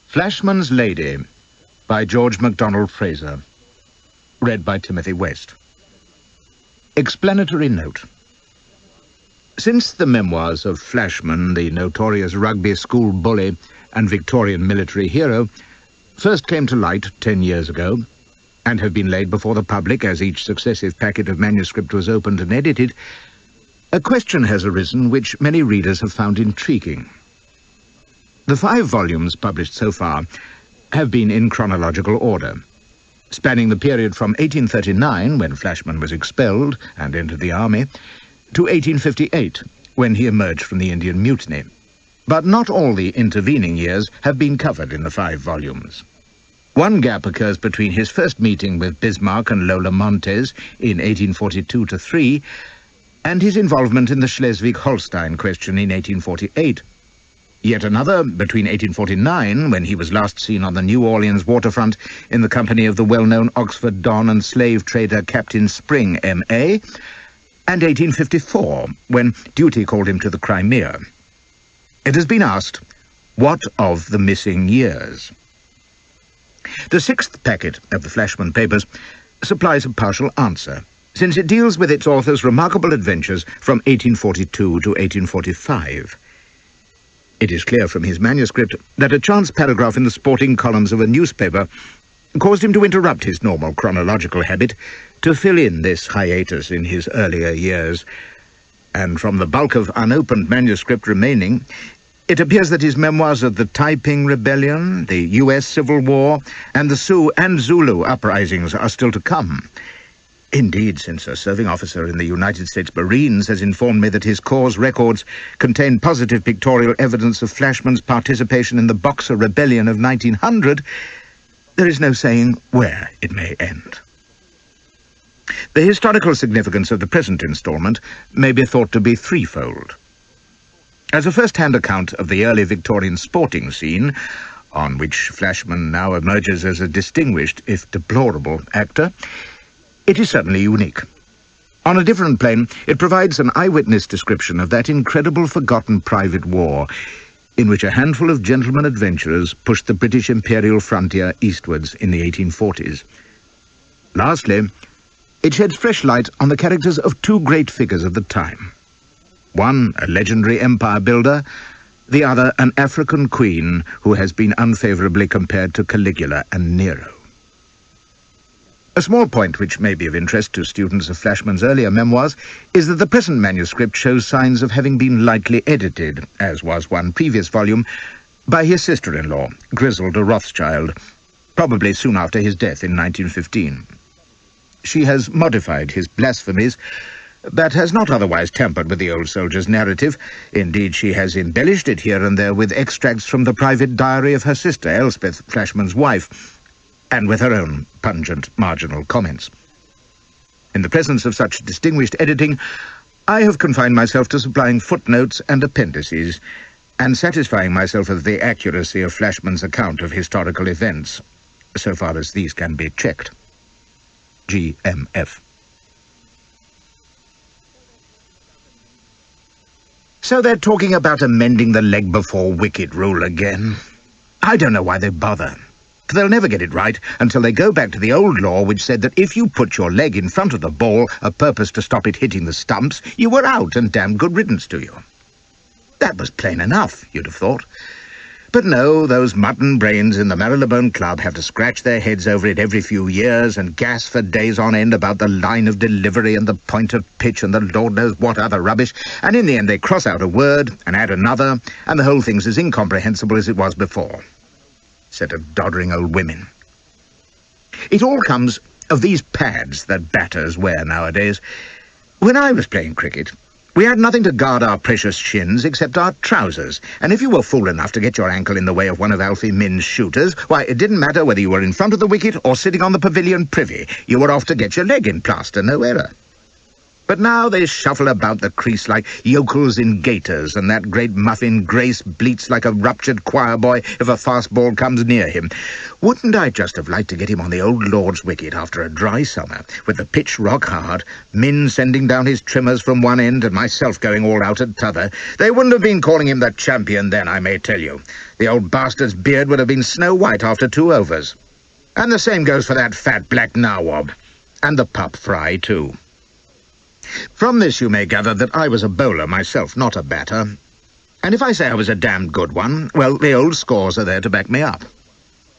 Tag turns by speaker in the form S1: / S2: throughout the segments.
S1: Flashman's Lady by George MacDonald Fraser. Read by Timothy West. Explanatory note. Since the memoirs of Flashman, the notorious rugby school bully and Victorian military hero, first came to light 10 years ago, and have been laid before the public as each successive packet of manuscript was opened and edited, a question has arisen which many readers have found intriguing. The 5 volumes published so far have been in chronological order, spanning the period from 1839, when Flashman was expelled and entered the army, to 1858, when he emerged from the Indian Mutiny. But not all the intervening years have been covered in the 5 volumes. One gap occurs between his first meeting with Bismarck and Lola Montez in 1842-3 and his involvement in the Schleswig-Holstein question in 1848. Yet another between 1849, when he was last seen on the New Orleans waterfront in the company of the well-known Oxford Don and slave trader Captain Spring, M.A., and 1854, when duty called him to the Crimea. It has been asked, what of the missing years? The 6th packet of the Flashman papers supplies a partial answer, since it deals with its author's remarkable adventures from 1842 to 1845. It is clear from his manuscript that a chance paragraph in the sporting columns of a newspaper caused him to interrupt his normal chronological habit to fill in this hiatus in his earlier years. And from the bulk of unopened manuscript remaining, it appears that his memoirs of the Taiping Rebellion, the U.S. Civil War, and the Sioux and Zulu uprisings are still to come. Indeed, since a serving officer in the United States Marines has informed me that his Corps' records contain positive pictorial evidence of Flashman's participation in the Boxer Rebellion of 1900, there is no saying where it may end. The historical significance of the present installment may be thought to be threefold. As a first-hand account of the early Victorian sporting scene, on which Flashman now emerges as a distinguished, if deplorable, actor, it is certainly unique. On a different plane, it provides an eyewitness description of that incredible forgotten private war in which a handful of gentlemen adventurers pushed the British imperial frontier eastwards in the 1840s. Lastly, it sheds fresh light on the characters of 2 great figures of the time. One, a legendary empire builder, the other, an African queen who has been unfavourably compared to Caligula and Nero. A small point which may be of interest to students of Flashman's earlier memoirs is that the present manuscript shows signs of having been lightly edited, as was one previous volume, by his sister-in-law, Griselda Rothschild, probably soon after his death in 1915. She has modified his blasphemies, but has not otherwise tampered with the old soldier's narrative. Indeed, she has embellished it here and there with extracts from the private diary of her sister, Elspeth, Flashman's wife, and with her own pungent marginal comments. In the presence of such distinguished editing, I have confined myself to supplying footnotes and appendices, and satisfying myself of the accuracy of Flashman's account of historical events, so far as these can be checked. G.M.F. So they're talking about amending the leg before wicket rule again. I don't know why they bother. They'll never get it right until they go back to the old law which said that if you put your leg in front of the ball, a purpose to stop it hitting the stumps, you were out and damn good riddance to you. That was plain enough, you'd have thought. But no, those mutton brains in the Marylebone Club have to scratch their heads over it every few years and gas for days on end about the line of delivery and the point of pitch and the Lord knows what other rubbish, and in the end they cross out a word and add another, and the whole thing's as incomprehensible as it was before. Set of doddering old women. It all comes of these pads that batters wear nowadays. When I was playing cricket, we had nothing to guard our precious shins except our trousers, and if you were fool enough to get your ankle in the way of one of Alfie Min's shooters, why, it didn't matter whether you were in front of the wicket or sitting on the pavilion privy. You were off to get your leg in plaster, no error. But now they shuffle about the crease like yokels in gaiters, and that great muffin Grace bleats like a ruptured choir boy if a fast ball comes near him. Wouldn't I just have liked to get him on the old Lord's wicket after a dry summer, with the pitch rock hard, Min sending down his trimmers from one end and myself going all out at t'other? They wouldn't have been calling him the champion then, I may tell you. The old bastard's beard would have been snow white after 2 overs. And the same goes for that fat black nawab. And the pup Fry, too. From this you may gather that I was a bowler myself, not a batter. And if I say I was a damned good one, well, the old scores are there to back me up.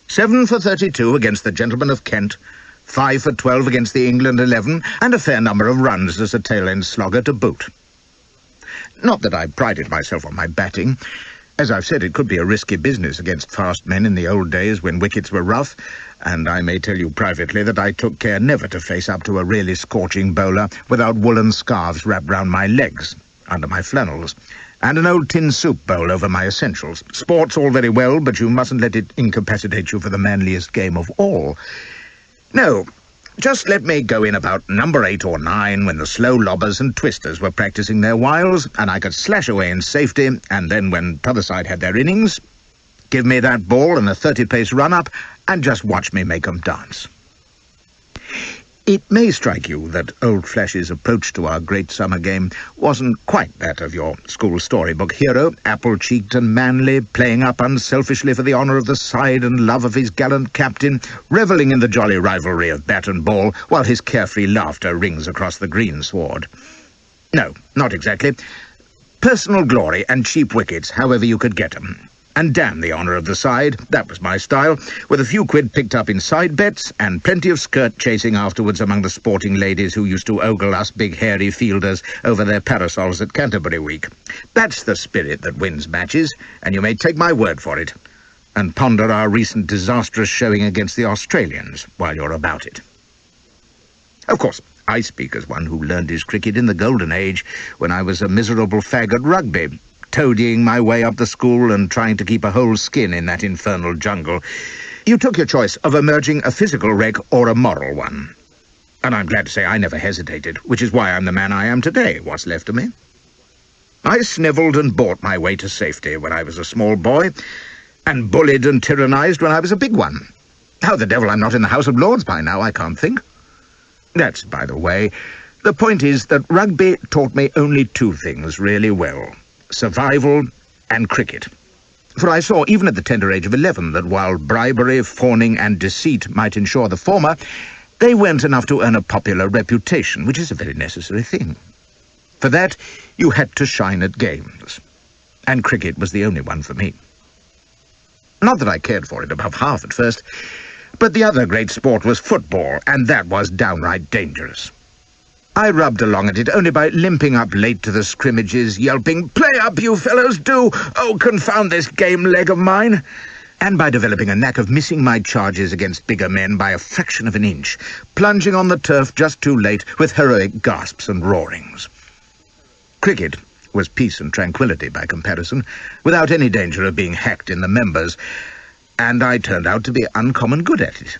S1: 7 for 32 against the Gentlemen of Kent, 5 for 12 against the England 11, and a fair number of runs as a tail-end slogger to boot. Not that I prided myself on my batting. As I've said, it could be a risky business against fast men in the old days when wickets were rough, and I may tell you privately that I took care never to face up to a really scorching bowler without woolen scarves wrapped round my legs, under my flannels, and an old tin soup bowl over my essentials. Sport's all very well, but you mustn't let it incapacitate you for the manliest game of all. No, just let me go in about number 8 or 9 when the slow lobbers and twisters were practising their wiles, and I could slash away in safety, and then when t'other side had their innings, give me that ball and a 30-pace run-up, and just watch me make 'em dance. It may strike you that old Flash's approach to our great summer game wasn't quite that of your school storybook hero, apple-cheeked and manly, playing up unselfishly for the honour of the side and love of his gallant captain, revelling in the jolly rivalry of bat and ball, while his carefree laughter rings across the greensward. No, not exactly. Personal glory and cheap wickets, however you could get 'em. And damn the honour of the side, that was my style, with a few quid picked up in side bets, and plenty of skirt chasing afterwards among the sporting ladies who used to ogle us big hairy fielders over their parasols at Canterbury Week. That's the spirit that wins matches, and you may take my word for it, and ponder our recent disastrous showing against the Australians while you're about it. Of course, I speak as one who learned his cricket in the golden age, when I was a miserable fag at rugby, toadying my way up the school and trying to keep a whole skin in that infernal jungle. You took your choice of emerging a physical wreck or a moral one. And I'm glad to say I never hesitated, which is why I'm the man I am today, what's left of me. I snivelled and bought my way to safety when I was a small boy, and bullied and tyrannised when I was a big one. How the devil I'm not in the House of Lords by now, I can't think. That's by the way. The point is that rugby taught me only 2 things really well: survival and cricket. For I saw, even at the tender age of 11, that while bribery, fawning and deceit might ensure the former, they weren't enough to earn a popular reputation, which is a very necessary thing. For that, you had to shine at games, and cricket was the only one for me. Not that I cared for it above half at first, but the other great sport was football, and that was downright dangerous. I rubbed along at it only by limping up late to the scrimmages, yelping, "Play up, you fellows, do! Oh, confound this game leg of mine!" and by developing a knack of missing my charges against bigger men by a fraction of an inch, plunging on the turf just too late with heroic gasps and roarings. Cricket was peace and tranquillity by comparison, without any danger of being hacked in the members, and I turned out to be uncommon good at it.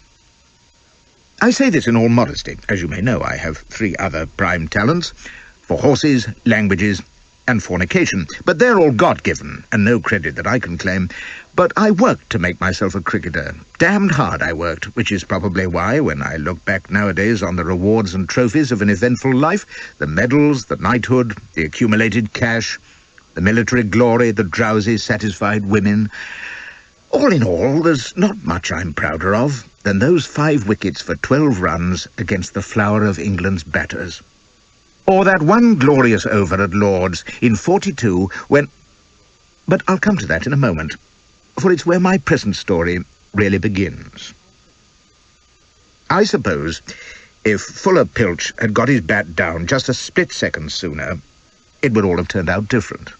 S1: I say this in all modesty. As you may know, I have 3 other prime talents, for horses, languages, and fornication, but they're all God-given, and no credit that I can claim. But I worked to make myself a cricketer. Damned hard I worked, which is probably why, when I look back nowadays on the rewards and trophies of an eventful life, the medals, the knighthood, the accumulated cash, the military glory, the drowsy, satisfied women, all in all, there's not much I'm prouder of than those 5 wickets for 12 runs against the flower of England's batters. Or that one glorious over at Lord's in 42 when... But I'll come to that in a moment, for it's where my present story really begins. I suppose if Fuller Pilch had got his bat down just a split second sooner, it would all have turned out different.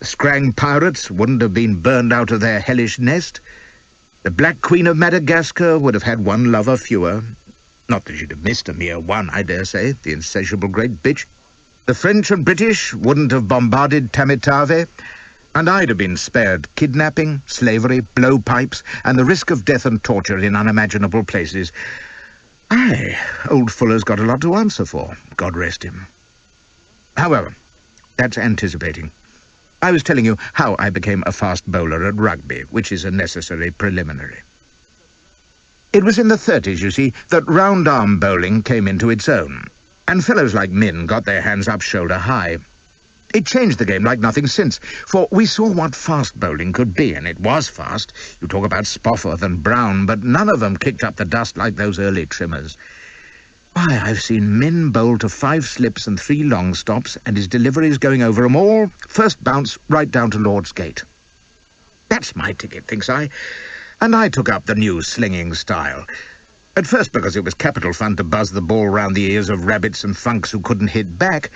S1: The Scrang pirates wouldn't have been burned out of their hellish nest. The Black Queen of Madagascar would have had 1 lover fewer. Not that she'd have missed a mere 1, I dare say, the insatiable great bitch. The French and British wouldn't have bombarded Tamitave, and I'd have been spared kidnapping, slavery, blowpipes, and the risk of death and torture in unimaginable places. Aye, old Fuller's got a lot to answer for, God rest him. However, that's anticipating. I was telling you how I became a fast bowler at rugby, which is a necessary preliminary. It was in the 30s, you see, that round-arm bowling came into its own, and fellows like Min got their hands up shoulder high. It changed the game like nothing since, for we saw what fast bowling could be, and it was fast. You talk about Spofforth and Brown, but none of them kicked up the dust like those early trimmers. Why, I've seen Min bowl to 5 slips and 3 long stops, and his deliveries going over 'em all, first bounce right down to Lord's Gate. That's my ticket, thinks I, and I took up the new slinging style. At first because it was capital fun to buzz the ball round the ears of rabbits and funks who couldn't hit back,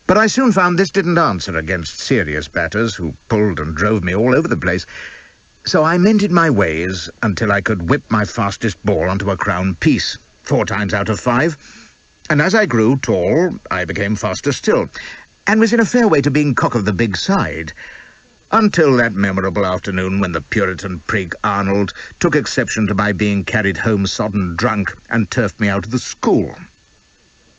S1: but I soon found this didn't answer against serious batters who pulled and drove me all over the place, so I mended my ways until I could whip my fastest ball onto a crown piece, 4 times out of 5, and as I grew tall, I became faster still, and was in a fair way to being cock of the big side, until that memorable afternoon when the Puritan prig Arnold took exception to my being carried home sodden drunk and turfed me out of the school.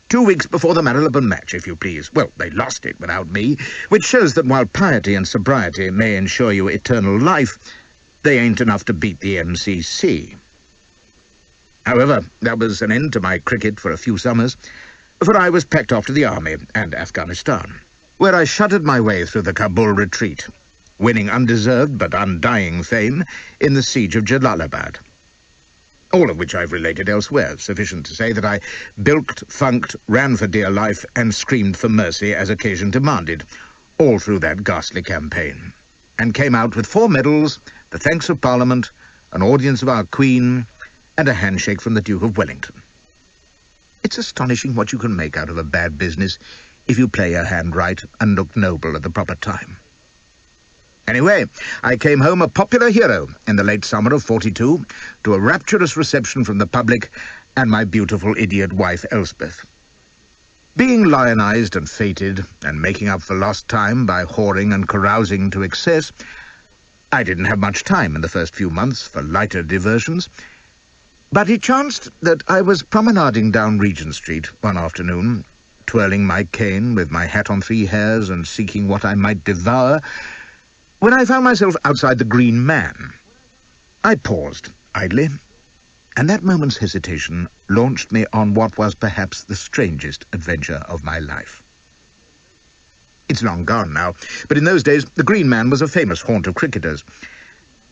S1: 2 weeks before the Marylebone match, if you please. Well, they lost it without me, which shows that while piety and sobriety may ensure you eternal life, they ain't enough to beat the MCC. However, that was an end to my cricket for a few summers, for I was packed off to the army and Afghanistan, where I shuddered my way through the Kabul retreat, winning undeserved but undying fame in the siege of Jalalabad. All of which I've related elsewhere, sufficient to say that I bilked, funked, ran for dear life, and screamed for mercy as occasion demanded, all through that ghastly campaign, and came out with 4 medals, the thanks of Parliament, an audience of our Queen, and a handshake from the Duke of Wellington. It's astonishing what you can make out of a bad business if you play your hand right and look noble at the proper time. Anyway, I came home a popular hero in the late summer of '42 to a rapturous reception from the public and my beautiful idiot wife Elspeth. Being lionized and fated and making up for lost time by whoring and carousing to excess, I didn't have much time in the first few months for lighter diversions, but it chanced that I was promenading down Regent Street one afternoon, twirling my cane with my hat on 3 hairs and seeking what I might devour, when I found myself outside the Green Man. I paused, idly, and that moment's hesitation launched me on what was perhaps the strangest adventure of my life. It's long gone now, but in those days the Green Man was a famous haunt of cricketers,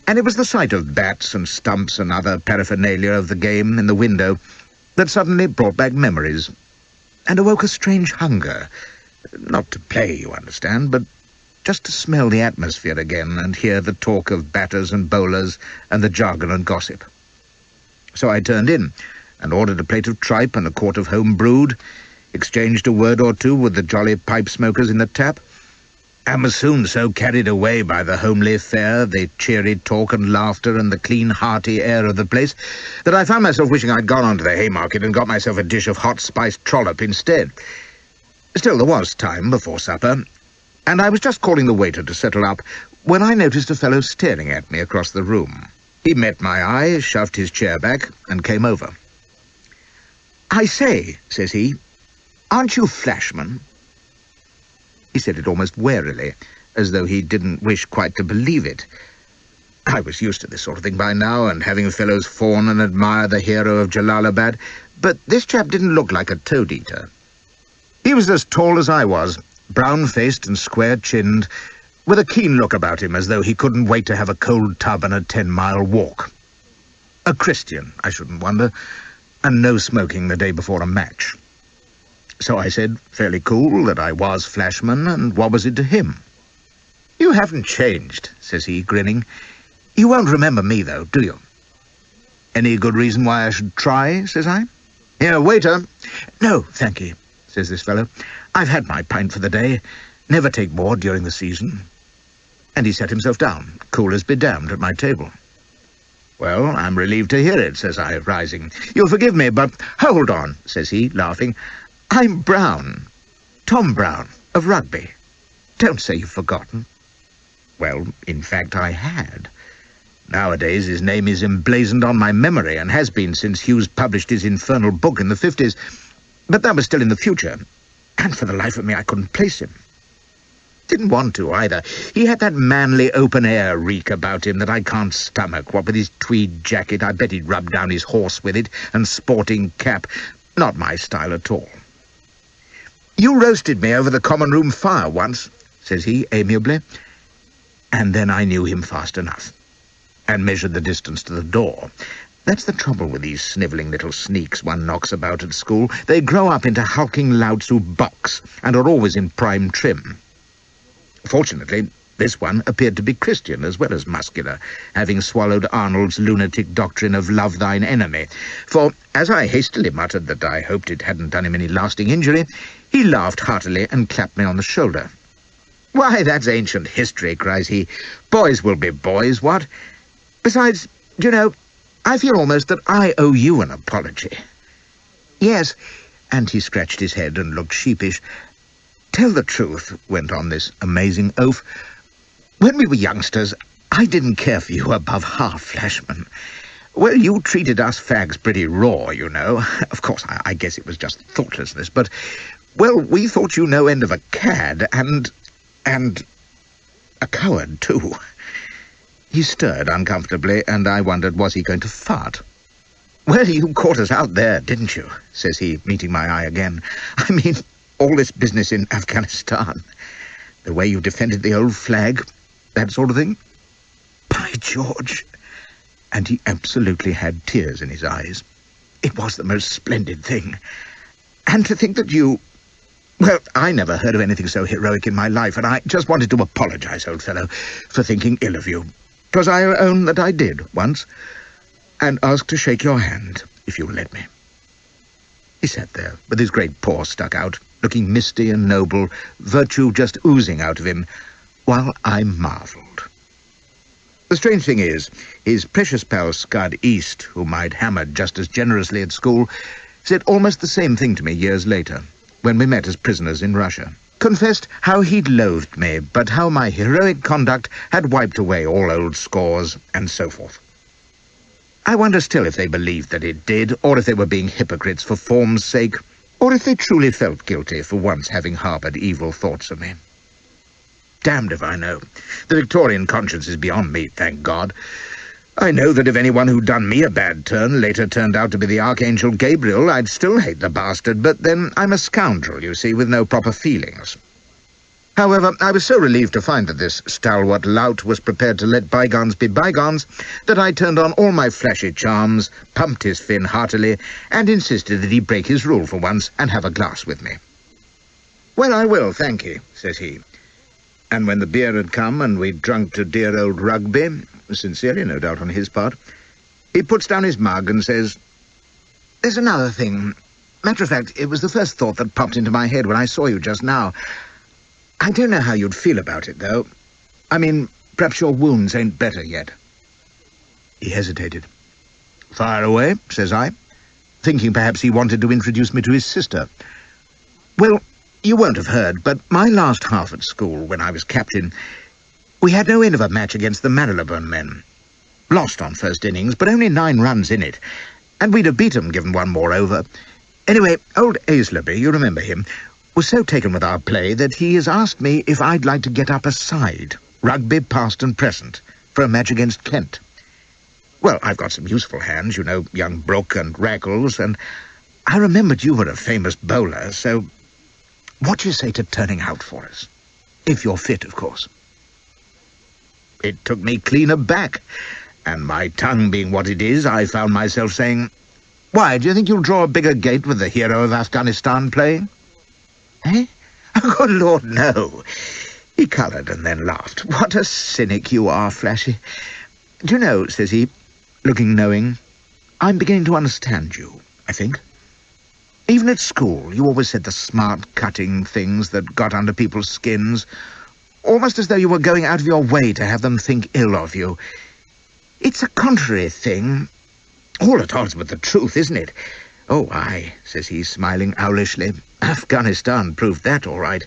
S1: and it was the sight of bats and stumps and other paraphernalia of the game in the window that suddenly brought back memories, and awoke a strange hunger, not to play, you understand, but just to smell the atmosphere again and hear the talk of batters and bowlers and the jargon and gossip. So I turned in and ordered a plate of tripe and a quart of home brewed, exchanged a word or two with the jolly pipe smokers in the tap, and was soon so carried away by the homely fare, the cheery talk and laughter and the clean, hearty air of the place, that I found myself wishing I'd gone on to the Haymarket and got myself a dish of hot spiced trollop instead. Still, there was time before supper, and I was just calling the waiter to settle up when I noticed a fellow staring at me across the room. He met my eye, shoved his chair back, and came over. "I say," says he, "aren't you Flashman?" He said it almost warily, as though he didn't wish quite to believe it. I was used to this sort of thing by now, and having fellows fawn and admire the hero of Jalalabad, but this chap didn't look like a toad-eater. He was as tall as I was, brown-faced and square-chinned, with a keen look about him as though he couldn't wait to have a cold tub and a 10-mile walk. A Christian, I shouldn't wonder, and no smoking the day before a match. So I said, fairly cool, that I was Flashman, and what was it to him? "You haven't changed," says he, grinning. "You won't remember me, though, do you?" "Any good reason why I should try?" says I. "Here, waiter." "No, thank you," says this fellow. "I've had my pint for the day. Never take more during the season." And he sat himself down, cool as be damned, at my table. "Well, I'm relieved to hear it," says I, rising. "You'll forgive me, but—" "Hold on," says he, laughing. "I'm Brown. Tom Brown, of Rugby. Don't say you've forgotten." Well, in fact, I had. Nowadays his name is emblazoned on my memory and has been since Hughes published his infernal book in the 50s. But that was still in the future, and for the life of me I couldn't place him. Didn't want to, either. He had that manly open-air reek about him that I can't stomach, what with his tweed jacket. I bet he'd rub down his horse with it, and sporting cap. Not my style at all. "You roasted me over the common room fire once," says he, amiably. And then I knew him fast enough, and measured the distance to the door. That's the trouble with these snivelling little sneaks one knocks about at school. They grow up into hulking louts who box, and are always in prime trim. Fortunately, this one appeared to be Christian as well as muscular, having swallowed Arnold's lunatic doctrine of love thine enemy, for, as I hastily muttered that I hoped it hadn't done him any lasting injury, he laughed heartily and clapped me on the shoulder. "Why, that's ancient history," cries he. "Boys will be boys, what? Besides, do you know, I feel almost that I owe you an apology." "Yes," and he scratched his head and looked sheepish. "Tell the truth," went on this amazing oaf. "When we were youngsters, I didn't care for you above half, Flashman. Well, you treated us fags pretty raw, you know. Of course, I guess it was just thoughtlessness, but, well, we thought you no end of a cad, and a coward, too." He stirred uncomfortably, and I wondered, was he going to fart? "Well, you caught us out there, didn't you?" says he, meeting my eye again. "I mean, all this business in Afghanistan. The way you defended the old flag, that sort of thing. By George!" And he absolutely had tears in his eyes. "It was the most splendid thing. And to think that you... Well, I never heard of anything so heroic in my life, and I just wanted to apologize, old fellow, for thinking ill of you. 'Twas I own that I did, once, and ask to shake your hand, if you'll let me." He sat there, with his great paw stuck out, looking misty and noble, virtue just oozing out of him, while I marvelled. The strange thing is, his precious pal Scud East, whom I'd hammered just as generously at school, said almost the same thing to me years later, when we met as prisoners in Russia. Confessed how he'd loathed me, but how my heroic conduct had wiped away all old scores, and so forth. I wonder still if they believed that it did, or if they were being hypocrites for form's sake, or if they truly felt guilty for once having harboured evil thoughts of me. Damned if I know. The Victorian conscience is beyond me, thank God. I know that if anyone who'd done me a bad turn later turned out to be the Archangel Gabriel, I'd still hate the bastard, but then I'm a scoundrel, you see, with no proper feelings. However, I was so relieved to find that this stalwart lout was prepared to let bygones be bygones that I turned on all my flashy charms, pumped his fin heartily, and insisted that he break his rule for once and have a glass with me. "Well, I will, thank ye," says he. And when the beer had come and we'd drunk to dear old Rugby, sincerely no doubt on his part, he puts down his mug and says, "There's another thing. Matter of fact, it was the first thought that popped into my head when I saw you just now. I don't know how you'd feel about it, though. I mean, perhaps your wounds ain't better yet." He hesitated. "Fire away," says I, thinking perhaps he wanted to introduce me to his sister. "Well, you won't have heard, but my last half at school, when I was captain, we had no end of a match against the Marylebone men. Lost on first innings, but only 9 runs in it, and we'd have beat 'em given one more over. Anyway, old Aisleby, you remember him, was so taken with our play that he has asked me if I'd like to get up a side, Rugby past and present, for a match against Kent. Well, I've got some useful hands, you know, young Brooke and Raggles, and I remembered you were a famous bowler, so what do you say to turning out for us? If you're fit, of course." It took me clean aback, and my tongue being what it is, I found myself saying, "Why, do you think you'll draw a bigger gate with the hero of Afghanistan playing?" "Eh? Oh, good Lord, no." He coloured and then laughed. "What a cynic you are, Flashy. Do you know," says he, looking knowing, "I'm beginning to understand you, I think. Even at school, you always said the smart, cutting things that got under people's skins, almost as though you were going out of your way to have them think ill of you. It's a contrary thing, all at odds with the truth, isn't it? Oh, aye," says he, smiling owlishly. "Afghanistan proved that all right.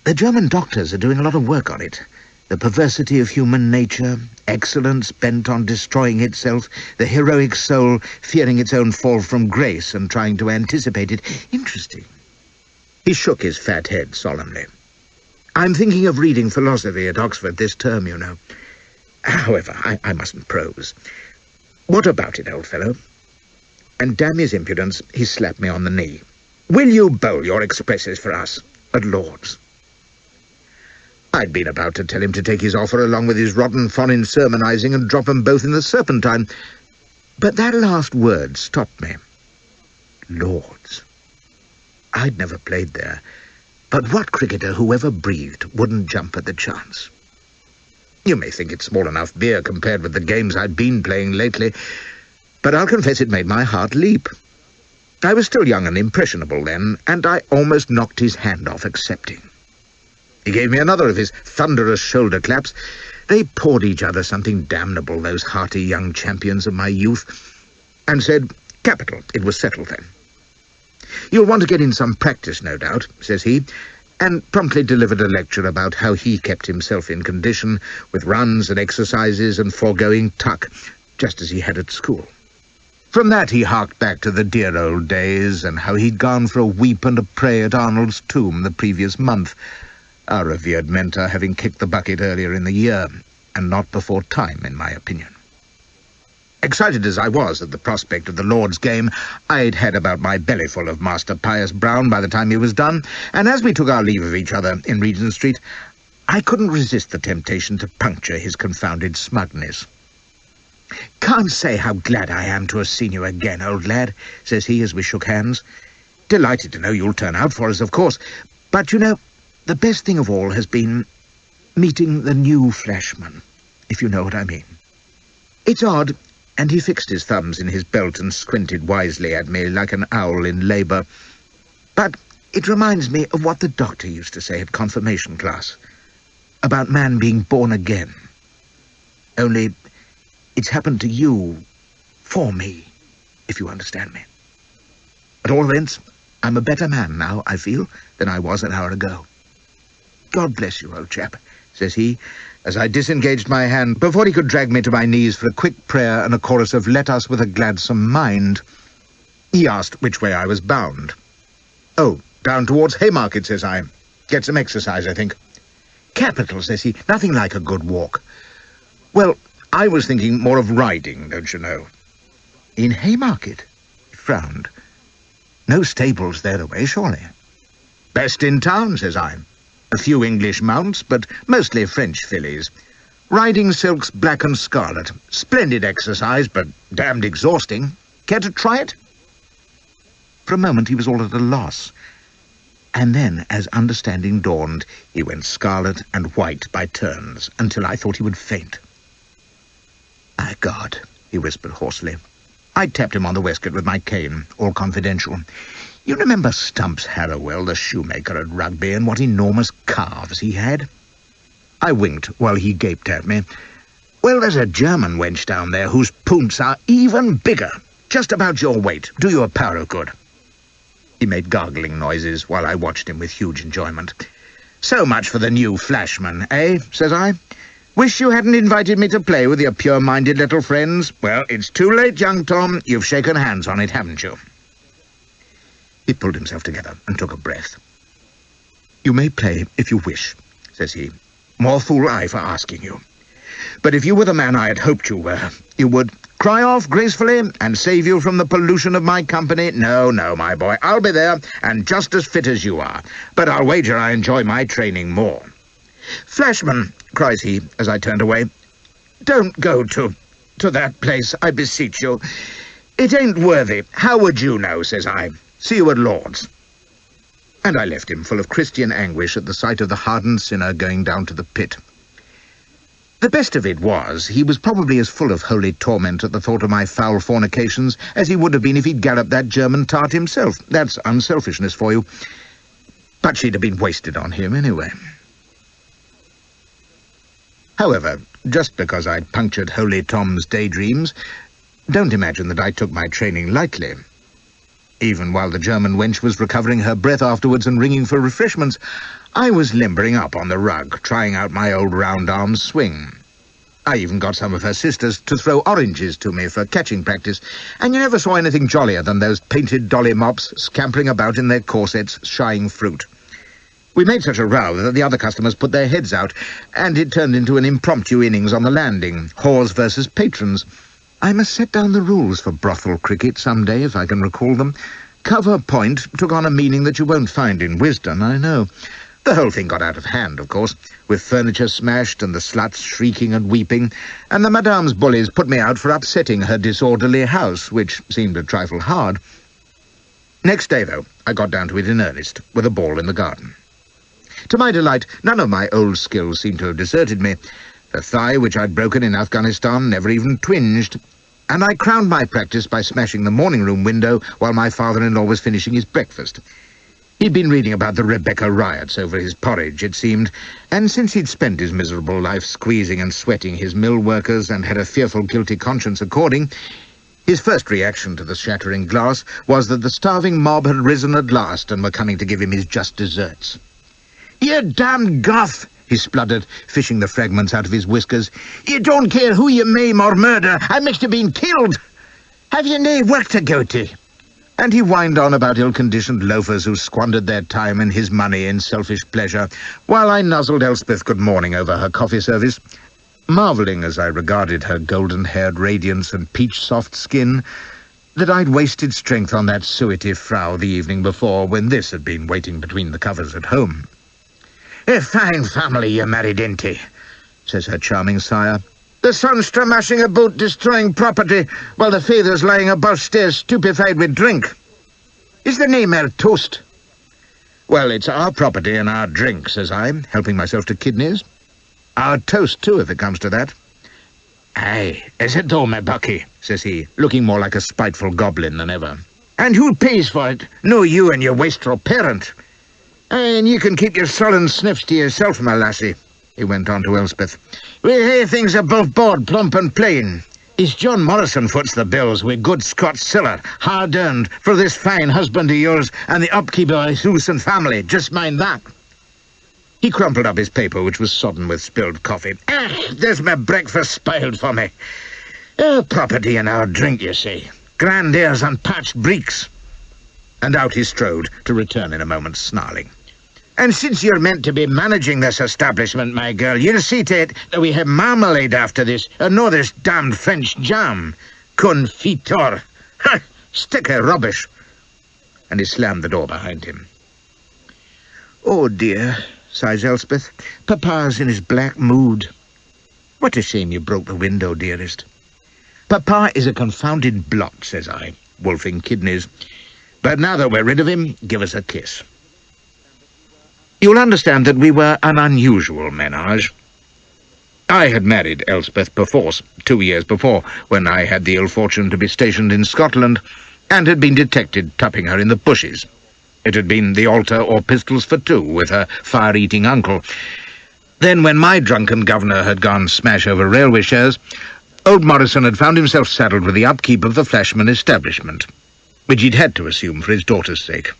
S1: The German doctors are doing a lot of work on it. The perversity of human nature, excellence bent on destroying itself, the heroic soul fearing its own fall from grace and trying to anticipate it. Interesting. He shook his fat head solemnly. I'm thinking of reading philosophy at Oxford this term, you know. However, I mustn't prose. What about it, old fellow? And damn his impudence, he slapped me on the knee. Will you bowl your expresses for us at Lord's? I'd been about to tell him to take his offer along with his rotten foreign sermonizing and drop them both in the Serpentine, but that last word stopped me. Lord's. I'd never played there, but what cricketer who ever breathed wouldn't jump at the chance? You may think it's small enough beer compared with the games I'd been playing lately, but I'll confess it made my heart leap. I was still young and impressionable then, and I almost knocked his hand off accepting. He gave me another of his thunderous shoulder claps. They poured each other something damnable, those hearty young champions of my youth, and said, "Capital, it was settled then. You'll want to get in some practice, no doubt," says he, and promptly delivered a lecture about how he kept himself in condition with runs and exercises and foregoing tuck, just as he had at school. From that he harked back to the dear old days and how he'd gone for a weep and a pray at Arnold's tomb the previous month, our revered mentor having kicked the bucket earlier in the year, and not before time, in my opinion. Excited as I was at the prospect of the Lord's game, I'd had about my bellyful of Master Pius Brown by the time he was done, and as we took our leave of each other in Regent Street, I couldn't resist the temptation to puncture his confounded smugness. "Can't say how glad I am to have seen you again, old lad," says he as we shook hands. "Delighted to know you'll turn out for us, of course, but you know, the best thing of all has been meeting the new Flashman, if you know what I mean. It's odd," and he fixed his thumbs in his belt and squinted wisely at me like an owl in labour, "but it reminds me of what the doctor used to say at confirmation class, about man being born again. Only it's happened to you, for me, if you understand me. At all events, I'm a better man now, I feel, than I was an hour ago. God bless you, old chap," says he, as I disengaged my hand before he could drag me to my knees for a quick prayer and a chorus of "Let us with a gladsome mind." He asked which way I was bound. "Oh, down towards Haymarket," says I. "Get some exercise, I think." "Capital," says he. "Nothing like a good walk." "Well, I was thinking more of riding, don't you know." "In Haymarket?" He frowned. "No stables there away, surely?" "Best in town," says I. "A few English mounts, but mostly French fillies. Riding silks black and scarlet. Splendid exercise, but damned exhausting. Care to try it?" For a moment he was all at a loss, and then, as understanding dawned, he went scarlet and white by turns, until I thought he would faint. "My God," he whispered hoarsely. I tapped him on the waistcoat with my cane, all confidential. "You remember Stumps Harrowell, the shoemaker at Rugby, and what enormous calves he had?" I winked while he gaped at me. "Well, there's a German wench down there whose poomps are even bigger, just about your weight. Do you a power of good." He made gargling noises while I watched him with huge enjoyment. "So much for the new Flashman, eh?" says I. "Wish you hadn't invited me to play with your pure-minded little friends. Well, it's too late, young Tom. You've shaken hands on it, haven't you?" He pulled himself together and took a breath. "You may play if you wish," says he. "More fool I for asking you. But if you were the man I had hoped you were, you would cry off gracefully and save you from the pollution of my company. No, no, my boy, I'll be there, and just as fit as you are. But I'll wager I enjoy my training more." "Flashman," cries he, as I turned away, "don't go to that place, I beseech you. It ain't worthy. How would you know?" says I. "See you at Lord's." And I left him full of Christian anguish at the sight of the hardened sinner going down to the pit. The best of it was, he was probably as full of holy torment at the thought of my foul fornications as he would have been if he'd galloped that German tart himself. That's unselfishness for you. But she'd have been wasted on him anyway. However, just because I'd punctured Holy Tom's daydreams, don't imagine that I took my training lightly. Even while the German wench was recovering her breath afterwards and ringing for refreshments, I was limbering up on the rug, trying out my old round-arm swing. I even got some of her sisters to throw oranges to me for catching practice, and you never saw anything jollier than those painted dolly mops scampering about in their corsets, shying fruit. We made such a row that the other customers put their heads out, and it turned into an impromptu innings on the landing, whores versus patrons. I must set down the rules for brothel cricket some day, if I can recall them. Cover point took on a meaning that you won't find in Wisdom, I know. The whole thing got out of hand, of course, with furniture smashed and the sluts shrieking and weeping, and the madame's bullies put me out for upsetting her disorderly house, which seemed a trifle hard. Next day, though, I got down to it in earnest, with a ball in the garden. To my delight, none of my old skills seemed to have deserted me. The thigh which I'd broken in Afghanistan never even twinged, and I crowned my practice by smashing the morning-room window while my father-in-law was finishing his breakfast. He'd been reading about the Rebecca riots over his porridge, it seemed, and since he'd spent his miserable life squeezing and sweating his mill workers and had a fearful guilty conscience according, his first reaction to the shattering glass was that the starving mob had risen at last and were coming to give him his just deserts. "You damned Goth!" he spluttered, fishing the fragments out of his whiskers. "You don't care who you maim or murder. I'm next to being killed. Have you nae work to go to?" And he whined on about ill-conditioned loafers who squandered their time and his money in selfish pleasure, while I nuzzled Elspeth good morning over her coffee service, marvelling as I regarded her golden-haired radiance and peach-soft skin that I'd wasted strength on that suety Frau the evening before, when this had been waiting between the covers at home. "A fine family you married into," says her charming sire. "The son's mashing about destroying property, while the father's lying about stairs stupefied with drink. Is the name our toast?" "Well, it's our property and our drink," says I, helping myself to kidneys. "Our toast, too, if it comes to that." "Aye, is it though, my bucky?" says he, looking more like a spiteful goblin than ever. "And who pays for it? No you and your wastrel parent. Aye, and you can keep your sullen sniffs to yourself, my lassie," he went on to Elspeth. "We hae things above board, plump and plain. It's John Morrison foots the bills with good Scots siller, hard-earned, for this fine husband of yours and the upkeep of his hoose and family. Just mind that." He crumpled up his paper, which was sodden with spilled coffee. There's my breakfast spoiled for me. Our property and our drink, you see. Grand airs and patched breeks." And out he strode, to return in a moment, snarling. "And since you're meant to be managing this establishment, my girl, you'll see to it that we have marmalade after this, and no this damned French jam. Confitor! Ha! Stick of rubbish!" And he slammed the door behind him. "Oh, dear," sighs Elspeth. "Papa's in his black mood." "What a shame you broke the window, dearest." "Papa is a confounded blot," says I, wolfing kidneys. "But now that we're rid of him, give us a kiss." You'll understand that we were an unusual menage. I had married Elspeth perforce 2 years before, when I had the ill fortune to be stationed in Scotland, and had been detected tupping her in the bushes. It had been the altar or pistols for two with her fire-eating uncle. Then, when my drunken governor had gone smash over railway shares, old Morrison had found himself saddled with the upkeep of the Flashman establishment, which he'd had to assume for his daughter's sake.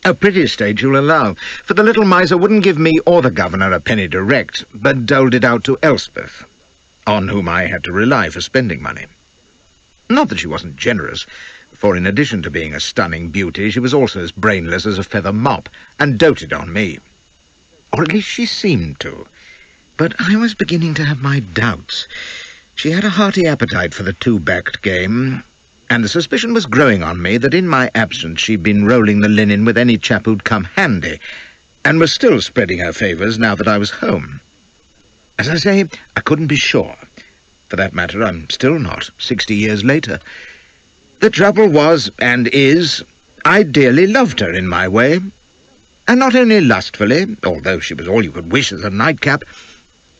S1: A pretty state, you'll allow, for the little miser wouldn't give me or the governor a penny direct, but doled it out to Elspeth, on whom I had to rely for spending money. Not that she wasn't generous, for in addition to being a stunning beauty, she was also as brainless as a feather mop, and doted on me. Or at least she seemed to. But I was beginning to have my doubts. She had a hearty appetite for the two-backed game, and the suspicion was growing on me that in my absence she'd been rolling the linen with any chap who'd come handy, and was still spreading her favours now that I was home. As I say, I couldn't be sure. For that matter, I'm still not, 60 years later. The trouble was, and is, I dearly loved her in my way, and not only lustfully, although she was all you could wish as a nightcap,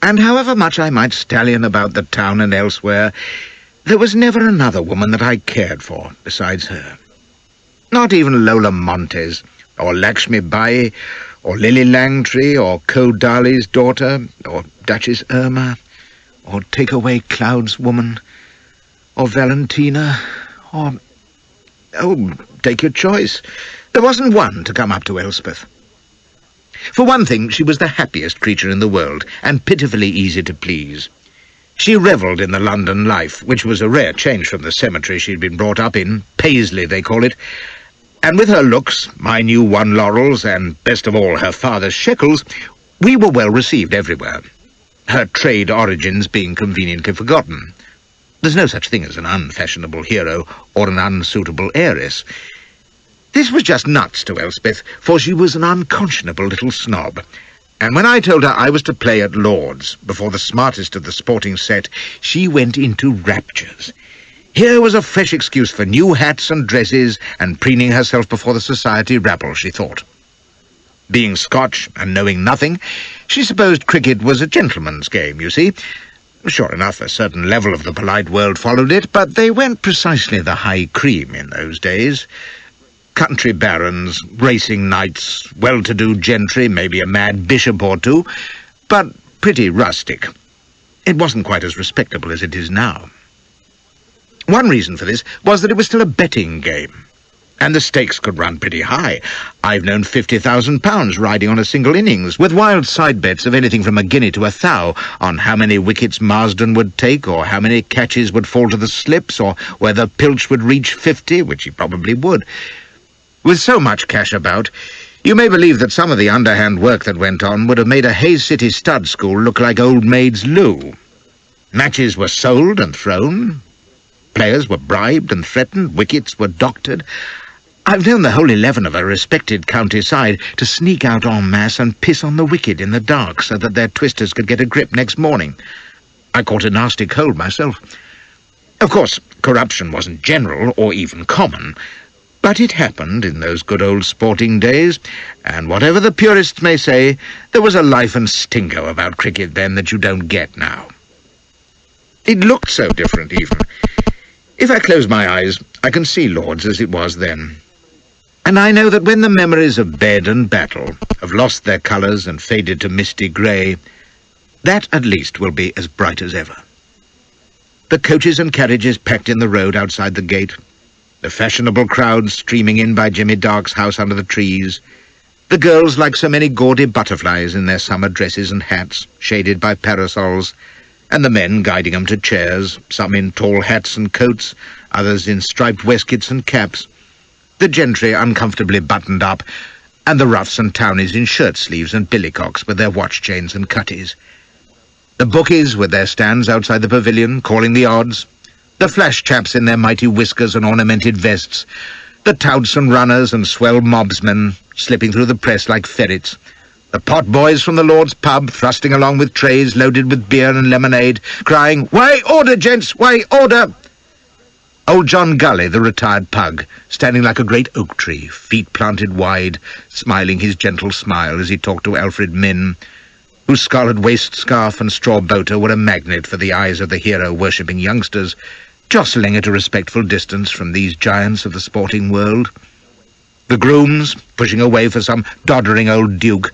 S1: and however much I might stallion about the town and elsewhere, there was never another woman that I cared for besides her. Not even Lola Montes, or Lakshmi Bai, or Lily Langtry, or Co Darley's daughter, or Duchess Irma, or Take Away Cloud's woman, or Valentina, or... Oh, take your choice. There wasn't one to come up to Elspeth. For one thing, she was the happiest creature in the world, and pitifully easy to please. She revelled in the London life, which was a rare change from the cemetery she'd been brought up in, Paisley they call it, and with her looks, my new won laurels, and best of all her father's shekels, we were well received everywhere, her trade origins being conveniently forgotten. There's no such thing as an unfashionable hero or an unsuitable heiress. This was just nuts to Elspeth, for she was an unconscionable little snob, and when I told her I was to play at Lord's before the smartest of the sporting set, she went into raptures. Here was a fresh excuse for new hats and dresses and preening herself before the society rabble, she thought. Being Scotch and knowing nothing, she supposed cricket was a gentleman's game, you see. Sure enough, a certain level of the polite world followed it, but they weren't precisely the high cream in those days. Country barons, racing knights, well-to-do gentry, maybe a mad bishop or two, but pretty rustic. It wasn't quite as respectable as it is now. One reason for this was that it was still a betting game, and the stakes could run pretty high. I've known £50,000 riding on a single innings, with wild side bets of anything from a guinea to a thou on how many wickets Marsden would take, or how many catches would fall to the slips, or whether Pilch would reach 50, which he probably would. With so much cash about, you may believe that some of the underhand work that went on would have made a Hayes City stud school look like old maid's loo. Matches were sold and thrown, players were bribed and threatened, wickets were doctored. I've known the whole 11 of a respected county side to sneak out en masse and piss on the wicket in the dark so that their twisters could get a grip next morning. I caught a nasty cold myself. Of course, corruption wasn't general or even common, but it happened in those good old sporting days, and whatever the purists may say, there was a life and stingo about cricket then that you don't get now. It looked so different, even. If I close my eyes, I can see Lord's as it was then. And I know that when the memories of bed and battle have lost their colours and faded to misty grey, that at least will be as bright as ever. The coaches and carriages packed in the road outside the gate, the fashionable crowds streaming in by Jimmy Dark's house under the trees, the girls like so many gaudy butterflies in their summer dresses and hats, shaded by parasols, and the men guiding them to chairs, some in tall hats and coats, others in striped waistcoats and caps, the gentry uncomfortably buttoned up, and the roughs and townies in shirt-sleeves and billycocks with their watch-chains and cutties. The bookies with their stands outside the pavilion, calling the odds, the flash chaps in their mighty whiskers and ornamented vests, the touts and runners and swell mobsmen slipping through the press like ferrets, the pot boys from the Lord's pub thrusting along with trays loaded with beer and lemonade, crying, "Way order, gents, way order!" Old John Gully, the retired pug, standing like a great oak tree, feet planted wide, smiling his gentle smile as he talked to Alfred Minn, whose scarlet waist scarf and straw boater were a magnet for the eyes of the hero-worshipping youngsters, jostling at a respectful distance from these giants of the sporting world. The grooms, pushing away for some doddering old duke,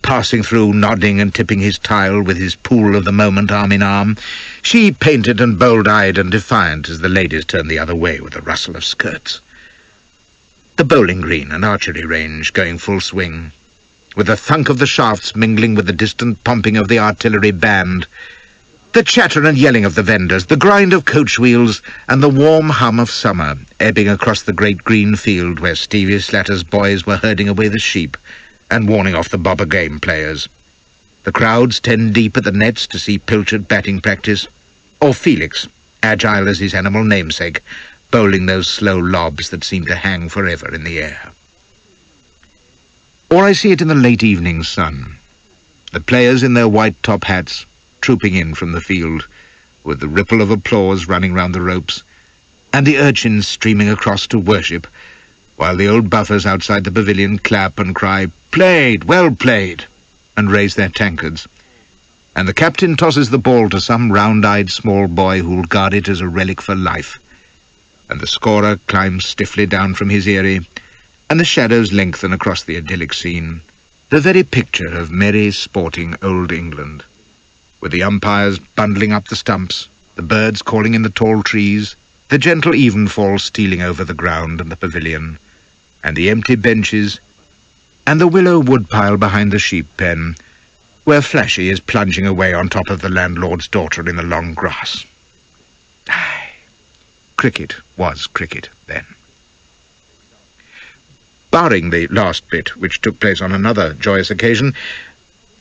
S1: passing through, nodding and tipping his tile with his pool of the moment arm in arm, she painted and bold-eyed and defiant as the ladies turned the other way with a rustle of skirts. The bowling green and archery range going full swing, with the thunk of the shafts mingling with the distant pumping of the artillery band, the chatter and yelling of the vendors, the grind of coach wheels, and the warm hum of summer ebbing across the great green field where Stevie Slatter's boys were herding away the sheep and warning off the bobber game players. The crowds 10 deep at the nets to see Pilch at batting practice, or Felix, agile as his animal namesake, bowling those slow lobs that seemed to hang forever in the air. Or I see it in the late evening sun, the players in their white top hats trooping in from the field, with the ripple of applause running round the ropes, and the urchins streaming across to worship, while the old buffers outside the pavilion clap and cry, "Played, well played," and raise their tankards, and the captain tosses the ball to some round-eyed small boy who'll guard it as a relic for life, and the scorer climbs stiffly down from his eyrie, and the shadows lengthen across the idyllic scene, the very picture of merry, sporting old England, with the umpires bundling up the stumps, the birds calling in the tall trees, the gentle evenfall stealing over the ground and the pavilion, and the empty benches, and the willow woodpile behind the sheep pen, where Flashy is plunging away on top of the landlord's daughter in the long grass. Aye, cricket was cricket then. Barring the last bit, which took place on another joyous occasion,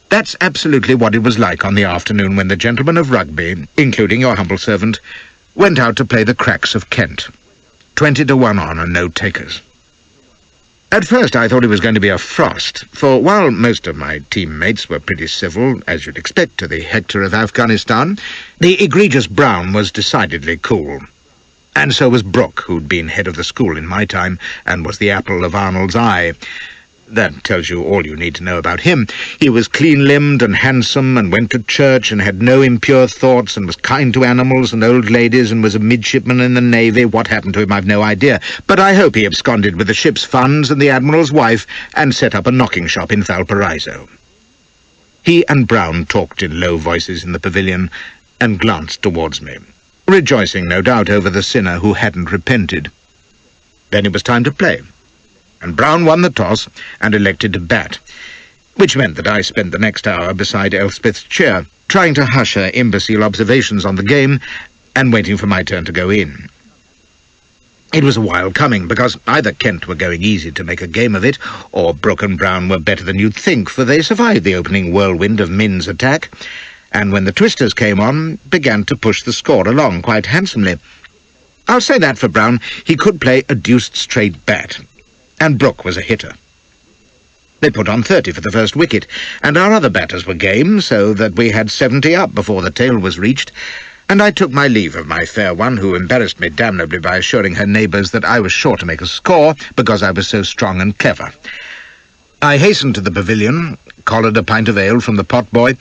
S1: that's absolutely what it was like on the afternoon when the gentleman of Rugby, including your humble servant, went out to play the cracks of Kent. 20-1 on and no takers. At first I thought it was going to be a frost, for while most of my teammates were pretty civil, as you'd expect, to the Hector of Afghanistan, the egregious Brown was decidedly cool. And so was Brooke, who'd been head of the school in my time, and was the apple of Arnold's eye. That tells you all you need to know about him. He was clean-limbed and handsome, and went to church, and had no impure thoughts, and was kind to animals and old ladies, and was a midshipman in the Navy. What happened to him, I've no idea. But I hope he absconded with the ship's funds and the Admiral's wife, and set up a knocking shop in Valparaiso. He and Brown talked in low voices in the pavilion, and glanced towards me, rejoicing, no doubt, over the sinner who hadn't repented. Then it was time to play, and Brown won the toss and elected to bat, which meant that I spent the next hour beside Elspeth's chair, trying to hush her imbecile observations on the game and waiting for my turn to go in. It was a while coming, because either Kent were going easy to make a game of it, or Brooke and Brown were better than you'd think, for they survived the opening whirlwind of Min's attack, and when the twisters came on, began to push the score along quite handsomely. I'll say that for Brown, he could play a deuced straight bat, and Brooke was a hitter. They put on 30 for the first wicket, and our other batters were game, so that we had 70 up before the tail was reached, and I took my leave of my fair one, who embarrassed me damnably by assuring her neighbours that I was sure to make a score, because I was so strong and clever. I hastened to the pavilion, collared a pint of ale from the potboy,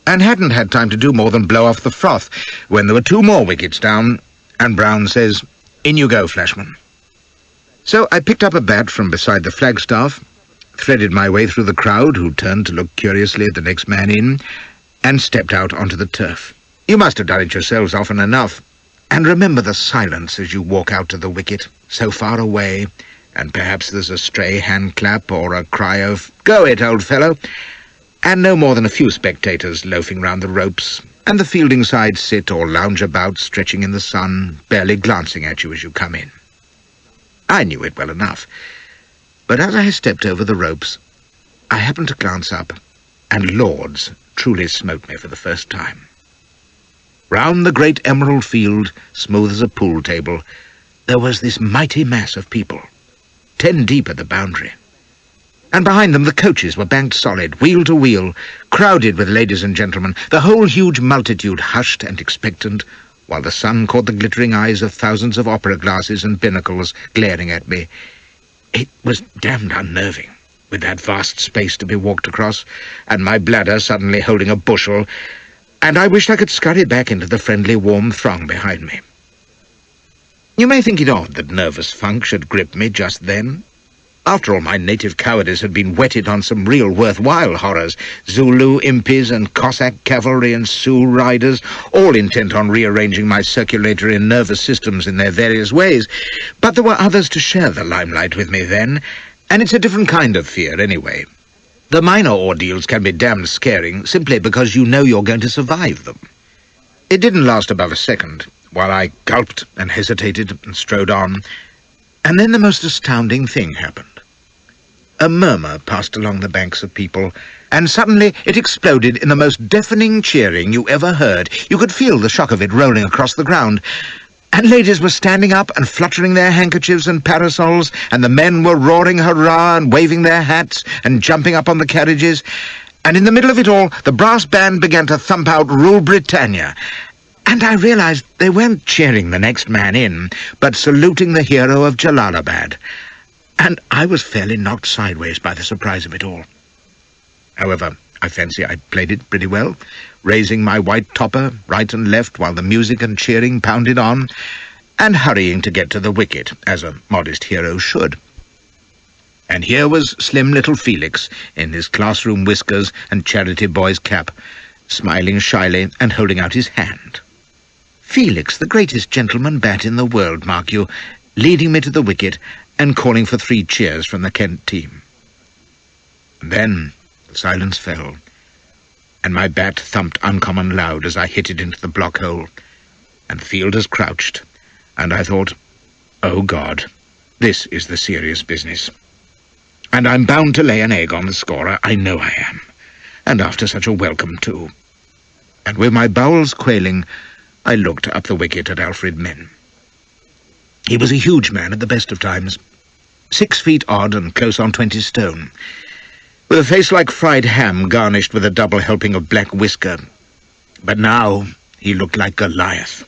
S1: and hadn't had time to do more than blow off the froth, when there were 2 more wickets down, and Brown says, "In you go, Flashman." So I picked up a bat from beside the flagstaff, threaded my way through the crowd, who turned to look curiously at the next man in, and stepped out onto the turf. You must have done it yourselves often enough, and remember the silence as you walk out to the wicket, so far away, and perhaps there's a stray hand clap or a cry of, "Go it, old fellow," and no more than a few spectators loafing round the ropes, and the fielding side sit or lounge about, stretching in the sun, barely glancing at you as you come in. I knew it well enough, but as I stepped over the ropes, I happened to glance up, and Lord's truly smote me for the first time. Round the great emerald field, smooth as a pool table, there was this mighty mass of people, 10 deep at the boundary. And behind them the coaches were banked solid, wheel to wheel, crowded with ladies and gentlemen, the whole huge multitude hushed and expectant, while the sun caught the glittering eyes of thousands of opera glasses and binnacles glaring at me. It was damned unnerving, with that vast space to be walked across, and my bladder suddenly holding a bushel, and I wished I could scurry back into the friendly, warm throng behind me. You may think it odd that nervous funk should grip me just then. After all, my native cowardice had been whetted on some real worthwhile horrors, Zulu impis and Cossack cavalry and Sioux riders, all intent on rearranging my circulatory and nervous systems in their various ways. But there were others to share the limelight with me then, and it's a different kind of fear anyway. The minor ordeals can be damned scaring simply because you know you're going to survive them. It didn't last above a second, while I gulped and hesitated and strode on, and then the most astounding thing happened. A murmur passed along the banks of people, and suddenly it exploded in the most deafening cheering you ever heard. You could feel the shock of it rolling across the ground, and ladies were standing up and fluttering their handkerchiefs and parasols, and the men were roaring hurrah and waving their hats and jumping up on the carriages, and in the middle of it all the brass band began to thump out Rule Britannia, and I realized they weren't cheering the next man in, but saluting the hero of Jalalabad, and I was fairly knocked sideways by the surprise of it all. However, I fancy I played it pretty well, raising my white topper right and left while the music and cheering pounded on, and hurrying to get to the wicket, as a modest hero should. And here was slim little Felix, in his classroom whiskers and charity boy's cap, smiling shyly and holding out his hand. Felix, the greatest gentleman bat in the world, mark you, leading me to the wicket and calling for 3 cheers from the Kent team. And then silence fell, and my bat thumped uncommon loud as I hit it into the block hole, and the fielders crouched, and I thought, oh God, this is the serious business. And I'm bound to lay an egg on the scorer, I know I am, and after such a welcome too. And with my bowels quailing, I looked up the wicket at Alfred Minn. He was a huge man at the best of times, 6 feet odd and close on 20 stone, with a face like fried ham garnished with a double helping of black whisker. But now he looked like Goliath.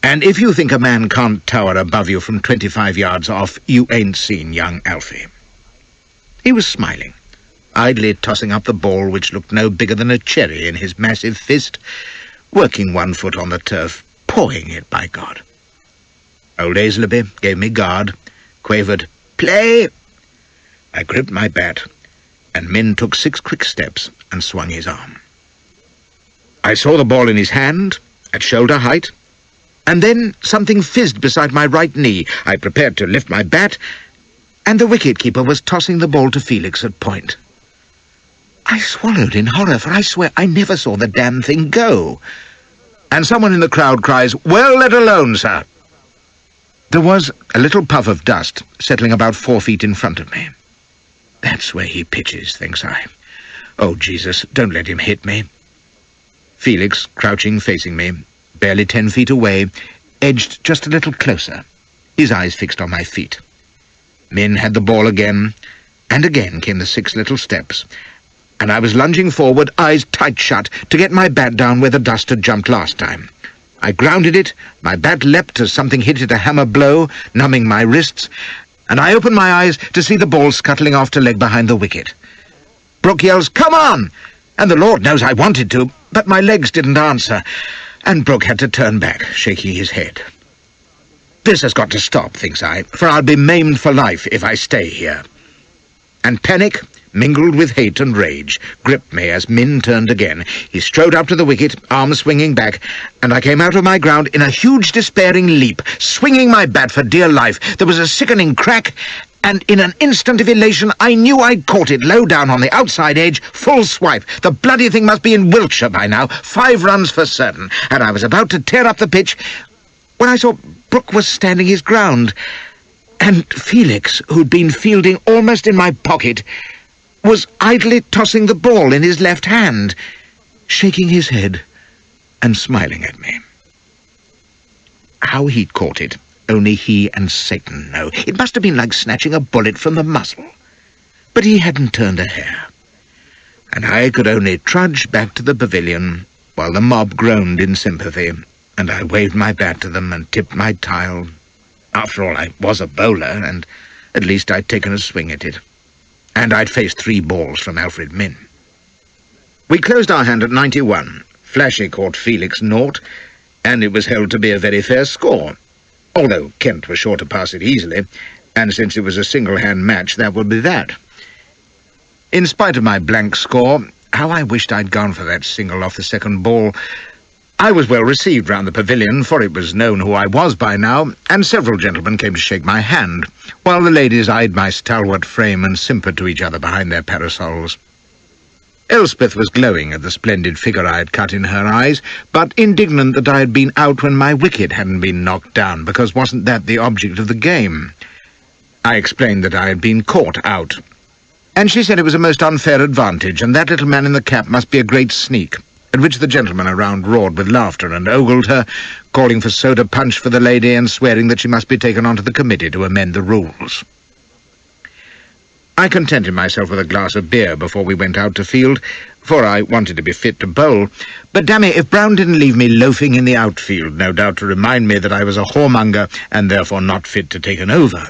S1: And if you think a man can't tower above you from 25 yards off, you ain't seen young Alfie. He was smiling, idly tossing up the ball, which looked no bigger than a cherry in his massive fist, working 1 foot on the turf, pawing it, by God. Old Aisleby gave me guard, quavered, "Play!" I gripped my bat, and Minn took 6 quick steps and swung his arm. I saw the ball in his hand, at shoulder height, and then something fizzed beside my right knee. I prepared to lift my bat, and the wicket-keeper was tossing the ball to Felix at point. I swallowed in horror, for I swear I never saw the damn thing go. And someone in the crowd cries, "Well let alone, sir." There was a little puff of dust settling about 4 feet in front of me. That's where he pitches, thinks I. Oh, Jesus, don't let him hit me. Felix, crouching facing me, barely 10 feet away, edged just a little closer, his eyes fixed on my feet. Minn had the ball again, and again came the 6 little steps, and I was lunging forward, eyes tight shut, to get my bat down where the dust had jumped last time. I grounded it, my bat leapt as something hit it a hammer blow, numbing my wrists, and I opened my eyes to see the ball scuttling off to leg behind the wicket. Brooke yells, "Come on!" And the Lord knows I wanted to, but my legs didn't answer, and Brooke had to turn back, shaking his head. This has got to stop, thinks I, for I'll be maimed for life if I stay here. And panic, mingled with hate and rage, gripped me as Minn turned again. He strode up to the wicket, arms swinging back, and I came out of my ground in a huge despairing leap, swinging my bat for dear life. There was a sickening crack, and in an instant of elation I knew I'd caught it low down on the outside edge, full swipe. The bloody thing must be in Wiltshire by now, 5 runs for certain, and I was about to tear up the pitch when I saw Brooke was standing his ground, and Felix, who'd been fielding almost in my pocket, was idly tossing the ball in his left hand, shaking his head and smiling at me. How he'd caught it, only he and Satan know. It must have been like snatching a bullet from the muzzle. But he hadn't turned a hair, and I could only trudge back to the pavilion while the mob groaned in sympathy, and I waved my bat to them and tipped my tile. After all, I was a bowler, and at least I'd taken a swing at it. And I'd faced 3 balls from Alfred Minn. We closed our hand at 91. Flashy caught Felix naught, and it was held to be a very fair score, although Kent was sure to pass it easily, and since it was a single-hand match, that would be that. In spite of my blank score, how I wished I'd gone for that single off the second ball. I was well received round the pavilion, for it was known who I was by now, and several gentlemen came to shake my hand, while the ladies eyed my stalwart frame and simpered to each other behind their parasols. Elspeth was glowing at the splendid figure I had cut in her eyes, but indignant that I had been out when my wicket hadn't been knocked down, because wasn't that the object of the game? I explained that I had been caught out, and she said it was a most unfair advantage, and that little man in the cap must be a great sneak, at which the gentlemen around roared with laughter and ogled her, calling for soda punch for the lady and swearing that she must be taken on to the committee to amend the rules. I contented myself with a glass of beer before we went out to field, for I wanted to be fit to bowl, but damn it, if Brown didn't leave me loafing in the outfield, no doubt to remind me that I was a whoremonger and therefore not fit to take an over.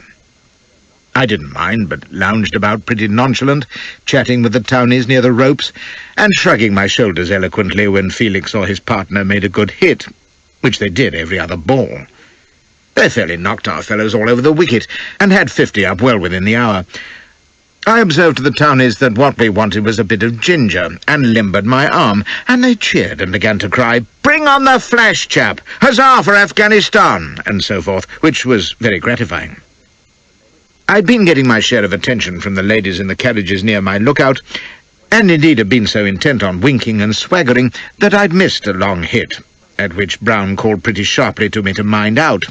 S1: I didn't mind, but lounged about pretty nonchalant, chatting with the townies near the ropes, and shrugging my shoulders eloquently when Felix or his partner made a good hit, which they did every other ball. They fairly knocked our fellows all over the wicket, and had 50 up well within the hour. I observed to the townies that what we wanted was a bit of ginger, and limbered my arm, and they cheered and began to cry, "Bring on the Flash, chap! Huzzah for Afghanistan!" and so forth, which was very gratifying. I'd been getting my share of attention from the ladies in the carriages near my lookout, and indeed had been so intent on winking and swaggering that I'd missed a long hit, at which Brown called pretty sharply to me to mind out.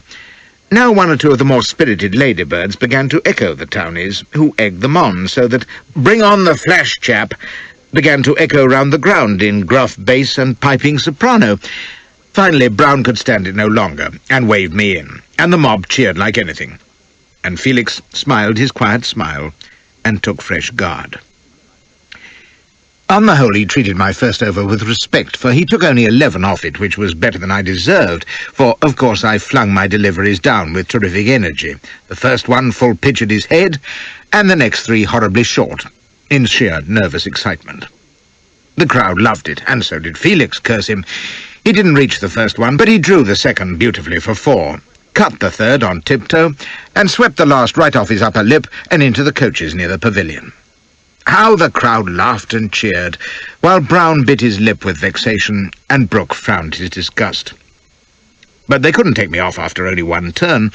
S1: Now one or two of the more spirited ladybirds began to echo the townies, who egged them on, so that "Bring on the Flash, chap!" began to echo round the ground in gruff bass and piping soprano. Finally Brown could stand it no longer, and waved me in, and the mob cheered like anything, and Felix smiled his quiet smile, and took fresh guard. On the whole, he treated my first over with respect, for he took only 11 off it, which was better than I deserved, for, of course, I flung my deliveries down with terrific energy. The first one full pitch at his head, and the next 3 horribly short, in sheer nervous excitement. The crowd loved it, and so did Felix, curse him. He didn't reach the first one, but he drew the second beautifully for 4, cut the third on tiptoe, and swept the last right off his upper lip and into the coaches near the pavilion. How the crowd laughed and cheered, while Brown bit his lip with vexation, and Brooke frowned his disgust. But they couldn't take me off after only one turn.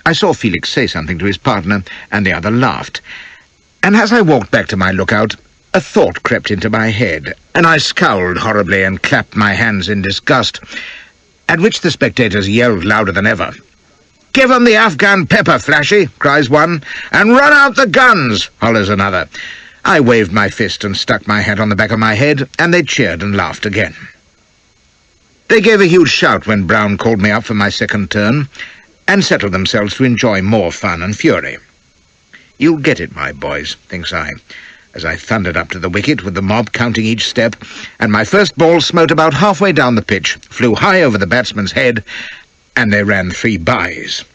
S1: I saw Felix say something to his partner, and the other laughed. And as I walked back to my lookout, a thought crept into my head, and I scowled horribly and clapped my hands in disgust, at which the spectators yelled louder than ever. "Give 'em the Afghan pepper, Flashy," cries one, "and run out the guns," hollers another. I waved my fist and stuck my hat on the back of my head, and they cheered and laughed again. They gave a huge shout when Brown called me up for my second turn, and settled themselves to enjoy more fun and fury. "You'll get it, my boys," thinks I, as I thundered up to the wicket with the mob counting each step, and my first ball smote about halfway down the pitch, flew high over the batsman's head, and they ran 3 byes.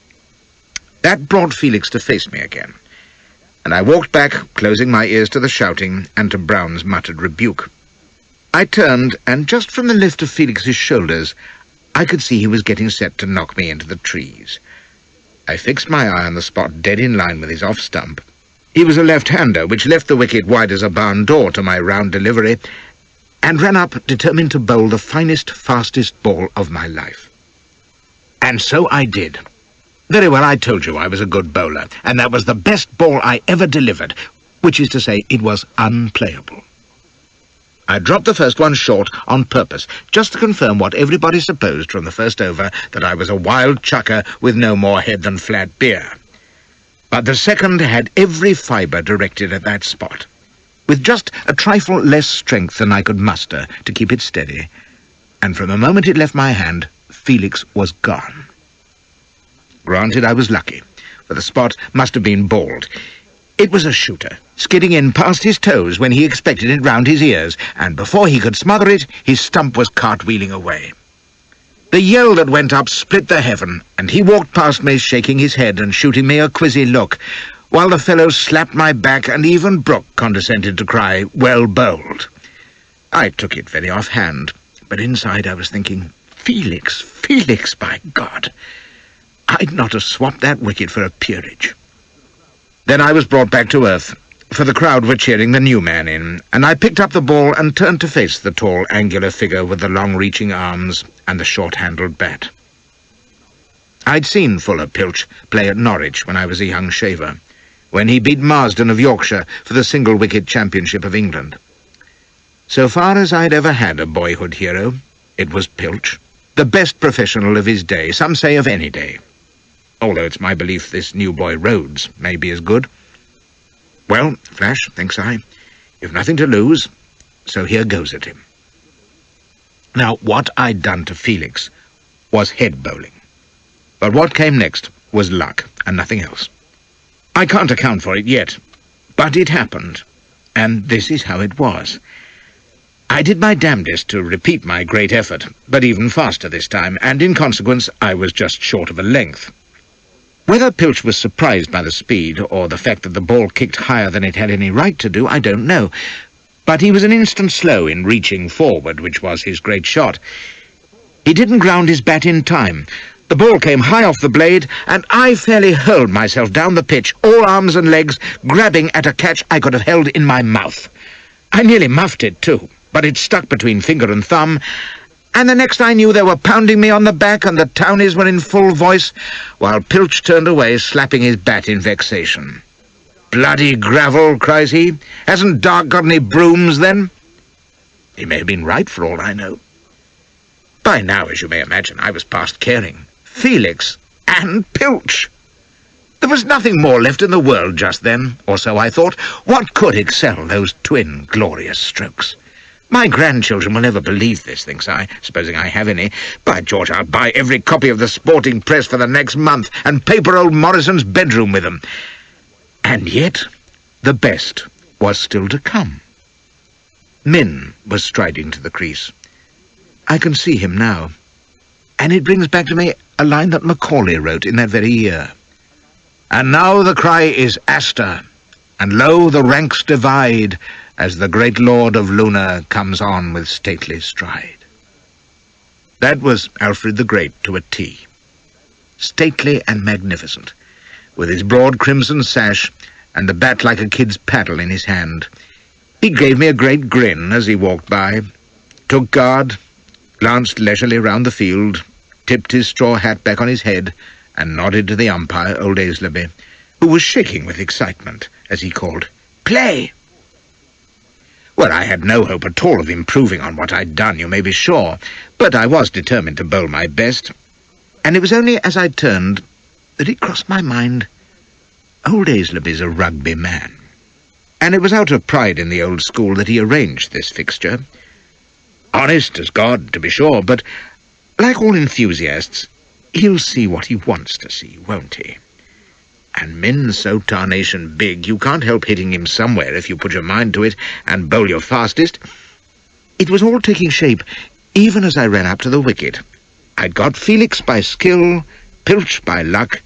S1: That brought Felix to face me again, and I walked back, closing my ears to the shouting and to Brown's muttered rebuke. I turned, and just from the lift of Felix's shoulders, I could see he was getting set to knock me into the trees. I fixed my eye on the spot dead in line with his off-stump. He was a left-hander, which left the wicket wide as a barn door to my round delivery, and ran up, determined to bowl the finest, fastest ball of my life. And so I did. Very well, I told you I was a good bowler, and that was the best ball I ever delivered, which is to say it was unplayable. I dropped the first one short on purpose, just to confirm what everybody supposed from the first over, that I was a wild chucker with no more head than flat beer. But the second had every fibre directed at that spot, with just a trifle less strength than I could muster to keep it steady, and from the moment it left my hand, Felix was gone. Granted, I was lucky, for the spot must have been bald. It was a shooter, skidding in past his toes when he expected it round his ears, and before he could smother it, his stump was cartwheeling away. The yell that went up split the heaven, and he walked past me, shaking his head and shooting me a quizzy look, while the fellows slapped my back, and even Brooke condescended to cry, "Well bowled." I took it very offhand, but inside I was thinking, Felix, Felix, by God! I'd not have swapped that wicket for a peerage. Then I was brought back to earth, for the crowd were cheering the new man in, and I picked up the ball and turned to face the tall, angular figure with the long-reaching arms and the short-handled bat. I'd seen Fuller Pilch play at Norwich when I was a young shaver, when he beat Marsden of Yorkshire for the single-wicket championship of England. So far as I'd ever had a boyhood hero, it was Pilch, the best professional of his day, some say of any day. Although it's my belief this new boy Rhodes may be as good. Well, Flash, thinks I, you've nothing to lose, so here goes at him. Now, what I'd done to Felix was head bowling, but what came next was luck and nothing else. I can't account for it yet, but it happened, and this is how it was. I did my damnedest to repeat my great effort, but even faster this time, and in consequence I was just short of a length. Whether Pilch was surprised by the speed, or the fact that the ball kicked higher than it had any right to do, I don't know, but he was an instant slow in reaching forward, which was his great shot. He didn't ground his bat in time, The ball came high off the blade, and I fairly hurled myself down the pitch, all arms and legs, grabbing at a catch I could have held in my mouth. I nearly muffed it, too, but it stuck between finger and thumb, and the next I knew they were pounding me on the back and the townies were in full voice, while Pilch turned away, slapping his bat in vexation. "Bloody gravel," cries he. "Hasn't Dark got any brooms, then?" He may have been right, for all I know. By now, as you may imagine, I was past caring. Felix and Pilch. There was nothing more left in the world just then, or so I thought. What could excel those twin glorious strokes? My grandchildren will never believe this, thinks I, supposing I have any. By George, I'll buy every copy of the Sporting Press for the next month and paper old Morrison's bedroom with them. And yet, the best was still to come. Min was striding to the crease. I can see him now, and it brings back to me a line that Macaulay wrote in that very year. "And now the cry is Astor, and lo, the ranks divide, as the great Lord of Luna comes on with stately stride." That was Alfred the Great to a T. Stately and magnificent, with his broad crimson sash and the bat like a kid's paddle in his hand. He gave me a great grin as he walked by, took guard, glanced leisurely round the field, tipped his straw hat back on his head, and nodded to the umpire, old Aislabie, who was shaking with excitement as he called, "Play!" Well, I had no hope at all of improving on what I'd done, you may be sure, but I was determined to bowl my best, and it was only as I turned that it crossed my mind, old Aislabie's a rugby man, and it was out of pride in the old school that he arranged this fixture. Honest as God, to be sure, but, like all enthusiasts, he'll see what he wants to see, won't he? And Min's so tarnation big, you can't help hitting him somewhere if you put your mind to it and bowl your fastest. It was all taking shape, even as I ran up to the wicket. I'd got Felix by skill, Pilch by luck,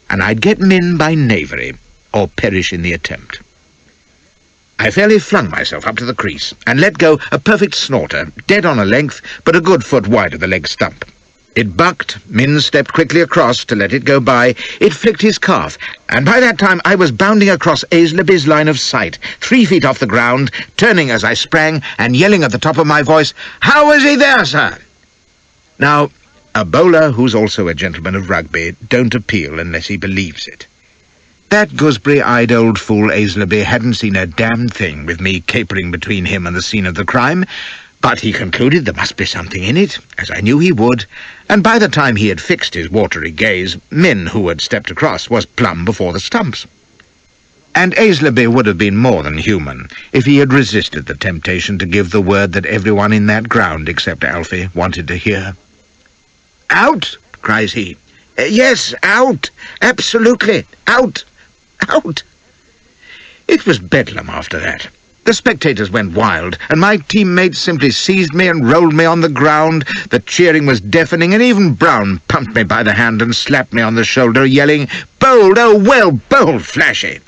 S1: and I'd get Min by knavery, or perish in the attempt. I fairly flung myself up to the crease and let go a perfect snorter, dead on a length, but a good foot wide of the leg stump. It bucked, Min stepped quickly across to let it go by, it flicked his calf, and by that time I was bounding across Aislabie's line of sight, 3 feet off the ground, turning as I sprang and yelling at the top of my voice, "How is he there, sir?" Now, a bowler who's also a gentleman of rugby don't appeal unless he believes it. That gooseberry-eyed old fool Aislabie hadn't seen a damned thing with me capering between him and the scene of the crime, but he concluded there must be something in it, as I knew he would, and by the time he had fixed his watery gaze, Min, who had stepped across, was plumb before the stumps. And Aislabie would have been more than human if he had resisted the temptation to give the word that everyone in that ground, except Alfie, wanted to hear. "Out!" cries he. "Yes, out! Absolutely! Out! Out!" It was bedlam after that. The spectators went wild, and my teammates simply seized me and rolled me on the ground. The cheering was deafening, and even Brown pumped me by the hand and slapped me on the shoulder, yelling, "Bowled! Oh, well bowled, Flashy!"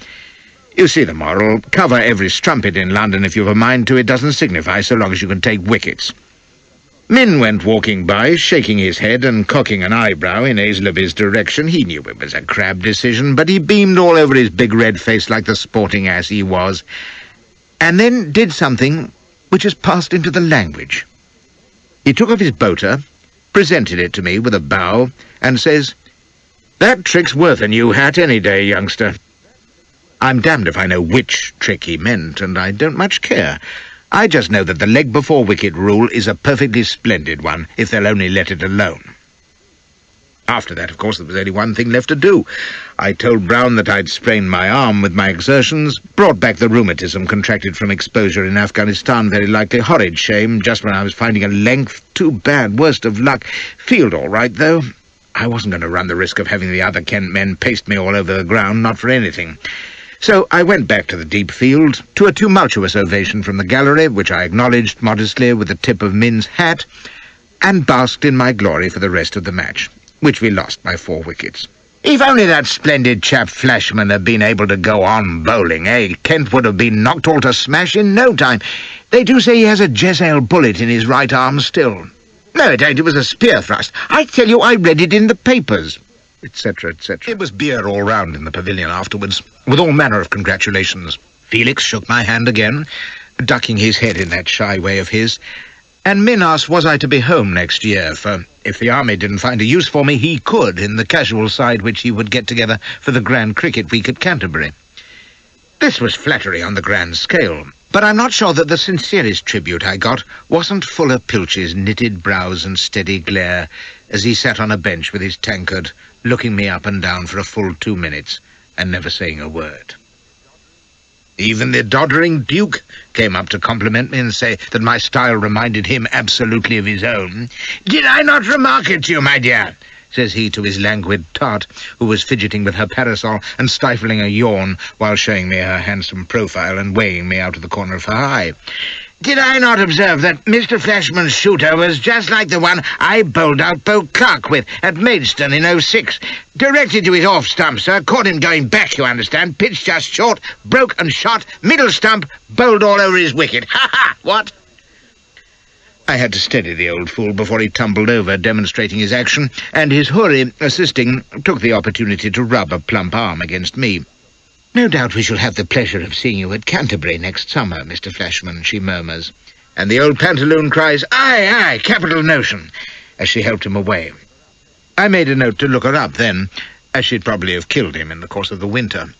S1: You see the moral. Cover every strumpet in London if you've a mind to. It doesn't signify so long as you can take wickets. Min went walking by, shaking his head and cocking an eyebrow in Aislabie's direction. He knew it was a crab decision, but he beamed all over his big red face like the sporting ass he was, and then did something which has passed into the language. He took off his boater, presented it to me with a bow, and says, "That trick's worth a new hat any day, youngster." I'm damned if I know which trick he meant, and I don't much care. I just know that the leg before wicket rule is a perfectly splendid one, if they'll only let it alone. After that, of course, there was only one thing left to do. I told Brown that I'd sprained my arm with my exertions, brought back the rheumatism contracted from exposure in Afghanistan, very likely. Horrid shame, just when I was finding a length. Too bad, worst of luck. Field all right, though. I wasn't going to run the risk of having the other Kent men paste me all over the ground, not for anything. So I went back to the deep field, to a tumultuous ovation from the gallery, which I acknowledged modestly with the tip of Min's hat, and basked in my glory for the rest of the match, which we lost by 4 wickets. If only that splendid chap Flashman had been able to go on bowling, Kent would have been knocked all to smash in no time. They do say he has a Jezebel bullet in his right arm still. No, it ain't. It was a spear thrust. I tell you, I read it in the papers, etc., etc. It was beer all round in the pavilion afterwards, with all manner of congratulations. Felix shook my hand again, ducking his head in that shy way of his, and Min asked was I to be home next year, for if the army didn't find a use for me, he could in the casual side which he would get together for the Grand Cricket Week at Canterbury. This was flattery on the grand scale, but I'm not sure that the sincerest tribute I got wasn't Fuller Pilch's knitted brows and steady glare as he sat on a bench with his tankard, looking me up and down for a full 2 minutes and never saying a word. Even the doddering Duke came up to compliment me and say that my style reminded him absolutely of his own. "Did I not remark it to you, my dear?" says he to his languid tart, who was fidgeting with her parasol and stifling a yawn while showing me her handsome profile and weighing me out of the corner of her eye. "Did I not observe that Mr. Flashman's shooter was just like the one I bowled out Clark with at Maidstone in '06? Directed to his off stump, sir, caught him going back, you understand, pitched just short, broke and shot, middle stump, bowled all over his wicket. Ha! What?" I had to steady the old fool before he tumbled over, demonstrating his action, and his houri, assisting, took the opportunity to rub a plump arm against me. "No doubt we shall have the pleasure of seeing you at Canterbury next summer, Mr. Flashman," she murmurs, and the old pantaloon cries, "Aye, capital notion," as she helped him away. I made a note to look her up then, as she'd probably have killed him in the course of the winter.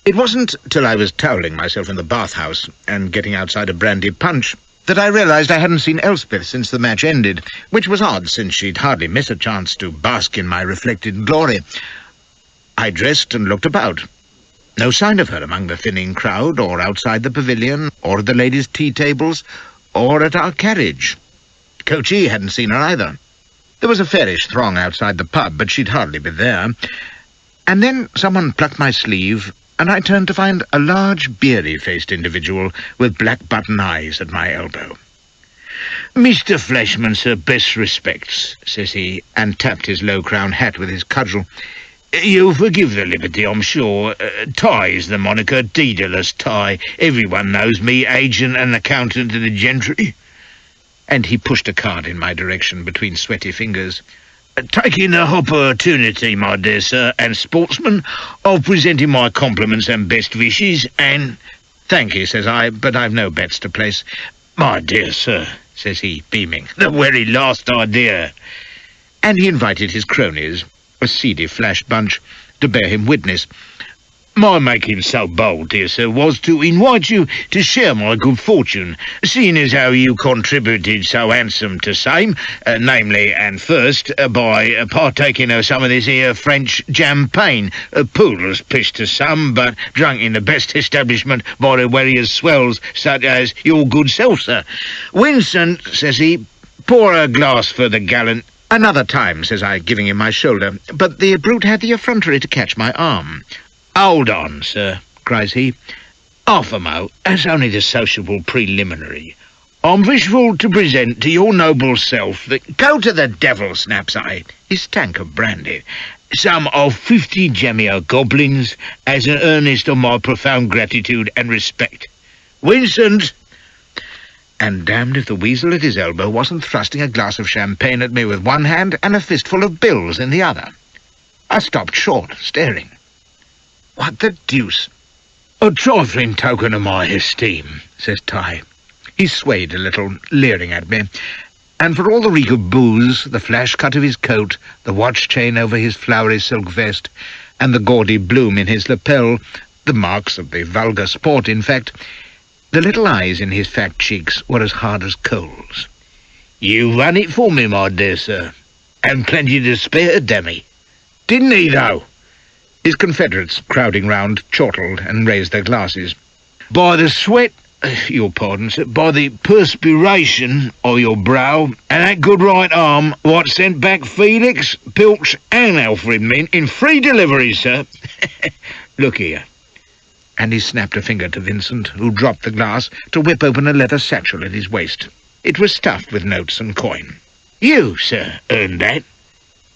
S1: It wasn't till I was toweling myself in the bathhouse and getting outside a brandy punch that I realised I hadn't seen Elspeth since the match ended, which was odd, since she'd hardly miss a chance to bask in my reflected glory. I dressed and looked about. No sign of her among the thinning crowd, or outside the pavilion, or at the ladies' tea tables, or at our carriage. Coachee hadn't seen her either. There was a fairish throng outside the pub, but she'd hardly be there. And then someone plucked my sleeve, and I turned to find a large, beery-faced individual with black button eyes at my elbow. "Mr. Flashman, sir, best respects," says he, and tapped his low-crowned hat with his cudgel. "You'll forgive the liberty, I'm sure. Ty is the moniker, Daedalus Ty. Everyone knows me, agent and accountant to the gentry." And he pushed a card in my direction between sweaty fingers. "Taking the opportunity, my dear sir, and sportsman, of presenting my compliments and best wishes, and—" "Thank you," says I, "but I've no bets to place." "My dear sir," says he, beaming, "the very last idea." And he invited his cronies, a seedy flash bunch, to bear him witness. "My making so bold, dear sir, was to invite you to share my good fortune, seeing as how you contributed so handsome to same, namely, and first, by partaking of some of this here French champagne, poodles pish to some, but drunk in the best establishment by the warriors swells, such as your good self, sir. Vincent," says he, "pour a glass for the gallant." "Another time," says I, giving him my shoulder, but the brute had the effrontery to catch my arm. "Hold on, sir," cries he. "Half a mo, that's only the sociable preliminary. I'm wishful to present to your noble self that—" "Go to the devil," snaps I, his tank of brandy. "Some of 50 gemio goblins as an earnest of my profound gratitude and respect. Vincent!" And damned if the weasel at his elbow wasn't thrusting a glass of champagne at me with one hand and a fistful of bills in the other. I stopped short, staring. What the deuce? "A trifling token of my esteem," says Ty. He swayed a little, leering at me, and for all the reek of booze, the flash cut of his coat, the watch chain over his flowery silk vest, and the gaudy bloom in his lapel, the marks of the vulgar sport, in fact, the little eyes in his fat cheeks were as hard as coals. "You run it for me, my dear sir, and plenty to spare, damme. Didn't he, though?" His confederates, crowding round, chortled and raised their glasses. "By the sweat, your pardon, sir, by the perspiration of your brow, and that good right arm, what sent back Felix, Pilch, and Alfred Mint in free delivery, sir. Look here." And he snapped a finger to Vincent, who dropped the glass to whip open a leather satchel at his waist. It was stuffed with notes and coin. "You, sir, earned that.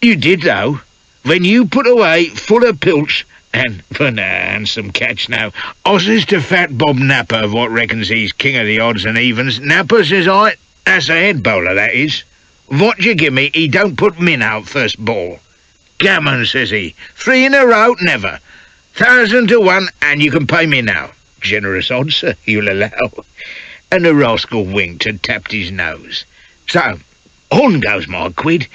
S1: You did, though. When you put away Fuller Pilch, and for a handsome catch now, I says to fat Bob Napper, what reckons he's king of the odds and evens, 'Napper,' says I,
S2: That's a head bowler, that is. What you give me, he don't put min out first ball. Gammon, says he. 3 in a row, never. 1,000 to 1, and you can pay me now. Generous odds, sir, you'll allow. And the rascal winked and tapped his nose. So, on goes my quid,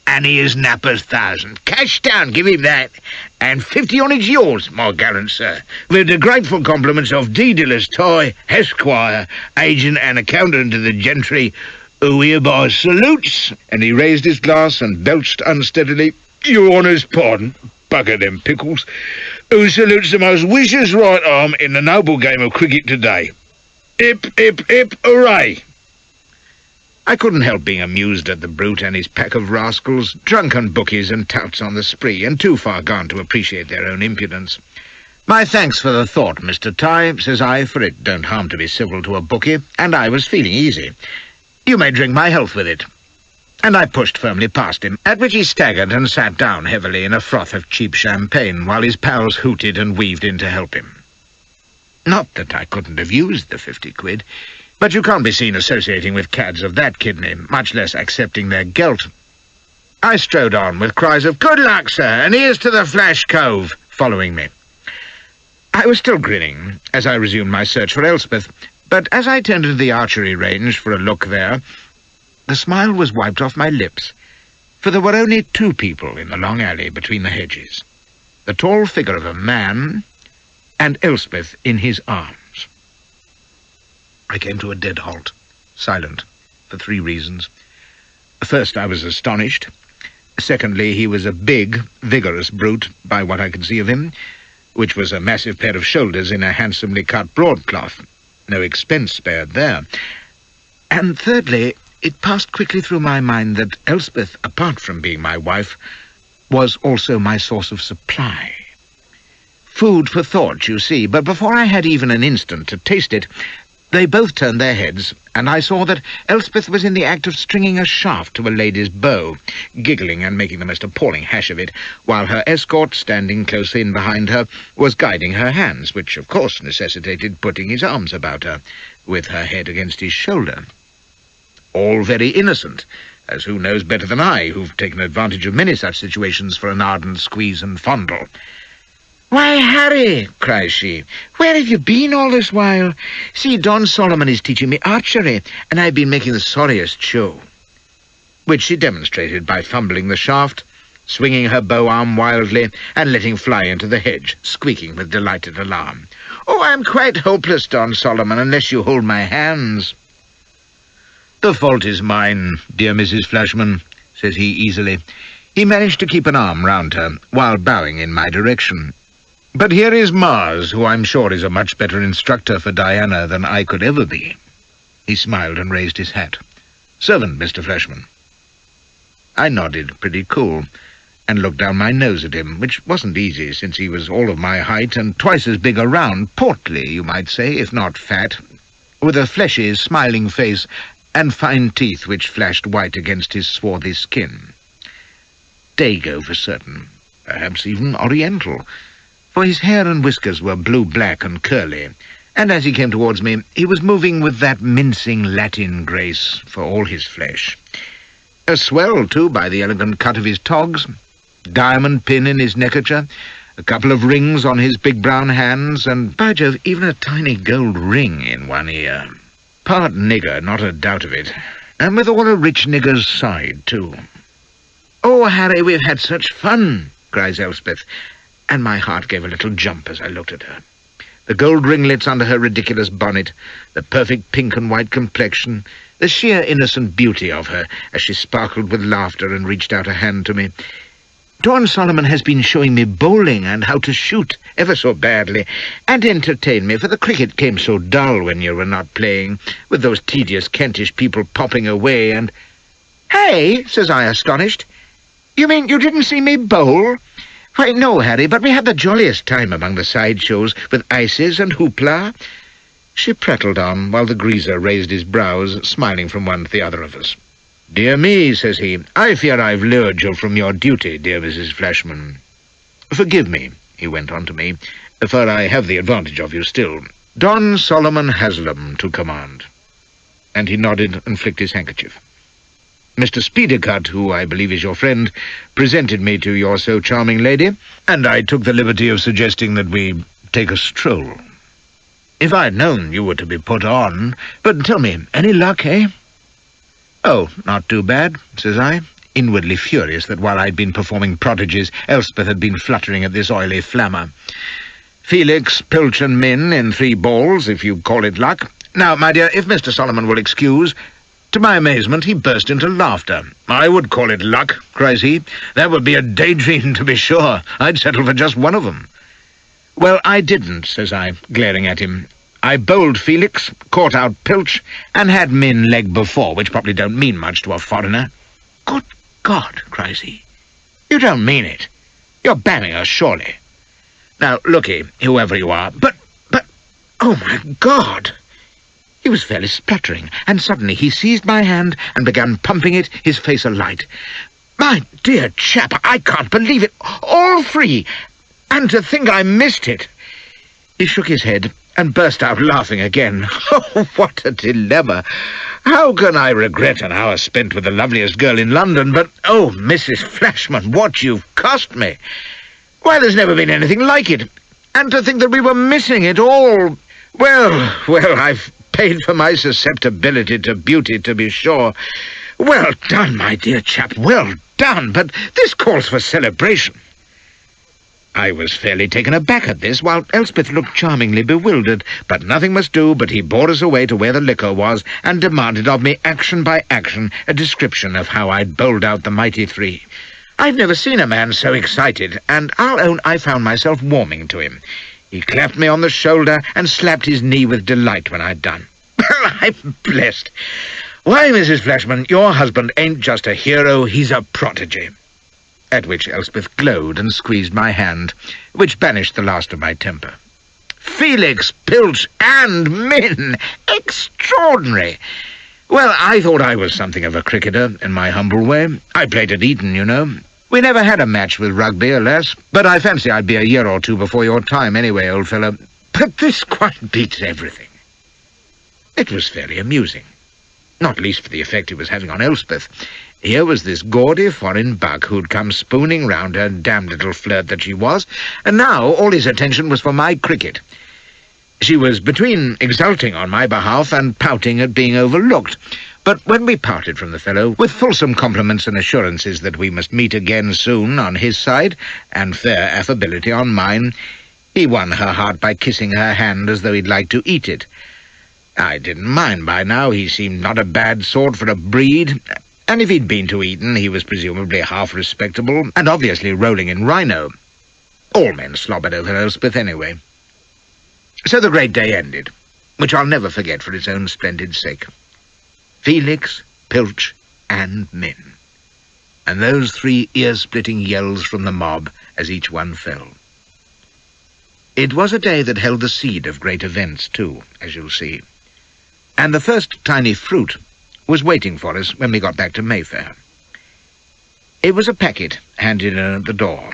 S2: and here's Napper's 1,000. Cash down, give him that. And 50 on it's yours, my gallant sir. With the grateful compliments of D. Diller's Toy, Esquire, agent and accountant to the gentry, who hereby salutes. And he raised his glass and belched unsteadily. Your Honour's pardon, bugger them pickles, who salutes the most vicious right arm in the noble game of cricket today. Hip, hip, hip, hooray! I couldn't help being amused at the brute and his pack of rascals, drunken bookies and touts on the spree, and too far gone to appreciate their own impudence. My thanks for the thought, Mr. Tighe, says I, for it don't harm to be civil to a bookie, and I was feeling easy. You may drink my health with it. And I pushed firmly past him, at which he staggered and sat down heavily in a froth of cheap champagne, while his pals hooted and weaved in to help him. Not that I couldn't have used the 50 quid, but you can't be seen associating with cads of that kidney, much less accepting their gelt. I strode on with cries of, "Good luck, sir, and here's to the Flash Cove," following me. I was still grinning as I resumed my search for Elspeth, but as I turned into the archery range for a look there, the smile was wiped off my lips, for there were only 2 people in the long alley between the hedges, the tall figure of a man and Elspeth in his arms. I came to a dead halt, silent, for 3 reasons. First, I was astonished. Secondly, he was a big, vigorous brute, by what I could see of him, which was a massive pair of shoulders in a handsomely cut broadcloth. No expense spared there. And thirdly, it passed quickly through my mind that Elspeth, apart from being my wife, was also my source of supply. Food for thought, you see, but before I had even an instant to taste it, they both turned their heads, and I saw that Elspeth was in the act of stringing a shaft to a lady's bow, giggling and making the most appalling hash of it, while her escort, standing close in behind her, was guiding her hands, which of course necessitated putting his arms about her, with her head against his shoulder. All very innocent, as who knows better than I, who've taken advantage of many such situations for an ardent squeeze and fondle. "Why, Harry," cries she, "where have you been all this while? See, Don Solomon is teaching me archery, and I've been making the sorriest show." Which she demonstrated by fumbling the shaft, swinging her bow-arm wildly, and letting fly into the hedge, squeaking with delighted alarm. "Oh, I'm quite hopeless, Don Solomon, unless you hold my hands." "The fault is mine, dear Mrs. Flashman," says he easily. He managed to keep an arm round her, while bowing in my direction. "But here is Mars, who I'm sure is a much better instructor for Diana than I could ever be." He smiled and raised his hat. "Servant, Mr. Flashman." I nodded, pretty cool, and looked down my nose at him, which wasn't easy, since he was all of my height and twice as big around, portly, you might say, if not fat, with a fleshy, smiling face and fine teeth which flashed white against his swarthy skin. Dago for certain, perhaps even Oriental, for his hair and whiskers were blue-black and curly, and as he came towards me, he was moving with that mincing Latin grace for all his flesh. A swell, too, by the elegant cut of his togs, diamond pin in his neckerchief, a couple of rings on his big brown hands, and, by Jove, even a tiny gold ring in one ear. Part nigger, not a doubt of it, and with all a rich nigger's side, too. "Oh, Harry, we've had such fun," cries Elspeth, and my heart gave a little jump as I looked at her. The gold ringlets under her ridiculous bonnet, the perfect pink and white complexion, the sheer innocent beauty of her as she sparkled with laughter and reached out a hand to me. "Don Solomon has been showing me bowling and how to shoot, ever so badly, and entertained me, for the cricket came so dull when you were not playing, with those tedious Kentish people popping away, and—" "Hey," says I, astonished, "you mean you didn't see me bowl?" "Why, no, Harry, but we had the jolliest time among the sideshows, with ices and hoopla." She prattled on, while the greaser raised his brows, smiling from one to the other of us. "Dear me," says he, "I fear I've lured you from your duty, dear Mrs. Flashman. Forgive me," he went on to me, "for I have the advantage of you still. Don Solomon Haslam to command."
S1: and he nodded and flicked his handkerchief. Mr. Speedercut, who I believe is your friend, presented me to your so charming lady, and I took the liberty of suggesting that we take a stroll. If I'd known you were to be put on... But tell me, any luck, eh? Oh, not too bad, says I, inwardly furious that while I'd been performing prodigies, Elspeth had been fluttering at this oily flammer. Felix, Pilch and Min in 3 balls, if you call it luck. Now, my dear, if Mr. Solomon will excuse... To my amazement, he burst into laughter. I would call it luck, cries he. That would be a daydream, to be sure. I'd settle for just one of them. Well, I didn't, says I, glaring at him. I bowled Felix, caught out Pilch, and had Min leg before, which probably don't mean much to a foreigner. Good God, cries he. You don't mean it. You're banning us, surely. Now, looky, whoever you are, but, oh my God! He was fairly spluttering, and suddenly he seized my hand and began pumping it, his face alight. My dear chap, I can't believe it. All 3! And to think I missed it. He shook his head and burst out laughing again. Oh, what a dilemma. How can I regret an hour spent with the loveliest girl in London, but, oh, Mrs. Flashman, what you've cost me. Why, there's never been anything like it. And to think that we were missing it all. Well, I've paid for my susceptibility to beauty, to be sure. Well done, my dear chap, well done, but this calls for celebration. I was fairly taken aback at this, while Elspeth looked charmingly bewildered, but nothing must do but he bore us away to where the liquor was, and demanded of me, action by action, a description of how I'd bowled out the mighty 3. I've never seen a man so excited, and I'll own I found myself warming to him. He clapped me on the shoulder and slapped his knee with delight when I'd done. Well, I'm blessed. Why, Mrs. Flashman, your husband ain't just a hero, he's a prodigy. At which Elspeth glowed and squeezed my hand, which banished the last of my temper. Felix, Pilch, and Min! Extraordinary! Well, I thought I was something of a cricketer, in my humble way. I played at Eton, you know. We never had a match with rugby, alas, but I fancy I'd be a year or 2 before your time anyway, old fellow. But this quite beats everything. It was fairly amusing, not least for the effect it was having on Elspeth. Here was this gaudy foreign buck who'd come spooning round her, damned little flirt that she was, and now all his attention was for my cricket. She was between exulting on my behalf and pouting at being overlooked. But when we parted from the fellow, with fulsome compliments and assurances that we must meet again soon on his side, and fair affability on mine, he won her heart by kissing her hand as though he'd like to eat it. I didn't mind by now. He seemed not a bad sort for a breed, and if he'd been to Eton, he was presumably half respectable, and obviously rolling in rhino. All men slobbered over Elspeth anyway. So the great day ended, which I'll never forget for its own splendid sake. Felix, Pilch, and Min, and those 3 ear-splitting yells from the mob as each one fell. It was a day that held the seed of great events, too, as you'll see, and the first tiny fruit was waiting for us when we got back to Mayfair. It was a packet handed in at the door,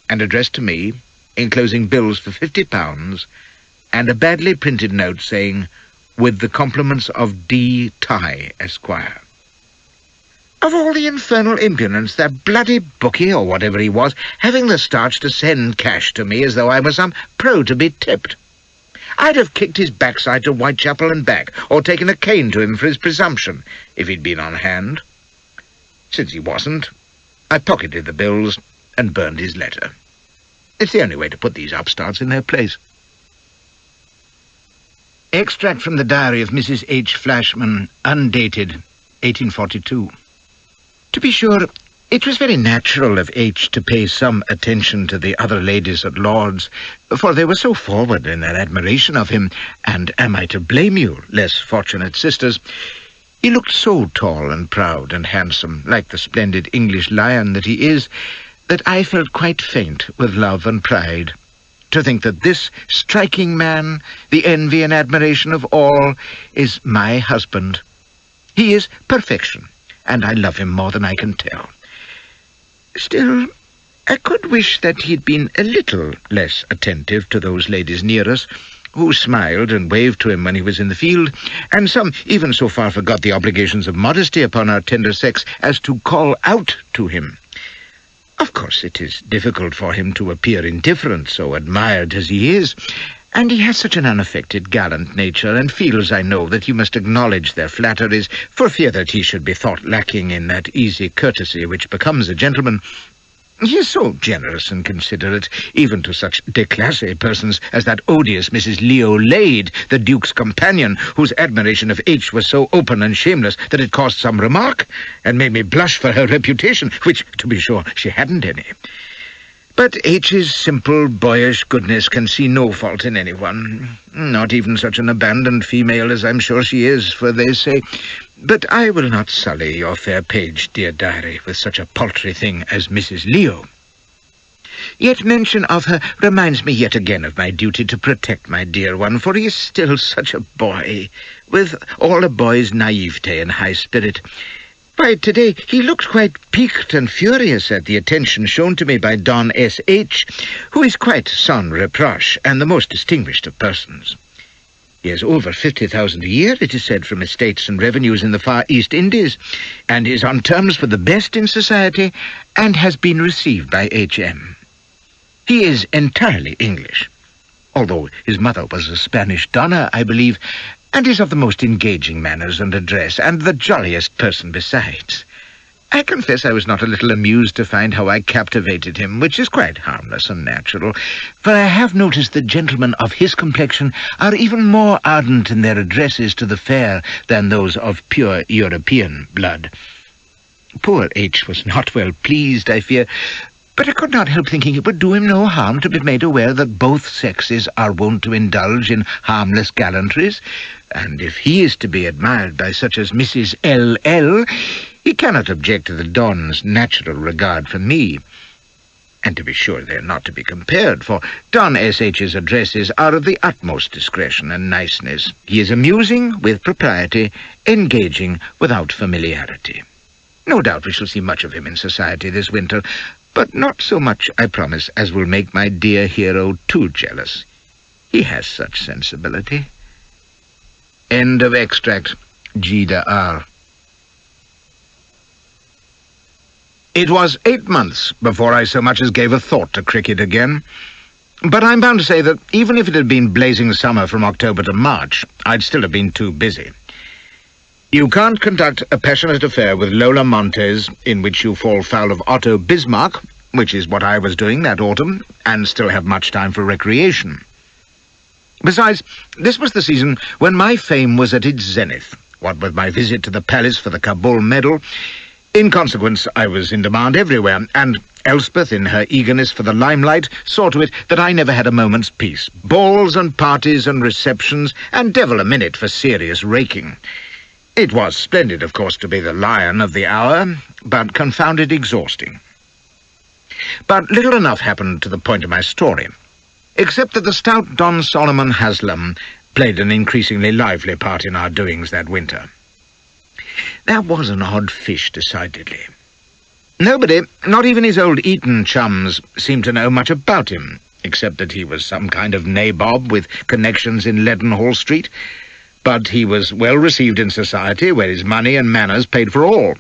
S1: and addressed to me, enclosing bills for £50, and a badly printed note saying, "With the compliments of D. Tye, Esquire." Of all the infernal impudence, that bloody bookie, or whatever he was, having the starch to send cash to me as though I was some pro to be tipped. I'd have kicked his backside to Whitechapel and back, or taken a cane to him for his presumption, if he'd been on hand. Since he wasn't, I pocketed the bills and burned his letter. It's the only way to put these upstarts in their place. Extract from the diary of Mrs. H. Flashman, undated, 1842. To be sure, it was very natural of H. to pay some attention to the other ladies at Lord's, for they were so forward in their admiration of him, and am I to blame you, less fortunate sisters? He looked so tall and proud and handsome, like the splendid English lion that he is, that I felt quite faint with love and pride. To think that this striking man, the envy and admiration of all, is my husband. He is perfection, and I love him more than I can tell. Still, I could wish that he'd been a little less attentive to those ladies near us, who smiled and waved to him when he was in the field, and some even so far forgot the obligations of modesty upon our tender sex as to call out to him. Of course, it is difficult for him to appear indifferent, so admired as he is, and he has such an unaffected, gallant nature, and feels, I know, that you must acknowledge their flatteries, for fear that he should be thought lacking in that easy courtesy which becomes a gentleman. He is so generous and considerate, even to such déclassé persons as that odious Mrs. Leo Lade, the Duke's companion, whose admiration of H was so open and shameless that it caused some remark, and made me blush for her reputation, which, to be sure, she hadn't any. But H's simple, boyish goodness can see no fault in anyone, not even such an abandoned female as I'm sure she is, for they say... But I will not sully your fair page, dear diary, with such a paltry thing as Mrs. Leo. Yet mention of her reminds me yet again of my duty to protect my dear one, for he is still such a boy, with all a boy's naivete and high spirit. Why, today he looked quite piqued and furious at the attention shown to me by Don S.H., who is quite sans reproche and the most distinguished of persons. He has over 50,000 a year, it is said, from estates and revenues in the far East Indies, and is on terms with the best in society, and has been received by H.M. He is entirely English, although his mother was a Spanish donna, I believe, and is of the most engaging manners and address, and the jolliest person besides. I confess I was not a little amused to find how I captivated him, which is quite harmless and natural, for I have noticed that gentlemen of his complexion are even more ardent in their addresses to the fair than those of pure European blood. Poor H was not well pleased, I fear, but I could not help thinking it would do him no harm to be made aware that both sexes are wont to indulge in harmless gallantries, and if he is to be admired by such as Mrs. L.L., he cannot object to the Don's natural regard for me. And to be sure, they are not to be compared, for Don S.H.'s addresses are of the utmost discretion and niceness. He is amusing with propriety, engaging without familiarity. No doubt we shall see much of him in society this winter, but not so much, I promise, as will make my dear hero too jealous. He has such sensibility. End of extract. G. de R. It was 8 months before I so much as gave a thought to cricket again, but I'm bound to say that even if it had been blazing summer from October to March, I'd still have been too busy. You can't conduct a passionate affair with Lola Montes in which you fall foul of Otto Bismarck, which is what I was doing that autumn, and still have much time for recreation. Besides, this was the season when my fame was at its zenith, what with my visit to the palace for the Kabul medal. In consequence, I was in demand everywhere, and Elspeth, in her eagerness for the limelight, saw to it that I never had a moment's peace. Balls and parties and receptions, and devil a minute for serious raking. It was splendid, of course, to be the lion of the hour, but confounded exhausting. But little enough happened to the point of my story, except that the stout Don Solomon Haslam played an increasingly lively part in our doings that winter. That was an odd fish, decidedly. Nobody, not even his old Eton chums, seemed to know much about him, except that he was some kind of nabob with connections in Leadenhall Street, but he was well received in society, where his money and manners paid for all.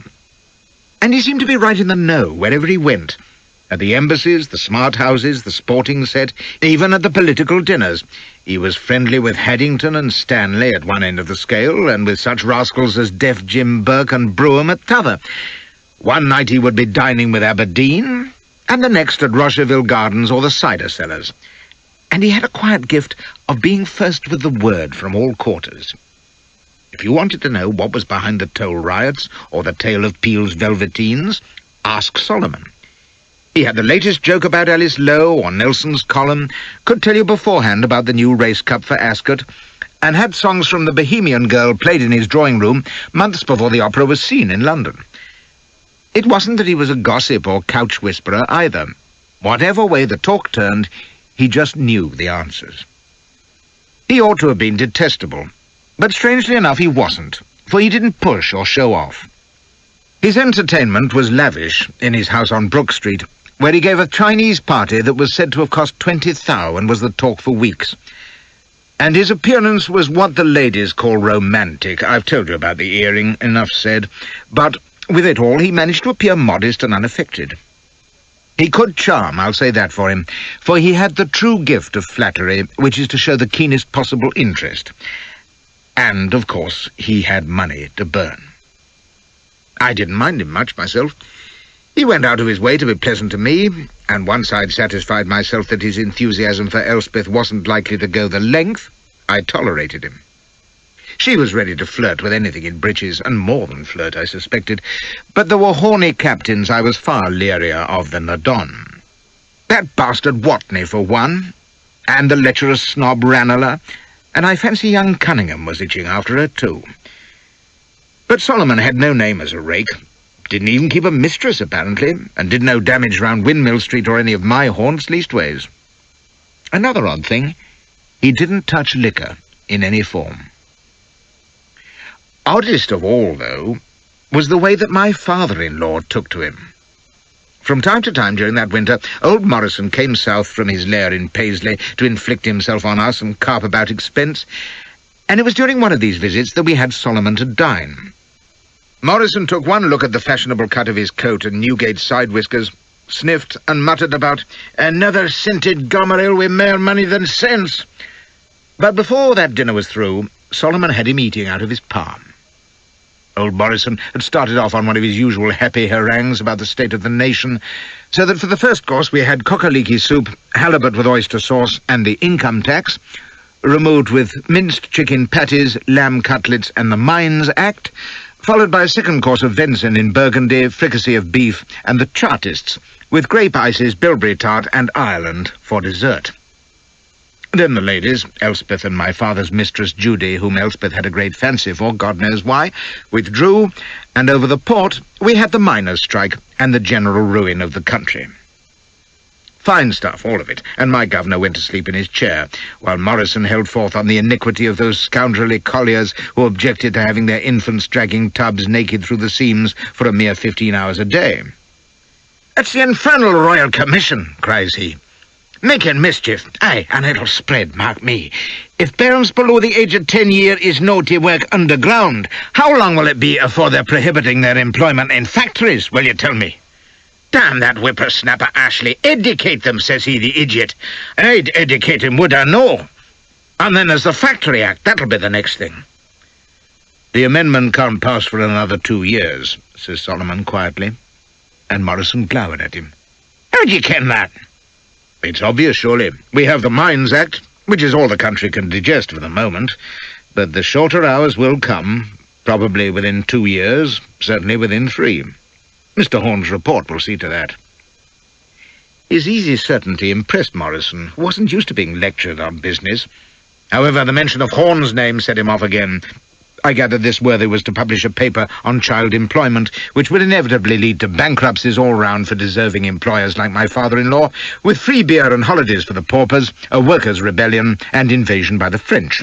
S1: And he seemed to be right in the know wherever he went, at the embassies, the smart houses, the sporting set, even at the political dinners. He was friendly with Haddington and Stanley at one end of the scale, and with such rascals as Deaf Jim Burke and Brougham at t'other. One night he would be dining with Aberdeen, and the next at Rocherville Gardens or the cider cellars. And he had a quiet gift of being first with the word from all quarters. If you wanted to know what was behind the toll riots or the tale of Peel's velveteens, ask Solomon. He had the latest joke about Alice Lowe or Nelson's column, could tell you beforehand about the new race cup for Ascot, and had songs from the Bohemian Girl played in his drawing room months before the opera was seen in London. It wasn't that he was a gossip or couch whisperer either. Whatever way the talk turned, he just knew the answers. He ought to have been detestable, but strangely enough he wasn't, for he didn't push or show off. His entertainment was lavish in his house on Brook Street, where he gave a Chinese party that was said to have cost 20 thou and was the talk for weeks. and his appearance was what the ladies call romantic. I've told you about the earring, enough said. But with it all, he managed to appear modest and unaffected. He could charm, I'll say that for him, for he had the true gift of flattery, which is to show the keenest possible interest. And, of course, he had money to burn. I didn't mind him much myself. He went out of his way to be pleasant to me, and once I'd satisfied myself that his enthusiasm for Elspeth wasn't likely to go the length, I tolerated him. She was ready to flirt with anything in breeches, and more than flirt, I suspected, but there were horny captains I was far learier of than the Don. That bastard Watney, for one, and the lecherous snob Ranelagh, and I fancy young Cunningham was itching after her too. But Solomon had no name as a rake, didn't even keep a mistress, apparently, and did no damage round Windmill Street or any of my haunts, leastways. Another odd thing, he didn't touch liquor in any form. Oddest of all, though, was the way that my father-in-law took to him. From time to time during that winter, old Morrison came south from his lair in Paisley to inflict himself on us and carp about expense, and it was during one of these visits that we had Solomon to dine. Morrison took one look at the fashionable cut of his coat and Newgate side whiskers, sniffed and muttered about another scented gomeril with more money than sense. But before that dinner was through, Solomon had him eating out of his palm. Old Morrison had started off on one of his usual happy harangues about the state of the nation, so that for the first course we had cockaliki soup, halibut with oyster sauce, and the income tax, removed with minced chicken patties, lamb cutlets, and the Mines Act, followed by a second course of venison in Burgundy, fricassee of beef, and the Chartists, with grape ices, bilberry tart, and Ireland for dessert. Then the ladies, Elspeth and my father's mistress Judy, whom Elspeth had a great fancy for, God knows why, withdrew, and over the port we had the miners' strike and the general ruin of the country. Fine stuff, all of it, and my governor went to sleep in his chair, while Morrison held forth on the iniquity of those scoundrelly colliers who objected to having their infants dragging tubs naked through the seams for a mere 15 hours a day. "That's the infernal Royal Commission," cries he. "Making mischief, aye, and it'll spread, mark me. If bairns below the age of 10 year is no to work underground, how long will it be afore they're prohibiting their employment in factories, will you tell me? Damn that whippersnapper Ashley, educate them, says he, the idiot. I'd educate him, would I know? And then there's the Factory Act, that'll be the next thing." "The amendment can't pass for another 2 years," says Solomon quietly, and Morrison glowered at him. "How do you ken that?" "It's obvious, surely. We have the Mines Act, which is all the country can digest for the moment, but the shorter hours will come, probably within 2 years, certainly within 3. Mr. Horne's report will see to that." His easy certainty impressed Morrison, who wasn't used to being lectured on business. However, the mention of Horne's name set him off again. I gathered this worthy was to publish a paper on child employment, which would inevitably lead to bankruptcies all round for deserving employers like my father-in-law, with free beer and holidays for the paupers, a workers' rebellion, and invasion by the French.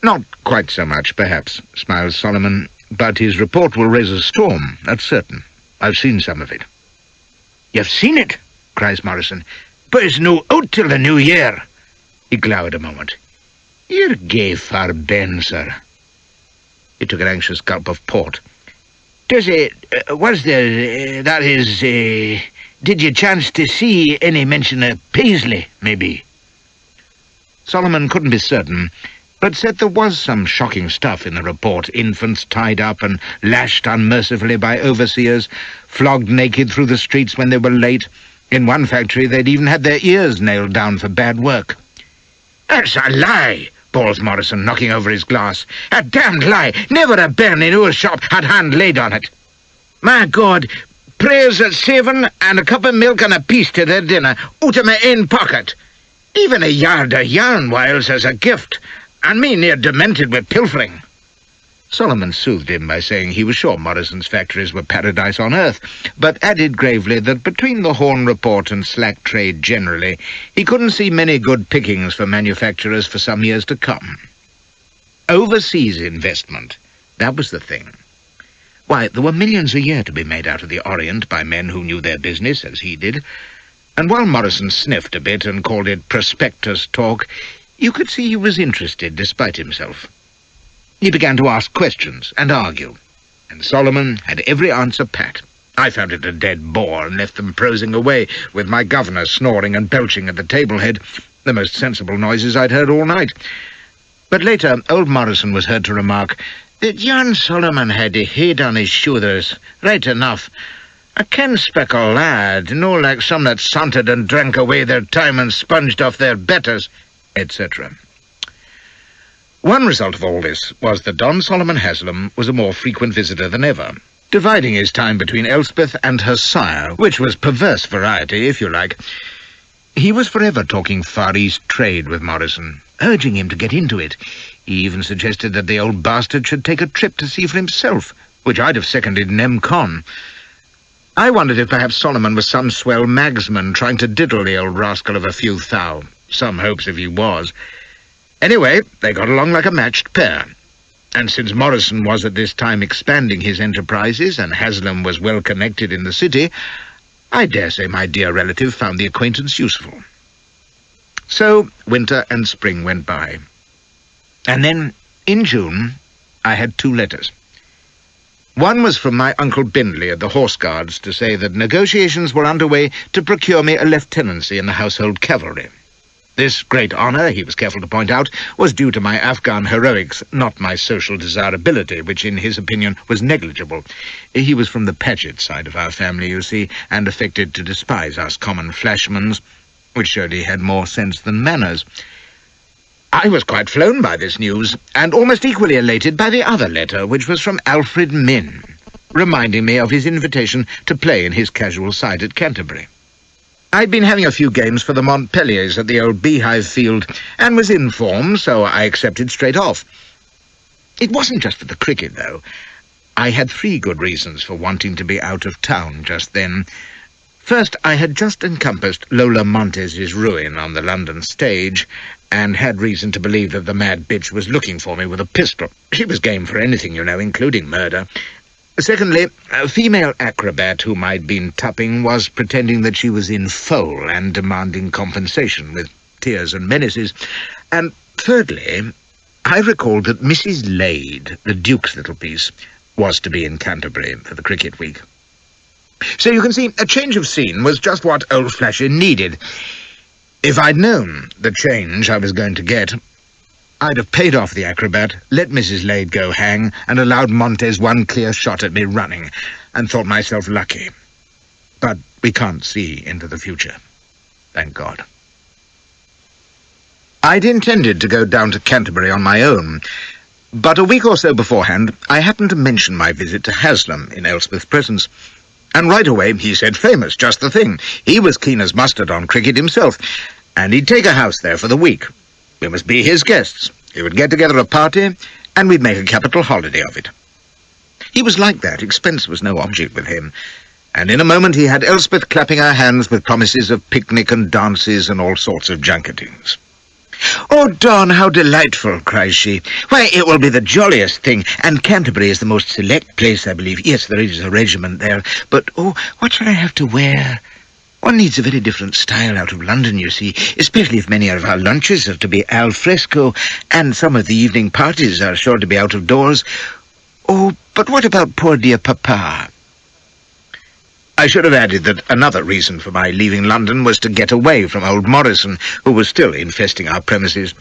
S1: "Not quite so much, perhaps," smiled Solomon, "but his report will raise a storm, that's certain. I've seen some of it." "You've seen it?" cries Morrison. "But it's no out till the new year." He glowered a moment. "You're gay far ben, sir." He took an anxious gulp of port. "Was there, that is, did you chance to see any mention of Paisley, maybe?" Solomon couldn't be certain, but said there was some shocking stuff in the report. Infants tied up and lashed unmercifully by overseers, flogged naked through the streets when they were late. In one factory they'd even had their ears nailed down for bad work. "That's a lie," bawls Morrison, knocking over his glass. "A damned lie. Never a bairn in our shop had hand laid on it. My God, prayers at 7 and a cup of milk and a piece to their dinner, out of my own pocket. Even a yard of yarn whiles as a gift, and me near demented with pilfering." Solomon soothed him by saying he was sure Morrison's factories were paradise on earth, but added gravely that between the Horne report and slack trade generally, he couldn't see many good pickings for manufacturers for some years to come. Overseas investment, that was the thing. Why, there were millions a year to be made out of the Orient by men who knew their business, as he did, and while Morrison sniffed a bit and called it prospectus talk, You could see he was interested despite himself. He began to ask questions and argue, and Solomon had every answer pat. I found it a dead bore and left them prosing away, with my governor snoring and belching at the table head, the most sensible noises I'd heard all night. But later, old Morrison was heard to remark that Jan Solomon had a head on his shoulders, right enough. A ken-speckle lad, no like some that sauntered and drank away their time and sponged off their betters, etc. One result of all this was that Don Solomon Haslam was a more frequent visitor than ever, dividing his time between Elspeth and her sire, which was perverse variety, if you like. He was forever talking Far East trade with Morrison, urging him to get into it. He even suggested that the old bastard should take a trip to see for himself, which I'd have seconded in M-Con. I wondered if perhaps Solomon was some swell magsman trying to diddle the old rascal of a few thou. Some hopes if he was. Anyway, they got along like a matched pair. And since Morrison was at this time expanding his enterprises and Haslam was well connected in the city, I dare say my dear relative found the acquaintance useful. So winter and spring went by. And then, in June, I had 2 letters. One was from my Uncle Bindley at the Horse Guards to say that negotiations were underway to procure me a lieutenancy in the household cavalry. This great honour, he was careful to point out, was due to my Afghan heroics, not my social desirability, which in his opinion was negligible. He was from the Paget side of our family, you see, and affected to despise us common Flashmans, which showed he had more sense than manners. I was quite flown by this news, and almost equally elated by the other letter, which was from Alfred Minn, reminding me of his invitation to play in his casual side at Canterbury. I'd been having a few games for the Montpelliers at the old Beehive Field, and was in form, so I accepted straight off. It wasn't just for the cricket, though. I had 3 good reasons for wanting to be out of town just then. First, I had just encompassed Lola Montez's ruin on the London stage, and had reason to believe that the mad bitch was looking for me with a pistol. She was game for anything, you know, including murder. Secondly, a female acrobat whom I'd been tupping was pretending that she was in foal and demanding compensation with tears and menaces. And thirdly, I recalled that Mrs. Lade, the Duke's little piece, was to be in Canterbury for the cricket week. So you can see, a change of scene was just what old Flashy needed. If I'd known the change I was going to get, I'd have paid off the acrobat, let Mrs. Lade go hang, and allowed Montez one clear shot at me running, and thought myself lucky. But we can't see into the future. Thank God. I'd intended to go down to Canterbury on my own, but a week or so beforehand I happened to mention my visit to Haslam in Elspeth's presence. And right away he said famous, just the thing. He was keen as mustard on cricket himself, and he'd take a house there for the week. We must be his guests. He would get together a party, and we'd make a capital holiday of it. He was like that. Expense was no object with him. And in a moment he had Elspeth clapping her hands with promises of picnic and dances and all sorts of junketings. "Oh, Don, how delightful," cries she. "Why, it will be the jolliest thing, and Canterbury is the most select place, I believe. Yes, there is a regiment there, but, oh, what shall I have to wear? One needs a very different style out of London, you see, especially if many of our lunches are to be al fresco, and some of the evening parties are sure to be out of doors. Oh, but what about poor dear Papa?" I should have added that another reason for my leaving London was to get away from old Morrison, who was still infesting our premises.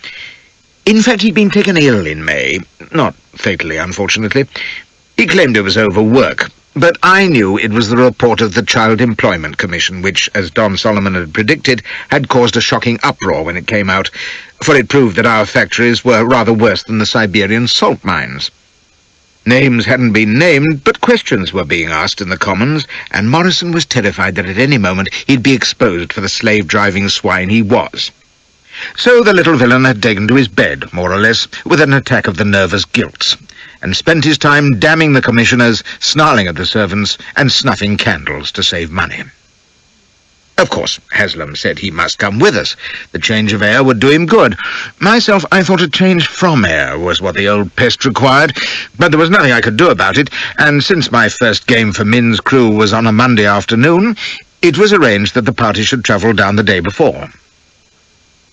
S1: In fact, he'd been taken ill in May, not fatally, unfortunately. He claimed it was overwork, but I knew it was the report of the Child Employment Commission, which, as Don Solomon had predicted, had caused a shocking uproar when it came out, for it proved that our factories were rather worse than the Siberian salt mines. Names hadn't been named, but questions were being asked in the Commons, and Morrison was terrified that at any moment he'd be exposed for the slave-driving swine he was. So the little villain had taken to his bed, more or less, with an attack of the nervous gilts, and spent his time damning the commissioners, snarling at the servants, and snuffing candles to save money. Of course, Haslam said he must come with us. The change of air would do him good. Myself, I thought a change from air was what the old pest required, but there was nothing I could do about it, and since my first game for Minn's crew was on a Monday afternoon, it was arranged that the party should travel down the day before.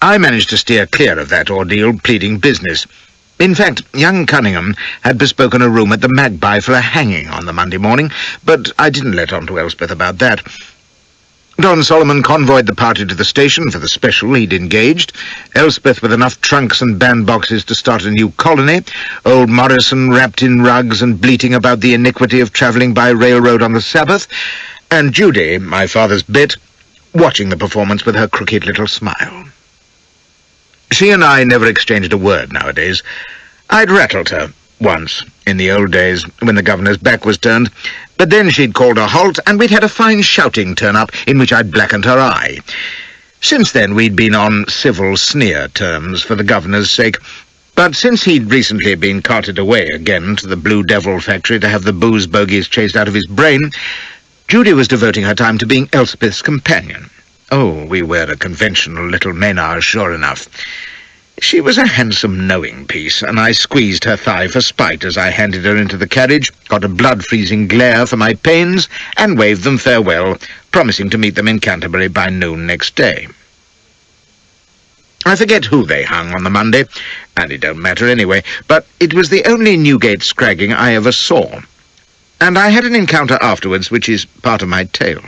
S1: I managed to steer clear of that ordeal, pleading business. In fact, young Cunningham had bespoken a room at the Magpie for a hanging on the Monday morning, but I didn't let on to Elspeth about that. Don Solomon convoyed the party to the station for the special he'd engaged, Elspeth with enough trunks and bandboxes to start a new colony, old Morrison wrapped in rugs and bleating about the iniquity of travelling by railroad on the Sabbath, and Judy, my father's bit, watching the performance with her crooked little smile. She and I never exchanged a word nowadays. I'd rattled her once, in the old days, when the governor's back was turned, but then she'd called a halt, and we'd had a fine shouting turn-up in which I'd blackened her eye. Since then we'd been on civil sneer terms for the governor's sake, but since he'd recently been carted away again to the Blue Devil factory to have the booze bogies chased out of his brain, Judy was devoting her time to being Elspeth's companion. Oh, we were a conventional little ménage, sure enough. She was a handsome knowing piece, and I squeezed her thigh for spite as I handed her into the carriage, got a blood-freezing glare for my pains, and waved them farewell, promising to meet them in Canterbury by noon next day. I forget who they hung on the Monday, and it don't matter anyway, but it was the only Newgate scragging I ever saw, and I had an encounter afterwards which is part of my tale.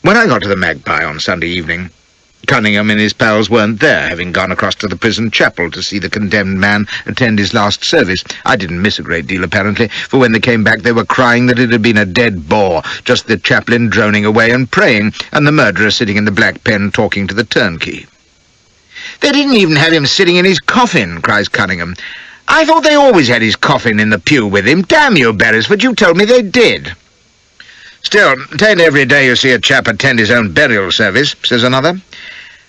S1: When I got to the Magpie on Sunday evening, Cunningham and his pals weren't there, having gone across to the prison chapel to see the condemned man attend his last service. I didn't miss a great deal, apparently, for when they came back they were crying that it had been a dead bore, just the chaplain droning away and praying, and the murderer sitting in the black pen talking to the turnkey. "They didn't even have him sitting in his coffin," cries Cunningham. "I thought they always had his coffin in the pew with him. Damn you, Beresford, you told me they did." "Still, 'tain't every day you see a chap attend his own burial service," says another.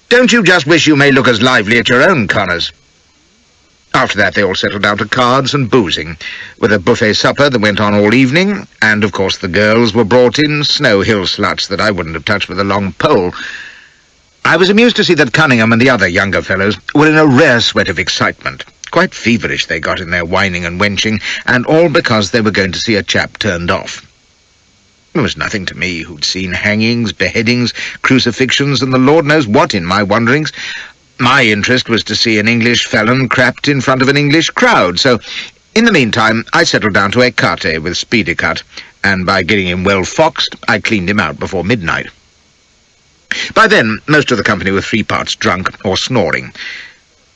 S1: "Don't you just wish you may look as lively at your own corners?" After that they all settled down to cards and boozing, with a buffet supper that went on all evening, and of course the girls were brought in, Snow Hill sluts that I wouldn't have touched with a long pole. I was amused to see that Cunningham and the other younger fellows were in a rare sweat of excitement. Quite feverish they got in their whining and wenching, and all because they were going to see a chap turned off. It was nothing to me, who'd seen hangings, beheadings, crucifixions, and the Lord knows what in my wanderings. My interest was to see an English felon crapped in front of an English crowd, so in the meantime I settled down to écarté with Speedy Cut, and by getting him well foxed, I cleaned him out before midnight. By then, most of the company were 3 parts drunk or snoring.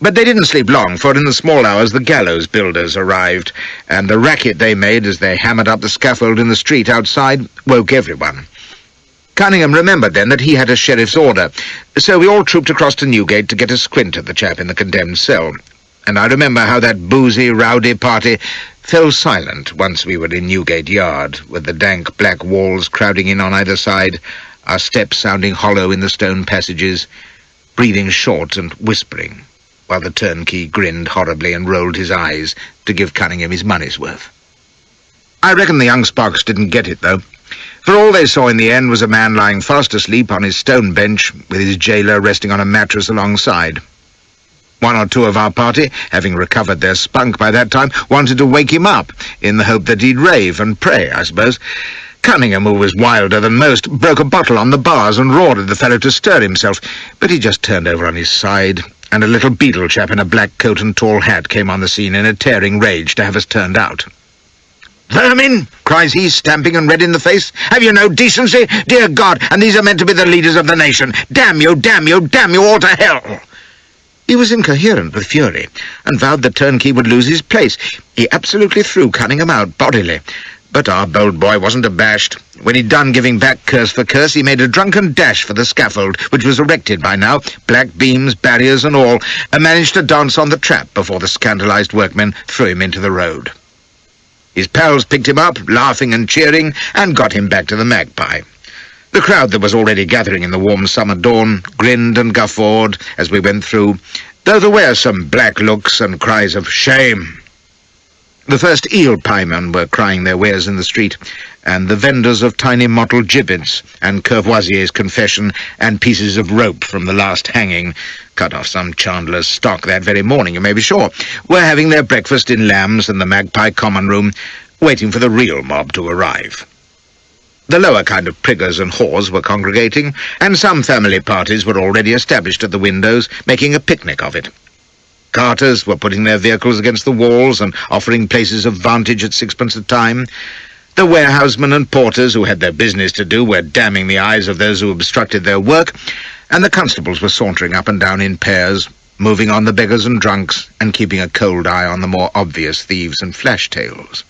S1: But they didn't sleep long, for in the small hours the gallows builders arrived, and the racket they made as they hammered up the scaffold in the street outside woke everyone. Cunningham remembered then that he had a sheriff's order, so we all trooped across to Newgate to get a squint at the chap in the condemned cell, and I remember how that boozy, rowdy party fell silent once we were in Newgate Yard, with the dank black walls crowding in on either side, our steps sounding hollow in the stone passages, breathing short and whispering, while the turnkey grinned horribly and rolled his eyes to give Cunningham his money's worth. I reckon the young sparks didn't get it, though, for all they saw in the end was a man lying fast asleep on his stone bench, with his jailer resting on a mattress alongside. 1 or 2 of our party, having recovered their spunk by that time, wanted to wake him up, in the hope that he'd rave and pray, I suppose. Cunningham, who was wilder than most, broke a bottle on the bars and roared at the fellow to stir himself, but he just turned over on his side, and a little beetle chap in a black coat and tall hat came on the scene in a tearing rage to have us turned out. "Vermin!" cries he, stamping and red in the face. "Have you no decency? Dear God, and these are meant to be the leaders of the nation! Damn you, damn you, damn you all to hell!" He was incoherent with fury, and vowed the turnkey would lose his place. He absolutely threw Cunningham out bodily. But our bold boy wasn't abashed. When he'd done giving back curse for curse, he made a drunken dash for the scaffold, which was erected by now, black beams, barriers and all, and managed to dance on the trap before the scandalized workmen threw him into the road. His pals picked him up, laughing and cheering, and got him back to the Magpie. The crowd that was already gathering in the warm summer dawn grinned and guffawed as we went through, though there were some black looks and cries of shame. The first eel-piemen were crying their wares in the street, and the vendors of tiny mottled gibbets, and Courvoisier's confession, and pieces of rope from the last hanging, cut off some chandler's stock that very morning, you may be sure, were having their breakfast in Lamb's and the Magpie common room, waiting for the real mob to arrive. The lower kind of priggers and whores were congregating, and some family parties were already established at the windows, making a picnic of it. Carters were putting their vehicles against the walls and offering places of vantage at sixpence a time. The warehousemen and porters, who had their business to do, were damning the eyes of those who obstructed their work, and the constables were sauntering up and down in pairs, moving on the beggars and drunks, and keeping a cold eye on the more obvious thieves and flash-tails.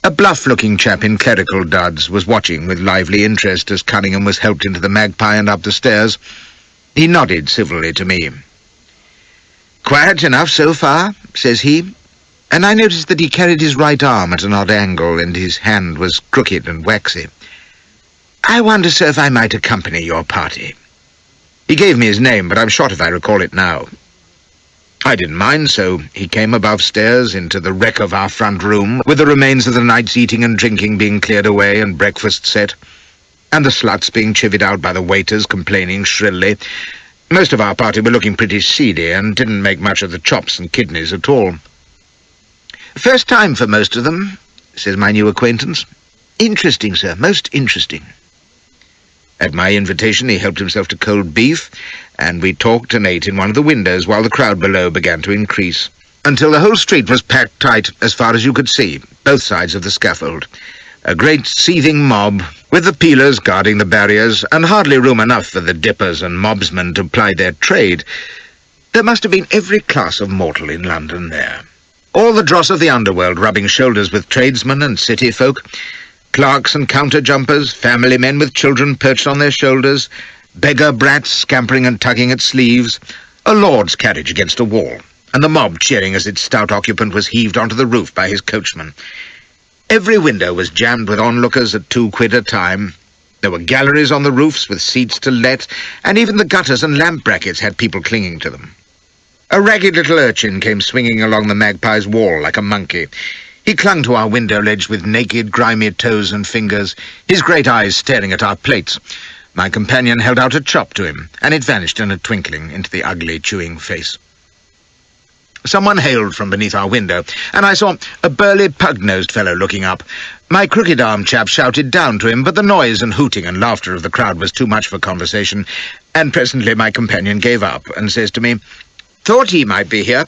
S1: A bluff-looking chap in clerical duds was watching with lively interest as Cunningham was helped into the Magpie and up the stairs. He nodded civilly to me. "Quiet enough so far," says he, and I noticed that he carried his right arm at an odd angle and his hand was crooked and waxy. "I wonder, sir, if I might accompany your party." He gave me his name, but I'm shot if I recall it now. I didn't mind, so he came above stairs into the wreck of our front room, with the remains of the night's eating and drinking being cleared away and breakfast set, and the sluts being chivied out by the waiters complaining shrilly. Most of our party were looking pretty seedy and didn't make much of the chops and kidneys at all. "First time for most of them," says my new acquaintance. "Interesting, sir, most interesting." At my invitation he helped himself to cold beef, and we talked and ate in one of the windows while the crowd below began to increase, until the whole street was packed tight as far as you could see, both sides of the scaffold. A great seething mob, with the peelers guarding the barriers, and hardly room enough for the dippers and mobsmen to ply their trade. There must have been every class of mortal in London there. All the dross of the underworld rubbing shoulders with tradesmen and city folk, clerks and counter-jumpers, family men with children perched on their shoulders, beggar brats scampering and tugging at sleeves, a lord's carriage against a wall, and the mob cheering as its stout occupant was heaved onto the roof by his coachman. Every window was jammed with onlookers at 2 quid a time. There were galleries on the roofs with seats to let, and even the gutters and lamp brackets had people clinging to them. A ragged little urchin came swinging along the Magpie's wall like a monkey. He clung to our window ledge with naked, grimy toes and fingers, his great eyes staring at our plates. My companion held out a chop to him, and it vanished in a twinkling into the ugly, chewing face. Someone hailed from beneath our window, and I saw a burly, pug-nosed fellow looking up. My crooked-armed chap shouted down to him, but the noise and hooting and laughter of the crowd was too much for conversation, and presently my companion gave up and says to me, "Thought he might be here.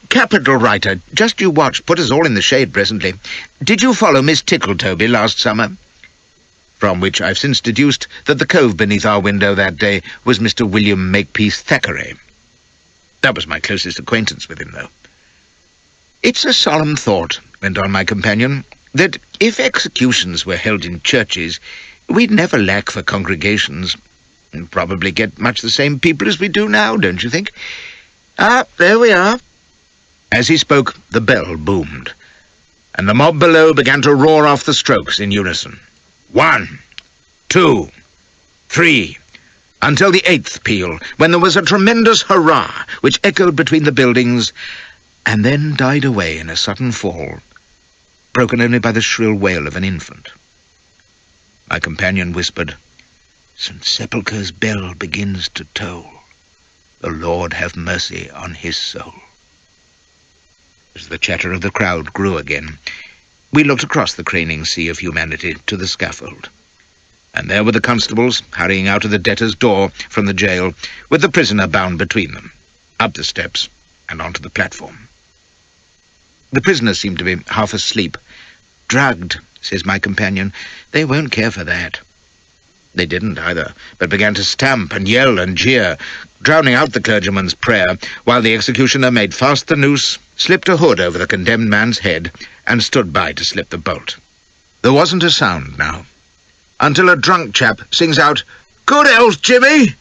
S1: Capital writer. Just you watch. Put us all in the shade presently. Did you follow Miss Tickletoby last summer?" From which I've since deduced that the cove beneath our window that day was Mr. William Makepeace Thackeray. That was my closest acquaintance with him, though. "It's a solemn thought," went on my companion, "that if executions were held in churches, we'd never lack for congregations, and probably get much the same people as we do now, don't you think? Ah, there we are." As he spoke, the bell boomed, and the mob below began to roar off the strokes in unison. 1, 2, 3, until the 8th peal, when there was a tremendous hurrah which echoed between the buildings, and then died away in a sudden fall, broken only by the shrill wail of an infant. My companion whispered, "St. Sepulchre's bell begins to toll. The Lord have mercy on his soul." As the chatter of the crowd grew again, we looked across the craning sea of humanity to the scaffold, and there were the constables hurrying out of the debtor's door from the jail, with the prisoner bound between them, up the steps and onto the platform. The prisoner seemed to be half asleep. "Drugged," says my companion. "They won't care for that." They didn't either, but began to stamp and yell and jeer, drowning out the clergyman's prayer, while the executioner made fast the noose, slipped a hood over the condemned man's head, and stood by to slip the bolt. There wasn't a sound now, until a drunk chap sings out, "Good health, Jimmy!"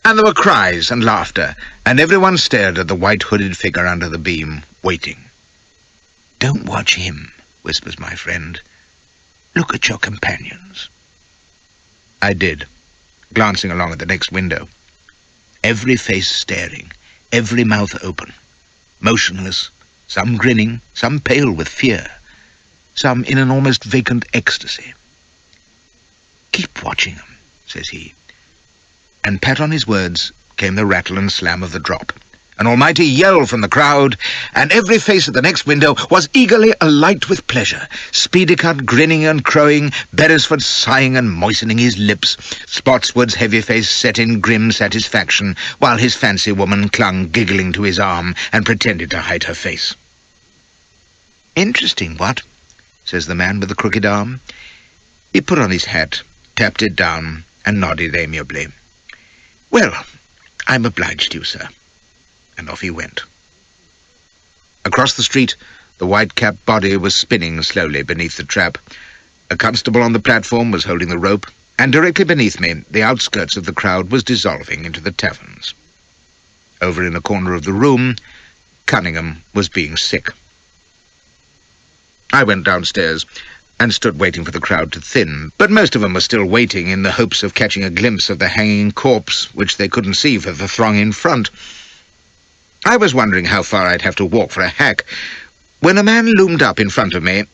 S1: And there were cries and laughter, and everyone stared at the white-hooded figure under the beam, waiting. "Don't watch him," whispers my friend. "Look at your companions." I did, glancing along at the next window. Every face staring, every mouth open, motionless, some grinning, some pale with fear, some in an almost vacant ecstasy. "Keep watching them," says he, and pat on his words came the rattle and slam of the drop, An almighty yell from the crowd, and every face at the next window was eagerly alight with pleasure. Speedicut grinning and crowing, Beresford sighing and moistening his lips, Spotswood's heavy face set in grim satisfaction, while his fancy woman clung giggling to his arm and pretended to hide her face. "Interesting, what?" says the man with the crooked arm. He put on his hat, tapped it down, and nodded amiably. "Well, I'm obliged to you, sir." And off he went. Across the street, the white-capped body was spinning slowly beneath the trap. A constable on the platform was holding the rope, and directly beneath me, the outskirts of the crowd was dissolving into the taverns. Over in the corner of the room, Cunningham was being sick. I went downstairs and stood waiting for the crowd to thin, but most of them were still waiting in the hopes of catching a glimpse of the hanging corpse, which they couldn't see for the throng in front. I was wondering how far I'd have to walk for a hack, when a man loomed up in front of me,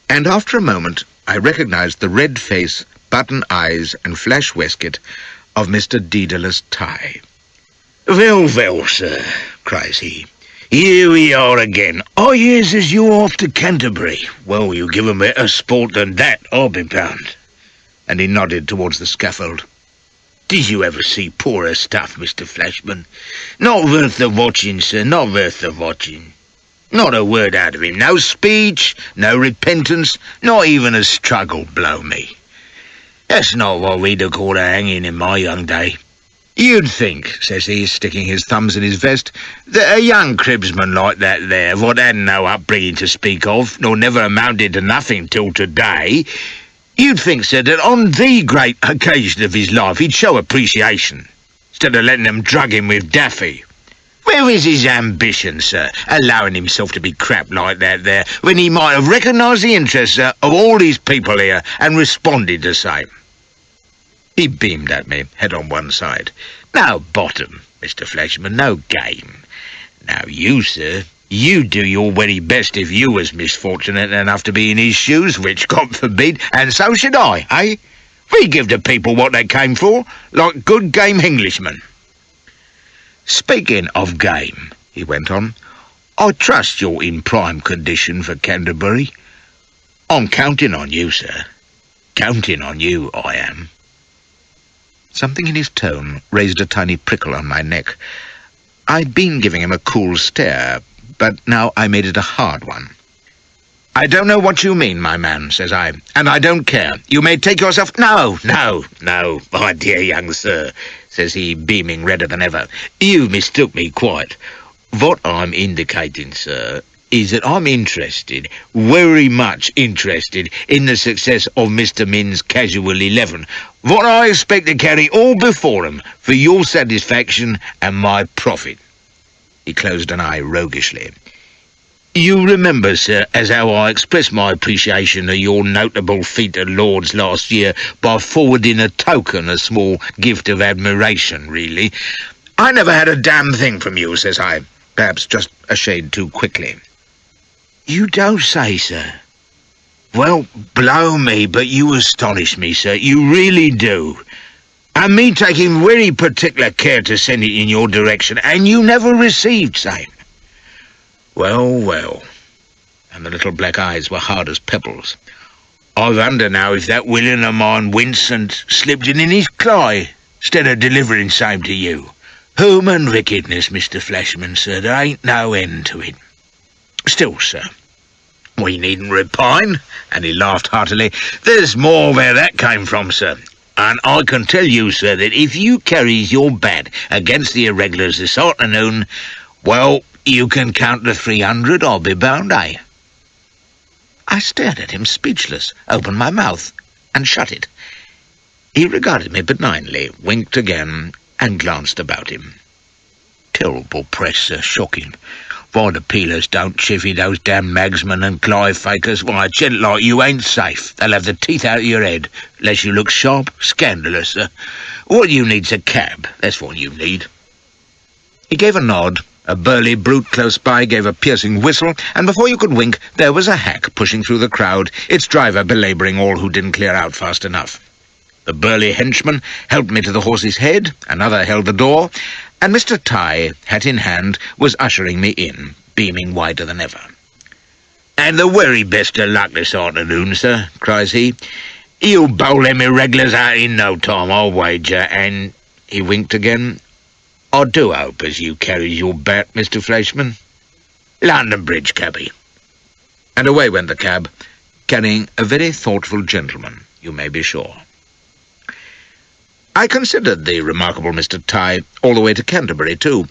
S1: and after a moment I recognized the red face, button eyes, and flash waistcoat of Mr. Daedalus Tighe.
S2: "Well, well, sir," cries he. "Here we are again. I hears as you off to Canterbury. Well, you give 'em better sport than that, I'll be bound."
S1: And he nodded towards the scaffold.
S2: "Did you ever see poorer stuff, Mr. Flashman? Not worth the watching, sir, not worth the watching. Not a word out of him, no speech, no repentance, not even a struggle, blow me. That's not what we'd have called a hanging in my young day. You'd think," says he, sticking his thumbs in his vest, "that a young cribsman like that there, what hadn't no upbringing to speak of, nor never amounted to nothing till today, you'd think, sir, that on the great occasion of his life he'd show appreciation, instead of letting them drug him with daffy. Where is his ambition, sir, allowing himself to be crapped like that there, when he might have recognised the interests, sir, of all these people here, and responded the same?" He beamed at me, head on one side. "No bottom, Mr. Flashman, no game. Now you, sir, you do your very best if you was misfortunate enough to be in his shoes, which God forbid, and so should I, eh? We give the people what they came for, like good game Englishmen. Speaking of game," he went on, "I trust you're in prime condition for Canterbury. I'm counting on you, sir. Counting on you, I am." Something in his tone raised a tiny prickle on my neck. I'd been giving him a cool stare, but now I made it a hard one. "I don't know what you mean, my man," says I, "and I don't care. You may take yourself—" No, my dear young sir," says he, beaming redder than ever. "You mistook me quite. What I'm indicating, sir, is that I'm interested, very much interested, in the success of Mr. Minns' Casual 11, what I expect to carry all before 'em for your satisfaction and my profit." He closed an eye roguishly. "You remember, sir, as how I expressed my appreciation of your notable feat at Lord's last year by forwarding a token, a small gift of admiration, really. I never had a damn thing from you," says I, perhaps just a shade too quickly. "You don't say, sir? Well, blow me, but you astonish me, sir, you really do. And me taking very particular care to send it in your direction, and you never received same. Well," and the little black eyes were hard as pebbles. "I wonder now if that willing of mine winced and slipped it in his cly, instead of delivering same to you. Human wickedness, Mr. Flashman, sir, there ain't no end to it. Still, sir, we needn't repine," and he laughed heartily. "There's more where that came from, sir. And I can tell you, sir, that if you carries your bat against the irregulars this afternoon, well, you can count to 300, I'll be bound, eh?" I stared at him, speechless, opened my mouth, and shut it. He regarded me benignly, winked again, and glanced about him. "Terrible press, sir, shocking. Why the peelers don't chivvy those damn magsmen and Clive fakers, why a gent like you ain't safe. They'll have the teeth out of your head, unless you look sharp. Scandalous, sir. What you need's a cab, that's what you need." He gave a nod. A burly brute close by gave a piercing whistle, and before you could wink, there was a hack pushing through the crowd, its driver belabouring all who didn't clear out fast enough. The burly henchman helped me to the horse's head, another held the door, and Mr. Tighe, hat in hand, was ushering me in, beaming wider than ever. "And the very best of luck this afternoon, sir," cries he. "You'll bowl them irregulars out in no time, I'll wager, and—" He winked again. "I do hope as you carries your bat, Mr. Flashman. London Bridge, cabby." And away went the cab, carrying a very thoughtful gentleman, you may be sure. I considered the remarkable Mr. Tighe all the way to Canterbury, too,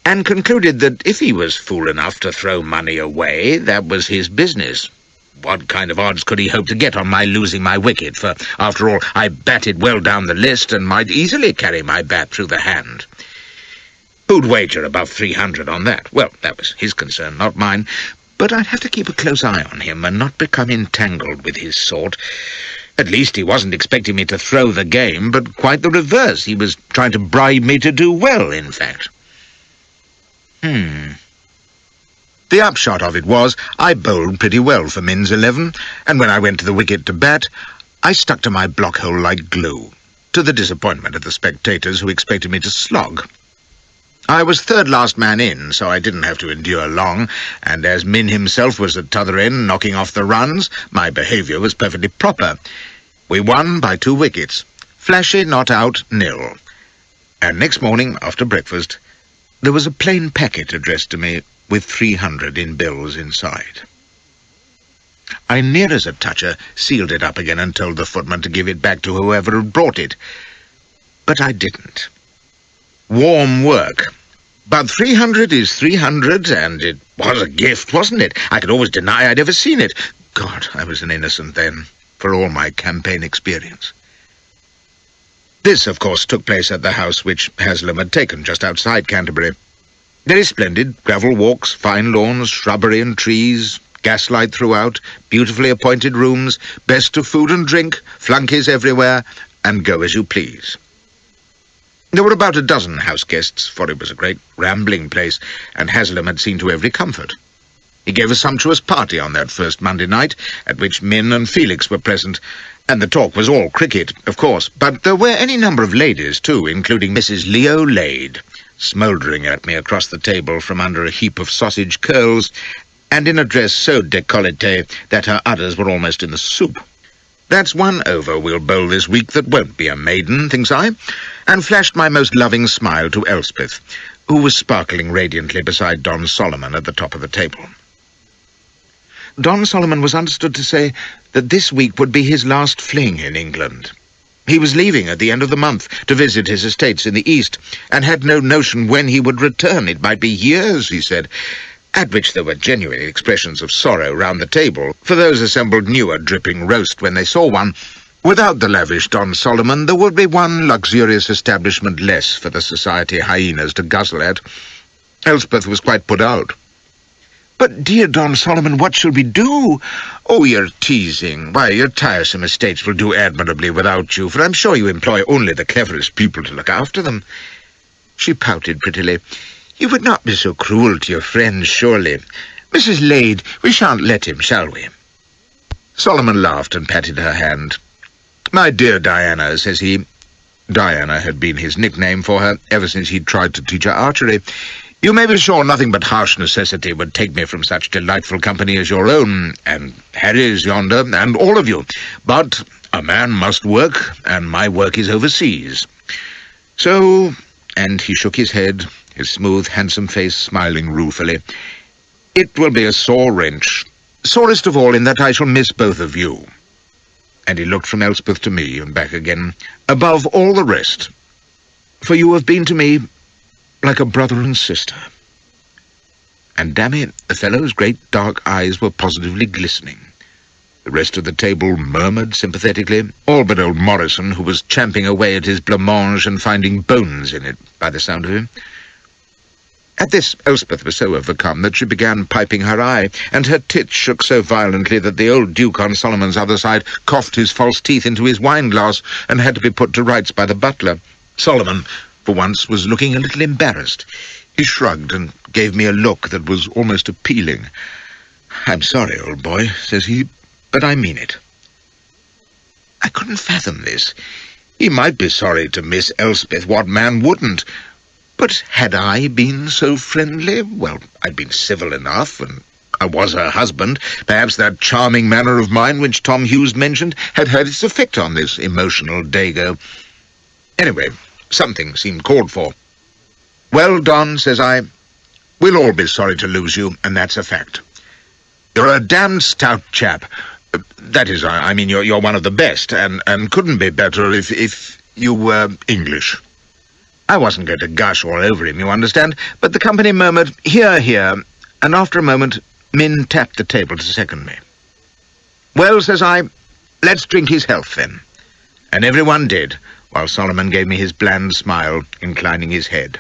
S2: and concluded that if he was fool enough to throw money away, that was his business. What kind of odds could he hope to get on my losing my wicket, for, after all, I batted well down the list and might easily carry my bat through the hand. Who'd wager above 300 on that? Well, that was his concern, not mine, but I'd have to keep a close eye on him and not become entangled with his sort. At least he wasn't expecting me to throw the game, but quite the reverse. He was trying to bribe me to do well, in fact. The upshot of it was, I bowled pretty well for Min's 11, and when I went to the wicket to bat, I stuck to my block hole like glue, to the disappointment of the spectators who expected me to slog. I was third last man in, so I didn't have to endure long, and as Min himself was at t'other end knocking off the runs, my behaviour was perfectly proper. We won by 2 wickets. Flashy not out, 0. And next morning, after breakfast, there was a plain packet addressed to me with 300 in bills inside. I, near as a toucher, sealed it up again and told the footman to give it back to whoever had brought it. But I didn't. Warm work. But 300 is 300, and it was a gift, wasn't it? I could always deny I'd ever seen it. God, I was an innocent then, for all my campaign experience. This, of course, took place at the house which Haslam had taken just outside Canterbury. Very splendid, gravel walks, fine lawns, shrubbery and trees, gaslight throughout, beautifully appointed rooms, best of food and drink, flunkies everywhere, and go as you please. There were about a dozen house guests, for it was a great rambling place, and Haslam had seen to every comfort. He gave a sumptuous party on that first Monday night, at which Min and Felix were present, and the talk was all cricket, of course, but there were any number of ladies, too, including Mrs. Leo Lade, smouldering at me across the table from under a heap of sausage curls, and in a dress so décolleté that her udders were almost in the soup. That's one over we'll bowl this week that won't be a maiden, thinks I, and flashed my most loving smile to Elspeth, who was sparkling radiantly beside Don Solomon at the top of the table. Don Solomon was understood to say that this week would be his last fling in England. He was leaving at the end of the month to visit his estates in the East, and had no notion when he would return. It might be years, he said, at which there were genuine expressions of sorrow round the table, for those assembled knew a dripping roast when they saw one. Without the lavish Don Solomon, there would be one luxurious establishment less for the society hyenas to guzzle at. Elspeth was quite put out. "But, dear Don Solomon, what shall we do?" "Oh, you're teasing. Why, your tiresome estates will do admirably without you, for I'm sure you employ only the cleverest people to look after them." She pouted prettily. "You would not be so cruel to your friends, surely. Mrs. Lade, we shan't let him, shall we?" Solomon laughed and patted her hand. "My dear Diana," says he. Diana had been his nickname for her ever since he'd tried to teach her archery. "You may be sure nothing but harsh necessity would take me from such delightful company as your own, and Harry's yonder, and all of you. But a man must work, and my work is overseas. So," and he shook his head, his smooth, handsome face smiling ruefully, "it will be a sore wrench, sorest of all in that I shall miss both of you." And he looked from Elspeth to me and back again, "above all the rest, for you have been to me like a brother and sister." And damn it, the fellow's great dark eyes were positively glistening. The rest of the table murmured sympathetically, all but old Morrison, who was champing away at his blancmange and finding bones in it, by the sound of him. At this, Elspeth was so overcome that she began piping her eye, and her tits shook so violently that the old Duke on Solomon's other side coughed his false teeth into his wine-glass and had to be put to rights by the butler. Solomon, for once, was looking a little embarrassed. He shrugged and gave me a look that was almost appealing. "I'm sorry, old boy," says he, "but I mean it." I couldn't fathom this. He might be sorry to miss Elspeth, what man wouldn't? But had I been so friendly? Well, I'd been civil enough, and I was her husband. Perhaps that charming manner of mine which Tom Hughes mentioned had had its effect on this emotional Dago. Anyway, something seemed called for. "Well, Don," says I, "we'll all be sorry to lose you, and that's a fact. You're a damned stout chap. That is, I mean, you're one of the best, and couldn't be better if you were English." I wasn't going to gush all over him, you understand, but the company murmured, "Hear, hear," and after a moment, Min tapped the table to second me. "Well," says I, "let's drink his health, then." And everyone did, while Solomon gave me his bland smile, inclining his head.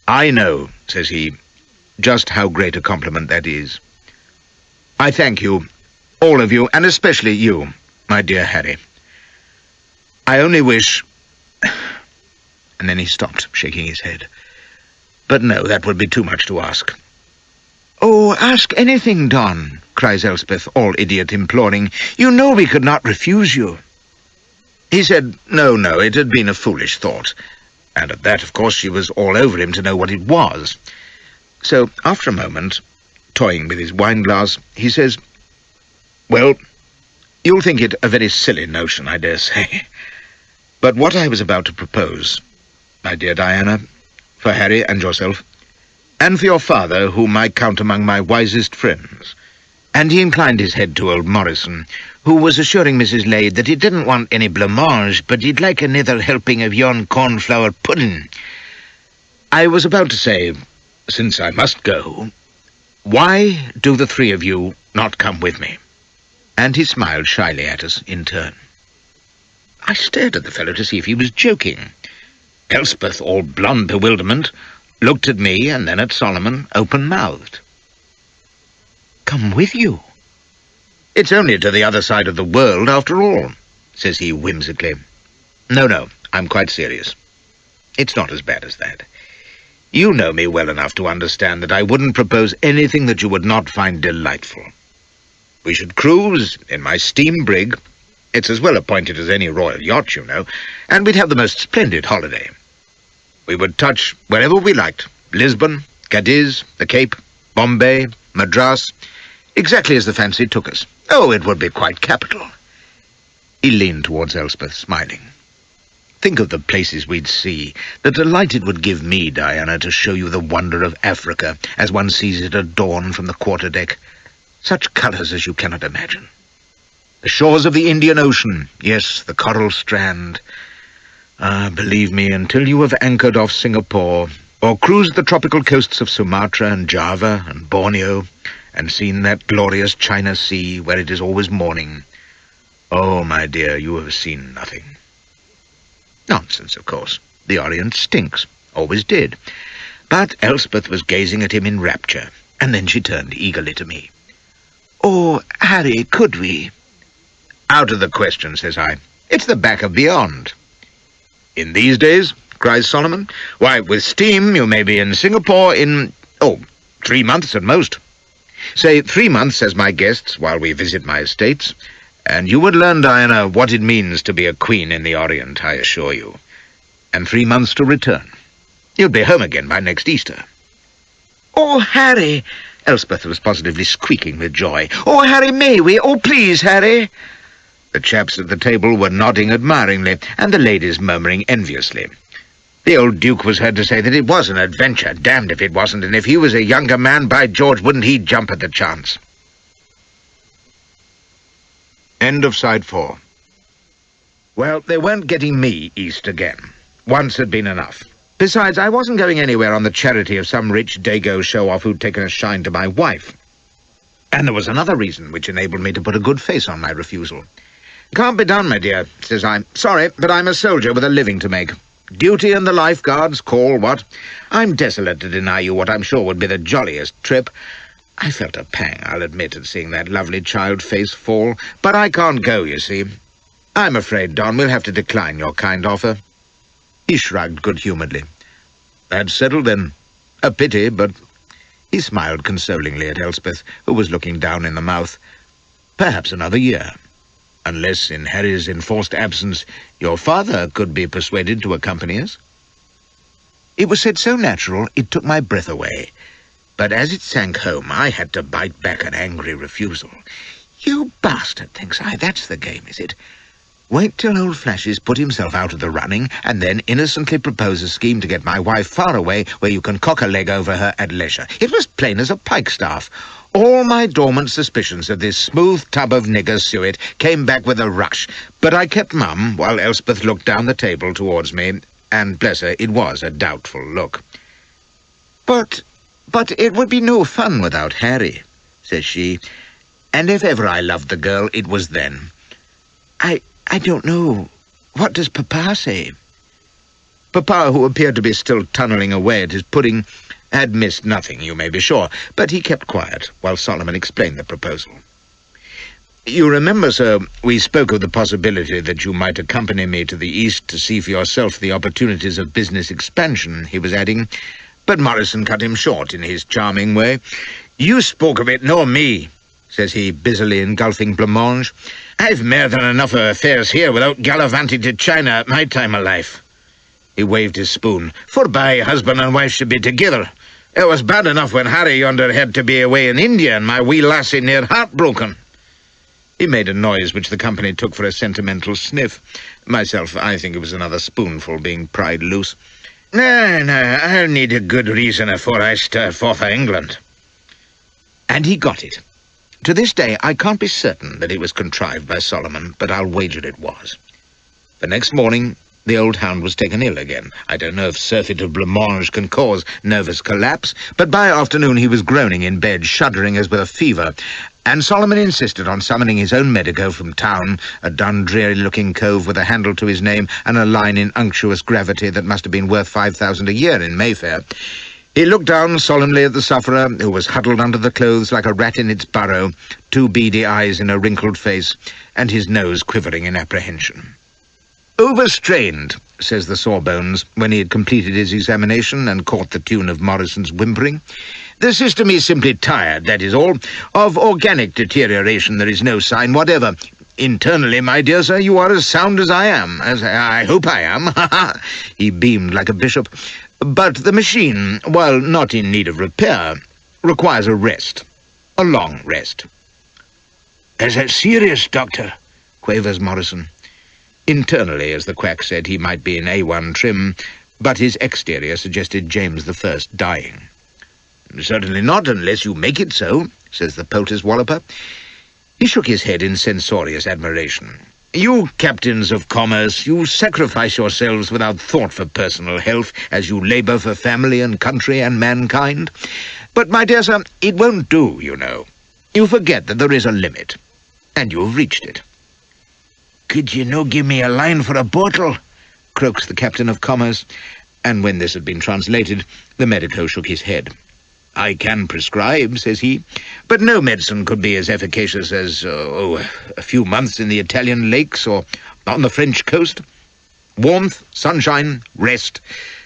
S2: "I know," says he, "just how great a compliment that is. I thank you, all of you, and especially you, my dear Harry. I only wish—" And then he stopped, shaking his head. "But no, that would be too much to ask." "Oh, ask anything, Don," cries Elspeth, all idiot imploring. "You know we could not refuse you." He said, no, it had been a foolish thought. And at that, of course, she was all over him to know what it was. So, after a moment, toying with his wine-glass, he says, "Well, you'll think it a very silly notion, I dare say. But what I was about to propose, my dear Diana, for Harry and yourself, and for your father, whom I count among my wisest friends," and he inclined his head to old Morrison, who was assuring Mrs. Lade that he didn't want any blancmange, but he'd like another helping of yon cornflower pudding. "I was about to say, since I must go, why do the three of you not come with me?" And he smiled shyly at us in turn. I stared at the fellow to see if he was joking. Elspeth, all blonde bewilderment, looked at me and then at Solomon, open-mouthed. "Come with you?" "It's only to the other side of the world, after all," says he whimsically. No, I'm quite serious. It's not as bad as that. You know me well enough to understand that I wouldn't propose anything that you would not find delightful. We should cruise in my steam brig. It's as well appointed as any royal yacht, you know, and we'd have the most splendid holiday. We would touch wherever we liked, Lisbon, Cadiz, the Cape, Bombay, Madras, exactly as the fancy took us. Oh, it would be quite capital." He leaned towards Elspeth, smiling. "Think of the places we'd see, the delight it would give me, Diana, to show you the wonder of Africa, as one sees it at dawn from the quarter-deck. Such colours as you cannot imagine. The shores of the Indian Ocean, yes, the coral strand. Ah, believe me, until you have anchored off Singapore, or cruised the tropical coasts of Sumatra and Java and Borneo, and seen that glorious China Sea where it is always morning, oh, my dear, you have seen nothing." Nonsense, of course. The Orient stinks. Always did. But Elspeth was gazing at him in rapture, and then she turned eagerly to me. "Oh, Harry, could we?" "Out of the question," says I. "It's the back of beyond." "In these days," cries Solomon, "why, with steam you may be in Singapore in, 3 months at most. Say 3 months as my guests while we visit my estates, and you would learn, Diana, what it means to be a queen in the Orient, I assure you. And 3 months to return. You'd be home again by next Easter." "Oh, Harry!" Elspeth was positively squeaking with joy. "Oh, Harry, may we? Oh, please, Harry!" The chaps at the table were nodding admiringly, and the ladies murmuring enviously. The old Duke was heard to say that it was an adventure, damned if it wasn't, and if he was a younger man, by George, wouldn't he jump at the chance. End of Side 4. Well, they weren't getting me east again. Once had been enough. Besides, I wasn't going anywhere on the charity of some rich Dago show-off who'd taken a shine to my wife. And there was another reason which enabled me to put a good face on my refusal. "Can't be done, my dear," says I. "Sorry, but I'm a soldier with a living to make. Duty and the lifeguards call, what? I'm desolate to deny you what I'm sure would be the jolliest trip." I felt a pang, I'll admit, at seeing that lovely child face fall, but I can't go, you see. "I'm afraid, Don, we'll have to decline your kind offer." He shrugged good-humouredly. "That's settled, then. A pity, but—" He smiled consolingly at Elspeth, who was looking down in the mouth. "Perhaps another year." unless, in Harry's enforced absence, your father could be persuaded to accompany us." It was said so natural it took my breath away, but as it sank home I had to bite back an angry refusal. "You bastard," thinks I, "that's the game, is it? Wait till old Flashes put himself out of the running, and then innocently propose a scheme to get my wife far away where you can cock a leg over her at leisure." It was plain as a pikestaff. All my dormant suspicions of this smooth tub of nigger suet came back with a rush, but I kept mum while Elspeth looked down the table towards me, and, bless her, it was a doubtful look. But it would be no fun without Harry," says she, "and if ever I loved the girl, it was then. I don't know. What does Papa say?" Papa, who appeared to be still tunnelling away at his pudding, had missed nothing, you may be sure, but he kept quiet while Solomon explained the proposal. "You remember, sir, we spoke of the possibility that you might accompany me to the East to see for yourself the opportunities of business expansion," he was adding, but Morrison cut him short in his charming way. "You spoke of it, nor me," says he, busily engulfing blancmange. "I've more than enough of affairs here without gallivanting to China at my time of life." He waved his spoon. "Forbye husband and wife should be together. It was bad enough when Harry yonder had to be away in India and my wee lassie near heartbroken." He made a noise which the company took for a sentimental sniff. Myself, I think it was another spoonful being pried loose. No, I'll need a good reason afore I stir forth for England." And he got it. To this day, I can't be certain that it was contrived by Solomon, but I'll wager it was. The next morning, the old hound was taken ill again. I don't know if surfeit of blancmange can cause nervous collapse, but by afternoon he was groaning in bed, shuddering as with a fever, and Solomon insisted on summoning his own medico from town, a dun-dreary-looking cove with a handle to his name and a line in unctuous gravity that must have been worth 5,000 a year in Mayfair. He looked down solemnly at the sufferer, who was huddled under the clothes like a rat in its burrow, 2 beady eyes in a wrinkled face, and his nose quivering in apprehension. "Overstrained," says the Sawbones, when he had completed his examination and caught the tune of Morrison's whimpering. "The system is simply tired, that is all. Of organic deterioration there is no sign whatever. Internally, my dear sir, you are as sound as I am, as I hope I am." He beamed like a bishop. "But the machine, while not in need of repair, requires a rest. A long rest." "Is it serious, Doctor?" quavers Morrison. Internally, as the quack said, he might be in A1 trim, but his exterior suggested James I dying. "Certainly not, unless you make it so," says the poultice walloper. He shook his head in censorious admiration. "You captains of commerce, you sacrifice yourselves without thought for personal health, as you labour for family and country and mankind. But, my dear sir, it won't do, you know. You forget that there is a limit, and you've reached it." "Could you no give me a line for a bottle?" croaks the captain of commerce, and when this had been translated, the medico shook his head. "I can prescribe," says he, "but no medicine could be as efficacious as, a few months in the Italian lakes or on the French coast. Warmth, sunshine, rest,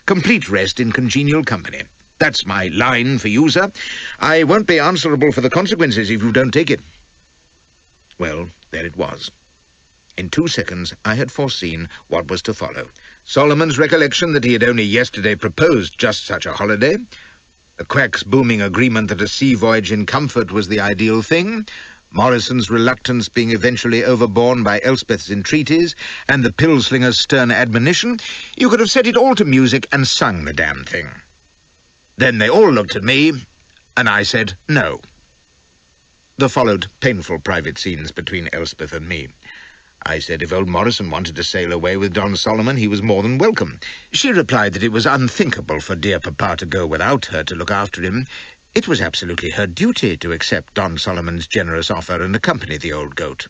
S2: complete rest in congenial company. That's my line for you, sir. I won't be answerable for the consequences if you don't take it." Well, there it was. In 2 seconds I had foreseen what was to follow. Solomon's recollection that he had only yesterday proposed just such a holiday, the quack's booming agreement that a sea voyage in comfort was the ideal thing, Morrison's reluctance being eventually overborne by Elspeth's entreaties, and the pill-slinger's stern admonition. You could have set it all to music and sung the damn thing. Then they all looked at me, and I said no. There followed painful private scenes between Elspeth and me. I said if old Morrison wanted to sail away with Don Solomon, he was more than welcome. She replied that it was unthinkable for dear Papa to go without her to look after him. It was absolutely her duty to accept Don Solomon's generous offer and accompany the old goat.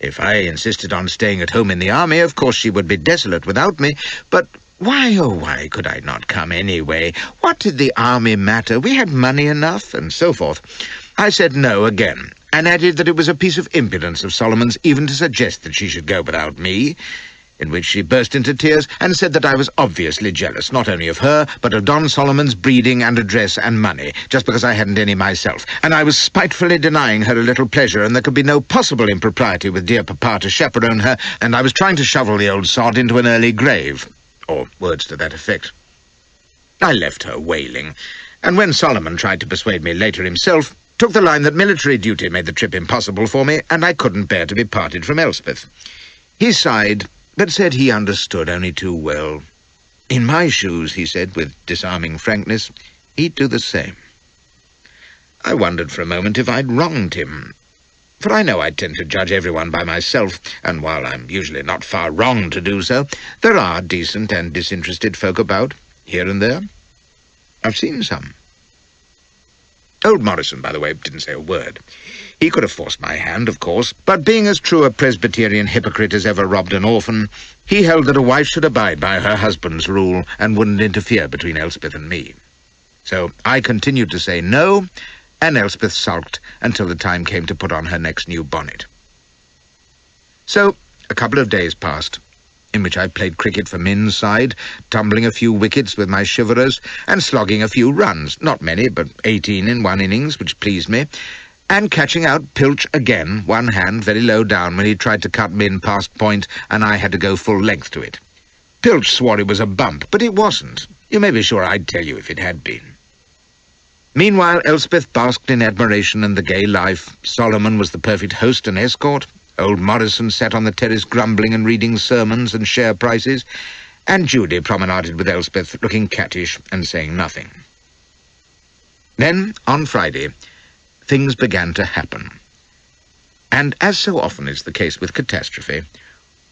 S2: If I insisted on staying at home in the army, of course she would be desolate without me, but why, oh why could I not come anyway? What did the army matter? We had money enough, and so forth. I said no again, and added that it was a piece of impudence of Solomon's even to suggest that she should go without me.
S1: in which she burst into tears and said that I was obviously jealous, not only of her, but of Don Solomon's breeding and address and money, just because I hadn't any myself, and I was spitefully denying her a little pleasure, and there could be no possible impropriety with dear Papa to chaperone her, and I was trying to shovel the old sod into an early grave, or words to that effect. I left her wailing, and when Solomon tried to persuade me later himself, took the line that military duty made the trip impossible for me, and I couldn't bear to be parted from Elspeth. He sighed, but said he understood only too well. In my shoes, he said, with disarming frankness, he'd do the same. I wondered for a moment if I'd wronged him, for I know I tend to judge everyone by myself, and while I'm usually not far wrong to do so, there are decent and disinterested folk about, here and there. I've seen some. Old Morrison, by the way, didn't say a word. He could have forced my hand, of course, but being as true a Presbyterian hypocrite as ever robbed an orphan, he held that a wife should abide by her husband's rule and wouldn't interfere between Elspeth and me. So I continued to say no, and Elspeth sulked until the time came to put on her next new bonnet. So a couple of days passed, in which I played cricket for Min's side, tumbling a few wickets with my chivalrous, and slogging a few runs, not many, but 18 in one innings, which pleased me, and catching out Pilch again, one hand very low down when he tried to cut Min past point, and I had to go full length to it. Pilch swore it was a bump, but it wasn't. You may be sure I'd tell you if it had been. Meanwhile, Elspeth basked in admiration and the gay life. Solomon was the perfect host and escort. Old Morrison sat on the terrace grumbling and reading sermons and share prices, and Judy promenaded with Elspeth, looking cattish and saying nothing. Then, on Friday, things began to happen. And as so often is the case with catastrophe,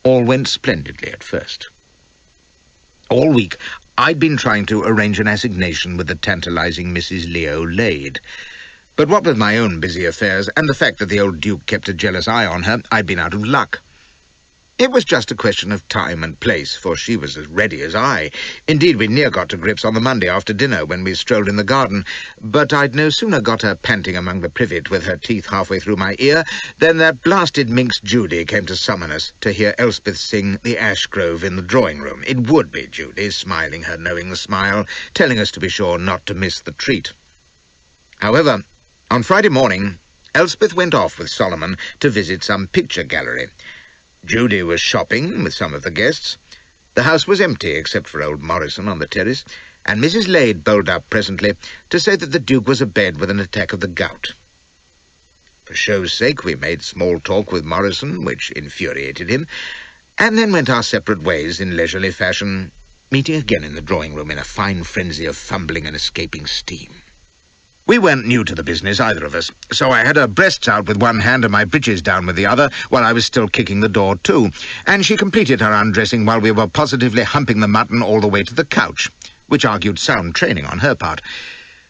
S1: all went splendidly at first. All week, I'd been trying to arrange an assignation with the tantalizing Mrs. Leo Lade. But what with my own busy affairs and the fact that the old Duke kept a jealous eye on her, I'd been out of luck. It was just a question of time and place, for she was as ready as I. Indeed, we near got to grips on the Monday after dinner when we strolled in the garden, but I'd no sooner got her panting among the privet with her teeth halfway through my ear than that blasted minx Judy came to summon us to hear Elspeth sing The Ash Grove in the drawing-room. It would be Judy, smiling her knowing smile, telling us to be sure not to miss the treat. However, on Friday morning, Elspeth went off with Solomon to visit some picture gallery. Judy was shopping with some of the guests. The house was empty except for old Morrison on the terrace, and Mrs. Lade bowled up presently to say that the Duke was abed with an attack of the gout. For show's sake, we made small talk with Morrison, which infuriated him, and then went our separate ways in leisurely fashion, meeting again in the drawing-room in a fine frenzy of fumbling and escaping steam. We weren't new to the business, either of us, so I had her breasts out with one hand and my breeches down with the other, while I was still kicking the door too, and she completed her undressing while we were positively humping the mutton all the way to the couch, which argued sound training on her part.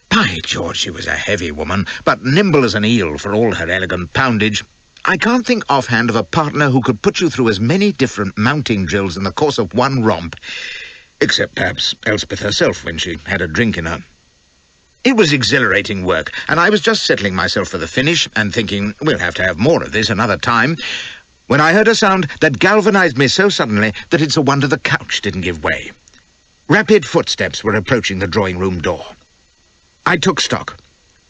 S1: By George, she was a heavy woman, but nimble as an eel for all her elegant poundage. I can't think offhand of a partner who could put you through as many different mounting drills in the course of one romp, except perhaps Elspeth herself when she had a drink in her. It was exhilarating work, and I was just settling myself for the finish and thinking, we'll have to have more of this another time, when I heard a sound that galvanized me so suddenly that it's a wonder the couch didn't give way. Rapid footsteps were approaching the drawing-room door. I took stock.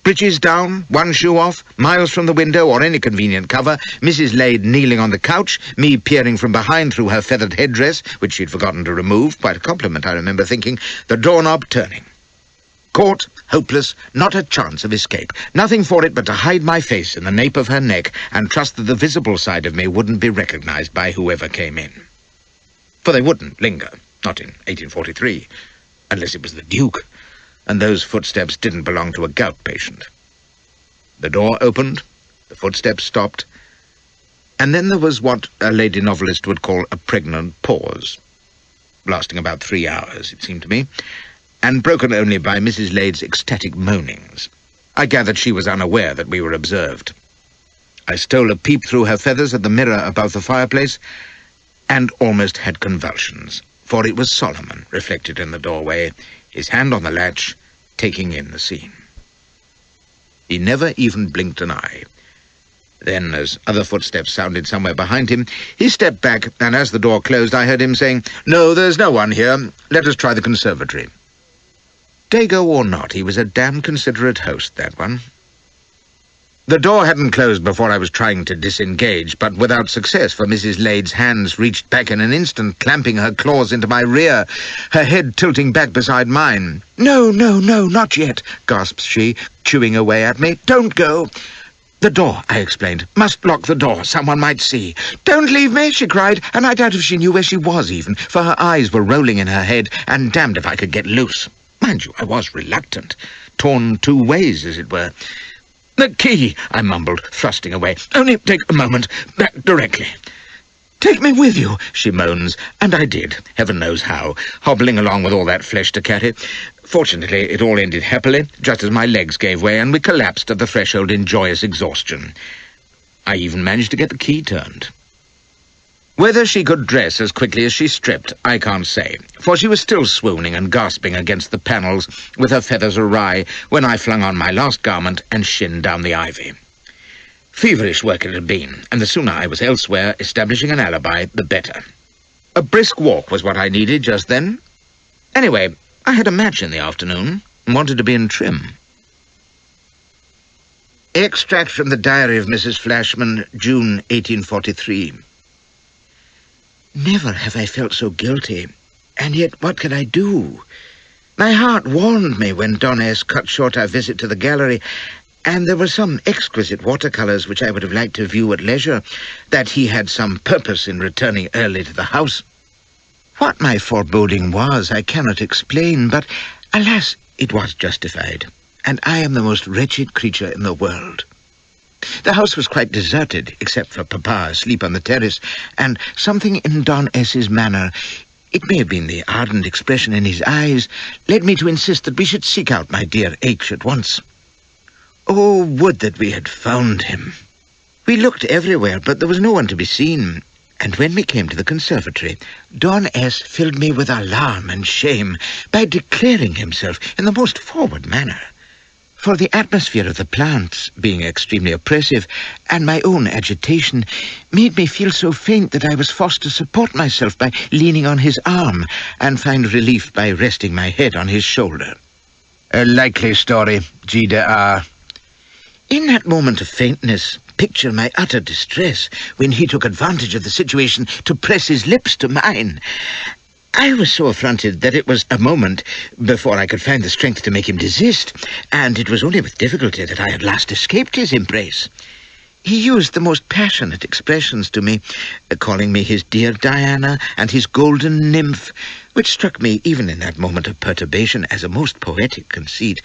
S1: Breeches down, one shoe off, miles from the window or any convenient cover, Mrs. Lade kneeling on the couch, me peering from behind through her feathered headdress, which she'd forgotten to remove, quite a compliment, I remember thinking, the doorknob turning. Caught, hopeless, not a chance of escape. Nothing for it but to hide my face in the nape of her neck and trust that the visible side of me wouldn't be recognized by whoever came in. For they wouldn't linger, not in 1843, unless it was the Duke, and those footsteps didn't belong to a gout patient. The door opened, the footsteps stopped, and then there was what a lady novelist would call a pregnant pause, lasting about 3 hours, it seemed to me, and broken only by Mrs. Lade's ecstatic moanings. I gathered she was unaware that we were observed. I stole a peep through her feathers at the mirror above the fireplace, and almost had convulsions, for it was Solomon reflected in the doorway, his hand on the latch, taking in the scene. He never even blinked an eye. Then, as other footsteps sounded somewhere behind him, he stepped back, and as the door closed, I heard him saying, "No, there's no one here. Let us try the conservatory." Dago or not, he was a damn considerate host, that one. The door hadn't closed before I was trying to disengage, but without success, for Mrs. Lade's hands reached back in an instant, clamping her claws into my rear, her head tilting back beside mine. "No, no, no, not yet," gasps she, chewing away at me. "Don't go." "The door," I explained. "Must lock the door. Someone might see." "Don't leave me," she cried, and I doubt if she knew where she was even, for her eyes were rolling in her head, and damned if I could get loose. Mind you, I was reluctant, torn two ways, as it were. "The key," I mumbled, thrusting away. "Only take a moment. Back directly." "Take me with you," she moans, and I did, heaven knows how, hobbling along with all that flesh to carry. Fortunately, it all ended happily, just as my legs gave way and we collapsed at the threshold in joyous exhaustion. I even managed to get the key turned. Whether she could dress as quickly as she stripped, I can't say, for she was still swooning and gasping against the panels with her feathers awry when I flung on my last garment and shinned down the ivy. Feverish work it had been, and the sooner I was elsewhere, establishing an alibi, the better. A brisk walk was what I needed just then. Anyway, I had a match in the afternoon and wanted to be in trim. Extract from the diary of Mrs. Flashman, June 1843. Never have I felt so guilty, and yet what could I do? My heart warned me when Don S. cut short our visit to the gallery, and there were some exquisite watercolours which I would have liked to view at leisure, that he had some purpose in returning early to the house. What my foreboding was, I cannot explain, but, alas, it was justified, and I am the most wretched creature in the world. The house was quite deserted, except for Papa asleep on the terrace, and something in Don S.'s manner, it may have been the ardent expression in his eyes, led me to insist that we should seek out my dear H at once. Oh, would that we had found him! We looked everywhere, but there was no one to be seen, and when we came to the conservatory, Don S. filled me with alarm and shame by declaring himself in the most forward manner. For the atmosphere of the plants, being extremely oppressive, and my own agitation, made me feel so faint that I was forced to support myself by leaning on his arm, and find relief by resting my head on his shoulder. A likely story, G de R. In that moment of faintness, picture my utter distress when he took advantage of the situation to press his lips to mine. I was so affronted that it was a moment before I could find the strength to make him desist, and it was only with difficulty that I at last escaped his embrace. He used the most passionate expressions to me, calling me his dear Diana and his golden nymph, which struck me, even in that moment of perturbation, as a most poetic conceit.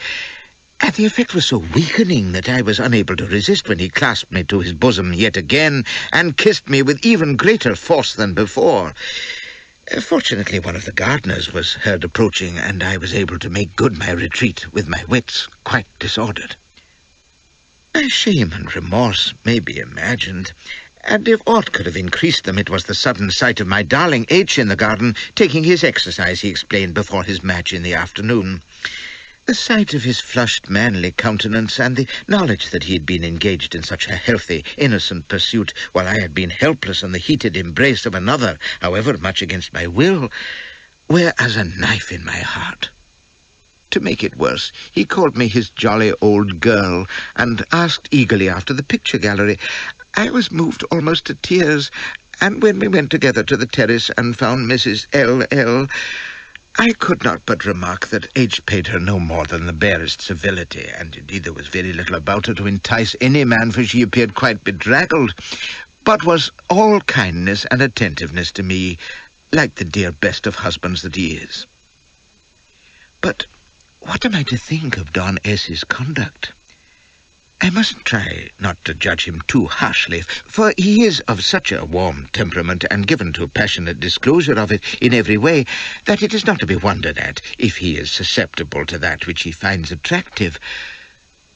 S1: And the effect was so weakening that I was unable to resist when he clasped me to his bosom yet again and kissed me with even greater force than before. Fortunately, one of the gardeners was heard approaching, and I was able to make good my retreat with my wits quite disordered. My shame and remorse may be imagined, and if aught could have increased them, it was the sudden sight of my darling H in the garden, taking his exercise, he explained, before his match in the afternoon. The sight of his flushed, manly countenance, and the knowledge that he had been engaged in such a healthy, innocent pursuit, while I had been helpless in the heated embrace of another, however much against my will, were as a knife in my heart. To make it worse, he called me his jolly old girl, and asked eagerly after the picture gallery. I was moved almost to tears, and when we went together to the terrace and found Mrs. L.L., I could not but remark that H paid her no more than the barest civility, and indeed there was very little about her to entice any man, for she appeared quite bedraggled, but was all kindness and attentiveness to me, like the dear best of husbands that he is. But what am I to think of Don S.'s conduct? I mustn't try not to judge him too harshly, for he is of such a warm temperament and given to passionate disclosure of it in every way that it is not to be wondered at if he is susceptible to that which he finds attractive.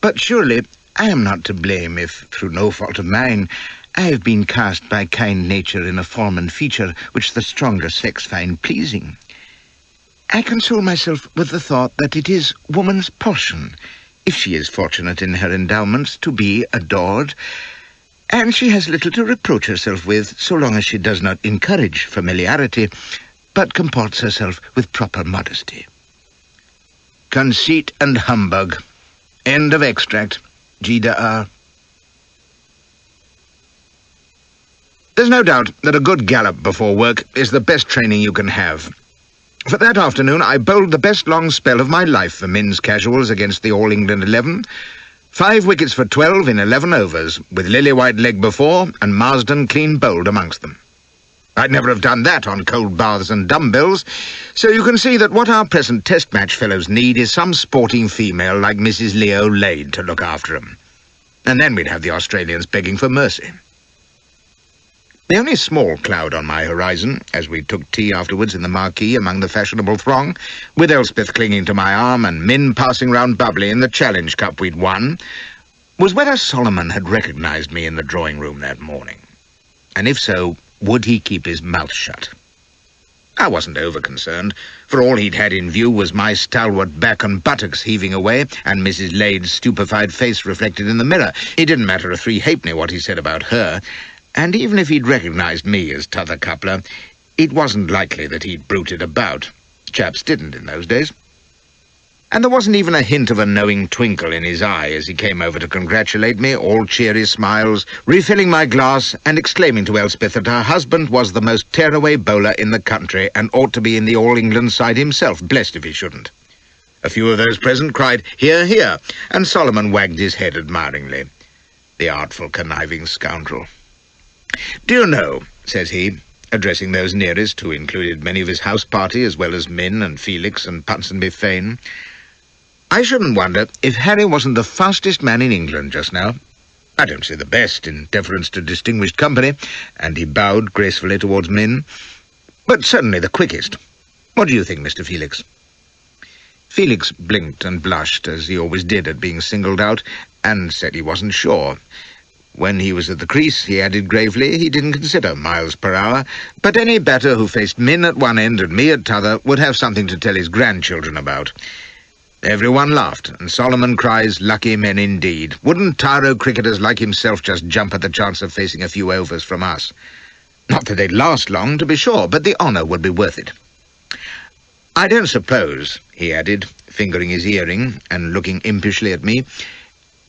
S1: But surely I am not to blame if, through no fault of mine, I have been cast by kind nature in a form and feature which the stronger sex find pleasing. I console myself with the thought that it is woman's portion, if she is fortunate in her endowments, to be adored, and she has little to reproach herself with, so long as she does not encourage familiarity, but comports herself with proper modesty. Conceit and humbug. End of extract. G de R. There's no doubt that a good gallop before work is the best training you can have. For that afternoon I bowled the best long spell of my life for men's casuals against the All England 11. 5 wickets for 12 in 11 overs, with Lillywhite leg before and Marsden clean bowled amongst them. I'd never have done that on cold baths and dumbbells, so you can see that what our present test match fellows need is some sporting female like Mrs. Leo Lade to look after 'em. And then we'd have the Australians begging for mercy. The only small cloud on my horizon, as we took tea afterwards in the marquee among the fashionable throng, with Elspeth clinging to my arm and Min passing round bubbly in the Challenge Cup we'd won, was whether Solomon had recognised me in the drawing-room that morning. And if so, would he keep his mouth shut? I wasn't over-concerned, for all he'd had in view was my stalwart back and buttocks heaving away, and Mrs. Lade's stupefied face reflected in the mirror. It didn't matter a three-halfpenny what he said about her, and even if he'd recognised me as t'other coupler, it wasn't likely that he'd bruited about. Chaps didn't in those days. And there wasn't even a hint of a knowing twinkle in his eye as he came over to congratulate me, all cheery smiles, refilling my glass and exclaiming to Elspeth that her husband was the most tearaway bowler in the country and ought to be in the All England side himself, blessed if he shouldn't. A few of those present cried, "Hear, hear," and Solomon wagged his head admiringly. The artful, conniving scoundrel. "Do you know," says he, addressing those nearest, who included many of his house party as well as Min and Felix and Punsonby Fane, "I shouldn't wonder if Harry wasn't the fastest man in England just now. I don't say the best, in deference to distinguished company," and he bowed gracefully towards Min, "but certainly the quickest. What do you think, Mr. Felix?" Felix blinked and blushed, as he always did at being singled out, and said he wasn't sure. When he was at the crease, he added gravely, he didn't consider miles per hour, but any batter who faced Min at one end and me at t'other would have something to tell his grandchildren about. Everyone laughed, and Solomon cries, "Lucky men indeed. Wouldn't Tyro cricketers like himself just jump at the chance of facing a few overs from us? Not that they'd last long, to be sure, but the honour would be worth it. I don't suppose," he added, fingering his earring and looking impishly at me,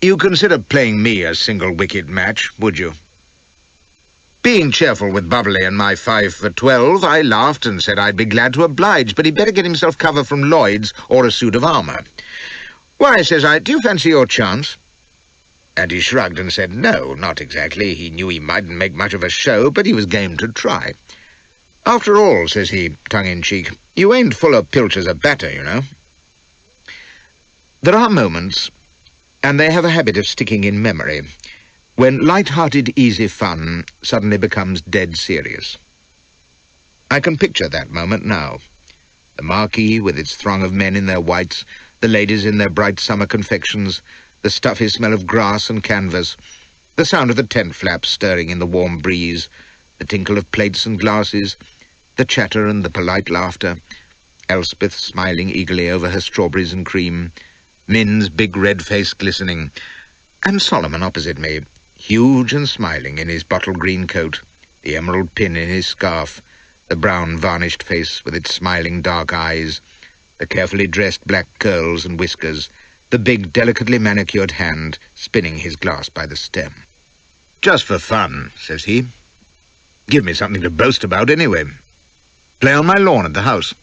S1: "you consider playing me a single-wicket match, would you?" Being cheerful with Bubbly and my 5 for 12, I laughed and said I'd be glad to oblige, but he'd better get himself cover from Lloyd's or a suit of armour. "Why," says I, "do you fancy your chance?" And he shrugged and said no, not exactly. He knew he mightn't make much of a show, but he was game to try. "After all," says he, tongue-in-cheek, "you ain't full of pilch as a batter, you know." There are moments, and they have a habit of sticking in memory, when light-hearted, easy fun suddenly becomes dead serious. I can picture that moment now. The marquee with its throng of men in their whites, the ladies in their bright summer confections, the stuffy smell of grass and canvas, the sound of the tent flaps stirring in the warm breeze, the tinkle of plates and glasses, the chatter and the polite laughter, Elspeth smiling eagerly over her strawberries and cream, Min's big red face glistening, and Solomon opposite me, huge and smiling in his bottle-green coat, the emerald pin in his scarf, the brown varnished face with its smiling dark eyes, the carefully dressed black curls and whiskers, the big, delicately manicured hand spinning his glass by the stem. "Just for fun," says he. "Give me something to boast about, anyway. Play on my lawn at the house.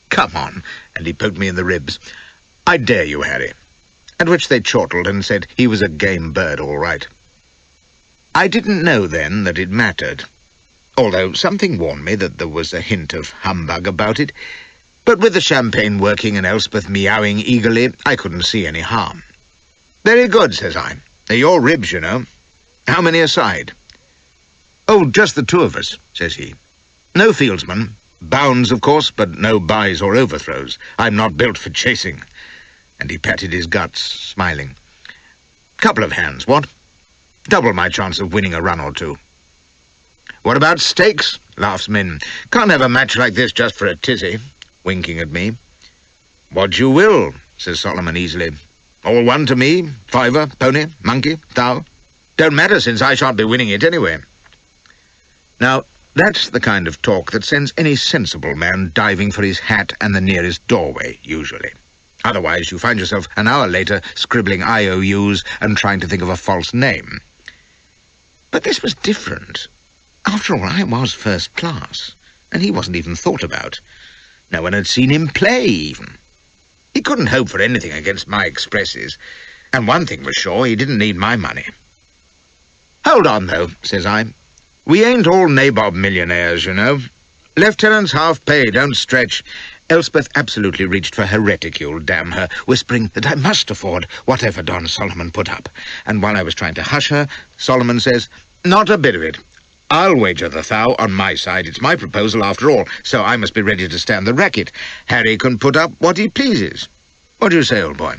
S1: Come on," and he poked me in the ribs. "I dare you, Harry." At which they chortled and said he was a game bird, all right. I didn't know then that it mattered, although something warned me that there was a hint of humbug about it, but with the champagne working and Elspeth meowing eagerly, I couldn't see any harm. "Very good," says I. "They're your ribs, you know. How many aside?" "Oh, just the 2 of us," says he. "No fieldsman. Bounds, of course, but no byes or overthrows. I'm not built for chasing." And he patted his guts, smiling. "Couple of hands, what? Double my chance of winning a run or 2. "What about stakes?" laughs Min. "Can't have a match like this just for a tizzy," winking at me. "What you will," says Solomon easily. "All one to me, fiver, pony, monkey, thou."
S2: Don't matter, since I shan't be winning it anyway. Now, that's the kind of talk that sends any sensible man diving for his hat and the nearest doorway, usually. Otherwise, you find yourself an hour later scribbling IOUs and trying to think of a false name. But this was different. After all, I was first class, and he wasn't even thought about. No one had seen him play, even. He couldn't hope for anything against my expresses, and one thing was sure, he didn't need my money. "Hold on, though," says I. "We ain't all nabob millionaires, you know. Lieutenant's half pay, don't stretch." Elspeth absolutely reached for her reticule, damn her, whispering that I must afford whatever Don Solomon put up. And while I was trying to hush her, Solomon says, "Not a bit of it. I'll wager the thou on my side. It's my proposal after all, so I must be ready to stand the racket. Harry can put up what he pleases. What do you say, old boy?"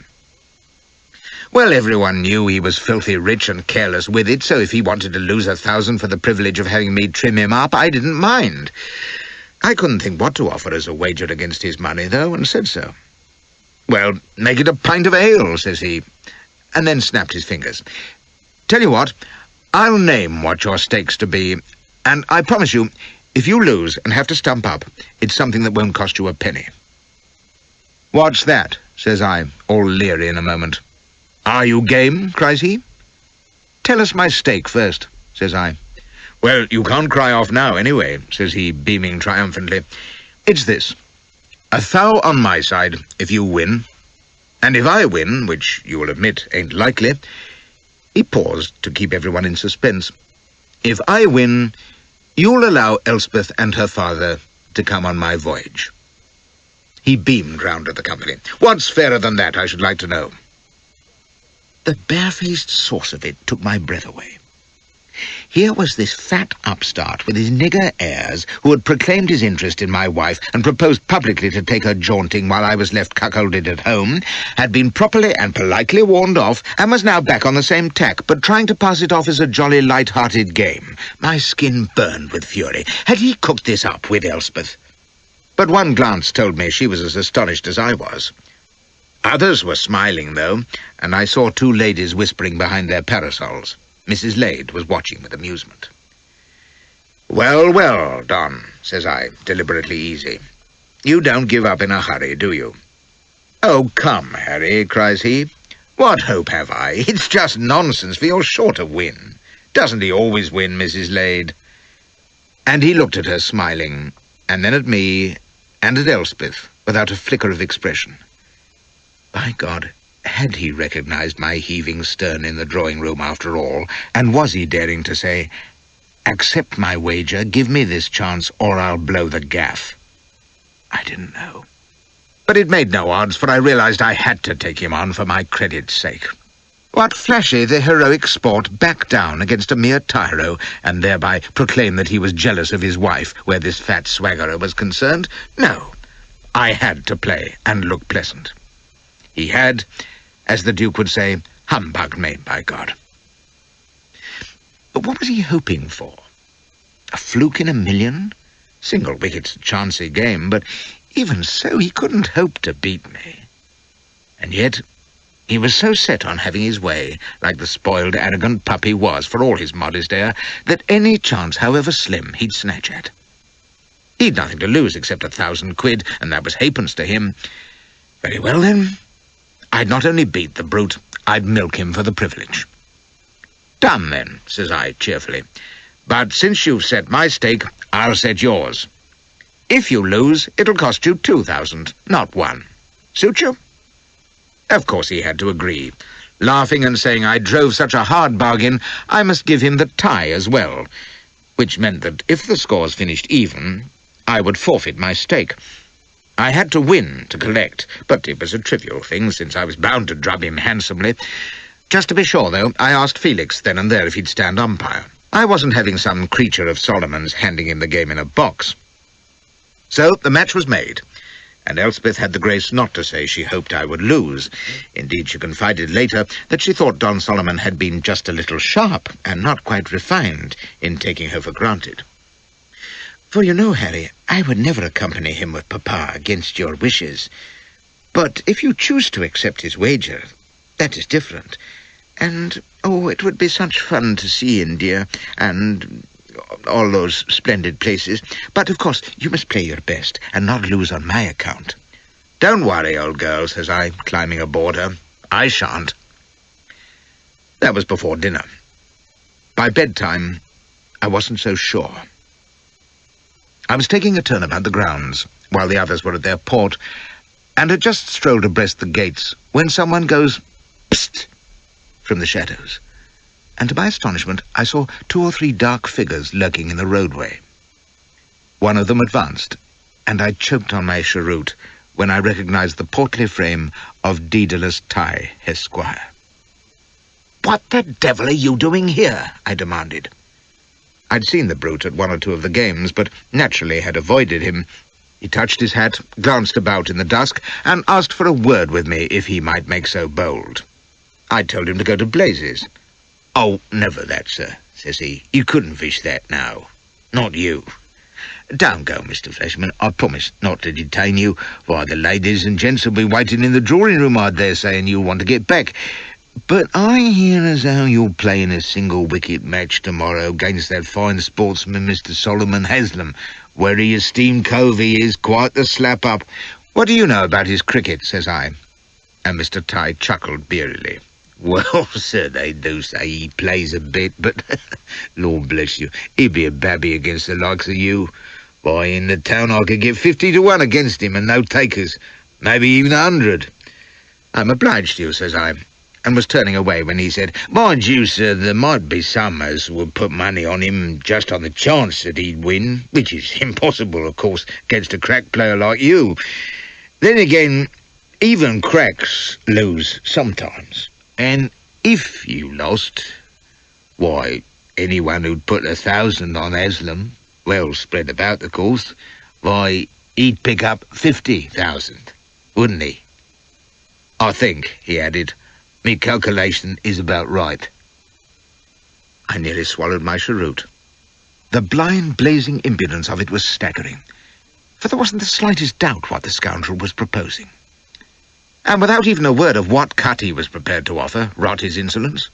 S2: Well, everyone knew he was filthy rich and careless with it, so if he wanted to lose 1,000 for the privilege of having me trim him up, I didn't mind. I couldn't think what to offer as a wager against his money, though, and said so. "Well, make it a pint of ale," says he, and then snapped his fingers. "Tell you what, I'll name what your stake's to be, and I promise you, if you lose and have to stump up, it's something that won't cost you a penny." "What's that?" says I, all leery in a moment. "Are you game?" cries he. "Tell us my stake first," says I. "Well, you can't cry off now, anyway," says he, beaming triumphantly. "It's this. A thou on my side if you win, and if I win, which you will admit ain't likely—" He paused to keep everyone in suspense. "If I win, you'll allow Elspeth and her father to come on my voyage." He beamed round at the company. "What's fairer than that, I should like to know?" The barefaced source of it took my breath away. Here was this fat upstart with his nigger airs who had proclaimed his interest in my wife and proposed publicly to take her jaunting while I was left cuckolded at home, had been properly and politely warned off, and was now back on the same tack, but trying to pass it off as a jolly light-hearted game. My skin burned with fury. Had he cooked this up with Elspeth? But one glance told me she was as astonished as I was. Others were smiling, though, and I saw two ladies whispering behind their parasols. Mrs. Lade was watching with amusement. "Well, well, Don," says I, deliberately easy. "You don't give up in a hurry, do you?" "Oh, come, Harry," cries he. "What hope have I? It's just nonsense, for you're sure to win. Doesn't he always win, Mrs. Lade?" And he looked at her, smiling, and then at me, and at Elspeth, without a flicker of expression. By God, had he recognized my heaving stern in the drawing-room after all, and was he daring to say, "Accept my wager, give me this chance, or I'll blow the gaff"? I didn't know. But it made no odds, for I realized I had to take him on for my credit's sake. What flashy the heroic sport back down against a mere tyro, and thereby proclaim that he was jealous of his wife, where this fat swaggerer was concerned? No, I had to play and look pleasant. He had, as the Duke would say, humbugged me, by God. But what was he hoping for? A fluke in a million? Single wicket's a chancy game, but even so he couldn't hope to beat me. And yet he was so set on having his way, like the spoiled, arrogant pup he was, for all his modest air, that any chance, however slim, he'd snatch at. He'd nothing to lose except 1,000 quid, and that was halfpence to him. Very well, then. I'd not only beat the brute, I'd milk him for the privilege. "Done, then," says I cheerfully. "But since you've set my stake, I'll set yours. If you lose, it'll cost you 2,000, not 1. Suit you?" Of course he had to agree, laughing and saying I drove such a hard bargain I must give him the tie as well, which meant that if the scores finished even, I would forfeit my stake. I had to win to collect, but it was a trivial thing, since I was bound to drub him handsomely. Just to be sure, though, I asked Felix then and there if he'd stand umpire. I wasn't having some creature of Solomon's handing him the game in a box. So the match was made, and Elspeth had the grace not to say she hoped I would lose. Indeed, she confided later that she thought Don Solomon had been just a little sharp and not quite refined in taking her for granted. For you know, Harry, I would never accompany him with Papa against your wishes. But if you choose to accept his wager, that is different. And, Oh, it would be such fun to see India and all those splendid places. But, of course, you must play your best and not lose on my account. Don't worry, old girl, says I, climbing aboard her. I shan't. That was before dinner. By bedtime, I wasn't so sure. I was taking a turn about the grounds while the others were at their port, and had just strolled abreast the gates when someone goes, "Psst!" from the shadows, and to my astonishment I saw 2 or 3 dark figures lurking in the roadway. One of them advanced, and I choked on my cheroot when I recognized the portly frame of Daedalus Tighe, Esquire. "What the devil are you doing here?" I demanded. I'd seen the brute at 1 or 2 of the games, but naturally had avoided him. He touched his hat, glanced about in the dusk, and asked for a word with me if he might make so bold. I told him to go to blazes. "Oh, never that, sir," says he. "You couldn't fish that now. Not you. Don't go, Mr. Flashman. I promise not to detain you. Why, the ladies and gents will be waiting in the drawing-room, I dare say, and you'll want to get back. But I hear as how you're playing a single-wicket match tomorrow against that fine sportsman, Mr. Solomon Haslam. Very esteemed cove he is, quite the slap-up. What do you know about his cricket?" says I. And Mr. Tighe chuckled beerily. "Well, sir, they do say he plays a bit, but, Lord bless you, he'd be a babby against the likes of you. Why, in the town I could get 50 to 1 against him and no takers, maybe even 100. "I'm obliged to you," says I, and was turning away when he said, "Mind you, sir, there might be some as would put money on him just on the chance that he'd win, which is impossible, of course, against a crack player like you. Then again, even cracks lose sometimes. And if you lost, why, anyone who'd put 1,000 on Haslam, well spread about the course, why, he'd pick up 50,000, wouldn't he? I think," he added, "me calculation is about right." I nearly swallowed my cheroot. The blind, blazing impudence of it was staggering, for there wasn't the slightest doubt what the scoundrel was proposing. And without even a word of what cut he was prepared to offer, rot his insolence.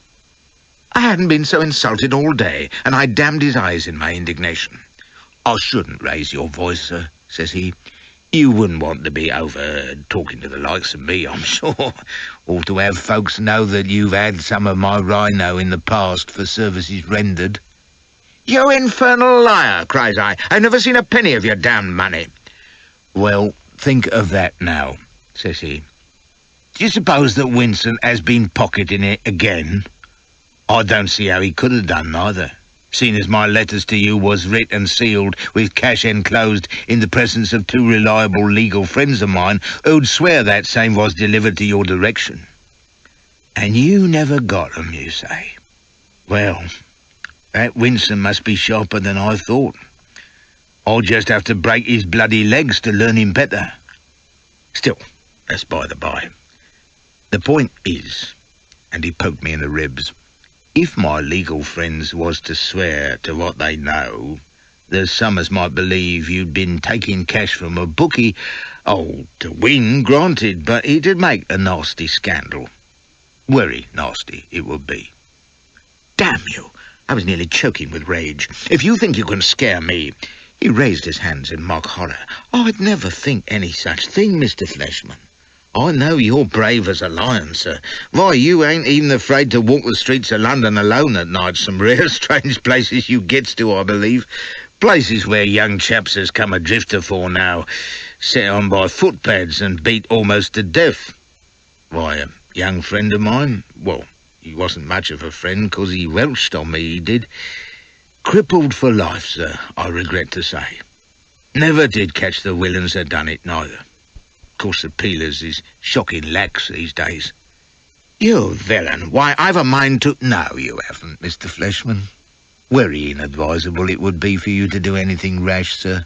S2: I hadn't been so insulted all day, and I damned his eyes in my indignation. "I shouldn't raise your voice, sir," says he. "You wouldn't want to be overheard talking to the likes of me, I'm sure, or to have folks know that you've had some of my rhino in the past for services rendered." "You infernal liar," cries I. "I've never seen a penny of your damned money." "Well, think of that now," says he. "Do you suppose that Winston has been pocketing it again? I don't see how he could have done neither, seeing as my letters to you was writ and sealed with cash enclosed in the presence of 2 reliable legal friends of mine who'd swear that same was delivered to your direction. And you never got 'em, you say? Well, that Winston must be sharper than I thought. I'll just have to break his bloody legs to learn him better. Still, that's by the by. The point is," and he poked me in the ribs, "if my legal friends was to swear to what they know, there's some as might believe you'd been taking cash from a bookie. Oh, to win, granted, but it'd make a nasty scandal. Very nasty it would be." "Damn you!" I was nearly choking with rage. "If you think you can scare me—" He raised his hands in mock horror. "I'd never think any such thing, Mr. Flashman. I know you're brave as a lion, sir. Why, you ain't even afraid to walk the streets of London alone at night. Some rare strange places you gets to, I believe. Places where young chaps has come adrift afore now, set on by footpads and beat almost to death. Why, a young friend of mine, well, he wasn't much of a friend, 'cause he welched on me, he did. Crippled for life, sir, I regret to say. Never did catch the villains that done it, neither. Of course, the peelers is shocking lax these days." "You villain! Why, I've a mind to—" "No, you haven't, Mr. Flashman. Very inadvisable it would be for you to do anything rash, sir.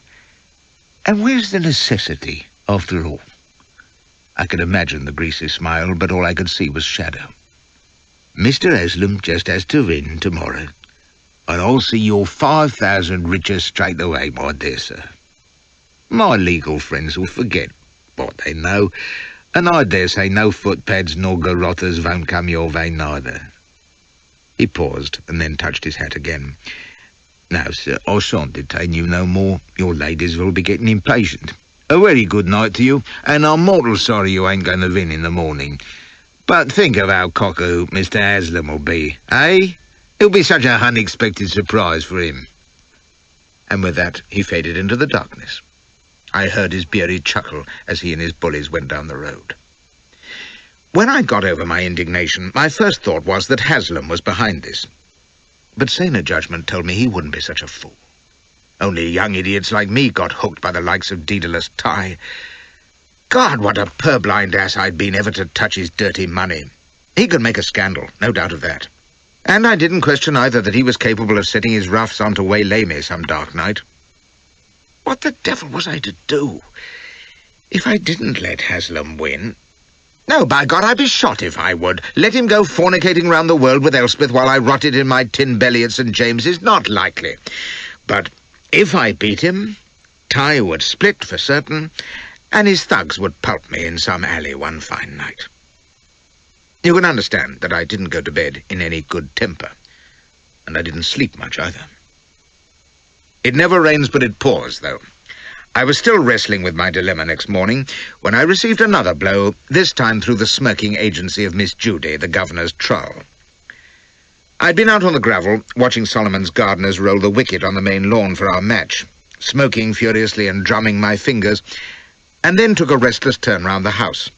S2: And where's the necessity, after all?" I could imagine the greasy smile, but all I could see was shadow. "Mr. Haslam just has to win tomorrow, and I'll see you're 5,000 richer straight away, my dear sir. My legal friends will forget what they know, and I dare say no footpads nor garrotters won't come your way neither.
S1: He paused and then touched his hat again. "Now, sir, I shan't detain you no more. Your ladies will be getting impatient. A very good night to you, and I'm mortal sorry you ain't going to win in the morning. But think of how cock-a-hoop Mr. Haslam will be, eh? It'll be such a unexpected surprise for him." And with that, he faded into the darkness. I heard his beery chuckle as he and his bullies went down the road. When I got over my indignation, my first thought was that Haslam was behind this. But saner judgment told me he wouldn't be such a fool. Only young idiots like me got hooked by the likes of Daedalus Ty. God, what a purblind ass I'd been ever to touch his dirty money. He could make a scandal, no doubt of that. And I didn't question either that he was capable of setting his roughs on to waylay me some dark night. What the devil was I to do? If I didn't let Haslam win... No, by God, I'd be shot if I would. Let him go fornicating round the world with Elspeth while I rotted in my tin belly at St. James's, not likely. But if I beat him, Ty would split for certain, and his thugs would pulp me in some alley one fine night. You can understand that I didn't go to bed in any good temper, and I didn't sleep much either. It never rains but it pours, though. I was still wrestling with my dilemma next morning when I received another blow, this time through the smirking agency of Miss Judy, the governor's trull. I'd been out on the gravel, watching Solomon's gardeners roll the wicket on the main lawn for our match, smoking furiously and drumming my fingers, and then took a restless turn round the house.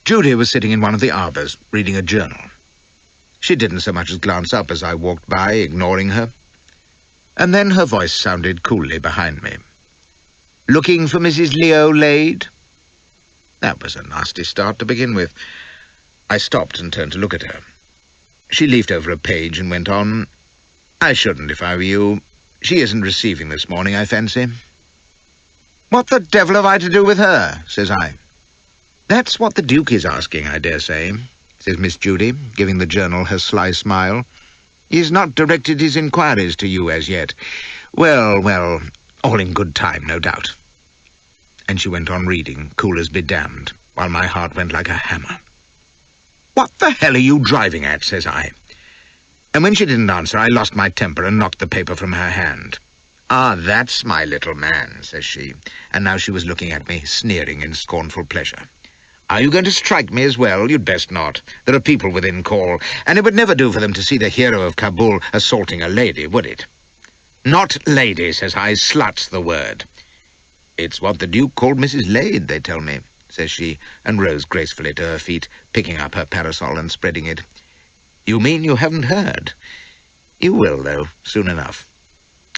S1: Judy was sitting in one of the arbours, reading a journal. She didn't so much as glance up as I walked by, ignoring her. And then her voice sounded coolly behind me. "Looking for Mrs. Leo Lade?" That was a nasty start to begin with. I stopped and turned to look at her. She leafed over a page and went on, "I shouldn't if I were you. She isn't receiving this morning, I fancy." "What the devil have I to do with her?" says I. "That's what the Duke is asking, I dare say," says Miss Judy, giving the journal her sly smile. "He's not directed his inquiries to you as yet. Well, well, all in good time, no doubt." And she went on reading, cool as be damned, while my heart went like a hammer. "What the hell are you driving at?" says I. And when she didn't answer, I lost my temper and knocked the paper from her hand. "Ah, that's my little man," says she, and now she was looking at me, sneering in scornful pleasure. "Are you going to strike me as well? You'd best not. There are people within call, and it would never do for them to see the hero of Kabul assaulting a lady, would it?" "Not lady," says I, "slut's the word." "It's what the Duke called Mrs. Lade, they tell me," says she, and rose gracefully to her feet, picking up her parasol and spreading it. "You mean you haven't heard?" "You will, though, soon enough."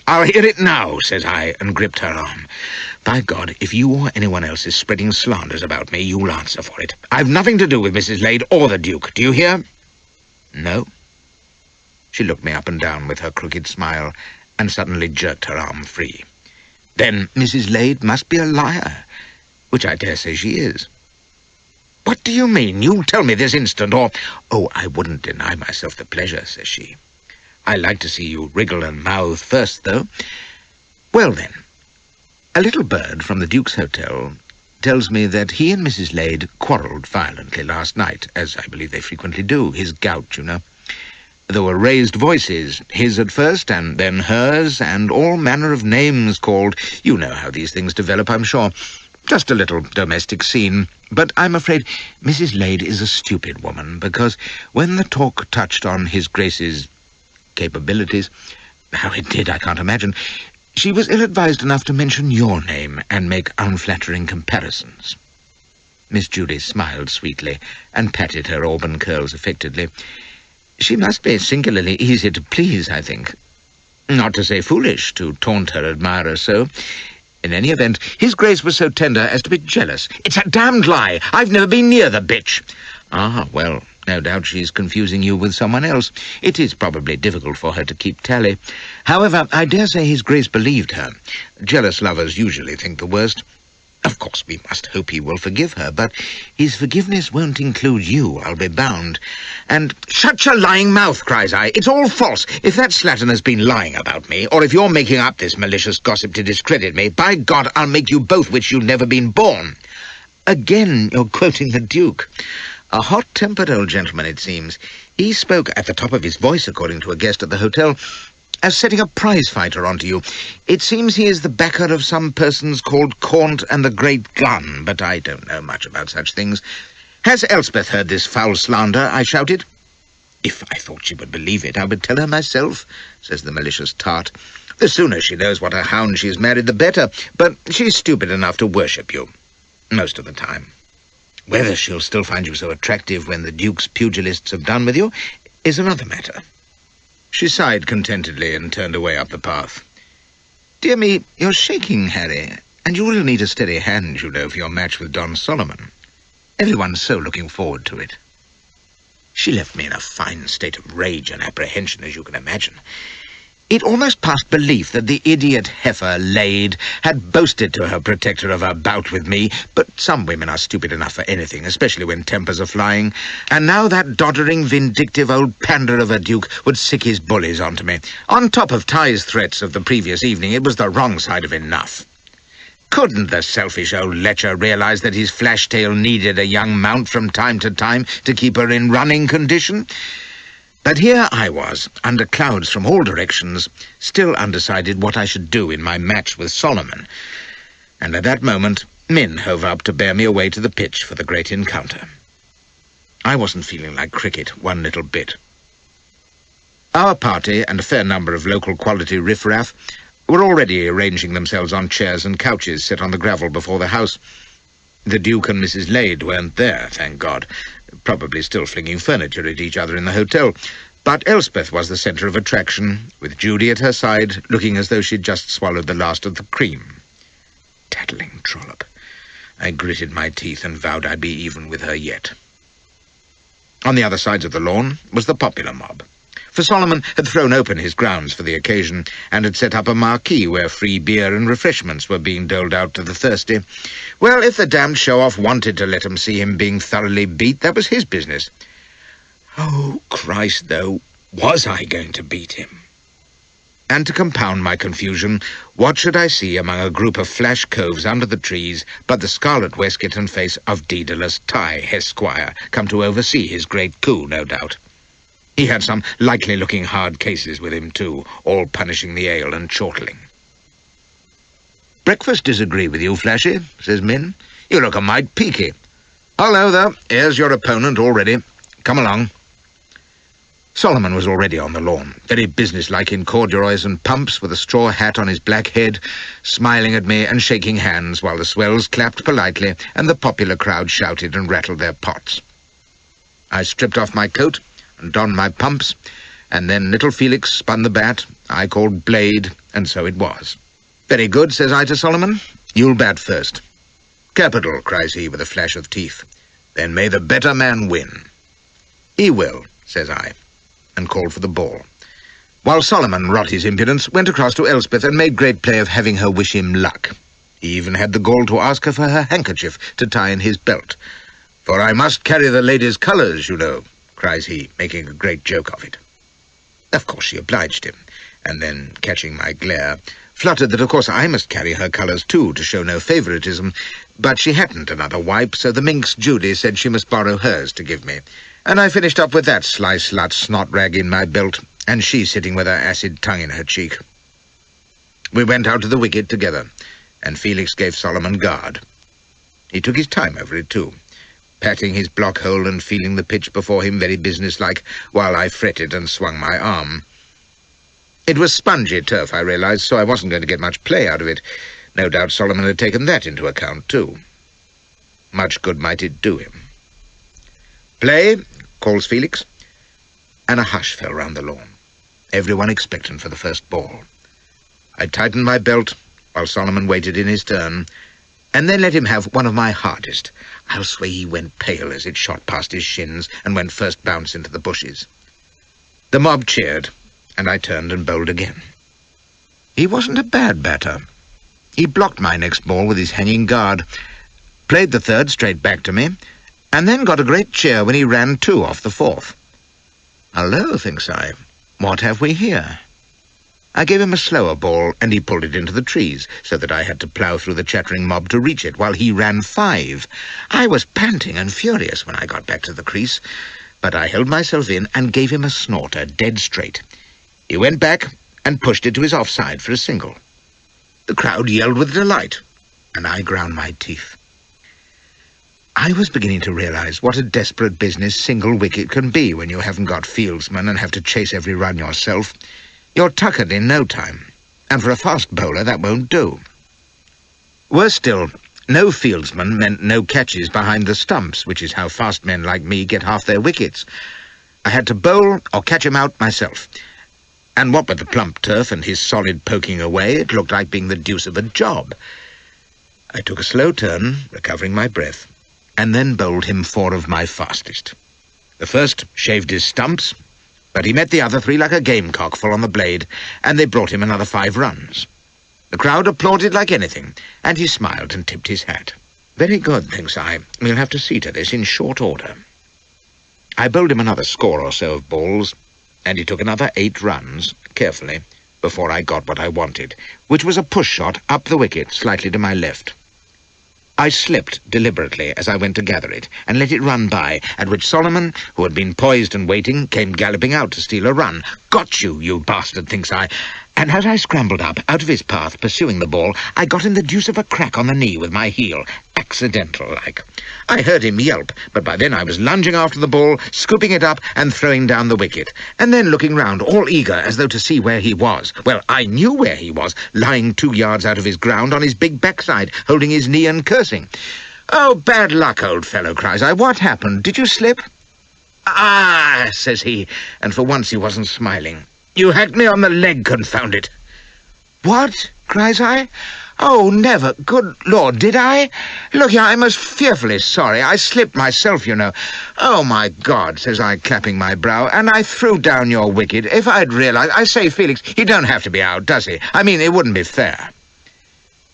S1: "I'll hear it now," says I, and gripped her arm. "By God, if you or anyone else is spreading slanders about me, you'll answer for it. I've nothing to do with Mrs. Lade or the Duke, do you hear?" "No." She looked me up and down with her crooked smile, and suddenly jerked her arm free. "Then Mrs. Lade must be a liar, which I dare say she is." "What do you mean? You'll tell me this instant, or—" "Oh, I wouldn't deny myself the pleasure," says she. "I like to see you wriggle and mouth first, though. Well, then, a little bird from the Duke's Hotel tells me that he and Mrs. Lade quarrelled violently last night, as I believe they frequently do, his gout, you know. There were raised voices, his at first, and then hers, and all manner of names called. You know how these things develop, I'm sure. Just a little domestic scene. But I'm afraid Mrs. Lade is a stupid woman, because when the talk touched on His Grace's capabilities, how it did, I can't imagine, she was ill-advised enough to mention your name and make unflattering comparisons." Miss Judy smiled sweetly and patted her auburn curls affectedly. "She must be singularly easy to please, I think. Not to say foolish, to taunt her admirer so. In any event, His Grace was so tender as to be jealous." "It's a damned lie! I've never been near the bitch!" "Ah, well, no doubt she's confusing you with someone else. It is probably difficult for her to keep tally. However, I dare say His Grace believed her. Jealous lovers usually think the worst. Of course, we must hope he will forgive her, but his forgiveness won't include you, I'll be bound. And—" "Shut your lying mouth," cries I. "It's all false. If that slattern has been lying about me, or if you're making up this malicious gossip to discredit me, by God, I'll make you both wish you'd never been born." "Again, you're quoting the Duke." A hot-tempered old gentleman, it seems. He spoke at the top of his voice, according to a guest at the hotel, as setting a prize-fighter onto you. It seems he is the backer of some persons called Cornt and the Great Gun, but I don't know much about such things. "Has Elspeth heard this foul slander?" I shouted. "If I thought she would believe it, I would tell her myself," says the malicious tart. "The sooner she knows what a hound she has married, the better, but she's stupid enough to worship you, most of the time. Whether she'll still find you so attractive when the Duke's pugilists have done with you is another matter." She sighed contentedly and turned away up the path. "Dear me, you're shaking, Harry, and you will need a steady hand, you know, for your match with Don Solomon. Everyone's so looking forward to it." She left me in a fine state of rage and apprehension, as you can imagine. It almost passed belief that the idiot heifer, Lade, had boasted to her protector of her bout with me, but some women are stupid enough for anything, especially when tempers are flying, and now that doddering, vindictive old pander of a duke would sick his bullies onto me. On top of Ty's threats of the previous evening, it was the wrong side of enough. Couldn't the selfish old lecher realize that his flash-tail needed a young mount from time to time to keep her in running condition? But here I was, under clouds from all directions, still undecided what I should do in my match with Solomon. And at that moment, Min hove up to bear me away to the pitch for the great encounter. I wasn't feeling like cricket one little bit. Our party and a fair number of local quality riffraff were already arranging themselves on chairs and couches set on the gravel before the house. The Duke and Mrs. Lade weren't there, thank God, probably still flinging furniture at each other in the hotel, but Elspeth was the centre of attraction, with Judy at her side, looking as though she'd just swallowed the last of the cream. Tattling trollop. I gritted my teeth and vowed I'd be even with her yet. On the other sides of the lawn was the popular mob, for Solomon had thrown open his grounds for the occasion and had set up a marquee where free beer and refreshments were being doled out to the thirsty. Well, if the damned show-off wanted to let him see him being thoroughly beat, that was his business. Oh, Christ, though, was I going to beat him? And to compound my confusion, what should I see among a group of flash coves under the trees but the scarlet waistcoat and face of Daedalus Ty, Esquire, come to oversee his great coup, no doubt. He had some likely-looking hard cases with him, too, all punishing the ale and chortling. "Breakfast disagree with you, Flashy," says Min. "You look a mite peaky. Hullo, there. Here's your opponent already. Come along." Solomon was already on the lawn, very businesslike in corduroys and pumps, with a straw hat on his black head, smiling at me and shaking hands while the swells clapped politely and the popular crowd shouted and rattled their pots. I stripped off my coat and donned my pumps, and then little Felix spun the bat, I called Blade, and so it was. "Very good," says I to Solomon. "You'll bat first." "Capital," cries he with a flash of teeth. "Then may the better man win." "He will," says I, and called for the ball, while Solomon, rot his impudence, went across to Elspeth and made great play of having her wish him luck. He even had the gall to ask her for her handkerchief to tie in his belt. "For I must carry the lady's colours, you know," cries he, making a great joke of it. Of course she obliged him, and then, catching my glare, fluttered that of course I must carry her colours too, to show no favouritism, but she hadn't another wipe, so the minx Judy said she must borrow hers to give me, and I finished up with that sly slut snot-rag in my belt, and she sitting with her acid tongue in her cheek. We went out to the wicket together, and Felix gave Solomon guard. He took his time over it too, patting his block hole and feeling the pitch before him very businesslike, while I fretted and swung my arm. It was spongy turf, I realized, so I wasn't going to get much play out of it. No doubt Solomon had taken that into account, too. Much good might it do him. "Play," calls Felix, and a hush fell round the lawn, everyone expectant for the first ball. I tightened my belt while Solomon waited in his turn, and then let him have one of my hardest. I'll swear he went pale as it shot past his shins and went first bounce into the bushes. The mob cheered, and I turned and bowled again. He wasn't a bad batter. He blocked my next ball with his hanging guard, played the third straight back to me, and then got a great cheer when he ran two off the fourth. Hullo, thinks I, what have we here? I gave him a slower ball, and he pulled it into the trees, so that I had to plough through the chattering mob to reach it, while he ran 5. I was panting and furious when I got back to the crease, but I held myself in and gave him a snorter dead straight. He went back and pushed it to his offside for a single. The crowd yelled with delight, and I ground my teeth. I was beginning to realize what a desperate business single wicket can be when you haven't got fieldsmen and have to chase every run yourself. You're tuckered in no time, and for a fast bowler that won't do. Worse still, no fieldsman meant no catches behind the stumps, which is how fast men like me get half their wickets. I had to bowl or catch him out myself. And what with the plump turf and his solid poking away, it looked like being the deuce of a job. I took a slow turn, recovering my breath, and then bowled him 4 of my fastest. The first shaved his stumps, but he met the other 3 like a gamecock full on the blade, and they brought him another 5 runs. The crowd applauded like anything, and he smiled and tipped his hat. Very good, thinks I. We'll have to see to this in short order. I bowled him another score or so of balls, and he took another 8 runs, carefully, before I got what I wanted, which was a push shot up the wicket slightly to my left. I slipped deliberately as I went to gather it, and let it run by, at which Solomon, who had been poised and waiting, came galloping out to steal a run. Got you, you bastard, thinks I. And as I scrambled up, out of his path, pursuing the ball, I got him the deuce of a crack on the knee with my heel, accidental-like. I heard him yelp, but by then I was lunging after the ball, scooping it up and throwing down the wicket, and then looking round, all eager, as though to see where he was. Well, I knew where he was, lying 2 yards out of his ground on his big backside, holding his knee and cursing. "Oh, bad luck, old fellow," cries I. "What happened? Did you slip?" "Ah," says he, and for once he wasn't smiling. "You hacked me on the leg, confound it." "What?" cries I. "Oh, never. Good Lord, did I? Look here, I'm most fearfully sorry. I slipped myself, you know." "Oh, my God," says I, clapping my brow, "and I threw down your wicket. If I'd realized— I say, Felix, he don't have to be out, does he? I mean, it wouldn't be fair."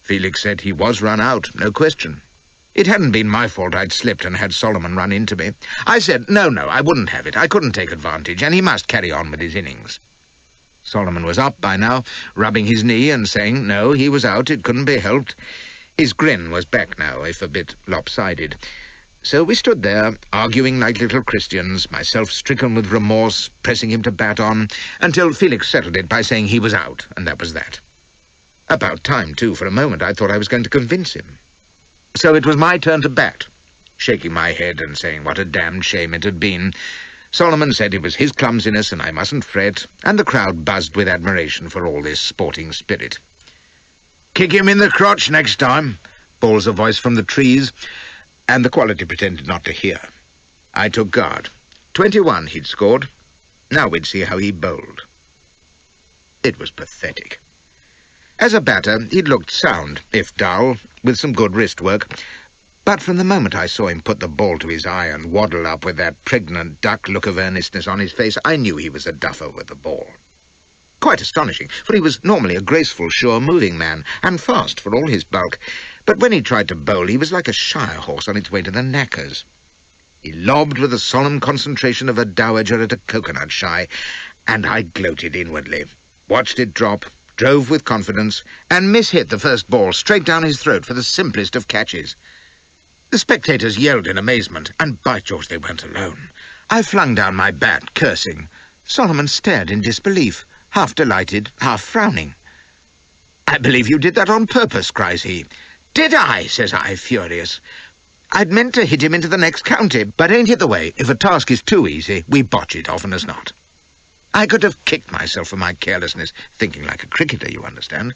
S1: Felix said he was run out, no question. It hadn't been my fault I'd slipped and had Solomon run into me. I said, no, I wouldn't have it. I couldn't take advantage, and he must carry on with his innings. Solomon was up by now, rubbing his knee and saying, no, he was out, it couldn't be helped. His grin was back now, if a bit lopsided. So we stood there, arguing like little Christians, myself stricken with remorse, pressing him to bat on, until Felix settled it by saying he was out, and that was that. About time, too. For a moment I thought I was going to convince him. So it was my turn to bat, shaking my head and saying what a damned shame it had been. Solomon said it was his clumsiness and I mustn't fret, and the crowd buzzed with admiration for all this sporting spirit. "Kick him in the crotch next time," bawls a voice from the trees, and the quality pretended not to hear. I took guard. 21 he'd scored. Now we'd see how he bowled. It was pathetic. As a batter, he'd looked sound, if dull, with some good wrist work, but from the moment I saw him put the ball to his eye and waddle up with that pregnant duck look of earnestness on his face, I knew he was a duffer with the ball. Quite astonishing, for he was normally a graceful, sure-moving man, and fast for all his bulk, but when he tried to bowl, he was like a shire horse on its way to the knackers. He lobbed with the solemn concentration of a dowager at a coconut shy, and I gloated inwardly, watched it drop, drove with confidence, and mishit the first ball straight down his throat for the simplest of catches. The spectators yelled in amazement, and by George they weren't alone. I flung down my bat, cursing. Solomon stared in disbelief, half delighted, half frowning. "I believe you did that on purpose," cries he. "Did I?" says I, furious. "I'd meant to hit him into the next county, but ain't it the way, if a task is too easy, we botch it often as not." I could have kicked myself for my carelessness, thinking like a cricketer, you understand.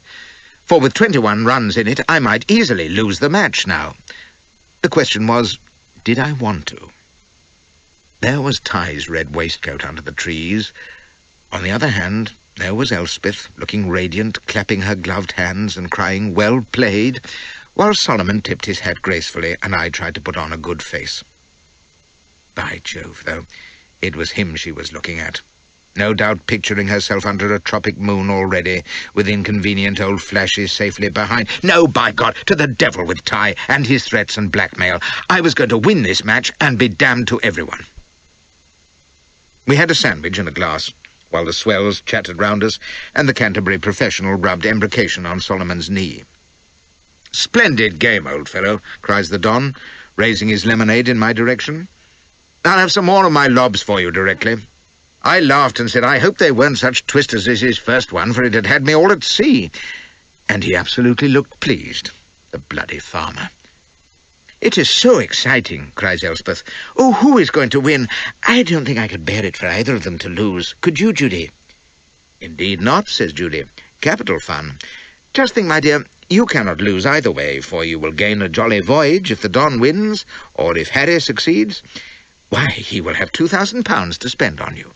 S1: For with 21 runs in it, I might easily lose the match now. The question was, did I want to? There was Ty's red waistcoat under the trees. On the other hand, there was Elspeth, looking radiant, clapping her gloved hands and crying, "Well played," while Solomon tipped his hat gracefully and I tried to put on a good face. By Jove, though, it was him she was looking at. No doubt picturing herself under a tropic moon already, with inconvenient old Flashes safely behind. No, by God, to the devil with Ty and his threats and blackmail. I was going to win this match and be damned to everyone. We had a sandwich and a glass, while the swells chattered round us, and the Canterbury professional rubbed embrocation on Solomon's knee. "Splendid game, old fellow," cries the Don, raising his lemonade in my direction. "I'll have some more of my lobs for you directly." I laughed and said I hoped they weren't such twisters as his first one, for it had me all at sea. And he absolutely looked pleased, the bloody farmer. "It is so exciting," cries Elspeth. "Oh, who is going to win? I don't think I could bear it for either of them to lose. Could you, Judy?" "Indeed not," says Judy. "Capital fun. Just think, my dear, you cannot lose either way, for you will gain a jolly voyage if the Don wins, or if Harry succeeds. Why, he will have £2,000 to spend on you."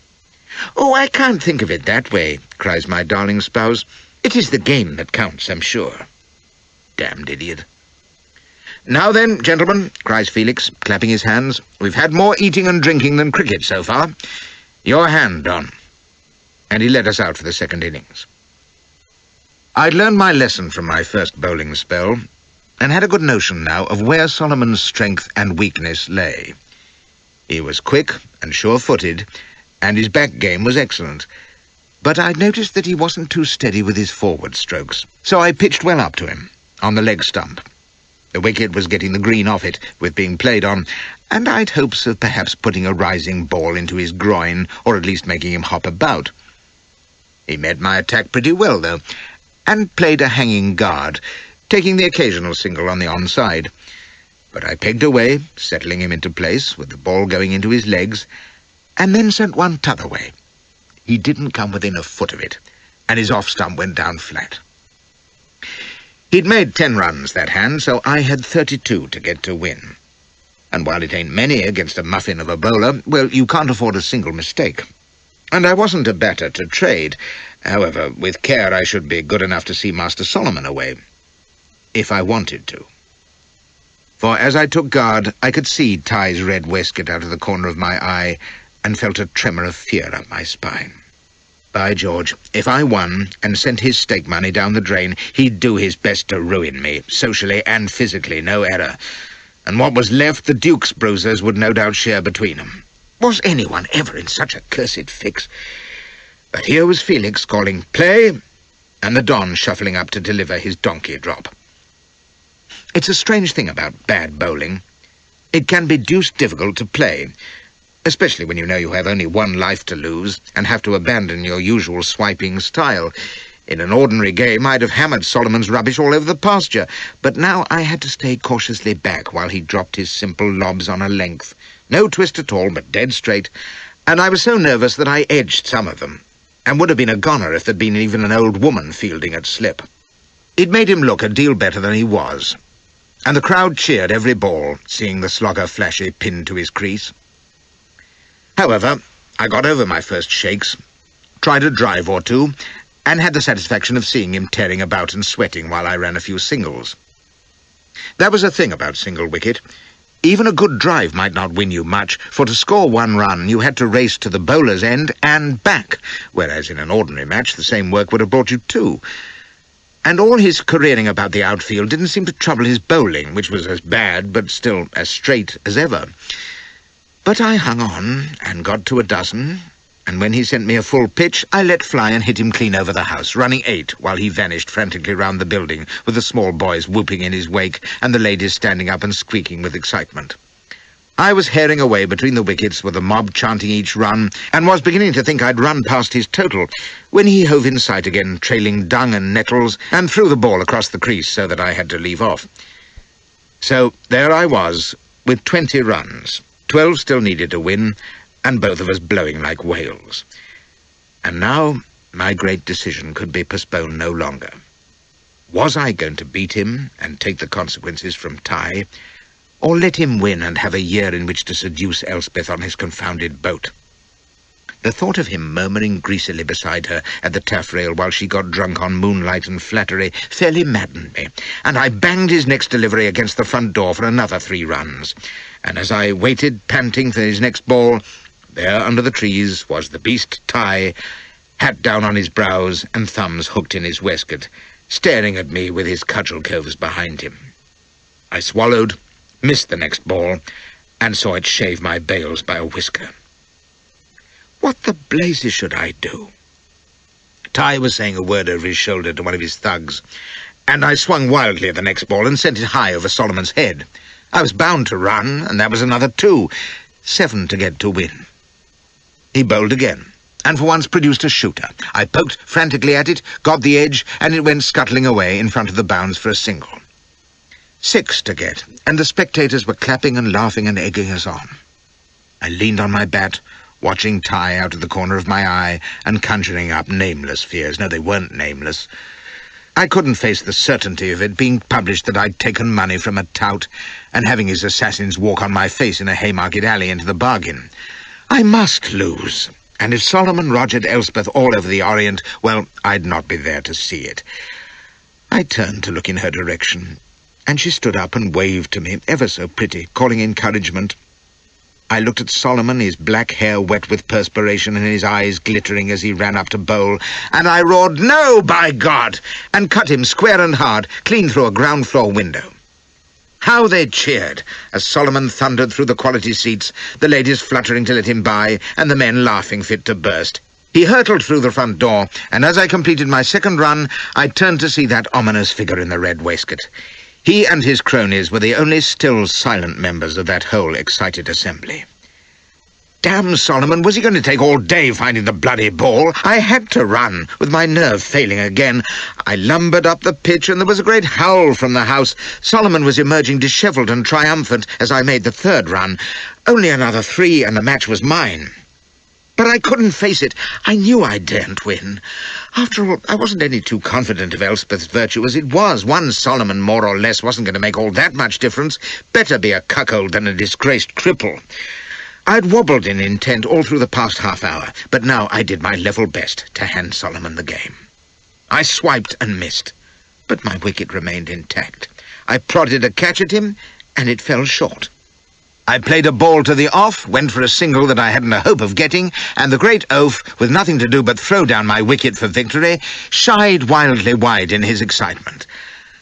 S1: "Oh, I can't think of it that way," cries my darling spouse. "It is the game that counts, I'm sure." Damned idiot. "Now then, gentlemen," cries Felix, clapping his hands, "we've had more eating and drinking than cricket so far. Your hand, Don." And he led us out for the second innings. I'd learned my lesson from my first bowling spell, and had a good notion now of where Solomon's strength and weakness lay. He was quick and sure-footed, and his back game was excellent. But I'd noticed that he wasn't too steady with his forward strokes, so I pitched well up to him, on the leg stump. The wicket was getting the green off it, with being played on, and I'd hopes of perhaps putting a rising ball into his groin, or at least making him hop about. He met my attack pretty well, though, and played a hanging guard, taking the occasional single on the onside. But I pegged away, settling him into place, with the ball going into his legs, and then sent one t'other way. He didn't come within a foot of it, and his off-stump went down flat. He'd made 10 runs, that hand, so I had 32 to get to win. And while it ain't many against a muffin of a bowler, well, you can't afford a single mistake. And I wasn't a batter to trade. However, with care I should be good enough to see Master Solomon away, if I wanted to. For as I took guard, I could see Ty's red waistcoat out of the corner of my eye, and felt a tremor of fear up my spine. By George, if I won and sent his stake money down the drain, he'd do his best to ruin me, socially and physically, no error. And what was left, the Duke's bruisers would no doubt share between them. Was anyone ever in such a cursed fix? But here was Felix calling "play," and the Don shuffling up to deliver his donkey drop. It's a strange thing about bad bowling. It can be deuced difficult to play, especially when you know you have only one life to lose and have to abandon your usual swiping style. In an ordinary game, I'd have hammered Solomon's rubbish all over the pasture, but now I had to stay cautiously back while he dropped his simple lobs on a length. No twist at all, but dead straight, and I was so nervous that I edged some of them, and would have been a goner if there'd been even an old woman fielding at slip. It made him look a deal better than he was, and the crowd cheered every ball, seeing the slogger Flashy pinned to his crease. However, I got over my first shakes, tried a drive or two, and had the satisfaction of seeing him tearing about and sweating while I ran a few singles. That was a thing about single wicket. Even a good drive might not win you much, for to score 1 run you had to race to the bowler's end and back, whereas in an ordinary match the same work would have brought you 2. And all his careering about the outfield didn't seem to trouble his bowling, which was as bad, but still as straight as ever. But I hung on, and got to a dozen, and when he sent me a full pitch, I let fly and hit him clean over the house, running 8, while he vanished frantically round the building, with the small boys whooping in his wake, and the ladies standing up and squeaking with excitement. I was herring away between the wickets, with the mob chanting each run, and was beginning to think I'd run past his total, when he hove in sight again, trailing dung and nettles, and threw the ball across the crease so that I had to leave off. So there I was, with 20 runs. 12 still needed to win, and both of us blowing like whales. And now my great decision could be postponed no longer. Was I going to beat him and take the consequences from Ty, or let him win and have a year in which to seduce Elspeth on his confounded boat? The thought of him murmuring greasily beside her at the taffrail while she got drunk on moonlight and flattery fairly maddened me, and I banged his next delivery against the front door for another 3 runs. And as I waited, panting, for his next ball, there under the trees was the beast Ty, hat down on his brows and thumbs hooked in his waistcoat, staring at me with his cudgel coves behind him. I swallowed, missed the next ball, and saw it shave my bails by a whisker. What the blazes should I do? Ty was saying a word over his shoulder to one of his thugs, and I swung wildly at the next ball and sent it high over Solomon's head. I was bound to run, and that was another 2. 7 to get to win. He bowled again, and for once produced a shooter. I poked frantically at it, got the edge, and it went scuttling away in front of the bounds for a single. 6 to get, and the spectators were clapping and laughing and egging us on. I leaned on my bat, watching Ty out of the corner of my eye and conjuring up nameless fears. No, they weren't nameless. I couldn't face the certainty of it being published that I'd taken money from a tout and having his assassins walk on my face in a Haymarket alley into the bargain. I must lose, and if Solomon rogered Elspeth all over the Orient, well, I'd not be there to see it. I turned to look in her direction, and she stood up and waved to me, ever so pretty, calling encouragement. I looked at Solomon, his black hair wet with perspiration and his eyes glittering as he ran up to bowl, and I roared, "No, by God!" and cut him square and hard, clean through a ground-floor window. How they cheered as Solomon thundered through the quality seats, the ladies fluttering to let him by, and the men laughing fit to burst. He hurtled through the front door, and as I completed my second run, I turned to see that ominous figure in the red waistcoat. He and his cronies were the only still silent members of that whole excited assembly. Damn Solomon, was he going to take all day finding the bloody ball? I had to run, with my nerve failing again. I lumbered up the pitch, and there was a great howl from the house. Solomon was emerging dishevelled and triumphant as I made the third run. Only another 3, and the match was mine. But I couldn't face it. I knew I daren't win. After all, I wasn't any too confident of Elspeth's virtue as it was. One Solomon more or less wasn't going to make all that much difference. Better be a cuckold than a disgraced cripple. I'd wobbled in intent all through the past half hour, but now I did my level best to hand Solomon the game. I swiped and missed, but my wicket remained intact. I prodded a catch at him, and it fell short. I played a ball to the off, went for a single that I hadn't a hope of getting, and the great oaf, with nothing to do but throw down my wicket for victory, shied wildly wide in his excitement.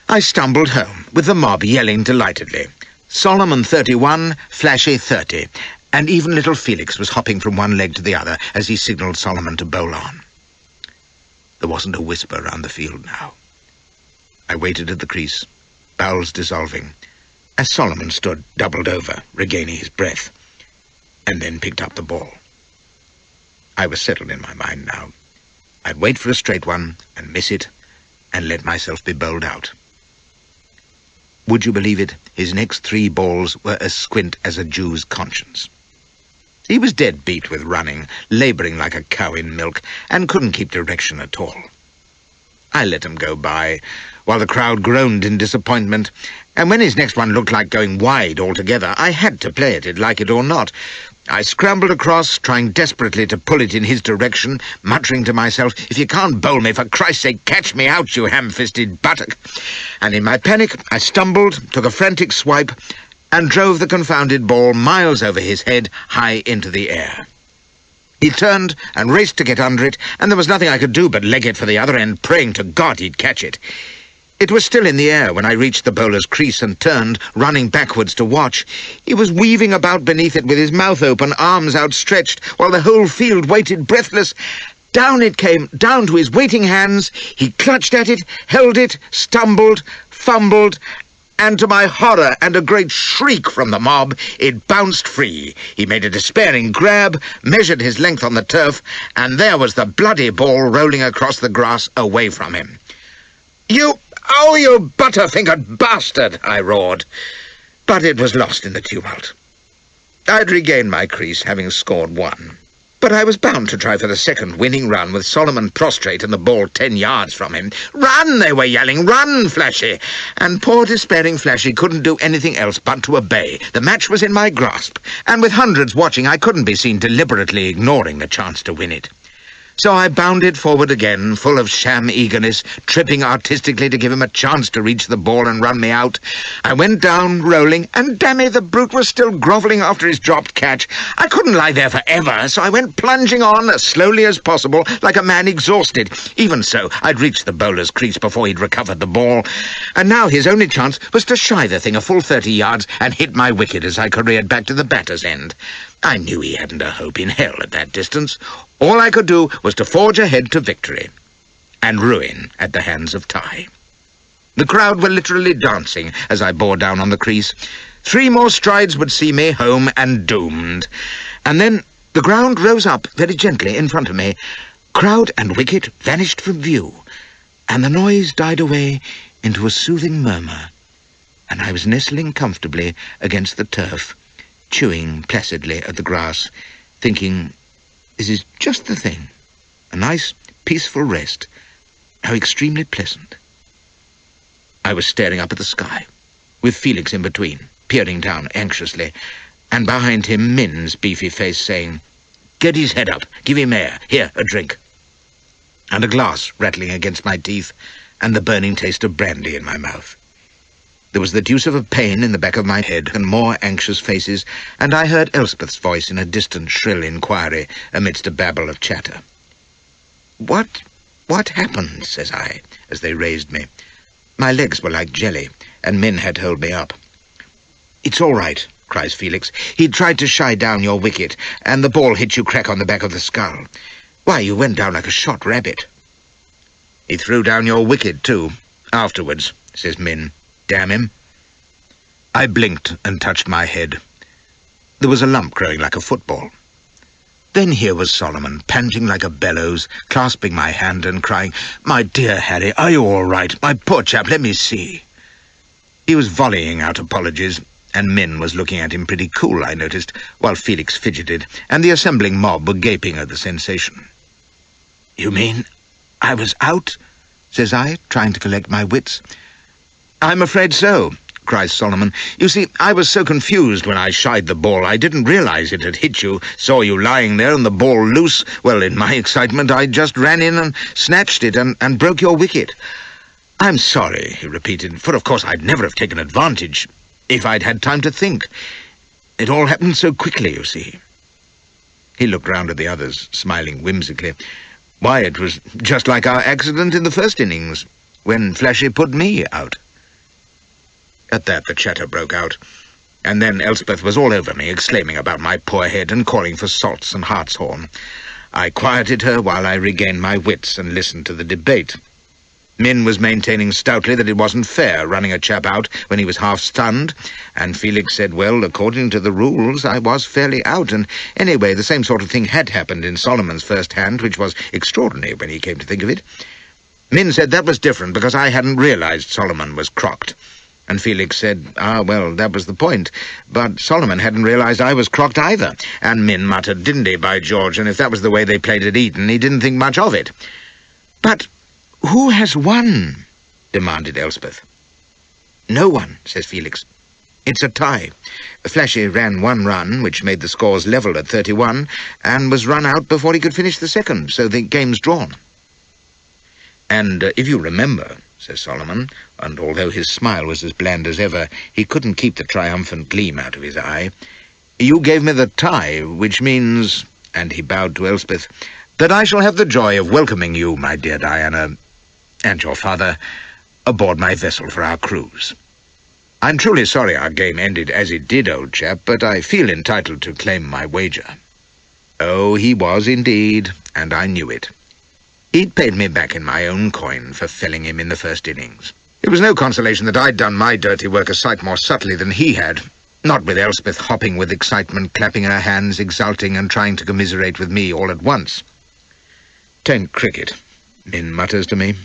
S1: I stumbled home, with the mob yelling delightedly. Solomon 31, Flashy 30, and even little Felix was hopping from one leg to the other as he signalled Solomon to bowl on. There wasn't a whisper round the field now. I waited at the crease, bowels dissolving, as Solomon stood doubled over, regaining his breath, and then picked up the ball. I was settled in my mind now. I'd wait for a straight one and miss it, and let myself be bowled out. Would you believe it? His next 3 balls were as squint as a Jew's conscience. He was dead beat with running, labouring like a cow in milk, and couldn't keep direction at all. I let him go by, while the crowd groaned in disappointment, and when his next one looked like going wide altogether, I had to play at it, like it or not. I scrambled across, trying desperately to pull it in his direction, muttering to myself, "If you can't bowl me, for Christ's sake, catch me out, you ham-fisted buttock." And in my panic, I stumbled, took a frantic swipe, and drove the confounded ball miles over his head, high into the air. He turned and raced to get under it, and there was nothing I could do but leg it for the other end, praying to God he'd catch it. It was still in the air when I reached the bowler's crease and turned, running backwards to watch. He was weaving about beneath it with his mouth open, arms outstretched, while the whole field waited breathless. Down it came, down to his waiting hands. He clutched at it, held it, stumbled, fumbled, and to my horror and a great shriek from the mob, it bounced free. He made a despairing grab, measured his length on the turf, and there was the bloody ball rolling across the grass away from him. "Oh, you butter-fingered bastard!" I roared. But it was lost in the tumult. I'd regained my crease, having scored 1. But I was bound to try for the second winning run with Solomon prostrate and the ball 10 yards from him. "Run!" they were yelling. "Run, Flashy!" And poor despairing Flashy couldn't do anything else but to obey. The match was in my grasp, and with hundreds watching, I couldn't be seen deliberately ignoring the chance to win it. So I bounded forward again, full of sham eagerness, tripping artistically to give him a chance to reach the ball and run me out. I went down, rolling, and damme, the brute was still grovelling after his dropped catch. I couldn't lie there forever, so I went plunging on as slowly as possible, like a man exhausted. Even so, I'd reached the bowler's crease before he'd recovered the ball, and now his only chance was to shy the thing a full 30 yards and hit my wicket as I careered back to the batter's end. I knew he hadn't a hope in hell at that distance. All I could do was to forge ahead to victory and ruin at the hands of Ty. The crowd were literally dancing as I bore down on the crease. 3 more strides would see me home and doomed. And then the ground rose up very gently in front of me. Crowd and wicket vanished from view, and the noise died away into a soothing murmur, and I was nestling comfortably against the turf, chewing placidly at the grass, thinking, this is just the thing. A nice, peaceful rest. How extremely pleasant. I was staring up at the sky, with Felix in between, peering down anxiously, and behind him Min's beefy face saying, "Get his head up, give him air, here, a drink." And a glass rattling against my teeth, and the burning taste of brandy in my mouth. There was the deuce of a pain in the back of my head, and more anxious faces, and I heard Elspeth's voice in a distant, shrill inquiry amidst a babble of chatter. What happened?" says I, as they raised me. My legs were like jelly, and Min had held me up. "It's all right," cries Felix. "He tried to shy down your wicket, and the ball hit you crack on the back of the skull. Why, you went down like a shot rabbit." "He threw down your wicket, too, afterwards," says Min. "Damn him." I blinked and touched my head. There was a lump growing like a football. Then here was Solomon, panting like a bellows, clasping my hand and crying, "My dear Harry, are you all right? My poor chap, let me see." He was volleying out apologies, and Min was looking at him pretty cool, I noticed, while Felix fidgeted, and the assembling mob were gaping at the sensation. "You mean I was out?" says I, trying to collect my wits. "I'm afraid so," cries Solomon. "You see, I was so confused when I shied the ball, I didn't realize it had hit you, saw you lying there and the ball loose. Well, in my excitement, I just ran in and snatched it and broke your wicket." "I'm sorry," he repeated, "for of course I'd never have taken advantage if I'd had time to think. It all happened so quickly, you see." He looked round at the others, smiling whimsically. "Why, it was just like our accident in the first innings, when Flashy put me out." At that the chatter broke out, and then Elspeth was all over me, exclaiming about my poor head and calling for salts and hartshorn. I quieted her while I regained my wits and listened to the debate. Min was maintaining stoutly that it wasn't fair running a chap out when he was half-stunned, and Felix said, well, according to the rules, I was fairly out, and anyway, the same sort of thing had happened in Solomon's first hand, which was extraordinary when he came to think of it. Min said that was different because I hadn't realized Solomon was crocked. And Felix said, well, that was the point. But Solomon hadn't realized I was crocked either. And Min muttered, didn't he, by George, and if that was the way they played at Eton, he didn't think much of it. "But who has won?" demanded Elspeth. "No one," says Felix. "It's a tie. Flashy ran 1 run, which made the scores level at 31, and was run out before he could finish the second, so the game's drawn." "And if you remember," says Solomon, and although his smile was as bland as ever, he couldn't keep the triumphant gleam out of his eye, "you gave me the tie, which means," and he bowed to Elspeth, "that I shall have the joy of welcoming you, my dear Diana, and your father, aboard my vessel for our cruise. I'm truly sorry our game ended as it did, old chap, but I feel entitled to claim my wager." Oh, he was indeed, and I knew it. He'd paid me back in my own coin for felling him in the first innings. It was no consolation that I'd done my dirty work a sight more subtly than he had, not with Elspeth hopping with excitement, clapping her hands, exulting and trying to commiserate with me all at once. "'Tain't cricket," Min mutters to me,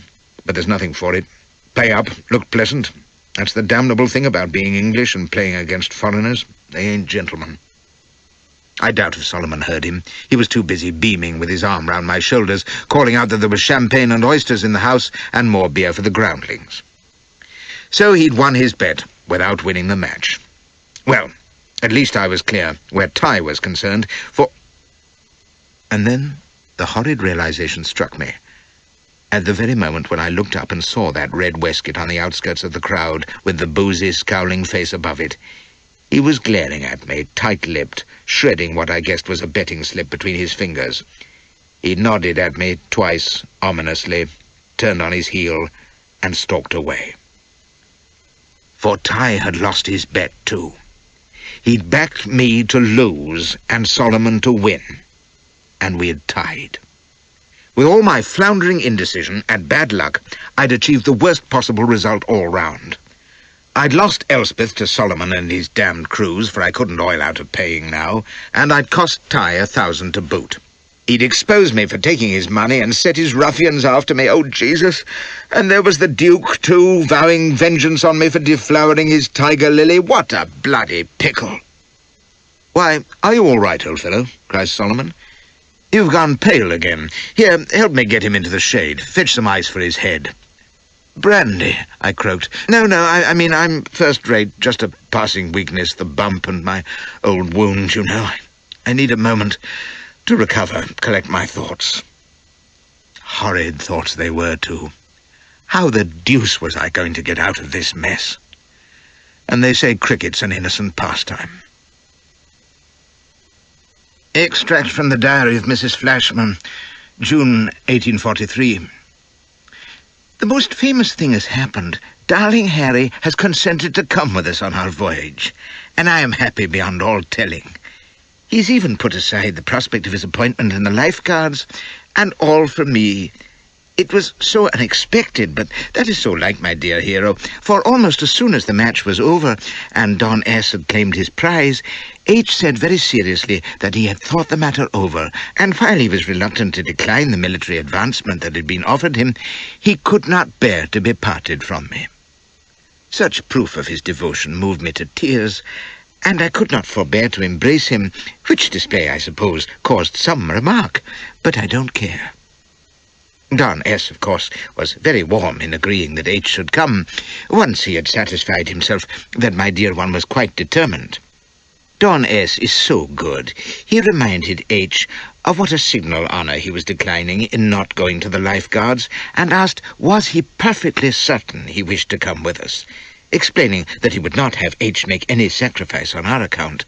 S1: "but there's nothing for it. Pay up, look pleasant. That's the damnable thing about being English and playing against foreigners. They ain't gentlemen." I doubt if Solomon heard him. He was too busy beaming with his arm round my shoulders, calling out that there was champagne and oysters in the house and more beer for the groundlings. So he'd won his bet without winning the match. Well, at least I was clear where Ty was concerned, for... And then the horrid realization struck me. At the very moment when I looked up and saw that red waistcoat on the outskirts of the crowd with the boozy, scowling face above it, he was glaring at me, tight-lipped, shredding what I guessed was a betting slip between his fingers. He nodded at me twice, ominously, turned on his heel, and stalked away. For Ty had lost his bet, too.
S2: He'd backed me to lose and Solomon to win, and we had tied. With all my floundering indecision and bad luck, I'd achieved the worst possible result all round. I'd lost Elspeth to Solomon and his damned crews, for I couldn't oil out of paying now, and I'd cost Ty 1,000 to boot. He'd exposed me for taking his money and set his ruffians after me, oh Jesus! And there was the Duke, too, vowing vengeance on me for deflowering his tiger lily. What a bloody pickle! "Why, are you all right, old fellow?" cries Solomon. "You've gone pale again. Here, help me get him into the shade. Fetch some ice for his head." "Brandy," I croaked. No, I mean, I'm first-rate, just a passing weakness, the bump and my old wound, you know. I need a moment to recover, collect my thoughts. Horrid thoughts they were, too. How the deuce was I going to get out of this mess? And they say cricket's an innocent pastime. Extract from the diary of Mrs. Flashman, June 1843. "The most famous thing has happened. Darling Harry has consented to come with us on our voyage, and I am happy beyond all telling. He's even put aside the prospect of his appointment in the Life Guards, and all for me. It was so unexpected, but that is so like my dear hero, for almost as soon as the match was over and Don S. had claimed his prize, H. said very seriously that he had thought the matter over, and while he was reluctant to decline the military advancement that had been offered him, he could not bear to be parted from me. Such proof of his devotion moved me to tears, and I could not forbear to embrace him, which display, I suppose, caused some remark, but I don't care. Don S., of course, was very warm in agreeing that H. should come, once he had satisfied himself that my dear one was quite determined. Don S. is so good. He reminded H. of what a signal honour he was declining in not going to the Life Guards, and asked was he perfectly certain he wished to come with us, explaining that he would not have H. make any sacrifice on our account.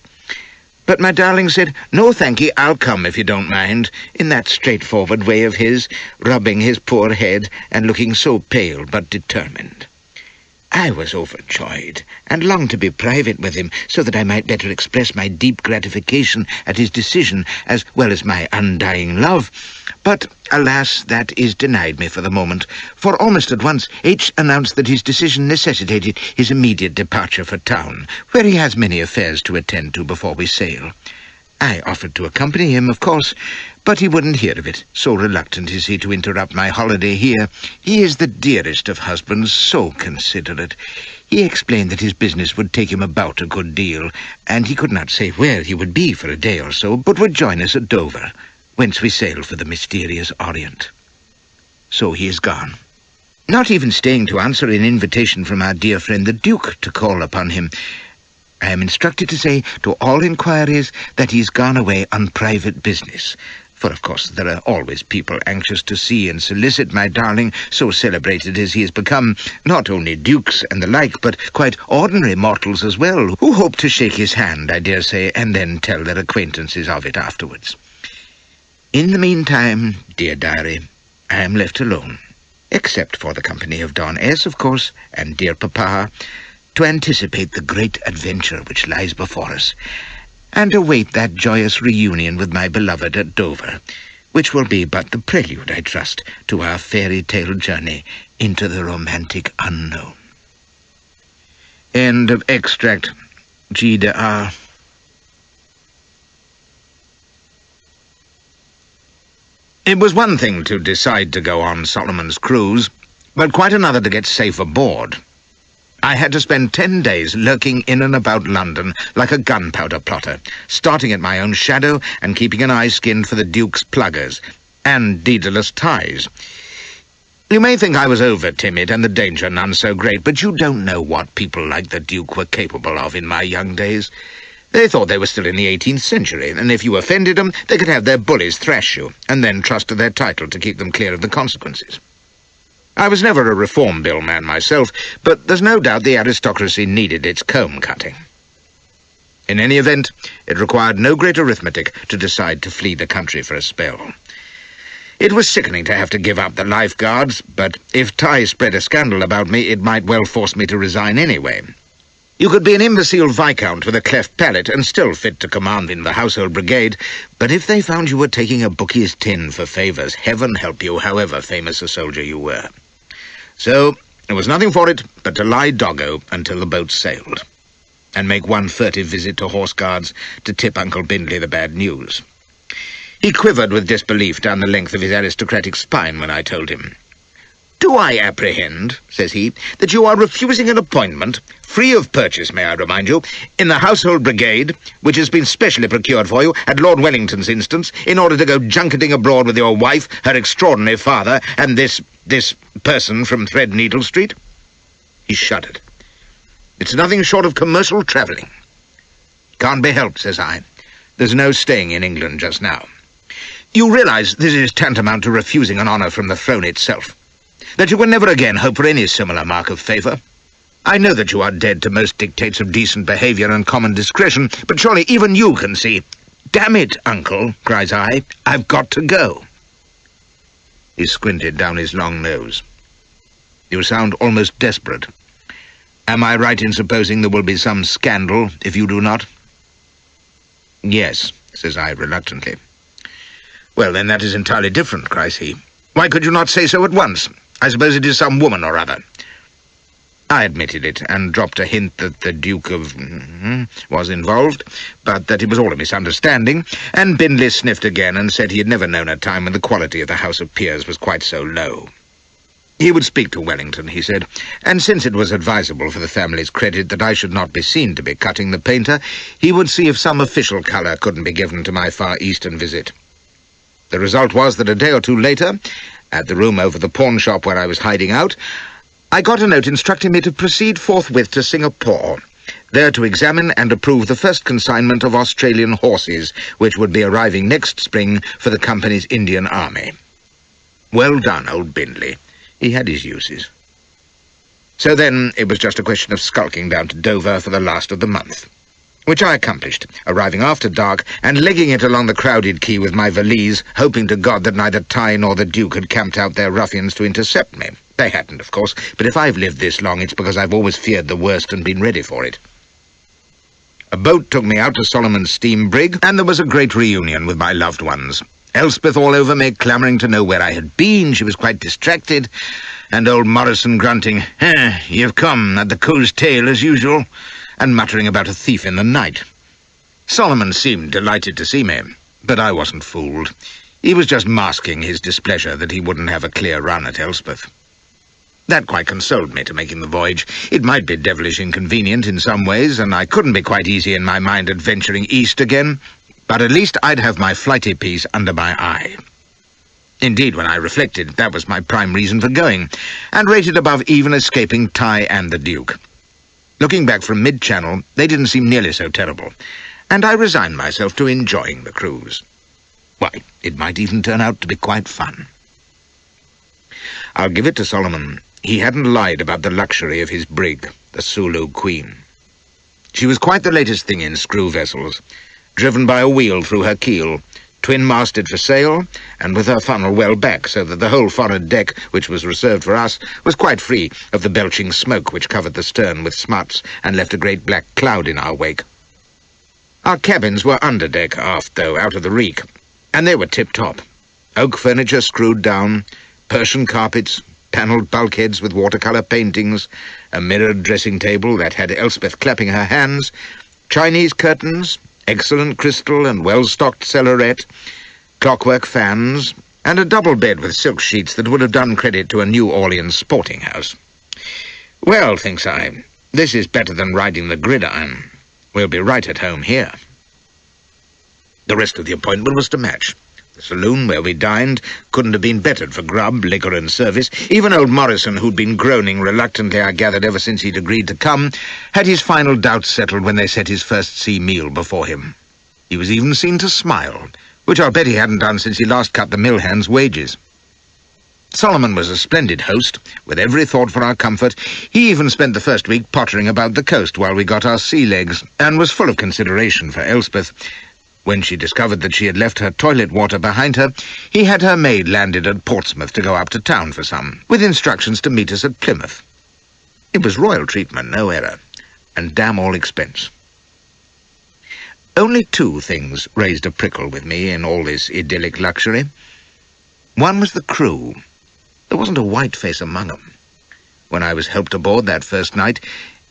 S2: But my darling said, "No, thank ye, I'll come if you don't mind," in that straightforward way of his, rubbing his poor head and looking so pale but determined. I was overjoyed, and longed to be private with him, so that I might better express my deep gratification at his decision, as well as my undying love. But, alas, that is denied me for the moment, for almost at once H. announced that his decision necessitated his immediate departure for town, where he has many affairs to attend to before we sail. I offered to accompany him, of course, but he wouldn't hear of it, so reluctant is he to interrupt my holiday here. He is the dearest of husbands, so considerate. He explained that his business would take him about a good deal, and he could not say where he would be for a day or so, but would join us at Dover, whence we sail for the mysterious Orient. So he is gone, not even staying to answer an invitation from our dear friend the Duke to call upon him. I am instructed to say to all inquiries that he's gone away on private business, for of course there are always people anxious to see and solicit my darling, so celebrated as he has become, not only dukes and the like, but quite ordinary mortals as well, who hope to shake his hand, I dare say, and then tell their acquaintances of it afterwards. In the meantime, dear diary, I am left alone, except for the company of Don S., of course, and dear Papa, to anticipate the great adventure which lies before us, and await that joyous reunion with my beloved at Dover, which will be but the prelude, I trust, to our fairy tale journey into the romantic unknown. End of extract. G de R. It was one thing to decide to go on Solomon's cruise, but quite another to get safe aboard. I had to spend 10 days lurking in and about London like a gunpowder plotter, starting at my own shadow and keeping an eye skinned for the Duke's pluggers, and Daedalus ties. You may think I was over-timid and the danger none so great, but you don't know what people like the Duke were capable of in my young days. They thought they were still in the 18th century, and if you offended them, they could have their bullies thrash you, and then trust to their title to keep them clear of the consequences. I was never a Reform Bill man myself, but there's no doubt the aristocracy needed its comb-cutting. In any event, it required no great arithmetic to decide to flee the country for a spell. It was sickening to have to give up the Life Guards, but if Ty spread a scandal about me, it might well force me to resign anyway.
S1: You could be an imbecile viscount with a cleft palate and still fit to command in the household brigade, but if they found you were taking a bookie's tin for favours, heaven help you, however famous a soldier you were. So there was nothing for it but to lie doggo until the boat sailed, and make one furtive visit to Horse Guards to tip Uncle Bindley the bad news. He quivered with disbelief down the length of his aristocratic spine when I told him. "Do I apprehend," says he, "that you are refusing an appointment, free of purchase, may I remind you, in the Household Brigade, which has been specially procured for you, at Lord Wellington's instance, in order to go junketing abroad with your wife, her extraordinary father, and this person from Threadneedle Street?" He shuddered. "It's nothing short of commercial travelling." "Can't be helped," says I. "There's no staying in England just now. You realise this is tantamount to refusing an honour from the throne itself, that you can never again hope for any similar mark of favour. I know that you are dead to most dictates of decent behaviour and common discretion, but surely even you can see—" "Damn it, Uncle," cries I, "I've got to go." He squinted down his long nose. "You sound almost desperate. Am I right in supposing there will be some scandal if you do not?" "Yes," says I reluctantly. "Well, then that is entirely different," cries he. "Why could you not say so at once? I suppose it is some woman or other." I admitted it, and dropped a hint that the Duke of was involved, but that it was all a misunderstanding, and Bindley sniffed again and said he had never known a time when the quality of the House of Peers was quite so low. He would speak to Wellington, he said, and since it was advisable for the family's credit that I should not be seen to be cutting the painter, he would see if some official colour couldn't be given to my Far Eastern visit. The result was that a day or two later, at the room over the pawn shop where I was hiding out, I got a note instructing me to proceed forthwith to Singapore, there to examine and approve the first consignment of Australian horses, which would be arriving next spring for the company's Indian Army. Well done, old Bindley. He had his uses. So then it was just a question of skulking down to Dover for the last of the month, which I accomplished, arriving after dark and legging it along the crowded quay with my valise, hoping to God that neither Ty nor the Duke had camped out their ruffians to intercept me. They hadn't, of course, but if I've lived this long, it's because I've always feared the worst and been ready for it. A boat took me out to Solomon's steam brig, and there was a great reunion with my loved ones. Elspeth all over me, clamouring to know where I had been. She was quite distracted, and old Morrison grunting, "You've come at the co's tail as usual," and muttering about a thief in the night. Solomon seemed delighted to see me, but I wasn't fooled. He was just masking his displeasure that he wouldn't have a clear run at Elspeth. That quite consoled me to making the voyage. It might be devilish inconvenient in some ways, and I couldn't be quite easy in my mind at venturing east again, but at least I'd have my flighty piece under my eye. Indeed, when I reflected, that was my prime reason for going, and rated above even escaping Ty and the Duke. Looking back from mid-channel, they didn't seem nearly so terrible, and I resigned myself to enjoying the cruise. Why, it might even turn out to be quite fun. I'll give it to Solomon. He hadn't lied about the luxury of his brig, the Sulu Queen. She was quite the latest thing in screw vessels, driven by a wheel through her keel, twin-masted for sail, and with her funnel well back, so that the whole forward deck, which was reserved for us, was quite free of the belching smoke which covered the stern with smuts and left a great black cloud in our wake. Our cabins were under deck, aft, though, out of the reek, and they were tip-top. Oak furniture screwed down, Persian carpets, panelled bulkheads with watercolour paintings, a mirrored dressing table that had Elspeth clapping her hands, Chinese curtains, excellent crystal and well-stocked cellarette, clockwork fans, and a double bed with silk sheets that would have done credit to a New Orleans sporting house. Well, thinks I, this is better than riding the gridiron. We'll be right at home here. The rest of the appointment was to match. The saloon where we dined couldn't have been bettered for grub, liquor and service. Even old Morrison, who'd been groaning reluctantly, I gathered, ever since he'd agreed to come, had his final doubts settled when they set his first sea meal before him. He was even seen to smile, which I'll bet he hadn't done since he last cut the mill hand's wages. Solomon was a splendid host, with every thought for our comfort. He even spent the first week pottering about the coast while we got our sea legs, and was full of consideration for Elspeth. When she discovered that she had left her toilet water behind her, he had her maid landed at Portsmouth to go up to town for some, with instructions to meet us at Plymouth. It was royal treatment, no error. and damn all expense. Only two things raised a prickle with me in all this idyllic luxury. One was the crew. There wasn't a white face among 'em. When I was helped aboard that first night,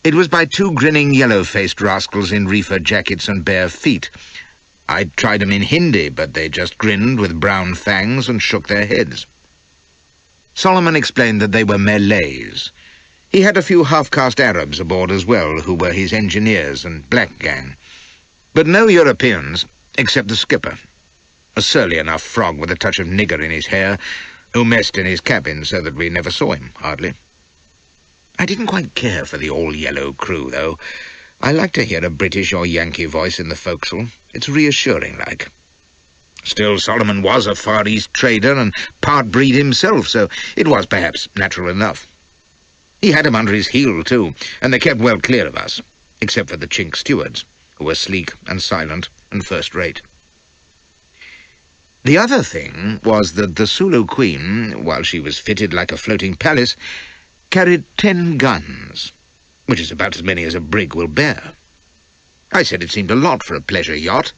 S1: it was by two grinning yellow-faced rascals in reefer jackets and bare feet. I'd tried 'em in Hindi, but they just grinned with brown fangs and shook their heads. Solomon explained that they were Malays. He had a few half-caste Arabs aboard as well, who were his engineers and black gang. But no Europeans, except the skipper, a surly enough frog with a touch of nigger in his hair, who messed in his cabin so that we never saw him, hardly. I didn't quite care for the all-yellow crew, though. I like to hear a British or Yankee voice in the forecastle. It's reassuring-like. Still, Solomon was a Far East trader and part-breed himself, so it was perhaps natural enough. He had him under his heel, too, and they kept well clear of us, except for the chink stewards, who were sleek and silent and first-rate. The other thing was that the Sulu Queen, while she was fitted like a floating palace, carried 10 guns, which is about as many as a brig will bear. I said it seemed a lot for a pleasure yacht,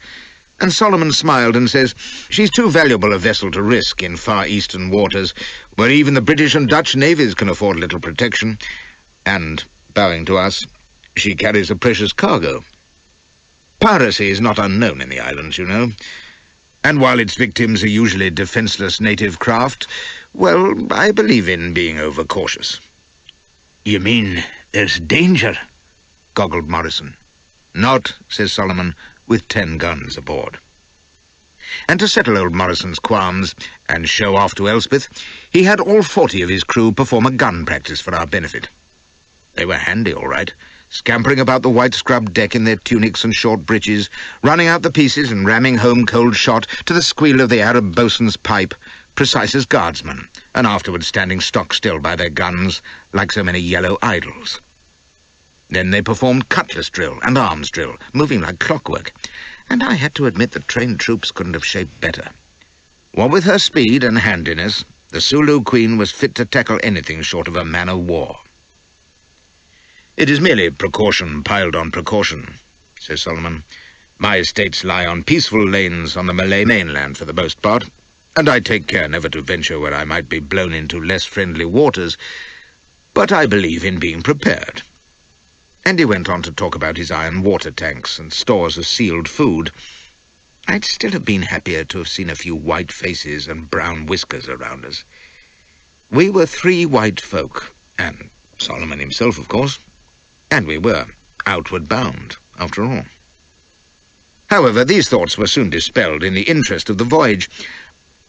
S1: and Solomon smiled and says, "She's too valuable a vessel to risk in Far Eastern waters, where even the British and Dutch navies can afford little protection. And, bowing to us, she carries a precious cargo. Piracy is not unknown in the islands, you know, and while its victims are usually defenseless native craft, well, I believe in being overcautious." "You mean there's danger?" goggled Morrison. "Not," says Solomon, "with 10 guns aboard." And to settle old Morrison's qualms and show off to Elspeth, he had all 40 of his crew perform a gun practice for our benefit. They were handy, all right, scampering about the white scrubbed deck in their tunics and short breeches, running out the pieces and ramming home cold shot to the squeal of the Arab boatswain's pipe, precise as guardsmen, and afterwards standing stock-still by their guns like so many yellow idols. Then they performed cutlass drill and arms drill, moving like clockwork, and I had to admit the trained troops couldn't have shaped better. What with her speed and handiness, the Sulu Queen was fit to tackle anything short of a man-of-war. "It is merely precaution piled on precaution," says Solomon. "My estates lie on peaceful lanes on the Malay mainland for the most part, and I take care never to venture where I might be blown into less friendly waters, but I believe in being prepared." And he went on to talk about his iron water tanks and stores of sealed food. I'd still have been happier to have seen a few white faces and brown whiskers around us. We were 3 white folk, and Solomon himself, of course, and we were outward bound, after all. However, these thoughts were soon dispelled in the interest of the voyage.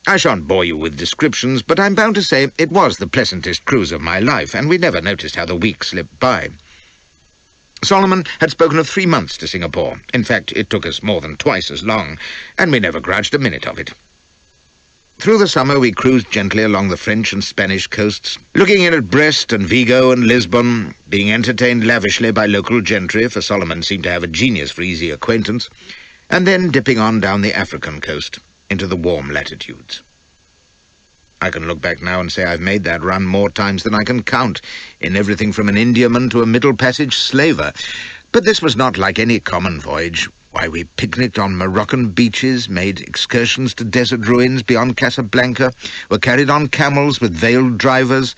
S1: I shan't bore you with descriptions, but I'm bound to say it was the pleasantest cruise of my life, and we never noticed how the week slipped by. Solomon had spoken of 3 months to Singapore. In fact, it took us more than twice as long, and we never grudged a minute of it. Through the summer we cruised gently along the French and Spanish coasts, looking in at Brest and Vigo and Lisbon, being entertained lavishly by local gentry, for Solomon seemed to have a genius for easy acquaintance, and then dipping on down the African coast into the warm latitudes. I can look back now and say I've made that run more times than I can count, in everything from an Indiaman to a Middle Passage slaver. But this was not like any common voyage. Why, we picnicked on Moroccan beaches, made excursions to desert ruins beyond Casablanca, were carried on camels with veiled drivers,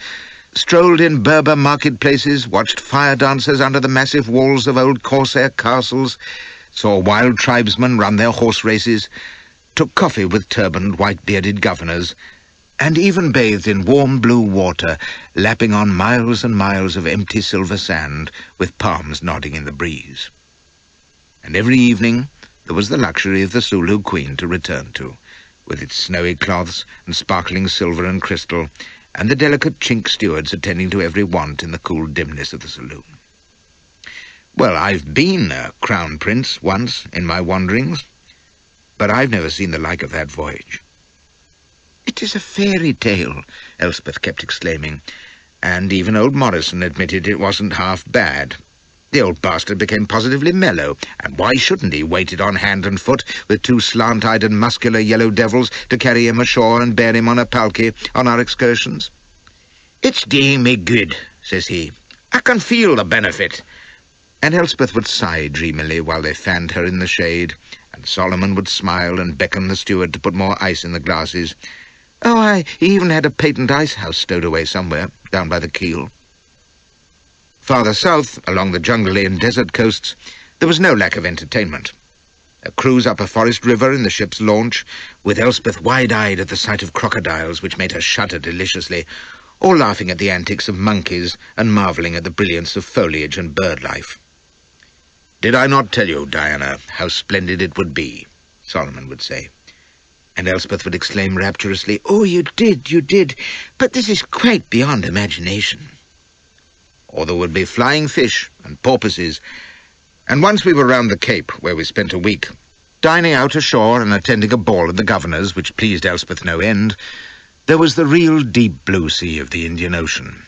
S1: strolled in Berber marketplaces, watched fire dancers under the massive walls of old Corsair castles, saw wild tribesmen run their horse races, took coffee with turbaned, white-bearded governors, and even bathed in warm blue water, lapping on miles and miles of empty silver sand, with palms nodding in the breeze. And every evening there was the luxury of the Sulu Queen to return to, with its snowy cloths and sparkling silver and crystal, and the delicate chink stewards attending to every want in the cool dimness of the saloon. Well, I've been a crown prince once in my wanderings, but I've never seen the like of that voyage. "It is a fairy tale," Elspeth kept exclaiming, and even old Morrison admitted it wasn't half bad. The old bastard became positively mellow, and why shouldn't he, weighted on hand and foot, with 2 slant-eyed and muscular yellow devils to carry him ashore and bear him on a palki on our excursions? "It's doing me good," says he. "I can feel the benefit. And Elspeth would sigh dreamily while they fanned her in the shade, and Solomon would smile and beckon the steward to put more ice in the glasses. Oh, he even had a patent ice house stowed away somewhere, down by the keel. Farther south, along the jungly and desert coasts, there was no lack of entertainment. A cruise up a forest river in the ship's launch, with Elspeth wide-eyed at the sight of crocodiles, which made her shudder deliciously, or laughing at the antics of monkeys and marvelling at the brilliance of foliage and bird life. "Did I not tell you, Diana, how splendid it would be?" Solomon would say. And Elspeth would exclaim rapturously, "Oh, you did, but this is quite beyond imagination." Or there would be flying fish and porpoises, and once we were round the Cape, where we spent a week, dining out ashore and attending a ball at the governor's, which pleased Elspeth no end, there was the real deep blue sea of the Indian Ocean,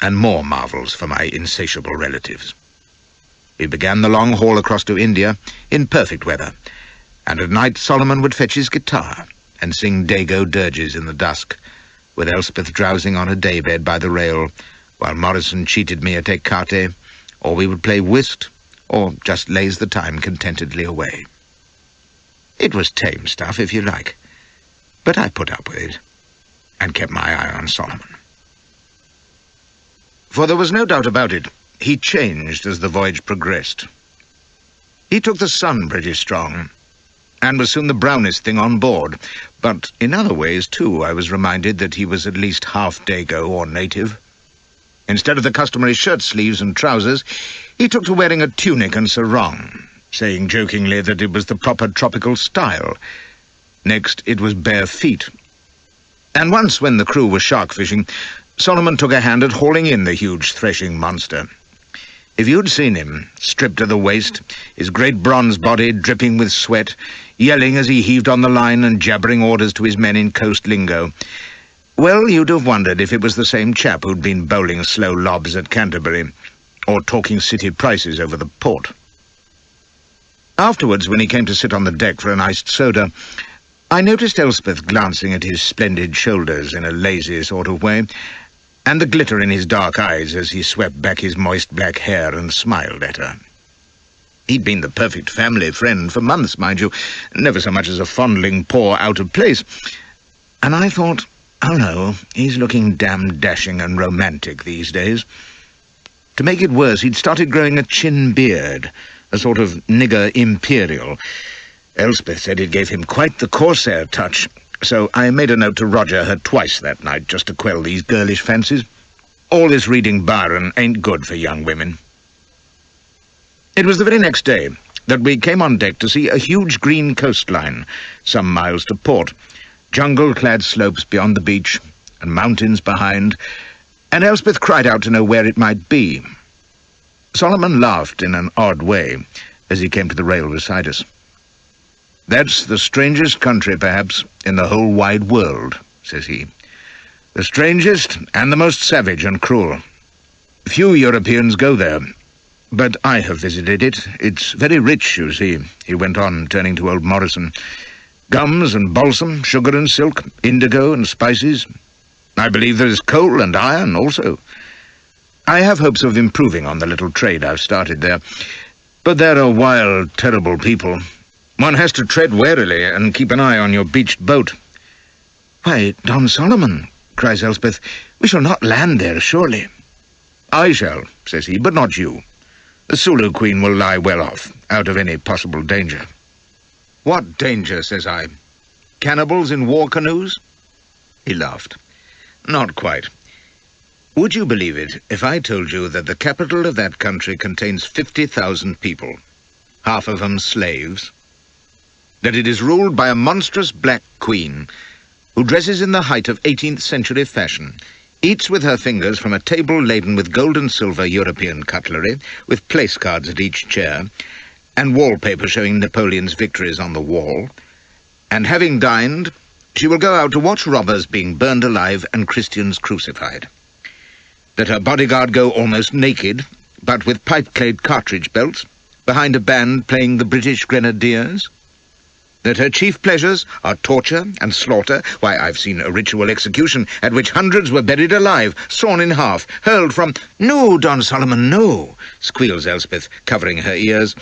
S1: and more marvels for my insatiable relatives. We began the long haul across to India in perfect weather, and at night Solomon would fetch his guitar and sing Dago dirges in the dusk, with Elspeth drowsing on a daybed by the rail, while Morrison cheated me at écarté, or we would play whist, or just laze the time contentedly away. It was tame stuff, if you like, but I put up with it, and kept my eye on Solomon. For there was no doubt about it, he changed as the voyage progressed. He took the sun pretty strong, and was soon the brownest thing on board, but in other ways, too, I was reminded that he was at least half Dago or native. Instead of the customary shirt sleeves and trousers, he took to wearing a tunic and sarong, saying jokingly that it was the proper tropical style. Next, it was bare feet. And once, when the crew was shark fishing, Solomon took a hand at hauling in the huge threshing monster. If you'd seen him, stripped to the waist, his great bronze body dripping with sweat, yelling as he heaved on the line and jabbering orders to his men in coast lingo, well, you'd have wondered if it was the same chap who'd been bowling slow lobs at Canterbury, or talking city prices over the port. Afterwards, when he came to sit on the deck for an iced soda, I noticed Elspeth glancing at his splendid shoulders in a lazy sort of way, and the glitter in his dark eyes as he swept back his moist black hair and smiled at her. He'd been the perfect family friend for months, mind you, never so much as a fondling paw out of place, and I thought, oh no, he's looking damn dashing and romantic these days. To make it worse, he'd started growing a chin beard, a sort of nigger imperial. Elspeth said it gave him quite the Corsair touch, so I made a note to Roger her twice that night just to quell these girlish fancies. All this reading Byron ain't good for young women. It was the very next day that we came on deck to see a huge green coastline, some miles to port, jungle-clad slopes beyond the beach, and mountains behind, and Elspeth cried out to know where it might be. Solomon laughed in an odd way as he came to the rail beside us. "That's the strangest country, perhaps, in the whole wide world," says he. "The strangest and the most savage and cruel. Few Europeans go there, but I have visited it. It's very rich, you see," he went on, turning to old Morrison. "Gums and balsam, sugar and silk, indigo and spices. I believe there is coal and iron also. I have hopes of improving on the little trade I've started there, but they're a wild, terrible people. One has to tread warily and keep an eye on your beached boat." "Why, Don Solomon," cries Elspeth, "we shall not land there, surely." "I shall," says he, "but not you. The Sulu Queen will lie well off, out of any possible danger." "What danger?" says I. "Cannibals in war canoes?" He laughed. "Not quite. Would you believe it if I told you that the capital of that country contains 50,000 people, half of them slaves? That it is ruled by a monstrous black queen, who dresses in the height of 18th century fashion, eats with her fingers from a table laden with gold and silver European cutlery, with place cards at each chair, and wallpaper showing Napoleon's victories on the wall, and having dined, she will go out to watch robbers being burned alive and Christians crucified. That her bodyguard go almost naked, but with pipe-clad cartridge belts, behind a band playing the British Grenadiers. that her chief pleasures are torture and slaughter. Why, I've seen a ritual execution at which hundreds were buried alive, sawn in half, hurled from—" "No, Don Solomon, no," squeals Elspeth, covering her ears,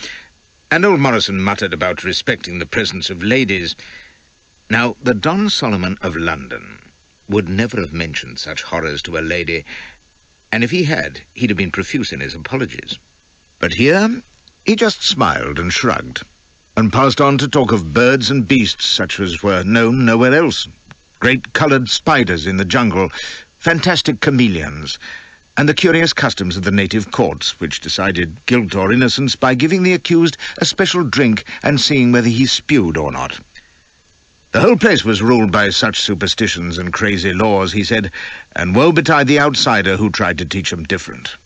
S1: and old Morrison muttered about respecting the presence of ladies. Now, the Don Solomon of London would never have mentioned such horrors to a lady, and if he had, he'd have been profuse in his apologies. But here he just smiled and shrugged, and passed on to talk of birds and beasts such as were known nowhere else. Great coloured spiders in the jungle, fantastic chameleons, and the curious customs of the native courts, which decided guilt or innocence by giving the accused a special drink and seeing whether he spewed or not. The whole place was ruled by such superstitions and crazy laws, he said, and woe betide the outsider who tried to teach them different.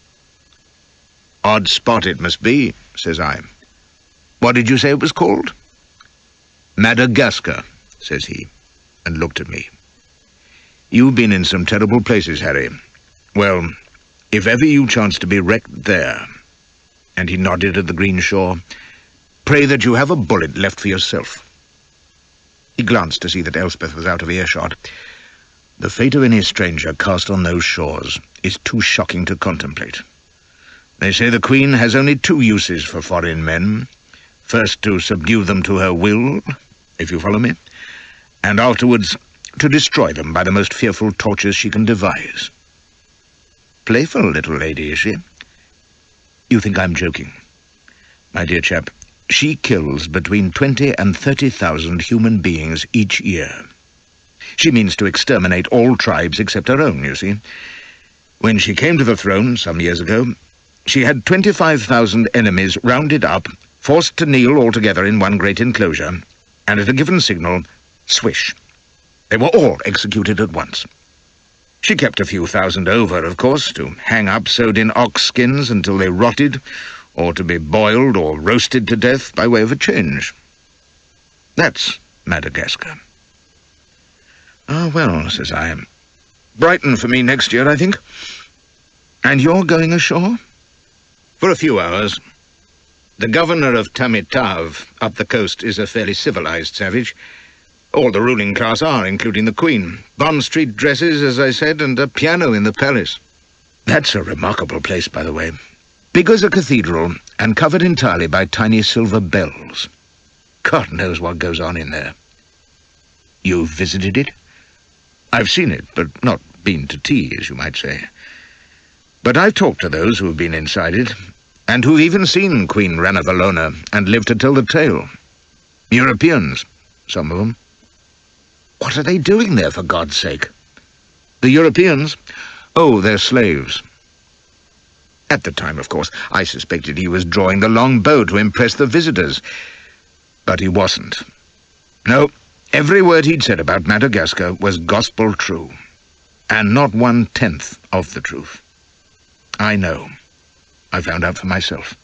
S1: "Odd spot it must be," says I. "What did you say it was called?" "Madagascar," says he, and looked at me. "You've been in some terrible places, Harry. Well, if ever you chance to be wrecked there," and he nodded at the green shore, "pray that you have a bullet left for yourself." He glanced to see that Elspeth was out of earshot. The fate of any stranger cast on those shores is too shocking to contemplate. They say the Queen has only two uses for foreign men. First, to subdue them to her will, if you follow me, and afterwards to destroy them by the most fearful tortures she can devise. Playful little lady, is she? You think I'm joking? My dear chap, she kills between 20 and 30,000 human beings each year. She means to exterminate all tribes except her own, you see. When she came to the throne some years ago, she had 25,000 enemies rounded up, forced to kneel all together in one great enclosure, and at a given signal, swish. They were all executed at once. She kept a few thousand over, of course, to hang up sewed in ox skins until they rotted, or to be boiled or roasted to death by way of a change. That's Madagascar. "Ah, well," says I, "Brighton for me next year, I think. And you're going ashore?" "For a few hours. The governor of Tamitave up the coast is a fairly civilized savage. All the ruling class are, including the Queen. Bond Street dresses, as I said, and a piano in the palace. That's a remarkable place, by the way. Big as a cathedral, and covered entirely by tiny silver bells. God knows what goes on in there." "You've visited it?" "I've seen it, but not been to tea, as you might say. But I've talked to those who've been inside it, and who've even seen Queen Ranavalona and lived to tell the tale. Europeans, some of them." "What are they doing there, for God's sake?" "The Europeans? Oh, they're slaves." At the time, of course, I suspected he was drawing the long bow to impress the visitors. But he wasn't. No, every word he'd said about Madagascar was gospel true, and not 1/10 of the truth. I know. I found out for myself.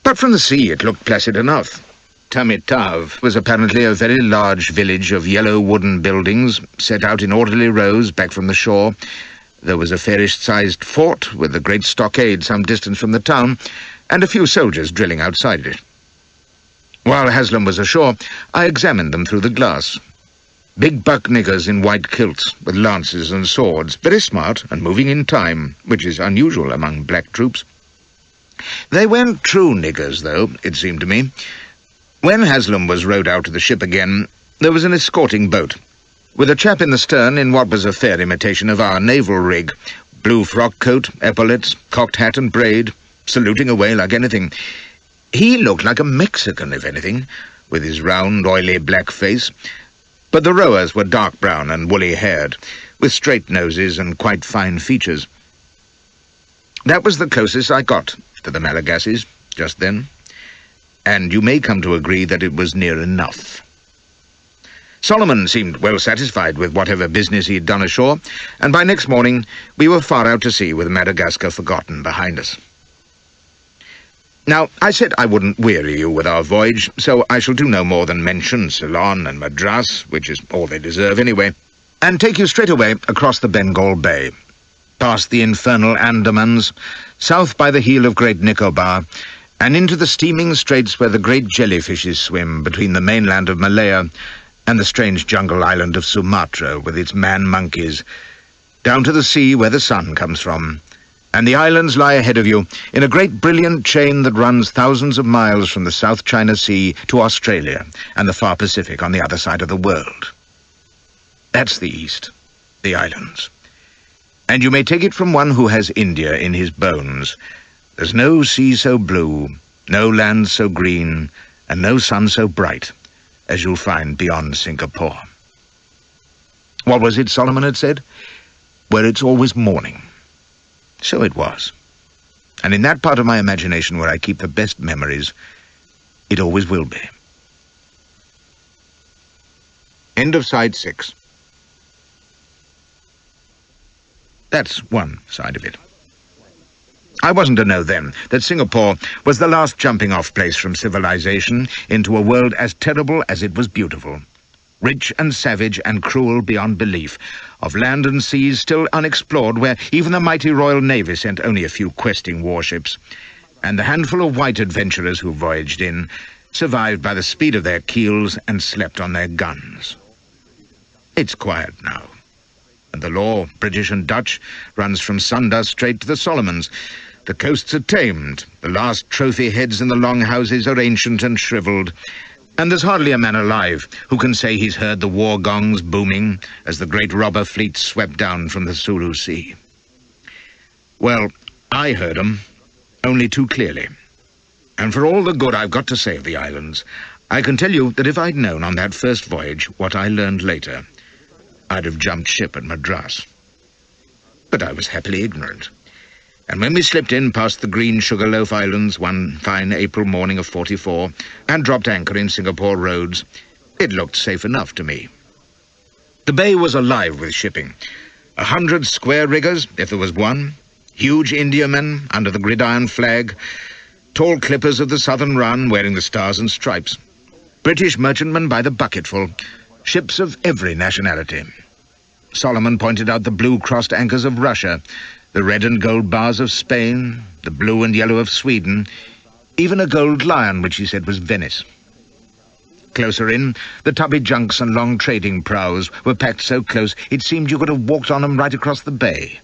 S1: But from the sea it looked placid enough. Tamitave was apparently a very large village of yellow wooden buildings set out in orderly rows back from the shore. There was a fairish-sized fort with a great stockade some distance from the town, and a few soldiers drilling outside it. While Haslam was ashore, I examined them through the glass. Big buck niggers in white kilts, with lances and swords, very smart and moving in time, which is unusual among black troops. They weren't true niggers, though, it seemed to me. When Haslam was rowed out to the ship again, there was an escorting boat, with a chap in the stern in what was a fair imitation of our naval rig, blue frock coat, epaulets, cocked hat and braid, saluting away like anything. He looked like a Mexican, if anything, with his round, oily black face, but the rowers were dark brown and woolly-haired, with straight noses and quite fine features. That was the closest I got to the Malagasys just then, and you may come to agree that it was near enough. Solomon seemed well satisfied with whatever business he had done ashore, and by next morning we were far out to sea with Madagascar forgotten behind us. Now, I said I wouldn't weary you with our voyage, so I shall do no more than mention Ceylon and Madras, which is all they deserve anyway, and take you straight away across the Bengal Bay, past the infernal Andamans, south by the heel of Great Nicobar, and into the steaming straits where the great jellyfishes swim between the mainland of Malaya and the strange jungle island of Sumatra with its man-monkeys, down to the sea where the sun comes from, and the islands lie ahead of you in a great brilliant chain that runs thousands of miles from the South China Sea to Australia and the far Pacific on the other side of the world. That's the East, the islands. And you may take it from one who has India in his bones. There's no sea so blue, no land so green, and no sun so bright as you'll find beyond Singapore. What was it Solomon had said? Where it's always morning. So it was. And in that part of my imagination where I keep the best memories, it always will be. End of side 6. That's one side of it. I wasn't to know then that Singapore was the last jumping-off place from civilization into a world as terrible as it was beautiful. Rich and savage and cruel beyond belief, of land and seas still unexplored, where even the mighty Royal Navy sent only a few questing warships, and the handful of white adventurers who voyaged in survived by the speed of their keels and slept on their guns. It's quiet now, and the law, British and Dutch, runs from Sunda straight to the Solomons. The coasts are tamed, the last trophy heads in the longhouses are ancient and shriveled, and there's hardly a man alive who can say he's heard the war gongs booming as the great robber fleet swept down from the Sulu Sea. Well, I heard 'em, only too clearly. And for all the good I've got to say of the islands, I can tell you that if I'd known on that first voyage what I learned later, I'd have jumped ship at Madras. But I was happily ignorant. And when we slipped in past the green Sugarloaf Islands one fine April morning of '44 and dropped anchor in Singapore roads, it looked safe enough to me. The bay was alive with shipping. 100 square riggers, if there was one, huge Indiamen under the gridiron flag, tall clippers of the Southern Run wearing the stars and stripes, British merchantmen by the bucketful, ships of every nationality. Solomon pointed out the blue-crossed anchors of Russia, the red and gold bars of Spain, the blue and yellow of Sweden, even a gold lion which he said was Venice. Closer in, the tubby junks and long trading prows were packed so close it seemed you could have walked on them right across the bay,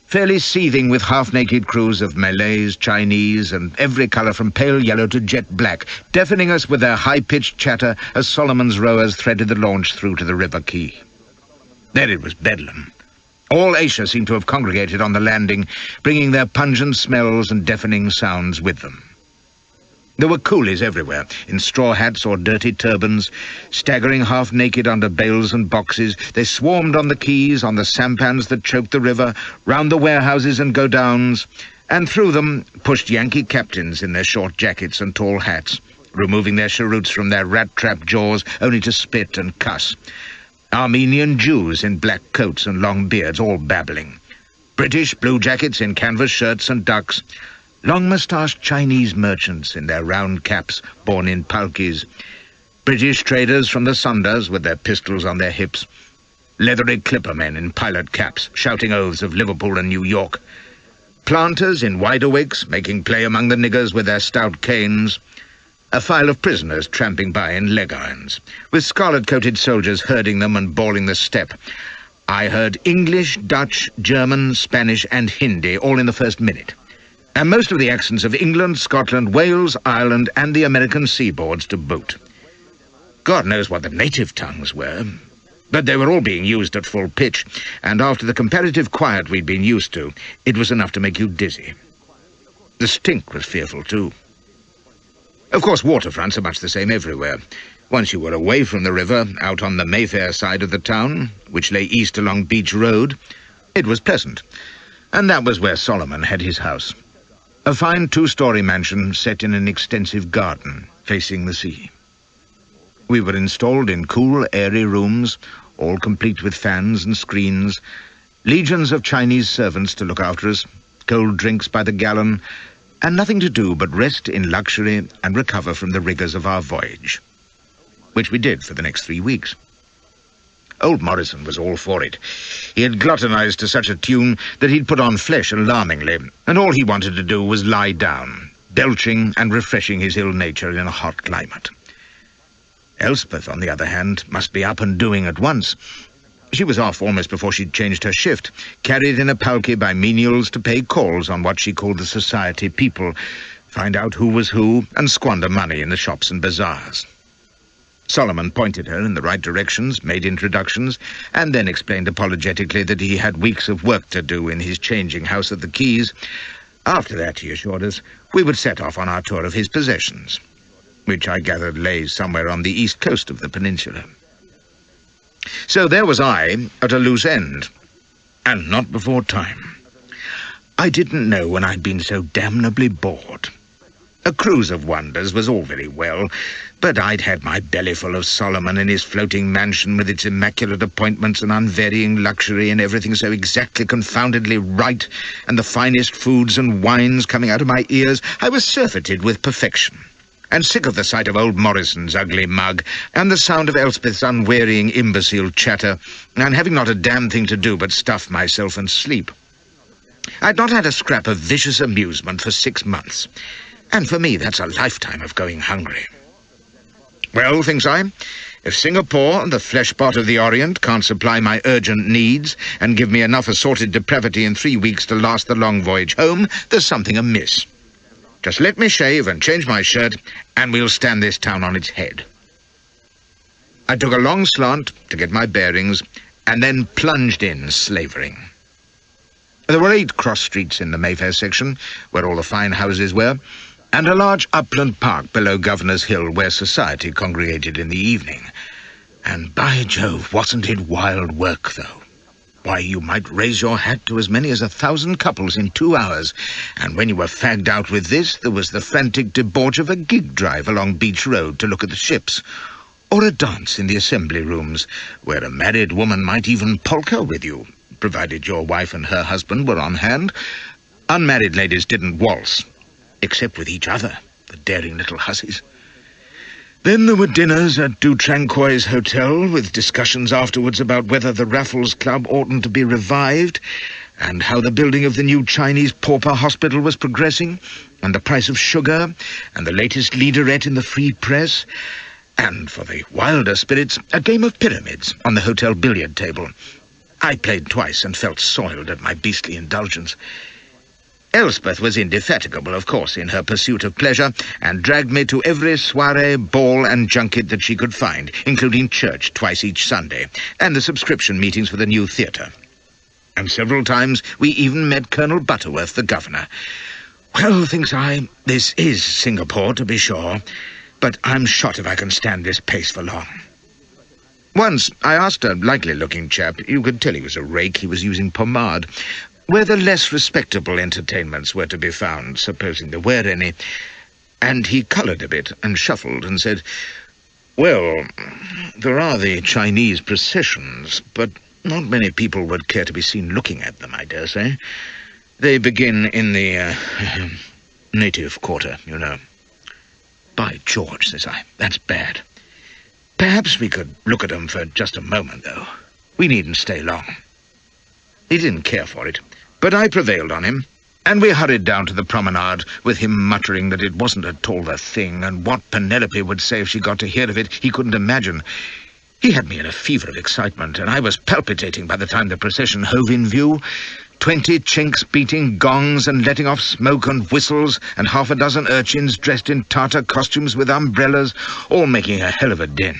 S1: fairly seething with half-naked crews of Malays, Chinese, and every colour from pale yellow to jet black, deafening us with their high-pitched chatter as Solomon's rowers threaded the launch through to the river quay. There it was bedlam. All Asia seemed to have congregated on the landing, bringing their pungent smells and deafening sounds with them. There were coolies everywhere, in straw hats or dirty turbans, staggering half-naked under bales and boxes. They swarmed on the quays, on the sampans that choked the river, round the warehouses and godowns, and through them pushed Yankee captains in their short jackets and tall hats, removing their cheroots from their rat-trap jaws only to spit and cuss. Armenian Jews in black coats and long beards, all babbling. British bluejackets in canvas shirts and ducks. Long-moustached Chinese merchants in their round caps, borne in palkis. British traders from the Sundas with their pistols on their hips. Leathery clippermen in pilot caps, shouting oaths of Liverpool and New York. Planters in wide-awakes, making play among the niggers with their stout canes. A file of prisoners tramping by in leg-irons, with scarlet-coated soldiers herding them and bawling the step. I heard English, Dutch, German, Spanish, and Hindi all in the first minute, and most of the accents of England, Scotland, Wales, Ireland, and the American seaboards to boot. God knows what the native tongues were, but they were all being used at full pitch, and after the comparative quiet we'd been used to, it was enough to make you dizzy. The stink was fearful, too. Of course, waterfronts are much the same everywhere. Once you were away from the river, out on the Mayfair side of the town, which lay east along Beach Road, it was pleasant. And that was where Solomon had his house. A fine two-story mansion set in an extensive garden, facing the sea. We were installed in cool, airy rooms, all complete with fans and screens, legions of Chinese servants to look after us, cold drinks by the gallon, and nothing to do but rest in luxury and recover from the rigours of our voyage, which we did for the next 3 weeks. Old Morrison was all for it. He had gluttonized to such a tune that he'd put on flesh alarmingly, and all he wanted to do was lie down, belching and refreshing his ill nature in a hot climate. Elspeth, on the other hand, must be up and doing at once. She was off almost before she'd changed her shift, carried in a palki by menials to pay calls on what she called the society people, find out who was who, and squander money in the shops and bazaars. Solomon pointed her in the right directions, made introductions, and then explained apologetically that he had weeks of work to do in his changing house at the Quays. After that, he assured us, we would set off on our tour of his possessions, which I gathered lay somewhere on the east coast of the peninsula. So there was I, at a loose end, and not before time. I didn't know when I'd been so damnably bored. A cruise of wonders was all very well, but I'd had my bellyful of Solomon in his floating mansion with its immaculate appointments and unvarying luxury and everything so exactly confoundedly right, and the finest foods and wines coming out of my ears. I was surfeited with perfection, and sick of the sight of old Morrison's ugly mug, and the sound of Elspeth's unwearying imbecile chatter, and having not a damn thing to do but stuff myself and sleep. I'd not had a scrap of vicious amusement for 6 months, and for me that's a lifetime of going hungry. Well, thinks I, if Singapore and the flesh-pot of the Orient can't supply my urgent needs and give me enough assorted depravity in 3 weeks to last the long voyage home, there's something amiss. Just let me shave and change my shirt, and we'll stand this town on its head. I took a long slant to get my bearings, and then plunged in, slavering. There were 8 cross streets in the Mayfair section, where all the fine houses were, and a large upland park below Governor's Hill, where society congregated in the evening. And by Jove, wasn't it wild work, though? Why, you might raise your hat to as many as 1,000 couples in 2 hours, and when you were fagged out with this, there was the frantic debauch of a gig drive along Beach Road to look at the ships, or a dance in the assembly rooms, where a married woman might even polka with you, provided your wife and her husband were on hand. Unmarried ladies didn't waltz, except with each other, the daring little hussies. Then there were dinners at Du Tranquoy's Hotel, with discussions afterwards about whether the Raffles Club oughtn't to be revived, and how the building of the new Chinese pauper hospital was progressing, and the price of sugar, and the latest leaderette in the Free Press, and, for the wilder spirits, a game of pyramids on the hotel billiard table. I played twice and felt soiled at my beastly indulgence. Elspeth was indefatigable, of course, in her pursuit of pleasure, and dragged me to every soiree, ball, and junket that she could find, including church twice each Sunday, and the subscription meetings for the new theatre. And several times we even met Colonel Butterworth, the governor. Well, thinks I, this is Singapore, to be sure, but I'm shot if I can stand this pace for long. Once I asked a likely-looking chap, you could tell he was a rake, he was using pomade, where the less respectable entertainments were to be found, supposing there were any, and he coloured a bit and shuffled and said, well, there are the Chinese processions, but not many people would care to be seen looking at them, I dare say. They begin in the native quarter, you know. By George, says I, that's bad. Perhaps we could look at them for just a moment, though. We needn't stay long. He didn't care for it, but I prevailed on him, and we hurried down to the promenade, with him muttering that it wasn't at all the thing, and what Penelope would say if she got to hear of it, he couldn't imagine. He had me in a fever of excitement, and I was palpitating by the time the procession hove in view. 20 chinks beating gongs and letting off smoke and whistles, and half a dozen urchins dressed in Tartar costumes with umbrellas, all making a hell of a din.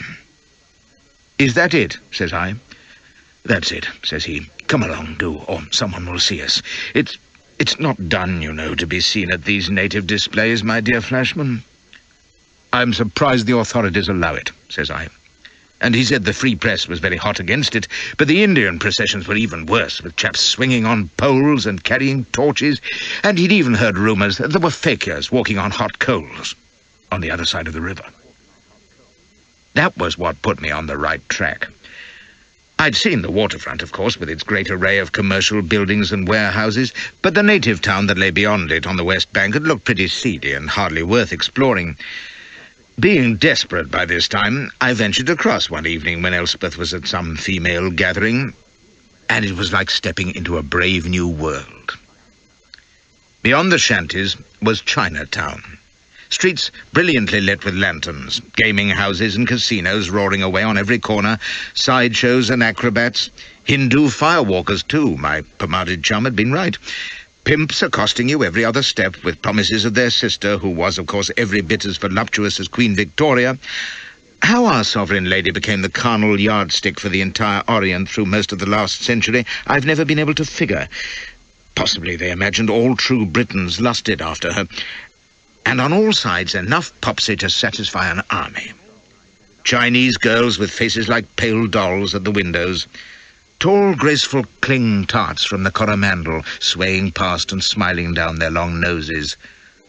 S1: Is that it? Says I. That's it, says he. Come along, do, or someone will see us. It's not done, you know, to be seen at these native displays, my dear Flashman. I'm surprised the authorities allow it, says I. And he said the Free Press was very hot against it, but the Indian processions were even worse, with chaps swinging on poles and carrying torches, and he'd even heard rumours that there were fakirs walking on hot coals on the other side of the river. That was what put me on the right track. I'd seen the waterfront, of course, with its great array of commercial buildings and warehouses, but the native town that lay beyond it on the west bank had looked pretty seedy and hardly worth exploring. Being desperate by this time, I ventured across one evening when Elspeth was at some female gathering, and it was like stepping into a brave new world. Beyond the shanties was Chinatown. Streets brilliantly lit with lanterns, gaming houses and casinos roaring away on every corner, sideshows and acrobats, Hindu firewalkers too, my pomaded chum had been right. Pimps accosting you every other step with promises of their sister, who was, of course, every bit as voluptuous as Queen Victoria. How our sovereign lady became the carnal yardstick for the entire Orient through most of the last century, I've never been able to figure. Possibly they imagined all true Britons lusted after her, and on all sides enough popsy to satisfy an army. Chinese girls with faces like pale dolls at the windows, tall, graceful cling tarts from the Coromandel swaying past and smiling down their long noses,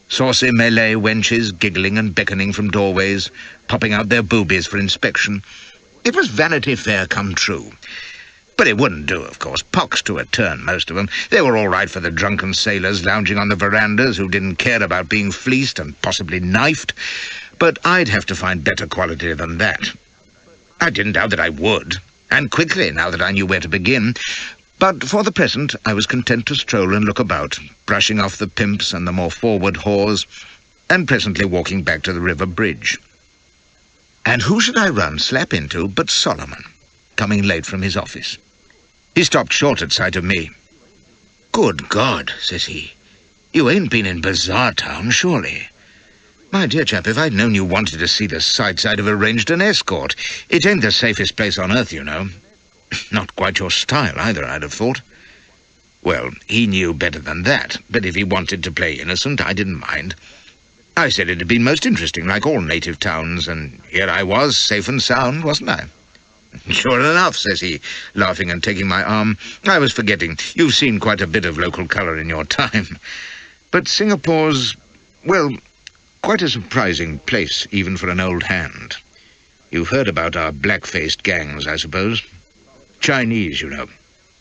S1: saucy Malay wenches giggling and beckoning from doorways, popping out their boobies for inspection. It was Vanity Fair come true. But it wouldn't do, of course. Pox to a turn, most of them. They were all right for the drunken sailors lounging on the verandas who didn't care about being fleeced and possibly knifed. But I'd have to find better quality than that. I didn't doubt that I would, and quickly, now that I knew where to begin. But for the present, I was content to stroll and look about, brushing off the pimps and the more forward whores, and presently walking back to the river bridge. And who should I run slap into but Solomon, coming late from his office. He stopped short at sight of me. "Good God," says he, "you ain't been in Bazaar Town, surely?" "My dear chap, if I'd known you wanted to see the sights, I'd have arranged an escort. It ain't the safest place on earth, you know." Not quite your style, either, I'd have thought. Well, he knew better than that, but if he wanted to play innocent, I didn't mind. I said it had been most interesting, like all native towns, and here I was, safe and sound, wasn't I? "Sure enough," says he, laughing and taking my arm. "I was forgetting. You've seen quite a bit of local colour in your time. But Singapore's, well, quite a surprising place, even for an old hand. You've heard about our black-faced gangs, I suppose? Chinese, you know.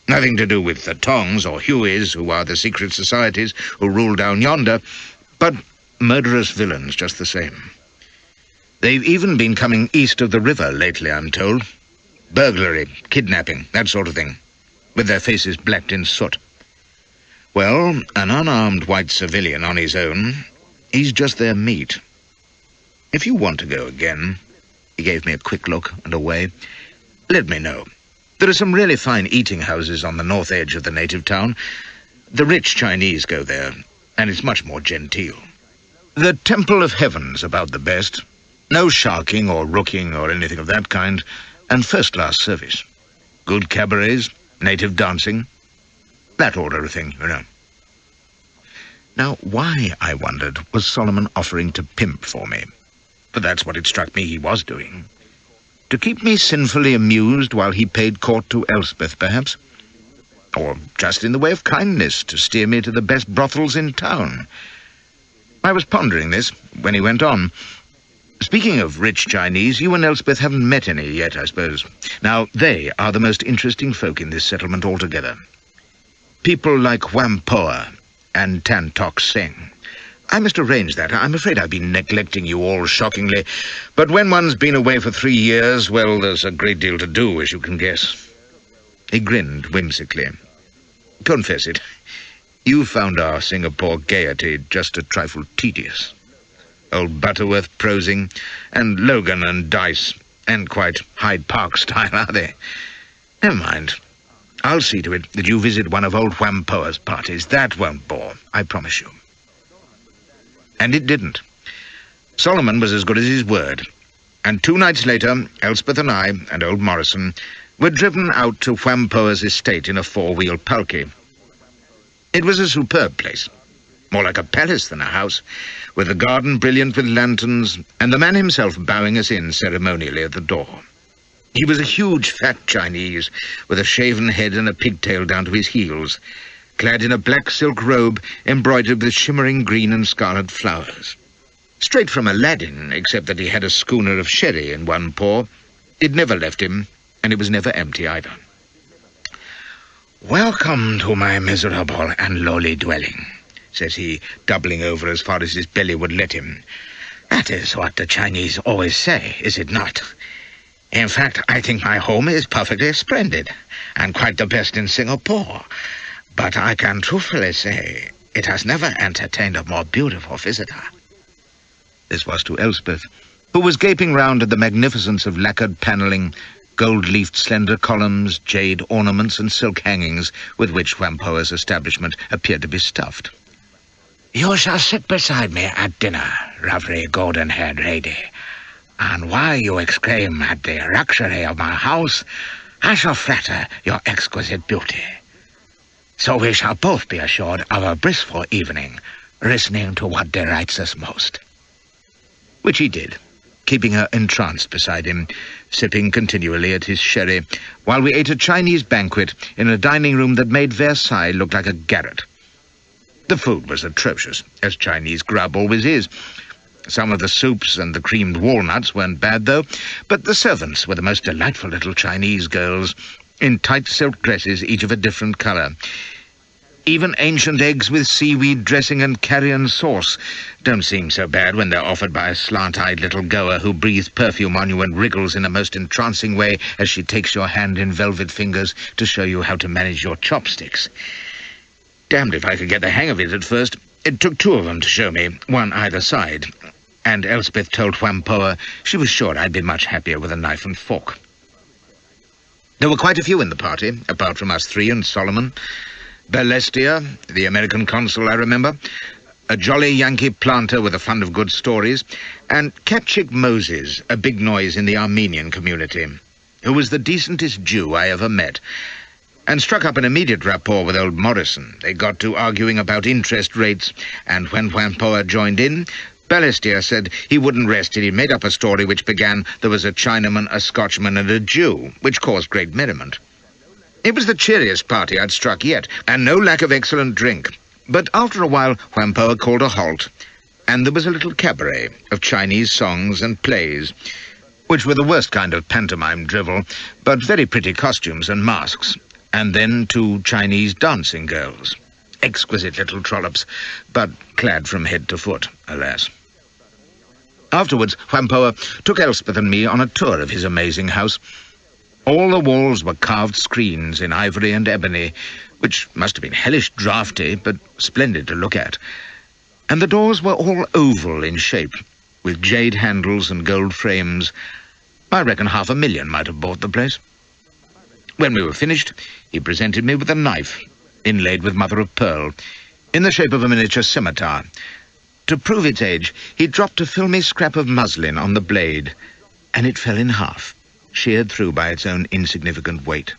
S1: Nothing to do with the Tongs or Hueys, who are the secret societies who rule down yonder, but murderous villains just the same. They've even been coming east of the river lately, I'm told. Burglary, kidnapping, that sort of thing, with their faces blacked in soot. Well, an unarmed white civilian on his own, he's just their meat. If you want to go again," he gave me a quick look and away, "let me know. There are some really fine eating houses on the north edge of the native town. The rich Chinese go there, and it's much more genteel. The Temple of Heaven's about the best. No sharking or rooking or anything of that kind, and first-class service. Good cabarets, native dancing, that order of thing, you know." Now, why, I wondered, was Solomon offering to pimp for me? For that's what it struck me he was doing. To keep me sinfully amused while he paid court to Elspeth, perhaps? Or just in the way of kindness, to steer me to the best brothels in town? I was pondering this when he went on. "Speaking of rich Chinese, you and Elspeth haven't met any yet, I suppose. Now, they are the most interesting folk in this settlement altogether. People like Whampoa and Tan Tok Seng. I must arrange that. I'm afraid I've been neglecting you all shockingly, but when one's been away for 3 years, well, there's a great deal to do, as you can guess." He grinned whimsically. "Confess it, you found our Singapore gaiety just a trifle tedious. Old Butterworth prosing, and Logan and Dice, and quite Hyde Park style, are they? Never mind. I'll see to it that you visit one of old Whampoa's parties. That won't bore, I promise you." And it didn't. Solomon was as good as his word, and 2 nights later, Elspeth and I, and old Morrison, were driven out to Whampoa's estate in a 4-wheel palki. It was a superb place. More like a palace than a house, with the garden brilliant with lanterns, and the man himself bowing us in ceremonially at the door. He was a huge, fat Chinese, with a shaven head and a pigtail down to his heels, clad in a black silk robe embroidered with shimmering green and scarlet flowers. Straight from Aladdin, except that he had a schooner of sherry in one paw. It never left him, and it was never empty either. "Welcome to my miserable and lowly dwelling," says he, doubling over as far as his belly would let him. "That is what the Chinese always say, is it not? In fact, I think my home is perfectly splendid, and quite the best in Singapore. But I can truthfully say
S2: It has never entertained a more beautiful visitor."
S1: This was to Elspeth, who was gaping round at the magnificence of lacquered panelling, gold-leafed slender columns, jade ornaments and silk hangings with which Whampoa's establishment appeared to be stuffed.
S2: "You shall sit beside me at dinner, lovely golden-haired lady, and while you exclaim at the luxury of my house, I shall flatter your exquisite beauty. So we shall both be assured of a blissful evening, listening to what delights us most."
S1: Which he did, keeping her entranced beside him, sipping continually at his sherry, while we ate a Chinese banquet in a dining room that made Versailles look like a garret. The food was atrocious, as Chinese grub always is. Some of the soups and the creamed walnuts weren't bad, though, but the servants were the most delightful little Chinese girls, in tight silk dresses, each of a different colour. Even ancient eggs with seaweed dressing and carrion sauce don't seem so bad when they're offered by a slant-eyed little goer who breathes perfume on you and wriggles in a most entrancing way as she takes your hand in velvet fingers to show you how to manage your chopsticks. Damned if I could get the hang of it at first. It took two of them to show me, one either side, and Elspeth told Whampoa she was sure I'd be much happier with a knife and fork. There were quite a few in the party, apart from us three and Solomon. Balestier, the American consul, I remember, a jolly Yankee planter with a fund of good stories, and Catchick Moses, a big noise in the Armenian community, who was the decentest Jew I ever met, and struck up an immediate rapport with old Morrison. They got to arguing about interest rates, and when Whampoa joined in, Balestier said he wouldn't rest till he made up a story which began, "There was a Chinaman, a Scotchman, and a Jew," which caused great merriment. It was the cheeriest party I'd struck yet, and no lack of excellent drink. But after a while, Whampoa called a halt, and there was a little cabaret of Chinese songs and plays, which were the worst kind of pantomime drivel, but very pretty costumes and masks, and then 2 Chinese dancing girls. Exquisite little trollops, but clad from head to foot, alas. Afterwards, Whampoa took Elspeth and me on a tour of his amazing house. All the walls were carved screens in ivory and ebony, which must have been hellish draughty, but splendid to look at. And the doors were all oval in shape, with jade handles and gold frames. I reckon 500,000 might have bought the place. When we were finished, he presented me with a knife, inlaid with mother-of-pearl, in the shape of a miniature scimitar. To prove its age, he dropped a filmy scrap of muslin on the blade, and it fell in half, sheared through by its own insignificant weight.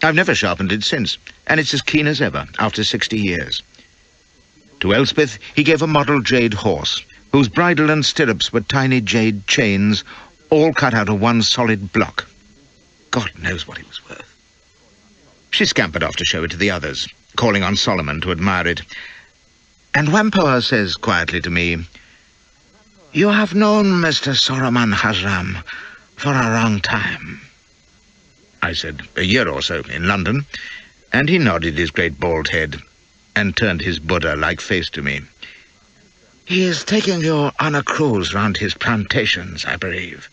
S1: I've never sharpened it since, and it's as keen as ever, after 60 years. To Elspeth he gave a model jade horse, whose bridle and stirrups were tiny jade chains, all cut out of one solid block. God knows what it was worth. She scampered off to show it to the others, calling on Solomon to admire it. And Whampoa says quietly to me, "You have known Mr. Solomon Hazram for a long time." I said, "A year or so in London," and he nodded his great bald head and turned his Buddha-like face to me. "He is taking you on a cruise round his plantations, I believe.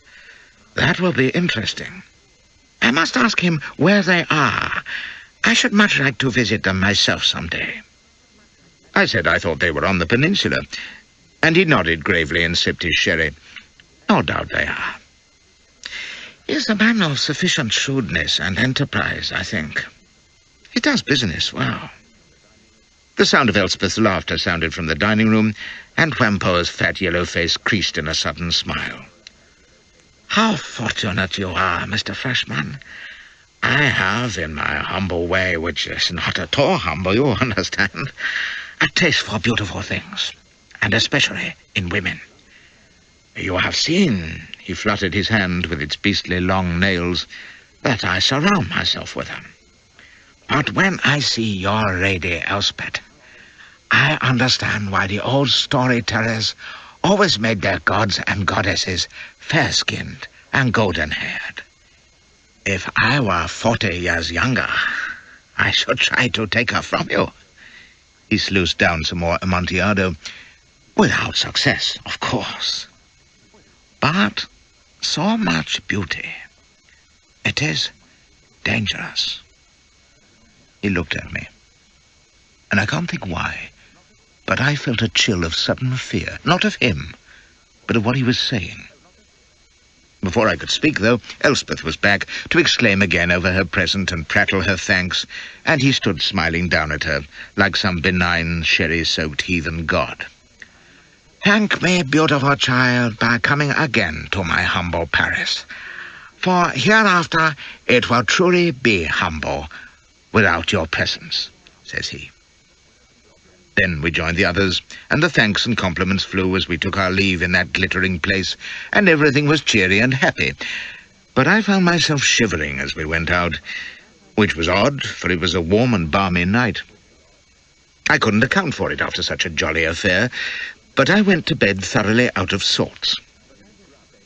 S1: That will be interesting. I must ask him where they are. I should much like to visit them myself some day." I said I thought they were on the peninsula, and he nodded gravely and sipped his sherry. "No doubt they are. He is a man of sufficient shrewdness and enterprise, I think. He does business well." The sound of Elspeth's laughter sounded from the dining room, and Whampoa's fat yellow face creased in a sudden smile. "How fortunate you are, Mr. Flashman. I have, in my humble way, which is not at all humble, you understand, a taste for beautiful things, and especially in women. You have seen," he fluttered his hand with its beastly long nails, "that I surround myself with them. But when I see your lady Elspeth, I understand why the old storytellers always made their gods and goddesses fair-skinned and golden-haired. If I were 40 years younger, I should try to take her from you." He sluiced down some more Amontillado, without success, of course. "But so much beauty. It is dangerous." He looked at me, and I can't think why, But I felt a chill of sudden fear, not of him, but of what he was saying. Before I could speak, though, Elspeth was back to exclaim again over her present and prattle her thanks, and he stood smiling down at her, like some benign, sherry-soaked heathen god. "Thank me, beautiful child, by coming again to my humble Paris. For hereafter it will truly be humble without your presence," says he. Then we joined the others, and the thanks and compliments flew as we took our leave in that glittering place, and everything was cheery and happy. But I found myself shivering as we went out, which was odd, for it was a warm and balmy night. I couldn't account for it after such a jolly affair, but I went to bed thoroughly out of sorts.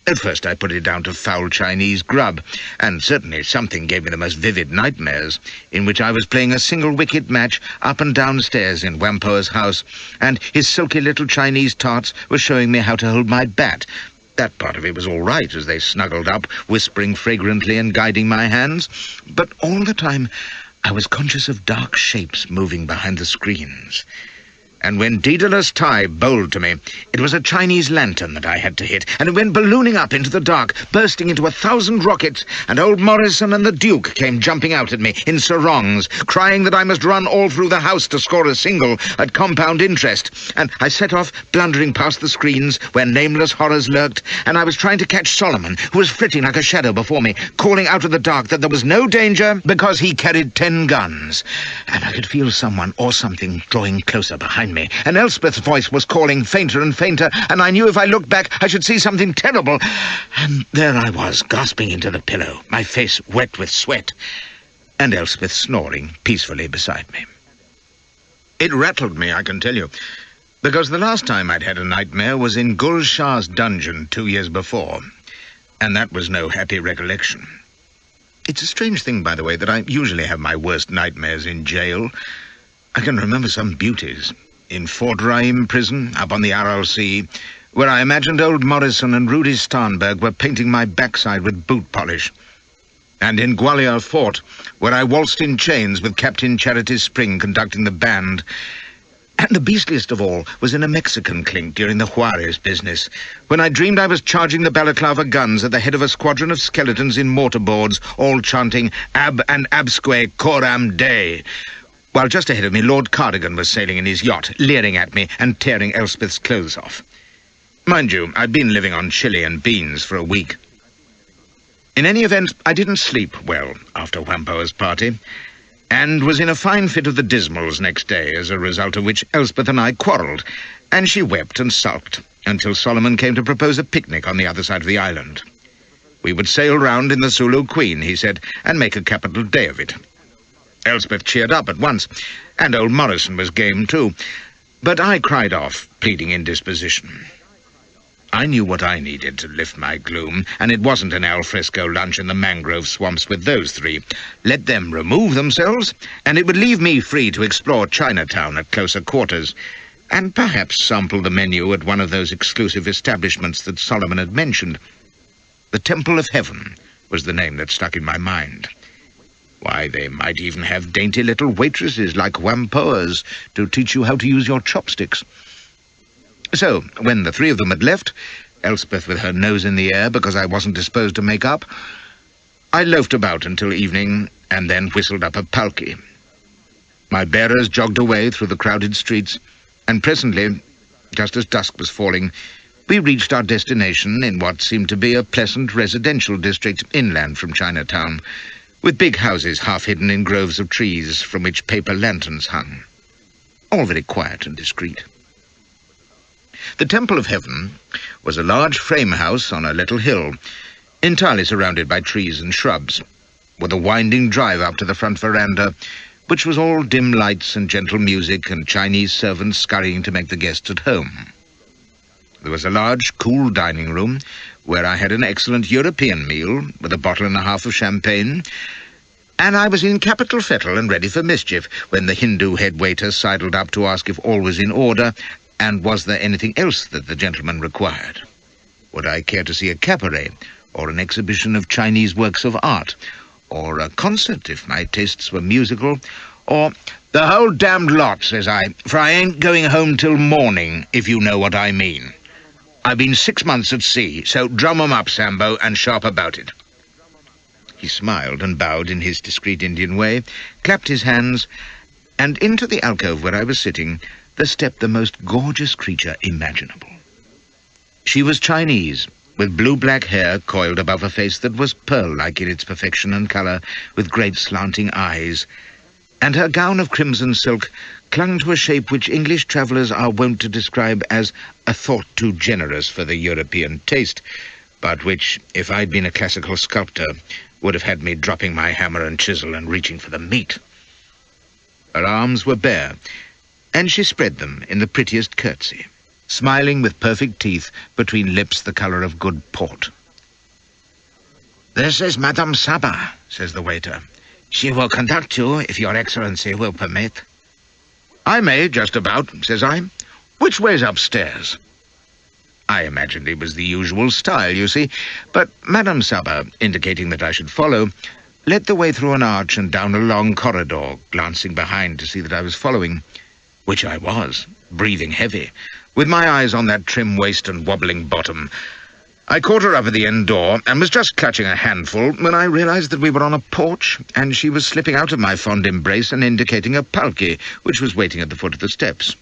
S1: At first I put it down to foul Chinese grub, and certainly something gave me the most vivid nightmares, in which I was playing a single-wicket match up and downstairs in Whampoa's house, and his silky little Chinese tarts were showing me how to hold my bat. That part of it was all right, as they snuggled up, whispering fragrantly and guiding my hands, but all the time I was conscious of dark shapes moving behind the screens. And when Daedalus Tai bowled to me, it was a Chinese lantern that I had to hit, and it went ballooning up into the dark, bursting into 1,000 rockets, and old Morrison and the Duke came jumping out at me in sarongs, crying that I must run all through the house to score a single at compound interest. And I set off, blundering past the screens where nameless horrors lurked, and I was trying to catch Solomon, who was flitting like a shadow before me, calling out of the dark that there was no danger because he carried 10 guns. And I could feel someone or something drawing closer behind me, and Elspeth's voice was calling fainter and fainter, and I knew if I looked back I should see something terrible. And there I was, gasping into the pillow, my face wet with sweat, and Elspeth snoring peacefully beside me. It rattled me, I can tell you, because the last time I'd had a nightmare was in Gul Shah's dungeon 2 years before, and that was no happy recollection. It's a strange thing, by the way, that I usually have my worst nightmares in jail. I can remember some beauties. In Fort Raim prison, up on the Aral Sea, where I imagined old Morrison and Rudy Starnberg were painting my backside with boot polish. And in Gwalior Fort, where I waltzed in chains with Captain Charity Spring conducting the band. And the beastliest of all was in a Mexican clink during the Juarez business, when I dreamed I was charging the balaclava guns at the head of a squadron of skeletons in mortarboards, all chanting Ab and Absque Coram Dei, while just ahead of me Lord Cardigan was sailing in his yacht, leering at me and tearing Elspeth's clothes off. Mind you, I'd been living on chili and beans for a week. In any event, I didn't sleep well after Whampoa's party, and was in a fine fit of the dismals next day, as a result of which Elspeth and I quarrelled, and she wept and sulked, until Solomon came to propose a picnic on the other side of the island. We would sail round in the Zulu Queen, he said, and make a capital day of it. Elspeth cheered up at once, and old Morrison was game too, but I cried off, pleading indisposition. I knew what I needed to lift my gloom, and it wasn't an al fresco lunch in the mangrove swamps with those three. Let them remove themselves, and it would leave me free to explore Chinatown at closer quarters, and perhaps sample the menu at one of those exclusive establishments that Solomon had mentioned. The Temple of Heaven was the name that stuck in my mind. Why, they might even have dainty little waitresses like Whampoa's to teach you how to use your chopsticks. So, when the three of them had left, Elspeth with her nose in the air because I wasn't disposed to make up, I loafed about until evening and then whistled up a palki. My bearers jogged away through the crowded streets, and presently, just as dusk was falling, we reached our destination in what seemed to be a pleasant residential district inland from Chinatown, with big houses half hidden in groves of trees from which paper lanterns hung. All very quiet and discreet. The Temple of Heaven was a large frame house on a little hill, entirely surrounded by trees and shrubs, with a winding drive up to the front veranda, which was all dim lights and gentle music and Chinese servants scurrying to make the guests at home. There was a large, cool dining room, where I had an excellent European meal with a bottle and a half of champagne, and I was in capital fettle and ready for mischief when the Hindu head waiter sidled up to ask if all was in order, and was there anything else that the gentleman required. Would I care to see a cabaret, or an exhibition of Chinese works of art, or a concert if my tastes were musical, or
S2: "The whole damned lot," says I, "for I ain't going home till morning, if you know what I mean. I've been 6 months at sea, so drum 'em up, Sambo, and sharp about it." He smiled and bowed in his discreet Indian way, clapped his hands, and into the alcove where I was sitting there stepped the most gorgeous creature imaginable. She was Chinese, with blue-black hair coiled above a face that was pearl-like in its perfection and colour, with great slanting eyes, and her gown of crimson silk clung to a shape which English travellers are wont to describe as a thought too generous for the European taste, but which, if I'd been a classical sculptor, would have had me dropping my hammer and chisel and reaching for the meat. Her arms were bare, and she spread them in the prettiest curtsy, smiling with perfect teeth between lips the colour of good port. "This is Madame Saba," says the waiter. "She will conduct you, if your Excellency will permit." "I may, just about," says I. "Which way's upstairs?" I imagined it was the usual style, you see, but Madame Saba, indicating that I should follow, led the way through an arch and down a long corridor, glancing behind to see that I was following, which I was, breathing heavy, with my eyes on that trim waist and wobbling bottom. I caught her up at the end door and was just clutching a handful when I realized that we were on a porch, and she was slipping out of my fond embrace and indicating a palki, which was waiting at the foot of the steps.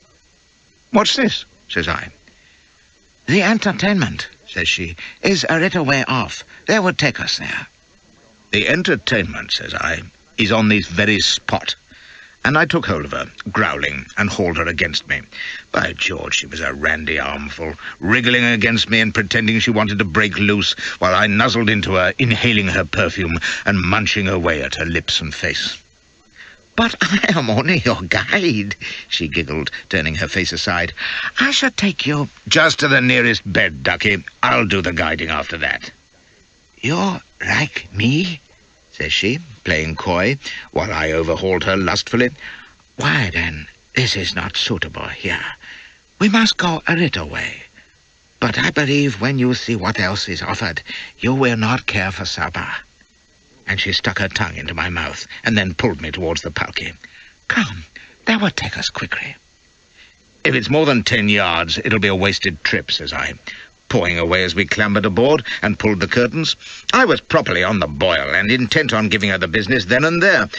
S2: "What's this?" says I. "The entertainment," says she, "is a little way off. They will take us there." "The entertainment," says I, "is on this very spot." And I took hold of her, growling, and hauled her against me. By George, she was a randy armful, wriggling against me and pretending she wanted to break loose, while I nuzzled into her, inhaling her perfume and munching away at her lips and face. "But I am only your guide," she giggled, turning her face aside. "I shall take you—" "Just to the nearest bed, ducky. I'll do the guiding after that." "You're like me?" says she, playing coy, while I overhauled her lustfully. "Why, then, this is not suitable here. We must go a little way. But I believe when you see what else is offered, you will not care for Saba." And she stuck her tongue into my mouth, and then pulled me towards the palki. "Come, that will take us quickly." "If it's more than 10 yards, it'll be a wasted trip," says I, pawing away as we clambered aboard and pulled the curtains. I was properly on the boil, and intent on giving her the business then and there.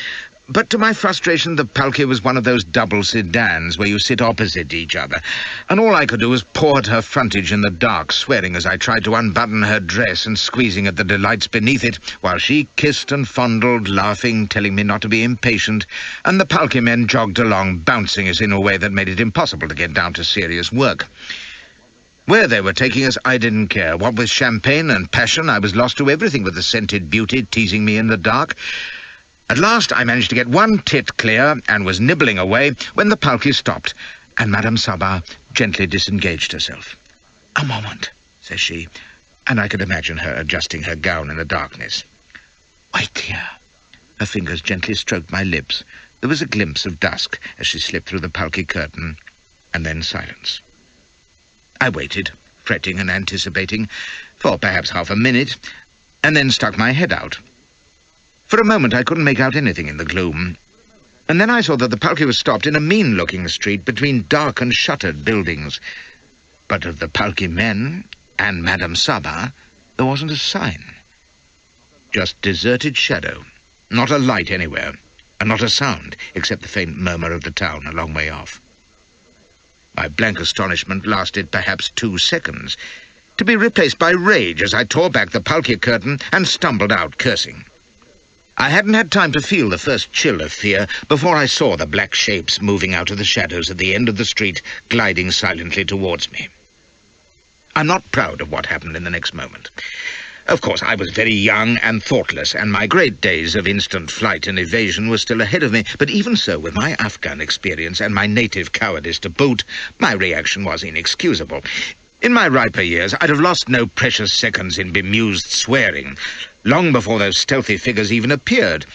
S2: But to my frustration, the palki was one of those double sedans where you sit opposite each other, and all I could do was paw at her frontage in the dark, swearing as I tried to unbutton her dress and squeezing at the delights beneath it, while she kissed and fondled, laughing, telling me not to be impatient, and the palki men jogged along, bouncing us in a way that made it impossible to get down to serious work. Where they were taking us, I didn't care. What with champagne and passion, I was lost to everything with the scented beauty teasing me in the dark. At last I managed to get one tit clear and was nibbling away when the palki stopped, and Madame Saba gently disengaged herself. "A moment," says she, and I could imagine her adjusting her gown in the darkness. "Wait here." Her fingers gently stroked my lips. There was a glimpse of dusk as she slipped through the palki curtain, and then silence. I waited, fretting and anticipating, for perhaps half a minute, and then stuck my head out. For a moment I couldn't make out anything in the gloom, and then I saw that the palki was stopped in a mean-looking street between dark and shuttered buildings. But of the palki men and Madame Saba there wasn't a sign. Just deserted shadow, not a light anywhere, and not a sound except the faint murmur of the town a long way off. My blank astonishment lasted perhaps 2 seconds, to be replaced by rage as I tore back the palki curtain and stumbled out, cursing. I hadn't had time to feel the first chill of fear before I saw the black shapes moving out of the shadows at the end of the street, gliding silently towards me. I'm not proud of what happened in the next moment. Of course, I was very young and thoughtless, and my great days of instant flight and evasion were still ahead of me, but even so, with my Afghan experience and my native cowardice to boot, my reaction was inexcusable. In my riper years, I'd have lost no precious seconds in bemused swearing. Long before those stealthy figures even appeared,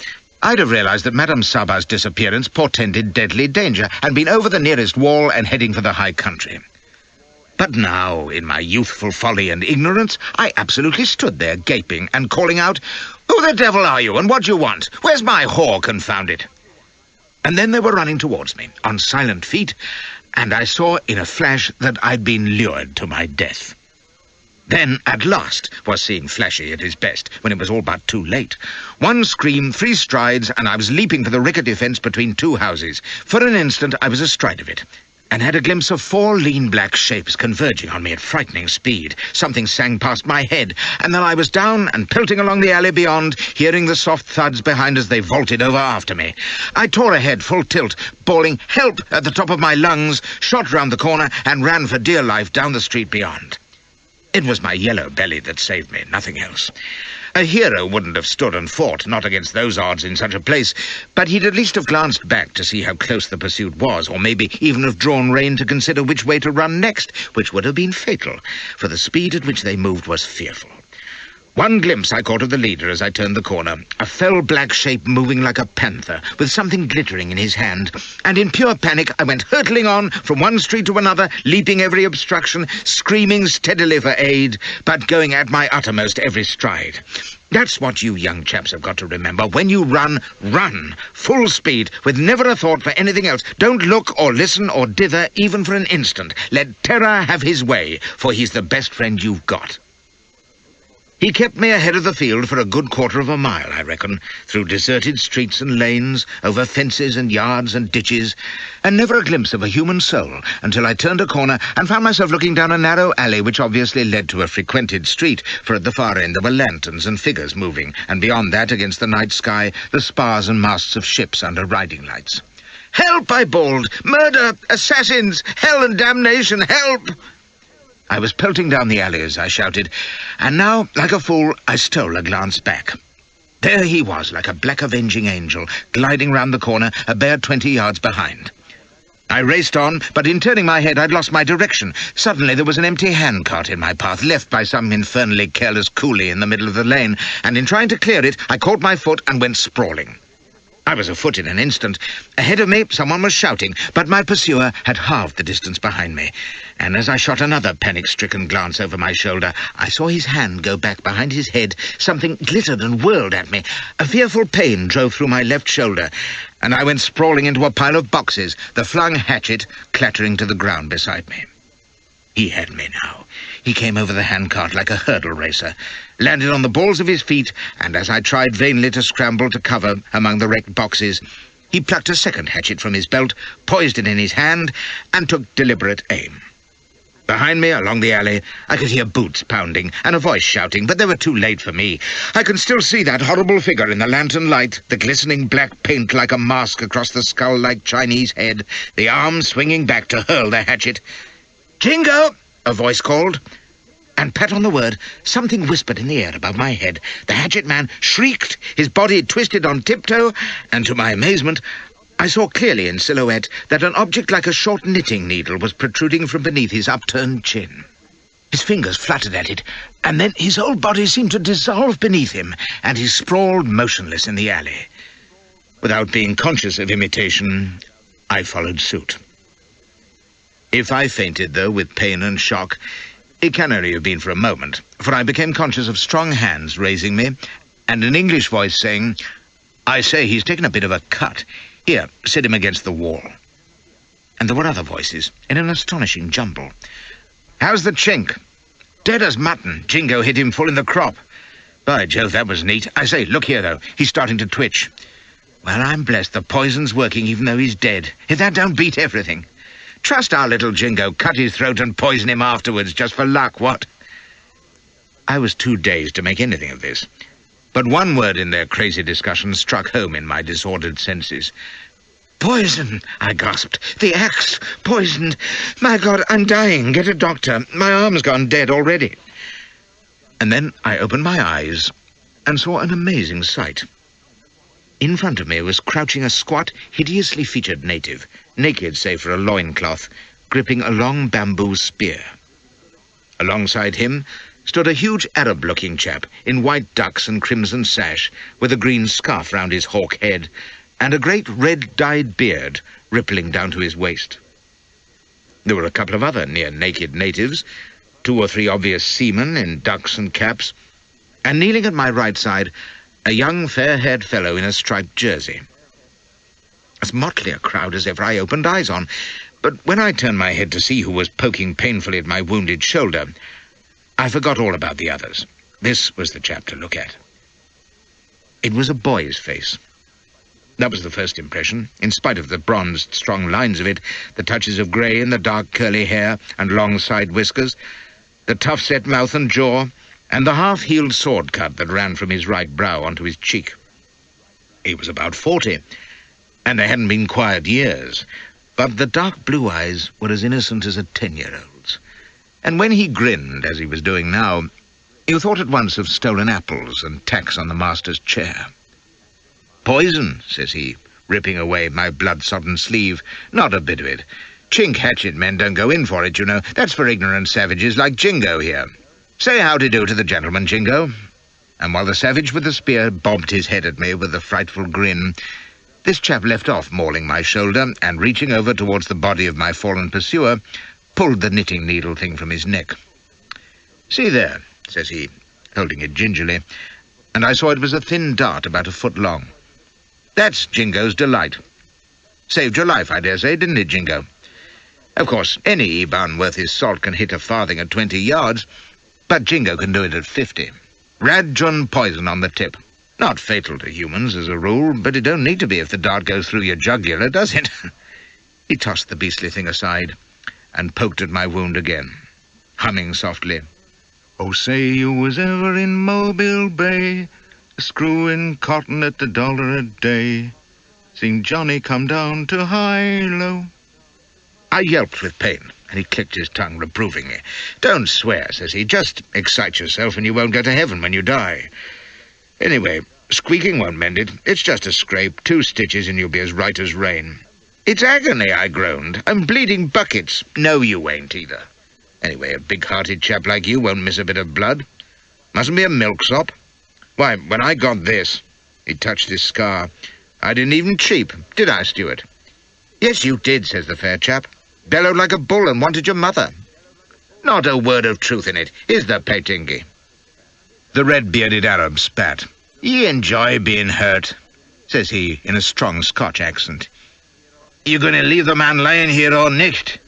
S2: I'd have realized that Madame Saba's disappearance portended deadly danger, and been over the nearest wall and heading for the high country. But now, in my youthful folly and ignorance, I absolutely stood there gaping and calling out, "Who the devil are you, and what do you want? Where's my whore, confound it?"
S1: And then they were running towards me, on silent feet, and I saw in a flash that I'd been lured to my death. Then, at last, was seeing Flashy at his best, when it was all but too late. One scream, 3 strides, and I was leaping for the rickety fence between 2 houses. For an instant, I was astride of it, and had a glimpse of 4 lean black shapes converging on me at frightening speed. Something sang past my head, and then I was down and pelting along the alley beyond, hearing the soft thuds behind as they vaulted over after me. I tore ahead full tilt, bawling "help" at the top of my lungs, shot round the corner, and ran for dear life down the street beyond. It was my yellow belly that saved me, nothing else. A hero wouldn't have stood and fought, not against those odds in such a place, but he'd at least have glanced back to see how close the pursuit was, or maybe even have drawn rein to consider which way to run next, which would have been fatal, for the speed at which they moved was fearful. One glimpse I caught of the leader as I turned the corner, a fell black shape moving like a panther, with something glittering in his hand, and in pure panic I went hurtling on from one street to another, leaping every obstruction, screaming steadily for aid, but going at my uttermost every stride. That's what you young chaps have got to remember. When you run, run, full speed, with never a thought for anything else. Don't look or listen or dither even for an instant. Let terror have his way, for he's the best friend you've got. He kept me ahead of the field for a good quarter of a mile, I reckon, through deserted streets and lanes, over fences and yards and ditches, and never a glimpse of a human soul until I turned a corner and found myself looking down a narrow alley which obviously led to a frequented street, for at the far end there were lanterns and figures moving, and beyond that, against the night sky, the spars and masts of ships under riding lights. "Help!" I bawled. "Murder! Assassins! Hell and damnation! Help!" I was pelting down the alley as I shouted, and now, like a fool, I stole a glance back. There he was, like a black avenging angel, gliding round the corner, a bare 20 yards behind. I raced on, but in turning my head I'd lost my direction. Suddenly there was an empty handcart in my path, left by some infernally careless coolie in the middle of the lane, and in trying to clear it, I caught my foot and went sprawling. I was afoot in an instant. Ahead of me, someone was shouting, but my pursuer had halved the distance behind me, and as I shot another panic-stricken glance over my shoulder, I saw his hand go back behind his head. Something glittered and whirled at me. A fearful pain drove through my left shoulder, and I went sprawling into a pile of boxes, the flung hatchet clattering to the ground beside me. He had me now. He came over the handcart like a hurdle racer, landed on the balls of his feet, and as I tried vainly to scramble to cover among the wrecked boxes, he plucked a second hatchet from his belt, poised it in his hand, and took deliberate aim. Behind me, along the alley, I could hear boots pounding and a voice shouting, but they were too late for me. I can still see that horrible figure in the lantern light, the glistening black paint like a mask across the skull-like Chinese head, the arm swinging back to hurl the hatchet. "Jingo!" a voice called, and pat on the word, something whispered in the air above my head. The hatchet man shrieked, his body twisted on tiptoe, and to my amazement, I saw clearly in silhouette that an object like a short knitting needle was protruding from beneath his upturned chin. His fingers fluttered at it, and then his whole body seemed to dissolve beneath him, and he sprawled motionless in the alley. Without being conscious of imitation, I followed suit. If I fainted, though, with pain and shock, it can only have been for a moment, for I became conscious of strong hands raising me, and an English voice saying, "I say, he's taken a bit of a cut. Here, sit him against the wall." And there were other voices, in an astonishing jumble. "How's the chink?" "Dead as mutton. Jingo hit him full in the crop." "By Jove, that was neat. I say, look here, though. He's starting to twitch." "Well, I'm blessed. The poison's working even though he's dead. If that don't beat everything. Trust our little Jingo, cut his throat and poison him afterwards, just for luck, what?" I was too dazed to make anything of this, but one word in their crazy discussion struck home in my disordered senses. "Poison!" I gasped. "The axe! Poisoned! My God, I'm dying! Get a doctor! My arm's gone dead already!" And then I opened my eyes and saw an amazing sight. In front of me was crouching a squat, hideously featured native, naked save for a loincloth, gripping a long bamboo spear. Alongside him stood a huge Arab-looking chap in white ducks and crimson sash, with a green scarf round his hawk head, and a great red-dyed beard rippling down to his waist. There were a couple of other near-naked natives, 2 or 3 obvious seamen in ducks and caps, and kneeling at my right side, a young fair-haired fellow in a striped jersey. as motley a crowd as ever I opened eyes on, but when I turned my head to see who was poking painfully at my wounded shoulder, I forgot all about the others. This was the chap to look at. It was a boy's face. That was the first impression, in spite of the bronzed, strong lines of it, the touches of grey in the dark curly hair and long side whiskers, the tough-set mouth and jaw, and the half-healed sword cut that ran from his right brow onto his cheek. He was about 40, and they hadn't been quiet years, but the dark blue eyes were as innocent as a 10-year-old's. And when he grinned, as he was doing now, you thought at once of stolen apples and tacks on the master's chair. "Poison," says he, ripping away my blood-sodden sleeve. "Not a bit of it. Chink hatchet men don't go in for it, you know. That's for ignorant savages like Jingo here. Say howdy-do to the gentleman, Jingo." And while the savage with the spear bobbed his head at me with a frightful grin, this chap left off mauling my shoulder and, reaching over towards the body of my fallen pursuer, pulled the knitting needle thing from his neck. "See there," says he, holding it gingerly, and I saw it was a thin dart about a foot long. "That's Jingo's delight. Saved your life, I dare say, didn't it, Jingo? Of course, any Eban worth his salt can hit a farthing at 20 yards, but Jingo can do it at 50. Radjun poison on the tip. Not fatal to humans, as a rule, but it don't need to be if the dart goes through your jugular, does it?" He tossed the beastly thing aside and poked at my wound again, humming softly, "Oh, say you was ever in Mobile Bay, screwing cotton at $1 a day. Seen Johnny come down to high-low." I yelped with pain, and he clicked his tongue reprovingly. "Don't swear," says he. "Just excite yourself and you won't go to heaven when you die. Anyway, squeaking won't mend it. It's just a scrape, 2 stitches, and you'll be as right as rain." "It's agony," I groaned. "I'm bleeding buckets." "No, you ain't either. Anyway, a big-hearted chap like you won't miss a bit of blood. Mustn't be a milksop. Why, when I got this," he touched his scar, "I didn't even cheep, did I, Stuart?" "Yes, you did," says the fair chap. "Bellowed like a bull and wanted your mother." "Not a word of truth in it. Here's the Petingi." The red-bearded Arab spat. "Ye enjoy being hurt," says he in a strong Scotch accent. "You going to leave the man lying here or nicht?"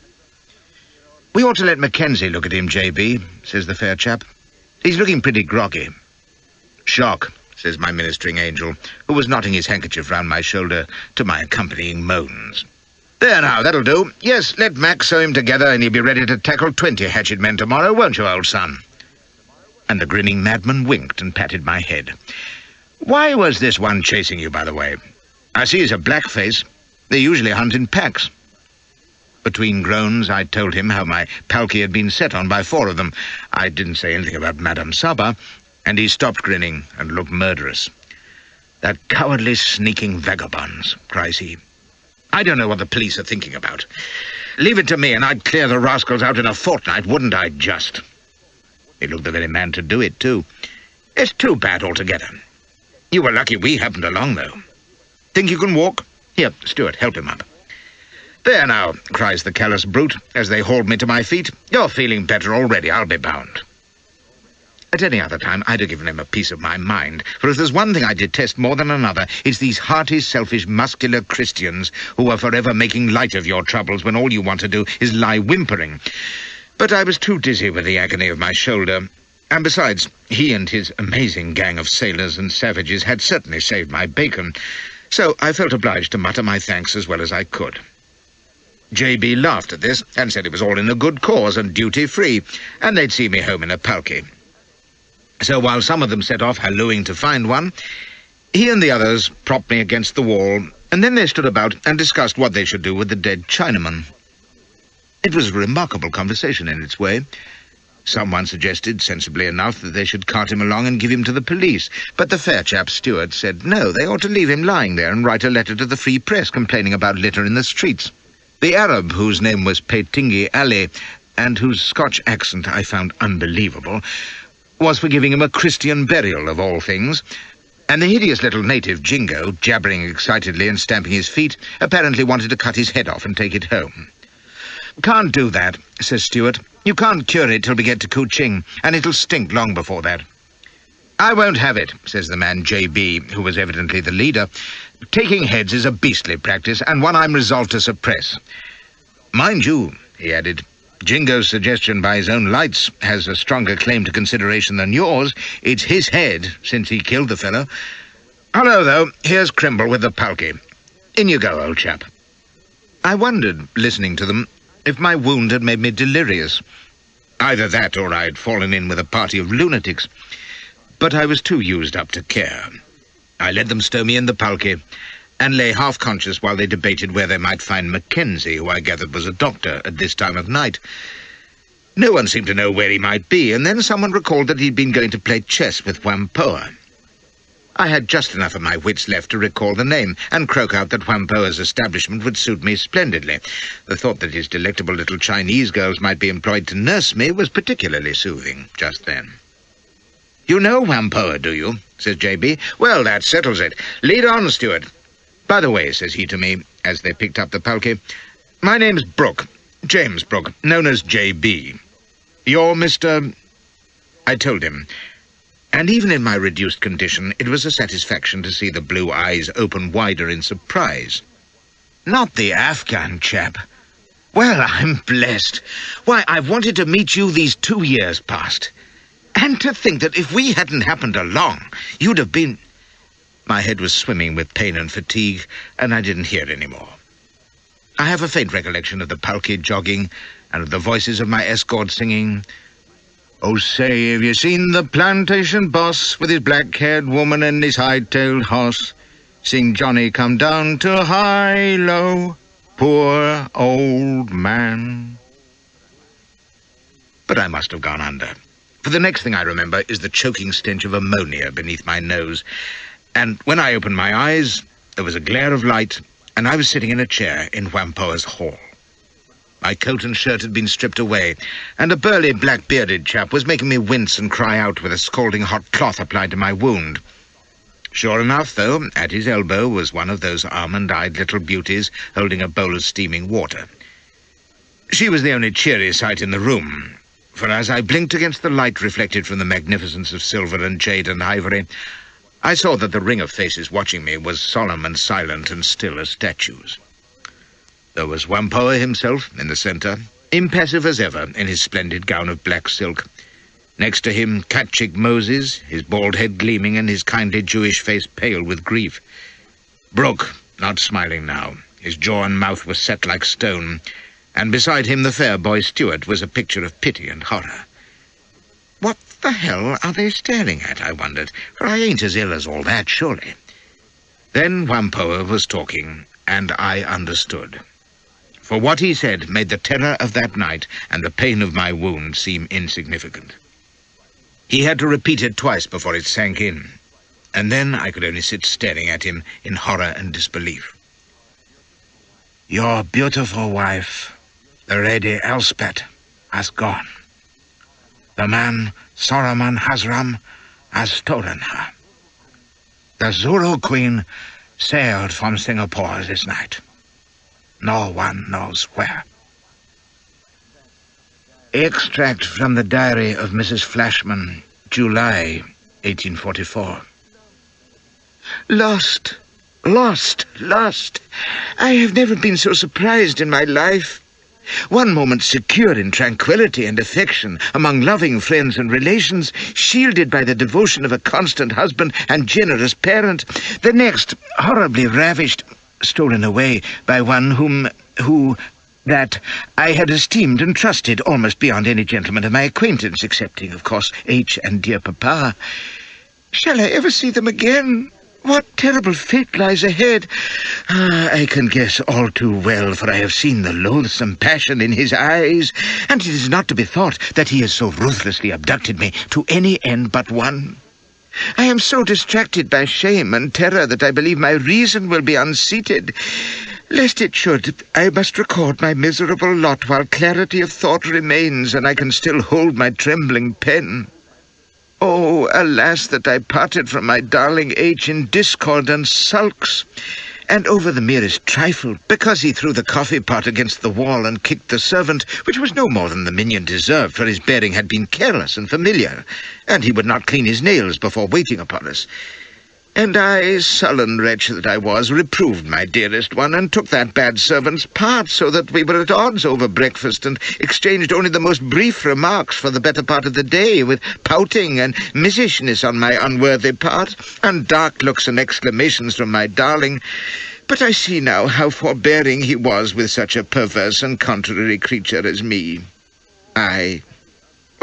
S1: "We ought to let Mackenzie look at him, J.B., says the fair chap. "He's looking pretty groggy." "Shock," says my ministering angel, who was knotting his handkerchief round my shoulder to my accompanying moans. "There now, that'll do. Yes, let Mac sew him together and he'll be ready to tackle 20 hatchet men tomorrow, won't you, old son?" And the grinning madman winked and patted my head. "Why was this one chasing you, by the way? I see he's a blackface. They usually hunt in packs." Between groans, I told him how my palki had been set on by 4 of them. I didn't say anything about Madame Saba, and he stopped grinning and looked murderous. "That cowardly, sneaking vagabonds," cries he. "I don't know what the police are thinking about. Leave it to me, and I'd clear the rascals out in a fortnight, wouldn't I, just?" He looked the very man to do it, too. "It's too bad altogether. You were lucky we happened along, though. Think you can walk? Here, Stuart, help him up." "There now," cries the callous brute, as they hauled me to my feet. "You're feeling better already, I'll be bound." At any other time, I'd have given him a piece of my mind, for if there's one thing I detest more than another, it's these hearty, selfish, muscular Christians who are forever making light of your troubles when all you want to do is lie whimpering. But I was too dizzy with the agony of my shoulder, and besides, he and his amazing gang of sailors and savages had certainly saved my bacon, so I felt obliged to mutter my thanks as well as I could. J.B. laughed at this and said it was all in a good cause and duty-free, and they'd see me home in a palki. So while some of them set off hallooing to find one, he and the others propped me against the wall, and then they stood about and discussed what they should do with the dead Chinaman. It was a remarkable conversation in its way. Someone suggested, sensibly enough, that they should cart him along and give him to the police, but the fair chap Stuart said no, they ought to leave him lying there and write a letter to the Free Press complaining about litter in the streets. The Arab, whose name was Petingi Ali, and whose Scotch accent I found unbelievable, was for giving him a Christian burial of all things, and the hideous little native Jingo, jabbering excitedly and stamping his feet, apparently wanted to cut his head off and take it home. "Can't do that," says Stuart. "You can't cure it till we get to Kuching, and it'll stink long before that." "I won't have it," says the man J.B., who was evidently the leader. "Taking heads is a beastly practice, and one I'm resolved to suppress. Mind you," he added, "Jingo's suggestion by his own lights has a stronger claim to consideration than yours. It's his head, since he killed the fellow. Hullo, though, here's Crimble with the palki. In you go, old chap." I wondered, listening to them, if my wound had made me delirious. Either that or I'd fallen in with a party of lunatics. But I was too used up to care. I let them stow me in the palki, and lay half-conscious while they debated where they might find Mackenzie, who I gathered was a doctor at this time of night. No one seemed to know where he might be, and then someone recalled that he'd been going to play chess with Whampoa. I had just enough of my wits left to recall the name, and croak out that Whampoa's establishment would suit me splendidly. The thought that his delectable little Chinese girls might be employed to nurse me was particularly soothing just then. "You know Whampoa, do you?" says J.B. "Well, that settles it. Lead on, Steward. By the way," says he to me, as they picked up the palki, "my name's Brooke, James Brooke, known as J.B. You're Mr.—" I told him, and even in my reduced condition it was a satisfaction to see the blue eyes open wider in surprise. "Not the Afghan chap? Well, I'm blessed. Why, I've wanted to meet you these 2 years past. And to think that if we hadn't happened along, you'd have been—" My head was swimming with pain and fatigue, and I didn't hear any more. I have a faint recollection of the palki jogging, and of the voices of my escort singing, "Oh, say, have you seen the plantation boss, with his black-haired woman and his high-tailed horse? Sing Johnny come down to high-low, poor old man." But I must have gone under, for the next thing I remember is the choking stench of ammonia beneath my nose, and when I opened my eyes, there was a glare of light, and I was sitting in a chair in Whampoa's hall. My coat and shirt had been stripped away, and a burly, black-bearded chap was making me wince and cry out with a scalding hot cloth applied to my wound. Sure enough, though, at his elbow was one of those almond-eyed little beauties holding a bowl of steaming water. She was the only cheery sight in the room, for as I blinked against the light reflected from the magnificence of silver and jade and ivory, I saw that the ring of faces watching me was solemn and silent and still as statues. There was Whampoa himself in the centre, impassive as ever in his splendid gown of black silk. Next to him, cat-cheeked Moses, his bald head gleaming and his kindly Jewish face pale with grief. Brooke, not smiling now, his jaw and mouth were set like stone, and beside him the fair boy Stuart was a picture of pity and horror. What the hell are they staring at, I wondered, for I ain't as ill as all that, surely. Then Whampoa was talking, and I understood. For what he said made the terror of that night and the pain of my wound seem insignificant. He had to repeat it twice before it sank in, and then I could only sit staring at him in horror and disbelief. "Your beautiful wife, the Lady Elspeth, has gone. The man, Solomon Hasram, has stolen her. The Zulu Queen sailed from Singapore this night. No one knows where." Extract from the diary of Mrs. Flashman, July 1844. Lost, lost, lost. I have never been so surprised in my life. One moment secure in tranquility and affection among loving friends and relations, shielded by the devotion of a constant husband and generous parent. The next, horribly ravished, stolen away by one that I had esteemed and trusted almost beyond any gentleman of my acquaintance, excepting, of course, H. and dear Papa. Shall I ever see them again? What terrible fate lies ahead? I can guess all too well, for I have seen the loathsome passion in his eyes, and it is not to be thought that he has so ruthlessly abducted me to any end but one. I am so distracted by shame and terror that I believe my reason will be unseated. Lest it should, I must record my miserable lot while clarity of thought remains and I can still hold my trembling pen. Oh, alas, that I parted from my darling H in discord and sulks. and over the merest trifle, because he threw the coffee pot against the wall and kicked the servant, which was no more than the minion deserved, for his bearing had been careless and familiar, and he would not clean his nails before waiting upon us. And I, sullen wretch that I was, reproved my dearest one, and took that bad servant's part, so that we were at odds over breakfast, and exchanged only the most brief remarks for the better part of the day, with pouting and missishness on my unworthy part, and dark looks and exclamations from my darling. But I see now how forbearing he was with such a perverse and contrary creature as me.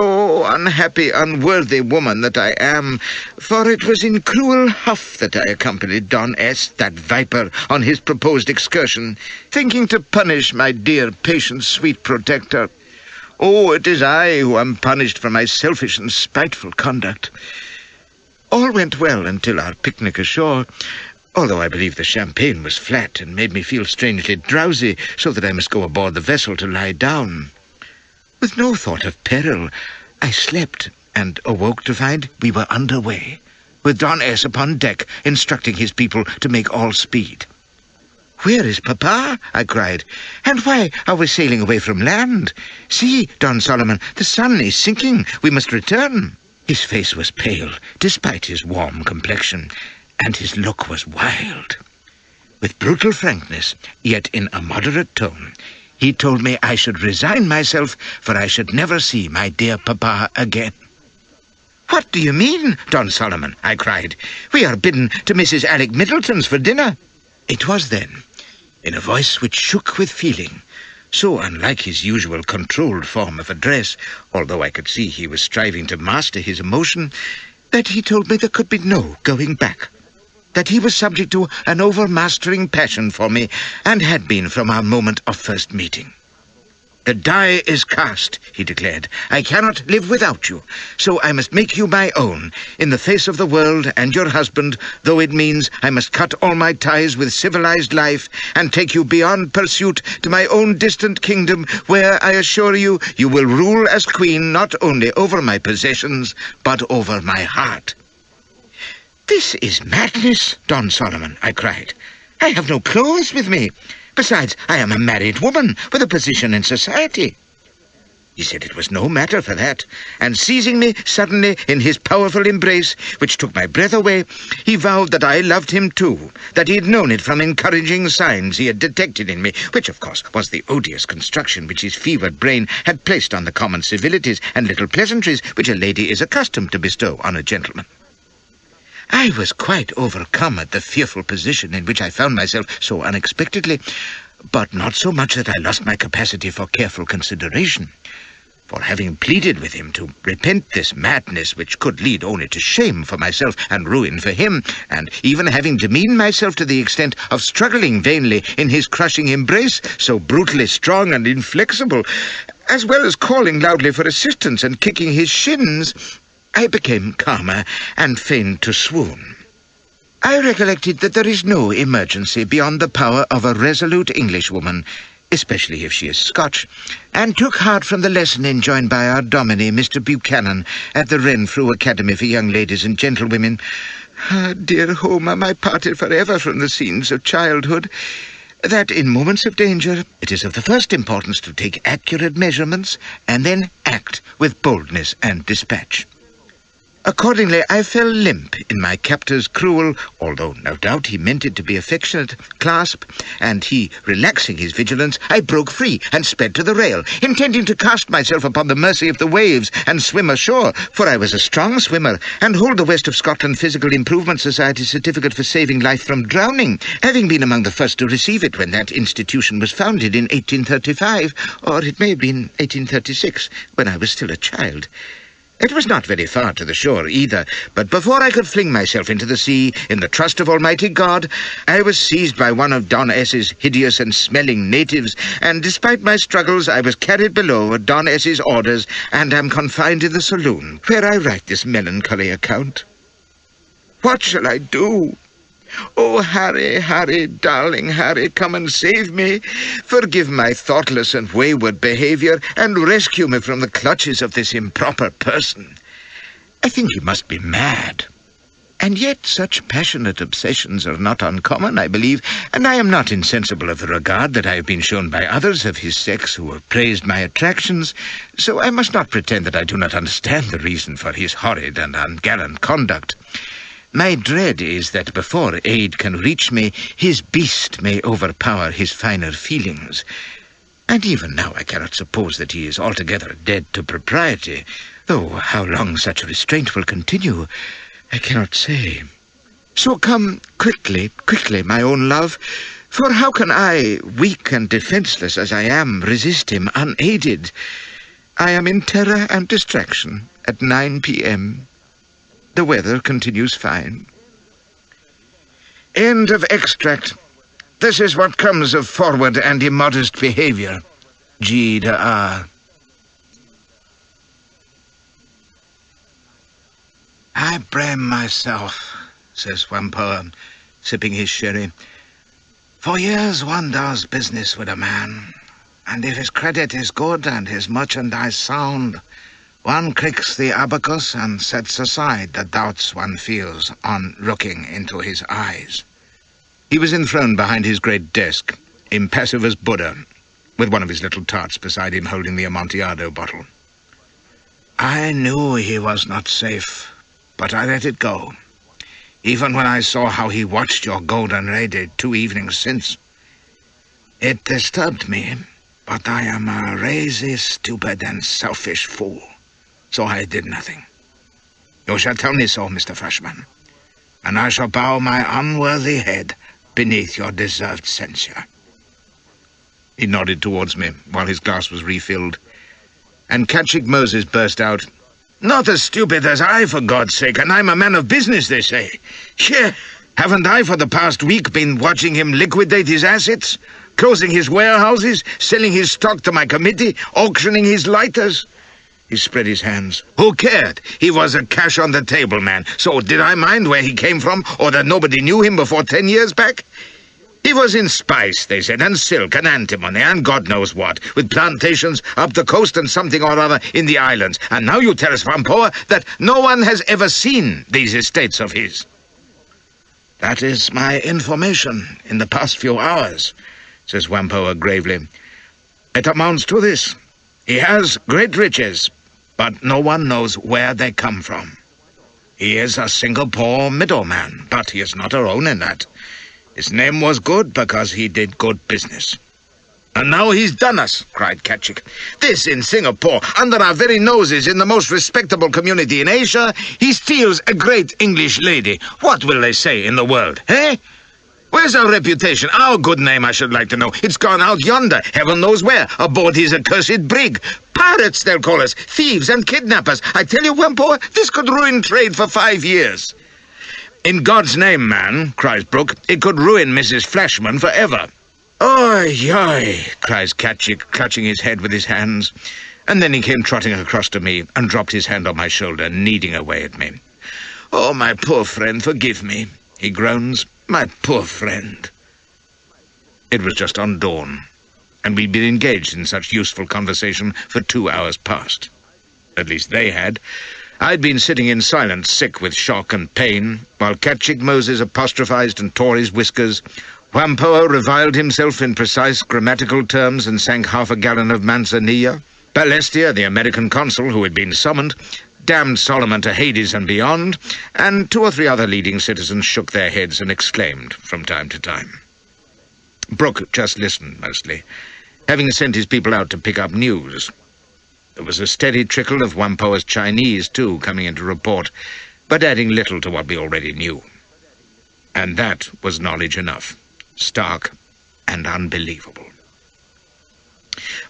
S1: Oh, unhappy, unworthy woman that I am, for it was in cruel huff that I accompanied Don S., that viper, on his proposed excursion, thinking to punish my dear, patient, sweet protector. Oh, it is I who am punished for my selfish and spiteful conduct. All went well until our picnic ashore, although I believe the champagne was flat and made me feel strangely drowsy, so that I must go aboard the vessel to lie down. With no thought of peril, I slept, and awoke to find we were under way, with Don S. upon deck, instructing his people to make all speed. "Where is Papa?" I cried. "And why are we sailing away from land? See, Don Solomon, the sun is sinking. We must return." His face was pale, despite his warm complexion, and his look was wild. With brutal frankness, yet in a moderate tone, he told me I should resign myself, for I should never see my dear Papa again. "What do you mean, Don Solomon?" I cried. "We are bidden to Mrs. Alec Middleton's for dinner." It was then, in a voice which shook with feeling, so unlike his usual controlled form of address, although I could see he was striving to master his emotion, that he told me there could be no going back, that he was subject to an overmastering passion for me, and had been from our moment of first meeting. "The die is cast," he declared. "I cannot live without you, so I must make you my own, in the face of the world and your husband, though it means I must cut all my ties with civilized life, and take you beyond pursuit to my own distant kingdom, where, I assure you, you will rule as queen not only over my possessions, but over my heart." "This is madness, Don Solomon," I cried. "I have no clothes with me. Besides, I am a married woman with a position in society." He said it was no matter for that, and seizing me suddenly in his powerful embrace, which took my breath away, he vowed that I loved him too, that he had known it from encouraging signs he had detected in me, which of course was the odious construction which his fevered brain had placed on the common civilities and little pleasantries which a lady is accustomed to bestow on a gentleman. I was quite overcome at the fearful position in which I found myself so unexpectedly, but not so much that I lost my capacity for careful consideration. For having pleaded with him to repent this madness which could lead only to shame for myself and ruin for him, and even having demeaned myself to the extent of struggling vainly in his crushing embrace, so brutally strong and inflexible, as well as calling loudly for assistance and kicking his shins, I became calmer and feigned to swoon. I recollected that there is no emergency beyond the power of a resolute Englishwoman, especially if she is Scotch, and took heart from the lesson enjoined by our Dominie, Mr. Buchanan, at the Renfrew Academy for Young Ladies and Gentlewomen. Dear home, am I parted forever from the scenes of childhood, that in moments of danger it is of the first importance to take accurate measurements and then act with boldness and dispatch. Accordingly, I fell limp in my captor's cruel, although no doubt he meant it to be affectionate, clasp, and he, relaxing his vigilance, I broke free and sped to the rail, intending to cast myself upon the mercy of the waves and swim ashore, for I was a strong swimmer, and hold the West of Scotland Physical Improvement Society certificate for saving life from drowning, having been among the first to receive it when that institution was founded in 1835, or it may have been 1836, when I was still a child. It was not very far to the shore either, but before I could fling myself into the sea, in the trust of Almighty God, I was seized by one of Don S.'s hideous and smelling natives, and despite my struggles I was carried below at Don S.'s orders, and am confined in the saloon, where I write this melancholy account. What shall I do? Oh, Harry, Harry, darling Harry, come and save me. Forgive my thoughtless and wayward behavior, and rescue me from the clutches of this improper person. I think he must be mad. And yet such passionate obsessions are not uncommon, I believe, and I am not insensible of the regard that I have been shown by others of his sex who have praised my attractions, so I must not pretend that I do not understand the reason for his horrid and ungallant conduct. My dread is that before aid can reach me, his beast may overpower his finer feelings. And even now I cannot suppose that he is altogether dead to propriety, though how long such restraint will continue, I cannot say. So come quickly, my own love, for how can I, weak and defenseless as I am, resist him unaided? I am in terror and distraction at 9 p.m. The weather continues fine. End of extract. This is what comes of forward and immodest behavior. G. de R. I blame myself, says Whampoa, sipping his sherry. For years one does business with a man, and if his credit is good and his merchandise sound, one clicks the abacus and sets aside the doubts one feels on looking into his eyes. He was enthroned behind his great desk, impassive as Buddha, with one of his little tarts beside him holding the Amontillado bottle. I knew he was not safe, but I let it go, even when I saw how he watched your golden lady 2 evenings since. It disturbed me, but I am a lazy, stupid, and selfish fool, so I did nothing. You shall tell me so, Mr. Flashman, and I shall bow my unworthy head beneath your deserved censure. He nodded towards me while his glass was refilled, and Catchick Moses burst out, Not as stupid as I, for God's sake, and I'm a man of business, they say. Sure, haven't I for the past week been watching him liquidate his assets, closing his warehouses, selling his stock to my committee, auctioning his lighters? He spread his hands. Who cared? He was a cash-on-the-table man, so did I mind where he came from, or that nobody knew him before 10 years back? He was in spice, they said, and silk, and antimony, and God knows what, with plantations up the coast and something or other in the islands. And now you tell us, Whampoa, that no one has ever seen these estates of his. That is my information in the past few hours, says Whampoa gravely. It amounts to this. He has great riches, but no one knows where they come from. He is a Singapore middleman, but he is not alone in that. His name was good because he did good business. And now he's done us, cried Catchick. This in Singapore, under our very noses, in the most respectable community in Asia, he steals a great English lady. What will they say in the world, eh? Where's our reputation, our good name, I should like to know? It's gone out yonder, heaven knows where, aboard his accursed brig. Pirates, they'll call us, thieves and kidnappers. I tell you, Whampoa, this could ruin trade for 5 years. In God's name, man, cries Brooke, it could ruin Mrs. Flashman forever. Oi, cries Catchick, clutching his head with his hands. And then he came trotting across to me and dropped his hand on my shoulder, kneading away at me. Oh, my poor friend, forgive me, he groans. My poor friend. It was just on dawn, and we'd been engaged in such useful conversation for 2 hours past. At least they had. I'd been sitting in silence, sick with shock and pain, while Catchick Moses apostrophized and tore his whiskers. Whampoa reviled himself in precise grammatical terms and sank half a gallon of manzanilla. Balestia, the American consul who had been summoned, damned Solomon to Hades and beyond, and 2 or 3 other leading citizens shook their heads and exclaimed from time to time. Brooke just listened, mostly, having sent his people out to pick up news. There was a steady trickle of Whampoa's Chinese, too, coming in to report, but adding little to what we already knew. And that was knowledge enough, stark and unbelievable.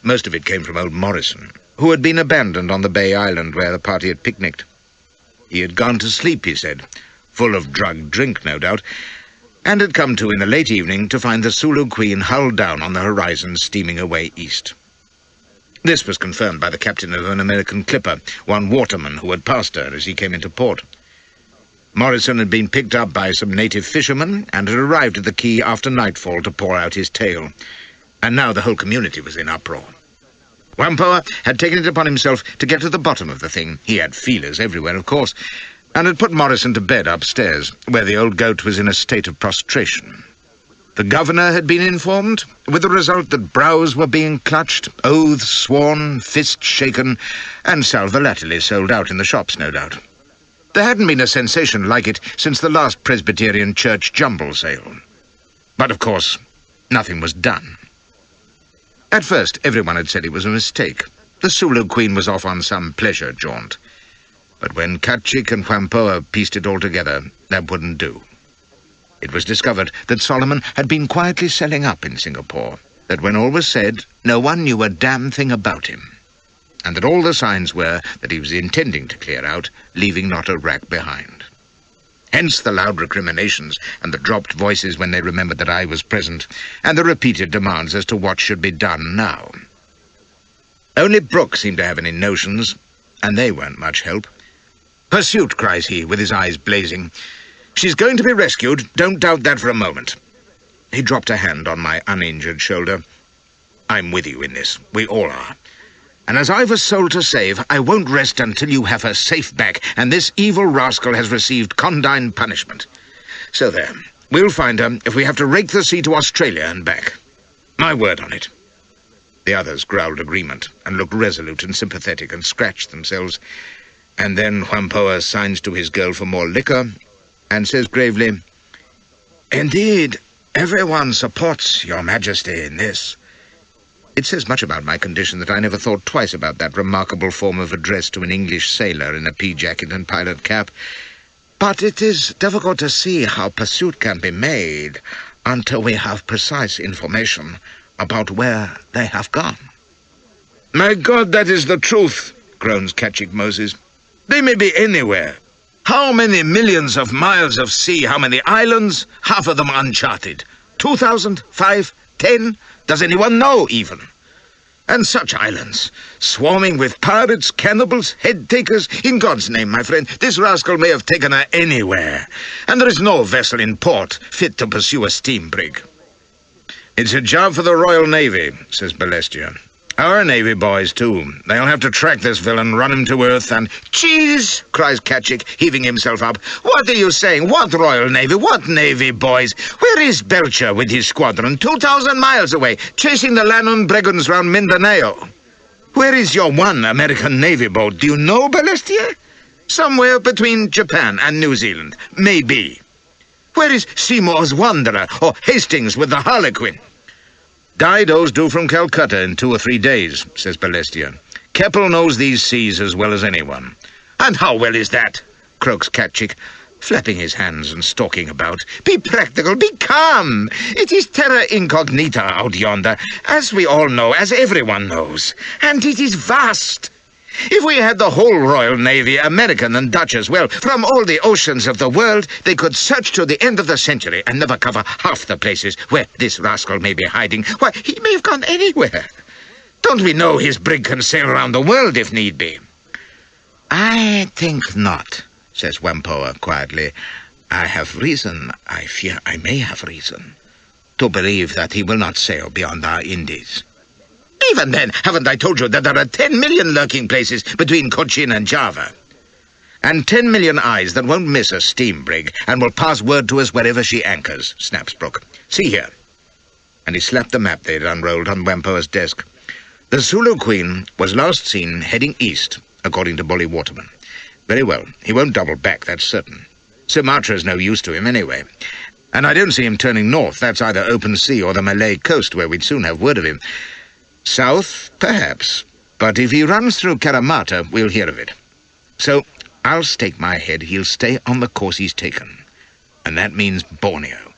S1: Most of it came from old Morrison, who had been abandoned on the Bay Island where the party had picnicked. He had gone to sleep, he said, full of drugged drink, no doubt, and had come to in the late evening to find the Sulu Queen hull down on the horizon, steaming away east. This was confirmed by the captain of an American clipper, one Waterman, who had passed her as he came into port. Morrison had been picked up by some native fishermen and had arrived at the quay after nightfall to pour out his tale, and now the whole community was in uproar. Whampoa had taken it upon himself to get to the bottom of the thing. He had feelers everywhere, of course, and had put Morrison to bed upstairs, where the old goat was in a state of prostration. The governor had been informed, with the result that brows were being clutched, oaths sworn, fists shaken, and sal volatile sold out in the shops, no doubt. There hadn't been a sensation like it since the last Presbyterian church jumble sale. But, of course, nothing was done. At first, everyone had said it was a mistake. The Sulu Queen was off on some pleasure jaunt. But when Kachik and Whampoa pieced it all together, that wouldn't do. It was discovered that Solomon had been quietly selling up in Singapore, that when all was said, no one knew a damn thing about him, and that all the signs were that he was intending to clear out, leaving not a rack behind. Hence the loud recriminations and the dropped voices when they remembered that I was present, and the repeated demands as to what should be done now. Only Brooke seemed to have any notions, and they weren't much help. "Pursuit," cries he, with his eyes blazing. "She's going to be rescued, don't doubt that for a moment." He dropped a hand on my uninjured shoulder. "I'm with you in this, we all are. And as I've a soul to save, I won't rest until you have her safe back, and this evil rascal has received condign punishment. So there, we'll find her if we have to rake the sea to Australia and back. My word on it." The others growled agreement, and looked resolute and sympathetic, and scratched themselves. And then Whampoa signs to his girl for more liquor, and says gravely, "Indeed, everyone supports your Majesty in this." It says much about my condition that I never thought twice about that remarkable form of address to an English sailor in a pea-jacket and pilot cap. But it is difficult to see how pursuit can be made until we have precise information about where they have gone. "My God, that is the truth," groans Kachik Moses. "They may be anywhere. How many millions of miles of sea, how many islands, half of them uncharted? 2,000, 5, 10? Does anyone know, even? And such islands, swarming with pirates, cannibals, head-takers. In God's name, my friend, this rascal may have taken her anywhere, and there is no vessel in port fit to pursue a steam brig." "It's a job for the Royal Navy," says Balestier. "Our Navy boys, too. They'll have to track this villain, run him to earth, and—" "Cheese!" cries Kachik, heaving himself up. "What are you saying? What Royal Navy? What Navy boys? Where is Belcher with his squadron? 2,000 miles away, chasing the Lannon brigands round Mindanao. Where is your one American Navy boat? Do you know, Balestier? Somewhere between Japan and New Zealand, maybe. Where is Seymour's Wanderer, or Hastings with the Harlequin?" "Dido's due from Calcutta in 2 or 3 days, says Balestier. "Keppel knows these seas as well as anyone." "And how well is that?" croaks Kachik, flapping his hands and stalking about. "Be practical, be calm. It is terra incognita out yonder, as we all know, as everyone knows. And it is vast. If we had the whole Royal Navy, American and Dutch as well, from all the oceans of the world, they could search to the end of the century and never cover half the places where this rascal may be hiding. Why, he may have gone anywhere. Don't we know his brig can sail around the world if need be?" "I think not," says Whampoa quietly. "I have reason, I fear I may have reason, to believe that he will not sail beyond our Indies." "Even then, haven't I told you that there are 10 million lurking places between Cochin and Java? And 10 million eyes that won't miss a steam brig and will pass word to us wherever she anchors," snaps Brooke. "See here." And he slapped the map they'd unrolled on Whampoa's desk. "The Sulu Queen was last seen heading east, according to Bully Waterman. Very well, he won't double back, that's certain. Sumatra's no use to him anyway. And I don't see him turning north. That's either open sea or the Malay coast, where we'd soon have word of him. South, perhaps, but if he runs through Karamata, we'll hear of it. So I'll stake my head he'll stay on the course he's taken, and that means Borneo."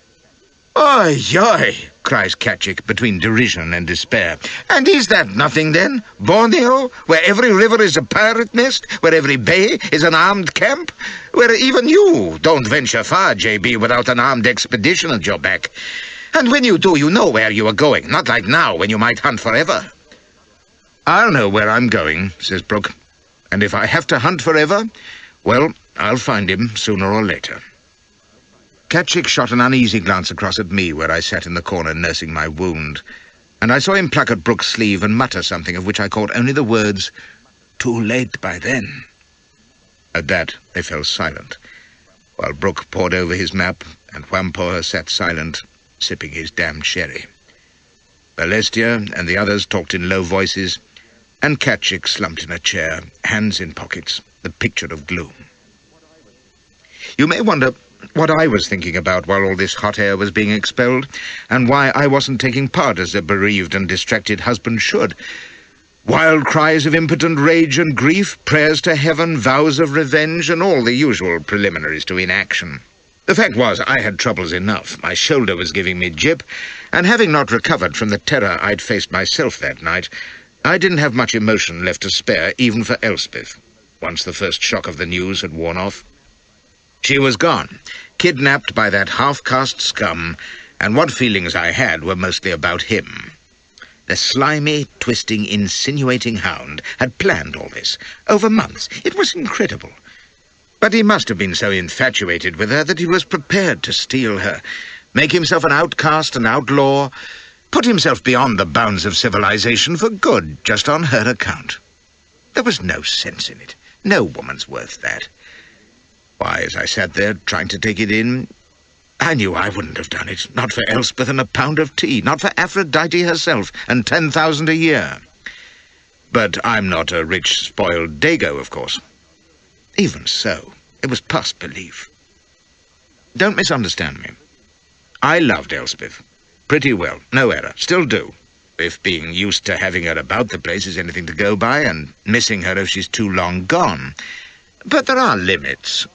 S1: "Oi, oi!" cries Kachik, between derision and despair. "And is that nothing, then? Borneo, where every river is a pirate nest, where every bay is an armed camp, where even you don't venture far, J.B., without an armed expedition at your back. And when you do, you know where you are going, not like now, when you might hunt forever." "I'll know where I'm going," says Brooke. "And if I have to hunt forever, well, I'll find him sooner or later." Kachik shot an uneasy glance across at me, where I sat in the corner nursing my wound, and I saw him pluck at Brooke's sleeve and mutter something of which I caught only the words, "Too late by then." At that, they fell silent, while Brooke pored over his map, and Whampoa sat silent, sipping his damned sherry. Balestia and the others talked in low voices, and Catchick slumped in a chair, hands in pockets, the picture of gloom. You may wonder what I was thinking about while all this hot air was being expelled, and why I wasn't taking part as a bereaved and distracted husband should. Wild cries of impotent rage and grief, prayers to heaven, vows of revenge, and all the usual preliminaries to inaction. The fact was, I had troubles enough. My shoulder was giving me jip, and having not recovered from the terror I'd faced myself that night, I didn't have much emotion left to spare, even for Elspeth, once the first shock of the news had worn off. She was gone, kidnapped by that half-caste scum, and what feelings I had were mostly about him. The slimy, twisting, insinuating hound had planned all this, over months. It was incredible. But he must have been so infatuated with her that he was prepared to steal her, make himself an outcast and outlaw, put himself beyond the bounds of civilization for good, just on her account. There was no sense in it. No woman's worth that. Why, as I sat there trying to take it in, I knew I wouldn't have done it. Not for Elspeth and a pound of tea. Not for Aphrodite herself and 10,000 a year. But I'm not a rich, spoiled dago, of course. Even so, it was past belief. Don't misunderstand me. I loved Elspeth. Pretty well, no error, still do. If being used to having her about the place is anything to go by, and missing her if she's too long gone. But there are limits,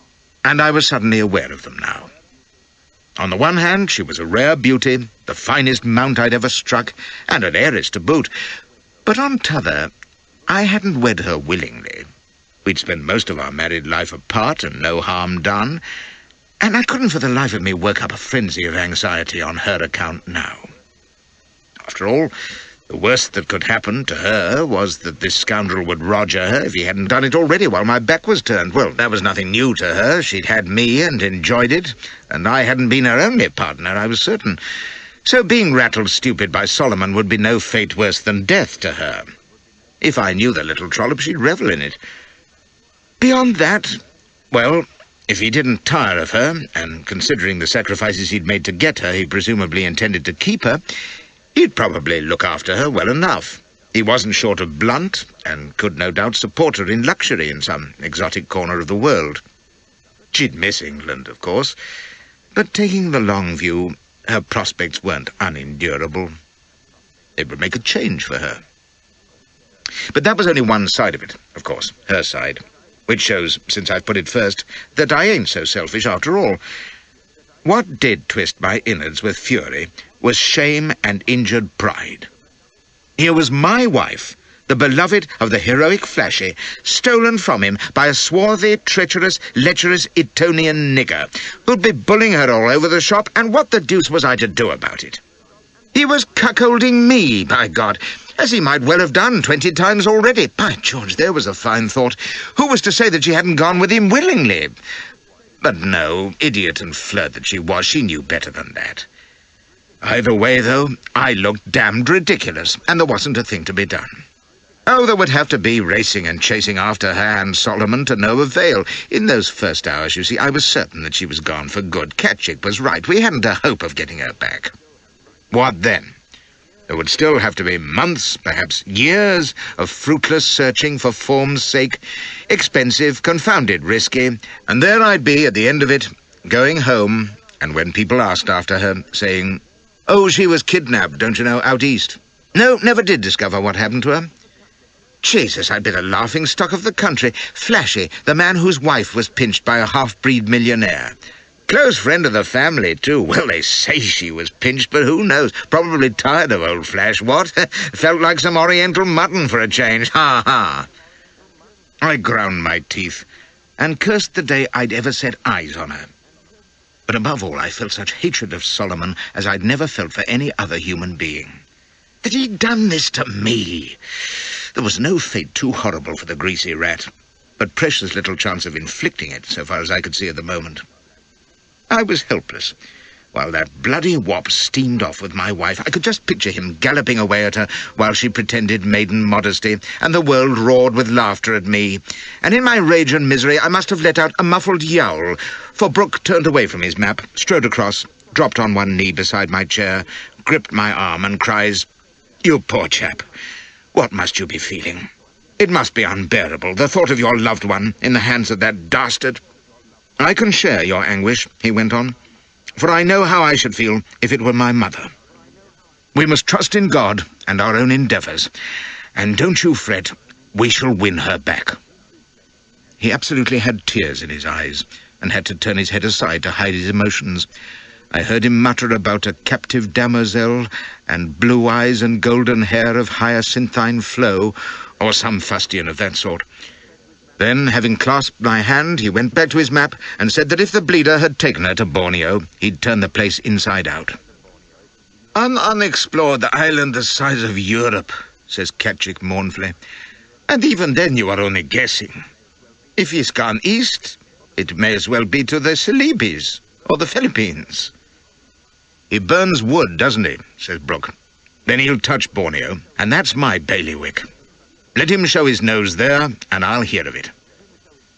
S1: and I was suddenly aware of them now. On the one hand, she was a rare beauty, the finest mount I'd ever struck, and an heiress to boot. But on t'other, I hadn't wed her willingly. We'd spent most of our married life apart and no harm done, and I couldn't for the life of me work up a frenzy of anxiety on her account now. After all, the worst that could happen to her was that this scoundrel would roger her if he hadn't done it already while my back was turned. Well, that was nothing new to her. She'd had me and enjoyed it, and I hadn't been her only partner, I was certain. So being rattled stupid by Solomon would be no fate worse than death to her. If I knew the little trollop, she'd revel in it. Beyond that, well, if he didn't tire of her, and considering the sacrifices he'd made to get her, he presumably intended to keep her, he'd probably look after her well enough. He wasn't short of blunt, and could no doubt support her in luxury in some exotic corner of the world. She'd miss England, of course, but taking the long view, her prospects weren't unendurable. It would make a change for her. But that was only one side of it, of course, her side, which shows, since I've put it first, that I ain't so selfish after all. What did twist my innards with fury was shame and injured pride. Here was my wife, the beloved of the heroic Flashy, stolen from him by a swarthy, treacherous, lecherous Etonian nigger, who'd be bullying her all over the shop, and what the deuce was I to do about it? He was cuckolding me, by God, as he might well have done 20 times already. By George, there was a fine thought. Who was to say that she hadn't gone with him willingly? But no, idiot and flirt that she was, she knew better than that. Either way, though, I looked damned ridiculous, and there wasn't a thing to be done. Oh, there would have to be racing and chasing after her and Solomon to no avail. In those first hours, you see, I was certain that she was gone for good. Catchick was right. We hadn't a hope of getting her back. What then? There would still have to be months, perhaps years, of fruitless searching for form's sake, expensive, confounded risky, and there I'd be at the end of it, going home, and when people asked after her, saying, "Oh, she was kidnapped, don't you know, out east. No, never did discover what happened to her." Jesus, I'd be the laughing-stock of the country. Flashy, the man whose wife was pinched by a half-breed millionaire. Close friend of the family, too. Well, they say she was pinched, but who knows? Probably tired of old Flash, what? Felt like some oriental mutton for a change. Ha, ha. I ground my teeth and cursed the day I'd ever set eyes on her. But above all, I felt such hatred of Solomon as I'd never felt for any other human being. That he'd done this to me. There was no fate too horrible for the greasy rat, but precious little chance of inflicting it, so far as I could see at the moment. I was helpless, While that bloody wop steamed off with my wife, I could just picture him galloping away at her while she pretended maiden modesty, and the world roared with laughter at me. And in my rage and misery, I must have let out a muffled yowl, for Brooke turned away from his map, strode across, dropped on one knee beside my chair, gripped my arm and cries, "You poor chap, what must you be feeling? It must be unbearable, the thought of your loved one in the hands of that dastard." "I can share your anguish," he went on, "for I know how I should feel if it were my mother. We must trust in God and our own endeavours, and don't you fret, we shall win her back." He absolutely had tears in his eyes, and had to turn his head aside to hide his emotions. I heard him mutter about a captive damoiselle, and blue eyes and golden hair of hyacinthine flow, or some fustian of that sort. Then, having clasped my hand, he went back to his map and said that if the bleeder had taken her to Borneo, he'd turn the place inside out. "An unexplored island the size of Europe," says Katchik mournfully. "And even then you are only guessing. If he's gone east, it may as well be to the Celebes or the Philippines." "He burns wood, doesn't he?" says Brooke. "Then he'll touch Borneo, and that's my bailiwick. Let him show his nose there, and I'll hear of it."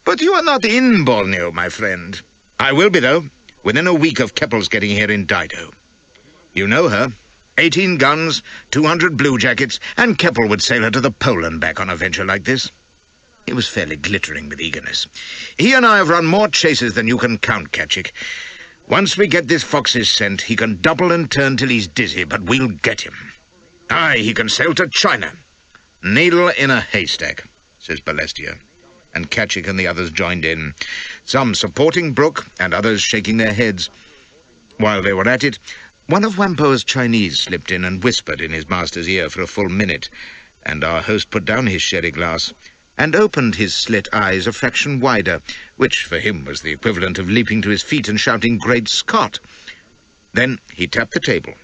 S1: "But you are not in Borneo, my friend." "I will be, though, within a week of Keppel's getting here in Dido. You know her. 18 guns, 200 bluejackets, and Keppel would sail her to the pole and back on a venture like this." He was fairly glittering with eagerness. "He and I have run more chases than you can count, Katchik. Once we get this fox's scent, he can double and turn till he's dizzy, but we'll get him. Aye, he can sail to China." "Needle in a haystack," says Balestier, and Katchik and the others joined in, some supporting Brooke and others shaking their heads. While they were at it, one of Wampoa's Chinese slipped in and whispered in his master's ear for a full minute, and our host put down his sherry glass and opened his slit eyes a fraction wider, which for him was the equivalent of leaping to his feet and shouting, "Great Scott!" Then he tapped the table,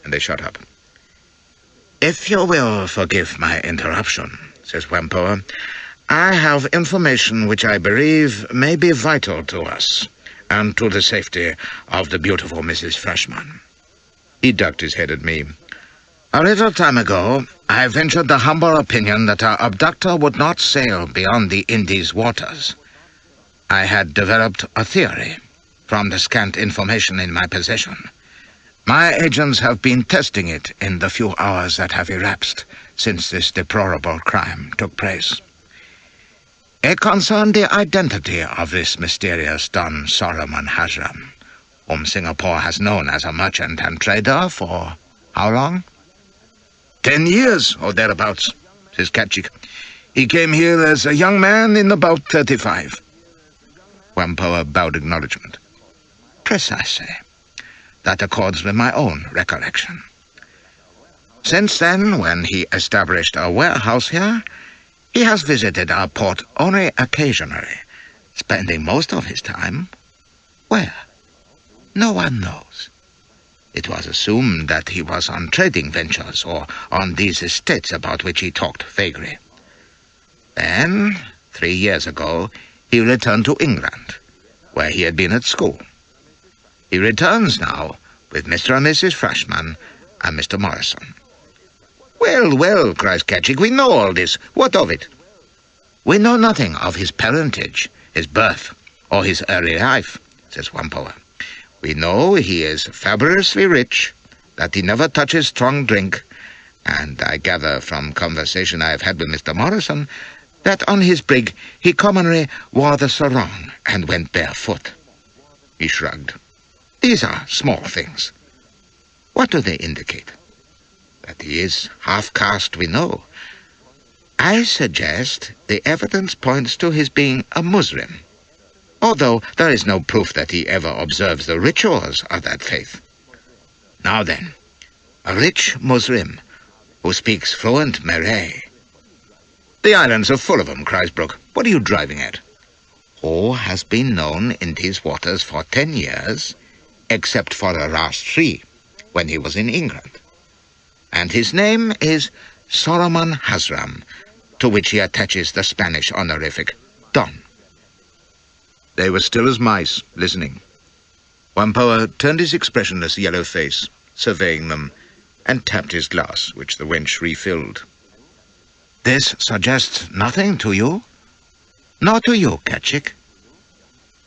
S1: and they shut up. "If you will forgive my interruption," says Wampoa, "I have information which I believe may be vital to us, and to the safety of the beautiful Mrs. Flashman." He ducked his head at me. "A little time ago, I ventured the humble opinion that our abductor would not sail beyond the Indies waters. I had developed a theory from the scant information in my possession. My agents have been testing it in the few hours that have elapsed since this deplorable crime took place. It concerned the identity of this mysterious Don Solomon Hazram, whom Singapore has known as a merchant and trader for how long?" 10 years, or thereabouts," says Katchik. "He came here as a young man in about 35. Wampoa bowed acknowledgment. "Precisely. That accords with my own recollection. Since then, when he established a warehouse here, he has visited our port only occasionally, spending most of his time where? No one knows. It was assumed that he was on trading ventures or on these estates about which he talked vaguely. Then, 3 years ago, he returned to England, where he had been at school. He returns now with Mr. and Mrs. Flashman and Mr. Morrison." "Well, well," cries Katchik, "we know all this. What of it?" "We know nothing of his parentage, his birth, or his early life," says Wampoa. "We know he is fabulously rich, that he never touches strong drink, and I gather from conversation I have had with Mr. Morrison that on his brig he commonly wore the sarong and went barefoot." He shrugged. "These are small things. What do they indicate?" "That he is half-caste, we know. I suggest the evidence points to his being a Muslim, although there is no proof that he ever observes the rituals of that faith. Now then, a rich Muslim who speaks fluent Malay." "The islands are full of them," cries Brooke. "What are you driving at?" "Who has been known in these waters for 10 years, except for the last 3, when he was in England. And his name is Solomon Hazram, to which he attaches the Spanish honorific Don." They were still as mice, listening. Whampoa turned his expressionless yellow face, surveying them, and tapped his glass, which the wench refilled. "This suggests nothing to you? Nor to you, Ketchick?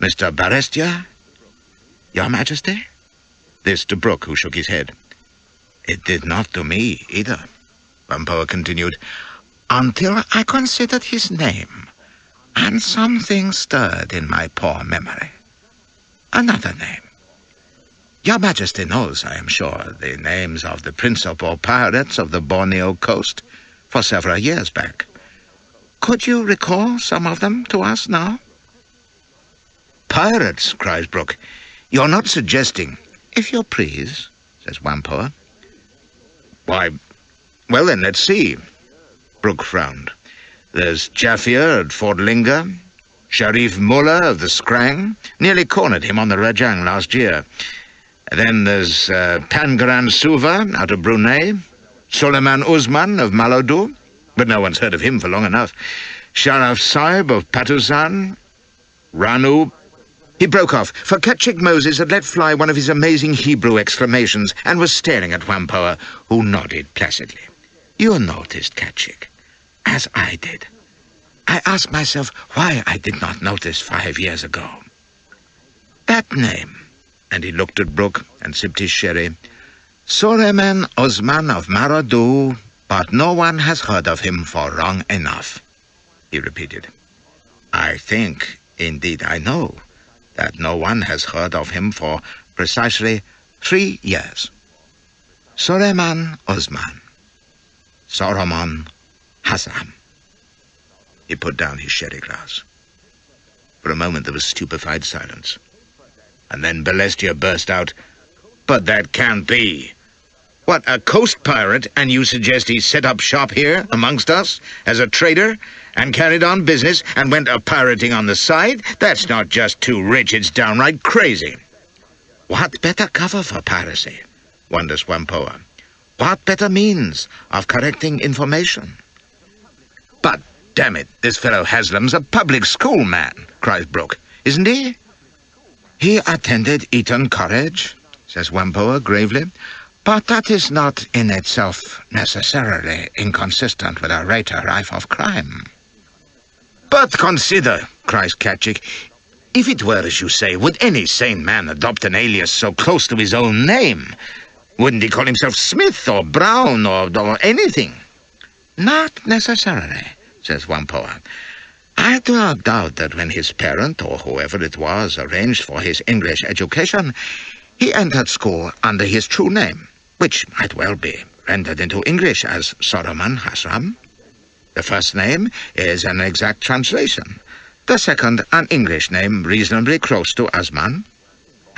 S1: Mr. Barestier? Your Majesty?" This to Brooke, who shook his head. "It did not to me, either," Whampoa continued, "until I considered his name, and something stirred in my poor memory. Another name. Your Majesty knows, I am sure, the names of the principal pirates of the Borneo coast for several years back. Could you recall some of them to us now?" "Pirates," cries Brooke. "You're not suggesting—" "If you please," says Whampoa. "Why, well then, let's see." Brooke frowned. "There's Jaffir at Fort Linga, Sharif Mullah of the Scrang, nearly cornered him on the Rajang last year. Then there's Pangeran Suva out of Brunei, Suleiman Uzman of Maladu, but no one's heard of him for long enough, Sharaf Saib of Patusan, Ranu—" He broke off, for Ketchick Moses had let fly one of his amazing Hebrew exclamations and was staring at Whampoa, who nodded placidly. "You noticed, Ketchick, as I did. I asked myself why I did not notice 5 years ago. That name," and he looked at Brooke and sipped his sherry, "Suleiman Osman of Maradu, but no one has heard of him for long enough," he repeated. "I think, indeed I know, that no one has heard of him for precisely 3 years. Suleiman Osman. Solomon Hassan." He put down his sherry glass. For a moment there was stupefied silence. And then Balestier burst out, "But that can't be. What, a coast pirate, and you suggest he set up shop here amongst us as a trader and carried on business and went a-pirating on the side? That's not just too rich, it's downright crazy." "What better cover for piracy?" wonders Whampoa. "What better means of correcting information?" "But, damn it, this fellow Haslam's a public school man," cries Brooke. "Isn't he?" "He attended Eton College," says Whampoa gravely, "but that is not in itself necessarily inconsistent with a greater rife of crime." "But consider," cries Ketchick, "if it were as you say, would any sane man adopt an alias so close to his own name? Wouldn't he call himself Smith or Brown or anything?" "Not necessarily," says Whampoa. "I do not doubt that when his parent, or whoever it was, arranged for his English education, he entered school under his true name, which might well be rendered into English as Solomon Hasram. The first name is an exact translation, the second an English name reasonably close to Asman.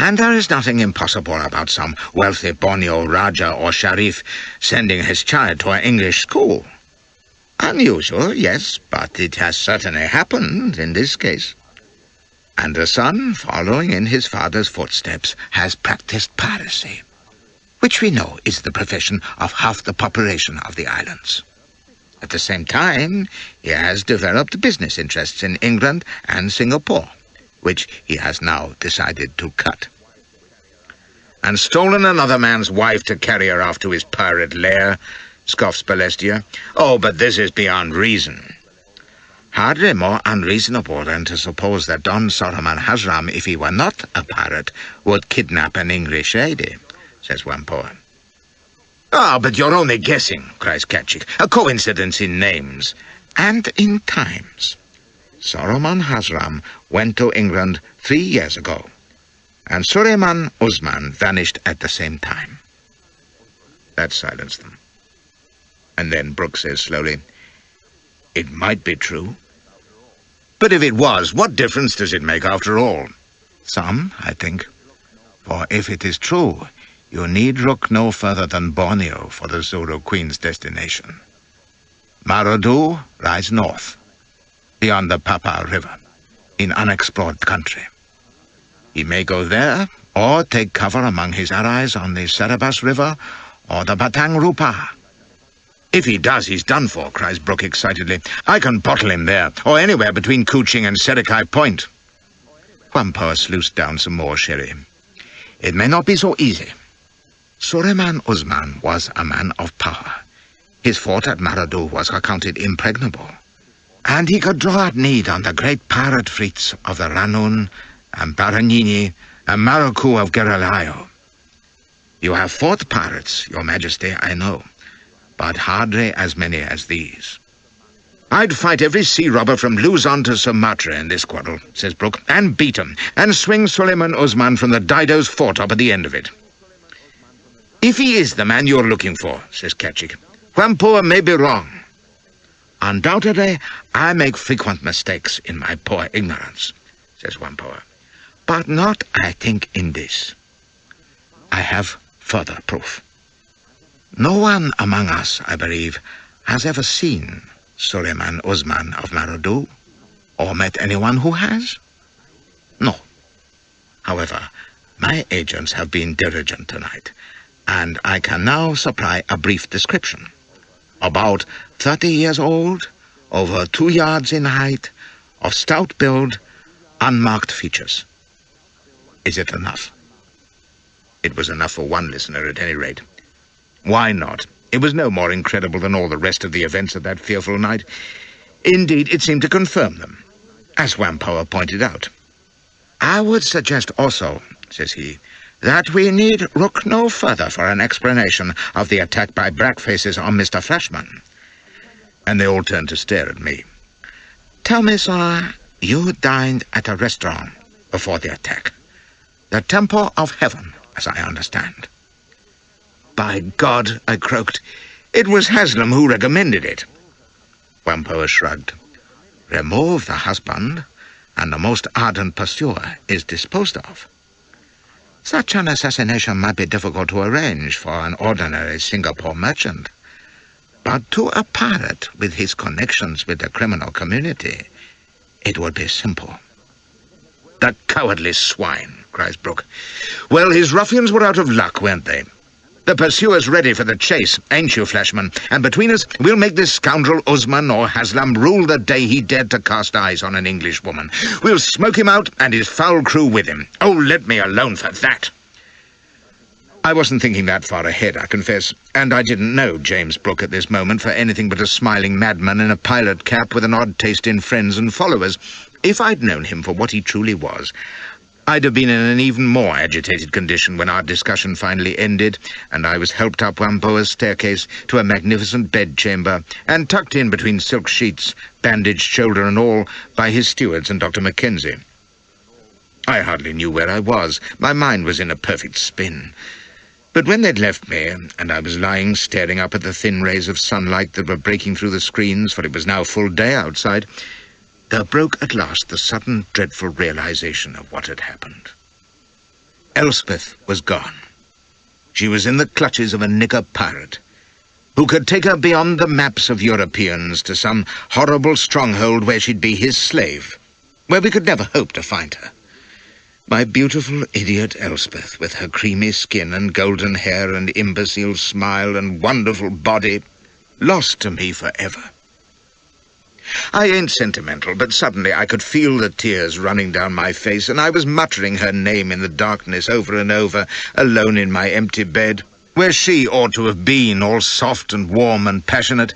S1: And there is nothing impossible about some wealthy Borneo Raja or Sharif sending his child to an English school. Unusual, yes, but it has certainly happened in this case. And the son, following in his father's footsteps, has practiced piracy, which we know is the profession of half the population of the islands. At the same time, he has developed business interests in England and Singapore, which he has now decided to cut." "And stolen another man's wife to carry her off to his pirate lair," scoffs Balestier. "Oh, but this is beyond reason." "Hardly more unreasonable than to suppose that Don Solomon Hasram, if he were not a pirate, would kidnap an English lady," says Whampoa. "Ah, but you're only guessing," cries Ketchick. "A coincidence in names." "And in times. Solomon Hasram went to England 3 years ago, and Suleiman Uzman vanished at the same time." That silenced them. And then Brooke says slowly, "It might be true. But if it was, what difference does it make after all?" "Some, I think. For if it is true, you need look no further than Borneo for the Zulu Queen's destination. Maradu lies north, beyond the Papa River, in unexplored country. He may go there, or take cover among his allies on the Serabas River or the Batang Rupa." "If he does, he's done for," cries Brooke excitedly. "I can bottle him there, or anywhere between Kuching and Serikai Point." Whampoa sluiced down some more sherry. It may not be so easy. Suleiman Osman was a man of power. His fort at Maradu was accounted impregnable, and he could draw at need on the great pirate fleets of the Ranun and Baranini and Maracu of Geralayo. You have fought pirates, Your Majesty, I know, but hardly as many as these. I'd fight every sea robber from Luzon to Sumatra in this quarrel, says Brooke, and beat 'em, and swing Suleiman Osman from the Dido's fort up at the end of it. If he is the man you're looking for, says Ketchik, Whampoa may be wrong. Undoubtedly, I make frequent mistakes in my poor ignorance, says Whampoa, but not, I think, in this. I have further proof. No one among us, I believe, has ever seen Suleiman Osman of Maradu, or met anyone who has? No. However, my agents have been diligent tonight, and I can now supply a brief description. About 30 years old, over 2 yards in height, of stout build, unmarked features. Is it enough? It was enough for one listener at any rate. Why not? It was no more incredible than all the rest of the events of that fearful night. Indeed, it seemed to confirm them, as Whampoa pointed out. I would suggest also, says he, that we need look no further for an explanation of the attack by blackfaces on Mr. Flashman. And they all turned to stare at me. Tell me, sir, you dined at a restaurant before the attack. The Temple of Heaven, as I understand. By God, I croaked, it was Haslam who recommended it. Whampoa shrugged. Remove the husband, and the most ardent pursuer is disposed of. Such an assassination might be difficult to arrange for an ordinary Singapore merchant. But to a pirate with his connections with the criminal community, it would be simple. The cowardly swine, cries Brooke. Well, his ruffians were out of luck, weren't they? The pursuer's ready for the chase, ain't you, Flashman? And between us, we'll make this scoundrel Osman or Haslam rule the day he dared to cast eyes on an English woman. We'll smoke him out and his foul crew with him. Oh, let me alone for that. I wasn't thinking that far ahead, I confess, and I didn't know James Brooke at this moment for anything but a smiling madman in a pilot cap with an odd taste in friends and followers. If I'd known him for what he truly was, I'd have been in an even more agitated condition when our discussion finally ended, and I was helped up Whampoa's staircase to a magnificent bedchamber, and tucked in between silk sheets, bandaged shoulder and all, by his stewards and Dr. Mackenzie. I hardly knew where I was. My mind was in a perfect spin. But when they'd left me, and I was lying staring up at the thin rays of sunlight that were breaking through the screens, for it was now full day outside, there broke at last the sudden, dreadful realization of what had happened. Elspeth was gone. She was in the clutches of a nigger pirate, who could take her beyond the maps of Europeans to some horrible stronghold where she'd be his slave, where we could never hope to find her. My beautiful idiot Elspeth, with her creamy skin and golden hair and imbecile smile and wonderful body, lost to me forever. I ain't sentimental, but suddenly I could feel the tears running down my face, and I was muttering her name in the darkness over and over, alone in my empty bed, where she ought to have been, all soft and warm and passionate.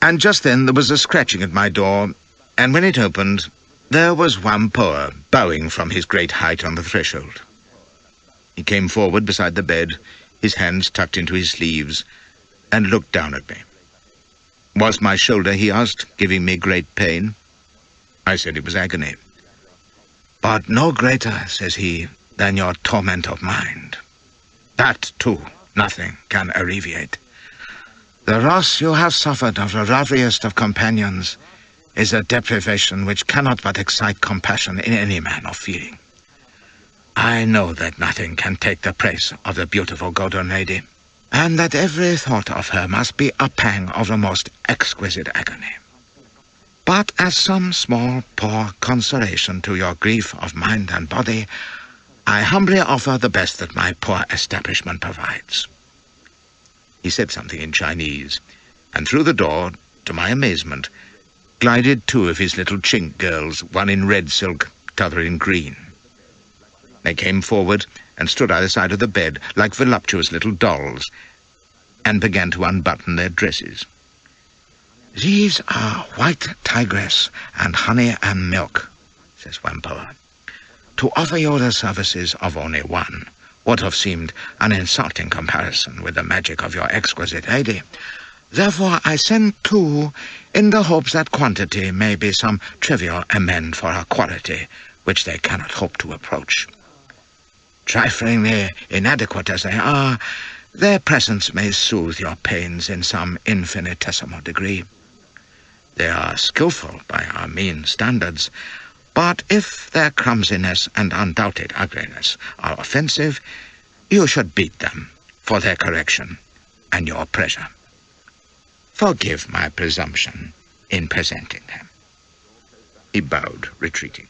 S1: And just then there was a scratching at my door, and when it opened, there was Whampoa, bowing from his great height on the threshold. He came forward beside the bed, his hands tucked into his sleeves, and looked down at me. Was my shoulder, he asked, giving me great pain? I said it was agony. But no greater, says he, than your torment of mind. That, too, nothing can alleviate. The loss you have suffered of the loveliest of companions is a deprivation which cannot but excite compassion in any man of feeling. I know that nothing can take the place of the beautiful golden lady, and that every thought of her must be a pang of the most exquisite agony. But as some small, poor consolation to your grief of mind and body, I humbly offer the best that my poor establishment provides. He said something in Chinese, and through the door, to my amazement, glided 2 of his little chink girls, one in red silk, t'other in green. They came forward and stood either side of the bed like voluptuous little dolls, and began to unbutton their dresses. "These are white tigress and honey and milk," says Whampoa. "To offer you the services of only one would have seemed an insulting comparison with the magic of your exquisite lady. Therefore I send two, in the hopes that quantity may be some trivial amend for a quality which they cannot hope to approach. Triflingly inadequate as they are, their presence may soothe your pains in some infinitesimal degree. They are skillful by our mean standards, but if their clumsiness and undoubted ugliness are offensive, you should beat them for their correction and your pleasure. Forgive my presumption in presenting them." He bowed, retreating,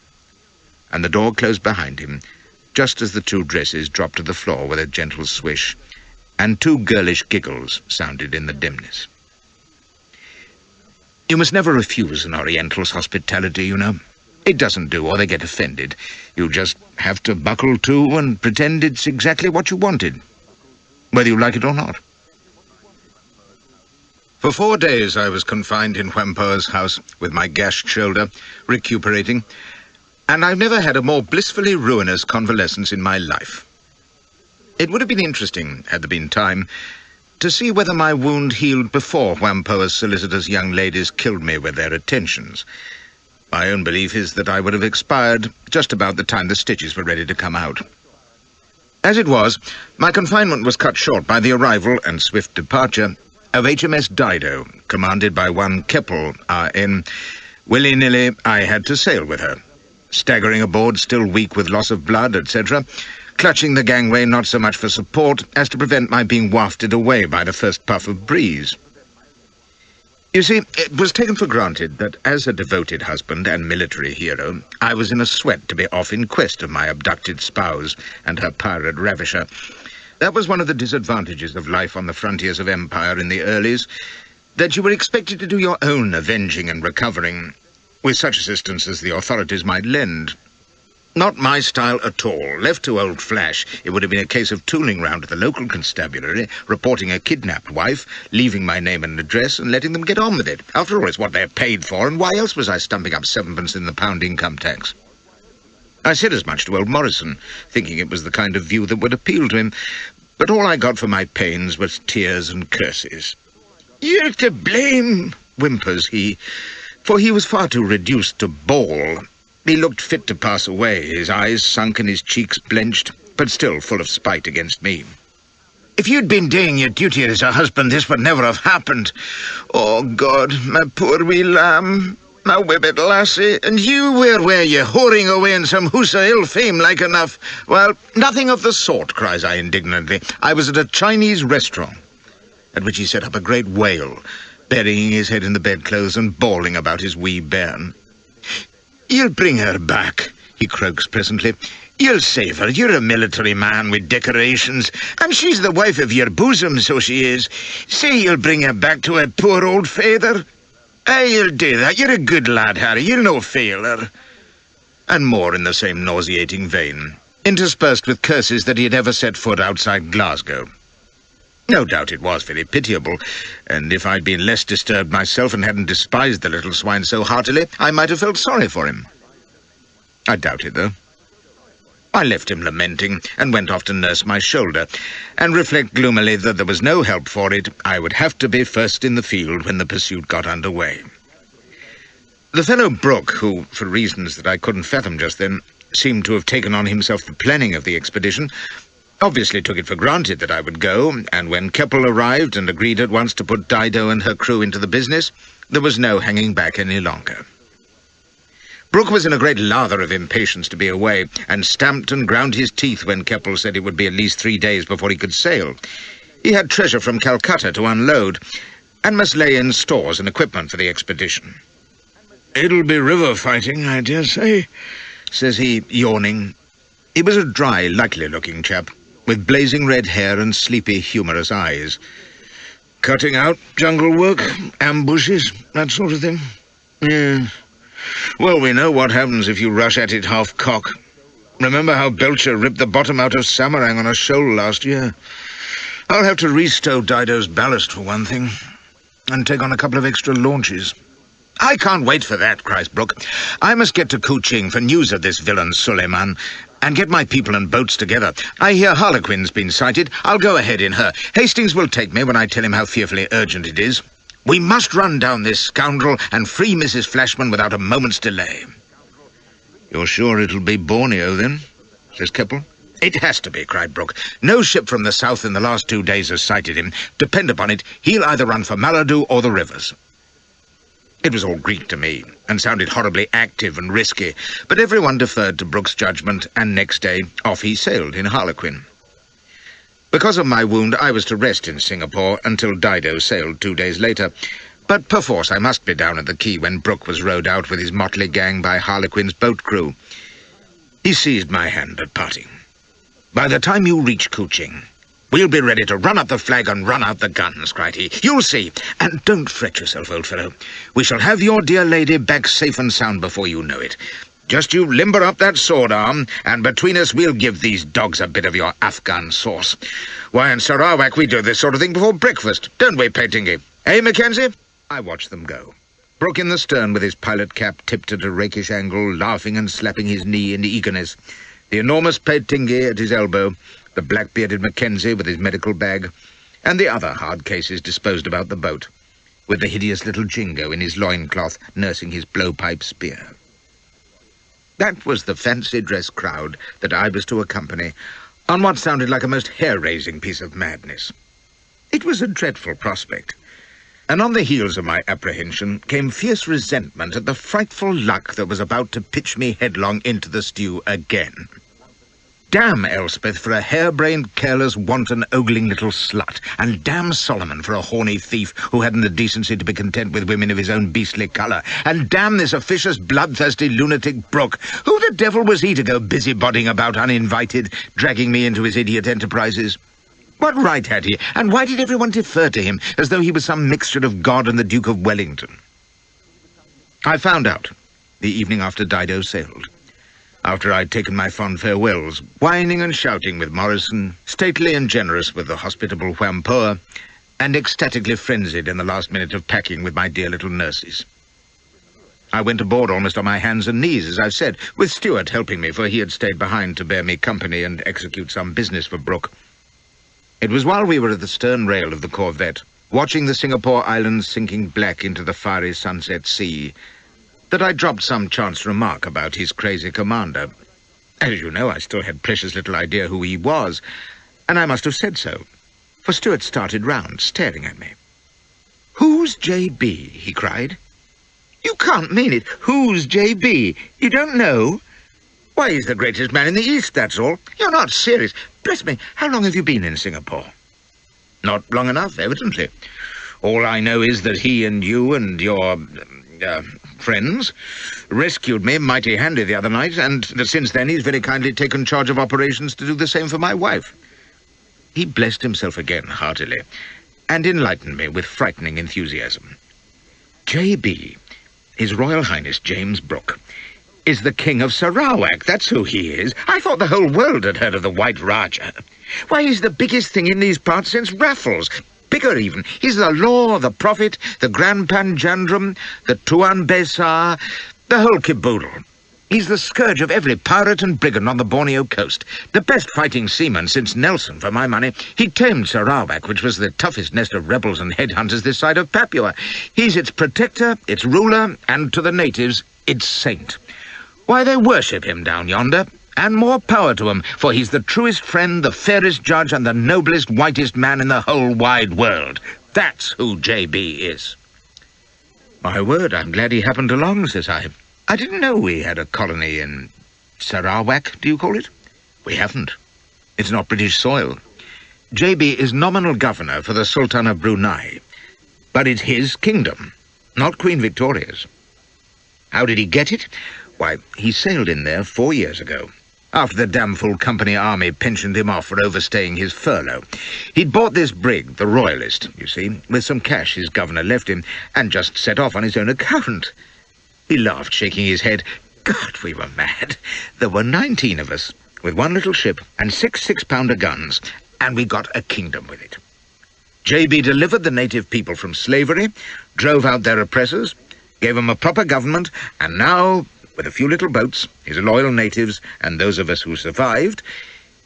S1: and the door closed behind him, just as the two dresses dropped to the floor with a gentle swish, and two girlish giggles sounded in the dimness. You must never refuse an Oriental's hospitality, you know. It doesn't do, or they get offended. You just have to buckle to and pretend it's exactly what you wanted, whether you like it or not. For 4 days I was confined in Whampoa's house with my gashed shoulder, recuperating, and I've never had a more blissfully ruinous convalescence in my life. It would have been interesting, had there been time, to see whether my wound healed before Whampoa's solicitous young ladies killed me with their attentions. My own belief is that I would have expired just about the time the stitches were ready to come out. As it was, my confinement was cut short by the arrival and swift departure of HMS Dido, commanded by one Keppel, R.N. Willy-nilly, I had to sail with her, staggering aboard, still weak with loss of blood, etc., clutching the gangway not so much for support as to prevent my being wafted away by the first puff of breeze. You see, it was taken for granted that as a devoted husband and military hero, I was in a sweat to be off in quest of my abducted spouse and her pirate ravisher. That was one of the disadvantages of life on the frontiers of empire in the earlies, that you were expected to do your own avenging and recovering, with such assistance as the authorities might lend. Not my style at all. Left to old Flash, it would have been a case of tooling round to the local constabulary, reporting a kidnapped wife, leaving my name and address, and letting them get on with it. After all, it's what they're paid for, and why else was I stumping up 7pence in the pound income tax? I said as much to old Morrison, thinking it was the kind of view that would appeal to him, but all I got for my pains was tears and curses. "You're to blame," whimpers he, for he was far too reduced to bawl. He looked fit to pass away, his eyes sunk and his cheeks blenched, but still full of spite against me. "If you'd been doing your duty as a husband, this would never have happened. Oh, God, my poor wee lamb, my whippet lassie, and you, where were you, whoring away in some hussa ill fame like enough?" "Well, nothing of the sort," cries I indignantly. "I was at a Chinese restaurant," at which he set up a great wail, burying his head in the bedclothes and bawling about his wee bairn. "You'll bring her back," he croaks presently. "You'll save her. You're a military man with decorations, and she's the wife of your bosom, so she is. Say you'll bring her back to her poor old feyther. Aye, you'll do that. You're a good lad, Harry. You'll no fail her." And more in the same nauseating vein, interspersed with curses that he had ever set foot outside Glasgow. No doubt it was very pitiable, and if I'd been less disturbed myself and hadn't despised the little swine so heartily, I might have felt sorry for him. I doubt it, though. I left him lamenting and went off to nurse my shoulder, and reflect gloomily that there was no help for it. I would have to be first in the field when the pursuit got under way. The fellow Brooke, who, for reasons that I couldn't fathom just then, seemed to have taken on himself the planning of the expedition, obviously took it for granted that I would go, and when Keppel arrived and agreed at once to put Dido and her crew into the business, there was no hanging back any longer. Brooke was in a great lather of impatience to be away, and stamped and ground his teeth when Keppel said it would be at least 3 days before he could sail. He had treasure from Calcutta to unload, and must lay in stores and equipment for the expedition. "It'll be river fighting, I dare say," says he, yawning. He was a dry, likely-looking chap, with blazing red hair and sleepy, humorous eyes. "Cutting out, jungle work, ambushes, that sort of thing." "Yeah. Well, we know what happens if you rush at it half-cock.
S2: Remember how Belcher ripped the bottom out of Samarang on a shoal last year? I'll have to restow Dido's ballast for one thing, and take on a couple of extra launches.
S1: I can't wait for that, cries Brooke. I must get to Kuching for news of this villain Suleiman, and get my people and boats together. I hear Harlequin's been sighted. I'll go ahead in her. Hastings will take me when I tell him how fearfully urgent it is. We must run down this scoundrel and free Mrs. Flashman without a moment's delay.
S2: You're sure it'll be Borneo, then? Says Keppel.
S1: It has to be, cried Brooke. No ship from the south in the last 2 days has sighted him. Depend upon it, he'll either run for Maladu or the rivers. It was all Greek to me, and sounded horribly active and risky, but everyone deferred to Brooke's judgment, and next day off he sailed in Harlequin. Because of my wound, I was to rest in Singapore until Dido sailed 2 days later, but perforce I must be down at the quay when Brooke was rowed out with his motley gang by Harlequin's boat crew. He seized my hand at parting. "By the time you reach Kuching, we'll be ready to run up the flag and run out the guns," cried he. "You'll see. And don't fret yourself, old fellow. We shall have your dear lady back safe and sound before you know it. Just you limber up that sword arm, and between us we'll give these dogs a bit of your Afghan sauce. Why, in Sarawak we do this sort of thing before breakfast, don't we, Petingi? Eh, Mackenzie?" I watched them go. Brooke in the stern with his pilot cap tipped at a rakish angle, laughing and slapping his knee in eagerness. The enormous Petingi at his elbow, the black-bearded Mackenzie with his medical bag, and the other hard cases disposed about the boat, with the hideous little Jingo in his loincloth nursing his blowpipe spear. That was the fancy-dress crowd that I was to accompany on what sounded like a most hair-raising piece of madness. It was a dreadful prospect, and on the heels of my apprehension came fierce resentment at the frightful luck that was about to pitch me headlong into the stew again. Damn Elspeth for a harebrained, careless, wanton, ogling little slut, and damn Solomon for a horny thief who hadn't the decency to be content with women of his own beastly colour, and damn this officious, bloodthirsty lunatic Brooke. Who the devil was he to go busybodying about uninvited, dragging me into his idiot enterprises? What right had he, and why did everyone defer to him, as though he was some mixture of God and the Duke of Wellington? I found out the evening after Dido sailed, after I'd taken my fond farewells, whining and shouting with Morrison, stately and generous with the hospitable Whampoa, and ecstatically frenzied in the last minute of packing with my dear little nurses. I went aboard almost on my hands and knees, as I've said, with Stuart helping me, for he had stayed behind to bear me company and execute some business for Brooke. It was while we were at the stern rail of the corvette, watching the Singapore Islands sinking black into the fiery sunset sea, that I dropped some chance remark about his crazy commander. As you know, I still had precious little idea who he was, and I must have said so, for Stuart started round, staring at me. "Who's J.B.?" he cried. "You can't mean it. Who's J.B.? You don't know? Why, he's the greatest man in the East, that's all. You're not serious. Bless me, how long have you been in Singapore?" "Not long enough, evidently. All I know is that he and you and your friends rescued me mighty handy the other night, and that since then he's very kindly taken charge of operations to do the same for my wife." He blessed himself again heartily, and enlightened me with frightening enthusiasm. "J.B., His Royal Highness James Brooke, is the King of Sarawak. That's who he is. I thought the whole world had heard of the White Rajah. Why, he's the biggest thing in these parts since Raffles. Bigger even. He's the law, the prophet, the Grand Panjandrum, the Tuan Besar, the whole caboodle. He's the scourge of every pirate and brigand on the Borneo coast. The best fighting seaman since Nelson, for my money. He tamed Sarawak, which was the toughest nest of rebels and headhunters this side of Papua. He's its protector, its ruler, and to the natives, its saint. Why, they worship him down yonder, and more power to him, for he's the truest friend, the fairest judge, and the noblest, whitest man in the whole wide world. That's who J.B. is." "My word, I'm glad he happened along," says I. "I didn't know we had a colony in Sarawak, do you call it?" "We haven't. It's not British soil. J.B. is nominal governor for the Sultan of Brunei, but it's his kingdom, not Queen Victoria's." "How did he get it?" "Why, he sailed in there 4 years ago, after the damn fool company army pensioned him off for overstaying his furlough. He'd bought this brig, the Royalist, you see, with some cash his governor left him, and just set off on his own account." He laughed, shaking his head. God, we were mad. There were 19 of us, with one little ship and 6 6-pounder guns, and we got a kingdom with it. JB delivered the native people from slavery, drove out their oppressors, gave them a proper government, and now, with a few little boats, his loyal natives, and those of us who survived,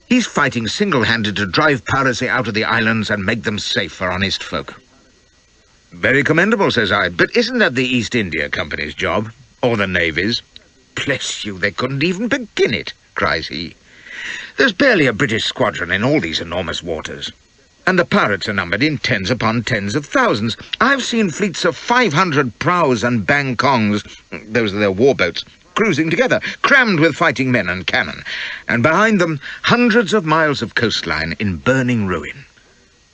S1: he's fighting single-handed to drive piracy out of the islands and make them safe for honest folk. Very commendable, says I, but isn't that the East India Company's job? Or the Navy's? Bless you, they couldn't even begin it, cries he. There's barely a British squadron in all these enormous waters. And the pirates are numbered in tens upon tens of thousands. I've seen fleets of 500 praus and bangkongs, those are their warboats, cruising together, crammed with fighting men and cannon, and behind them hundreds of miles of coastline in burning ruin.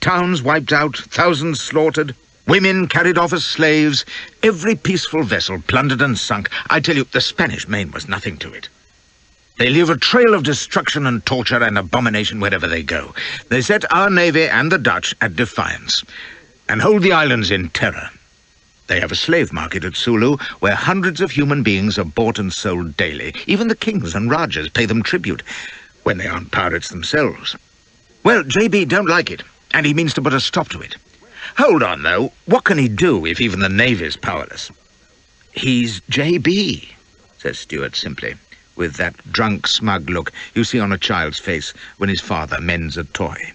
S1: Towns wiped out, thousands slaughtered, women carried off as slaves, every peaceful vessel plundered and sunk. I tell you, the Spanish Main was nothing to it. They leave a trail of destruction and torture and abomination wherever they go. They set our navy and the Dutch at defiance, and hold the islands in terror. They have a slave market at Sulu, where hundreds of human beings are bought and sold daily. Even the kings and rajas pay them tribute, when they aren't pirates themselves. Well, JB don't like it, and he means to put a stop to it. Hold on, though. What can he do if even the navy's powerless? He's JB, says Stuart simply, with that drunk, smug look you see on a child's face when his father mends a toy.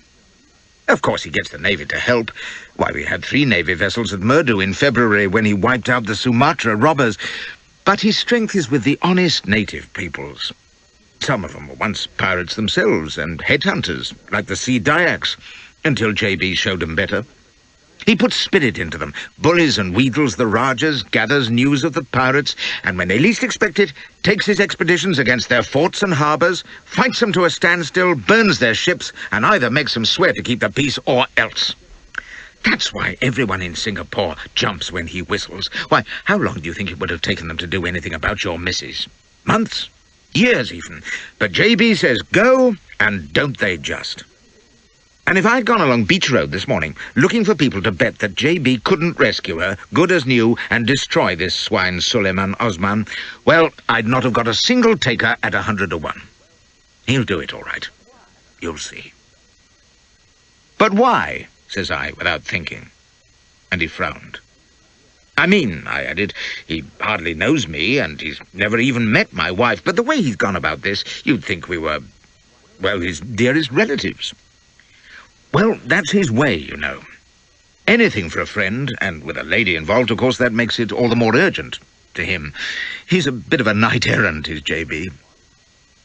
S1: Of course he gets the Navy to help. Why, we had 3 Navy vessels at Murdu in February when he wiped out the Sumatra robbers. But his strength is with the honest native peoples. Some of them were once pirates themselves and headhunters, like the Sea Dyaks, until JB showed them better. He puts spirit into them, bullies and wheedles the Rajas, gathers news of the pirates, and when they least expect it, takes his expeditions against their forts and harbours, fights them to a standstill, burns their ships, and either makes them swear to keep the peace or else. That's why everyone in Singapore jumps when he whistles. Why, how long do you think it would have taken them to do anything about your missus? Months? Years even. But JB says go, and don't they just. And if I'd gone along Beach Road this morning, looking for people to bet that JB couldn't rescue her, good as new, and destroy this swine Suleiman Osman, well, I'd not have got a single taker at 100 to 1. He'll do it all right. You'll see. But why? Says I, without thinking. And he frowned. I mean, I added, he hardly knows me, and he's never even met my wife, but the way he's gone about this, you'd think we were, well, his dearest relatives. Well, that's his way, you know. Anything for a friend, and with a lady involved, of course, that makes it all the more urgent to him. He's a bit of a knight-errant, is JB.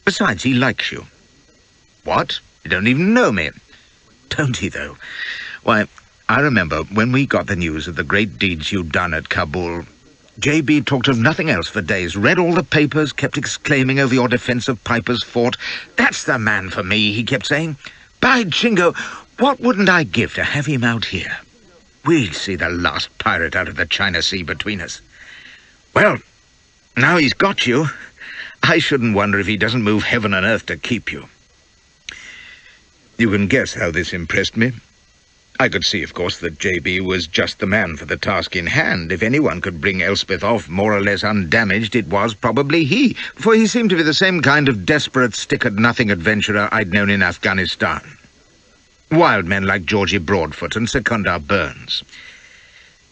S1: Besides, he likes you. What? You don't even know me. Don't he, though? Why, I remember when we got the news of the great deeds you'd done at Kabul, JB talked of nothing else for days, read all the papers, kept exclaiming over your defence of Piper's Fort. That's the man for me, he kept saying. By Jingo, what wouldn't I give to have him out here? We'd see the last pirate out of the China Sea between us. Well, now he's got you, I shouldn't wonder if he doesn't move heaven and earth to keep you. You can guess how this impressed me. I could see, of course, that JB was just the man for the task in hand. If anyone could bring Elspeth off more or less undamaged, it was probably he, for he seemed to be the same kind of desperate, stick-at-nothing adventurer I'd known in Afghanistan. Wild men like Georgie Broadfoot and Secundar Burns.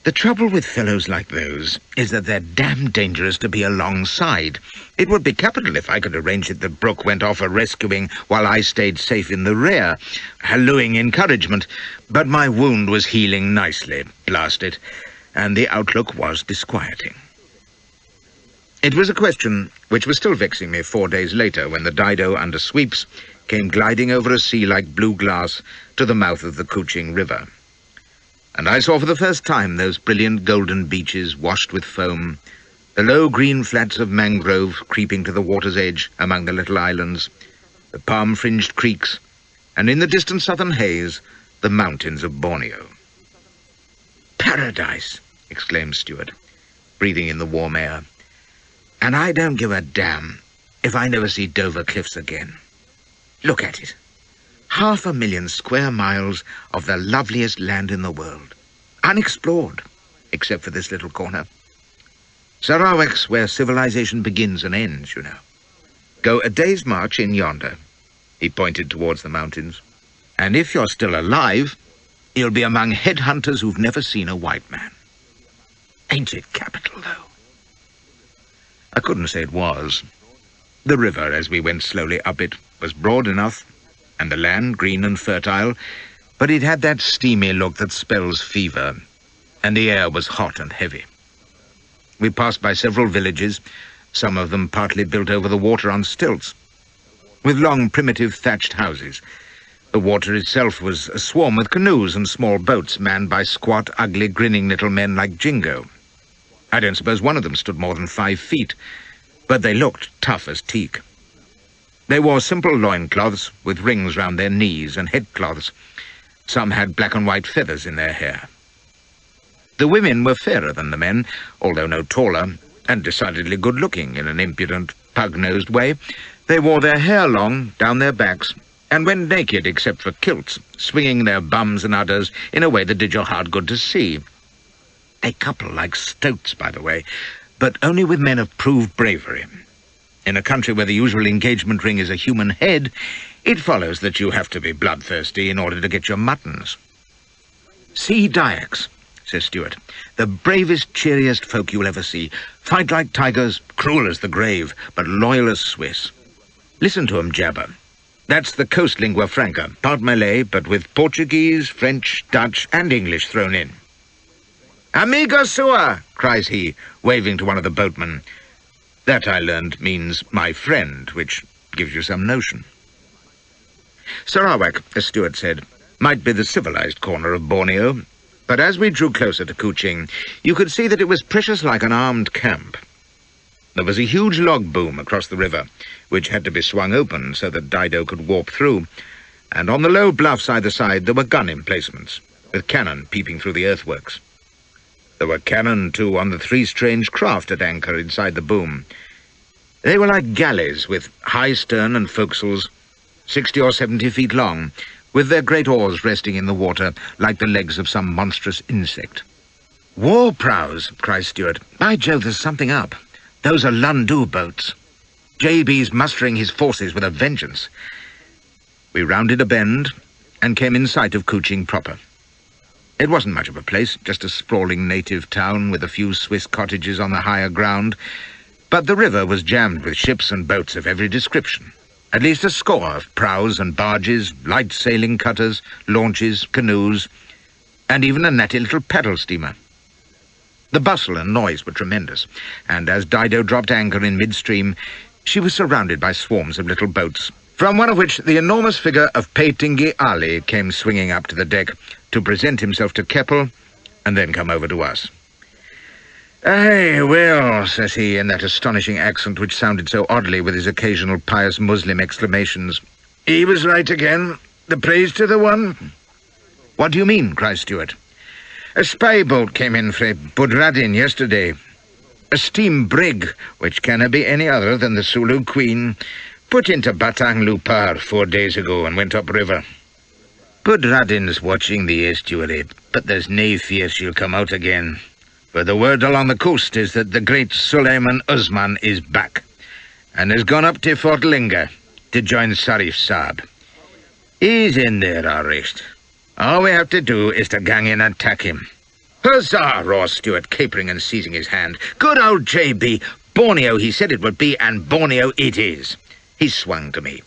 S1: The trouble with fellows like those is that they're damn dangerous to be alongside. It would be capital if I could arrange it that Brooke went off a-rescuing while I stayed safe in the rear, hallooing encouragement, but my wound was healing nicely, blast it, and the outlook was disquieting. It was a question which was still vexing me 4 days later when the Dido under sweeps came gliding over a sea like blue glass to the mouth of the Kuching River. And I saw for the first time those brilliant golden beaches washed with foam, the low green flats of mangrove creeping to the water's edge among the little islands, the palm-fringed creeks, and in the distant southern haze, the mountains of Borneo. Paradise, exclaimed Stuart, breathing in the warm air. And I don't give a damn if I never see Dover Cliffs again. Look at it. 500,000 square miles of the loveliest land in the world. Unexplored, except for this little corner. Sarawak's where civilization begins and ends, you know. Go a day's march in yonder." He pointed towards the mountains. "And if you're still alive, you'll be among headhunters who've never seen a white man. Ain't it capital, though?" I couldn't say it was. The river, as we went slowly up it, was broad enough, and the land green and fertile, but it had that steamy look that spells fever, and the air was hot and heavy. We passed by several villages, some of them partly built over the water on stilts, with long primitive thatched houses. The water itself was a swarm with canoes and small boats manned by squat, ugly, grinning little men like Jingo. I don't suppose one of them stood more than 5 feet, but they looked tough as teak. They wore simple loincloths with rings round their knees and headcloths. Some had black and white feathers in their hair. The women were fairer than the men, although no taller, and decidedly good-looking in an impudent, pug-nosed way. They wore their hair long, down their backs, and went naked except for kilts, swinging their bums and udders in a way that did your heart good to see. They couple like stoats, by the way, but only with men of proved bravery. In a country where the usual engagement ring is a human head, it follows that you have to be bloodthirsty in order to get your muttons. "Sea Dyaks," says Stuart, "the bravest, cheeriest folk you'll ever see. Fight like tigers, cruel as the grave, but loyal as Swiss. Listen to 'em jabber. That's the coast lingua franca, part Malay, but with Portuguese, French, Dutch, and English thrown in. "Amigo sua!" cries he, waving to one of the boatmen. That, I learned, means my friend, which gives you some notion. Sarawak, as Stuart said, might be the civilized corner of Borneo, but as we drew closer to Kuching, you could see that it was precious like an armed camp. There was a huge log boom across the river, which had to be swung open so that Dido could warp through, and on the low bluffs either side there were gun emplacements, with cannon peeping through the earthworks. There were cannon, too, on the 3 strange craft at anchor inside the boom. They were like galleys, with high stern and forecastles, 60 or 70 feet long, with their great oars resting in the water like the legs of some monstrous insect. "War prows," cries Stuart. "By Jove, there's something up. Those are Lundu boats. JB's mustering his forces with a vengeance." We rounded a bend and came in sight of Kuching proper. It wasn't much of a place, just a sprawling native town with a few Swiss cottages on the higher ground, but the river was jammed with ships and boats of every description. At least a score of prows and barges, light sailing cutters, launches, canoes, and even a natty little paddle steamer. The bustle and noise were tremendous, and as Dido dropped anchor in midstream, she was surrounded by swarms of little boats, from one of which the enormous figure of Peitingi Ali came swinging up to the deck to present himself to Keppel, and then come over to us. "Aye, well," says he, in that astonishing accent which sounded so oddly with his occasional pious Muslim exclamations. "He was right again. The praise to the one." "What do you mean?" cries Stuart. "A spy boat came in frae Budradin yesterday. A steam brig, which canna be any other than the Sulu Queen, put into Batang Lupar 4 days ago and went upriver. Budradin's watching the estuary, but there's nae fear she'll come out again, for the word along the coast is that the great Suleiman Usman is back, and has gone up to Fort Linga to join Sarif Saab. He's in there, all right. All we have to do is to gang in and attack him." "Huzzah!" roars Stuart, capering and seizing his hand. "Good old JB! Borneo he said it would be, and Borneo it is." He swung to me.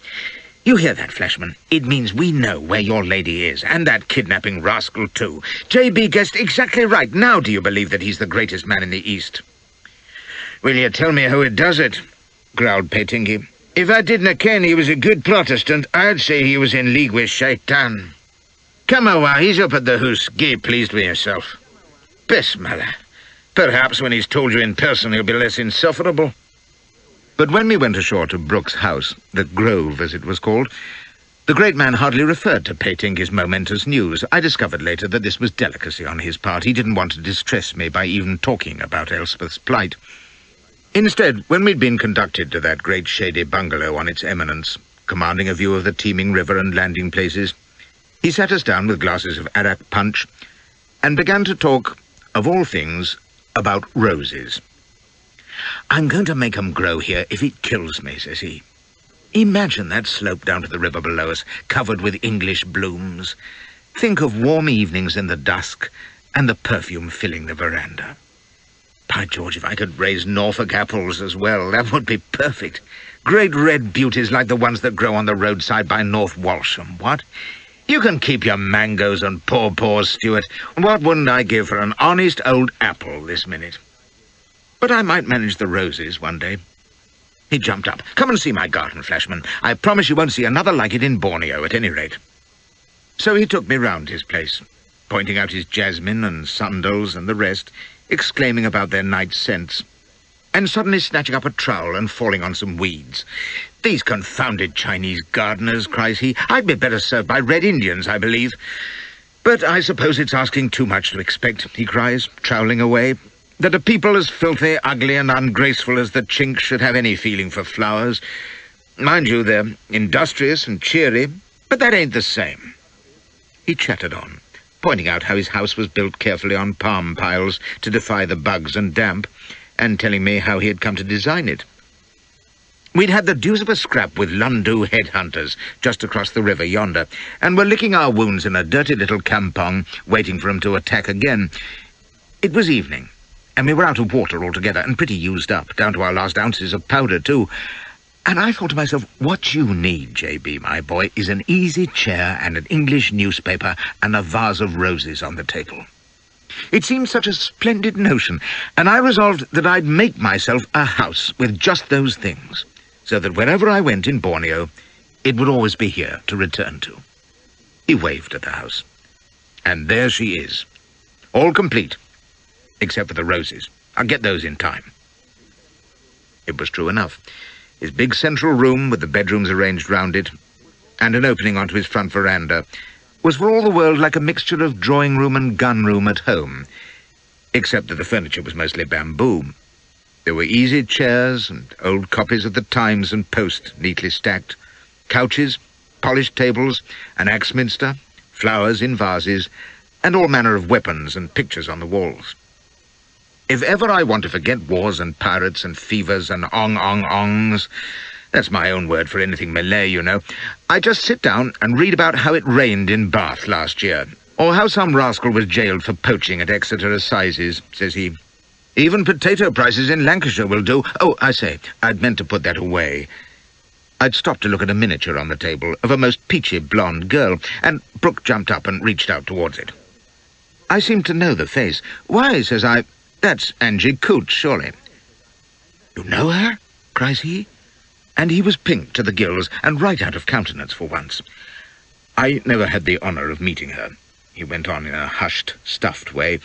S1: "You hear that, Flashman? It means we know where your lady is, and that kidnapping rascal, too. JB guessed exactly right. Now do you believe that he's the greatest man in the East?" "Will you tell me how he does it?" growled Peitingi. "If I didna ken he was a good Protestant, I'd say he was in league with Shaitan. Come awa, he's up at the hoose, gae pleased with yourself. Bismillah. Perhaps when he's told you in person he'll be less insufferable." But when we went ashore to Brooke's house, the Grove as it was called, the great man hardly referred to Peitingi's momentous news. I discovered later that this was delicacy on his part. He didn't want to distress me by even talking about Elspeth's plight. Instead, when we'd been conducted to that great shady bungalow on its eminence, commanding a view of the teeming river and landing places, he sat us down with glasses of arak punch and began to talk, of all things, about roses. I'm going to make 'em grow here if it kills me, says he. Imagine that slope down to the river below us, covered with English blooms. Think of warm evenings in the dusk and the perfume filling the veranda. By George, if I could raise Norfolk apples as well, that would be perfect. Great red beauties like the ones that grow on the roadside by North Walsham, what? You can keep your mangoes and pawpaws, Stuart. What wouldn't I give for an honest old apple this minute? But I might manage the roses one day. He jumped up. Come and see my garden, Flashman. I promise you won't see another like it in Borneo, at any rate. So he took me round his place, pointing out his jasmine and sundals and the rest, exclaiming about their night scents, and suddenly snatching up a trowel and falling on some weeds. "These confounded Chinese gardeners," cries he. "I'd be better served by Red Indians, I believe. But I suppose it's asking too much to expect," he cries, troweling away, "that a people as filthy, ugly and ungraceful as the Chinks should have any feeling for flowers. Mind you, they're industrious and cheery, but that ain't the same." He chattered on, pointing out how his house was built carefully on palm piles to defy the bugs and damp, and telling me how he had come to design it. We'd had the deuce of a scrap with Lundu headhunters just across the river yonder, and were licking our wounds in a dirty little kampong, waiting for 'em to attack again. It was evening, and we were out of water altogether, and pretty used up, down to our last ounces of powder, too. And I thought to myself, what you need, J.B., my boy, is an easy chair and an English newspaper and a vase of roses on the table. It seemed such a splendid notion, and I resolved that I'd make myself a house with just those things, so that wherever I went in Borneo, it would always be here to return to. He waved at the house. And there she is, all complete, except for the roses. I'll get those in time. It was true enough. His big central room, with the bedrooms arranged round it, and an opening onto his front veranda, was for all the world like a mixture of drawing-room and gun-room at home, except that the furniture was mostly bamboo. There were easy chairs and old copies of the Times and Post neatly stacked, couches, polished tables, an Axminster, flowers in vases, and all manner of weapons and pictures on the walls. If ever I want to forget wars and pirates and fevers and ong-ong-ongs, that's my own word for anything Malay, you know, I just sit down and read about how it rained in Bath last year, or how some rascal was jailed for poaching at Exeter Assizes, says he. Even potato prices in Lancashire will do. Oh, I say, I'd meant to put that away. I'd stopped to look at a miniature on the table of a most peachy blonde girl, and Brooke jumped up and reached out towards it. I seemed to know the face. "Why," says I, "that's Angie Coote, surely." "You know her?" cries he, and he was pink to the gills and right out of countenance for once. "I never had the honour of meeting her," he went on in a hushed, stuffed way,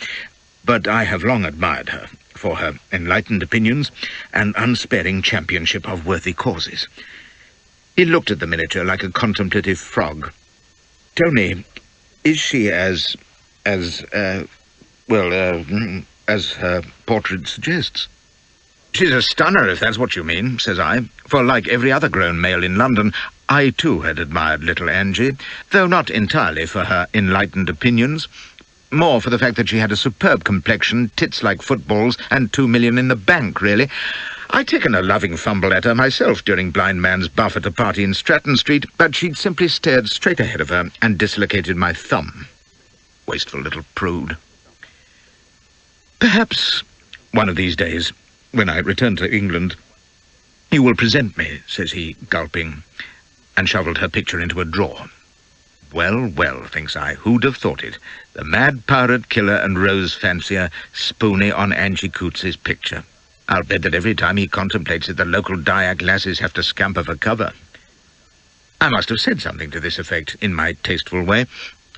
S1: "but I have long admired her for her enlightened opinions and unsparing championship of worthy causes." He looked at the miniature like a contemplative frog. "Tell me, is she as her portrait suggests?" "She's a stunner, if that's what you mean," says I, for like every other grown male in London, I too had admired little Angie, though not entirely for her enlightened opinions, more for the fact that she had a superb complexion, tits like footballs, and 2 million in the bank, really. I'd taken a loving fumble at her myself during Blind Man's buff at a party in Stratton Street, but she'd simply stared straight ahead of her and dislocated my thumb. Wasteful little prude. "Perhaps one of these days, when I return to England, you will present me," says he, gulping, and shovelled her picture into a drawer. Well, well, thinks I, who'd have thought it? The mad pirate killer and rose fancier spoony on Angie Coote's picture. I'll bet that every time he contemplates it, the local Dyak lasses have to scamper for cover. I must have said something to this effect, in my tasteful way,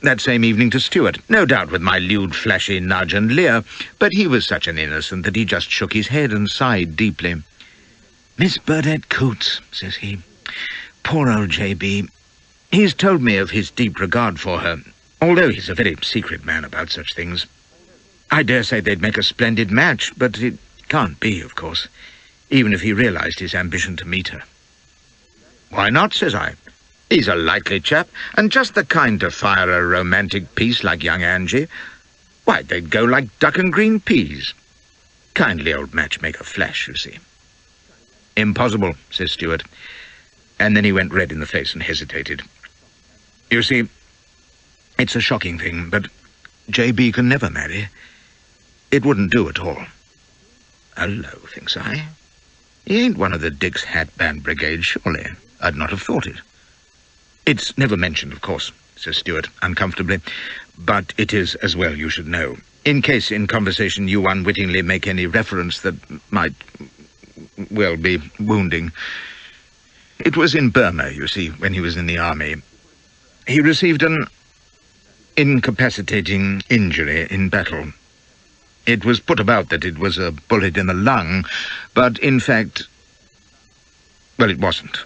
S1: that same evening to Stuart, no doubt with my lewd, flashy nudge and leer, but he was such an innocent that he just shook his head and sighed deeply. "Miss Burdett Coote," says he. "Poor old J.B. He's told me of his deep regard for her, although he's a very secret man about such things. I dare say they'd make a splendid match, but it can't be, of course, even if he realized his ambition to meet her." "Why not?" says I. "He's a likely chap, and just the kind to fire a romantic piece like young Angie. Why, they'd go like duck and green peas." Kindly old matchmaker Flash, you see. Impossible, says Stewart, and then he went red in the face and hesitated. You see, it's a shocking thing, but J.B. can never marry. It wouldn't do at all. Hello, thinks I. He ain't one of the Dick's Hat Band Brigade, surely. I'd not have thought it. It's never mentioned, of course, says Stewart, uncomfortably, but it is as well you should know, in case in conversation you unwittingly make any reference that might, well, be wounding. It was in Burma, you see, when he was in the army. He received an incapacitating injury in battle. It was put about that it was a bullet in the lung, but in fact, well, it wasn't.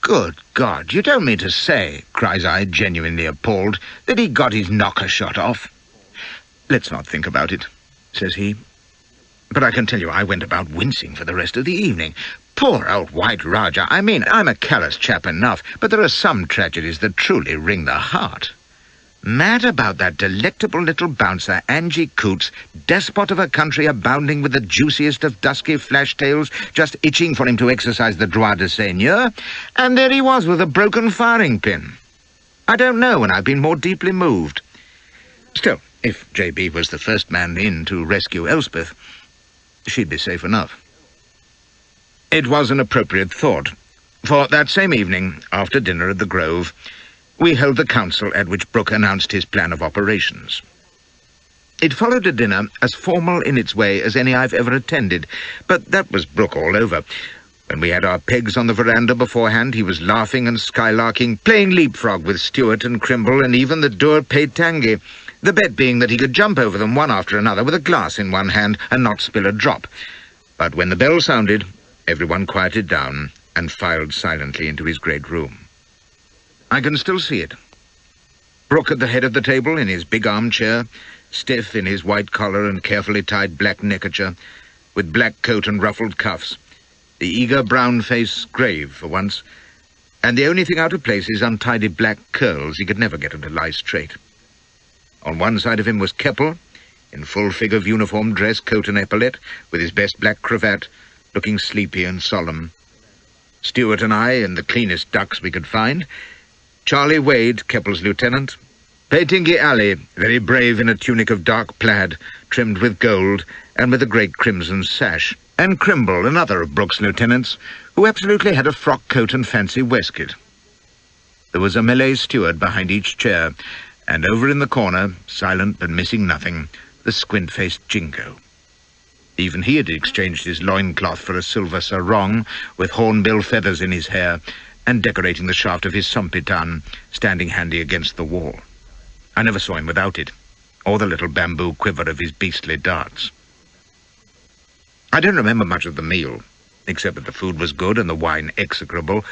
S1: Good God, you don't mean to say, cries I, genuinely appalled, that he got his knocker shot off? Let's not think about it, says he. But I can tell you I went about wincing for the rest of the evening. Poor old White Raja. I mean, I'm a callous chap enough, but there are some tragedies that truly wring the heart. Mad about that delectable little bouncer, Angie Coots, despot of a country abounding with the juiciest of dusky flash-tails, just itching for him to exercise the droit de seigneur, and there he was with a broken firing pin. I don't know when I've been more deeply moved. Still, if J.B. was the first man in to rescue Elspeth, she'd be safe enough. It was an appropriate thought, for that same evening, after dinner at the Grove, we held the council at which Brooke announced his plan of operations. It followed a dinner as formal in its way as any I've ever attended, but that was Brooke all over. When we had our pegs on the veranda beforehand, he was laughing and skylarking, playing leapfrog with Stewart and Crimble and even the Dur Peitangi, the bet being that he could jump over them one after another with a glass in one hand and not spill a drop. But when the bell sounded, everyone quieted down and filed silently into his great room. I can still see it. Brooke at the head of the table in his big armchair, stiff in his white collar and carefully tied black neckerchief, with black coat and ruffled cuffs, the eager brown face grave for once, and the only thing out of place is untidy black curls he could never get to lie straight. On one side of him was Keppel, in full fig of uniform dress, coat and epaulette, with his best black cravat, looking sleepy and solemn. Stewart and I, in the cleanest ducks we could find, Charlie Wade, Keppel's lieutenant, Peitingi Ali, very brave in a tunic of dark plaid, trimmed with gold, and with a great crimson sash, and Crimble, another of Brooke's lieutenants, who absolutely had a frock coat and fancy waistcoat. There was a Malay steward behind each chair, and over in the corner, silent but missing nothing, the squint-faced Jingo. Even he had exchanged his loincloth for a silver sarong, with hornbill feathers in his hair, and decorating the shaft of his sampitan, standing handy against the wall. I never saw him without it, or the little bamboo quiver of his beastly darts. I don't remember much of the meal, except that the food was good and the wine execrable,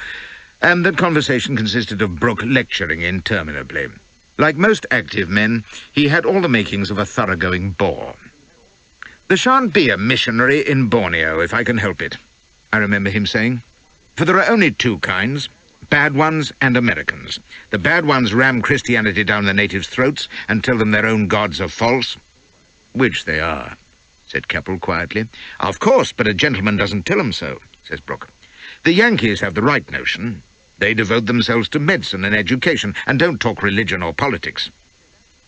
S1: and that conversation consisted of Brooke lecturing interminably. Like most active men, he had all the makings of a thoroughgoing bore. "There shan't be a missionary in Borneo, if I can help it," I remember him saying. "For there are only two kinds, bad ones and Americans. The bad ones ram Christianity down the natives' throats and tell them their own gods are false." "Which they are," said Keppel quietly. "Of course, but a gentleman doesn't tell 'em so," says Brooke. "The Yankees have the right notion. They devote themselves to medicine and education and don't talk religion or politics.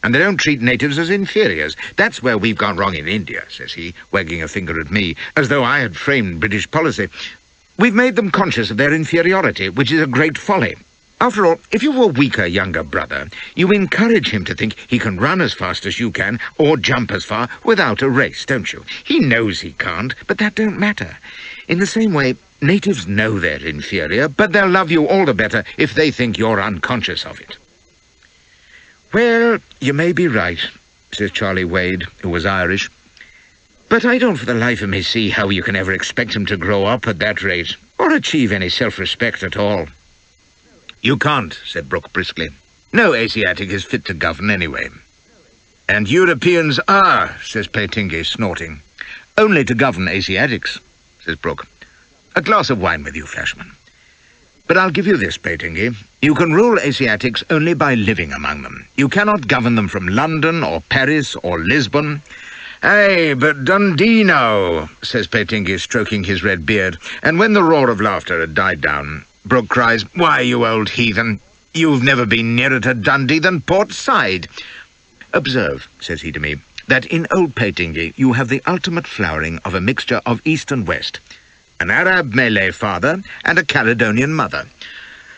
S1: And they don't treat natives as inferiors. That's where we've gone wrong in India," says he, wagging a finger at me, as though I had framed British policy. "We've made them conscious of their inferiority, which is a great folly. After all, if you've a weaker younger brother, you encourage him to think he can run as fast as you can, or jump as far, without a race, don't you? He knows he can't, but that don't matter. In the same way, natives know they're inferior, but they'll love you all the better if they think you're unconscious of it." "Well, you may be right," says Charlie Wade, who was Irish. "But I don't for the life of me see how you can ever expect him to grow up at that rate, or achieve any self-respect at all." "You can't," said Brooke briskly. "No Asiatic is fit to govern anyway." "And Europeans are," says Peitingi, snorting. "Only to govern Asiatics," says Brooke. "A glass of wine with you, Flashman. But I'll give you this, Peitingi. You can rule Asiatics only by living among them. You cannot govern them from London or Paris or Lisbon. "Aye, but Dundee now," says Petingi, stroking his red beard, and when the roar of laughter had died down, Brooke cries, "Why, you old heathen, you've never been nearer to Dundee than Port Said. Observe," says he to me, "that in old Petingi you have the ultimate flowering of a mixture of East and West, an Arab Malay father and a Caledonian mother.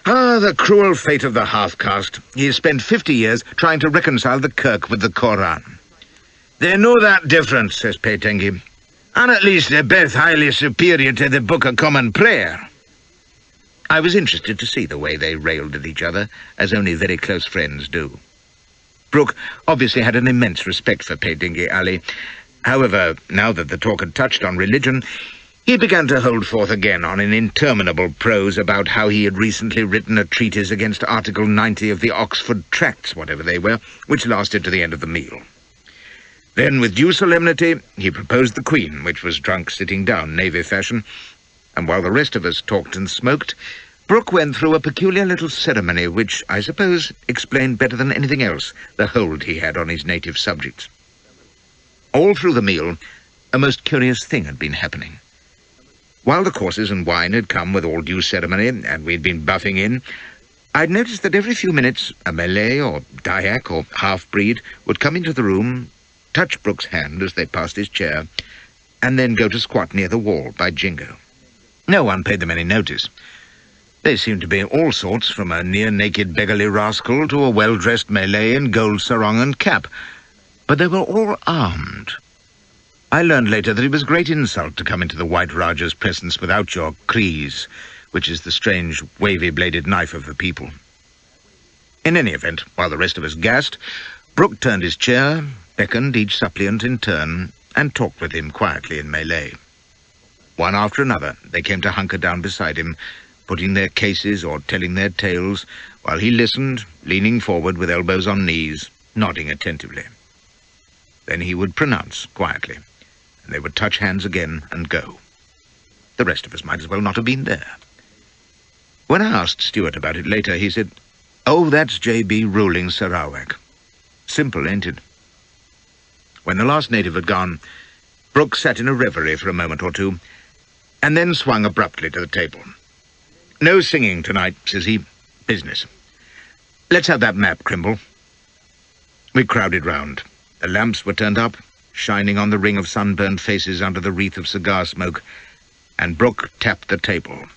S1: Ah, the cruel fate of the half-caste. He has spent 50 years trying to reconcile the Kirk with the Koran." "They're no that different," says Petingi, "and at least they're both highly superior to the Book of Common Prayer." I was interested to see the way they railed at each other, as only very close friends do. Brooke obviously had an immense respect for Petingi Ali. However, now that the talk had touched on religion, he began to hold forth again on an interminable prose about how he had recently written a treatise against Article 90 of the Oxford Tracts, whatever they were, which lasted to the end of the meal. Then, with due solemnity, he proposed the Queen, which was drunk sitting down, navy fashion, and while the rest of us talked and smoked, Brooke went through a peculiar little ceremony which, I suppose, explained better than anything else the hold he had on his native subjects. All through the meal, a most curious thing had been happening. While the courses and wine had come with all due ceremony, and we'd been buffing in, I'd noticed that every few minutes a Malay or Dayak or half-breed would come into the room, touch Brooke's hand as they passed his chair, and then go to squat near the wall by Jingo. No one paid them any notice. They seemed to be all sorts, from a near-naked beggarly rascal to a well-dressed Malay in gold sarong and cap, but they were all armed. I learned later that it was great insult to come into the White Raja's presence without your krees, which is the strange, wavy-bladed knife of the people. In any event, while the rest of us gasped, Brooke turned his chair, beckoned each suppliant in turn, and talked with him quietly in Malay. One after another, they came to hunker down beside him, putting their cases or telling their tales, while he listened, leaning forward with elbows on knees, nodding attentively. Then he would pronounce quietly, and they would touch hands again and go. The rest of us might as well not have been there. When I asked Stuart about it later, he said, "Oh, that's J.B. ruling Sarawak. Simple, ain't it?" When the last native had gone, Brooke sat in a reverie for a moment or two, and then swung abruptly to the table. "No singing tonight," says he. "Business. Let's have that map, Crimble." We crowded round. The lamps were turned up, shining on the ring of sunburned faces under the wreath of cigar smoke, and Brooke tapped the table.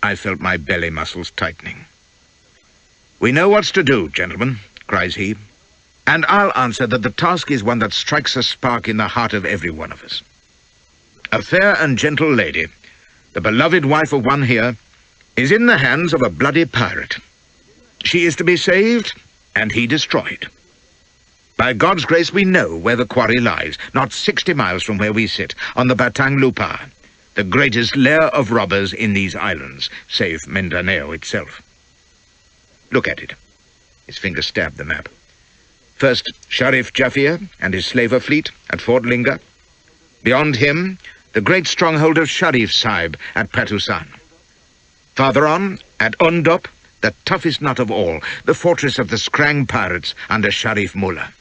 S1: I felt my belly muscles tightening. "We know what's to do, gentlemen," cries he, "and I'll answer that the task is one that strikes a spark in the heart of every one of us. A fair and gentle lady, the beloved wife of one here, is in the hands of a bloody pirate. She is to be saved, and he destroyed. By God's grace we know where the quarry lies, not 60 miles from where we sit, on the Batang Lupa, the greatest lair of robbers in these islands, save Mindanao itself. Look at it." His finger stabbed the map. "First, Sharif Jaffir and his slaver fleet at Fort Linga. Beyond him, the great stronghold of Sharif Sahib at Patusan. Farther on, at Undop, the toughest nut of all, the fortress of the Scrang pirates under Sharif Mullah.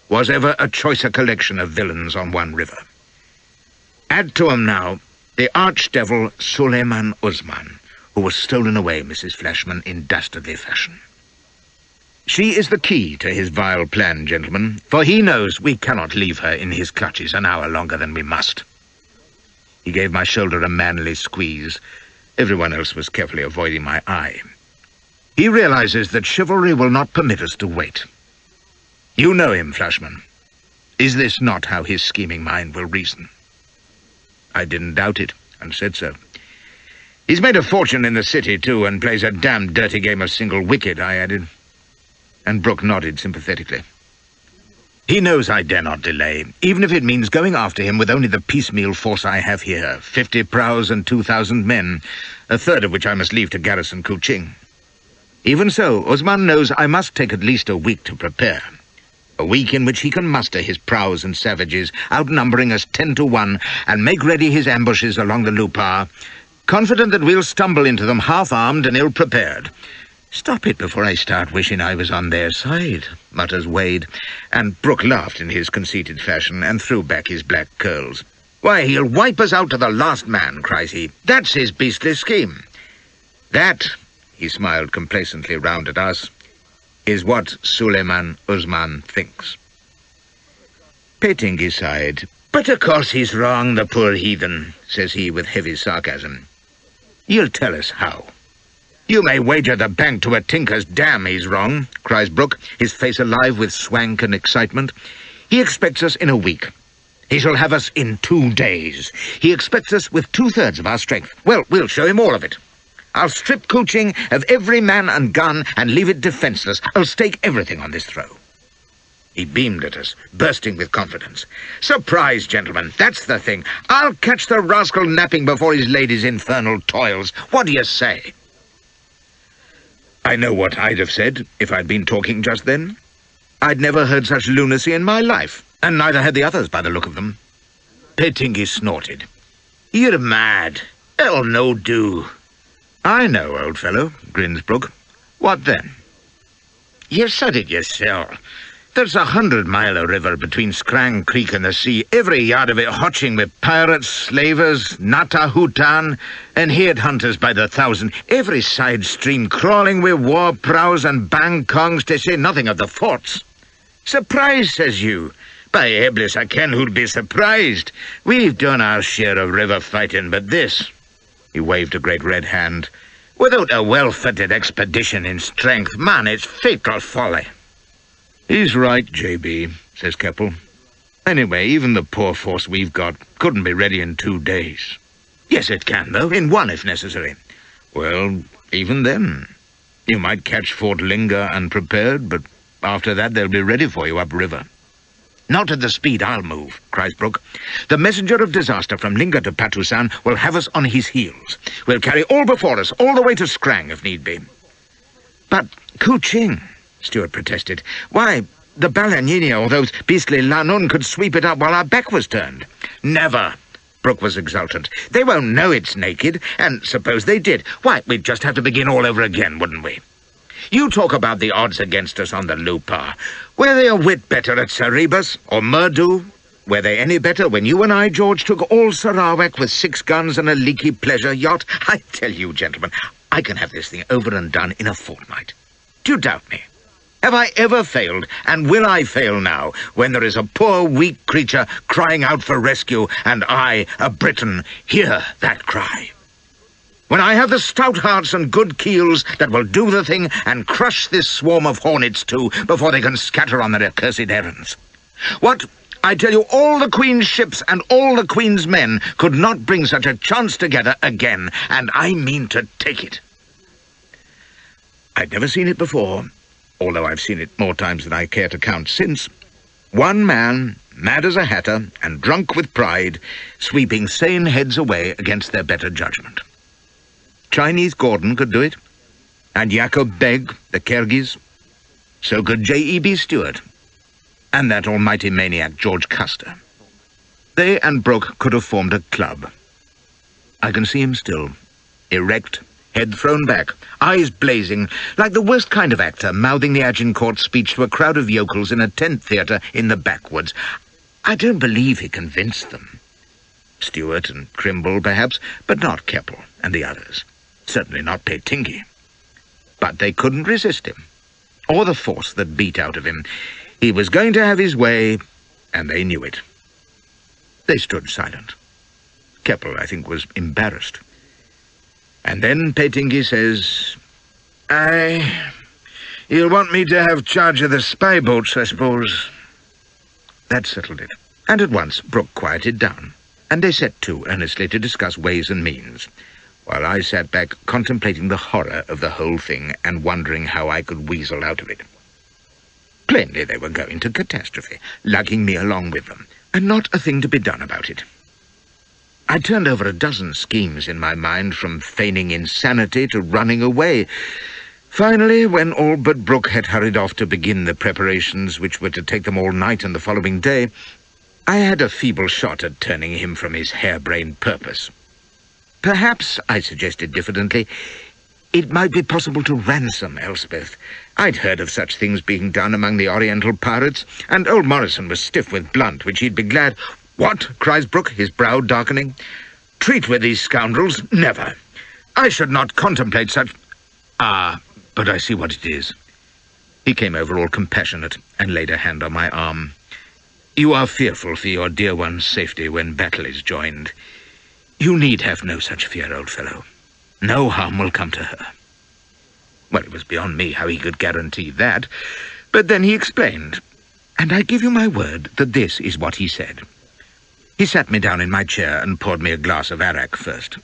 S1: Was ever a choicer collection of villains on one river. Add to 'em now the archdevil Suleiman Usman, who was stolen away, Mrs. Flashman, in dastardly fashion. She is the key to his vile plan, gentlemen, for he knows we cannot leave her in his clutches an hour longer than we must." He gave my shoulder a manly squeeze. Everyone else was carefully avoiding my eye. "He realizes that chivalry will not permit us to wait. You know him, Flashman. Is this not how his scheming mind will reason?" I didn't doubt it, and said so. "He's made a fortune in the city, too, and plays a damned dirty game of single wicket," I added. And Brooke nodded sympathetically. "He knows I dare not delay, even if it means going after him with only the piecemeal force I have here, 50 praus and 2,000 men, a third of which I must leave to garrison Kuching. Even so, Usman knows I must take at least a week to prepare. A week in which he can muster his praus and savages, outnumbering us 10 to 1, and make ready his ambushes along the Lupa, confident that we'll stumble into them half-armed and ill-prepared. "Stop it before I start wishing I was on their side," mutters Wade, and Brooke laughed in his conceited fashion and threw back his black curls. "Why, he'll wipe us out to the last man," cries he. "That's his beastly scheme. That," he smiled complacently round at us, "is what Suleiman Usman thinks." Petingi sighed. "But of course he's wrong, the poor heathen," says he with heavy sarcasm. "You'll tell us how." "You may wager the bank to a tinker's dam he's wrong," cries Brooke, his face alive with swank and excitement. "He expects us in a week. He shall have us in 2 days. He expects us with 2/3 of our strength. Well, we'll show him all of it. I'll strip Kuching of every man and gun and leave it defenseless. I'll stake everything on this throw." He beamed at us, bursting with confidence. "Surprise, gentlemen, that's the thing. I'll catch the rascal napping before he's laid his infernal toils. What do you say?" I know what I'd have said if I'd been talking just then. I'd never heard such lunacy in my life, and neither had the others by the look of them. Petingi snorted. "You're mad. It'll no do." "I know, old fellow," grins Brooke. "What then?" "You said it yourself. There's 100-mile river between Scrang Creek and the sea, every yard of it hotching with pirates, slavers, Nata-Hutan, and headhunters by the thousand, every side stream crawling with war prows and bangkongs, to say nothing of the forts. Surprised, says you? By Eblis, I ken who'd be surprised. We've done our share of river fighting, but this," he waved a great red hand, "without a well-fitted expedition in strength, man, it's fatal folly." "He's right, J.B., says Keppel. "Anyway, even the poor force we've got couldn't be ready in 2 days. "Yes, it can, though, in 1 if necessary." "Well, even then. You might catch Fort Linga unprepared, but after that they'll be ready for you upriver." "Not at the speed I'll move," cries Brooke. "The messenger of disaster from Linga to Patusan will have us on his heels. We'll carry all before us, all the way to Scrang, if need be." "But Kuching," Stuart protested. "Why, the Balanini or those beastly Lanun could sweep it up while our back was turned." "Never!" Brooke was exultant. "They won't know it's naked, and suppose they did, why, we'd just have to begin all over again, wouldn't we? You talk about the odds against us on the Lupar. Were they a whit better at Saribas or Murdu? Were they any better when you and I, George, took all Sarawak with 6 guns and a leaky pleasure yacht? I tell you, gentlemen, I can have this thing over and done in a fortnight. Do you doubt me? Have I ever failed, and will I fail now, when there is a poor, weak creature crying out for rescue, and I, a Briton, hear that cry? When I have the stout hearts and good keels that will do the thing and crush this swarm of hornets too, before they can scatter on their accursed errands. What, I tell you, all the Queen's ships and all the Queen's men could not bring such a chance together again, and I mean to take it." I'd never seen it before, although I've seen it more times than I care to count since. One man, mad as a hatter and drunk with pride, sweeping sane heads away against their better judgment. Chinese Gordon could do it, and Jacob Beg, the Kyrgyz. So could J.E.B. Stewart, and that almighty maniac George Custer. They and Brooke could have formed a club. I can see him still, erect, head thrown back, eyes blazing, like the worst kind of actor mouthing the Agincourt speech to a crowd of yokels in a tent theatre in the backwoods. I don't believe he convinced them. Stewart and Crimble, perhaps, but not Keppel and the others. Certainly not Petingi. But they couldn't resist him, or the force that beat out of him. He was going to have his way, and they knew it. They stood silent. Keppel, I think, was embarrassed. And then Petingi says, You'll want me to have charge of the spy boats, I suppose." That settled it. And at once Brooke quieted down, and they set to earnestly to discuss ways and means, while I sat back contemplating the horror of the whole thing and wondering how I could weasel out of it. Plainly they were going to catastrophe, lugging me along with them, and not a thing to be done about it. I turned over a dozen schemes in my mind, from feigning insanity to running away. Finally, when all but Brooke had hurried off to begin the preparations which were to take them all night and the following day, I had a feeble shot at turning him from his harebrained purpose. Perhaps, I suggested diffidently, it might be possible to ransom Elspeth. I'd heard of such things being done among the Oriental pirates, and old Morrison was stiff with blunt, which he'd be glad— "What?" cries Brooke, his brow darkening. "Treat with these scoundrels? Never. I should not contemplate such— Ah, but I see what it is." He came over all compassionate and laid a hand on my arm. "You are fearful for your dear one's safety when battle is joined. You need have no such fear, old fellow. No harm will come to her." Well, it was beyond me how he could guarantee that, but then he explained, and I give you my word that this is what he said. He sat me down in my chair and poured me a glass of arrack first.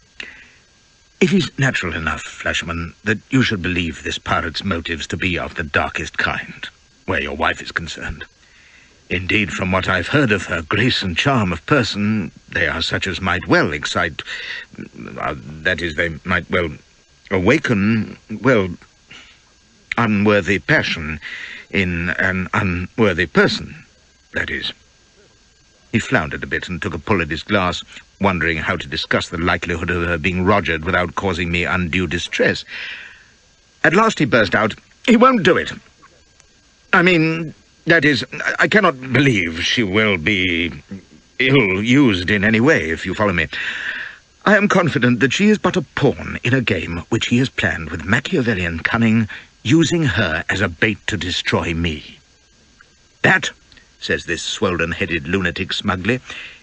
S1: "It is natural enough, Flashman, that you should believe this pirate's motives to be of the darkest kind, where your wife is concerned. Indeed, from what I've heard of her grace and charm of person, they are such as might well excite— that is, they might well awaken, well, unworthy passion in an unworthy person, that is." He floundered a bit and took a pull at his glass, wondering how to discuss the likelihood of her being rogered without causing me undue distress. At last he burst out, "He won't do it. I mean, that is, I cannot believe she will be ill-used in any way, if you follow me. I am confident that she is but a pawn in a game which he has planned with Machiavellian cunning, using her as a bait to destroy me. That," says this swollen-headed lunatic smugly,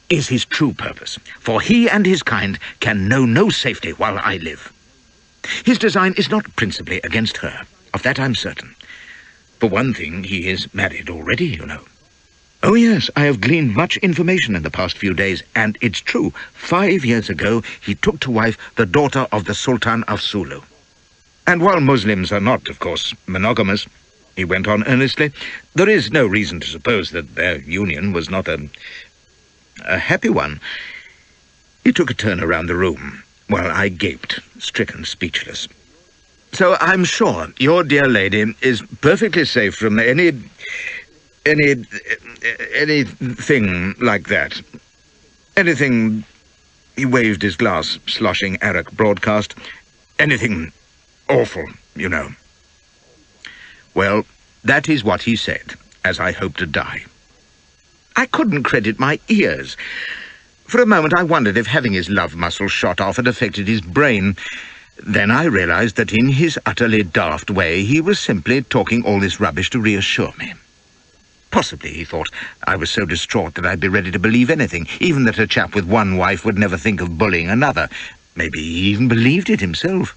S1: "is his true purpose, for he and his kind can know no safety while I live. His design is not principally against her, of that I'm certain. For one thing, he is married already, you know. Oh yes, I have gleaned much information in the past few days, and it's true. 5 years ago, he took to wife the daughter of the Sultan of Sulu. And while Muslims are not, of course, monogamous," he went on earnestly, "there is no reason to suppose that their union was not a happy one." He took a turn around the room, while I gaped, stricken speechless. "So I'm sure your dear lady is perfectly safe from anything like that. Anything—" he waved his glass, sloshing arrack broadcast— "anything awful, you know." Well, that is what he said, as I hoped to die. I couldn't credit my ears. For a moment I wondered if having his love muscle shot off had affected his brain. Then I realized that in his utterly daft way he was simply talking all this rubbish to reassure me. Possibly, he thought, I was so distraught that I'd be ready to believe anything, even that a chap with one wife would never think of bullying another. Maybe he even believed it himself.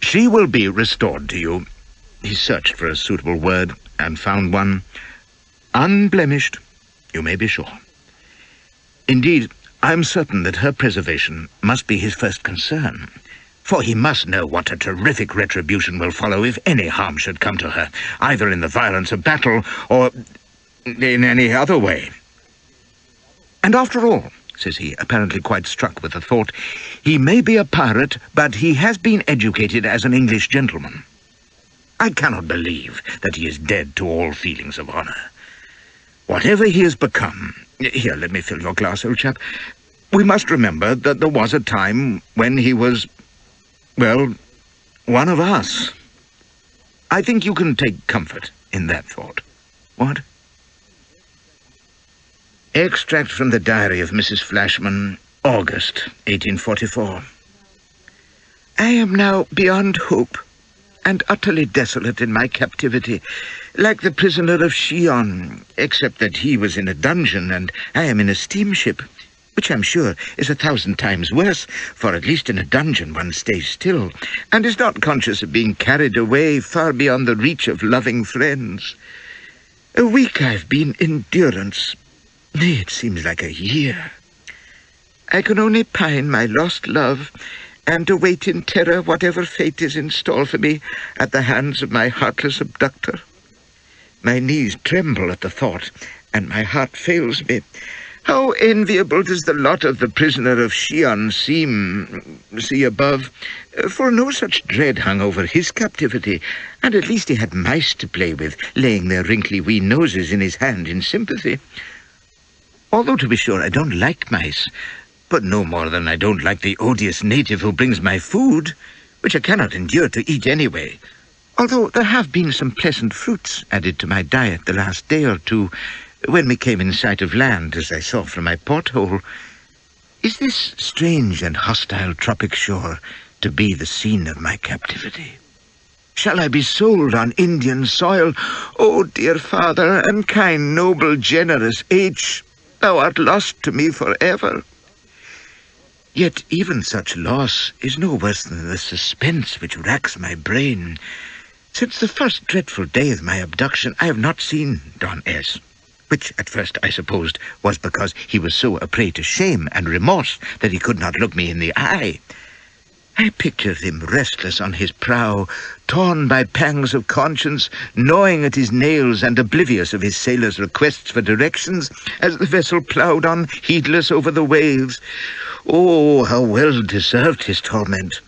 S1: "She will be restored to you." He searched for a suitable word and found one. "Unblemished, you may be sure. Indeed, I am certain that her preservation must be his first concern, for he must know what a terrific retribution will follow if any harm should come to her, either in the violence of battle or in any other way. And after all," says he, apparently quite struck with the thought, "he may be a pirate, but he has been educated as an English gentleman. I cannot believe that he is dead to all feelings of honour. Whatever he has become— Here, let me fill your glass, old chap. We must remember that there was a time when he was, well, one of us. I think you can take comfort in that thought. What?" Extract from the diary of Mrs. Flashman, August 1844. "I am now beyond hope, and utterly desolate in my captivity, like the prisoner of Chillon, except that he was in a dungeon and I am in a steamship, which I'm sure is 1,000 times worse, for at least in a dungeon one stays still, and is not conscious of being carried away far beyond the reach of loving friends. A week I've been in durance. Nay, it seems like a year. I can only pine my lost love, and await in terror whatever fate is in store for me at the hands of my heartless abductor. My knees tremble at the thought, and my heart fails me. How enviable does the lot of the prisoner of Chillon seem, see above, for no such dread hung over his captivity, and at least he had mice to play with, laying their wrinkly wee noses in his hand in sympathy. Although, to be sure, I don't like mice, but no more than I don't like the odious native who brings my food. which I cannot endure to eat anyway, although there have been some pleasant fruits added to my diet the last day or two, when we came in sight of land, as I saw from my porthole. Is this strange and hostile tropic shore to be the scene of my captivity? Shall I be sold on Indian soil? Oh, dear father, and kind, noble, generous H, thou art lost to me forever. Yet even such loss is no worse than the suspense which racks my brain. Since the first dreadful day of my abduction, I have not seen Don S., which at first I supposed was because he was so a prey to shame and remorse that he could not look me in the eye. I pictured him restless on his prow, torn by pangs of conscience, gnawing at his nails and oblivious of his sailors' requests for directions, as the vessel ploughed on, heedless over the waves. Oh, how well deserved his torment!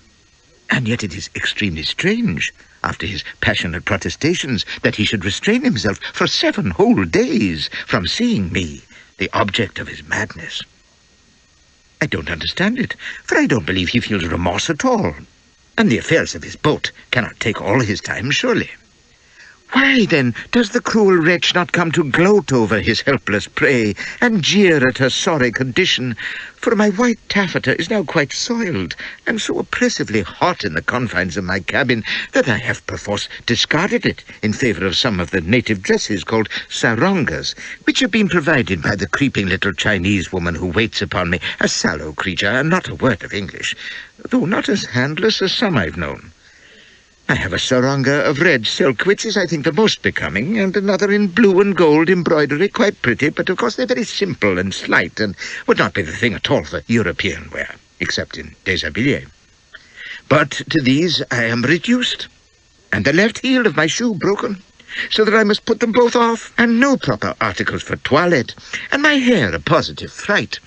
S1: And yet it is extremely strange, after his passionate protestations, that he should restrain himself for 7 whole days from seeing me, the object of his madness. I don't understand it, for I don't believe he feels remorse at all, and the affairs of his boat cannot take all his time, surely. Why, then, does the cruel wretch not come to gloat over his helpless prey and jeer at her sorry condition? For my white taffeta is now quite soiled, and so oppressively hot in the confines of my cabin that I have perforce discarded it in favour of some of the native dresses called sarongas, which have been provided by the creeping little Chinese woman who waits upon me, a sallow creature and not a word of English, though not as handless as some I've known. I have a sarong of red silk, which is, I think, the most becoming, and another in blue and gold embroidery, quite pretty, but of course they're very simple and slight, and would not be the thing at all for European wear, except in déshabillé. But to these I am reduced, and the left heel of my shoe broken, so that I must put them both off, and no proper articles for toilette, and my hair a positive fright.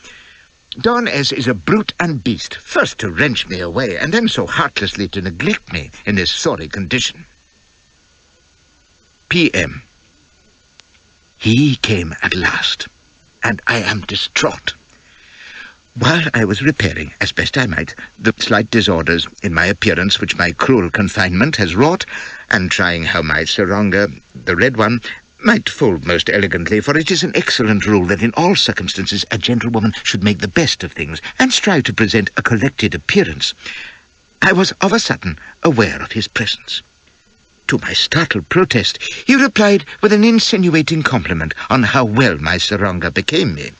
S1: Don S. is a brute and beast, first to wrench me away, and then so heartlessly to neglect me in this sorry condition. P.M. He came at last, and I am distraught. While I was repairing, as best I might, the slight disorders in my appearance which my cruel confinement has wrought, and trying how my sarong, the red one, might fold most elegantly, for it is an excellent rule that in all circumstances a gentlewoman should make the best of things and strive to present a collected appearance, I was of a sudden aware of his presence. To my startled protest, he replied with an insinuating compliment on how well my sarong became me,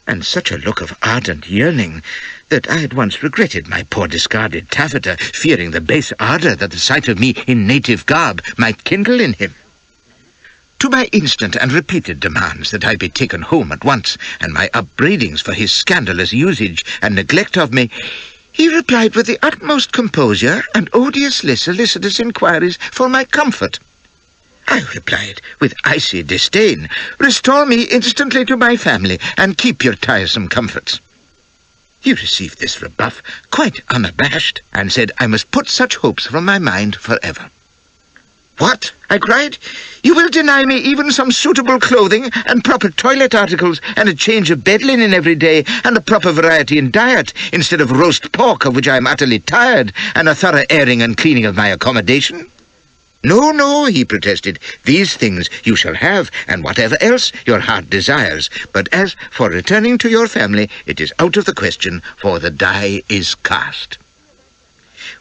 S1: and such a look of ardent yearning that I at once regretted my poor discarded taffeta, fearing the base ardour that the sight of me in native garb might kindle in him. To my instant and repeated demands that I be taken home at once, and my upbraidings for his scandalous usage and neglect of me, he replied with the utmost composure and odiously solicitous inquiries for my comfort. I replied with icy disdain, "Restore me instantly to my family, and keep your tiresome comforts." He received this rebuff quite unabashed, and said I must put such hopes from my mind forever. "What?" I cried. "You will deny me even some suitable clothing and proper toilet articles and a change of bed linen every day and a proper variety in diet instead of roast pork, of which I am utterly tired, and a thorough airing and cleaning of my accommodation?" "No, no," he protested. "These things you shall have, and whatever else your heart desires. But as for returning to your family, it is out of the question, for the die is cast."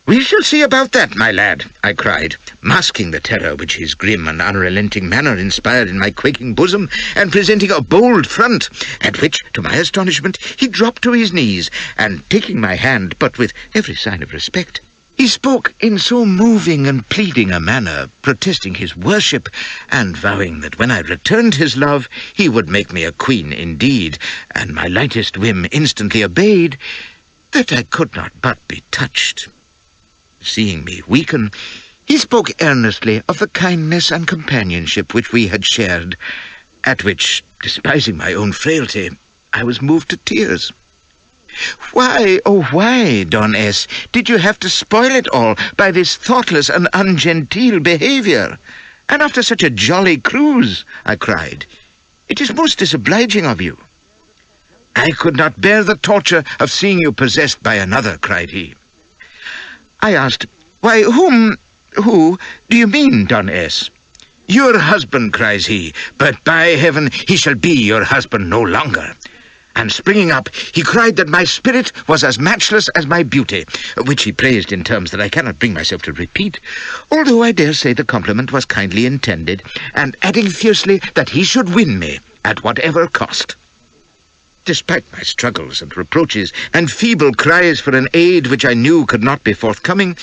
S1: "We shall see about that, my lad," I cried, masking the terror which his grim and unrelenting manner inspired in my quaking bosom, and presenting a bold front, at which, to my astonishment, he dropped to his knees, and taking my hand, but with every sign of respect, he spoke in so moving and pleading a manner, protesting his worship, and vowing that when I returned his love, he would make me a queen indeed, and my lightest whim instantly obeyed, that I could not but be touched. Seeing me weaken, he spoke earnestly of the kindness and companionship which we had shared, at which, despising my own frailty, I was moved to tears. "Why, oh why, Don S., did you have to spoil it all by this thoughtless and ungenteel behaviour? And after such a jolly cruise," I cried. "It is most disobliging of you." "I could not bear the torture of seeing you possessed by another," cried he. I asked
S2: "Why, who do you mean, Don S.? Your husband," cries he, "but by heaven he shall be your husband no longer." And springing up, he cried that my spirit was as matchless as my beauty, which he praised in terms that I cannot bring myself to repeat, although I dare say the compliment was kindly intended, and adding fiercely that he should win me at whatever cost. Despite my struggles and reproaches and feeble cries for an aid which I knew could not be forthcoming,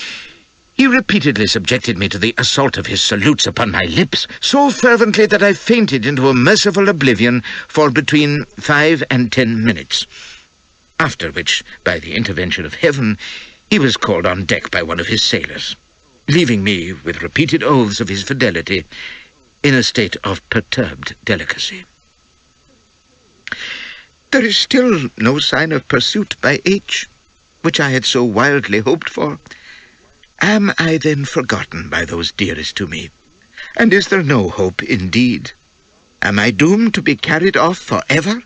S2: he repeatedly subjected me to the assault of his salutes upon my lips, so fervently that I fainted into a merciful oblivion for between 5 and 10 minutes, after which, by the intervention of heaven, he was called on deck by one of his sailors, leaving me, with repeated oaths of his fidelity, in a state of perturbed delicacy. There is still no sign of pursuit by H, which I had so wildly hoped for. Am I then forgotten by those dearest to me? And is there no hope indeed? Am I doomed to be carried off forever?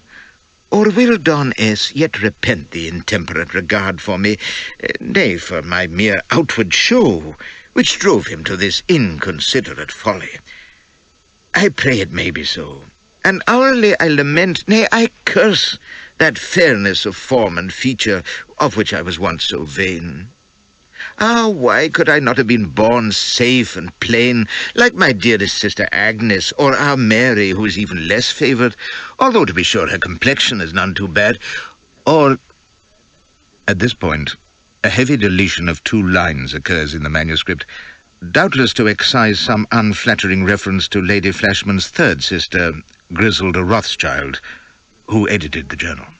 S2: Or will Don S. yet repent the intemperate regard for me, nay, for my mere outward show, which drove him to this inconsiderate folly? I pray it may be so, and hourly I lament, nay, I curse, that fairness of form and feature of which I was once so vain. Ah, why could I not have been born safe and plain, like my dearest sister Agnes, or our Mary, who is even less favoured, although to be sure her complexion is none too bad, or—"
S1: At this point, a heavy deletion of 2 lines occurs in the manuscript, doubtless to excise some unflattering reference to Lady Flashman's third sister, Griselda Rothschild, who edited the journal.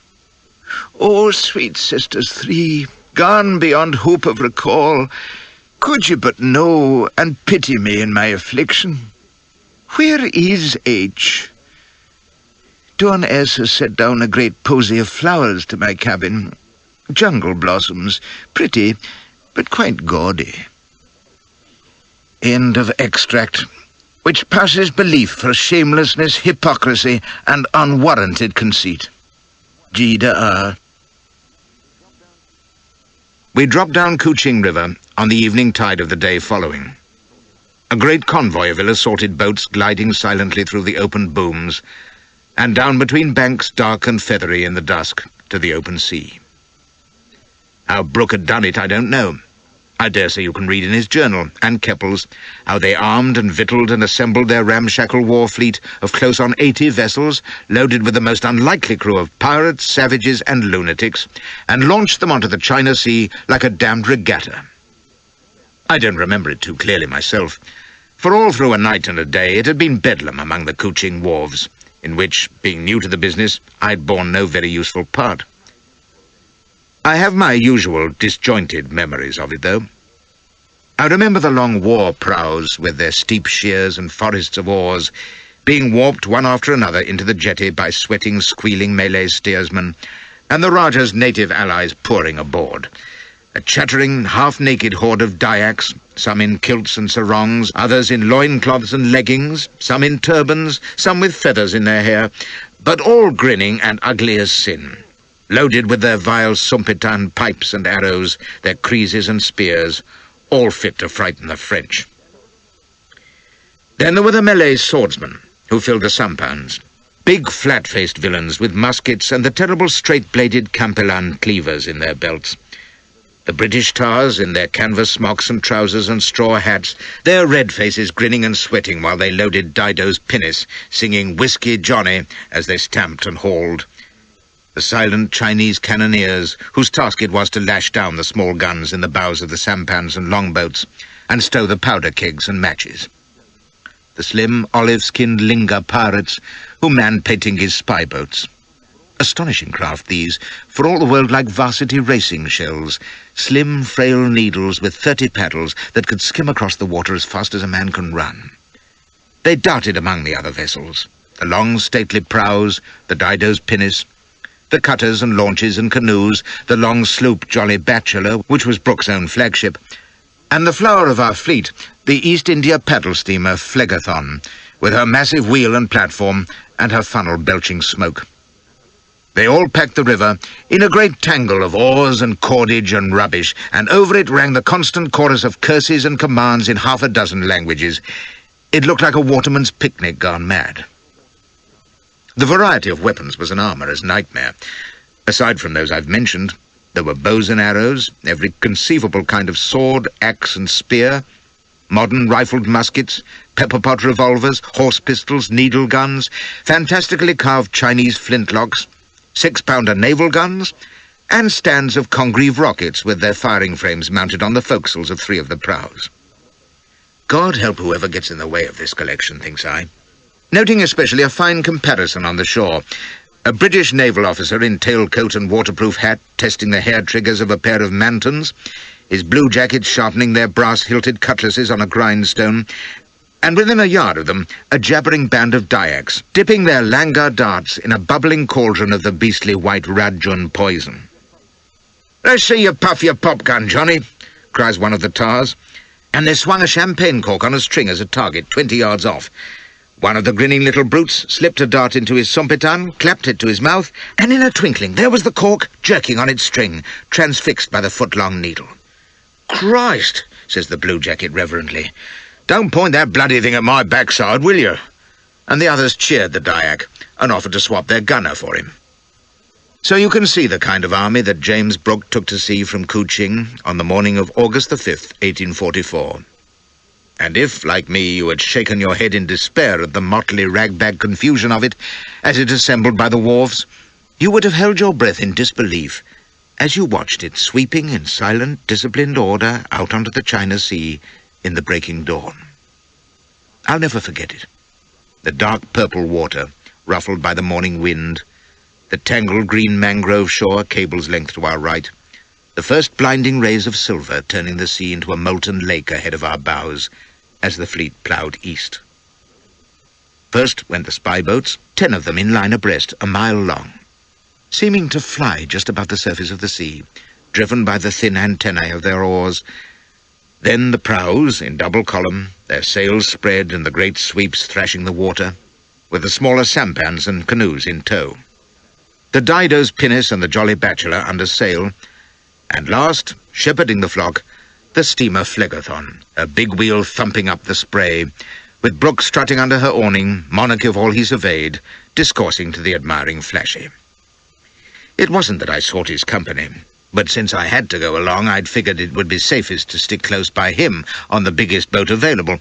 S2: "Oh, sweet sisters 3, gone beyond hope of recall, could you but know and pity me in my affliction. Where is H? Don S. has set down a great posy of flowers to my cabin. Jungle blossoms, pretty, but quite gaudy." End of extract, which passes belief for shamelessness, hypocrisy, and unwarranted conceit. G.D.R.
S1: We dropped down Kuching River on the evening tide of the day following. A great convoy of ill-assorted boats gliding silently through the open booms, and down between banks dark and feathery in the dusk to the open sea. How Brooke had done it, I don't know. I dare say you can read in his journal, and Keppel's, how they armed and victualled and assembled their ramshackle war fleet of close on 80 vessels, loaded with the most unlikely crew of pirates, savages, and lunatics, and launched them onto the China Sea like a damned regatta. I don't remember it too clearly myself, for all through a night and a day it had been bedlam among the Kuching wharves, in which, being new to the business, I'd borne no very useful part. I have my usual disjointed memories of it, though. I remember the long war prows, with their steep sheers and forests of oars, being warped one after another into the jetty by sweating, squealing Malay steersmen, and the Rajah's native allies pouring aboard. A chattering, half-naked horde of Dayaks, some in kilts and sarongs, others in loincloths and leggings, some in turbans, some with feathers in their hair, but all grinning and ugly as sin, loaded with their vile Sumpitan pipes and arrows, their creeses and spears, all fit to frighten the French. Then there were the Malay swordsmen, who filled the sampans, big flat-faced villains with muskets and the terrible straight-bladed Campelan cleavers in their belts. The British tars in their canvas smocks and trousers and straw hats, their red faces grinning and sweating while they loaded Dido's pinnace, singing Whiskey Johnny as they stamped and hauled. The silent Chinese cannoneers, whose task it was to lash down the small guns in the bows of the sampans and longboats, and stow the powder kegs and matches. The slim, olive-skinned Linga pirates, who manned Peiting's spy boats. Astonishing craft these, for all the world like varsity racing shells, slim, frail needles with 30 paddles that could skim across the water as fast as a man can run. They darted among the other vessels, the long, stately prows, the Dido's pinnace, the cutters and launches and canoes, the long sloop Jolly Bachelor, which was Brooke's own flagship, and the flower of our fleet, the East India paddle steamer Phlegethon, with her massive wheel and platform and her funnel belching smoke. They all packed the river in a great tangle of oars and cordage and rubbish, and over it rang the constant chorus of curses and commands in half a dozen languages. It looked like a waterman's picnic gone mad. The variety of weapons was an armourer's nightmare. Aside from those I've mentioned, there were bows and arrows, every conceivable kind of sword, axe and spear, modern rifled muskets, pepper-pot revolvers, horse pistols, needle guns, fantastically carved Chinese flintlocks, 6-pounder naval guns, and stands of Congreve rockets with their firing frames mounted on the forecastles of 3 of the prows. God help whoever gets in the way of this collection, thinks I. Noting especially a fine comparison on the shore. A British naval officer in tailcoat and waterproof hat testing the hair triggers of a pair of mantons, his blue jackets sharpening their brass-hilted cutlasses on a grindstone, and within a yard of them, a jabbering band of Dyaks, dipping their langar darts in a bubbling cauldron of the beastly white Radjun poison. "Let's see you puff your popgun, Johnny," cries one of the tars, and they swung a champagne cork on a string as a target 20 yards off. One of the grinning little brutes slipped a dart into his sompitan, clapped it to his mouth, and in a twinkling there was the cork jerking on its string, transfixed by the foot-long needle. "Christ," says the blue jacket reverently, "don't point that bloody thing at my backside, will you?" And the others cheered the Dyak and offered to swap their gunner for him. So you can see the kind of army that James Brooke took to sea from Kuching on the morning of August the 5th, 1844. And if, like me, you had shaken your head in despair at the motley ragbag confusion of it as it assembled by the wharves, you would have held your breath in disbelief as you watched it sweeping in silent, disciplined order out onto the China Sea in the breaking dawn. I'll never forget it. The dark purple water, ruffled by the morning wind, the tangled green mangrove shore a cable's length to our right, the first blinding rays of silver turning the sea into a molten lake ahead of our bows as the fleet ploughed east. First went the spy boats, 10 of them in line abreast, a mile long, seeming to fly just above the surface of the sea, driven by the thin antennae of their oars. Then the prows in double column, their sails spread and the great sweeps thrashing the water, with the smaller sampans and canoes in tow. The Dido's pinnace and the Jolly Bachelor under sail, and last, shepherding the flock, the steamer Phlegethon, a big wheel thumping up the spray, with Brooke strutting under her awning, monarch of all he surveyed, discoursing to the admiring Flashy. It wasn't that I sought his company, but since I had to go along, I'd figured it would be safest to stick close by him on the biggest boat available.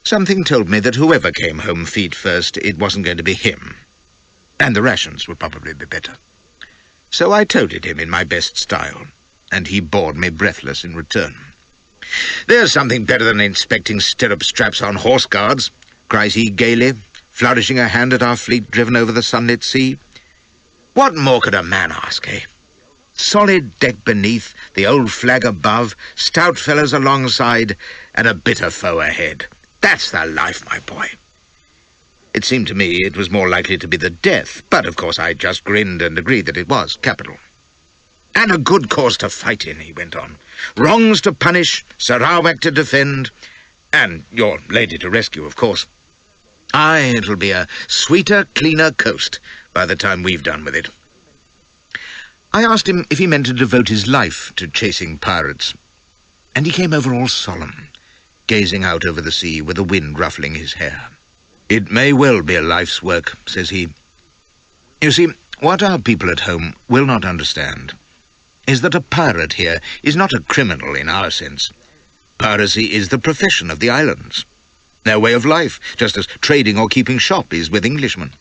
S1: Something told me that whoever came home feet first, it wasn't going to be him. And the rations would probably be better. So I toted him in my best style, and he bored me breathless in return. "There's something better than inspecting stirrup straps on horse guards," cries he gaily, flourishing a hand at our fleet driven over the sunlit sea. "What more could a man ask, eh? Solid deck beneath, the old flag above, stout fellows alongside, and a bitter foe ahead. That's the life, my boy." It seemed to me it was more likely to be the death, but of course I just grinned and agreed that it was capital. "And a good cause to fight in," he went on. "Wrongs to punish, Sarawak to defend, and your lady to rescue, of course. Aye, it'll be a sweeter, cleaner coast by the time we've done with it." I asked him if he meant to devote his life to chasing pirates, and he came over all solemn, gazing out over the sea with the wind ruffling his hair. "It may well be a life's work," says he. "You see, what our people at home will not understand is that a pirate here is not a criminal in our sense. Piracy is the profession of the islands, their way of life, just as trading or keeping shop is with Englishmen.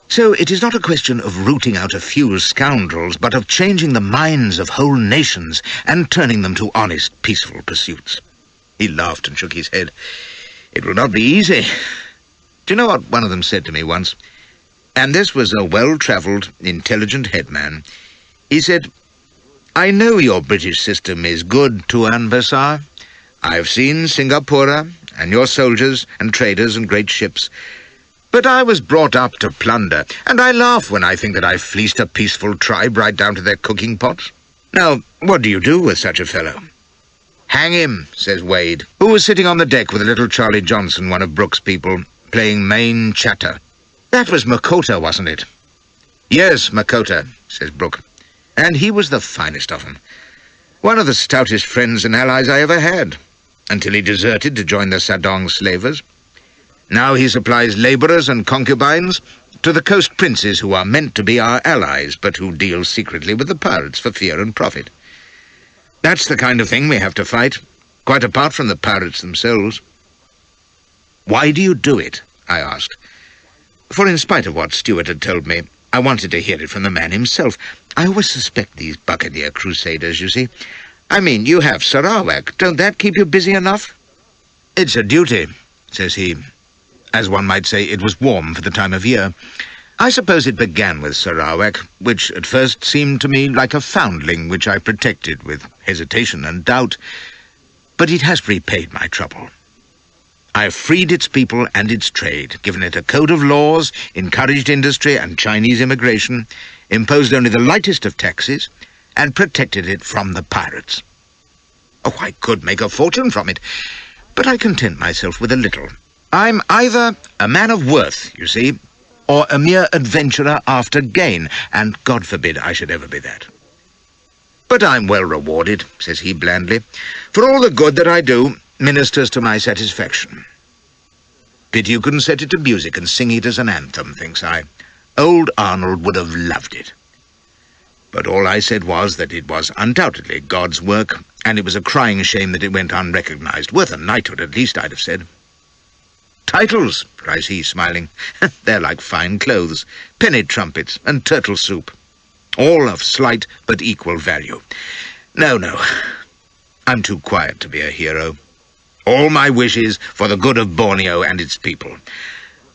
S1: So it is not a question of rooting out a few scoundrels, but of changing the minds of whole nations and turning them to honest, peaceful pursuits." He laughed and shook his head. "It will not be easy. Do you know what one of them said to me once? And this was a well-travelled, intelligent headman. He said, 'I know your British system is good, Tuan Besar. I've seen Singapore, and your soldiers and traders and great ships. But I was brought up to plunder, and I laugh when I think that I've fleeced a peaceful tribe right down to their cooking pots. Now, what do you do with such a fellow?' 'Hang him,' says Wade, who was sitting on the deck with a little Charlie Johnson, one of Brooke's people, playing main chatter. 'That was Makota, wasn't it?'
S2: "Yes, Makota," says Brooke. And he was the finest of them. One of the stoutest friends and allies I ever had, until he deserted to join the Sadong slavers. Now he supplies labourers and concubines to the coast princes who are meant to be our allies, but who deal secretly with the pirates for fear and profit. That's the kind of thing we have to fight, quite apart from the pirates themselves. "Why do you do it?" I asked. For in spite of what Stuart had told me, I wanted to hear it from the man himself. I always suspect these buccaneer crusaders, you see. I mean, you have Sarawak. Don't that keep you busy enough? "It's a duty," says he. As one might say, it was warm for the time of year. I suppose it began with Sarawak, which at first seemed to me like a foundling which I protected with hesitation and doubt. But it has repaid my trouble. I have freed its people and its trade, given it a code of laws, encouraged industry and Chinese immigration, imposed only the lightest of taxes, and protected it from the pirates. Oh, I could make a fortune from it, but I content myself with a little. I'm either a man of worth, you see, or a mere adventurer after gain, and God forbid I should ever be that. But I'm well rewarded," says he blandly, "for all the good that I do ministers to my satisfaction. Pity you couldn't set it to music and sing it as an anthem, thinks I. Old Arnold would have loved it." But all I said was that it was undoubtedly God's work, and it was a crying shame that it went unrecognized. Worth a knighthood, at least, I'd have said. "Titles," cries he, smiling. "They're like fine clothes, penny trumpets, and turtle soup. All of slight but equal value. No, I'm too quiet to be a hero. All my wish is for the good of Borneo and its people.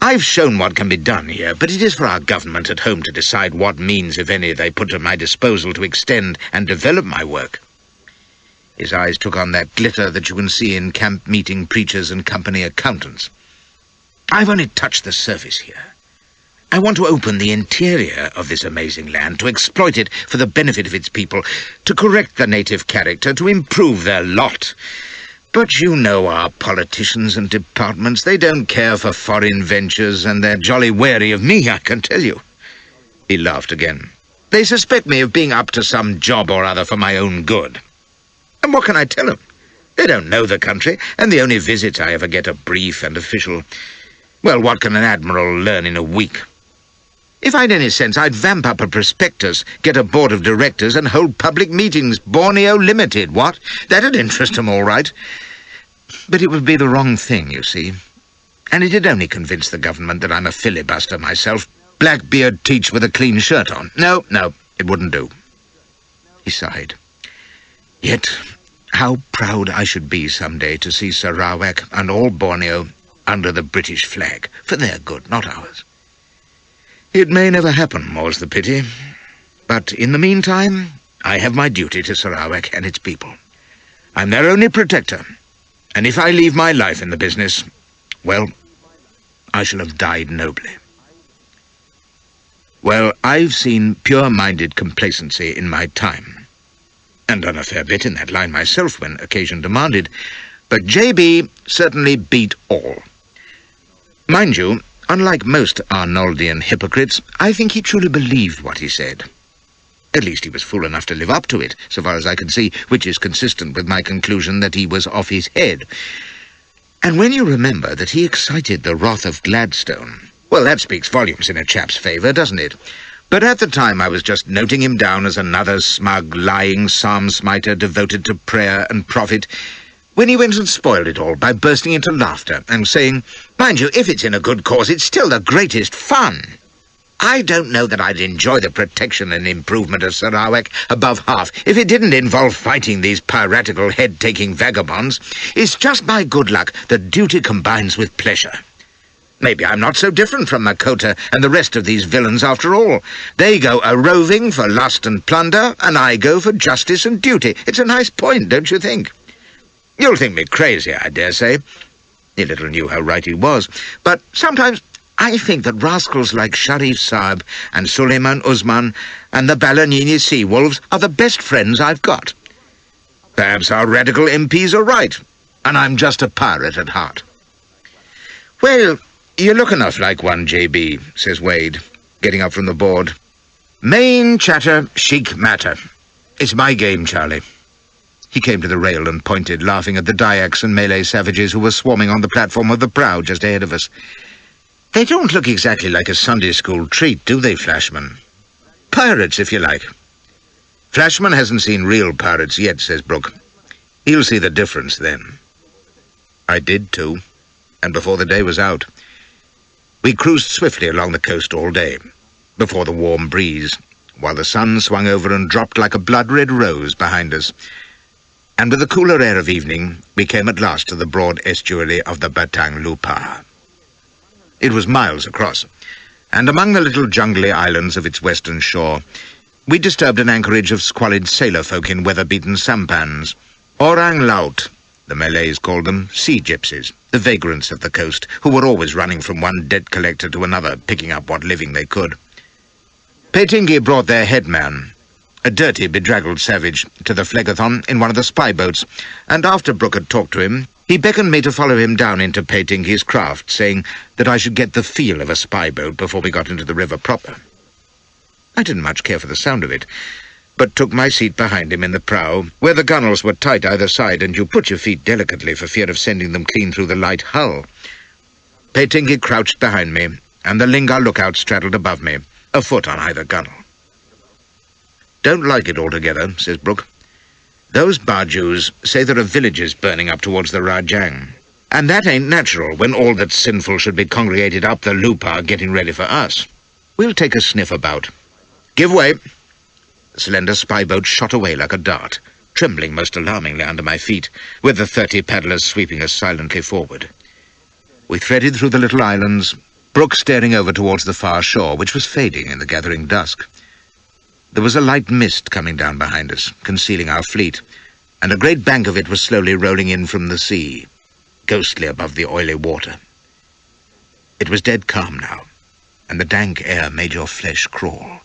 S2: I've shown what can be done here, but it is for our government at home to decide what means, if any, they put at my disposal to extend and develop my work." His eyes took on that glitter that you can see in camp-meeting preachers and company accountants. "I've only touched the surface here. I want to open the interior of this amazing land, to exploit it for the benefit of its people, to correct the native character, to improve their lot. But you know our politicians and departments. They don't care for foreign ventures, and they're jolly wary of me, I can tell you." He laughed again. "They suspect me of being up to some job or other for my own good. And what can I tell them? They don't know the country, and the only visits I ever get are brief and official. Well, what can an admiral learn in a week? If I'd any sense, I'd vamp up a prospectus, get a board of directors, and hold public meetings. Borneo Limited, what? That'd interest them all right. But it would be the wrong thing, you see. And it'd only convince the government that I'm a filibuster myself. Blackbeard teach with a clean shirt on. No, it wouldn't do." He sighed. "Yet, how proud I should be some day to see Sarawak and all Borneo under the British flag, for their good, not ours. It may never happen, more's the pity. But in the meantime, I have my duty to Sarawak and its people. I'm their only protector, and if I leave my life in the business, well, I shall have died nobly." Well, I've seen pure-minded complacency in my time, and done a fair bit in that line myself when occasion demanded, but J.B. certainly beat all. Mind you, unlike most Arnoldian hypocrites, I think he truly believed what he said. At least he was fool enough to live up to it, so far as I could see, which is consistent with my conclusion that he was off his head. And when you remember that he excited the wrath of Gladstone, well, that speaks volumes in a chap's favour, doesn't it? But at the time I was just noting him down as another smug, lying psalm-smiter devoted to prayer and profit, when he went and spoiled it all by bursting into laughter and saying, "Mind you, if it's in a good cause, it's still the greatest fun. I don't know that I'd enjoy the protection and improvement of Sarawak above half if it didn't involve fighting these piratical head-taking vagabonds. It's just my good luck that duty combines with pleasure. Maybe I'm not so different from Makota and the rest of these villains after all. They go a-roving for lust and plunder, and I go for justice and duty. It's a nice point, don't you think? You'll think me crazy, I dare say." He little knew how right he was. "But sometimes I think that rascals like Sharif Saab and Suleiman Usman and the Balanini sea wolves are the best friends I've got. Perhaps our radical MPs are right, and I'm just a pirate at heart." "Well, you look enough like one, J.B., says Wade, getting up from the board.
S1: Main chatter, chic matter. It's my game, Charlie. He came to the rail and pointed, laughing at the Dyaks and Malay savages who were swarming on the platform of the prow just ahead of us. They don't look exactly like a Sunday school treat, do they, Flashman? Pirates, if you like. Flashman hasn't seen real pirates yet, says Brooke. He'll see the difference then. I did too, and before the day was out. We cruised swiftly along the coast all day, before the warm breeze, while the sun swung over and dropped like a blood-red rose behind us. And with the cooler air of evening, we came at last to the broad estuary of the Batang Lupa. It was miles across, and among the little jungly islands of its western shore, we disturbed an anchorage of squalid sailor folk in weather-beaten sampans. Orang Laut, the Malays called them, sea gypsies, the vagrants of the coast, who were always running from one debt collector to another, picking up what living they could. Petingi brought their headman, a dirty, bedraggled savage, to the Phlegethon in one of the spy boats, and after Brooke had talked to him, he beckoned me to follow him down into Petingi's craft, saying that I should get the feel of a spy boat before we got into the river proper. I didn't much care for the sound of it, but took my seat behind him in the prow, where the gunwales were tight either side, and you put your feet delicately for fear of sending them clean through the light hull. Petingi crouched behind me, and the Lingard lookout straddled above me, a foot on either gunwale. Don't like it altogether, says Brooke. Those Bajus say there are villages burning up towards the Rajang, and that ain't natural when all that's sinful should be congregated up the Lupa getting ready for us. We'll take a sniff about. Give way. The slender spy boat shot away like a dart, trembling most alarmingly under my feet, with the 30 paddlers sweeping us silently forward. We threaded through the little islands, Brooke staring over towards the far shore, which was fading in the gathering dusk. There was a light mist coming down behind us, concealing our fleet, and a great bank of it was slowly rolling in from the sea, ghostly above the oily water. It was dead calm now, and the dank air made your flesh crawl.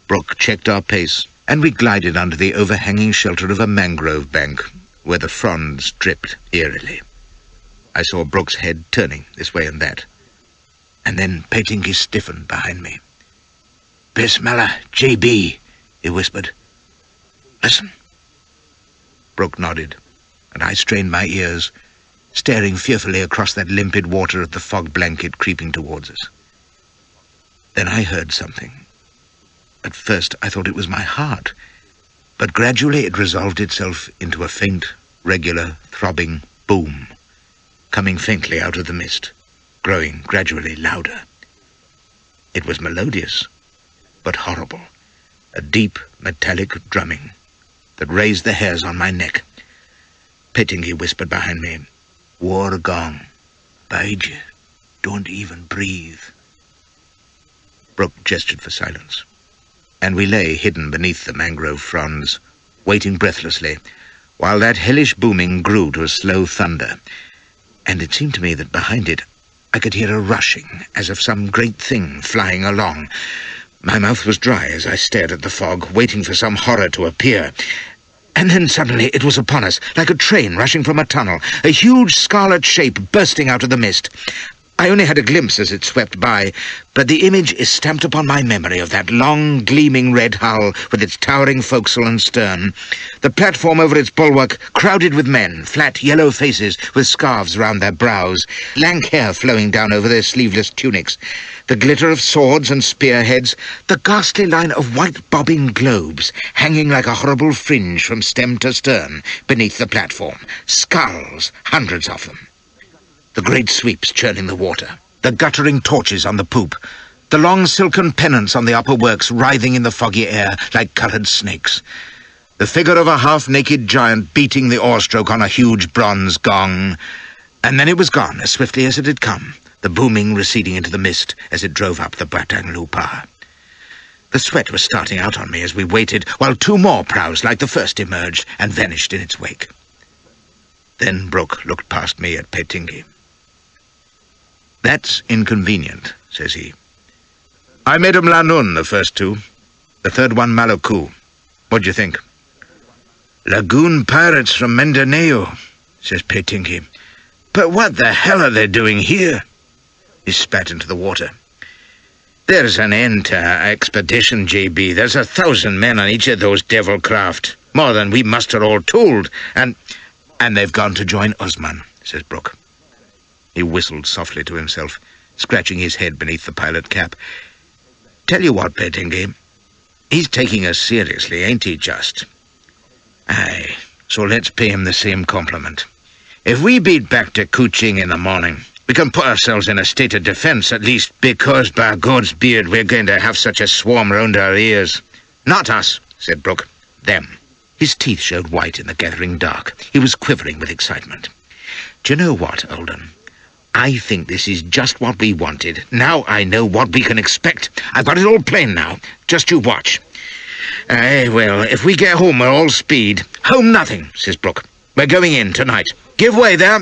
S1: Brooke checked our pace, and we glided under the overhanging shelter of a mangrove bank, where the fronds dripped eerily. I saw Brooke's head turning this way and that, and then Petingi stiffened behind me. "Bismillah, GB," he whispered. "Listen." Brooke nodded, and I strained my ears, staring fearfully across that limpid water at the fog blanket creeping towards us. Then I heard something. At first I thought it was my heart, but gradually it resolved itself into a faint, regular, throbbing boom, coming faintly out of the mist, growing gradually louder. It was melodious, but horrible, a deep, metallic drumming that raised the hairs on my neck. Petingi whispered behind me, "War gone. Bide ye. Don't even breathe." Brooke gestured for silence, and we lay hidden beneath the mangrove fronds, waiting breathlessly, while that hellish booming grew to a slow thunder, and it seemed to me that behind it I could hear a rushing, as of some great thing flying along. My mouth was dry as I stared at the fog, waiting for some horror to appear. And then suddenly it was upon us, like a train rushing from a tunnel, a huge scarlet shape bursting out of the mist. I only had a glimpse as it swept by, but the image is stamped upon my memory of that long, gleaming red hull with its towering forecastle and stern, the platform over its bulwark crowded with men, flat yellow faces with scarves round their brows, lank hair flowing down over their sleeveless tunics, the glitter of swords and spearheads, the ghastly line of white bobbing globes hanging like a horrible fringe from stem to stern beneath the platform, skulls, hundreds of them. The great sweeps churning the water, the guttering torches on the poop, the long silken pennants on the upper works writhing in the foggy air like coloured snakes, the figure of a half-naked giant beating the oarstroke on a huge bronze gong, and then it was gone as swiftly as it had come, the booming receding into the mist as it drove up the Batang Lupa. The sweat was starting out on me as we waited, while two more prows like the first emerged and vanished in its wake. Then Brooke looked past me at Petingi. "That's inconvenient," says he. "I made 'em Lanun, the first two. The third one Maluku. What do you think?" "Lagoon pirates from Mindanao," says Petingi. "But what the hell are they doing here?" He spat into the water.
S2: There's an end to our expedition, JB. There's 1,000 men on each of those devil craft. More than we muster all told. And they've gone to join Osman, says Brooke. He whistled softly to himself, scratching his head beneath the pilot cap. Tell you what, Pettingy, he's taking us seriously, ain't he, just? Aye, so let's pay him the same compliment. If we beat back to Kuching in the morning, we can put ourselves in a state of defence, at least, because, by God's beard, we're going to have such a swarm round our ears. Not us, said Brooke. Them. His teeth showed white in the gathering dark. He was quivering with excitement. Do you know what, Olden? I think this is just what we wanted. Now I know what we can expect. I've got it all plain now. Just you watch. Aye, well, if we get home, we're all speed. Home nothing, says Brooke. We're going in tonight. Give way there.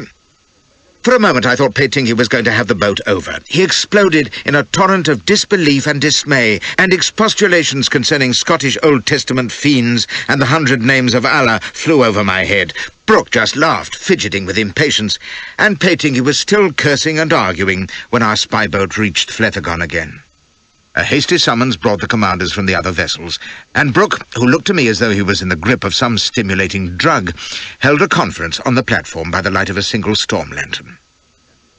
S2: For a moment I thought Pettingy was going to have the boat over. He exploded in a torrent of disbelief and dismay, and expostulations concerning Scottish Old Testament fiends and the 100 names of Allah flew over my head. Brooke just laughed, fidgeting with impatience, and Pettingy was still cursing and arguing when our spy boat reached Flethagon again. A hasty summons brought the commanders from the other vessels, and Brooke, who looked to me as though he was in the grip of some stimulating drug, held a conference on the platform by the light of a single storm lantern.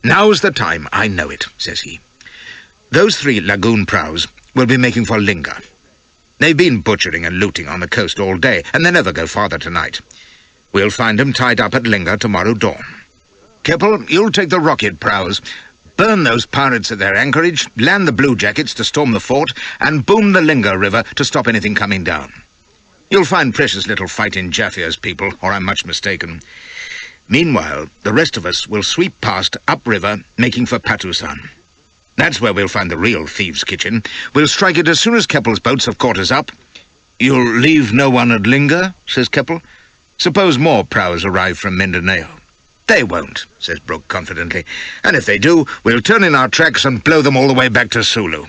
S2: Now's the time, I know it, says he. Those 3 lagoon prows will be making for Linga. They've been butchering and looting on the coast all day, and they never go farther tonight. We'll find them tied up at Linga tomorrow dawn. Keppel, you'll take the rocket prows. Burn those pirates at their anchorage, land the bluejackets to storm the fort, and boom the Linga River to stop anything coming down. You'll find precious little fight in Jaffier's people, or I'm much mistaken. Meanwhile, the rest of us will sweep past upriver, making for Patusan. That's where we'll find the real thieves' kitchen. We'll strike it as soon as Keppel's boats have caught us up. You'll leave no one at Linga, says Keppel. Suppose more prows arrive from Mindanao. They won't, says Brooke confidently, and if they do, we'll turn in our tracks and blow them all the way back to Sulu.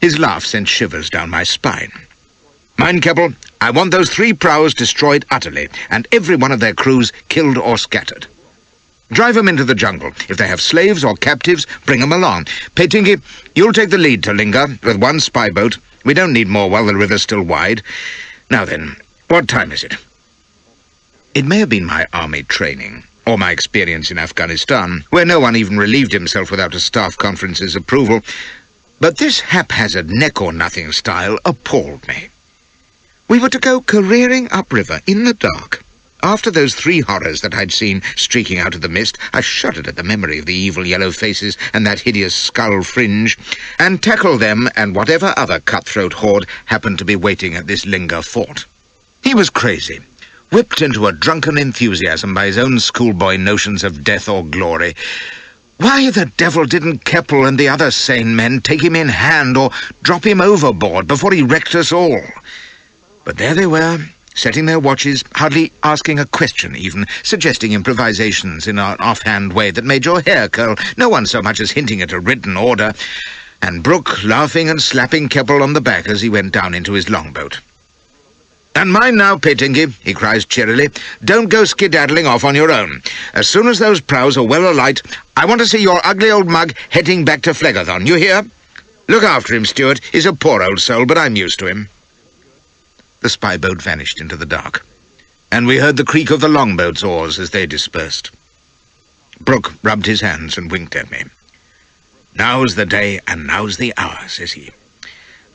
S2: His laugh sent shivers down my spine. Mind, Keppel, I want those 3 prows destroyed utterly, and every one of their crews killed or scattered. Drive them into the jungle. If they have slaves or captives, bring them along. Pettingy, you'll take the lead to Linga with 1 spy boat. We don't need more while the river's still wide. Now then, what time is it? It may have been my army training, or my experience in Afghanistan, where no one even relieved himself without a staff conference's approval, but this haphazard neck-or-nothing style appalled me. We were to go careering upriver in the dark. After those 3 horrors that I'd seen streaking out of the mist, I shuddered at the memory of the evil yellow faces and that hideous skull fringe, and tackle them and whatever other cutthroat horde happened to be waiting at this Linga fort. He was crazy, whipped into a drunken enthusiasm by his own schoolboy notions of death or glory. Why the devil didn't Keppel and the other sane men take him in hand or drop him overboard before he wrecked us all? But there they were, setting their watches, hardly asking a question even, suggesting improvisations in an offhand way that made your hair curl, no one so much as hinting at a written order, and Brooke laughing and slapping Keppel on the back as he went down into his longboat. "And mind now, Pettingy," he cries cheerily, "don't go skedaddling off on your own. As soon as those prows are well alight, I want to see your ugly old mug heading back to Phlegethon, you hear? Look after him, Stuart. He's a poor old soul, but I'm used to him." The spy boat vanished into the dark, and we heard the creak of the longboat's oars as they dispersed. Brooke rubbed his hands and winked at me. "Now's the day and now's the hour," says he.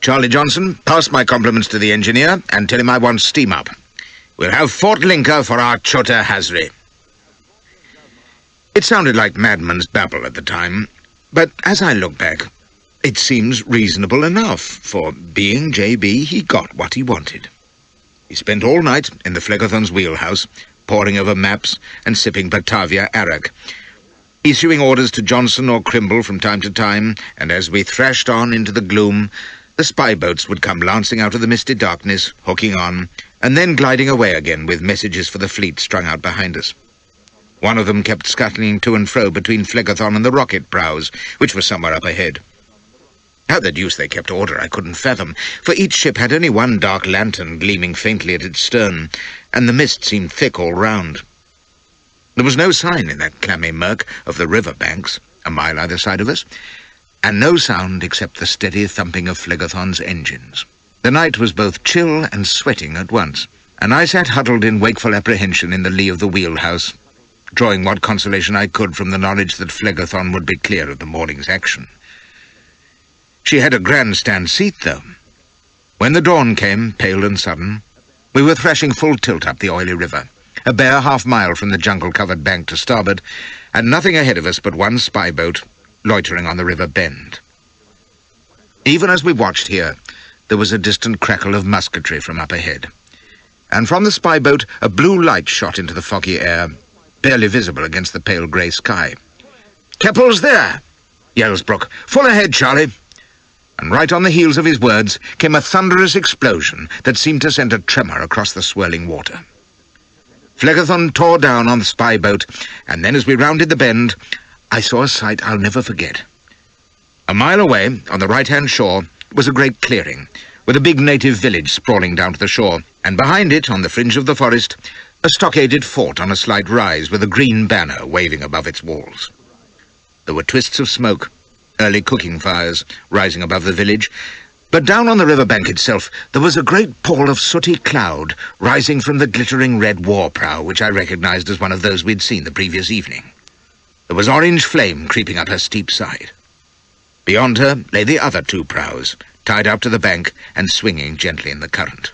S2: "Charlie Johnson, pass my compliments to the engineer and tell him I want steam up. We'll have Fort Linka for our Chota Hazri." It sounded like madman's babble at the time, but as I look back, it seems reasonable enough, for being J.B., he got what he wanted. He spent all night in the Phlegethon's wheelhouse, poring over maps and sipping Batavia arrack, issuing orders to Johnson or Crimble from time to time, and as we thrashed on into the gloom, the spy boats would come lancing out of the misty darkness, hooking on, and then gliding away again with messages for the fleet strung out behind us. One of them kept scuttling to and fro between Phlegethon and the rocket prows, which were somewhere up ahead. How the deuce they kept order I couldn't fathom, for each ship had only one dark lantern gleaming faintly at its stern, and the mist seemed thick all round. There was no sign in that clammy murk of the river banks, a mile either side of us,
S1: and no sound except the steady thumping of Phlegethon's engines. The night was both chill and sweating at once, and I sat huddled in wakeful apprehension in the lee of the wheelhouse, drawing what consolation I could from the knowledge that Phlegethon would be clear of the morning's action. She had a grandstand seat, though. When the dawn came, pale and sudden, we were thrashing full tilt up the oily river, a bare half-mile from the jungle-covered bank to starboard, and nothing ahead of us but one spy boat loitering on the river bend. Even as we watched here, there was a distant crackle of musketry from up ahead, and from the spy boat a blue light shot into the foggy air, barely visible against the pale grey sky. "Keppel's there!" yells Brooke. "Full ahead, Charlie!" And right on the heels of his words came a thunderous explosion that seemed to send a tremor across the swirling water. Phlegethon tore down on the spy boat, and then as we rounded the bend, I saw a sight I'll never forget. A mile away, on the right-hand shore, was a great clearing, with a big native village sprawling down to the shore, and behind it, on the fringe of the forest, a stockaded fort on a slight rise with a green banner waving above its walls. There were twists of smoke, early cooking fires, rising above the village, but down on the riverbank itself there was a great pall of sooty cloud rising from the glittering red war prow, which I recognized as one of those we'd seen the previous evening. There was orange flame creeping up her steep side. Beyond her lay the other two prows, tied out to the bank and swinging gently in the current.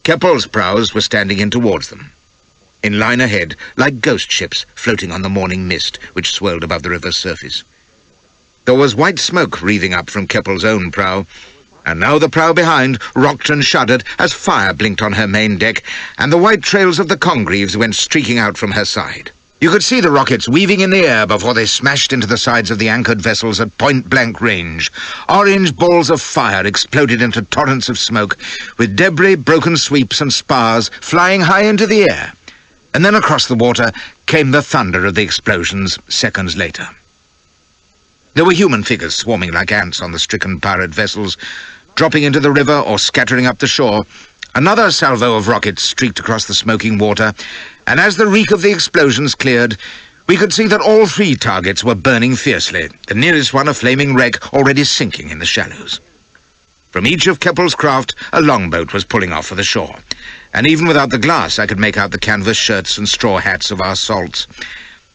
S1: Keppel's prows were standing in towards them, in line ahead, like ghost ships floating on the morning mist which swirled above the river's surface. There was white smoke wreathing up from Keppel's own prow, and now the prow behind rocked and shuddered as fire blinked on her main deck, and the white trails of the congreaves went streaking out from her side. You could see the rockets weaving in the air before they smashed into the sides of the anchored vessels at point-blank range. Orange balls of fire exploded into torrents of smoke, with debris, broken sweeps and spars flying high into the air. And then across the water came the thunder of the explosions seconds later. There were human figures swarming like ants on the stricken pirate vessels, dropping into the river or scattering up the shore. Another salvo of rockets streaked across the smoking water, and as the reek of the explosions cleared, we could see that all three targets were burning fiercely, the nearest one a flaming wreck already sinking in the shallows. From each of Keppel's craft, a longboat was pulling off for the shore, and even without the glass I could make out the canvas shirts and straw hats of our salts.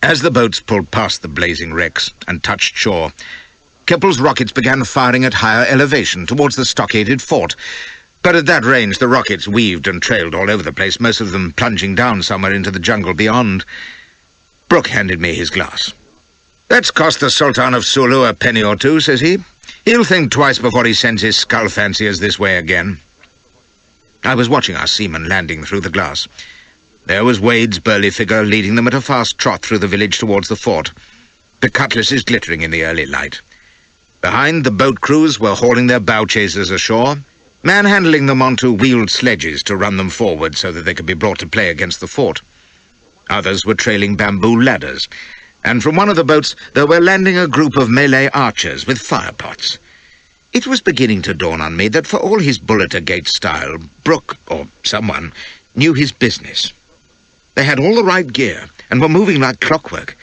S1: As the boats pulled past the blazing wrecks and touched shore, Keppel's rockets began firing at higher elevation towards the stockaded fort, but at that range the rockets weaved and trailed all over the place, most of them plunging down somewhere into the jungle beyond. Brooke handed me his glass. "That's cost the Sultan of Sulu a penny or two," says he. "He'll think twice before he sends his skull fanciers this way again." I was watching our seamen landing through the glass. There was Wade's burly figure leading them at a fast trot through the village towards the fort, the cutlasses glittering in the early light. Behind, the boat crews were hauling their bow chasers ashore, manhandling them onto wheeled sledges to run them forward so that they could be brought to play against the fort. Others were trailing bamboo ladders, and from one of the boats there were landing a group of Malay archers with firepots. It was beginning to dawn on me that for all his bullet-a-gate style, Brooke, or someone, knew his business. They had all the right gear and were moving like clockwork.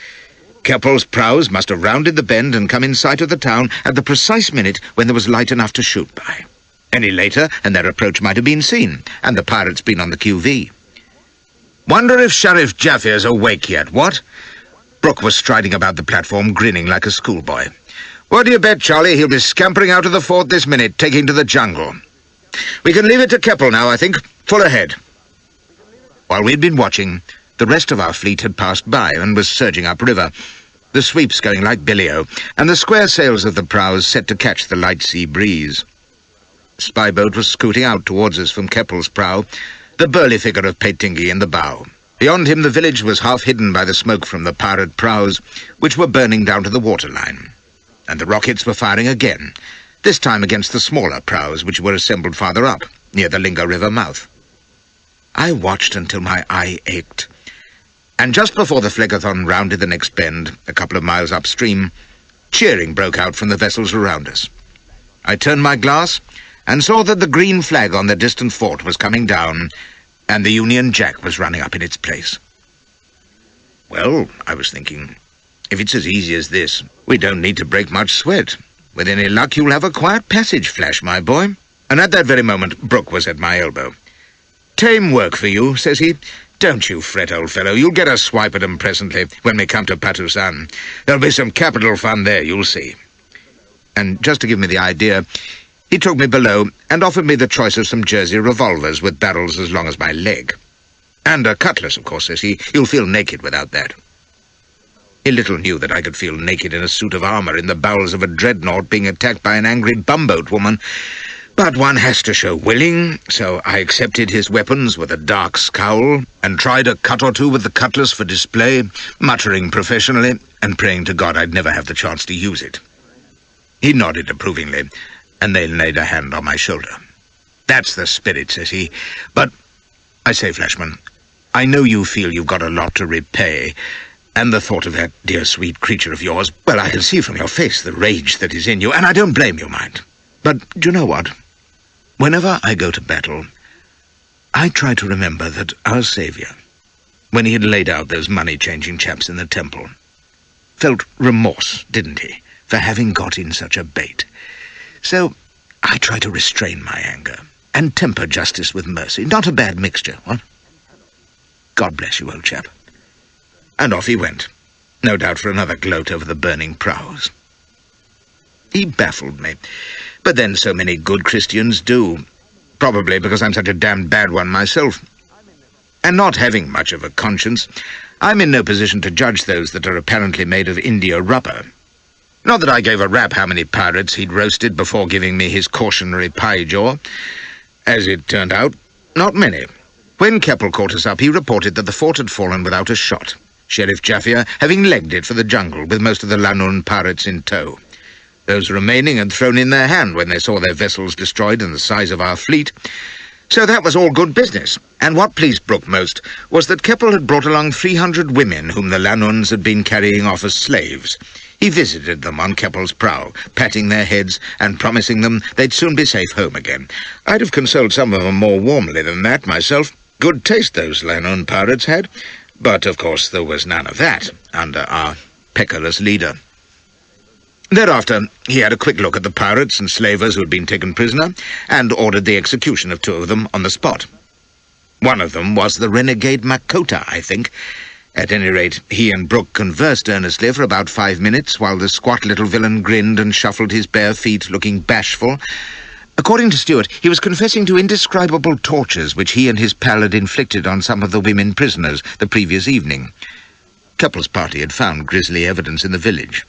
S1: Keppel's prows must have rounded the bend and come in sight of the town at the precise minute when there was light enough to shoot by. Any later, and their approach might have been seen, and the pirates been on the QV. "Wonder if Sheriff Jaffier's awake yet, what?" Brooke was striding about the platform, grinning like a schoolboy. "What do you bet, Charlie, he'll be scampering out of the fort this minute, taking to the jungle. We can leave it to Keppel now, I think. Full ahead." While we'd been watching, the rest of our fleet had passed by and was surging upriver, the sweeps going like billy-o, and the square sails of the prows set to catch the light sea breeze. The spy boat was scooting out towards us from Keppel's prow, the burly figure of Peitingi in the bow. Beyond him the village was half hidden by the smoke from the pirate prows, which were burning down to the waterline, and the rockets were firing again, this time against the smaller prows which were assembled farther up, near the Linga River mouth. I watched until my eye ached, and just before the Phlegethon rounded the next bend, a couple of miles upstream, cheering broke out from the vessels around us. I turned my glass and saw that the green flag on the distant fort was coming down, and the Union Jack was running up in its place. Well, I was thinking,
S2: If it's as easy as this, we don't need to break much sweat. With any luck, you'll have a quiet passage, Flash, my boy." And at that very moment, Brooke was at my elbow. "Tame work for you," says he. "Don't you fret, old fellow. You'll get a swipe at 'em presently, when we come to Patusan. There'll be some capital fun there, you'll see." And just to give me the idea, he took me below and offered me the choice of some Jersey revolvers with barrels as long as my leg. "And a cutlass, of course," says he. "You'll feel naked without that." He little knew that I could feel naked in a suit of armour in the bowels of a dreadnought being attacked by an angry bumboat woman. But one has to show willing, so I accepted his weapons with a dark scowl and tried a cut or two with the cutlass for display, muttering professionally and praying to God I'd never have the chance to use it. He nodded approvingly, and then laid a hand on my shoulder. "That's the spirit," says he. "But, I say, Flashman, I know you feel you've got a lot to repay, and the thought of that dear sweet creature of yours, well, I can see from your face the rage that is in you, and I don't blame you, mind. But do you know what? Whenever I go to battle, I try to remember that our Saviour, when he had laid out those money-changing chaps in the temple, felt remorse, didn't he, for having got in such a bait. So I try to restrain my anger and temper justice with mercy. Not a bad mixture, what? God bless you, old chap." And off he went, no doubt for another gloat over the burning prows. He baffled me, but then so many good Christians do, probably because I'm such a damned bad one myself. And not having much of a conscience, I'm in no position to judge those that are apparently made of India rubber. Not that I gave a rap how many pirates he'd roasted before giving me his cautionary pie-jaw. As it turned out, not many. When Keppel caught us up, he reported that the fort had fallen without a shot, Sheriff Jaffier having legged it for the jungle with most of the Lanun pirates in tow. Those remaining had thrown in their hand when they saw their vessels destroyed and the size of our fleet. So that was all good business, and what pleased Brooke most was that Keppel had brought along 300 women whom the Lanuns had been carrying off as slaves. He visited them on Keppel's prow, patting their heads and promising them they'd soon be safe home again. I'd have consoled some of them more warmly than that myself. Good taste those Lanun pirates had, but of course there was none of that under our peckerless leader. Thereafter, he had a quick look at the pirates and slavers who had been taken prisoner, and ordered the execution of 2 of them on the spot. One of them was the renegade Makota, I think. At any rate, he and Brooke conversed earnestly for about 5 minutes, while the squat little villain grinned and shuffled his bare feet, looking bashful. According to Stewart, he was confessing to indescribable tortures which he and his pal had inflicted on some of the women prisoners the previous evening. Keppel's party had found grisly evidence in the village.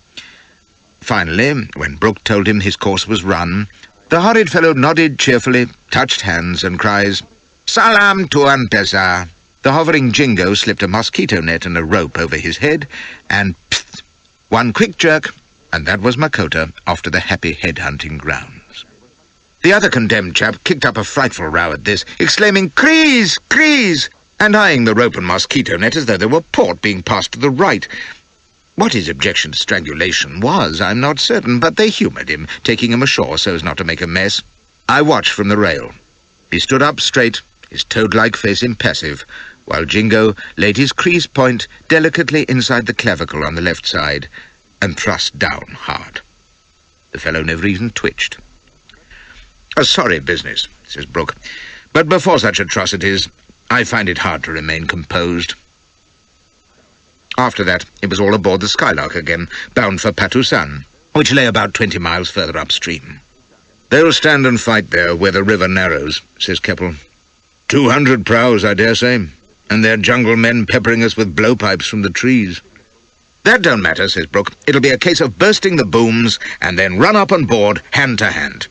S2: Finally, when Brooke told him his course was run, the horrid fellow nodded cheerfully, touched hands, and cries, "Salam Tuan Tessa." The hovering Jingo slipped a mosquito net and a rope over his head, and pfft, one quick jerk, and that was Makota off to the happy head-hunting grounds. The other condemned chap kicked up a frightful row at this, exclaiming, "Crease! Crease!" and eyeing the rope and mosquito net as though they were port being passed to the right. What his objection to strangulation was, I'm not certain, but they humoured him, taking him ashore so as not to make a mess. I watched from the rail. He stood up straight, his toad-like face impassive, while Jingo laid his crease point delicately inside the clavicle on the left side and thrust down hard. The fellow never even twitched. "A sorry business," says Brooke, "but before such atrocities, I find it hard to remain composed." After that, it was all aboard the Skylark again, bound for Patusan, which lay about 20 miles further upstream. "They'll stand and fight there where the river narrows," says Keppel. 200 prows, I dare say, and their jungle men peppering us with blowpipes from the trees. "That don't matter," says Brooke. "It'll be a case of bursting the booms and then run up on board, hand to hand.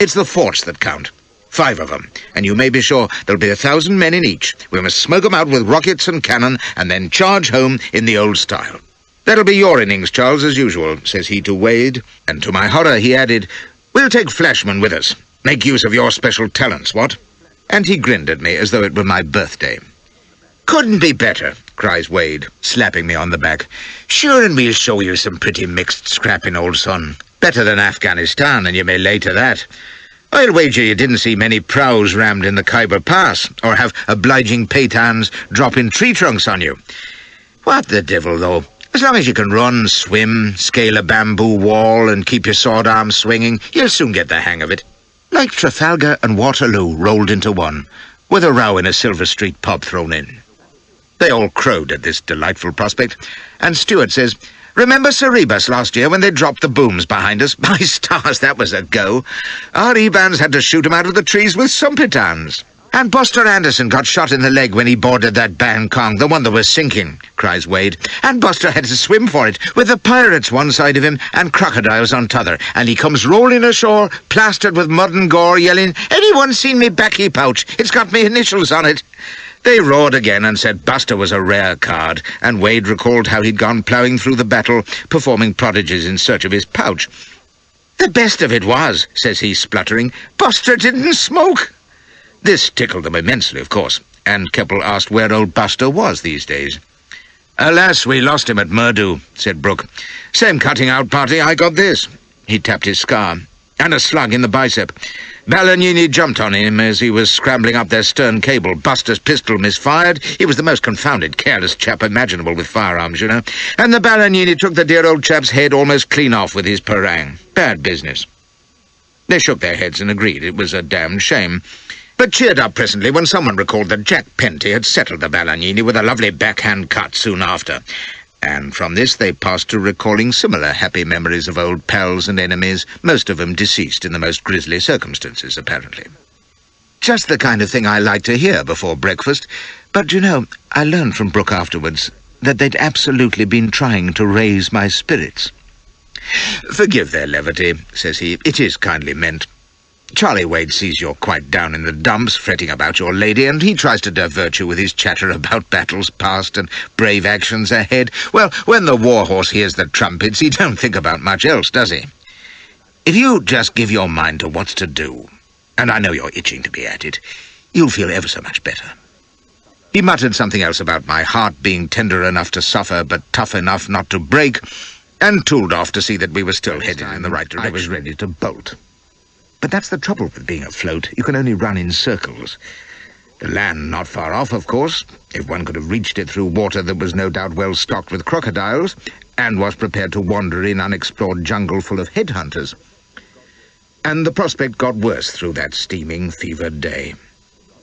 S2: It's the forts that count. 5 of them, and you may be sure there'll be 1,000 men in each. We must smoke 'em out with rockets and cannon, and then charge home in the old style. That'll be your innings, Charles, as usual," says he to Wade, and to my horror he added, "We'll take Flashman with us. Make use of your special talents, what?" And he grinned at me as though it were my birthday. "Couldn't be better," cries Wade, slapping me on the back. "Sure, and we'll show you some pretty mixed scrapping, old son. Better than Afghanistan, and you may lay to that. I'll wager you didn't see many prows rammed in the Khyber Pass, or have obliging Pathans dropping tree trunks on you. What the devil, though? As long as you can run, swim, scale a bamboo wall and keep your sword arm swinging, you'll soon get the hang of it. Like Trafalgar and Waterloo rolled into one, with a row in a Silver Street pub thrown in. They all crowed at this delightful prospect, and Stuart says, "Remember Sir Rebus last year when they dropped the booms behind us? My stars, that was a go. Our E-bands had to shoot 'em out of the trees with sumpitans." "And Buster Anderson got shot in the leg when he boarded that Bangkok, the one that was sinking," cries Wade. "And Buster had to swim for it, with the pirates one side of him and crocodiles on t'other, and he comes rolling ashore, plastered with mud and gore, yelling, 'Anyone seen me baccy pouch? It's got me initials on it.'" They roared again and said Buster was a rare card, and Wade recalled how he'd gone ploughing through the battle, performing prodigies in search of his pouch. "The best of it was," says he, spluttering, "Buster didn't smoke." This tickled them immensely, of course, and Keppel asked where old Buster was these days. "Alas, we lost him at Murdu," said Brooke. "Same cutting-out party I got this." He tapped his scar. "And a slug in the bicep. Balagnini jumped on him as he was scrambling up their stern cable. Buster's pistol misfired. He was the most confounded, careless chap imaginable with firearms, you know. And the Balagnini took the dear old chap's head almost clean off with his parang. Bad business." They shook their heads and agreed it was a damned shame, but cheered up presently when someone recalled that Jack Penty had settled the Balagnini with a lovely backhand cut soon after. And from this they passed to recalling similar happy memories of old pals and enemies, most of them deceased in the most grisly circumstances, apparently. Just the kind of thing I like to hear before breakfast, but, you know, I learned from Brooke afterwards that they'd absolutely been trying to raise my spirits. "Forgive their levity," says he. "It is kindly meant. Charlie Wade sees you're quite down in the dumps, fretting about your lady, and he tries to divert you with his chatter about battles past and brave actions ahead. Well, when the warhorse hears the trumpets, he don't think about much else, does he? If you just give your mind to what's to do, and I know you're itching to be at it, you'll feel ever so much better." He muttered something else about my heart being tender enough to suffer, but tough enough not to break, and tooled off to see that we were still headed in the right direction. I was ready to bolt. But that's the trouble with being afloat. You can only run in circles. The land not far off, of course, if one could have reached it through water that was no doubt well stocked with crocodiles, and was prepared to wander in unexplored jungle full of headhunters. And the prospect got worse through that steaming, fevered day.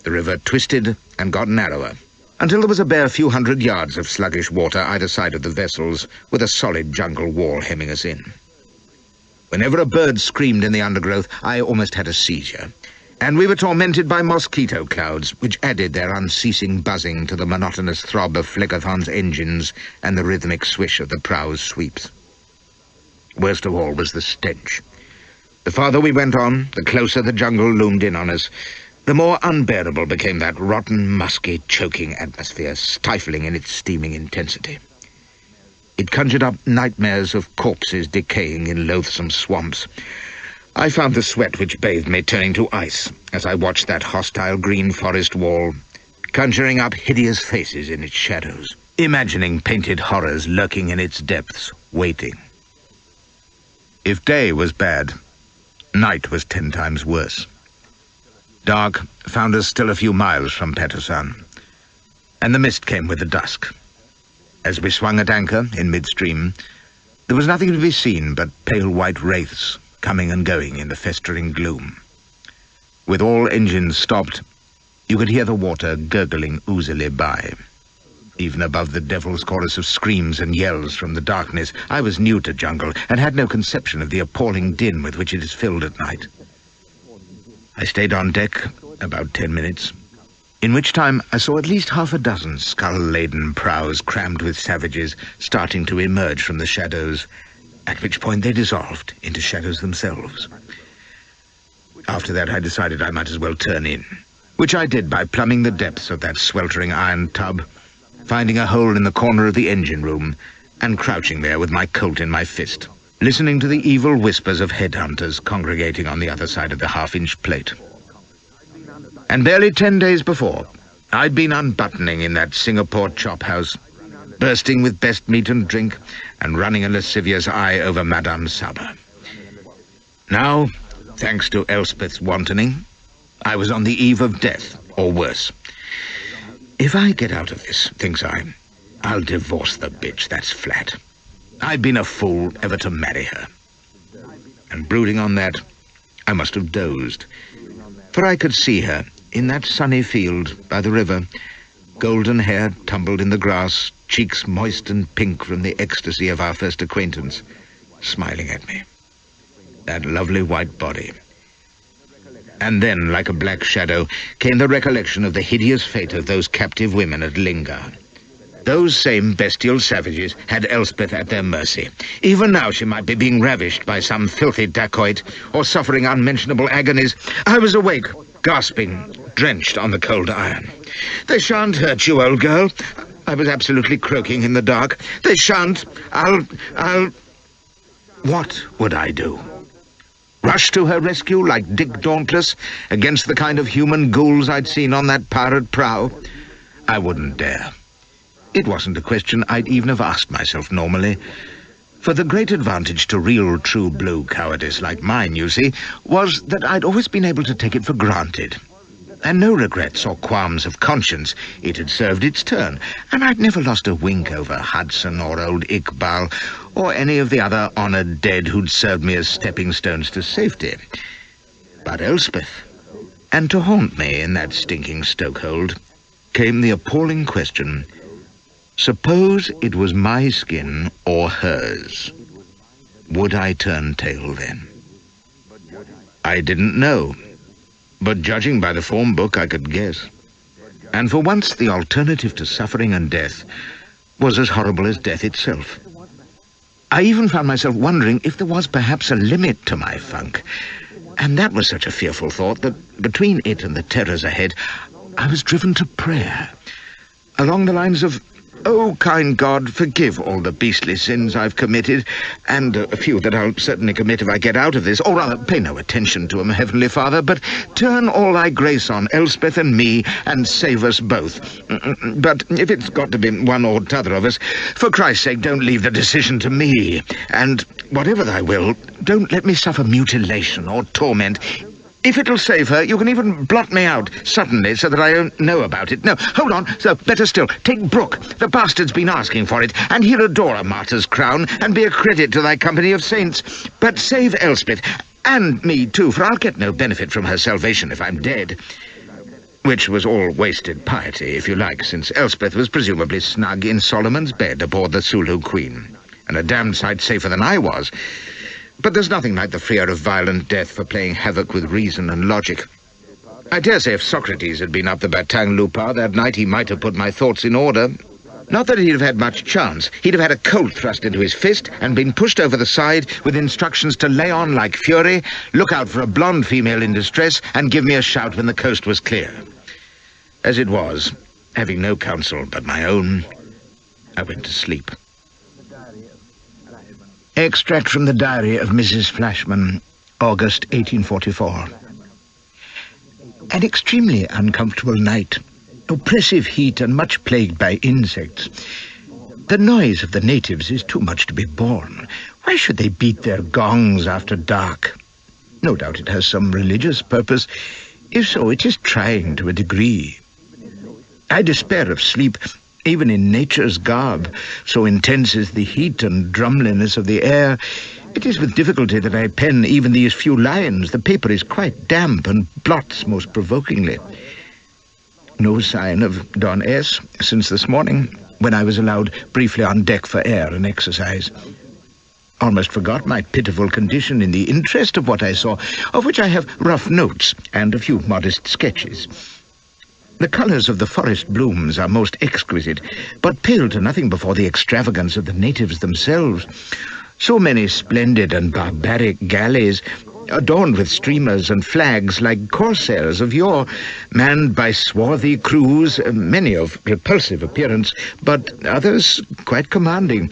S2: The river twisted and got narrower, until there was a bare few hundred yards of sluggish water either side of the vessels, with a solid jungle wall hemming us in. Whenever a bird screamed in the undergrowth, I almost had a seizure, and we were tormented by mosquito clouds, which added their unceasing buzzing to the monotonous throb of Phlegethon's engines and the rhythmic swish of the prow's sweeps. Worst of all was the stench. The farther we went on, the closer the jungle loomed in on us, the more unbearable became that rotten, musky, choking atmosphere, stifling in its steaming intensity. It conjured up nightmares of corpses decaying in loathsome swamps. I found the sweat which bathed me turning to ice as I watched that hostile green forest wall, conjuring up hideous faces in its shadows, imagining painted horrors lurking in its depths, waiting. If day was bad, night was 10 times worse. Dark found us still a few miles from Patusan, and the mist came with the dusk. As we swung at anchor in midstream, there was nothing to be seen but pale white wraiths coming and going in the festering gloom. With all engines stopped, you could hear the water gurgling oozily by. Even above the devil's chorus of screams and yells from the darkness, I was new to jungle and had no conception of the appalling din with which it is filled at night. I stayed on deck about 10 minutes, in which time I saw at least half a dozen skull-laden prows crammed with savages starting to emerge from the shadows, at which point they dissolved into shadows themselves. After that I decided I might as well turn in, which I did by plumbing the depths of that sweltering iron tub, finding a hole in the corner of the engine room, and crouching there with my Colt in my fist, listening to the evil whispers of headhunters congregating on the other side of the half-inch plate. And barely 10 days before, I'd been unbuttoning in that Singapore chop house, bursting with best meat and drink, and running a lascivious eye over Madame Saba. Now, thanks to Elspeth's wantoning, I was on the eve of death, or worse. If I get out of this, thinks I
S1: I'll divorce the bitch, that's flat. I've been a fool ever to marry her. And brooding on that, I must have dozed. For I could see her, in that sunny field by the river, golden hair tumbled in the grass, cheeks moist and pink from the ecstasy of our first acquaintance, smiling at me. That lovely white body. And then, like a black shadow, came the recollection of the hideous fate of those captive women at Lingar. Those same bestial savages had Elspeth at their mercy. Even now she might be being ravished by some filthy dacoit, or suffering unmentionable agonies. I was awake, gasping, drenched on the cold iron. "They shan't hurt you, old girl." I was absolutely croaking in the dark. "They shan't. I'll... What would I do? Rush to her rescue like Dick Dauntless against the kind of human ghouls I'd seen on that pirate prow? I wouldn't dare. It wasn't a question I'd even have asked myself normally. For the great advantage to real true blue cowardice like mine, you see, was that I'd always been able to take it for granted. And no regrets or qualms of conscience. It had served its turn, and I'd never lost a wink over Hudson or old Iqbal, or any of the other honoured dead who'd served me as stepping stones to safety. But Elspeth, and to haunt me in that stinking stokehold, came the appalling question, suppose it was my skin or hers, would I turn tail then? I didn't know. But judging by the form book, I could guess. And for once, the alternative to suffering and death was as horrible as death itself. I even found myself wondering if there was perhaps a limit to my funk. And that was such a fearful thought that between it and the terrors ahead, I was driven to prayer. Along the lines of, "Oh, kind God, forgive all the beastly sins I've committed, and a few that I'll certainly commit if I get out of this, or rather pay no attention to 'em, Heavenly Father, but turn all thy grace on Elspeth and me, and save us both. But if it's got to be one or t'other of us, for Christ's sake, don't leave the decision to me, and whatever thy will, don't let me suffer mutilation or torment. If it'll save her, you can even blot me out suddenly so that I don't know about it. No, hold on, so better still, take Brooke. The bastard's been asking for it, and he'll adore a martyr's crown and be a credit to thy company of saints. But save Elspeth, and me too, for I'll get no benefit from her salvation if I'm dead." Which was all wasted piety, if you like, since Elspeth was presumably snug in Solomon's bed aboard the Sulu Queen, and a damned sight safer than I was. But there's nothing like the fear of violent death for playing havoc with reason and logic. I dare say if Socrates had been up the Batang Lupa that night, he might have put my thoughts in order. Not that he'd have had much chance. He'd have had a colt thrust into his fist and been pushed over the side with instructions to lay on like fury, look out for a blonde female in distress, and give me a shout when the coast was clear. As it was, having no counsel but my own, I went to sleep. Extract from the diary of Mrs. Flashman, August 1844. An extremely uncomfortable night. Oppressive heat and much plagued by insects. The noise of the natives is too much to be borne. Why should they beat their gongs after dark? No doubt it has some religious purpose. If so, it is trying to a degree. I despair of sleep, even in nature's garb. So intense is the heat and drumliness of the air. It is with difficulty that I pen even these few lines. The paper is quite damp and blots most provokingly. No sign of Don S. since this morning, when I was allowed briefly on deck for air and exercise. Almost forgot my pitiful condition in the interest of what I saw, of which I have rough notes and a few modest sketches. The colours of the forest blooms are most exquisite, but pale to nothing before the extravagance of the natives themselves. So many splendid and barbaric galleys, adorned with streamers and flags like corsairs of yore, manned by swarthy crews, many of repulsive appearance, but others quite commanding.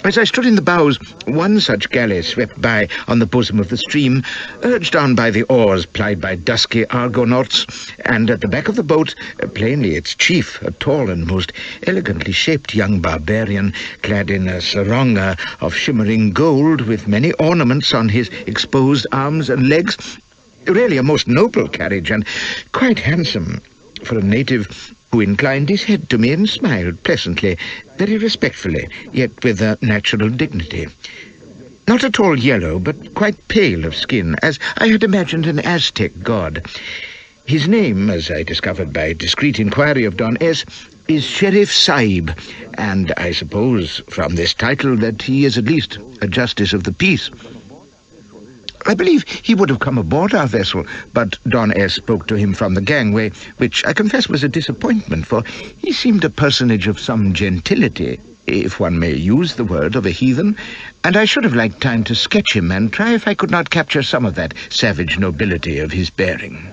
S1: As I stood in the bows, one such galley swept by on the bosom of the stream, urged on by the oars plied by dusky Argonauts, and at the back of the boat, plainly its chief, a tall and most elegantly shaped young barbarian, clad in a sarong of shimmering gold, with many ornaments on his exposed arms and legs. Really a most noble carriage, and quite handsome. for a native who inclined his head to me and smiled pleasantly, very respectfully, yet with a natural dignity. Not at all yellow, but quite pale of skin, as I had imagined an Aztec god. His name, as I discovered by discreet inquiry of Don S., is Sheriff Sahib, and I suppose from this title that he is at least a justice of the peace. I believe he would have come aboard our vessel, but Don S. spoke to him from the gangway, which I confess was a disappointment, for he seemed a personage of some gentility, if one may use the word of a heathen, and I should have liked time to sketch him and try if I could not capture some of that savage nobility of his bearing.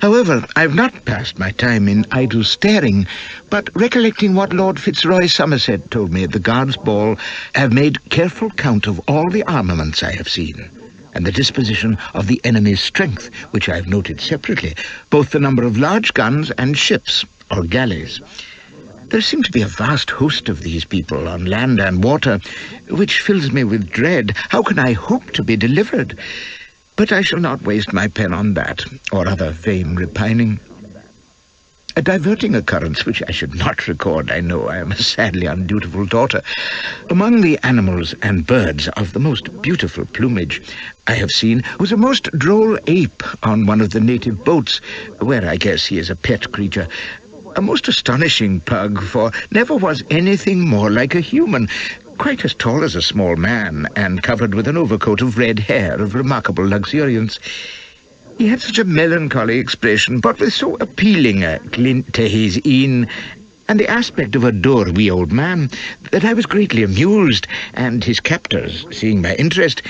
S1: However, I've not passed my time in idle staring, but recollecting what Lord Fitzroy Somerset told me at the Guards' Ball, have made careful count of all the armaments I have seen, and the disposition of the enemy's strength, which I have noted separately, both the number of large guns and ships, or galleys. There seem to be a vast host of these people on land and water, which fills me with dread. How can I hope to be delivered? But I shall not waste my pen on that, or other vain repining. A diverting occurrence which I should not record, I know I am a sadly undutiful daughter. Among the animals and birds of the most beautiful plumage I have seen was a most droll ape on one of the native boats, where I guess he is a pet creature. A most astonishing pug, for never was anything more like a human, quite as tall as a small man, and covered with an overcoat of red hair of remarkable luxuriance. He had such a melancholy expression, but with so appealing a glint to his een, and the aspect of a dour wee old man, that I was greatly amused, and his captors, seeing my interest,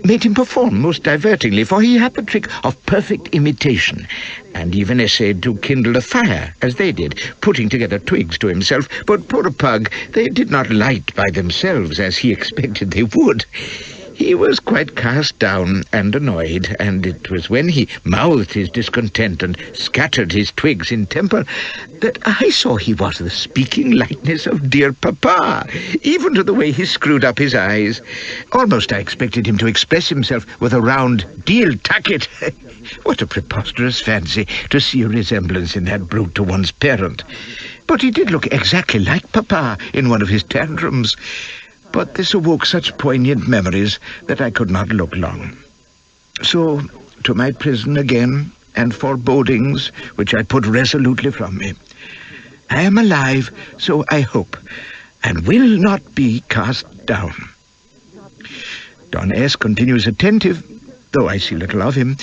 S1: made him perform most divertingly, for he had the trick of perfect imitation, and even essayed to kindle a fire, as they did, putting together twigs to himself. But poor pug, they did not light by themselves, as he expected they would. He was quite cast down and annoyed, and it was when he mouthed his discontent and scattered his twigs in temper that I saw he was the speaking likeness of dear Papa, even to the way he screwed up his eyes. Almost I expected him to express himself with a round "Deal Tucket." What a preposterous fancy to see a resemblance in that brute to one's parent. But he did look exactly like Papa in one of his tantrums. But this awoke such poignant memories that I could not look long. So, to my prison again, and forebodings, which I put resolutely from me. I am alive, so I hope, and will not be cast down. Don S. continues attentive, though I see little of him.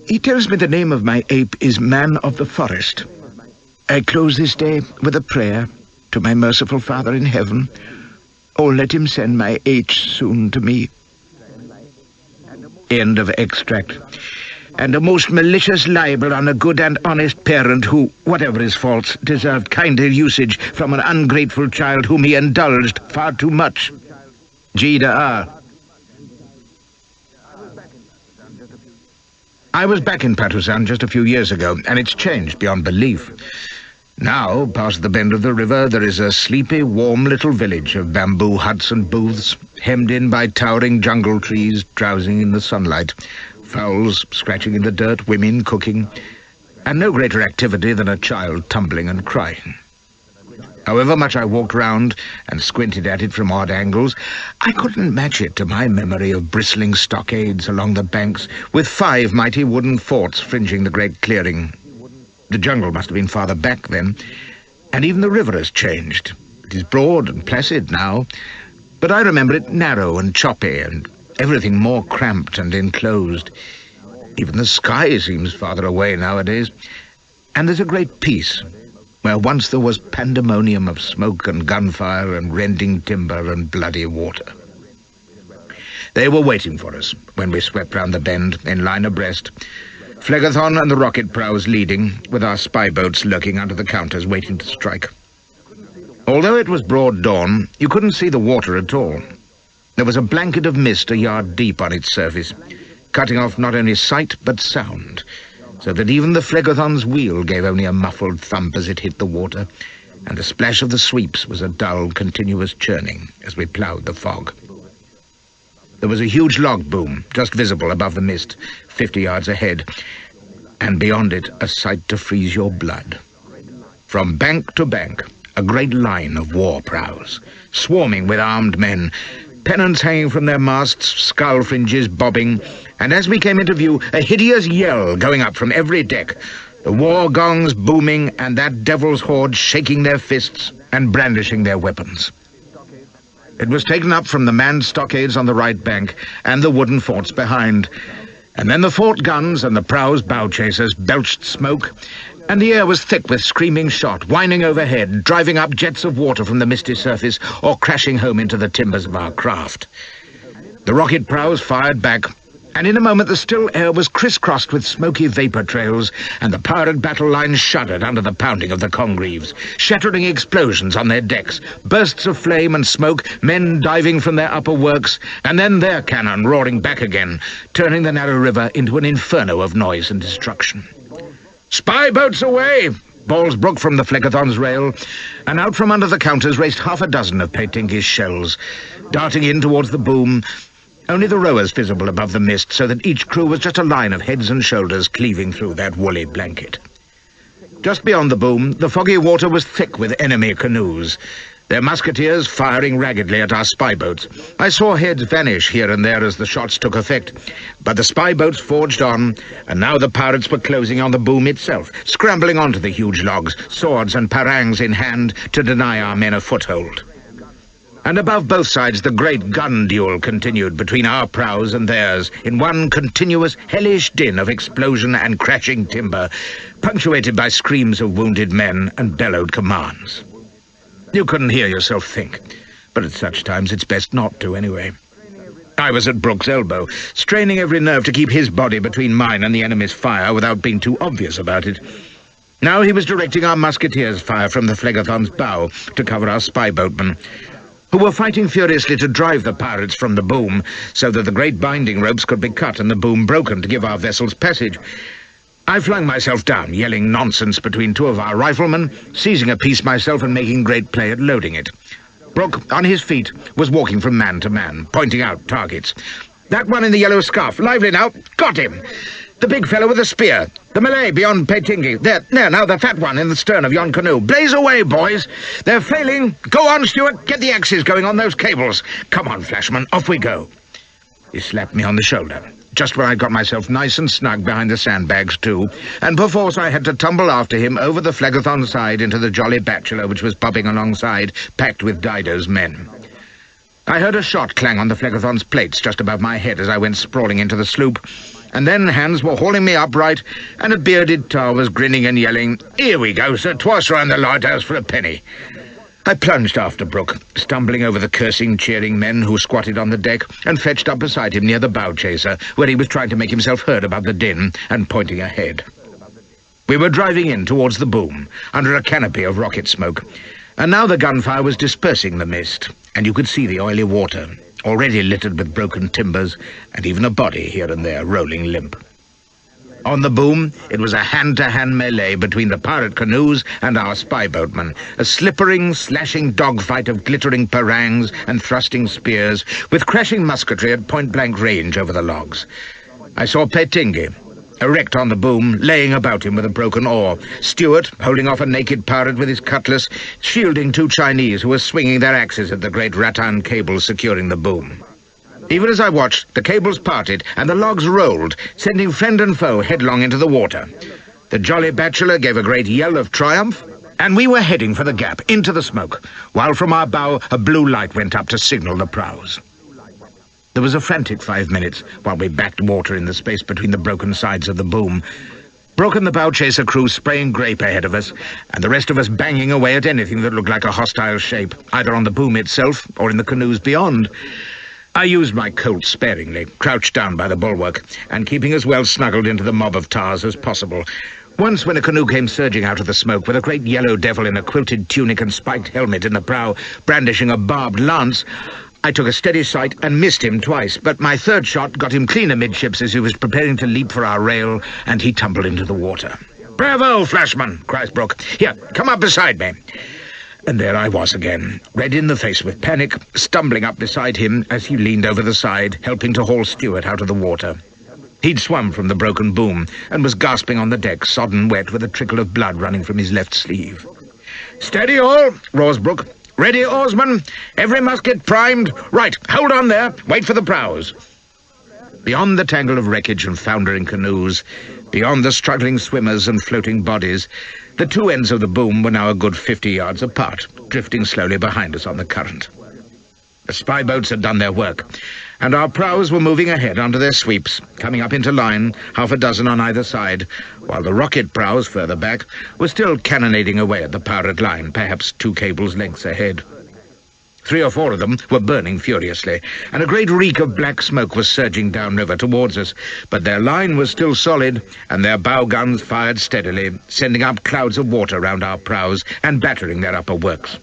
S1: He tells me the name of my ape is Man of the Forest. I close this day with a prayer to my merciful Father in heaven. Oh, let him send my H soon to me. End of extract. And a most malicious libel on a good and honest parent who, whatever his faults, deserved kinder usage from an ungrateful child whom he indulged far too much. G to R. I was back in Patusan just a few years ago, and it's changed beyond belief. Now, past the bend of the river, there is a sleepy, warm little village of bamboo huts and booths, hemmed in by towering jungle trees, drowsing in the sunlight, fowls scratching in the dirt, women cooking, and no greater activity than a child tumbling and crying. However much I walked round and squinted at it from odd angles, I couldn't match it to my memory of bristling stockades along the banks, with 5 mighty wooden forts fringing the great clearing. The jungle must have been farther back then, and even the river has changed. It is broad and placid now, but I remember it narrow and choppy, and everything more cramped and enclosed. Even the sky seems farther away nowadays, and there's a great peace, where once there was pandemonium of smoke and gunfire and rending timber and bloody water. They were waiting for us when we swept round the bend in line abreast, Phlegethon and the rocket prows leading, with our spy boats lurking under the counters waiting to strike. Although it was broad dawn, you couldn't see the water at all. There was a blanket of mist a yard deep on its surface, cutting off not only sight but sound, so that even the Phlegethon's wheel gave only a muffled thump as it hit the water, and the splash of the sweeps was a dull, continuous churning as we ploughed the fog. There was a huge log boom, just visible above the mist, 50 yards ahead, and beyond it a sight to freeze your blood. From bank to bank, a great line of war prows, swarming with armed men, pennants hanging from their masts, scull fringes bobbing, and as we came into view, a hideous yell going up from every deck, the war gongs booming, and that devil's horde shaking their fists and brandishing their weapons. It was taken up from the manned stockades on the right bank and the wooden forts behind, and then the fort guns and the prow's bow chasers belched smoke, and the air was thick with screaming shot, whining overhead, driving up jets of water from the misty surface or crashing home into the timbers of our craft. The rocket prows fired back, and in a moment the still air was crisscrossed with smoky vapour trails, and the pirate battle lines shuddered under the pounding of the congreaves, shattering explosions on their decks, bursts of flame and smoke, men diving from their upper works, and then their cannon roaring back again, turning the narrow river into an inferno of noise and destruction. "Spy boats away!" bawls Brooke from the Phlegethon's rail, and out from under the counters raced half a dozen of Petinki's shells, darting in towards the boom, only the rowers visible above the mist, so that each crew was just a line of heads and shoulders cleaving through that woolly blanket. Just beyond the boom, the foggy water was thick with enemy canoes, their musketeers firing raggedly at our spy boats. I saw heads vanish here and there as the shots took effect, but the spy boats forged on, and now the pirates were closing on the boom itself, scrambling onto the huge logs, swords and parangs in hand, to deny our men a foothold. And above both sides the great gun duel continued between our prows and theirs, in one continuous hellish din of explosion and crashing timber, punctuated by screams of wounded men and bellowed commands. You couldn't hear yourself think, but at such times it's best not to anyway. I was at Brooke's elbow, straining every nerve to keep his body between mine and the enemy's fire without being too obvious about it. Now he was directing our musketeers' fire from the Phlegethon's bow to cover our spy boatmen, who were fighting furiously to drive the pirates from the boom, so that the great binding ropes could be cut and the boom broken to give our vessels passage. I flung myself down, yelling nonsense between two of our riflemen, seizing a piece myself and making great play at loading it. Brooke, on his feet, was walking from man to man, pointing out targets. "That one in the yellow scarf, lively now, got him! The big fellow with the spear, the Malay beyond Petinki, there, now the fat one in the stern of yon canoe. Blaze away, boys! They're failing! Go on, Stuart, get the axes going on those cables! Come on, Flashman, off we go!" He slapped me on the shoulder, just when I got myself nice and snug behind the sandbags too, and perforce I had to tumble after him over the Phlegethon side into the Jolly Bachelor, which was bobbing alongside, packed with Dido's men. I heard a shot clang on the Phlegethon's plates just above my head as I went sprawling into the sloop, and then hands were hauling me upright, and a bearded tar was grinning and yelling, "Here we go, sir, twice round the lighthouse for a penny." I plunged after Brooke, stumbling over the cursing, cheering men who squatted on the deck, and fetched up beside him near the bow chaser, where he was trying to make himself heard above the din and pointing ahead. We were driving in towards the boom, under a canopy of rocket smoke, and now the gunfire was dispersing the mist, and you could see the oily water, already littered with broken timbers, and even a body here and there rolling limp. On the boom, it was a hand-to-hand melee between the pirate canoes and our spy boatmen, a slippering, slashing dogfight of glittering parangs and thrusting spears, with crashing musketry at point-blank range over the logs. I saw Petinki, erect on the boom, laying about him with a broken oar, Stuart holding off a naked pirate with his cutlass, shielding two Chinese who were swinging their axes at the great rattan cables securing the boom. Even as I watched, the cables parted and the logs rolled, sending friend and foe headlong into the water. The Jolly Bachelor gave a great yell of triumph, and we were heading for the gap, into the smoke, while from our bow a blue light went up to signal the prows. There was a frantic 5 minutes while we backed water in the space between the broken sides of the boom. Brooke and the bow chaser crew spraying grape ahead of us, and the rest of us banging away at anything that looked like a hostile shape, either on the boom itself or in the canoes beyond. I used my Colt sparingly, crouched down by the bulwark, and keeping as well snuggled into the mob of tars as possible. Once, when a canoe came surging out of the smoke with a great yellow devil in a quilted tunic and spiked helmet in the prow, brandishing a barbed lance, I took a steady sight and missed him twice, but my third shot got him clean amidships as he was preparing to leap for our rail, and he tumbled into the water. "Bravo, Flashman!" cries Brooke. "Here, come up beside me." And there I was again, red in the face with panic, stumbling up beside him as he leaned over the side, helping to haul Stuart out of the water. He'd swum from the broken boom and was gasping on the deck, sodden wet with a trickle of blood running from his left sleeve. "Steady all," roars Brooke. "Ready, oarsmen? Every musket primed? Right, hold on there. Wait for the prows." Beyond the tangle of wreckage and foundering canoes, beyond the struggling swimmers and floating bodies, the two ends of the boom were now a good 50 yards apart, drifting slowly behind us on the current. The spy boats had done their work, and our prows were moving ahead under their sweeps, coming up into line, half a dozen on either side, while the rocket prows further back were still cannonading away at the pirate line, perhaps 2 cables' lengths ahead. 3 or 4 of them were burning furiously, and a great reek of black smoke was surging downriver towards us, but their line was still solid, and their bow guns fired steadily, sending up clouds of water round our prows and battering their upper works.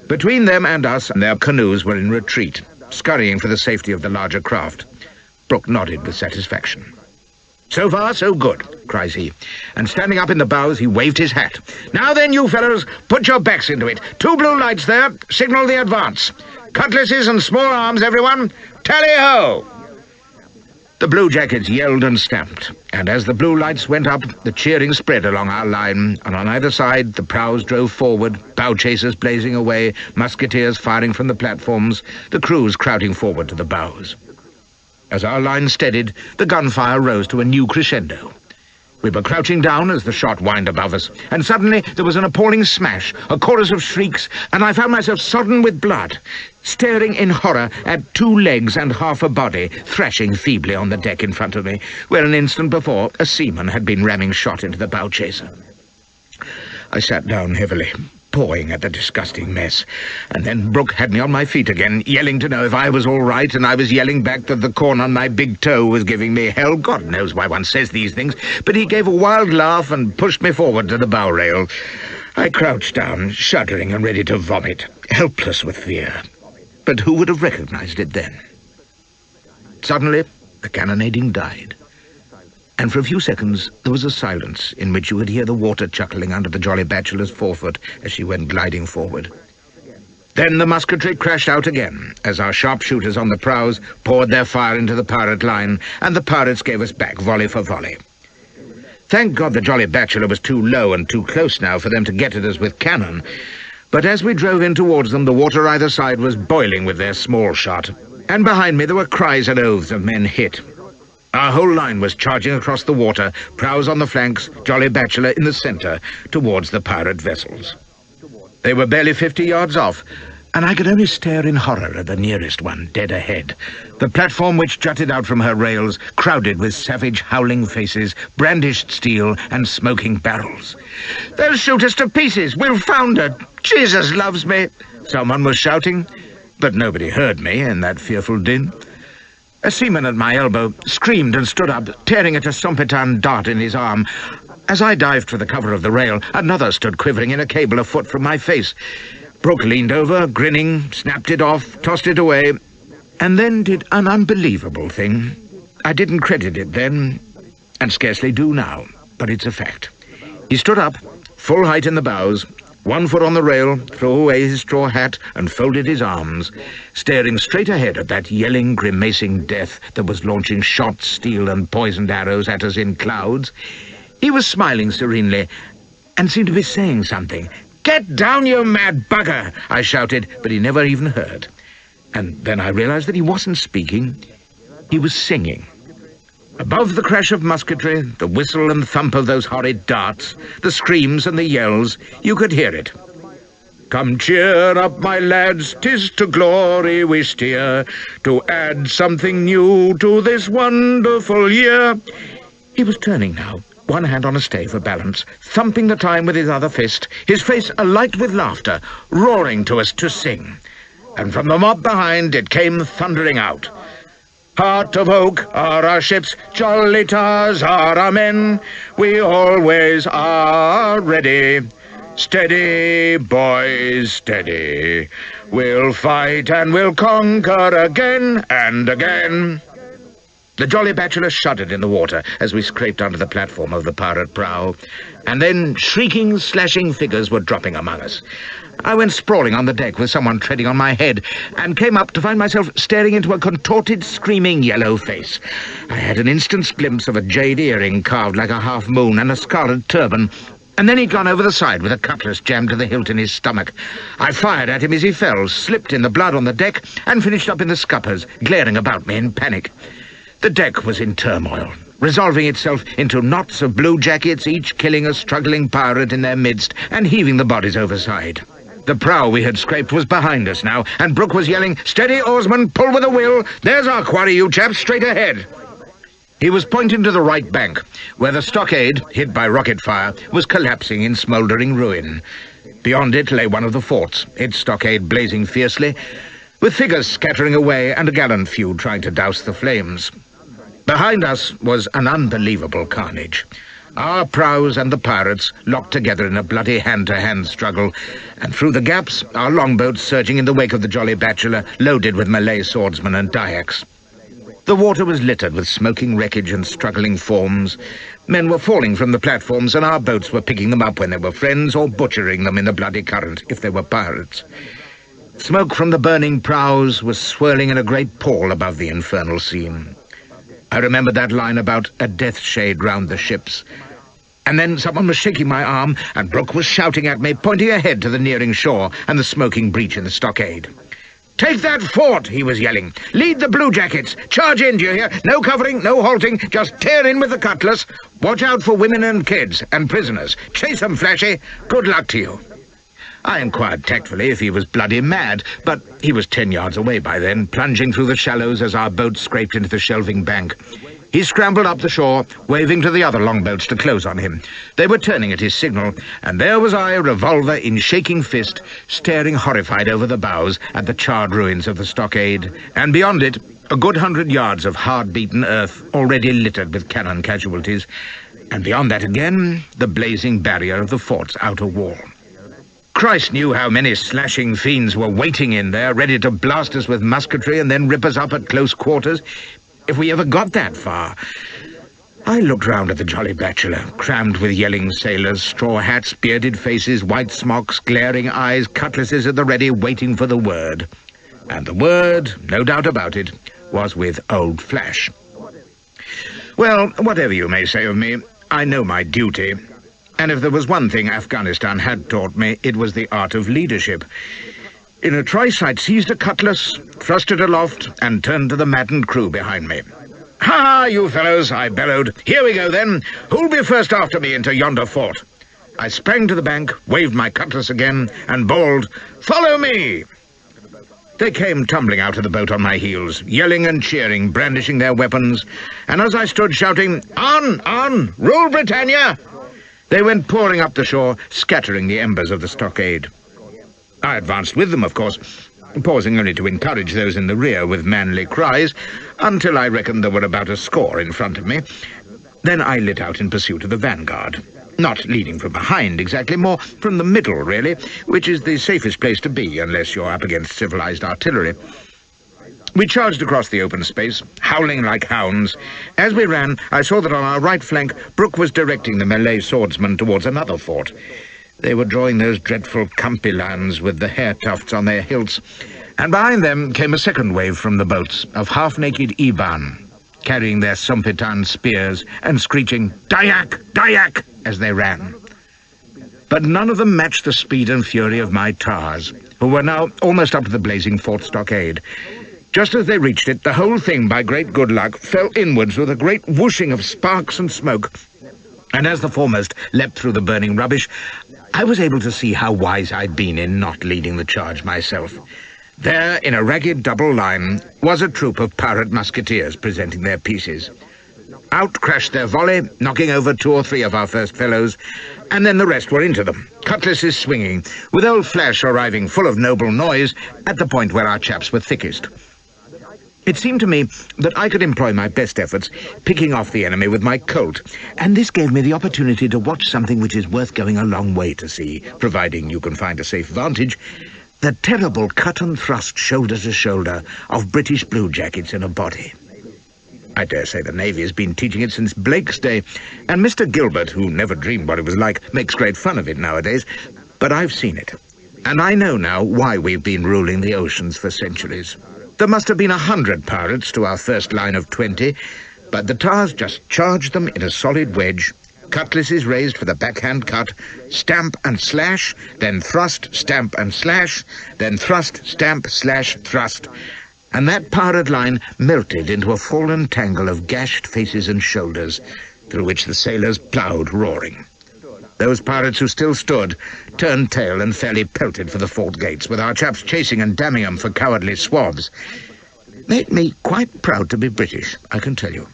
S1: Between them and us, their canoes were in retreat, scurrying for the safety of the larger craft. Brooke nodded with satisfaction. "So far, so good," cries he, and standing up in the bows, he waved his hat. "Now then, you fellows, put your backs into it. 2 blue lights there, signal the advance. Cutlasses and small arms, everyone. Tally-ho!" The bluejackets yelled and stamped, and as the blue lights went up, the cheering spread along our line, and on either side the prows drove forward, bow chasers blazing away, musketeers firing from the platforms, the crews crowding forward to the bows. As our line steadied, the gunfire rose to a new crescendo. We were crouching down as the shot whined above us, and suddenly there was an appalling smash, a chorus of shrieks, and I found myself sodden with blood, staring in horror at 2 legs and half a body thrashing feebly on the deck in front of me, where an instant before a seaman had been ramming shot into the bow chaser. I sat down heavily, pawing at the disgusting mess, and then Brooke had me on my feet again, yelling to know if I was all right, and I was yelling back that the corn on my big toe was giving me hell. God knows why one says these things, but he gave a wild laugh and pushed me forward to the bow rail. I crouched down, shuddering and ready to vomit, helpless with fear. But who would have recognized it then? Suddenly, the cannonading died, and for a few seconds there was a silence in which you could hear the water chuckling under the Jolly Bachelor's forefoot as she went gliding forward. Then the musketry crashed out again, as our sharpshooters on the prows poured their fire into the pirate line, and the pirates gave us back volley for volley. Thank God the Jolly Bachelor was too low and too close now for them to get at us with cannon, but as we drove in towards them, the water either side was boiling with their small shot, and behind me there were cries and oaths of men hit. Our whole line was charging across the water, prows on the flanks, Jolly Bachelor in the centre, towards the pirate vessels. They were barely 50 yards off, and I could only stare in horror at the nearest one, dead ahead, the platform which jutted out from her rails, crowded with savage, howling faces, brandished steel and smoking barrels. "They'll shoot us to pieces! We'll founder! Jesus loves me!" someone was shouting, but nobody heard me in that fearful din. A seaman at my elbow screamed and stood up, tearing at a Sompetan dart in his arm. As I dived for the cover of the rail, another stood quivering in a cable a foot from my face. Brooke leaned over, grinning, snapped it off, tossed it away, and then did an unbelievable thing. I didn't credit it then, and scarcely do now, but it's a fact. He stood up, full height in the bows, 1 foot on the rail, threw away his straw hat and folded his arms, staring straight ahead at that yelling, grimacing death that was launching shot, steel and poisoned arrows at us in clouds. He was smiling serenely and seemed to be saying something. "Get down, you mad bugger!" I shouted, but he never even heard. And then I realized that he wasn't speaking. He was singing. Above the crash of musketry, the whistle and thump of those horrid darts, the screams and the yells, you could hear it. "Come cheer up, my lads, 'tis to glory we steer, to add something new to this wonderful year." He was turning now, one hand on a stay for balance, thumping the time with his other fist, his face alight with laughter, roaring to us to sing. And from the mob behind it came thundering out. "Heart of oak are our ships, jolly tars are our men, we always are ready. Steady, boys, steady. We'll fight and we'll conquer again and again." The Jolly Bachelor shuddered in the water as we scraped onto the platform of the pirate prow, and then shrieking, slashing figures were dropping among us. I went sprawling on the deck with someone treading on my head, and came up to find myself staring into a contorted, screaming yellow face. I had an instant's glimpse of a jade earring carved like a half-moon and a scarlet turban, and then he'd gone over the side with a cutlass jammed to the hilt in his stomach. I fired at him as he fell, slipped in the blood on the deck, and finished up in the scuppers, glaring about me in panic. The deck was in turmoil, resolving itself into knots of blue jackets, each killing a struggling pirate in their midst and heaving the bodies overside. The prow we had scraped was behind us now, and Brooke was yelling, "Steady, oarsman, pull with a will! There's our quarry, you chaps, straight ahead!" He was pointing to the right bank, where the stockade, hit by rocket fire, was collapsing in smouldering ruin. Beyond it lay one of the forts, its stockade blazing fiercely, with figures scattering away and a gallant few trying to douse the flames. Behind us was an unbelievable carnage. Our prows and the pirates locked together in a bloody hand-to-hand struggle, and through the gaps, our longboats surging in the wake of the Jolly Bachelor, loaded with Malay swordsmen and Dyaks. The water was littered with smoking wreckage and struggling forms. Men were falling from the platforms, and our boats were picking them up when they were friends, or butchering them in the bloody current if they were pirates. Smoke from the burning prows was swirling in a great pall above the infernal scene. I remembered that line about a death shade round the ships. And then someone was shaking my arm, and Brooke was shouting at me, pointing ahead to the nearing shore and the smoking breach in the stockade. "Take that fort," he was yelling. "Lead the bluejackets. Charge in, do you hear? No covering, no halting, just tear in with the cutlass. Watch out for women and kids and prisoners. Chase 'em, Flashy. Good luck to you." I inquired tactfully if he was bloody mad, but he was 10 yards away by then, plunging through the shallows as our boat scraped into the shelving bank. He scrambled up the shore, waving to the other longboats to close on him. They were turning at his signal, and there was I, revolver in shaking fist, staring horrified over the bows at the charred ruins of the stockade, and beyond it, a good 100 yards of hard-beaten earth already littered with cannon casualties, and beyond that again, the blazing barrier of the fort's outer wall. Christ knew how many slashing fiends were waiting in there, ready to blast us with musketry and then rip us up at close quarters, if we ever got that far. I looked round at the Jolly Bachelor, crammed with yelling sailors, straw hats, bearded faces, white smocks, glaring eyes, cutlasses at the ready, waiting for the word. And the word, no doubt about it, was with old Flash. Well, whatever you may say of me, I know my duty. And if there was one thing Afghanistan had taught me, it was the art of leadership. In a trice, I'd seized a cutlass, thrust it aloft, and turned to the maddened crew behind me. "Ha, you fellows," I bellowed. "Here we go, then. Who'll be first after me into yonder fort?" I sprang to the bank, waved my cutlass again, and bawled, "Follow me!" They came tumbling out of the boat on my heels, yelling and cheering, brandishing their weapons, and as I stood shouting, "On, on, rule Britannia!" they went pouring up the shore, scattering the embers of the stockade. I advanced with them, of course, pausing only to encourage those in the rear with manly cries, until I reckoned there were about a score in front of me. Then I lit out in pursuit of the vanguard. Not leading from behind exactly, more from the middle, really, which is the safest place to be unless you're up against civilized artillery. We charged across the open space, howling like hounds. As we ran, I saw that on our right flank, Brooke was directing the Malay swordsmen towards another fort. They were drawing those dreadful Campilans with the hair tufts on their hilts, and behind them came a second wave from the boats of half-naked Iban, carrying their Sompitan spears and screeching, "Dyak! Dyak!" as they ran. But none of them matched the speed and fury of my tars, who were now almost up to the blazing fort stockade. Just as they reached it, the whole thing, by great good luck, fell inwards with a great whooshing of sparks and smoke, and as the foremost leapt through the burning rubbish, I was able to see how wise I'd been in not leading the charge myself. There, in a ragged double line, was a troop of pirate musketeers presenting their pieces. Out crashed their volley, knocking over 2 or 3 of our first fellows, and then the rest were into them, cutlasses swinging, with old Flash arriving full of noble noise at the point where our chaps were thickest. It seemed to me that I could employ my best efforts picking off the enemy with my Colt, and this gave me the opportunity to watch something which is worth going a long way to see, providing you can find a safe vantage: the terrible cut and thrust shoulder to shoulder of British bluejackets in a body. I dare say the Navy has been teaching it since Blake's day, and Mr. Gilbert, who never dreamed what it was like, makes great fun of it nowadays. But I've seen it, and I know now why we've been ruling the oceans for centuries. There must have been 100 pirates to our first line of 20, but the tars just charged them in a solid wedge. Cutlasses raised for the backhand cut, stamp and slash, then thrust, stamp and slash, then thrust, stamp, slash, thrust. And that pirate line melted into a fallen tangle of gashed faces and shoulders, through which the sailors ploughed roaring. Those pirates who still stood turned tail and fairly pelted for the fort gates, with our chaps chasing and damning them for cowardly swabs. Made me quite proud to be British, I can tell you.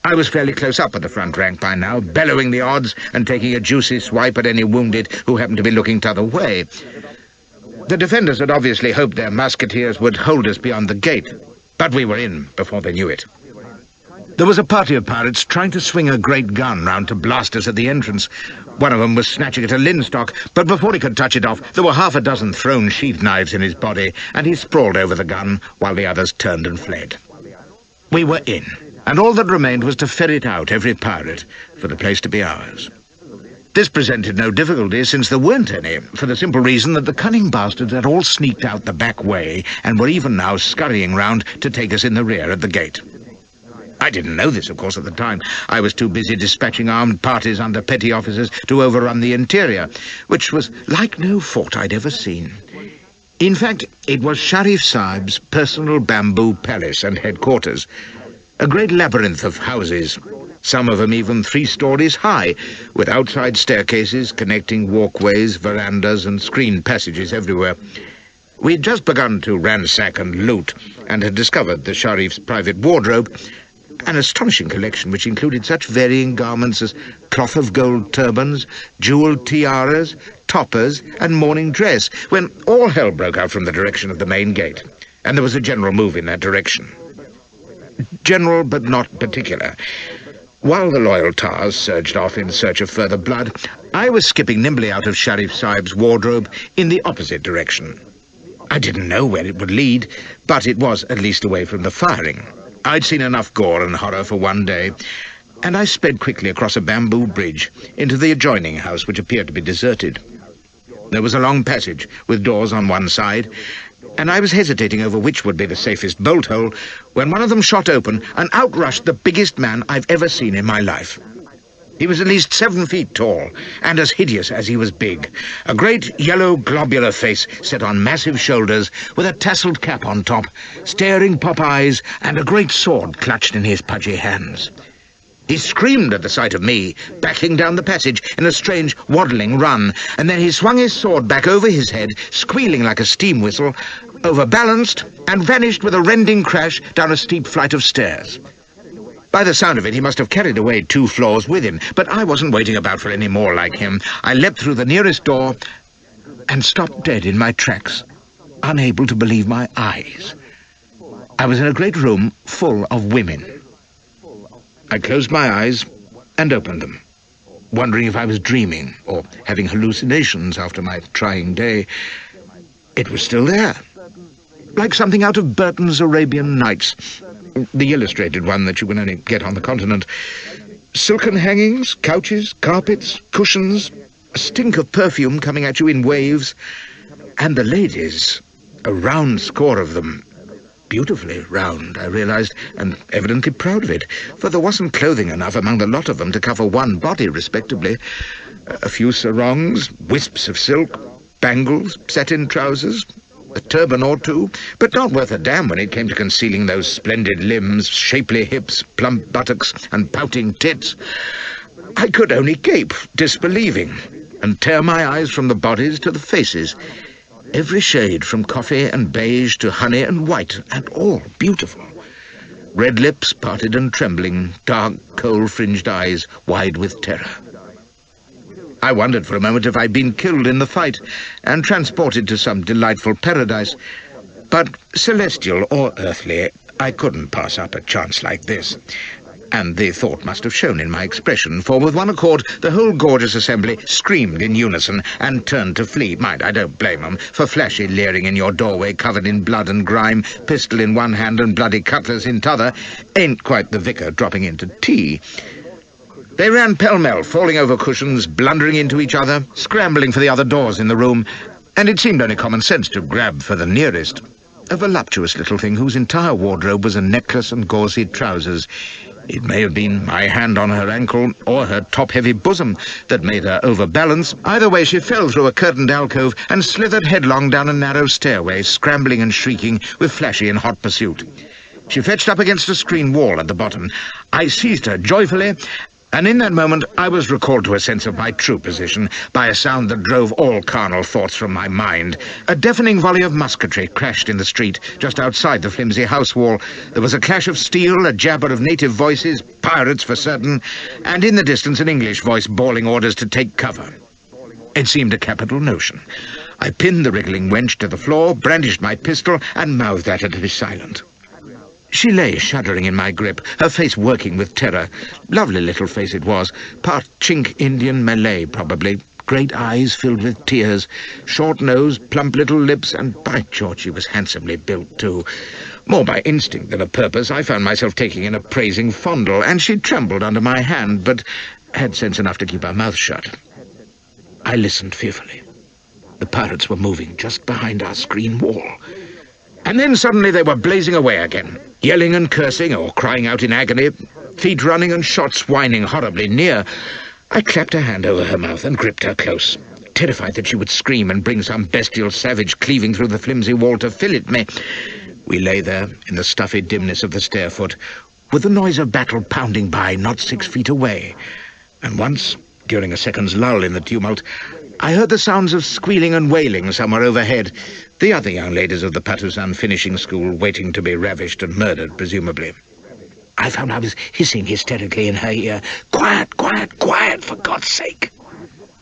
S1: I was fairly close up at the front rank by now, bellowing the odds and taking a juicy swipe at any wounded who happened to be looking t'other way. The defenders had obviously hoped their musketeers would hold us beyond the gate, but we were in before they knew it. There was a party of pirates trying to swing a great gun round to blast us at the entrance. One of them was snatching at a linstock, but before he could touch it off, there were half a dozen thrown sheath knives in his body, and he sprawled over the gun while the others turned and fled. We were in, and all that remained was to ferret out every pirate for the place to be ours. This presented no difficulty, since there weren't any, for the simple reason that the cunning bastards had all sneaked out the back way and were even now scurrying round to take us in the rear at the gate. I didn't know this, of course, at the time. I was too busy dispatching armed parties under petty officers to overrun the interior, which was like no fort I'd ever seen. In fact, it was Sharif Sahib's personal bamboo palace and headquarters, a great labyrinth of houses, some of them even 3 stories high, with outside staircases connecting walkways, verandas, and screened passages everywhere. We'd just begun to ransack and loot, and had discovered the Sharif's private wardrobe, an astonishing collection which included such varying garments as cloth of gold turbans, jewelled tiaras, toppers, and morning dress, when all hell broke out from the direction of the main gate, and there was a general move in that direction. General, but not particular. While the loyal tars surged off in search of further blood, I was skipping nimbly out of Sharif Sahib's wardrobe in the opposite direction. I didn't know where it would lead, but it was at least away from the firing. I'd seen enough gore and horror for one day, and I sped quickly across a bamboo bridge into the adjoining house, which appeared to be deserted. There was a long passage with doors on one side, and I was hesitating over which would be the safest bolt hole when one of them shot open and out rushed the biggest man I've ever seen in my life. He was at least 7 feet tall and as hideous as he was big, a great yellow globular face set on massive shoulders with a tasseled cap on top, staring pop eyes, and a great sword clutched in his pudgy hands. He screamed at the sight of me, backing down the passage in a strange waddling run, and then he swung his sword back over his head, squealing like a steam whistle, overbalanced, and vanished with a rending crash down a steep flight of stairs. By the sound of it, he must have carried away 2 floors with him, but I wasn't waiting about for any more like him. I leapt through the nearest door and stopped dead in my tracks, unable to believe my eyes. I was in a great room full of women. I closed my eyes and opened them, wondering if I was dreaming or having hallucinations after my trying day. It was still there, like something out of Burton's Arabian Nights, the illustrated one that you can only get on the continent. Silken hangings, couches, carpets, cushions, a stink of perfume coming at you in waves, and the ladies, a round score of them. Beautifully round, I realized, and evidently proud of it, for there wasn't clothing enough among the lot of them to cover one body respectably. A few sarongs, wisps of silk, bangles, satin trousers, a turban or 2, but not worth a damn when it came to concealing those splendid limbs, shapely hips, plump buttocks, and pouting tits. I could only gape, disbelieving, and tear my eyes from the bodies to the faces. Every shade from coffee and beige to honey and white, and all beautiful. Red lips parted and trembling, dark, coal-fringed eyes wide with terror. I wondered for a moment if I'd been killed in the fight and transported to some delightful paradise, but celestial or earthly, I couldn't pass up a chance like this. And the thought must have shown in my expression, for with one accord the whole gorgeous assembly screamed in unison and turned to flee. Mind, I don't blame 'em, for Flashy leering in your doorway, covered in blood and grime, pistol in one hand and bloody cutlass in t'other, ain't quite the vicar dropping into tea. They ran pell-mell, falling over cushions, blundering into each other, scrambling for the other doors in the room, and it seemed only common sense to grab for the nearest. A voluptuous little thing whose entire wardrobe was a necklace and gauzy trousers. It may have been my hand on her ankle or her top-heavy bosom that made her overbalance. Either way, she fell through a curtained alcove and slithered headlong down a narrow stairway, scrambling and shrieking, with Flashy in hot pursuit. She fetched up against a screen wall at the bottom. I seized her joyfully, and in that moment I was recalled to a sense of my true position by a sound that drove all carnal thoughts from my mind. A deafening volley of musketry crashed in the street, just outside the flimsy house wall. There was a clash of steel, a jabber of native voices, pirates for certain, and in the distance an English voice bawling orders to take cover. It seemed a capital notion. I pinned the wriggling wench to the floor, brandished my pistol, and mouthed at her to be silent. She lay shuddering in my grip, her face working with terror. Lovely little face it was, part Chink Indian Malay, probably. Great eyes filled with tears, short nose, plump little lips, and by George, she was handsomely built, too. More by instinct than a purpose, I found myself taking in a praising fondle, and she trembled under my hand, but had sense enough to keep her mouth shut. I listened fearfully. The pirates were moving just behind our screen wall. And then suddenly they were blazing away again, yelling and cursing or crying out in agony, feet running and shots whining horribly near. I clapped a hand over her mouth and gripped her close, terrified that she would scream and bring some bestial savage cleaving through the flimsy wall to fillet me. We lay there in the stuffy dimness of the stairfoot, with the noise of battle pounding by not 6 feet away. And once, during a second's lull in the tumult, I heard the sounds of squealing and wailing somewhere overhead, the other young ladies of the Patusan finishing school waiting to be ravished and murdered, presumably. I found I was hissing hysterically in her ear, "Quiet, quiet, quiet, for God's sake!"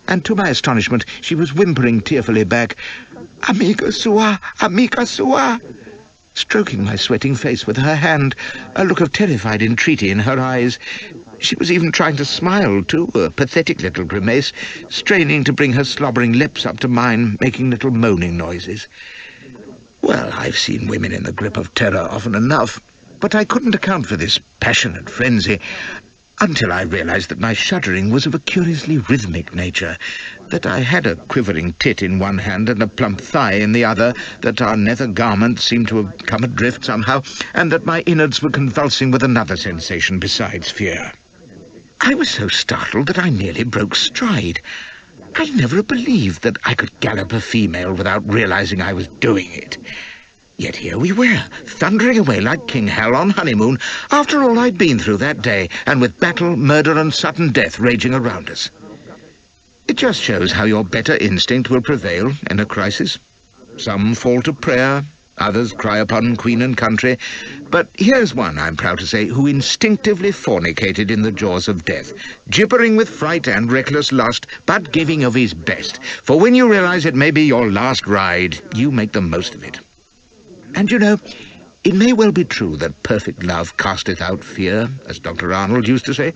S1: And to my astonishment, she was whimpering tearfully back, "Amiga sua, amiga sua," stroking my sweating face with her hand, a look of terrified entreaty in her eyes. She was even trying to smile, too, a pathetic little grimace, straining to bring her slobbering lips up to mine, making little moaning noises. Well, I've seen women in the grip of terror often enough, but I couldn't account for this passionate frenzy until I realized that my shuddering was of a curiously rhythmic nature, that I had a quivering tit in one hand and a plump thigh in the other, that our nether garment seemed to have come adrift somehow, and that my innards were convulsing with another sensation besides fear. I was so startled that I nearly broke stride. I never believed that I could gallop a female without realizing I was doing it. Yet here we were, thundering away like King Hal on honeymoon, after all I'd been through that day, and with battle, murder, and sudden death raging around us. It just shows how your better instinct will prevail in a crisis. Some fall to prayer, others cry upon Queen and country, but here's one, I'm proud to say, who instinctively fornicated in the jaws of death, gibbering with fright and reckless lust, but giving of his best, for when you realize it may be your last ride, you make the most of it. And you know, it may well be true that perfect love casteth out fear, as Dr. Arnold used to say.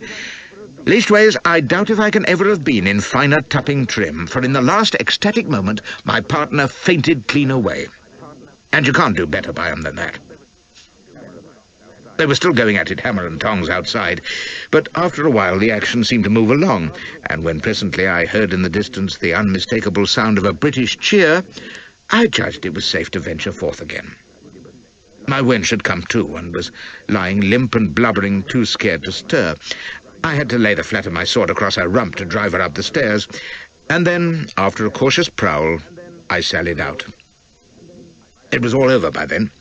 S1: Leastways, I doubt if I can ever have been in finer tupping trim, for in the last ecstatic moment, my partner fainted clean away. And you can't do better by 'em than that. They were still going at it hammer and tongs outside, but after a while the action seemed to move along, and when presently I heard in the distance the unmistakable sound of a British cheer, I judged it was safe to venture forth again. My wench had come to, and was lying limp and blubbering, too scared to stir. I had to lay the flat of my sword across her rump to drive her up the stairs, and then, after a cautious prowl, I sallied out. It was all over by then.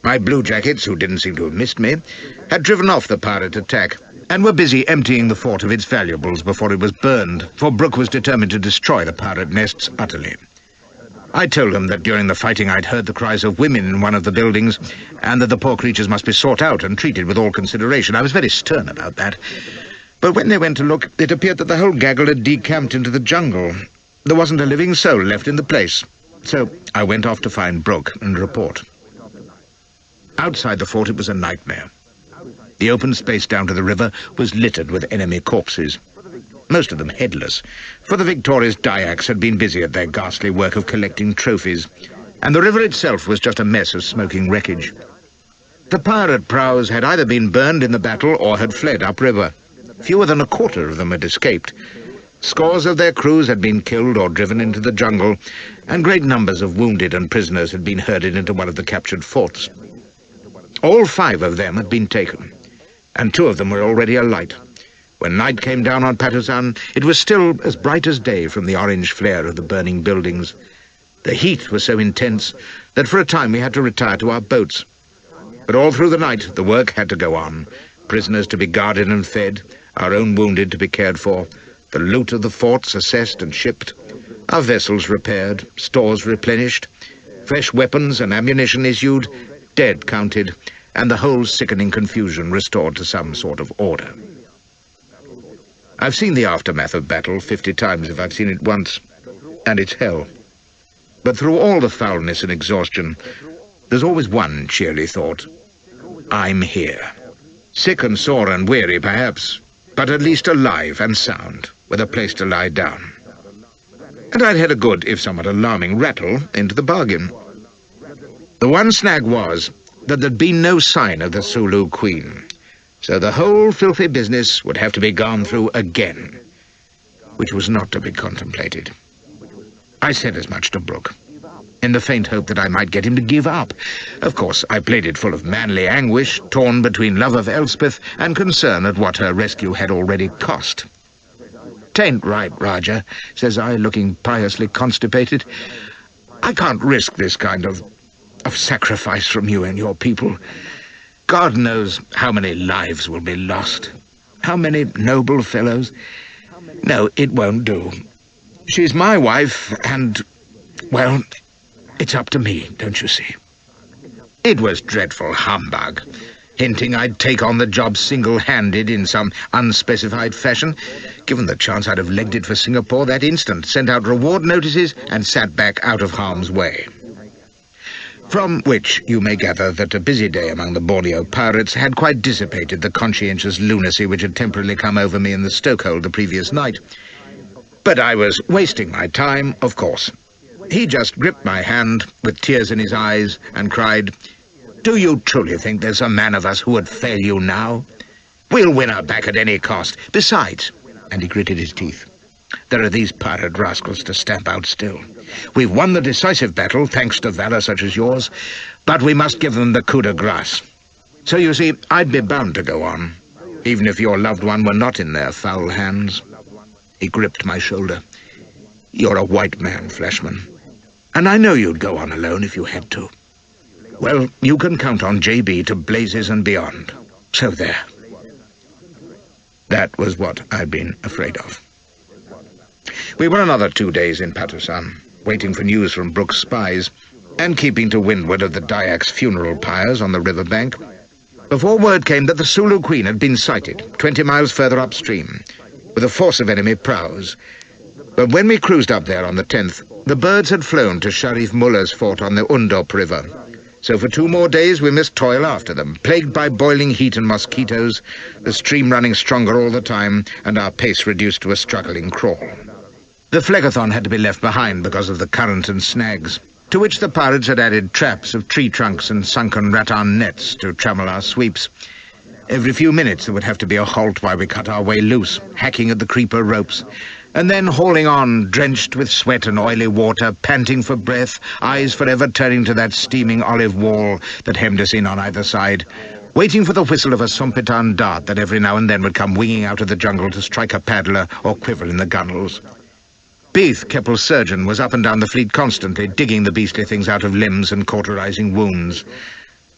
S1: My bluejackets, who didn't seem to have missed me, had driven off the pirate attack, and were busy emptying the fort of its valuables before it was burned, for Brooke was determined to destroy the pirate nests utterly. I told them that during the fighting I'd heard the cries of women in one of the buildings, and that the poor creatures must be sought out and treated with all consideration. I was very stern about that. But when they went to look, it appeared that the whole gaggle had decamped into the jungle. There wasn't a living soul left in the place. So I went off to find Brooke and report. Outside the fort it was a nightmare. The open space down to the river was littered with enemy corpses, most of them headless, for the victorious Dyaks had been busy at their ghastly work of collecting trophies, and the river itself was just a mess of smoking wreckage. The pirate prows had either been burned in the battle or had fled upriver. Fewer than a quarter of them had escaped. Scores of their crews had been killed or driven into the jungle, and great numbers of wounded and prisoners had been herded into one of the captured forts. All 5 of them had been taken, and 2 of them were already alight. When night came down on Patusan, it was still as bright as day from the orange flare of the burning buildings. The heat was so intense that for a time we had to retire to our boats. But all through the night the work had to go on, prisoners to be guarded and fed, our own wounded to be cared for, the loot of the forts assessed and shipped, our vessels repaired, stores replenished, fresh weapons and ammunition issued, dead counted, and the whole sickening confusion restored to some sort of order. I've seen the aftermath of battle 50 times if I've seen it once, and it's hell. But through all the foulness and exhaustion, there's always one cheery thought. I'm here. Sick and sore and weary, perhaps, but at least alive and sound, with a place to lie down. And I'd had a good, if somewhat alarming, rattle into the bargain. The one snag was that there'd been no sign of the Sulu Queen, so the whole filthy business would have to be gone through again, which was not to be contemplated. I said as much to Brooke, in the faint hope that I might get him to give up. Of course, I played it full of manly anguish, torn between love of Elspeth and concern at what her rescue had already cost. "'Tain't right, Roger," says I, looking piously constipated. "I can't risk this kind of sacrifice from you and your people. God knows how many lives will be lost, how many noble fellows. No, it won't do. She's my wife, and, well, it's up to me, don't you see?" It was dreadful humbug, hinting I'd take on the job single-handed in some unspecified fashion. Given the chance, I'd have legged it for Singapore that instant, sent out reward notices, and sat back out of harm's way. From which you may gather that a busy day among the Borneo pirates had quite dissipated the conscientious lunacy which had temporarily come over me in the stokehold the previous night. But I was wasting my time, of course. He just gripped my hand with tears in his eyes and cried, "Do you truly think there's a man of us who would fail you now? We'll win her back at any cost. Besides," and he gritted his teeth, "there are these pirate rascals to stamp out still. We've won the decisive battle, thanks to valor such as yours, but we must give them the coup de grace. So you see, I'd be bound to go on, even if your loved one were not in their foul hands." He gripped my shoulder. "You're a white man, Flashman, and I know you'd go on alone if you had to. Well, you can count on JB to blazes and beyond. So there." That was what I'd been afraid of. We were another 2 days in Patusan, waiting for news from Brooke's spies, and keeping to windward of the Dyaks' funeral pyres on the river bank, before word came that the Sulu Queen had been sighted 20 miles further upstream, with a force of enemy prows. But when we cruised up there on the 10th, the birds had flown to Sharif Mullah's fort on the Undop River. So for 2 more days we must toil after them, plagued by boiling heat and mosquitoes, the stream running stronger all the time, and our pace reduced to a struggling crawl. The Phlegethon had to be left behind because of the current and snags, to which the pirates had added traps of tree trunks and sunken rattan nets to trammel our sweeps. Every few minutes there would have to be a halt while we cut our way loose, hacking at the creeper ropes, and then hauling on, drenched with sweat and oily water, panting for breath, eyes forever turning to that steaming olive wall that hemmed us in on either side, waiting for the whistle of a Sompitan dart that every now and then would come winging out of the jungle to strike a paddler or quiver in the gunwales. Beith, Keppel's surgeon, was up and down the fleet constantly, digging the beastly things out of limbs and cauterizing wounds.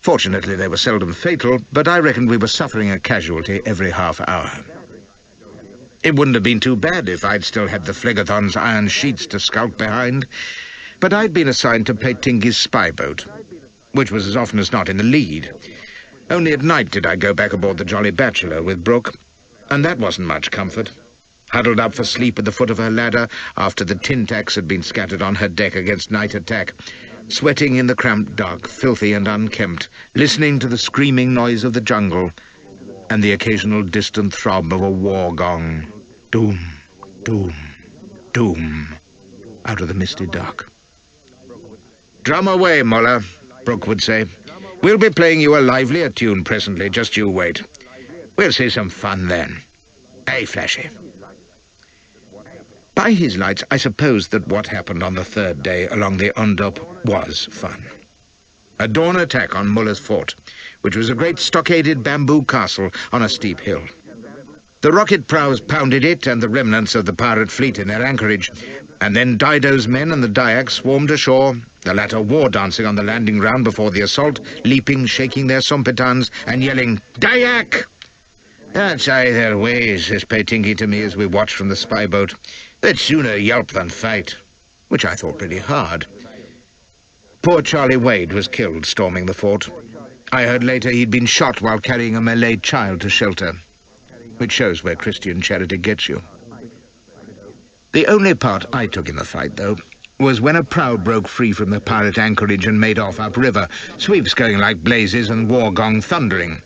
S1: Fortunately, they were seldom fatal, but I reckoned we were suffering a casualty every half hour. It wouldn't have been too bad if I'd still had the Phlegethon's iron sheets to skulk behind, but I'd been assigned to Peitingi's spy boat, which was as often as not in the lead. Only at night did I go back aboard the Jolly Bachelor with Brooke, and that wasn't much comfort. Huddled up for sleep at the foot of her ladder after the tin tacks had been scattered on her deck against night attack, sweating in the cramped dark, filthy and unkempt, listening to the screaming noise of the jungle, and the occasional distant throb of a war gong. Doom, doom, doom, out of the misty dark. "Drum away, Muller," Brooke would say. "We'll be playing you a livelier tune presently, just you wait. We'll see some fun then. Eh, Flashy?" By his lights, I suppose that what happened on the third day along the Undup was fun. A dawn attack on Muller's fort, which was a great stockaded bamboo castle on a steep hill. The rocket prows pounded it and the remnants of the pirate fleet in their anchorage, and then Dido's men and the Dyaks swarmed ashore, the latter war-dancing on the landing ground before the assault, leaping, shaking their sompetans, and yelling, "Dyak!" "That's either ways," says Patinky to me as we watched from the spy boat. "They'd sooner yelp than fight," which I thought pretty hard. Poor Charlie Wade was killed storming the fort. I heard later he'd been shot while carrying a Malay child to shelter, which shows where Christian charity gets you. The only part I took in the fight, though, was when a prow broke free from the pirate anchorage and made off upriver, sweeps going like blazes and war gong thundering.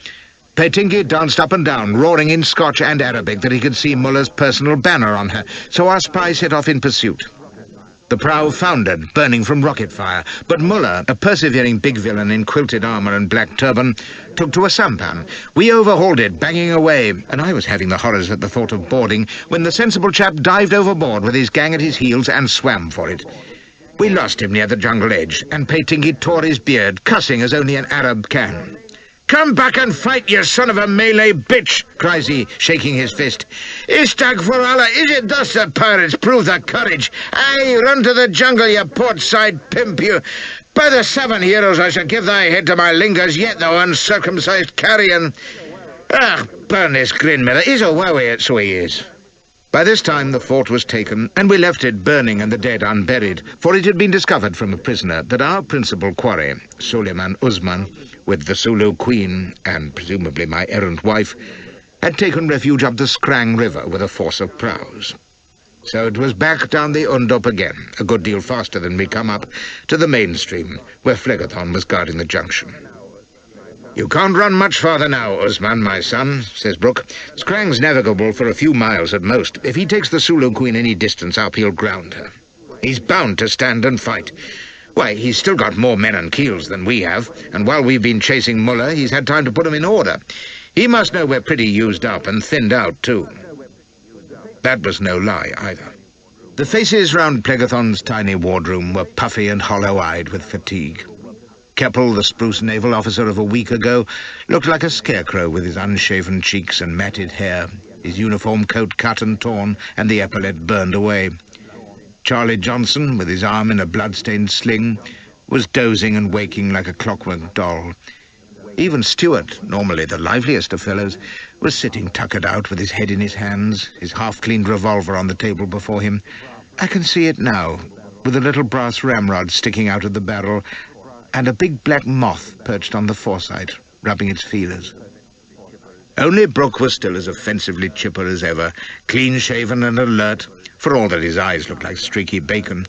S1: Patinky danced up and down, roaring in Scotch and Arabic that he could see Muller's personal banner on her, so our spy set off in pursuit. The prow foundered, burning from rocket fire, but Muller, a persevering big villain in quilted armour and black turban, took to a sampan. We overhauled it, banging away, and I was having the horrors at the thought of boarding when the sensible chap dived overboard with his gang at his heels and swam for it. We lost him near the jungle edge, and Patinky tore his beard, cussing as only an Arab can. "Come back and fight, you son of a Malay bitch," cries he, shaking his fist. "Istag for Allah, is it thus that pirates prove their courage? Aye, run to the jungle, you port-side pimp, you. By the 7 heroes, I shall give thy head to my lingers yet, thou uncircumcised carrion. Ah, burn this grin, miller. He's a wowie, so he is." By this time the fort was taken, and we left it burning and the dead unburied, for it had been discovered from a prisoner that our principal quarry, Suleiman Usman, with the Sulu Queen, and presumably my errant wife, had taken refuge up the Scrang River with a force of prows. So it was back down the Undup again, a good deal faster than we'd come up, to the mainstream, where Phlegethon was guarding the junction. "You can't run much farther now, Usman, my son," says Brooke. "Scrang's navigable for a few miles at most. If he takes the Sulu Queen any distance up, he'll ground her. He's bound to stand and fight. Why, he's still got more men and keels than we have, and while we've been chasing Muller, he's had time to put them in order. He must know we're pretty used up and thinned out, too." That was no lie, either. The faces round Phlegethon's tiny wardroom were puffy and hollow-eyed with fatigue. Keppel, the spruce naval officer of a week ago, looked like a scarecrow with his unshaven cheeks and matted hair, his uniform coat cut and torn, and the epaulette burned away. Charlie Johnson, with his arm in a blood-stained sling, was dozing and waking like a clockwork doll. Even Stuart, normally the liveliest of fellows, was sitting tuckered out with his head in his hands, his half-cleaned revolver on the table before him. I can see it now, with a little brass ramrod sticking out of the barrel, and a big black moth perched on the foresight, rubbing its feelers. Only Brooke was still as offensively chipper as ever, clean-shaven and alert, for all that his eyes looked like streaky bacon.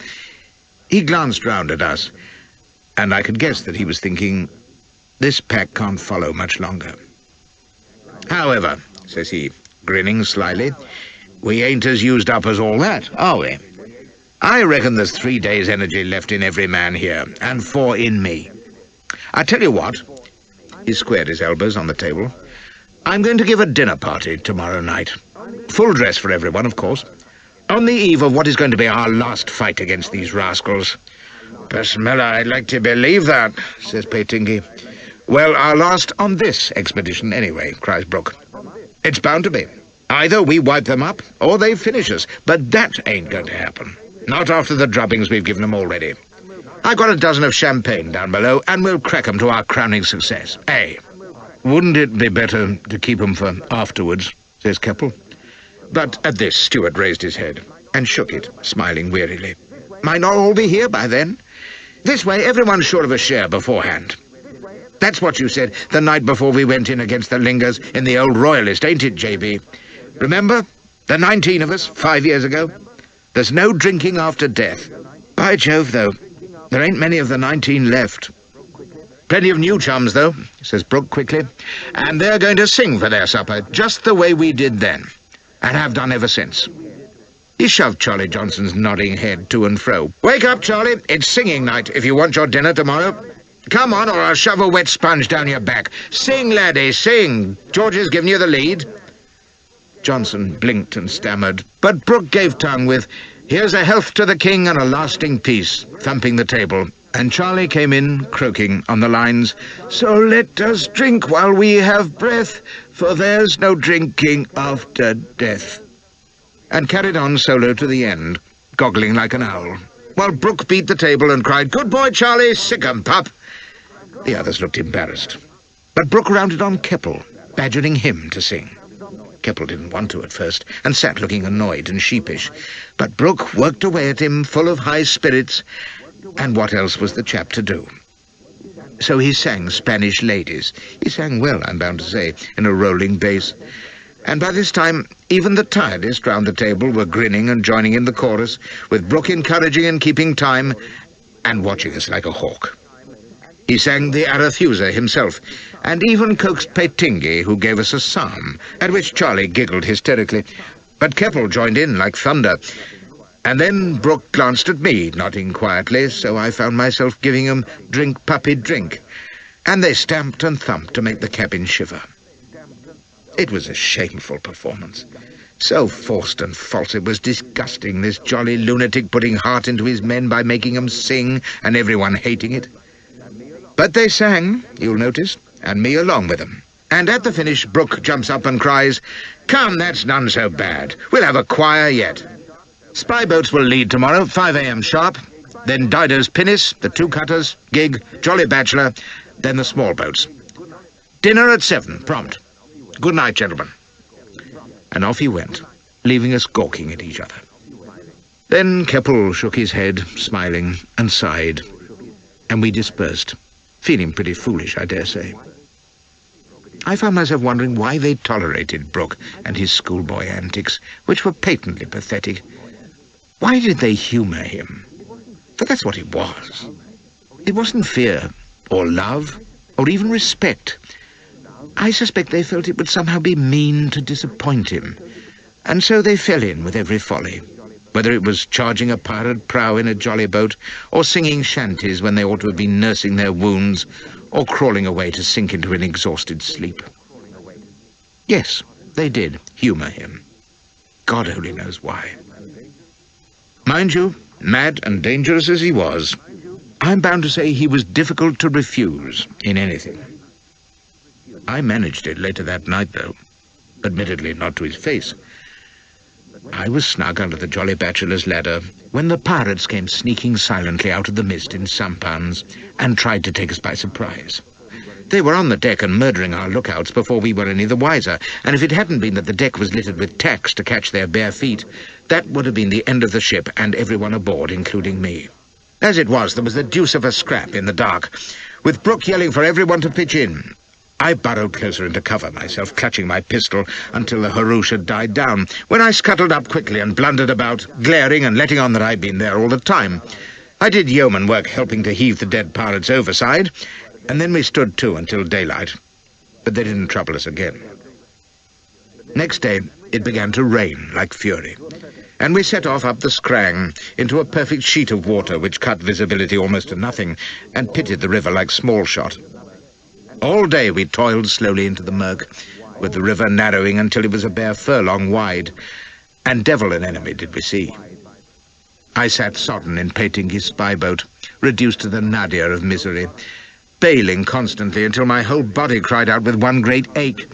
S1: He glanced round at us, and I could guess that he was thinking, "This pack can't follow much longer." "However," says he, grinning slyly, "we ain't as used up as all that, are we? I reckon there's 3 days' energy left in every man here, and 4 in me. I tell you what," he squared his elbows on the table, "I'm going to give a dinner party tomorrow night. Full dress for everyone, of course. On the eve of what is going to be our last fight against these rascals." "Bismillah, I'd like to believe that," says Patinky. "Well, our last on this expedition anyway," cries Brooke. "It's bound to be. Either we wipe them up, or they finish us, but that ain't going to happen. Not after the drubbings we've given them already. I got a dozen of champagne down below, and we'll crack 'em to our crowning success. Eh?" "Wouldn't it be better to keep 'em for afterwards?" says Keppel. But at this Stuart raised his head and shook it, smiling wearily. "Might not all be here by then. This way everyone's sure of a share beforehand. That's what you said the night before we went in against the Lingers in the old Royalist, ain't it, JB? Remember? The 19 of us, 5 years ago? There's no drinking after death. By Jove, though, there ain't many of the 19 left." Plenty of new chums, though, says Brooke quickly, and they're going to sing for their supper, just the way we did then, and have done ever since. He shoved Charlie Johnson's nodding head to and fro. Wake up, Charlie. It's singing night if you want your dinner tomorrow. Come on, or I'll shove a wet sponge down your back. Sing, laddie, sing. George has given you the lead. Johnson blinked and stammered, but Brooke gave tongue with, here's a health to the king and a lasting peace, thumping the table, and Charlie came in, croaking on the lines, so let us drink while we have breath, for there's no drinking after death, and carried on solo to the end, goggling like an owl, while Brooke beat the table and cried, good boy, Charlie, sick 'em, pup. The others looked embarrassed, but Brooke rounded on Keppel, badgering him to sing. Keppel didn't want to at first, and sat looking annoyed and sheepish, but Brooke worked away at him, full of high spirits, and what else was the chap to do? So he sang Spanish Ladies. He sang well, I'm bound to say, in a rolling bass, and by this time even the tiredest round the table were grinning and joining in the chorus, with Brooke encouraging and keeping time, and watching us like a hawk. He sang the Arethusa himself, and even coaxed Petingi, who gave us a psalm, at which Charlie giggled hysterically. But Keppel joined in like thunder, and then Brooke glanced at me, nodding quietly, so I found myself giving 'em drink, puppy, drink, and they stamped and thumped to make the cabin shiver. It was a shameful performance. So forced and false, it was disgusting, this jolly lunatic putting heart into his men by making 'em sing, and everyone hating it. But they sang, you'll notice, and me along with them. And at the finish, Brooke jumps up and cries, come, that's none so bad. We'll have a choir yet. Spy boats will lead tomorrow, 5 a.m. sharp. Then Dido's pinnace, the two cutters, gig, Jolly Bachelor, then the small boats. Dinner at 7, prompt. Good night, gentlemen. And off he went, leaving us gawking at each other. Then Keppel shook his head, smiling, and sighed, and we dispersed, feeling pretty foolish, I dare say. I found myself wondering why they tolerated Brooke and his schoolboy antics, which were patently pathetic. Why did they humour him? For that's what it was. It wasn't fear, or love, or even respect. I suspect they felt it would somehow be mean to disappoint him, and so they fell in with every folly, whether it was charging a pirate prow in a jolly boat, or singing shanties when they ought to have been nursing their wounds, or crawling away to sink into an exhausted sleep. Yes, they did humour him. God only knows why. Mind you, mad and dangerous as he was, I'm bound to say he was difficult to refuse in anything. I managed it later that night, though, admittedly not to his face. I was snug under the Jolly Bachelor's ladder when the pirates came sneaking silently out of the mist in sampans and tried to take us by surprise. They were on the deck and murdering our lookouts before we were any the wiser, and if it hadn't been that the deck was littered with tacks to catch their bare feet, that would have been the end of the ship and everyone aboard, including me. As it was, there was the deuce of a scrap in the dark, with Brooke yelling for everyone to pitch in. I burrowed closer into cover myself, clutching my pistol until the hurroosh had died down, when I scuttled up quickly and blundered about, glaring and letting on that I'd been there all the time. I did yeoman work helping to heave the dead pirates overside, and then we stood to until daylight, but they didn't trouble us again. Next day, it began to rain like fury, and we set off up the Scrang into a perfect sheet of water which cut visibility almost to nothing and pitted the river like small shot. All day we toiled slowly into the murk, with the river narrowing until it was a bare furlong wide, and devil an enemy did we see. I sat sodden in Petingi's spy boat, reduced to the nadir of misery, bailing constantly until my whole body cried out with one great ache.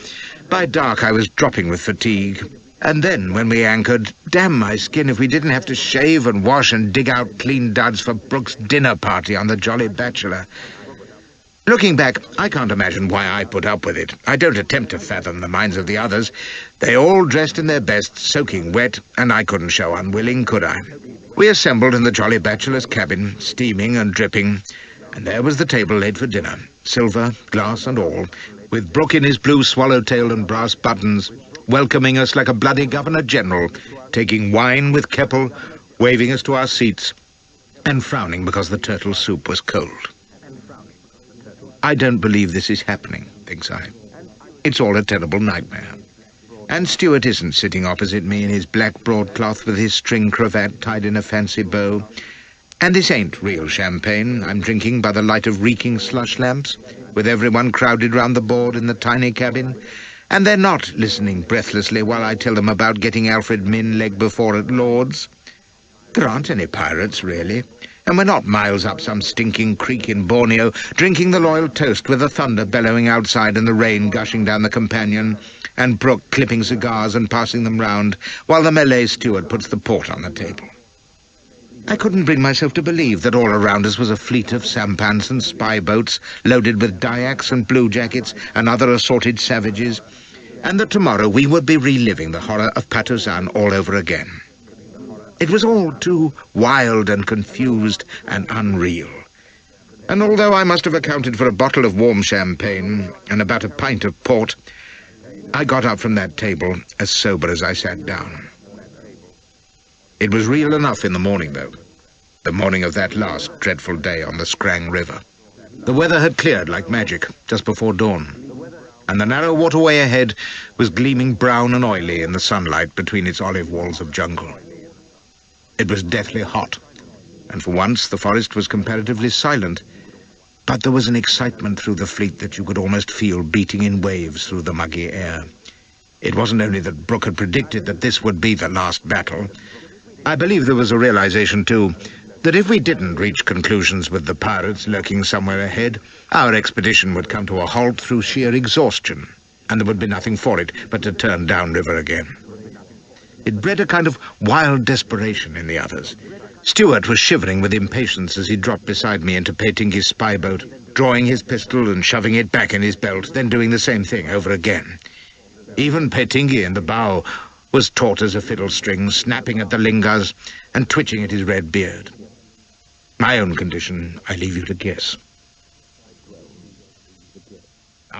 S1: By dark I was dropping with fatigue, and then when we anchored, damn my skin if we didn't have to shave and wash and dig out clean duds for Brooke's dinner party on the Jolly Bachelor. Looking back, I can't imagine why I put up with it. I don't attempt to fathom the minds of the others. They all dressed in their best, soaking wet, and I couldn't show unwilling, could I? We assembled in the Jolly Bachelor's cabin, steaming and dripping, and there was the table laid for dinner, silver, glass and all, with Brooke in his blue swallowtail and brass buttons, welcoming us like a bloody Governor-General, taking wine with Keppel, waving us to our seats, and frowning because the turtle soup was cold. I don't believe this is happening, thinks I. It's all a terrible nightmare. And Stuart isn't sitting opposite me in his black broadcloth with his string cravat tied in a fancy bow. And this ain't real champagne I'm drinking by the light of reeking slush lamps, with everyone crowded round the board in the tiny cabin. And they're not listening breathlessly while I tell them about getting Alfred Minn leg before at Lord's. There aren't any pirates, really, and we're not miles up some stinking creek in Borneo, drinking the loyal toast with the thunder bellowing outside and the rain gushing down the companion, and Brooke clipping cigars and passing them round, while the Malay steward puts the port on the table. I couldn't bring myself to believe that all around us was a fleet of sampans and spy boats loaded with Dyaks and bluejackets and other assorted savages, and that tomorrow we would be reliving the horror of Patusan all over again. It was all too wild and confused and unreal. And although I must have accounted for a bottle of warm champagne and about a pint of port, I got up from that table as sober as I sat down. It was real enough in the morning, though. The morning of that last dreadful day on the Scrang River. The weather had cleared like magic just before dawn, and the narrow waterway ahead was gleaming brown and oily in the sunlight between its olive walls of jungle. It was deathly hot, and for once the forest was comparatively silent, but there was an excitement through the fleet that you could almost feel beating in waves through the muggy air. It wasn't only that Brooke had predicted that this would be the last battle. I believe there was a realization, too, that if we didn't reach conclusions with the pirates lurking somewhere ahead, our expedition would come to a halt through sheer exhaustion, and there would be nothing for it but to turn downriver again. It bred a kind of wild desperation in the others. Stuart was shivering with impatience as he dropped beside me into Petingi's spy boat, drawing his pistol and shoving it back in his belt, then doing the same thing over again. Even Petingi in the bow was taut as a fiddle string, snapping at the lingers and twitching at his red beard. My own condition, I leave you to guess.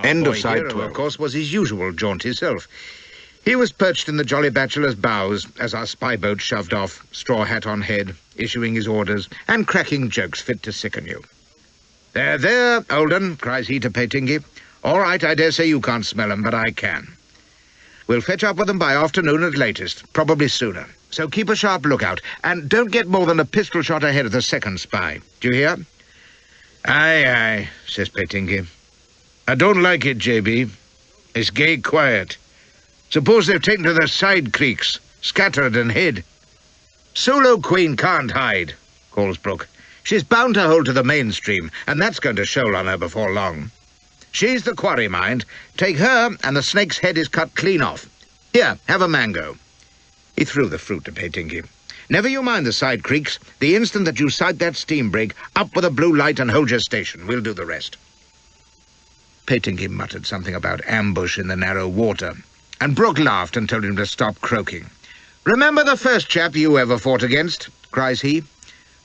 S1: End of Side 12, of course, was his usual jaunty self. He was perched in the Jolly Bachelor's bows as our spy boat shoved off, straw hat on head, issuing his orders, and cracking jokes fit to sicken you. "There, there, Olden," cries he to Petingi. "All right, I dare say you can't smell 'em, but I can. We'll fetch up with them by afternoon at latest, probably sooner. So keep a sharp lookout, and don't get more than a pistol shot ahead of the second spy. Do you hear?" "Aye, aye," says Petingi. "I don't like it, JB. It's gay quiet. Suppose they've taken to the side creeks, scattered and hid." "Sulu Queen can't hide," calls Brooke. "She's bound to hold to the mainstream, and that's going to shoal on her before long. She's the quarry, mind. Take her, and the snake's head is cut clean off. Here, have a mango." He threw the fruit to Petingi. "Never you mind the side creeks. The instant that you sight that steam brig, up with a blue light and hold your station. We'll do the rest." Petingi muttered something about ambush in the narrow water, and Brooke laughed and told him to stop croaking. "Remember the first chap you ever fought against?" cries he.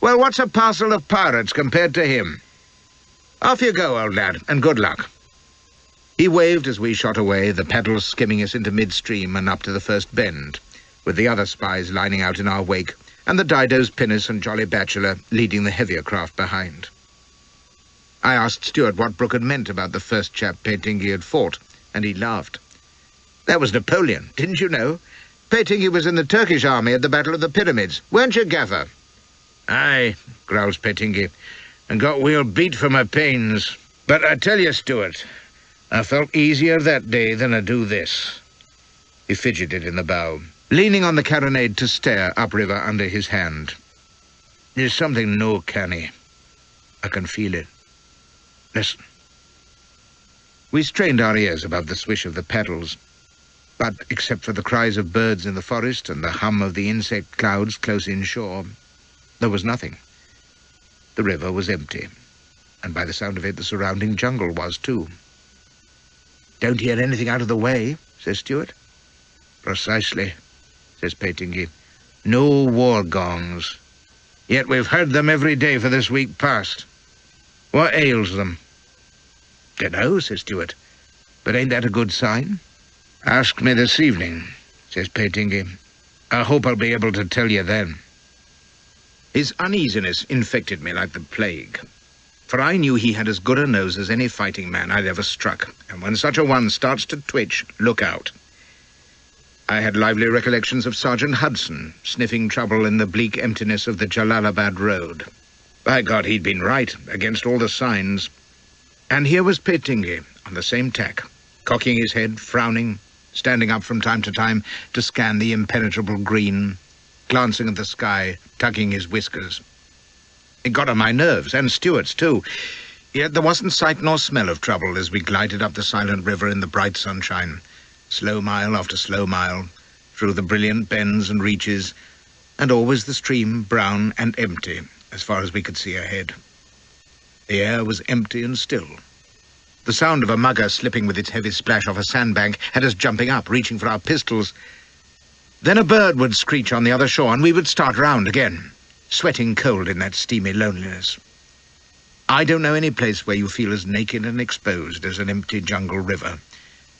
S1: "Well, what's a parcel of pirates compared to him? Off you go, old lad, and good luck." He waved as we shot away, the paddles skimming us into midstream and up to the first bend, with the other spies lining out in our wake, and the Dido's pinnace and Jolly Bachelor leading the heavier craft behind. I asked Stuart what Brooke had meant about the first chap Petingi had fought, and he laughed. "That was Napoleon, didn't you know? Petingi was in the Turkish army at the Battle of the Pyramids, weren't you, Gaffer?" "Aye," growls Petingi, "and got wheel beat for my pains. But I tell you, Stuart, I felt easier that day than I do this." He fidgeted in the bow, leaning on the carronade to stare upriver under his hand. "There's something no canny. I can feel it. Listen." We strained our ears above the swish of the paddles, but except for the cries of birds in the forest and the hum of the insect clouds close inshore, there was nothing. The river was empty, and by the sound of it the surrounding jungle was too. "Don't hear anything out of the way," says Stuart. "Precisely," says Petingi. "No war gongs. Yet we've heard them every day for this week past. What ails them?" "Dunno," says Stuart. "But ain't that a good sign?" "Ask me this evening," says Petingi. "I hope I'll be able to tell you then." His uneasiness infected me like the plague. for I knew he had as good a nose as any fighting man I'd ever struck, and when such a one starts to twitch, look out. I had lively recollections of Sergeant Hudson, sniffing trouble in the bleak emptiness of the Jalalabad road. By God, he'd been right, against all the signs. And here was Petingi, on the same tack, cocking his head, frowning, standing up from time to scan the impenetrable green, glancing at the sky, tugging his whiskers. It got on my nerves, and Stuart's too. Yet there wasn't sight nor smell of trouble as we glided up the silent river in the bright sunshine, slow mile after slow mile, through the brilliant bends and reaches, and always the stream brown and empty as far as we could see ahead. The air was empty and still. The sound of a mugger slipping with its heavy splash off a sandbank had us jumping up, reaching for our pistols. Then a bird would screech on the other shore, and we would start round again, sweating cold in that steamy loneliness. I don't know any place where you feel as naked and exposed as an empty jungle river,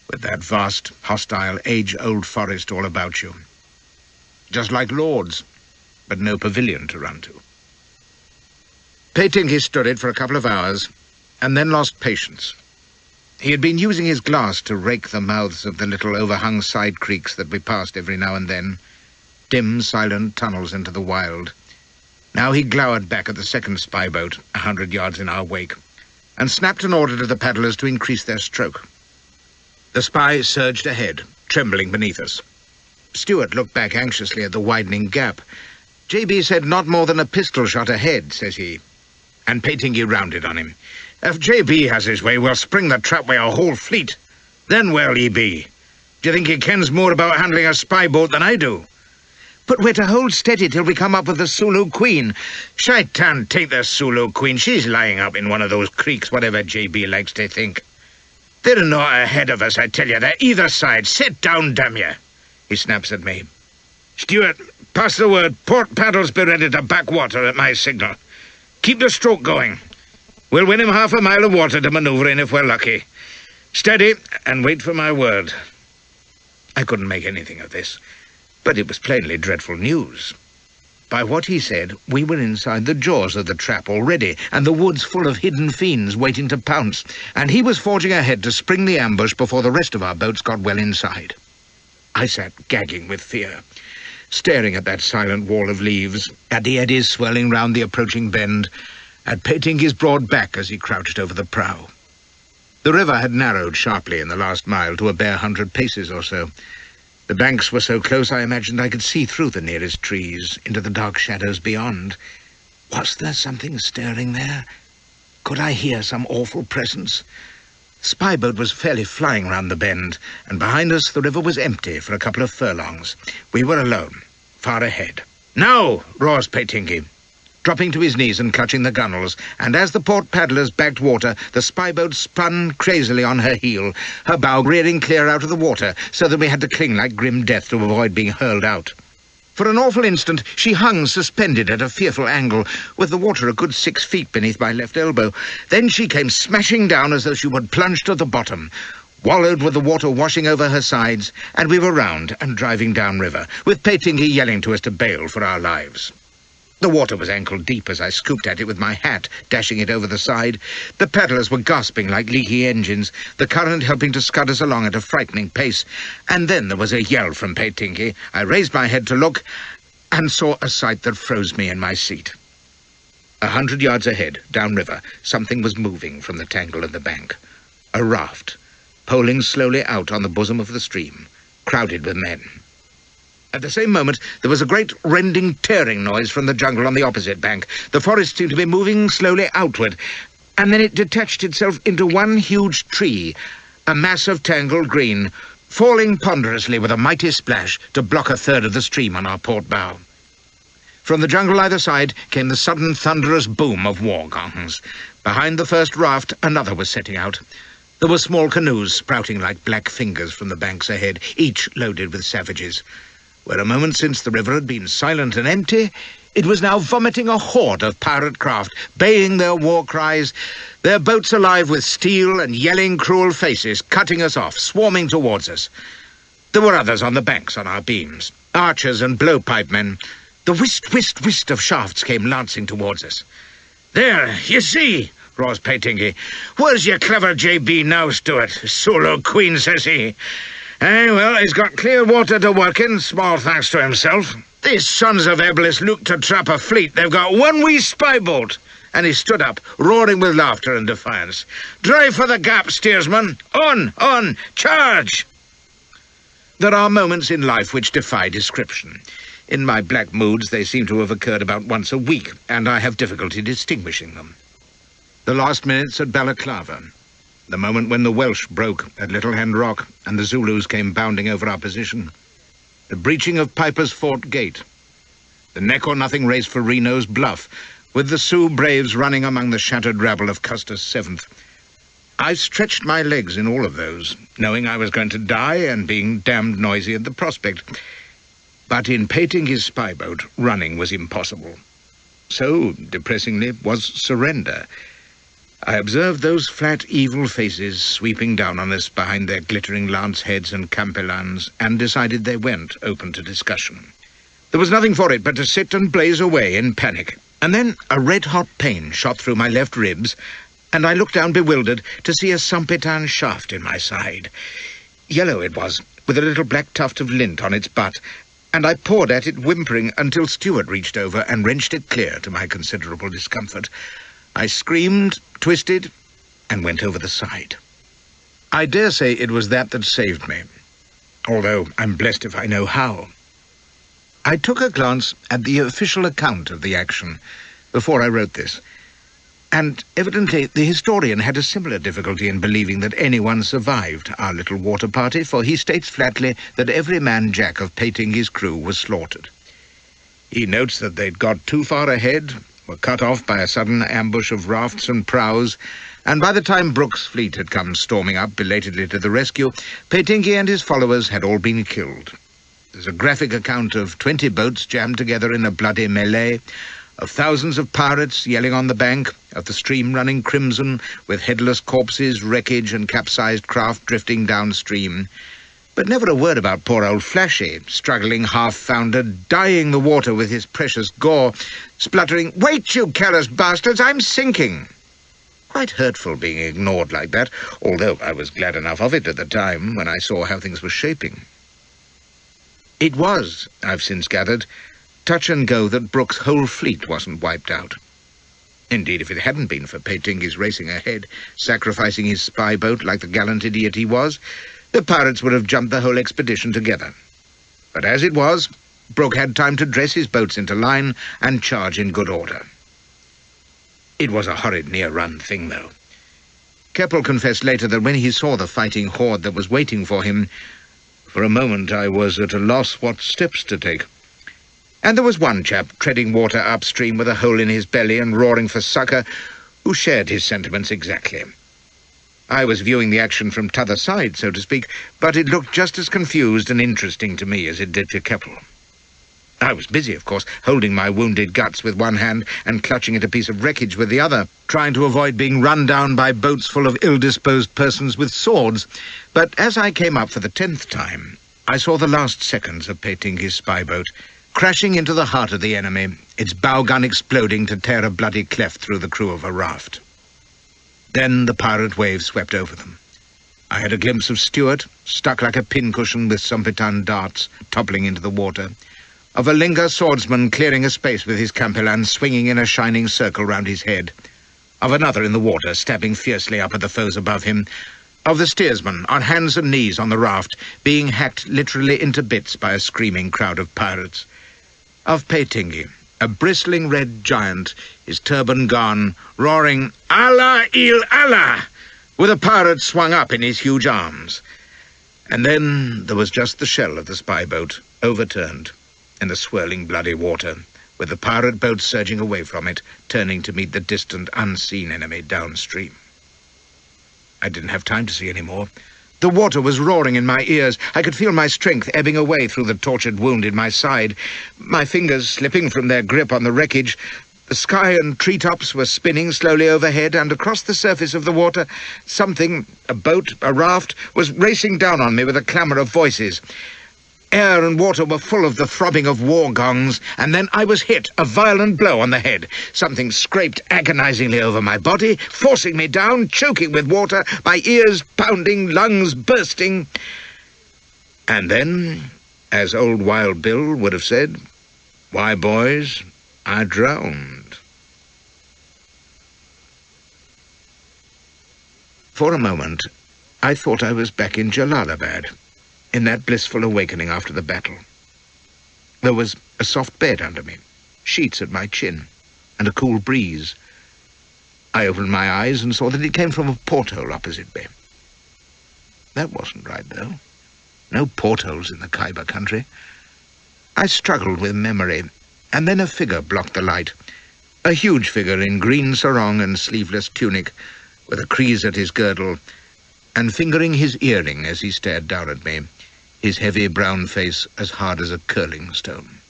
S1: with that vast, hostile, age-old forest all about you. Just like Lord's, but no pavilion to run to. Petingi stood it for a couple of hours, and then lost patience. He had been using his glass to rake the mouths of the little overhung side creeks that we passed every now and then, dim, silent tunnels into the wild. Now he glowered back at the second spy boat, 100 yards in our wake, and snapped an order to the paddlers to increase their stroke. The spy surged ahead, trembling beneath us. Stuart looked back anxiously at the widening gap. JB said not more than a pistol shot ahead, says he. And Petingi rounded on him. If JB has his way, we'll spring the trap by a whole fleet. Then where'll he be? Do you think he kens more about handling a spy boat than I do? But we're to hold steady till we come up with the Sulu Queen. Shaitan, take the Sulu Queen. She's lying up in one of those creeks, whatever JB likes to think. They're not ahead of us, I tell you. They're either side. Sit down, damn you. He snaps at me. Stuart, pass the word. Port paddles be ready to back water at my signal. Keep the stroke going. We'll win him half a mile of water to manoeuvre in if we're lucky. Steady, and wait for my word. I couldn't make anything of this, but it was plainly dreadful news. By what he said, we were inside the jaws of the trap already, and the woods full of hidden fiends waiting to pounce, and he was forging ahead to spring the ambush before the rest of our boats got well inside. I sat gagging with fear, staring at that silent wall of leaves, at the eddies swirling round the approaching bend, at Petingi's broad back as he crouched over the prow. The river had narrowed sharply in the last mile to a bare 100 paces or so. The banks were so close I imagined I could see through the nearest trees, into the dark shadows beyond. Was there something stirring there? Could I hear some awful presence? The spy boat was fairly flying round the bend, and behind us the river was empty for a couple of furlongs. We were alone, far ahead. Now, roars Petingi, dropping to his knees and clutching the gunwales, and as the port paddlers backed water, the spy boat spun crazily on her heel, her bow rearing clear out of the water, so that we had to cling like grim death to avoid being hurled out. For an awful instant she hung suspended at a fearful angle, with the water a good 6 feet beneath my left elbow. Then she came smashing down as though she would plunge to the bottom, wallowed with the water washing over her sides, and we were round and driving downriver, with Petingi yelling to us to bail for our lives. The water was ankle-deep as I scooped at it with my hat, dashing it over the side. The paddlers were gasping like leaky engines, the current helping to scud us along at a frightening pace. And then there was a yell from Petingi. I raised my head to look, and saw a sight that froze me in my seat. 100 yards ahead, downriver, something was moving from the tangle of the bank. A raft, poling slowly out on the bosom of the stream, crowded with men. At the same moment, there was a great rending, tearing noise from the jungle on the opposite bank. The forest seemed to be moving slowly outward, and then it detached itself into one huge tree, a mass of tangled green, falling ponderously with a mighty splash to block a third of the stream on our port bow. From the jungle either side came the sudden thunderous boom of war gongs. Behind the first raft, another was setting out. There were small canoes sprouting like black fingers from the banks ahead, each loaded with savages. Where a moment since the river had been silent and empty, it was now vomiting a horde of pirate craft, baying their war cries, their boats alive with steel and yelling cruel faces, cutting us off, swarming towards us. There were others on the banks on our beams, archers and blowpipe men. The whist, whist, whist of shafts came lancing towards us. There, you see,
S2: roars Patinky. "Where's your clever J.B. now, Stuart? Solo Queen, says he. Well, he's got clear water to work in, small thanks to himself. These sons of Eblis look to trap a fleet. They've got one wee spy boat." And he stood up, roaring with laughter and defiance. "Drive for the gap, steersman! On! Charge!" There are moments in life which defy description. In my black moods, they seem to have occurred about once a week, and I have difficulty distinguishing them. The last minutes at Balaclava, the moment when the Welsh broke at Little Hand Rock and the Zulus came bounding over our position, the breaching of Piper's Fort Gate, the neck-or-nothing race for Reno's Bluff, with the Sioux braves running among the shattered rabble of Custer's 7th. I stretched my legs in all of those, knowing I was going to die and being damned noisy at the prospect. But in Patinky's spy boat, running was impossible. So, depressingly, was surrender. I observed those flat, evil faces sweeping down on us behind their glittering lance heads and campellans, and decided they weren't open to discussion. There was nothing for it but to sit and blaze away in panic. And then a red-hot pain shot through my left ribs, and I looked down bewildered to see a Sampitan shaft in my side. Yellow it was, with a little black tuft of lint on its butt, and I pawed at it, whimpering, until Stuart reached over and wrenched it clear to my considerable discomfort. I screamed, twisted, and went over the side. I dare say it was that saved me, although I'm blessed if I know how. I took a glance at the official account of the action before I wrote this, and evidently the historian had a similar difficulty in believing that anyone survived our little water party, for he states flatly that every man jack of Patinky's crew was slaughtered. He notes that they'd got too far ahead, were cut off by a sudden ambush of rafts and prows, and by the time Brooke's fleet had come storming up belatedly to the rescue, Patinky and his followers had all been killed. There's a graphic account of 20 boats jammed together in a bloody melee, of thousands of pirates yelling on the bank, of the stream running crimson, with headless corpses, wreckage, and capsized craft drifting downstream. But never a word about poor old Flashy, struggling half-foundered, dyeing the water with his precious gore, spluttering, "Wait, you careless bastards, I'm sinking!" Quite hurtful being ignored like that, although I was glad enough of it at the time when I saw how things were shaping. It was, I've since gathered, touch and go that Brooke's whole fleet wasn't wiped out. Indeed, if it hadn't been for Patinky's racing ahead, sacrificing his spy boat like the gallant idiot he was, the pirates would have jumped the whole expedition together. But as it was, Brooke had time to dress his boats into line and charge in good order. It was a horrid near-run thing, though. Keppel confessed later that when he saw the fighting horde that was waiting for him, for a moment I was at a loss what steps to take. And there was one chap treading water upstream with a hole in his belly and roaring for succour who shared his sentiments exactly. I was viewing the action from t'other side, so to speak, but it looked just as confused and interesting to me as it did to Keppel. I was busy, of course, holding my wounded guts with one hand and clutching at a piece of wreckage with the other, trying to avoid being run down by boats full of ill-disposed persons with swords. But as I came up for the 10th time, I saw the last seconds of Patinky's spy boat, crashing into the heart of the enemy, its bow gun exploding to tear a bloody cleft through the crew of a raft. Then the pirate wave swept over them. I had a glimpse of Stuart, stuck like a pincushion with Sampitan darts, toppling into the water, of a Linga swordsman clearing a space with his campellan swinging in a shining circle round his head, of another in the water stabbing fiercely up at the foes above him, of the steersman on hands and knees on the raft being hacked literally into bits by a screaming crowd of pirates, of Patinky, a bristling red giant, his turban gone, roaring, "Allah il Allah!" with a pirate swung up in his huge arms. And then there was just the shell of the spy boat, overturned, in the swirling bloody water, with the pirate boat surging away from it, turning to meet the distant, unseen enemy downstream. I didn't have time to see any more. The water was roaring in my ears. I could feel my strength ebbing away through the tortured wound in my side, my fingers slipping from their grip on the wreckage. The sky and treetops were spinning slowly overhead, and across the surface of the water, something, a boat, a raft, was racing down on me with a clamour of voices. air and water were full of the throbbing of war gongs, and then I was hit, a violent blow on the head. Something scraped agonizingly over my body, forcing me down, choking with water, my ears pounding, lungs bursting. And then, as old Wild Bill would have said, "Why, boys, I drowned." For a moment, I thought I was back in Jalalabad, in that blissful awakening after the battle. There was a soft bed under me, sheets at my chin, and a cool breeze. I opened my eyes and saw that it came from a porthole opposite me. That wasn't right, though. No portholes in the Khyber country. I struggled with memory, and then a figure blocked the light. A huge figure in green sarong and sleeveless tunic, with a crease at his girdle, and fingering his earring as he stared down at me, his heavy brown face as hard as a curling stone.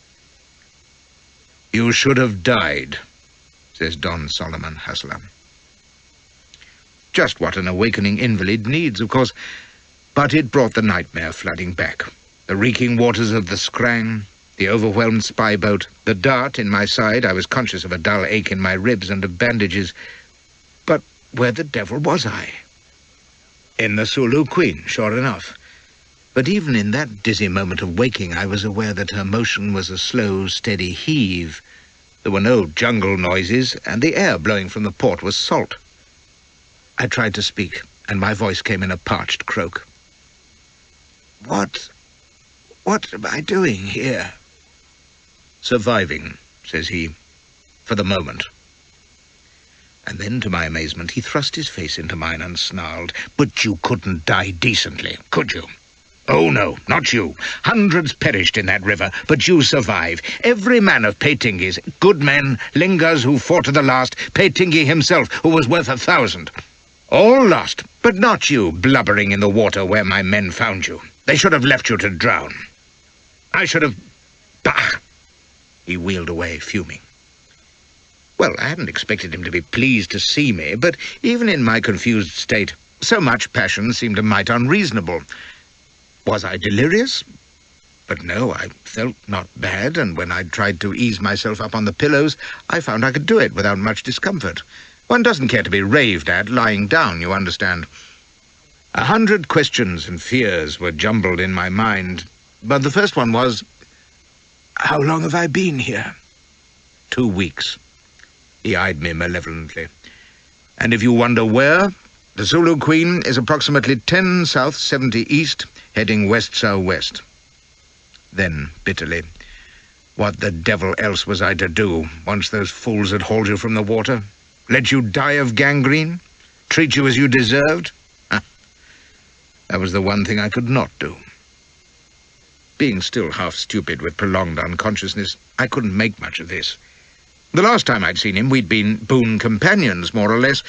S2: "You should have died," says Don Solomon Haslam. Just what an awakening invalid needs, of course, but it brought the nightmare flooding back. The reeking waters of the Scrang, the overwhelmed spy boat, the dart in my side. I was conscious of a dull ache in my ribs and of bandages. But where the devil was I? In the Sulu Queen, sure enough. But even in that dizzy moment of waking, I was aware that her motion was a slow, steady heave. There were no jungle noises, and the air blowing from the port was salt. I tried to speak, and my voice came in a parched croak. What am I doing here?" "Surviving," says he, "for the moment." And then, to my amazement, he thrust his face into mine and snarled, "But you couldn't die decently, could you?" "Oh, no, not you. Hundreds perished in that river, but you survive. Every man of Petingi's, good men, Lingas who fought to the last, Petingi himself, who was worth 1,000. All lost, but not you, blubbering in the water where my men found you. They should have left you to drown. I should have... Bah!" He wheeled away, fuming. Well, I hadn't expected him to be pleased to see me, but even in my confused state, so much passion seemed a mite unreasonable. Was I delirious? But no, I felt not bad, and when I tried to ease myself up on the pillows, I found I could do it without much discomfort. One doesn't care to be raved at lying down, you understand. 100 questions and fears were jumbled in my mind, but the first one was, "How long have I been here?" 2 weeks. He eyed me malevolently. "And if you wonder where, the Sulu Queen is approximately 10 south, 70 east, heading west-southwest." Then, bitterly, "What the devil else was I to do, once those fools had hauled you from the water? Let you die of gangrene? Treat you as you deserved? That was the one thing I could not do." Being still half stupid with prolonged unconsciousness, I couldn't make much of this. The last time I'd seen him, we'd been boon companions, more or less,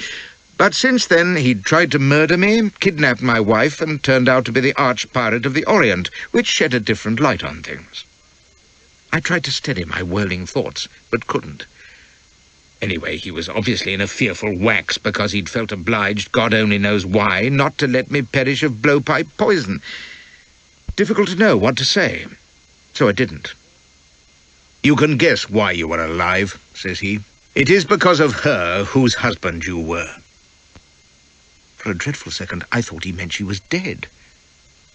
S2: but since then he'd tried to murder me, kidnapped my wife, and turned out to be the arch-pirate of the Orient, which shed a different light on things. I tried to steady my whirling thoughts, but couldn't. Anyway, he was obviously in a fearful wax because he'd felt obliged, God only knows why, not to let me perish of blowpipe poison. Difficult to know what to say, so I didn't. "You can guess why you were alive," says he. "It is because of her whose husband you were." For a dreadful second, I thought he meant she was dead.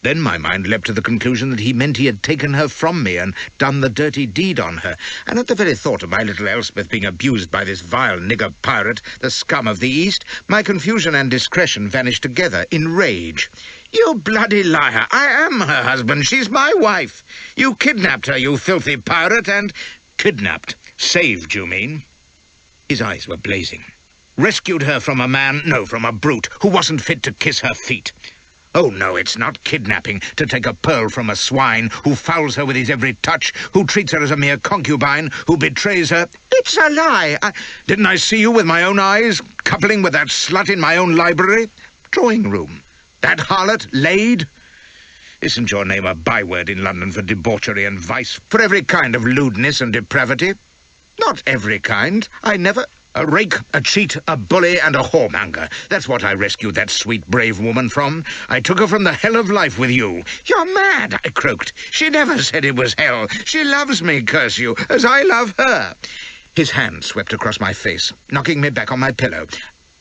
S2: Then my mind leapt to the conclusion that he meant he had taken her from me and done the dirty deed on her, and at the very thought of my little Elspeth being abused by this vile nigger pirate, the scum of the East, my confusion and discretion vanished together in rage. "You bloody liar! I am her husband. She's my wife. You kidnapped her, you filthy pirate, and—" "Kidnapped? Saved, you mean?" His eyes were blazing. "Rescued her from a man, no, from a brute, who wasn't fit to kiss her feet. Oh, no, it's not kidnapping to take a pearl from a swine who fouls her with his every touch, who treats her as a mere concubine, who betrays her. It's a lie. Didn't I see you with my own eyes, coupling with that slut in my own library? Drawing room. That harlot, laid? Isn't your name a byword in London for debauchery and vice, for every kind of lewdness and depravity? Not every kind. I never... A rake, a cheat, a bully, and a whoremonger. That's what I rescued that sweet, brave woman from. I took her from the hell of life with you. You're mad, I croaked. She never said it was hell. She loves me, curse you, as I love her. His hand swept across my face, knocking me back on my pillow,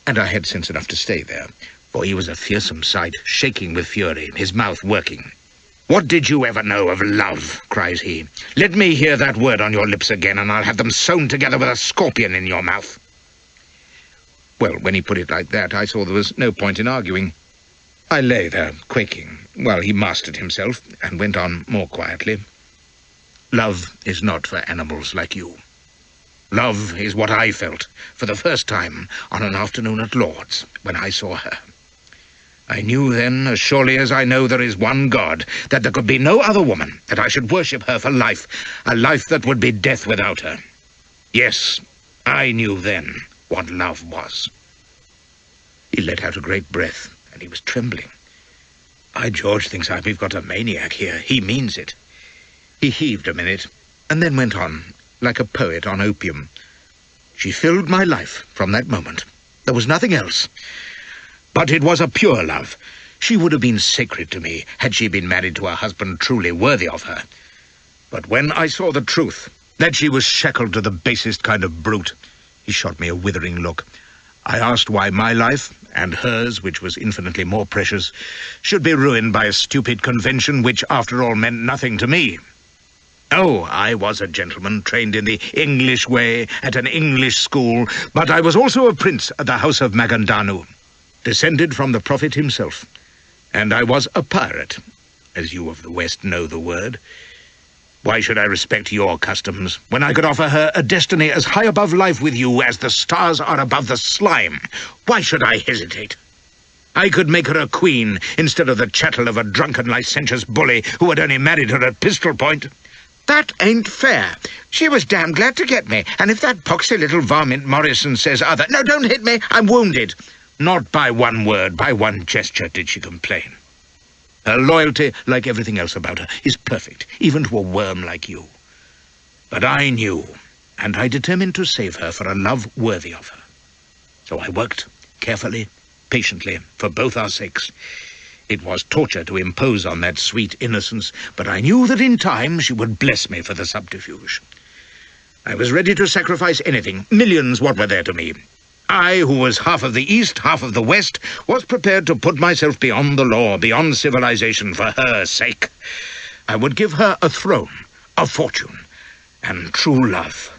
S2: and I had sense enough to stay there, for he was a fearsome sight, shaking with fury, his mouth working. "What did you ever know of love?" cries he. "Let me hear that word on your lips again, and I'll have them sewn together with a scorpion in your mouth." Well, when he put it like that, I saw there was no point in arguing. I lay there, quaking, while he mastered himself, and went on more quietly. "Love is not for animals like you. Love is what I felt, for the first time, on an afternoon at Lord's, when I saw her. I knew then, as surely as I know there is one God, that there could be no other woman, that I should worship her for life, a life that would be death without her. Yes, I knew then what love was." He let out a great breath, and he was trembling. "By George," thinks I, "we've got a maniac here. He means it." He heaved a minute, and then went on, like a poet on opium. "She filled my life from that moment. There was nothing else. But it was a pure love. She would have been sacred to me, had she been married to a husband truly worthy of her. But when I saw the truth, that she was shackled to the basest kind of brute," he shot me a withering look, "I asked why my life, and hers, which was infinitely more precious, should be ruined by a stupid convention which, after all, meant nothing to me. Oh, I was a gentleman, trained in the English way, at an English school, but I was also a prince at the house of MacDonald, descended from the prophet himself, and I was a pirate, as you of the West know the word. Why should I respect your customs, when I could offer her a destiny as high above life with you as the stars are above the slime? Why should I hesitate? I could make her a queen, instead of the chattel of a drunken, licentious bully who had only married her at pistol point. That ain't fair. She was damn glad to get me, and if that poxy little varmint Morrison says other— No, don't hit me, I'm wounded. Not by one word, by one gesture did she complain. Her loyalty, like everything else about her, is perfect, even to a worm like you. But I knew, and I determined to save her for a love worthy of her. So I worked, carefully, patiently, for both our sakes. It was torture to impose on that sweet innocence, but I knew that in time she would bless me for the subterfuge. I was ready to sacrifice anything, millions what were there to me. I, who was half of the East, half of the West, was prepared to put myself beyond the law, beyond civilization, for her sake. I would give her a throne, a fortune, and true love.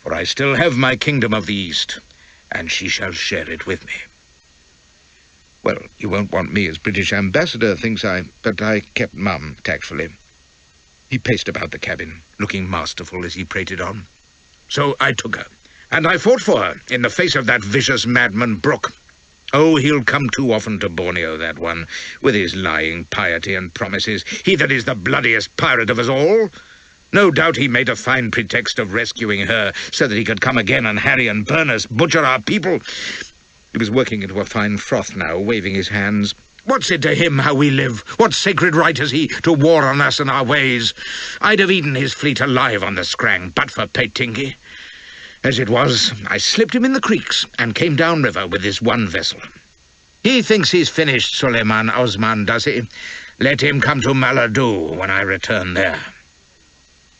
S2: For I still have my kingdom of the East, and she shall share it with me. Well, you won't want me as British ambassador, thinks I, but I kept mum tactfully. He paced about the cabin, looking masterful as he prated on. So I took her. And I fought for her, in the face of that vicious madman Brooke. Oh, he'll come too often to Borneo, that one, with his lying piety and promises, he that is the bloodiest pirate of us all. No doubt he made a fine pretext of rescuing her, so that he could come again and harry and burn us, butcher our people. He was working into a fine froth now, waving his hands. What's it to him how we live? What sacred right has he to war on us and our ways? I'd have eaten his fleet alive on the Scrang, but for Petingi. As it was, I slipped him in the creeks and came down river with this one vessel. He thinks he's finished, Suleiman Osman, does he? Let him come to Maladu when I return there.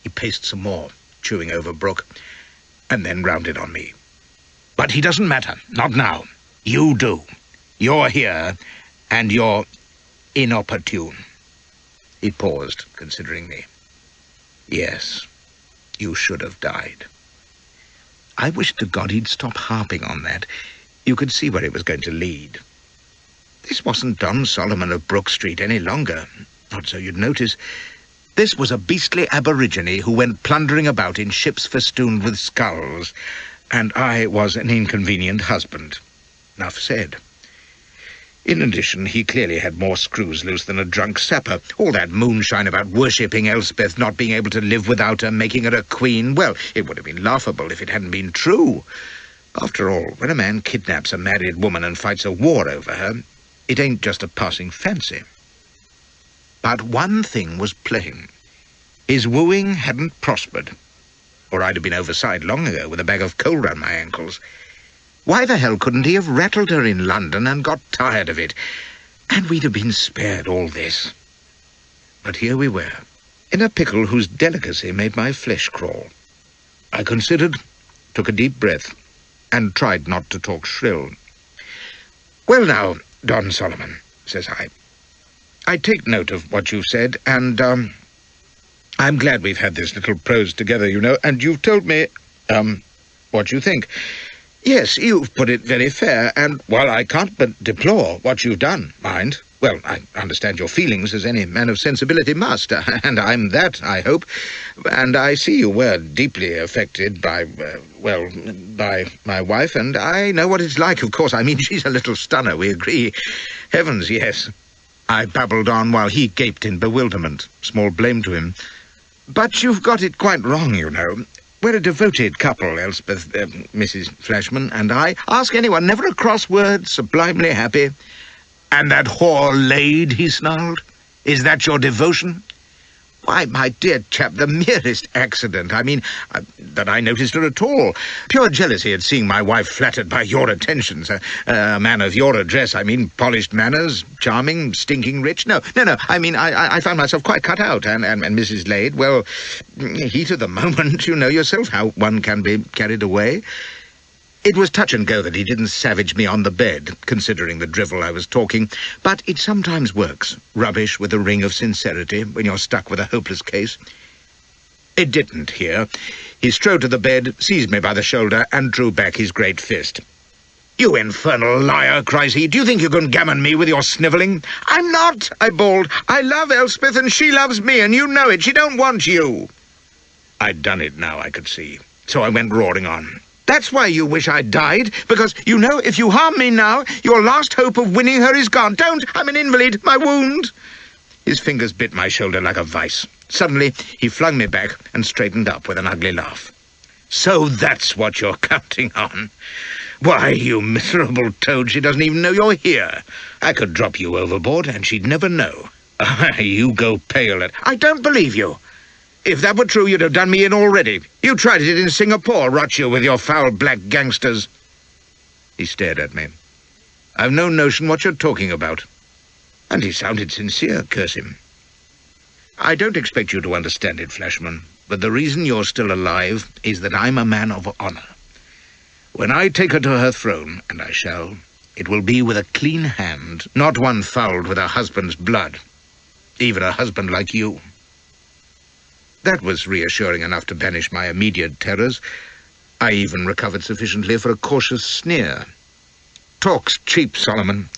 S2: He paced some more, chewing over Brooke, and then rounded on me. But he doesn't matter, not now. You do. You're here, and you're inopportune. He paused, considering me. Yes, you should have died. I wished to God he'd stop harping on that. You could see where it was going to lead. This wasn't Don Solomon of Brook Street any longer. Not so you'd notice. This was a beastly aborigine who went plundering about in ships festooned with skulls, and I was an inconvenient husband. Enough said. In addition, he clearly had more screws loose than a drunk sapper. All that moonshine about worshipping Elspeth, not being able to live without her, making her a queen, well, it would have been laughable if it hadn't been true. After all, when a man kidnaps a married woman and fights a war over her, it ain't just a passing fancy. But one thing was plain. His wooing hadn't prospered.
S1: or I'd have been overside long ago with a bag of coal round my ankles. Why the hell couldn't he have rattled her in London and got tired of it? And we'd have been spared all this. But here we were, in a pickle whose delicacy made my flesh crawl. I considered, took a deep breath, and tried not to talk shrill. "Well now, Don Solomon," says I take note of what you've said, and, I'm glad we've had this little prose together, you know, and you've told me, what you think. Yes, you've put it very fair, and, well, I can't but deplore what you've done, mind. Well, I understand your feelings, as any man of sensibility must, and I'm that, I hope, and I see you were deeply affected by my wife, and I know what it's like, of course. I mean, she's a little stunner, we agree. Heavens, yes. I babbled on while he gaped in bewilderment. Small blame to him. But you've got it quite wrong, you know. We're a devoted couple, Elspeth, Mrs. Flashman, and I. Ask anyone, never a cross word, sublimely happy. "And that whore laid," he snarled. "Is that your devotion?" "Why, my dear chap, the merest accident. I mean, that I noticed her at all. Pure jealousy at seeing my wife flattered by your attentions. A man of your address, I mean, polished manners, charming, stinking rich. No, I mean, I found myself quite cut out, and Mrs. Lade, well, heat of the moment, you know yourself how one can be carried away. It was touch and go that he didn't savage me on the bed, considering the drivel I was talking, but it sometimes works, rubbish with a ring of sincerity, when you're stuck with a hopeless case. It didn't here. He strode to the bed, seized me by the shoulder, and drew back his great fist. "You infernal liar," cries he. "Do you think you can gammon me with your snivelling?" "I'm not," I bawled. "I love Elspeth, and she loves me, and you know it. She don't want you." I'd done it now, I could see, so I went roaring on. "That's why you wish I died, because, you know, if you harm me now, your last hope of winning her is gone. Don't! I'm an invalid. My wound." His fingers bit my shoulder like a vice. Suddenly, he flung me back and straightened up with an ugly laugh. "So that's what you're counting on? Why, you miserable toad, she doesn't even know you're here. I could drop you overboard, and she'd never know. You go pale at—" "I don't believe you. If that were true, you'd have done me in already. You tried it in Singapore, rot you, with your foul black gangsters." He stared at me. "I've no notion what you're talking about." And he sounded sincere, curse him. "I don't expect you to understand it, Flashman, but the reason you're still alive is that I'm a man of honor. When I take her to her throne, and I shall, it will be with a clean hand, not one fouled with a husband's blood, even a husband like you." That was reassuring enough to banish my immediate terrors. I even recovered sufficiently for a cautious sneer. "Talk's cheap, Solomon.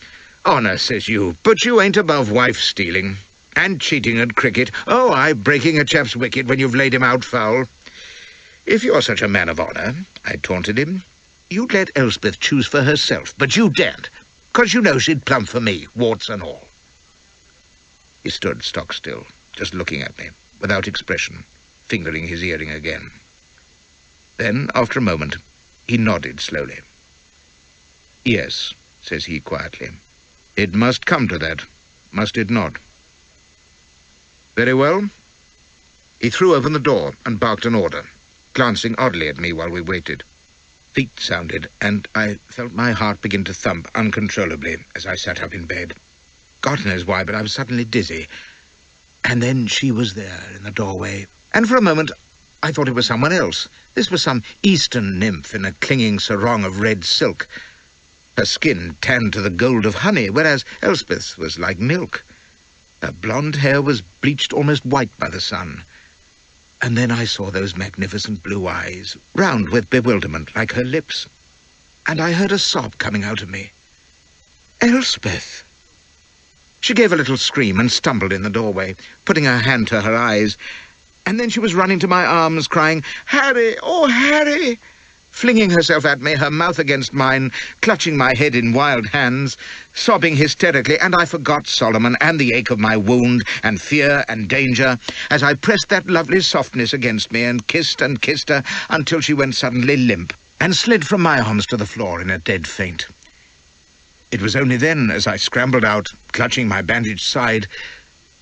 S1: Honour, says you, but you ain't above wife-stealing. And cheating at cricket. Oh, aye, breaking a chap's wicket when you've laid him out foul. If you're such a man of honour," I taunted him, "you'd let Elspeth choose for herself, but you daren't, 'cause you know she'd plump for me, warts and all." He stood stock-still, just looking at me, without expression, fingering his earring again. Then, after a moment, he nodded slowly. "Yes," says he quietly. "It must come to that, must it not?" "Very well." He threw open the door and barked an order, glancing oddly at me while we waited. Feet sounded, and I felt my heart begin to thump uncontrollably as I sat up in bed. God knows why, but I was suddenly dizzy. And then she was there in the doorway, and for a moment I thought it was someone else. This was some eastern nymph in a clinging sarong of red silk. Her skin tanned to the gold of honey, whereas Elspeth's was like milk. Her blonde hair was bleached almost white by the sun. And then I saw those magnificent blue eyes, round with bewilderment like her lips. And I heard a sob coming out of me. "Elspeth!" She gave a little scream and stumbled in the doorway, putting her hand to her eyes, and then she was running to my arms, crying, "Harry! Oh, Harry!" flinging herself at me, her mouth against mine, clutching my head in wild hands, sobbing hysterically, and I forgot Solomon and the ache of my wound and fear and danger as I pressed that lovely softness against me and kissed her until she went suddenly limp and slid from my arms to the floor in a dead faint. It was only then, as I scrambled out, clutching my bandaged side,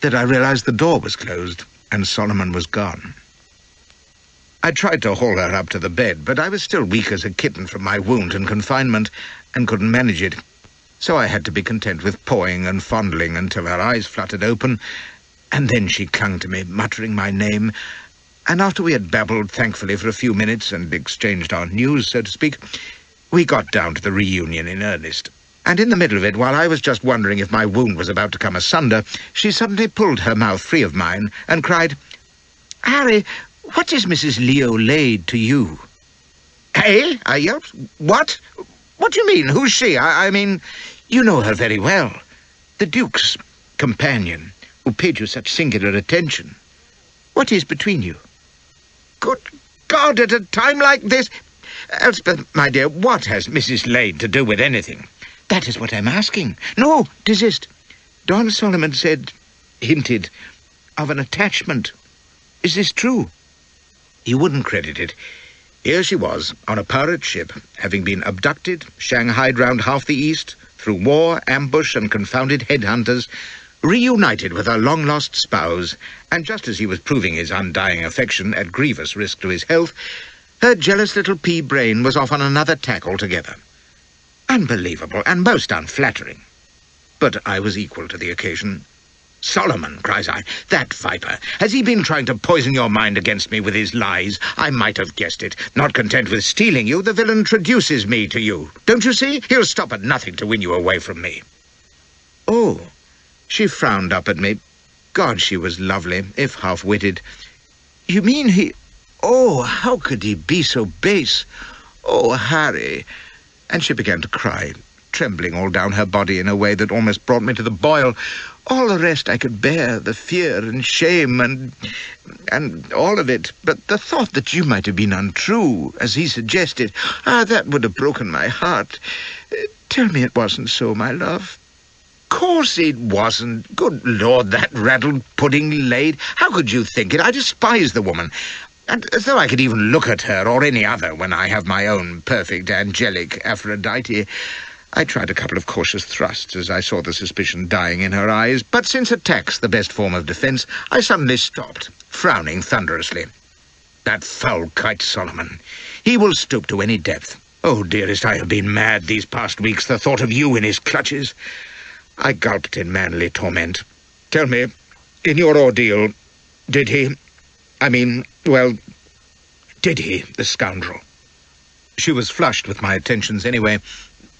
S1: that I realized the door was closed and Solomon was gone. I tried to haul her up to the bed, but I was still weak as a kitten from my wound and confinement, and couldn't manage it. So I had to be content with pawing and fondling until her eyes fluttered open, and then she clung to me, muttering my name, and after we had babbled thankfully for a few minutes and exchanged our news, so to speak, we got down to the reunion in earnest. And in the middle of it, while I was just wondering if my wound was about to come asunder, she suddenly pulled her mouth free of mine and cried, "Harry, what is Mrs. Leo Lade to you?" "Hey?" I yelped. "What? What do you mean? Who's she? I mean, you know her very well. The Duke's companion, who paid you such singular attention. What is between you?" "Good God, at a time like this—" "Elspeth, my dear, what has Mrs. Lade to do with anything?" "That is what I'm asking." "No, desist. Don Solomon hinted, of an attachment. Is this true?" You wouldn't credit it. Here she was, on a pirate ship, having been abducted, shanghaied round half the East, through war, ambush, and confounded headhunters, reunited with her long-lost spouse, and just as he was proving his undying affection at grievous risk to his health, her jealous little pea-brain was off on another tack altogether. Unbelievable, and most unflattering. But I was equal to the occasion. "Solomon," cries I, "that viper, has he been trying to poison your mind against me with his lies? I might have guessed it. Not content with stealing you, the villain traduces me to you. Don't you see? He'll stop at nothing to win you away from me." "Oh," she frowned up at me. God, she was lovely, if half-witted. "You mean he... Oh, how could he be so base? Oh, Harry..." And she began to cry, trembling all down her body in a way that almost brought me to the boil. All the rest I could bear, the fear and shame and all of it. But the thought that you might have been untrue, as he suggested, that would have broken my heart. Tell me it wasn't so, my love." "Course it wasn't. Good Lord, that rattled pudding Lade. How could you think it? I despise the woman. And as though I could even look at her or any other when I have my own perfect angelic Aphrodite." I tried a couple of cautious thrusts as I saw the suspicion dying in her eyes, but since attack's the best form of defence, I suddenly stopped, frowning thunderously. "That foul kite Solomon. He will stoop to any depth. Oh, dearest, I have been mad these past weeks, the thought of you in his clutches." I gulped in manly torment. "Tell me, in your ordeal, did he... did he, the scoundrel?" She was flushed with my attentions anyway,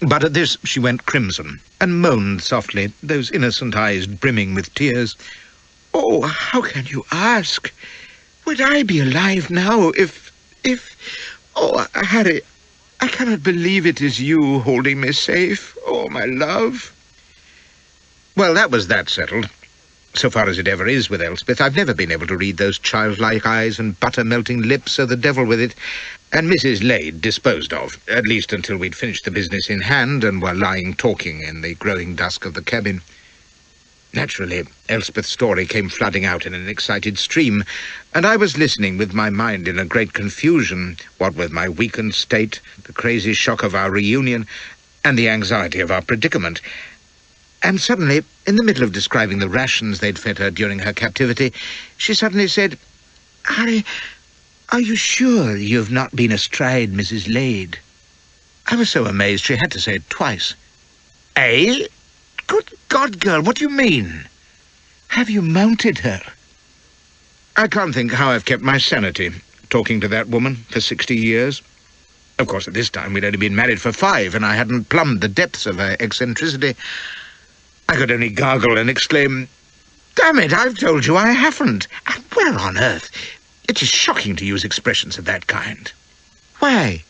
S1: but at this she went crimson and moaned softly, those innocent eyes brimming with tears. "Oh, how can you ask? Would I be alive now if... Oh, Harry, I cannot believe it is you holding me safe. Oh, my love." Well, that was that settled. So far as it ever is with Elspeth, I've never been able to read those childlike eyes and butter-melting lips, so the devil with it. And Mrs. Lade disposed of, at least until we'd finished the business in hand and were lying talking in the growing dusk of the cabin. Naturally, Elspeth's story came flooding out in an excited stream, and I was listening with my mind in a great confusion, what with my weakened state, the crazy shock of our reunion, and the anxiety of our predicament. And suddenly, in the middle of describing the rations they'd fed her during her captivity, she suddenly said, "Harry, are you sure you've not been astride Mrs. Lade?" I was so amazed she had to say it twice. "Eh? Good God, girl, what do you mean?" "Have you mounted her?" I can't think how I've kept my sanity, talking to that woman for 60 years. Of course, at this time we'd only been married for 5, and I hadn't plumbed the depths of her eccentricity. I could only gargle and exclaim, "Damn it, I've told you I haven't. And where on earth? It is shocking to use expressions of that kind." "Why?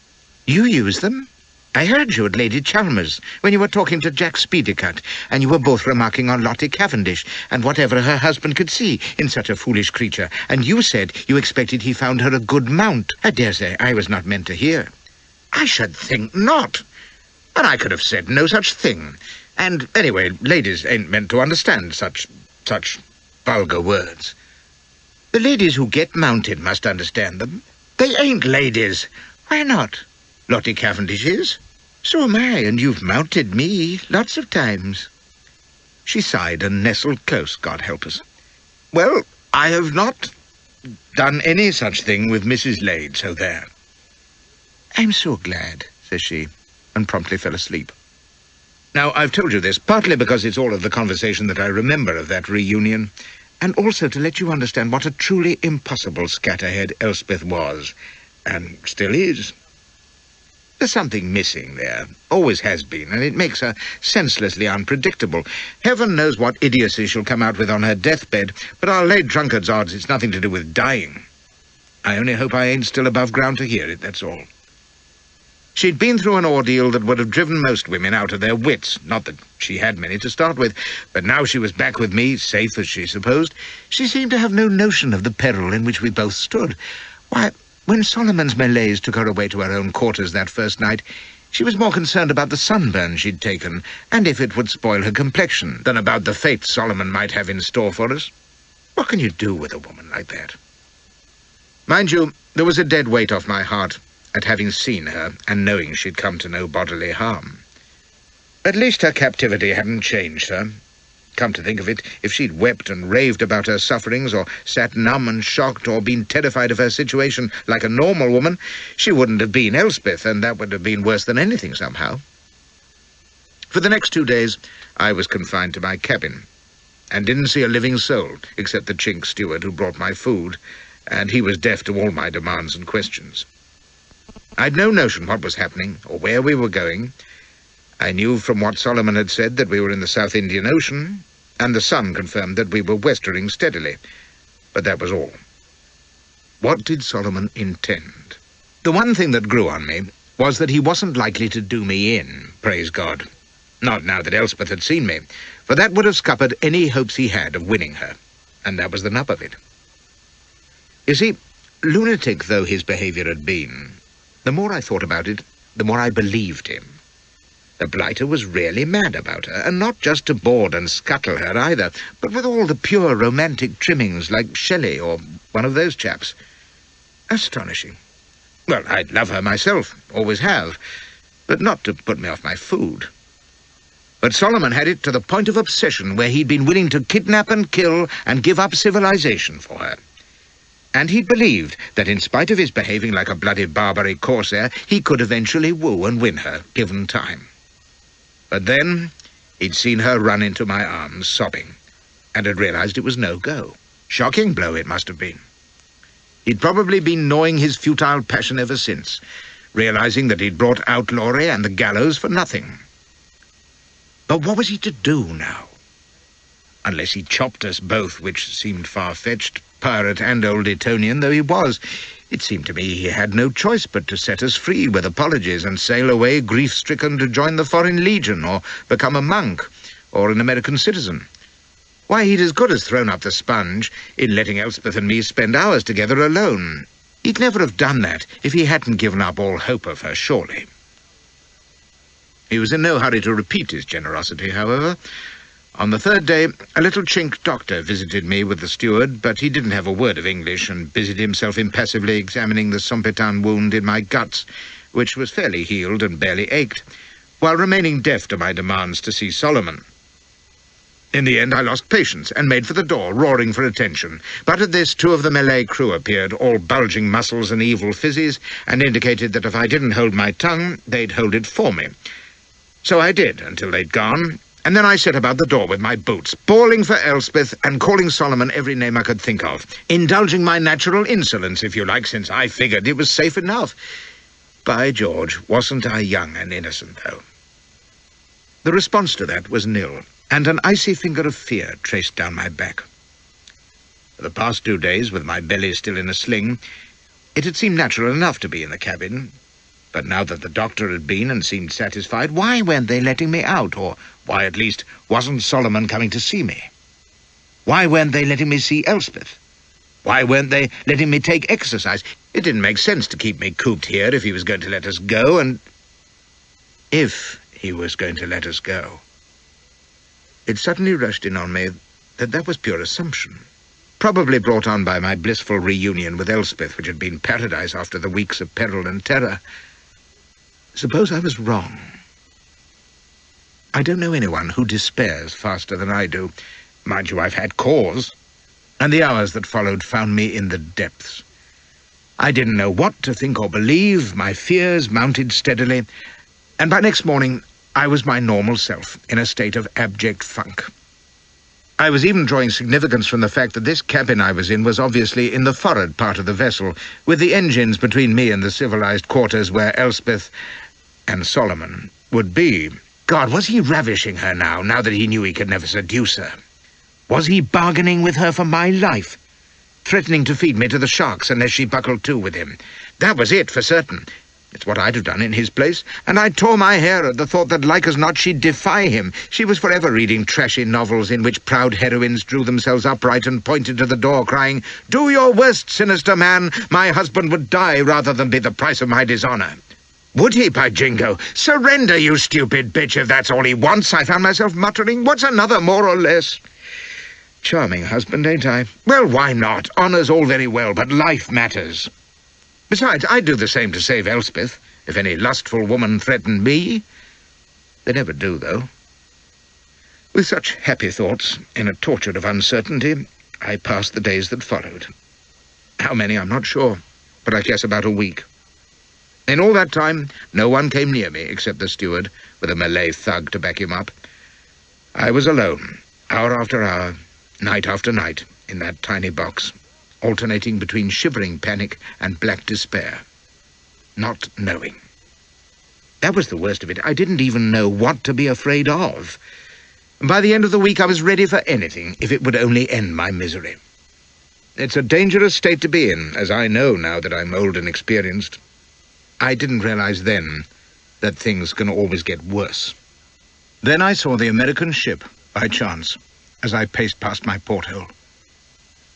S1: You use them? I heard you at Lady Chalmers, when you were talking to Jack Speedicut, and you were both remarking on Lottie Cavendish, and whatever her husband could see in such a foolish creature, and you said you expected he found her a good mount. I dare say I was not meant to hear." "I should think not. And I could have said no such thing. And, anyway, ladies ain't meant to understand such vulgar words. The ladies who get mounted must understand them. They ain't ladies." "Why not?" "Lottie Cavendish is. So am I, and you've mounted me lots of times." She sighed and nestled close, God help us. "Well, I have not.
S2: done any such thing with Mrs. Lade, so there."
S1: "I'm so glad," says she, and promptly fell asleep. Now, I've told you this partly because it's all of the conversation that I remember of that reunion, and also to let you understand what a truly impossible scatterhead Elspeth was, and still is. There's something missing there, always has been, and it makes her senselessly unpredictable. Heaven knows what idiocy she'll come out with on her deathbed, but I'll lay drunkard's odds it's nothing to do with dying. I only hope I ain't still above ground to hear it, that's all. She'd been through an ordeal that would have driven most women out of their wits, not that she had many to start with, but now she was back with me, safe as she supposed, she seemed to have no notion of the peril in which we both stood. Why, when Solomon's Malays took her away to her own quarters that first night, she was more concerned about the sunburn she'd taken, and if it would spoil her complexion, than about the fate Solomon might have in store for us. What can you do with a woman like that? Mind you, there was a dead weight off my heart at having seen her and knowing she'd come to no bodily harm. At least her captivity hadn't changed her. Come to think of it, if she'd wept and raved about her sufferings, or sat numb and shocked, or been terrified of her situation like a normal woman, she wouldn't have been Elspeth, and that would have been worse than anything somehow. For the next 2 days, I was confined to my cabin, and didn't see a living soul, except the chink steward who brought my food, and he was deaf to all my demands and questions. I'd no notion what was happening, or where we were going. I knew from what Solomon had said that we were in the South Indian Ocean, and the sun confirmed that we were westering steadily. But that was all. What did Solomon intend? The one thing that grew on me was that he wasn't likely to do me in, praise God. Not now that Elspeth had seen me, for that would have scuppered any hopes he had of winning her, and that was the nub of it. You see, lunatic though his behaviour had been, the more I thought about it, the more I believed him. The blighter was really mad about her, and not just to board and scuttle her either, but with all the pure romantic trimmings like Shelley or one of those chaps. Astonishing. Well, I'd love her myself, always have, but not to put me off my food. But Solomon had it to the point of obsession where he'd been willing to kidnap and kill and give up civilization for her. And he'd believed that in spite of his behaving like a bloody Barbary corsair, he could eventually woo and win her, given time. But then he'd seen her run into my arms, sobbing, and had realized it was no go. Shocking blow it must have been. He'd probably been gnawing his futile passion ever since, realizing that he'd brought outlawry and the gallows for nothing. But what was he to do now? Unless he chopped us both, which seemed far-fetched, pirate and old Etonian though he was, it seemed to me he had no choice but to set us free with apologies and sail away grief-stricken to join the Foreign Legion or become a monk or an American citizen. Why, he'd as good as thrown up the sponge in letting Elspeth and me spend hours together alone. He'd never have done that if he hadn't given up all hope of her, surely. He was in no hurry to repeat his generosity, however. On the 3rd day, a little chink doctor visited me with the steward, but he didn't have a word of English and busied himself impassively examining the Sompetan wound in my guts, which was fairly healed and barely ached, while remaining deaf to my demands to see Solomon. In the end, I lost patience and made for the door, roaring for attention. But at this, 2 of the Malay crew appeared, all bulging muscles and evil fizzies, and indicated that if I didn't hold my tongue, they'd hold it for me. So I did, until they'd gone, and then I set about the door with my boots, bawling for Elspeth and calling Solomon every name I could think of, indulging my natural insolence, if you like, since I figured it was safe enough. By George, wasn't I young and innocent, though? The response to that was nil, and an icy finger of fear traced down my back. For the past 2 days, with my belly still in a sling, it had seemed natural enough to be in the cabin. But now that the doctor had been and seemed satisfied, why weren't they letting me out? Or why, at least, wasn't Solomon coming to see me? Why weren't they letting me see Elspeth? Why weren't they letting me take exercise? It didn't make sense to keep me cooped here if he was going to let us go, and if he was going to let us go. It suddenly rushed in on me that that was pure assumption, probably brought on by my blissful reunion with Elspeth, which had been paradise after the weeks of peril and terror. Suppose I was wrong. I don't know anyone who despairs faster than I do. Mind you, I've had cause. and the hours that followed found me in the depths. I didn't know what to think or believe. My fears mounted steadily, and by next morning I was my normal self, in a state of abject funk. I was even drawing significance from the fact that this cabin I was in was obviously in the forward part of the vessel, with the engines between me and the civilized quarters where Elspeth and Solomon would be. God, was he ravishing her now that he knew he could never seduce her? Was he bargaining with her for my life? Threatening to feed me to the sharks unless she buckled to with him? That was it, for certain. It's what I'd have done in his place, and I tore my hair at the thought that, like as not, she'd defy him. She was forever reading trashy novels in which proud heroines drew themselves upright and pointed to the door, crying, "Do your worst, sinister man! My husband would die rather than be the price of my dishonour." Would he, by jingo? Surrender, you stupid bitch, if that's all he wants, I found myself muttering. What's another, more or less? Charming husband, ain't I? Well, why not? Honour's all very well, but life matters. Besides, I'd do the same to save Elspeth, if any lustful woman threatened me. They never do, though. With such happy thoughts, in a torture of uncertainty, I passed the days that followed. How many, I'm not sure, but I guess about a week. In all that time, no one came near me except the steward, with a Malay thug to back him up. I was alone, hour after hour, night after night, in that tiny box, alternating between shivering panic and black despair. Not knowing. That was the worst of it. I didn't even know what to be afraid of. And by the end of the week I was ready for anything, if it would only end my misery. It's a dangerous state to be in, as I know now that I'm old and experienced. I didn't realize then that things can always get worse. Then I saw the American ship, by chance, as I paced past my porthole.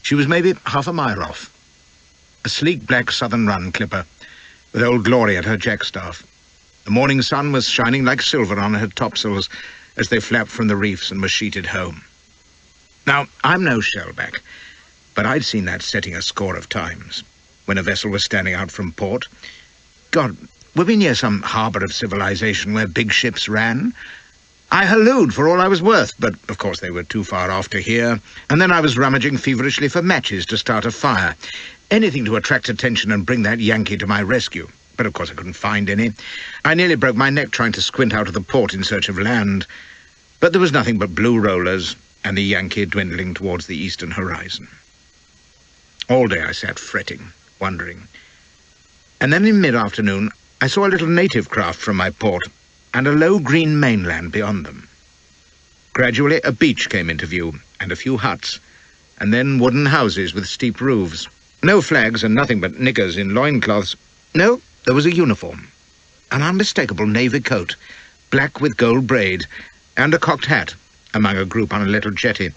S1: She was maybe half a mile off. A sleek black Southern Run clipper, with Old Glory at her jackstaff. The morning sun was shining like silver on her topsails as they flapped from the reefs and were sheeted home. Now, I'm no shellback, but I'd seen that setting a score of times, when a vessel was standing out from port. God, were we near some harbour of civilization where big ships ran? I hallooed for all I was worth, but of course they were too far off to hear, and then I was rummaging feverishly for matches to start a fire. Anything to attract attention and bring that Yankee to my rescue. But of course I couldn't find any. I nearly broke my neck trying to squint out of the port in search of land. But there was nothing but blue rollers and the Yankee dwindling towards the eastern horizon. All day I sat fretting, wondering. And then in mid-afternoon I saw a little native craft from my port, and a low green mainland beyond them. Gradually a beach came into view, and a few huts, and then wooden houses with steep roofs. No flags and nothing but niggers in loincloths. No, there was a uniform, an unmistakable navy coat, black with gold braid, and a cocked hat among a group on a little jetty.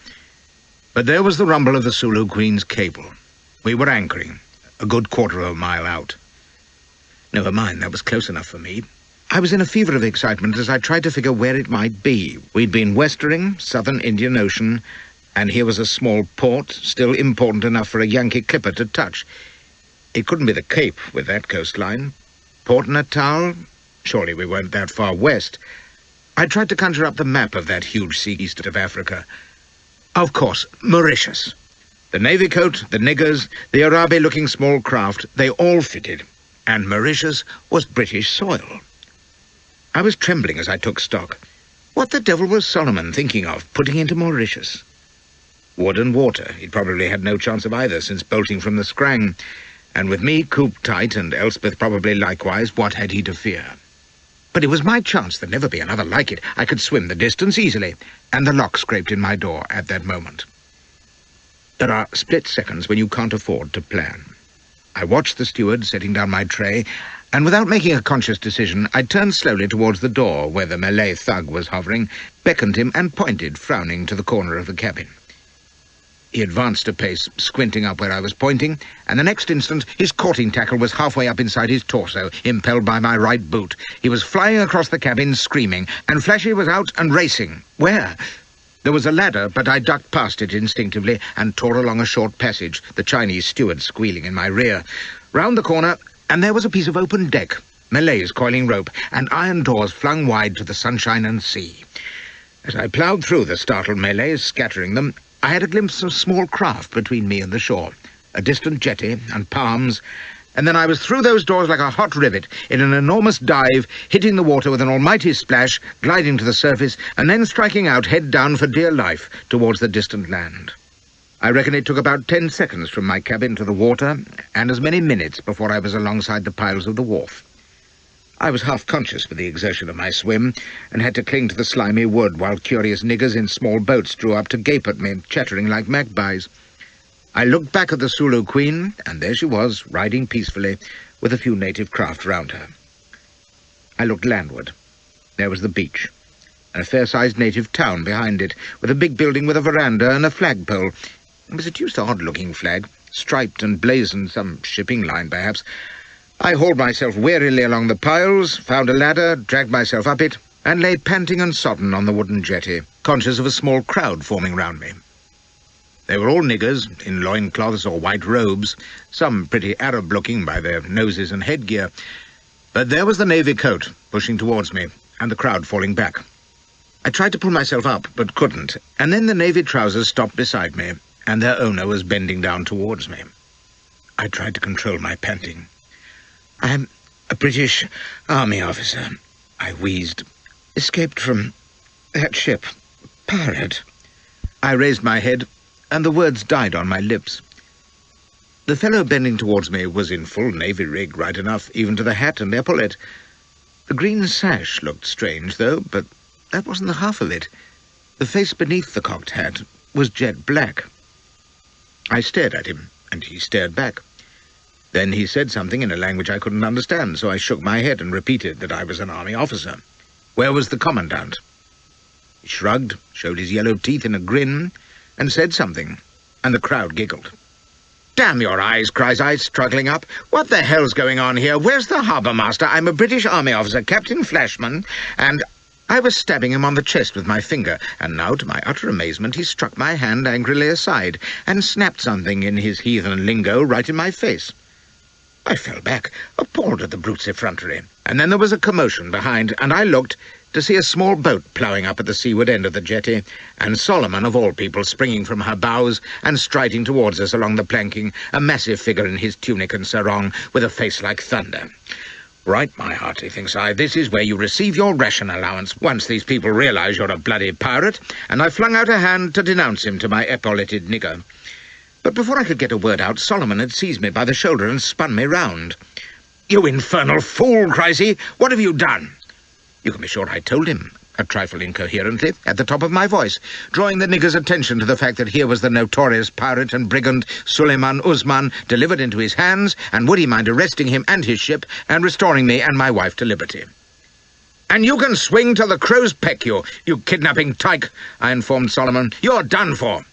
S1: But there was the rumble of the Sulu Queen's cable. We were anchoring, a good quarter of a mile out. Never mind, that was close enough for me. I was in a fever of excitement as I tried to figure where it might be. We'd been westering, southern Indian Ocean, and here was a small port, still important enough for a Yankee clipper to touch. It couldn't be the Cape with that coastline. Port Natal? Surely we weren't that far west. I tried to conjure up the map of that huge sea east of Africa. Of course, Mauritius. The navy coat, the niggers, the Arabi-looking small craft, they all fitted, and Mauritius was British soil. I was trembling as I took stock. What the devil was Solomon thinking of, putting into Mauritius? Wood and water. He'd probably had no chance of either since bolting from the Scrang. And with me cooped tight, and Elspeth probably likewise, what had he to fear? But it was my chance, there'd never be another like it. I could swim the distance easily, and the lock scraped in my door at that moment. There are split seconds when you can't afford to plan. I watched the steward setting down my tray, and without making a conscious decision, I turned slowly towards the door where the Malay thug was hovering, beckoned him, and pointed, frowning, to the corner of the cabin. He advanced a pace, squinting up where I was pointing, and the next instant his courting tackle was halfway up inside his torso, impelled by my right boot. He was flying across the cabin, screaming, and Flashy was out and racing. Where? There was a ladder, but I ducked past it instinctively and tore along a short passage, the Chinese steward squealing in my rear. Round the corner, and there was a piece of open deck, Malays coiling rope, and iron doors flung wide to the sunshine and sea. As I ploughed through the startled Malays, scattering them, I had a glimpse of small craft between me and the shore, a distant jetty and palms, and then I was through those doors like a hot rivet, in an enormous dive, hitting the water with an almighty splash, gliding to the surface, and then striking out head down for dear life towards the distant land. I reckon it took about 10 seconds from my cabin to the water, and as many minutes before I was alongside the piles of the wharf. I was half-conscious with the exertion of my swim, and had to cling to the slimy wood while curious niggers in small boats drew up to gape at me, chattering like magpies. I looked back at the Sulu Queen, and there she was, riding peacefully, with a few native craft round her. I looked landward. There was the beach, and a fair-sized native town behind it, with a big building with a veranda and a flagpole. It was a deuced odd-looking flag, striped and blazoned, some shipping line, perhaps. I hauled myself wearily along the piles, found a ladder, dragged myself up it, and lay panting and sodden on the wooden jetty, conscious of a small crowd forming round me. They were all niggers, in loincloths or white robes, some pretty Arab-looking by their noses and headgear. But there was the navy coat, pushing towards me, and the crowd falling back. I tried to pull myself up, but couldn't, and then the navy trousers stopped beside me, and their owner was bending down towards me. I tried to control my panting. "I'm a British Army officer," I wheezed. "Escaped from that ship. Pirate." I raised my head, and the words died on my lips. The fellow bending towards me was in full navy rig, right enough, even to the hat and epaulet. The green sash looked strange, though, but that wasn't the half of it. The face beneath the cocked hat was jet black. I stared at him, and he stared back. Then he said something in a language I couldn't understand, so I shook my head and repeated that I was an army officer. Where was the commandant? He shrugged, showed his yellow teeth in a grin, and said something, and the crowd giggled. "Damn your eyes," cries I, struggling up. "What the hell's going on here? Where's the harbour master? I'm a British Army officer, Captain Flashman, and—" I was stabbing him on the chest with my finger, and now, to my utter amazement, he struck my hand angrily aside, and snapped something in his heathen lingo right in my face. I fell back, appalled at the brute's effrontery, and then there was a commotion behind, and I looked to see a small boat ploughing up at the seaward end of the jetty, and Solomon, of all people, springing from her bows and striding towards us along the planking, a massive figure in his tunic and sarong, with a face like thunder. Right, my hearty, thinks I, this is where you receive your ration allowance, once these people realise you're a bloody pirate, and I flung out a hand to denounce him to my epauletted nigger. But before I could get a word out, Solomon had seized me by the shoulder and spun me round. "You infernal fool," cries he, "what have you done?" You can be sure I told him, a trifle incoherently, at the top of my voice, drawing the nigger's attention to the fact that here was the notorious pirate and brigand Suleiman Usman delivered into his hands, and would he mind arresting him and his ship, and restoring me and my wife to liberty. "And you can swing till the crows peck you, you kidnapping tyke," I informed Solomon. "You're done for."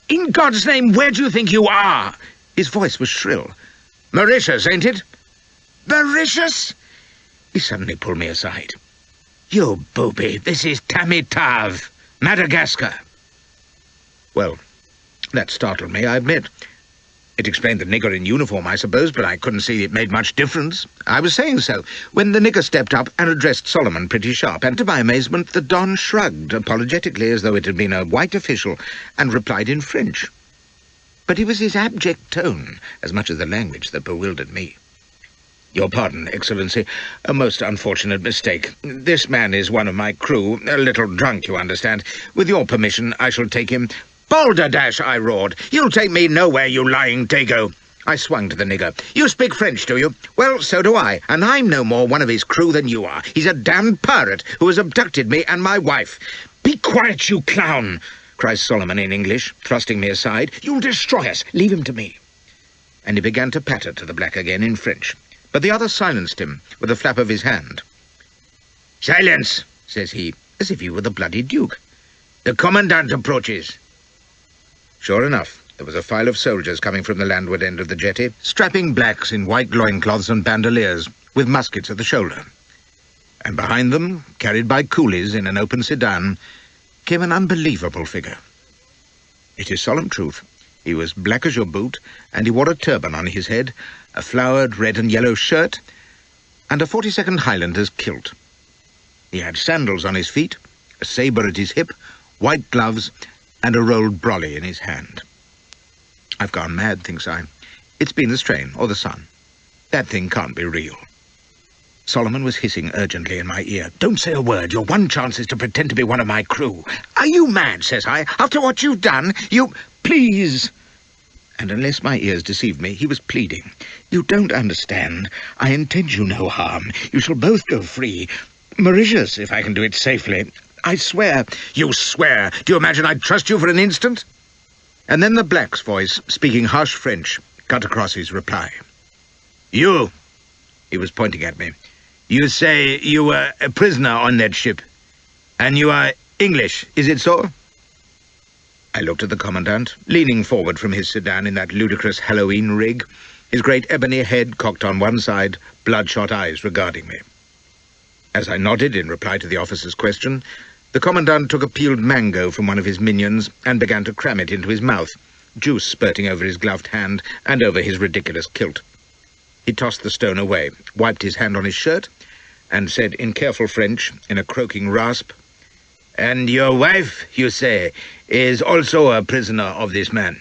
S1: "In God's name, where do you think you are?" His voice was shrill. "Mauritius, ain't it?" "Mauritius?" He suddenly pulled me aside. "You booby, this is Tav, Madagascar." Well, that startled me, I admit. It explained the nigger in uniform, I suppose, but I couldn't see it made much difference. I was saying so, when the nigger stepped up and addressed Solomon pretty sharp, and to my amazement the Don shrugged apologetically as though it had been a white official, and replied in French. But it was his abject tone, as much as the language, that bewildered me. "Your pardon, Excellency. A most unfortunate mistake. This man is one of my crew, a little drunk, you understand. With your permission, I shall take him—" "Balderdash!" I roared. "You'll take me nowhere, you lying dago!" I swung to the nigger. "You speak French, do you? Well, so do I, and I'm no more one of his crew than you are. He's a damned pirate who has abducted me and my wife." "Be quiet, you clown!" cries Solomon in English, thrusting me aside. "You'll destroy us. Leave him to me." And he began to patter to the black again in French. But the other silenced him with a flap of his hand. "Silence," says he, as if he were the bloody Duke. "The commandant approaches." Sure enough, there was a file of soldiers coming from the landward end of the jetty, strapping blacks in white loincloths and bandoliers, with muskets at the shoulder. And behind them, carried by coolies in an open sedan, came an unbelievable figure. It is solemn truth. He was black as your boot, and he wore a turban on his head, a flowered red and yellow shirt, and a 42nd Highlander's kilt. He had sandals on his feet, a sabre at his hip, white gloves, and a rolled brolly in his hand. I've gone mad, thinks I. It's been the strain, or the sun. That thing can't be real. Solomon was hissing urgently in my ear. "Don't say a word. Your one chance is to pretend to be one of my crew." "Are you mad?" says I. "After what you've done, you—" "Please!" And unless my ears deceived me, he was pleading. "You don't understand. I intend you no harm. You shall both go free. Mauritius, if I can do it safely. I swear—" "You swear? Do you imagine I'd trust you for an instant?" And then the black's voice, speaking harsh French, cut across his reply. "You," he was pointing at me, "you say you were a prisoner on that ship, and you are English, is it so?" I looked at the Commandant, leaning forward from his sedan in that ludicrous Halloween rig, his great ebony head cocked on one side, bloodshot eyes regarding me. As I nodded in reply to the officer's question, the Commandant took a peeled mango from one of his minions and began to cram it into his mouth, juice spurting over his gloved hand and over his ridiculous kilt. He tossed the stone away, wiped his hand on his shirt, and said in careful French, in a croaking rasp, "And your wife, you say, is also a prisoner of this man?"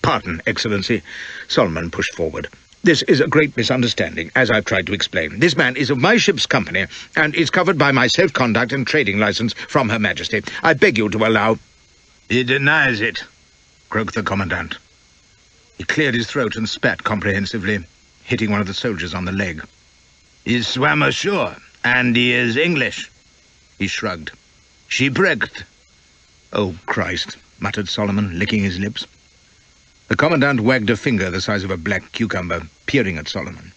S1: "Pardon, Excellency," Solomon pushed forward. "This is a great misunderstanding, as I've tried to explain. This man is of my ship's company, and is covered by my safe-conduct and trading license from Her Majesty. I beg you to allow—" "He denies it," croaked the Commandant. He cleared his throat and spat comprehensively, hitting one of the soldiers on the leg. "He swam ashore, and he is English." He shrugged. "Shipwrecked." "Oh, Christ," muttered Solomon, licking his lips. The Commandant wagged a finger the size of a black cucumber, peering at Solomon.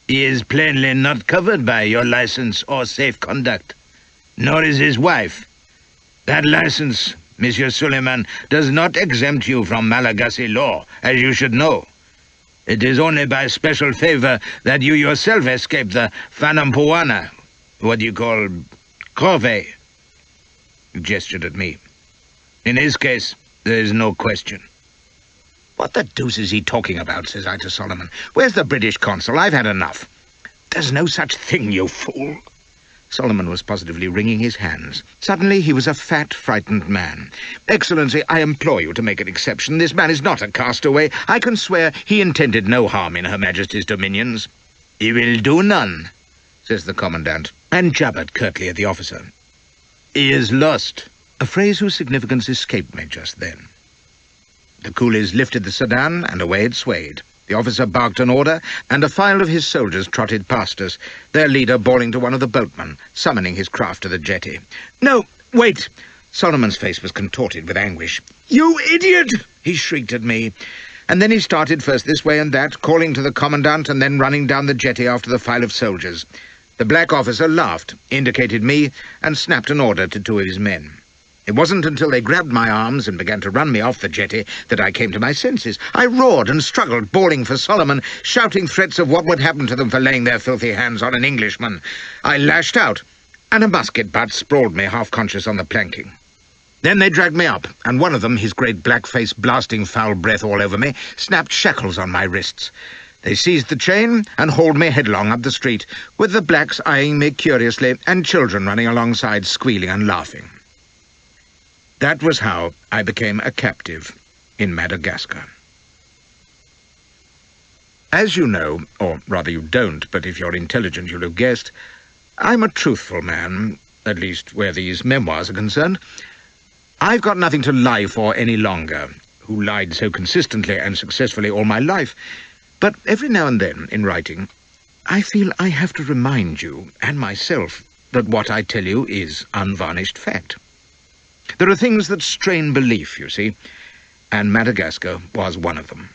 S1: "He is plainly not covered by your license or safe conduct, nor is his wife. That license, Monsieur Suleiman, does not exempt you from Malagasy law, as you should know. It is only by special favor that you yourself escape the Fanampuana, what do you call, corvée." He gestured at me. "In his case, there is no question." "What the deuce is he talking about?" says I to Solomon. "Where's the British consul? I've had enough." "There's no such thing, you fool." Solomon was positively wringing his hands. Suddenly he was a fat, frightened man. "Excellency, I implore you to make an exception. This man is not a castaway. I can swear he intended no harm in Her Majesty's dominions." "He will do none," says the Commandant, and jabbered curtly at the officer. "He is lost," a phrase whose significance escaped me just then. The coolies lifted the sedan, and away it swayed. The officer barked an order, and a file of his soldiers trotted past us, their leader bawling to one of the boatmen, summoning his craft to the jetty. "No, wait!" Solomon's face was contorted with anguish. "You idiot!" he shrieked at me. And then he started first this way and that, calling to the Commandant and then running down the jetty after the file of soldiers. The black officer laughed, indicated me, and snapped an order to two of his men. It wasn't until they grabbed my arms and began to run me off the jetty that I came to my senses. I roared and struggled, bawling for Solomon, shouting threats of what would happen to them for laying their filthy hands on an Englishman. I lashed out, and a musket butt sprawled me half-conscious on the planking. Then they dragged me up, and one of them, his great black face blasting foul breath all over me, snapped shackles on my wrists. They seized the chain and hauled me headlong up the street, with the blacks eyeing me curiously and children running alongside squealing and laughing. That was how I became a captive in Madagascar. As you know, or rather you don't, but if you're intelligent you'll have guessed, I'm a truthful man, at least where these memoirs are concerned. I've got nothing to lie for any longer, who lied so consistently and successfully all my life, but every now and then, in writing, I feel I have to remind you, and myself, that what I tell you is unvarnished fact. There are things that strain belief, you see, and Madagascar was one of them.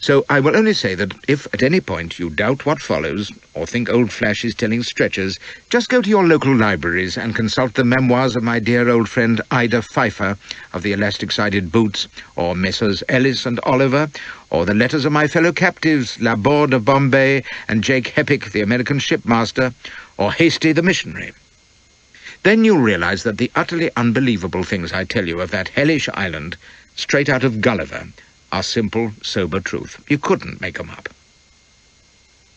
S1: So I will only say that if at any point you doubt what follows, or think old Flash is telling stretchers, just go to your local libraries and consult the memoirs of my dear old friend Ida Pfeiffer of the elastic-sided boots, or Messrs. Ellis and Oliver, or the letters of my fellow captives, Laborde of Bombay and Jake Heppick, the American shipmaster, or Hasty the missionary. Then you'll realize that the utterly unbelievable things I tell you of that hellish island, straight out of Gulliver, are simple, sober truth. You couldn't make 'em up.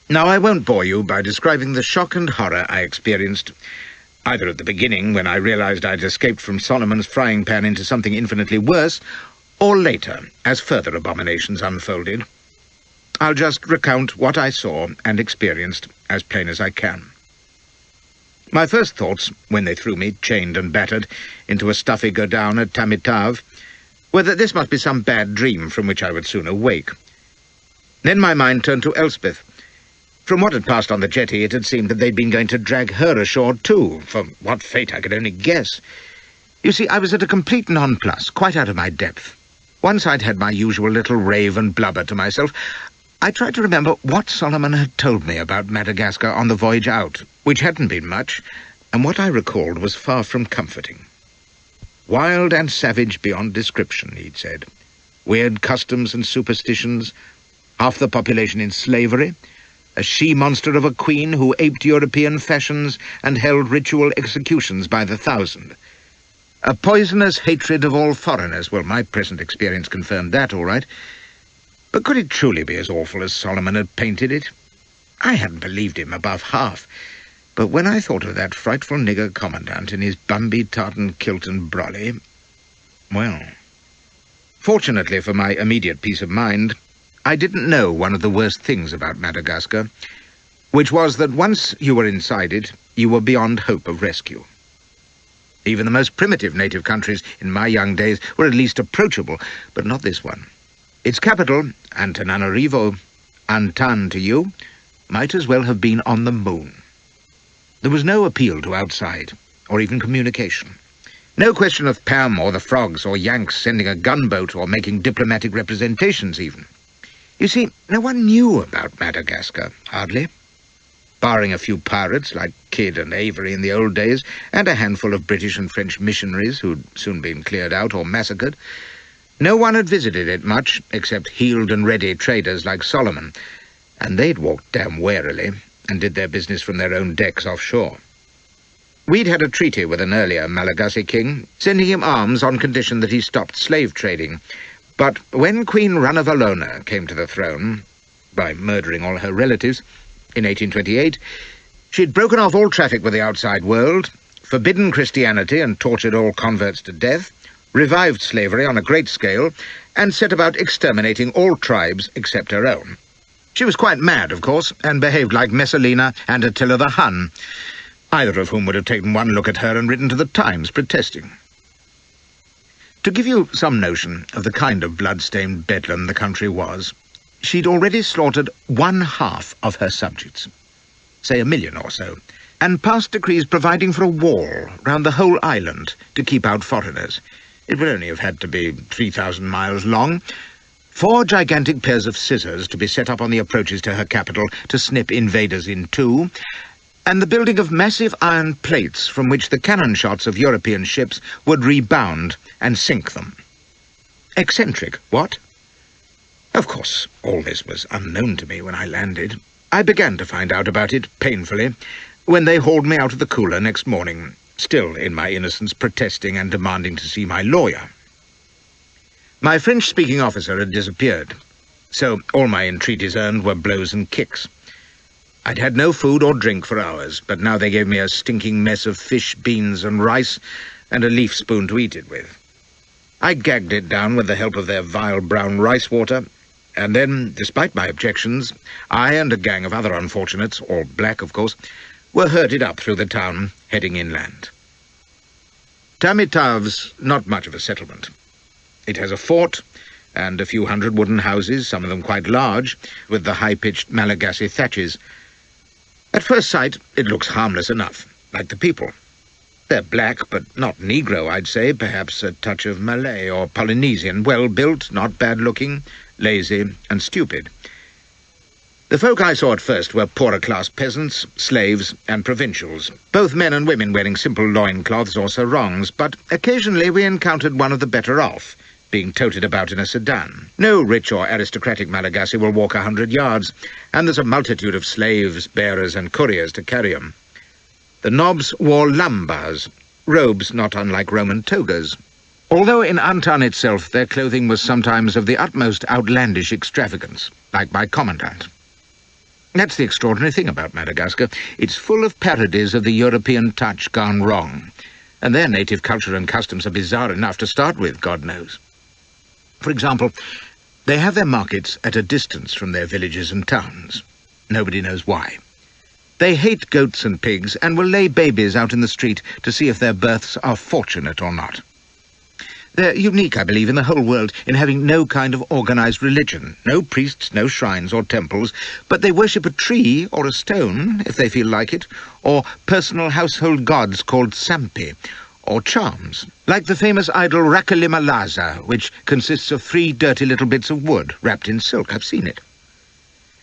S1: Now, I won't bore you by describing the shock and horror I experienced. either at the beginning, when I realized I'd escaped from Solomon's frying pan into something infinitely worse, or later, as further abominations unfolded. I'll just recount what I saw and experienced as plain as I can. My first thoughts, when they threw me, chained and battered, into a stuffy godown at Tamitave, were that this must be some bad dream from which I would soon awake. Then my mind turned to Elspeth. From what had passed on the jetty, it had seemed that they'd been going to drag her ashore too, for what fate I could only guess. You see, I was at a complete nonplus, quite out of my depth. Once I'd had my usual little rave and blubber to myself, I tried to remember what Solomon had told me about Madagascar on the voyage out, which hadn't been much, and what I recalled was far from comforting. Wild and savage beyond description, he'd said. Weird customs and superstitions, half the population in slavery, a she-monster of a queen who aped European fashions and held ritual executions by the thousand. A poisonous hatred of all foreigners. Well, my present experience confirmed that, all right. But could it truly be as awful as Solomon had painted it? I hadn't believed him above half, but when I thought of that frightful nigger commandant in his Bumby tartan kilt and brolly, well... Fortunately for my immediate peace of mind, I didn't know one of the worst things about Madagascar, which was that once you were inside it, you were beyond hope of rescue. Even the most primitive native countries in my young days were at least approachable, but not this one. Its capital, Antananarivo, Antan to you, might as well have been on the moon. There was no appeal to outside, or even communication. No question of Pam or the Frogs or Yanks sending a gunboat or making diplomatic representations even. You see, no one knew about Madagascar, hardly. Barring a few pirates like Kidd and Avery in the old days, and a handful of British and French missionaries who'd soon been cleared out or massacred, no one had visited it much except heeled and ready traders like Solomon, and they'd walked damn warily and did their business from their own decks offshore. We'd had a treaty with an earlier Malagasy king, sending him arms on condition that he stopped slave trading. But when Queen Ranavalona came to the throne, by murdering all her relatives, in 1828, she'd broken off all traffic with the outside world, forbidden Christianity and tortured all converts to death, revived slavery on a great scale, and set about exterminating all tribes except her own. She was quite mad, of course, and behaved like Messalina and Attila the Hun, either of whom would have taken one look at her and written to the Times protesting. To give you some notion of the kind of blood-stained bedlam the country was, she'd already slaughtered 1/2 of her subjects, say 1 million or so, and passed decrees providing for a wall round the whole island to keep out foreigners. It would only have had to be 3,000 miles long, 4 gigantic pairs of scissors to be set up on the approaches to her capital to snip invaders in two, and the building of massive iron plates from which the cannon shots of European ships would rebound and sink them. Eccentric, what? Of course, all this was unknown to me when I landed. I began to find out about it, painfully, when they hauled me out of the cooler next morning, still in my innocence protesting and demanding to see my lawyer. My French-speaking officer had disappeared, so all my entreaties earned were blows and kicks. I'd had no food or drink for hours, but now they gave me a stinking mess of fish, beans and rice, and a leaf spoon to eat it with. I gagged it down with the help of their vile brown rice water, and then, despite my objections, I and a gang of other unfortunates, all black of course, were herded up through the town, heading inland. Tamitave's not much of a settlement. It has a fort and a few hundred wooden houses, some of them quite large, with the high-pitched Malagasy thatches. At first sight, it looks harmless enough, like the people. They're black, but not Negro, I'd say, perhaps a touch of Malay or Polynesian, well-built, not bad-looking, lazy and stupid. The folk I saw at first were poorer-class peasants, slaves and provincials, both men and women wearing simple loincloths or sarongs, but occasionally we encountered one of the better off, being toted about in a sedan. No rich or aristocratic Malagasy will walk 100 yards, and there's a multitude of slaves, bearers and couriers to carry 'em. The nobs wore lambas, robes not unlike Roman togas, although in Antan itself their clothing was sometimes of the utmost outlandish extravagance, like my commandant. That's the extraordinary thing about Madagascar. It's full of parodies of the European touch gone wrong. And their native culture and customs are bizarre enough to start with, God knows. For example, they have their markets at a distance from their villages and towns. Nobody knows why. They hate goats and pigs and will lay babies out in the street to see if their births are fortunate or not. They're unique, I believe, in the whole world in having no kind of organized religion, no priests, no shrines or temples, but they worship a tree or a stone, if they feel like it, or personal household gods called Sampi, or charms, like the famous idol Rakalimalaza, which consists of 3 dirty little bits of wood wrapped in silk. I've seen it.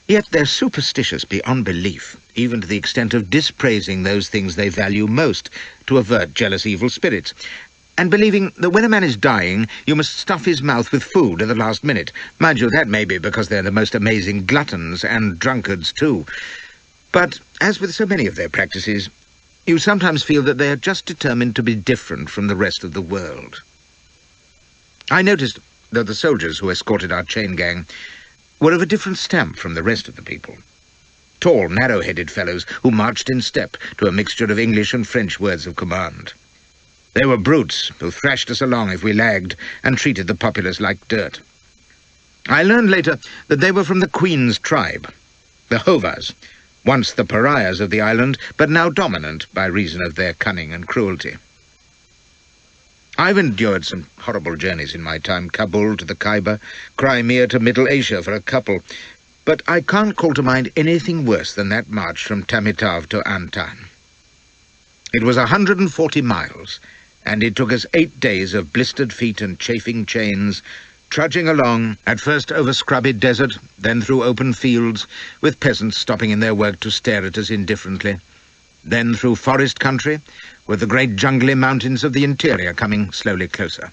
S1: Yet they're superstitious beyond belief, even to the extent of dispraising those things they value most to avert jealous evil spirits, and believing that when a man is dying, you must stuff his mouth with food at the last minute. Mind you, that may be because they're the most amazing gluttons, and drunkards too. But, as with so many of their practices, you sometimes feel that they are just determined to be different from the rest of the world. I noticed that the soldiers who escorted our chain gang were of a different stamp from the rest of the people. Tall, narrow-headed fellows who marched in step to a mixture of English and French words of command. They were brutes who thrashed us along if we lagged and treated the populace like dirt. I learned later that they were from the Queen's tribe, the Hovas, once the pariahs of the island, but now dominant by reason of their cunning and cruelty. I've endured some horrible journeys in my time, Kabul to the Khyber, Crimea to Middle Asia for a couple, but I can't call to mind anything worse than that march from Tamitave to Antan. It was 140 miles, and it took us 8 days of blistered feet and chafing chains, trudging along, at first over scrubby desert, then through open fields, with peasants stopping in their work to stare at us indifferently, then through forest country, with the great jungly mountains of the interior coming slowly closer.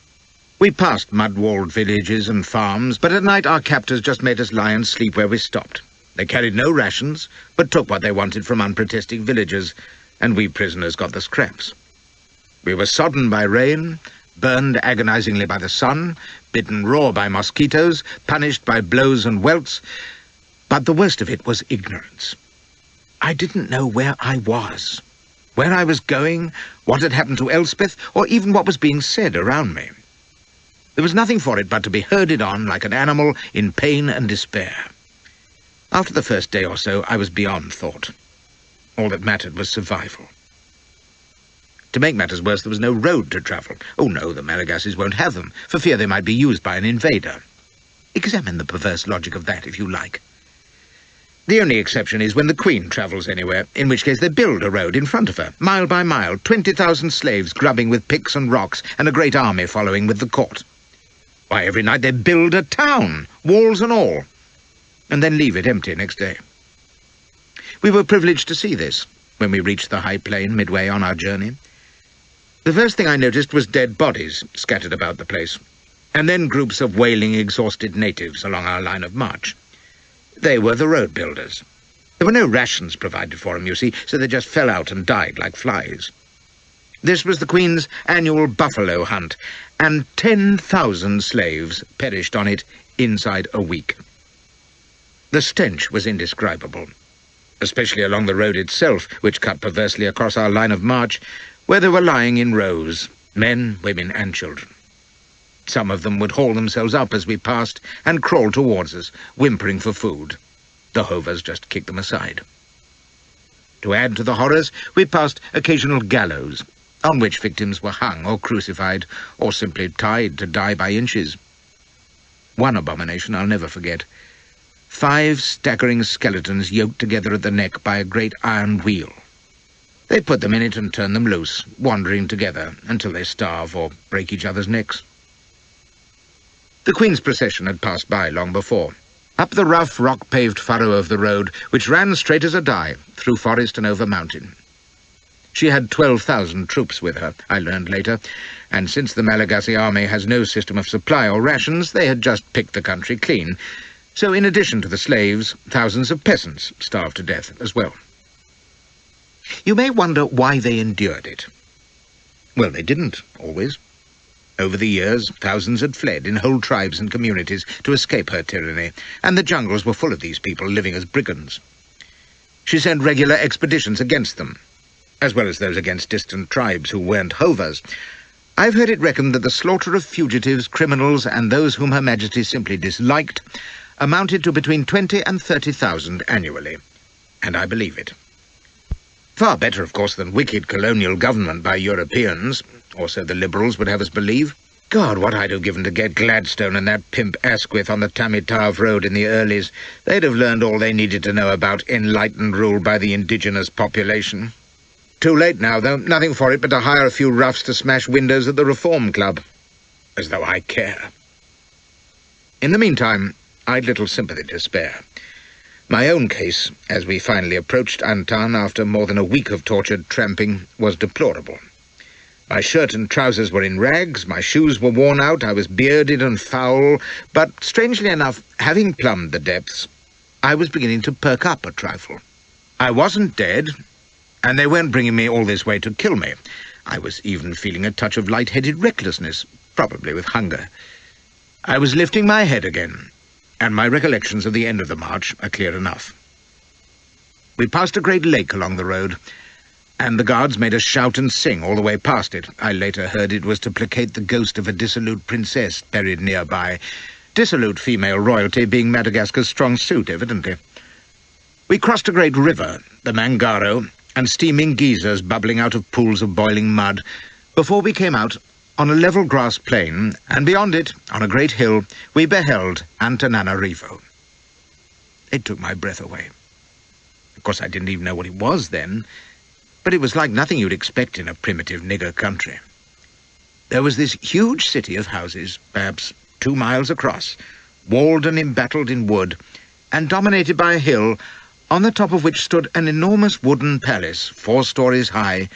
S1: We passed mud-walled villages and farms, but at night our captors just made us lie and sleep where we stopped. They carried no rations, but took what they wanted from unprotesting villagers, and we prisoners got the scraps. We were sodden by rain, burned agonizingly by the sun, bitten raw by mosquitoes, punished by blows and welts, but the worst of it was ignorance. I didn't know where I was, where I was going, what had happened to Elspeth, or even what was being said around me. There was nothing for it but to be herded on like an animal in pain and despair. After the first day or so, I was beyond thought. All that mattered was survival. To make matters worse, there was no road to travel. Oh no, the Malagasys won't have them, for fear they might be used by an invader. Examine the perverse logic of that, if you like. The only exception is when the Queen travels anywhere, in which case they build a road in front of her, mile by mile, 20,000 slaves grubbing with picks and rocks, and a great army following with the court. Why, every night they build a town, walls and all, and then leave it empty next day. We were privileged to see this when we reached the high plain midway on our journey. The first thing I noticed was dead bodies scattered about the place, and then groups of wailing, exhausted natives along our line of march. They were the road builders. There were no rations provided for them, you see, so they just fell out and died like flies. This was the Queen's annual buffalo hunt, and 10,000 slaves perished on it inside a week. The stench was indescribable, especially along the road itself, which cut perversely across our line of march, where they were lying in rows, men, women, and children. Some of them would haul themselves up as we passed and crawl towards us, whimpering for food. The Hovers just kicked them aside. To add to the horrors, we passed occasional gallows, on which victims were hung or crucified, or simply tied to die by inches. One abomination I'll never forget. 5 staggering skeletons yoked together at the neck by a great iron wheel. They put them in it and turn them loose, wandering together until they starve or break each other's necks. The Queen's procession had passed by long before, up the rough, rock-paved furrow of the road, which ran straight as a die, through forest and over mountain. She had 12,000 troops with her, I learned later, and since the Malagasy army has no system of supply or rations, they had just picked the country clean. So in addition to the slaves, thousands of peasants starved to death as well. You may wonder why they endured it. Well, they didn't, always. Over the years, thousands had fled in whole tribes and communities to escape her tyranny, and the jungles were full of these people living as brigands. She sent regular expeditions against them, as well as those against distant tribes who weren't hovers. I've heard it reckoned that the slaughter of fugitives, criminals, and those whom Her Majesty simply disliked amounted to between 20 and 30,000 annually, and I believe it. Far better, of course, than wicked colonial government by Europeans, or so the Liberals would have us believe. God, what I'd have given to get Gladstone and that pimp Asquith on the Tamitave Road in the earlies. They'd have learned all they needed to know about enlightened rule by the indigenous population. Too late now, though. Nothing for it but to hire a few roughs to smash windows at the Reform Club. As though I care. In the meantime, I'd little sympathy to spare. My own case, as we finally approached Antan after more than a week of tortured tramping, was deplorable. My shirt and trousers were in rags, my shoes were worn out, I was bearded and foul, but, strangely enough, having plumbed the depths, I was beginning to perk up a trifle. I wasn't dead, and they weren't bringing me all this way to kill me. I was even feeling a touch of light-headed recklessness, probably with hunger. I was lifting my head again, and my recollections of the end of the march are clear enough. We passed a great lake along the road, and the guards made us shout and sing all the way past it. I later heard it was to placate the ghost of a dissolute princess buried nearby, dissolute female royalty being Madagascar's strong suit, evidently. We crossed a great river, the Mangaro, and steaming geysers bubbling out of pools of boiling mud, before we came out on a level grass plain, and beyond it, on a great hill, we beheld Antananarivo. It took my breath away. Of course, I didn't even know what it was then, but it was like nothing you'd expect in a primitive nigger country. There was this huge city of houses, perhaps 2 miles across, walled and embattled in wood, and dominated by a hill, on the top of which stood an enormous wooden palace, 4 stories high,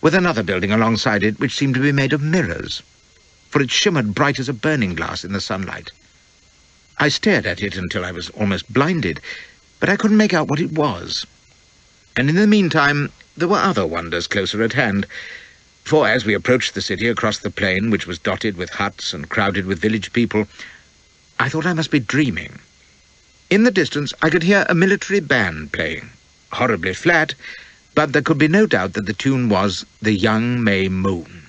S1: with another building alongside it which seemed to be made of mirrors, for it shimmered bright as a burning glass in the sunlight. I stared at it until I was almost blinded, but I couldn't make out what it was. And in the meantime, there were other wonders closer at hand, for as we approached the city across the plain, which was dotted with huts and crowded with village people, I thought I must be dreaming. In the distance, I could hear a military band playing, horribly flat, but there could be no doubt that the tune was The Young May Moon.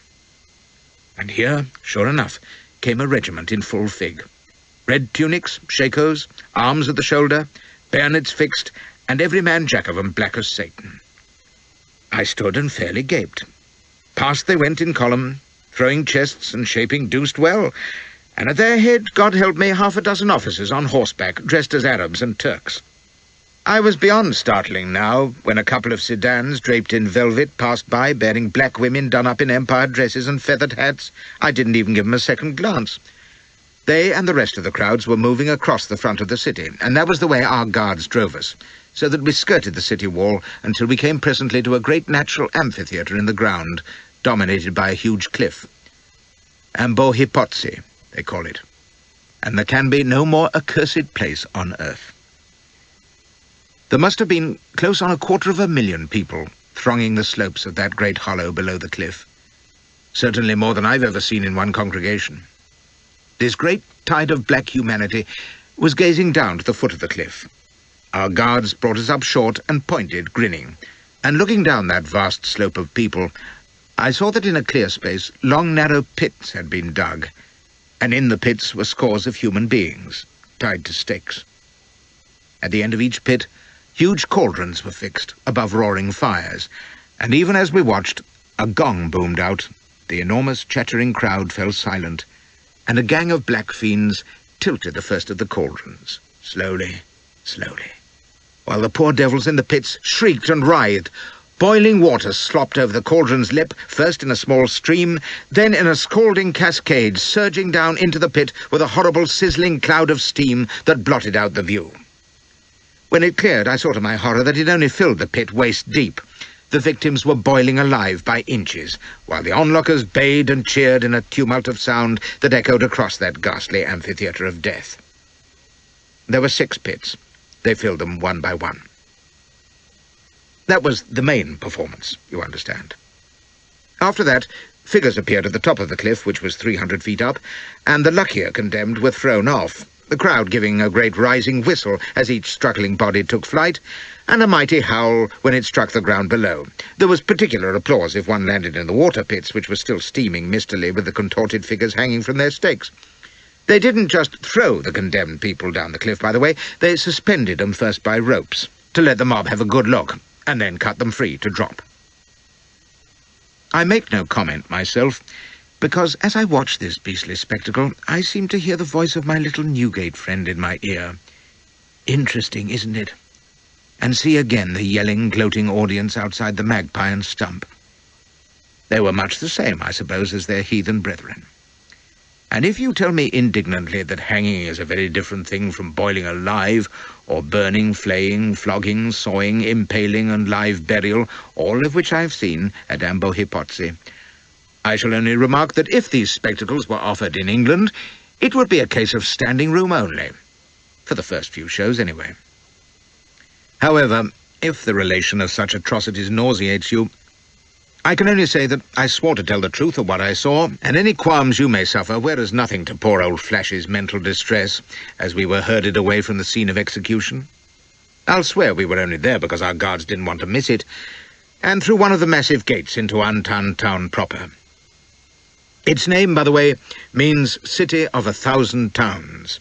S1: And here, sure enough, came a regiment in full fig. Red tunics, shakos, arms at the shoulder, bayonets fixed, and every man jack of 'em black as Satan. I stood and fairly gaped. Past they went in column, throwing chests and shaping deuced well, and at their head, God help me, 6 officers on horseback, dressed as Arabs and Turks. I was beyond startling now, when a couple of sedans draped in velvet passed by, bearing black women done up in empire dresses and feathered hats. I didn't even give them a second glance. They and the rest of the crowds were moving across the front of the city, and that was the way our guards drove us, so that we skirted the city wall until we came presently to a great natural amphitheatre in the ground, dominated by a huge cliff. Ambohipotsi, they call it, and there can be no more accursed place on earth. There must have been close on 250,000 people thronging the slopes of that great hollow below the cliff. Certainly more than I've ever seen in one congregation. This great tide of black humanity was gazing down to the foot of the cliff. Our guards brought us up short and pointed, grinning, and looking down that vast slope of people, I saw that in a clear space long narrow pits had been dug, and in the pits were scores of human beings, tied to stakes. At the end of each pit, huge cauldrons were fixed above roaring fires, and even as we watched, a gong boomed out, the enormous chattering crowd fell silent, and a gang of black fiends tilted the first of the cauldrons, slowly, slowly, while the poor devils in the pits shrieked and writhed. Boiling water slopped over the cauldron's lip, first in a small stream, then in a scalding cascade, surging down into the pit with a horrible sizzling cloud of steam that blotted out the view. When it cleared, I saw to my horror that it only filled the pit waist deep. The victims were boiling alive by inches, while the onlookers bayed and cheered in a tumult of sound that echoed across that ghastly amphitheatre of death. There were 6 pits. They filled them one by one. That was the main performance, you understand. After that, figures appeared at the top of the cliff, which was 300 feet up, and the luckier condemned were thrown off, the crowd giving a great rising whistle as each struggling body took flight, and a mighty howl when it struck the ground below. There was particular applause if one landed in the water pits, which were still steaming mistily with the contorted figures hanging from their stakes. They didn't just throw the condemned people down the cliff, by the way. They suspended them first by ropes, to let the mob have a good look, and then cut them free to drop. I make no comment myself, because as I watch this beastly spectacle, I seem to hear the voice of my little Newgate friend in my ear. Interesting, isn't it? And see again the yelling, gloating audience outside the Magpie and Stump. They were much the same, I suppose, as their heathen brethren. And if you tell me indignantly that hanging is a very different thing from boiling alive, or burning, flaying, flogging, sawing, impaling, and live burial, all of which I've seen at Ambohipotsi, I shall only remark that if these spectacles were offered in England, it would be a case of standing room only, for the first few shows anyway. However, if the relation of such atrocities nauseates you, I can only say that I swore to tell the truth of what I saw, and any qualms you may suffer were as nothing to poor old Flash's mental distress as we were herded away from the scene of execution. I'll swear we were only there because our guards didn't want to miss it, and through one of the massive gates into Antan town proper. Its name, by the way, means City of 1,000 Towns,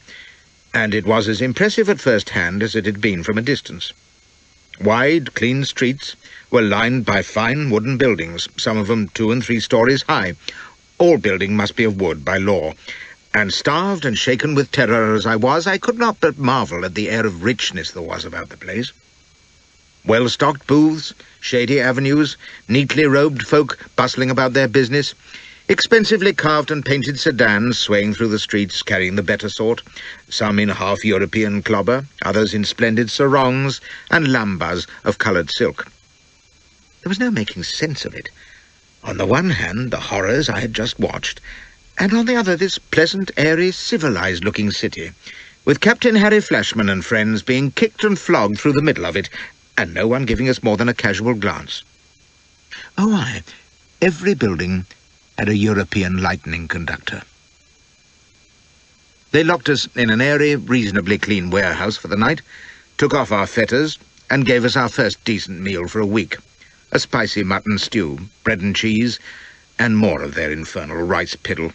S1: and it was as impressive at first hand as it had been from a distance. Wide, clean streets were lined by fine wooden buildings, some of them 2 and 3 stories high. All building must be of wood by law, and starved and shaken with terror as I was, I could not but marvel at the air of richness there was about the place. Well-stocked booths, shady avenues, neatly robed folk bustling about their business, expensively carved and painted sedans swaying through the streets carrying the better sort, some in half-European clobber, others in splendid sarongs and lambas of coloured silk. There was no making sense of it. On the one hand, the horrors I had just watched, and on the other, this pleasant, airy, civilized-looking city, with Captain Harry Flashman and friends being kicked and flogged through the middle of it, and no one giving us more than a casual glance. Oh, aye, every building had a European lightning conductor. They locked us in an airy, reasonably clean warehouse for the night, took off our fetters, and gave us our first decent meal for a week. A spicy mutton stew, bread and cheese, and more of their infernal rice piddle.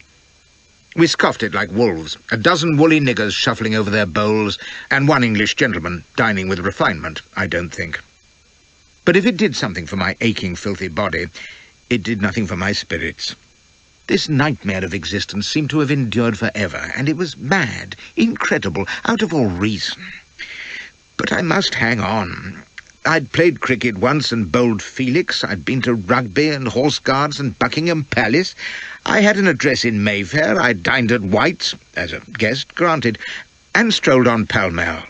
S1: We scoffed it like wolves, a dozen woolly niggers shuffling over their bowls, and one English gentleman dining with refinement, I don't think. But if it did something for my aching, filthy body, it did nothing for my spirits. This nightmare of existence seemed to have endured forever, and it was mad, incredible, out of all reason. But I must hang on. I'd played cricket once and bowled Felix. I'd been to rugby and Horse Guards and Buckingham Palace. I had an address in Mayfair. I'd dined at White's, as a guest, granted, and strolled on Pall Mall.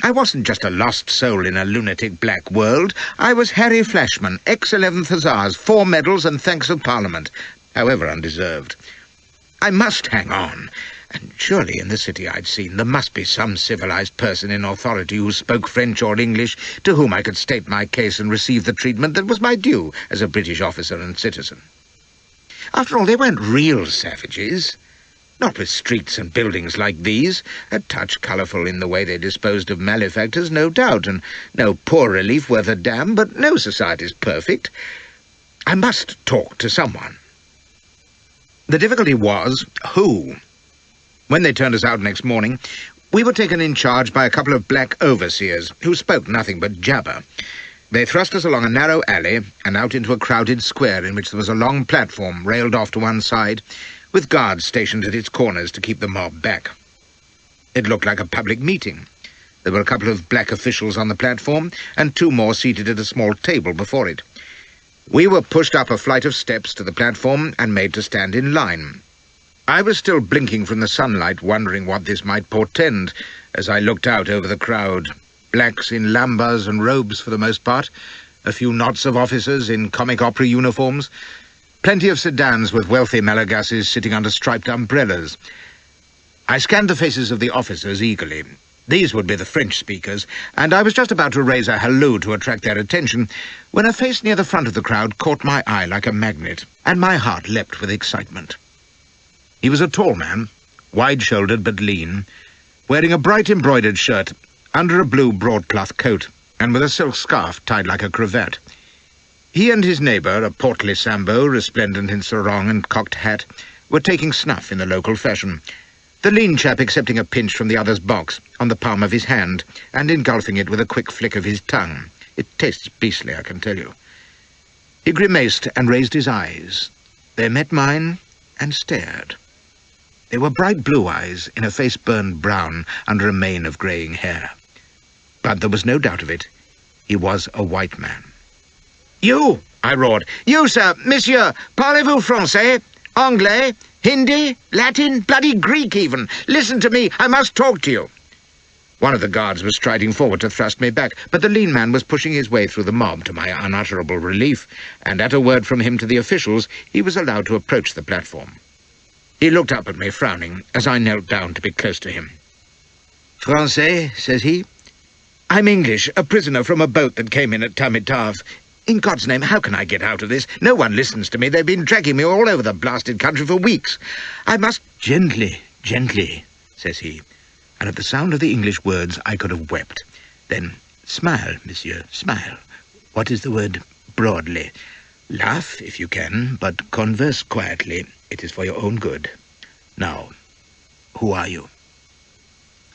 S1: I wasn't just a lost soul in a lunatic black world. I was Harry Flashman, ex-11th Hussars, 4 medals and thanks of Parliament, however undeserved. I must hang on. And surely in the city I'd seen there must be some civilized person in authority who spoke French or English to whom I could state my case and receive the treatment that was my due as a British officer and citizen. After all, they weren't real savages. Not with streets and buildings like these, a touch colourful in the way they disposed of malefactors, no doubt, and no poor relief worth a damn, but no society's perfect. I must talk to someone. The difficulty was, who? When they turned us out next morning, we were taken in charge by a couple of black overseers who spoke nothing but jabber. They thrust us along a narrow alley and out into a crowded square in which there was a long platform railed off to one side, with guards stationed at its corners to keep the mob back. It looked like a public meeting. There were a couple of black officials on the platform and 2 more seated at a small table before it. We were pushed up a flight of steps to the platform and made to stand in line. I was still blinking from the sunlight, wondering what this might portend, as I looked out over the crowd. Blacks in lambas and robes for the most part, a few knots of officers in comic opera uniforms, plenty of sedans with wealthy Malagasys sitting under striped umbrellas. I scanned the faces of the officers eagerly. These would be the French speakers, and I was just about to raise a halloo to attract their attention when a face near the front of the crowd caught my eye like a magnet, and my heart leapt with excitement. He was a tall man, wide-shouldered but lean, wearing a bright embroidered shirt under a blue broadcloth coat, and with a silk scarf tied like a cravat. He and his neighbour, a portly Sambo, resplendent in sarong and cocked hat, were taking snuff in the local fashion, the lean chap accepting a pinch from the other's box on the palm of his hand and engulfing it with a quick flick of his tongue. It tastes beastly, I can tell you. He grimaced and raised his eyes. They met mine and stared. They were bright blue eyes in a face burned brown under a mane of greying hair. But there was no doubt of it. He was a white man. "You!" I roared. "You, sir, monsieur, parlez-vous français? Anglais? Hindi? Latin? Bloody Greek, even! Listen to me! I must talk to you!" One of the guards was striding forward to thrust me back, but the lean man was pushing his way through the mob to my unutterable relief, and at a word from him to the officials, he was allowed to approach the platform. He looked up at me, frowning, as I knelt down to be close to him. "Français," says he. "I'm English, a prisoner from a boat that came in at Tamitave. In God's name, how can I get out of this? No one listens to me. They've been dragging me all over the blasted country for weeks. I must—" "Gently, gently," says he, and at the sound of the English words I could have wept. Then, "Smile, monsieur, smile. What is the word? Broadly. Laugh, if you can, but converse quietly. It is for your own good. Now, who are you?"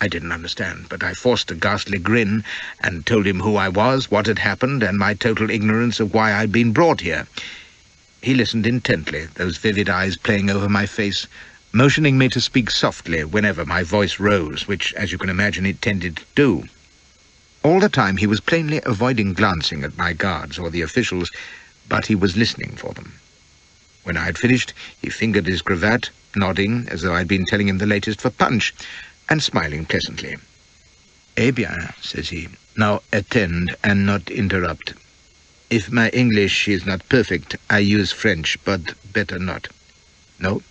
S1: I didn't understand, but I forced a ghastly grin and told him who I was, what had happened, and my total ignorance of why I'd been brought here. He listened intently, those vivid eyes playing over my face, motioning me to speak softly whenever my voice rose, which, as you can imagine, it tended to do. All the time he was plainly avoiding glancing at my guards or the officials, but he was listening for them. When I had finished, he fingered his cravat, nodding as though I'd been telling him the latest for punch, and smiling pleasantly. "Eh bien," says he, "now attend and not interrupt. If my English is not perfect, I use French, but better not. No?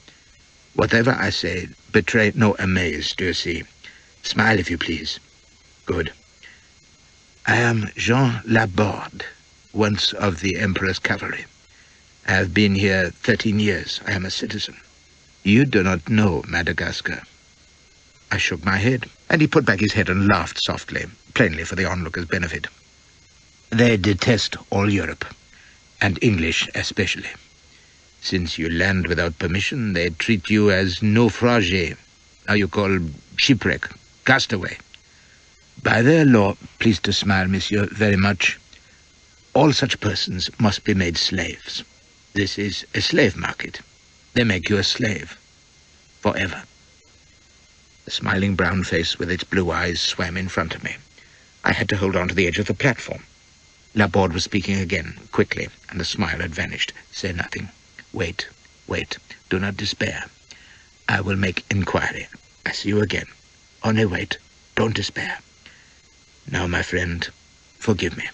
S1: Whatever I say, betray no amaze, do you see? Smile, if you please. Good. I am Jean Laborde, once of the Emperor's cavalry. I have been here 13 years. I am a citizen. You do not know Madagascar." I shook my head, and he put back his head and laughed softly, plainly for the onlookers' benefit. "They detest all Europe, and English especially. Since you land without permission, they treat you as naufragé, how you call shipwreck, castaway. By their law, please to smile, monsieur, very much, all such persons must be made slaves. This is a slave market. They make you a slave. Forever." The smiling brown face with its blue eyes swam in front of me. I had to hold on to the edge of the platform. Laborde was speaking again, quickly, and the smile had vanished. "Say nothing. Wait, wait. Do not despair. I will make inquiry. I see you again. Only wait. Don't despair. Now, my friend, forgive me."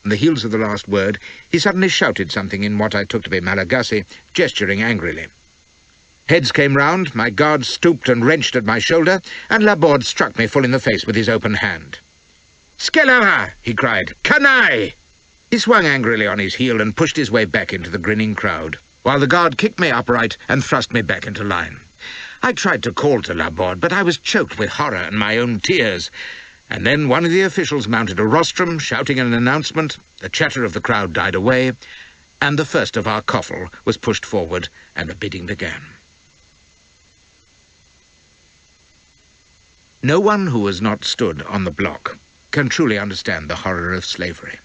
S1: On the heels of the last word, he suddenly shouted something in what I took to be Malagasy, gesturing angrily. Heads came round, my guard stooped and wrenched at my shoulder, and Laborde struck me full in the face with his open hand. "Scélérat!" he cried. "Canaille!" He swung angrily on his heel and pushed his way back into the grinning crowd, while the guard kicked me upright and thrust me back into line. I tried to call to Laborde, but I was choked with horror and my own tears, and then one of the officials mounted a rostrum, shouting an announcement, the chatter of the crowd died away, and the first of our coffle was pushed forward, and the bidding began. No one who has not stood on the block can truly understand the horror of slavery.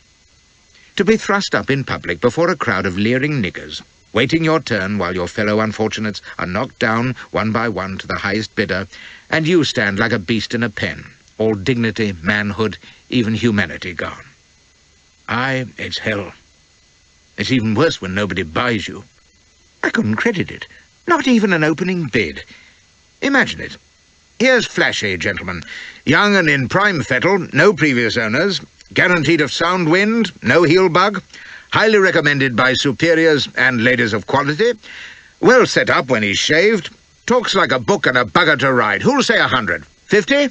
S1: To be thrust up in public before a crowd of leering niggers, waiting your turn while your fellow unfortunates are knocked down one by one to the highest bidder, and you stand like a beast in a pen, all dignity, manhood, even humanity gone. Aye, it's hell. It's even worse when nobody buys you. I couldn't credit it. Not even an opening bid. Imagine it. Here's Flashy, gentlemen. Young and in prime fettle, no previous owners, guaranteed of sound wind, no heel bug, highly recommended by superiors and ladies of quality, well set up when he's shaved, talks like a book and a bugger to ride. Who'll say 100? 50?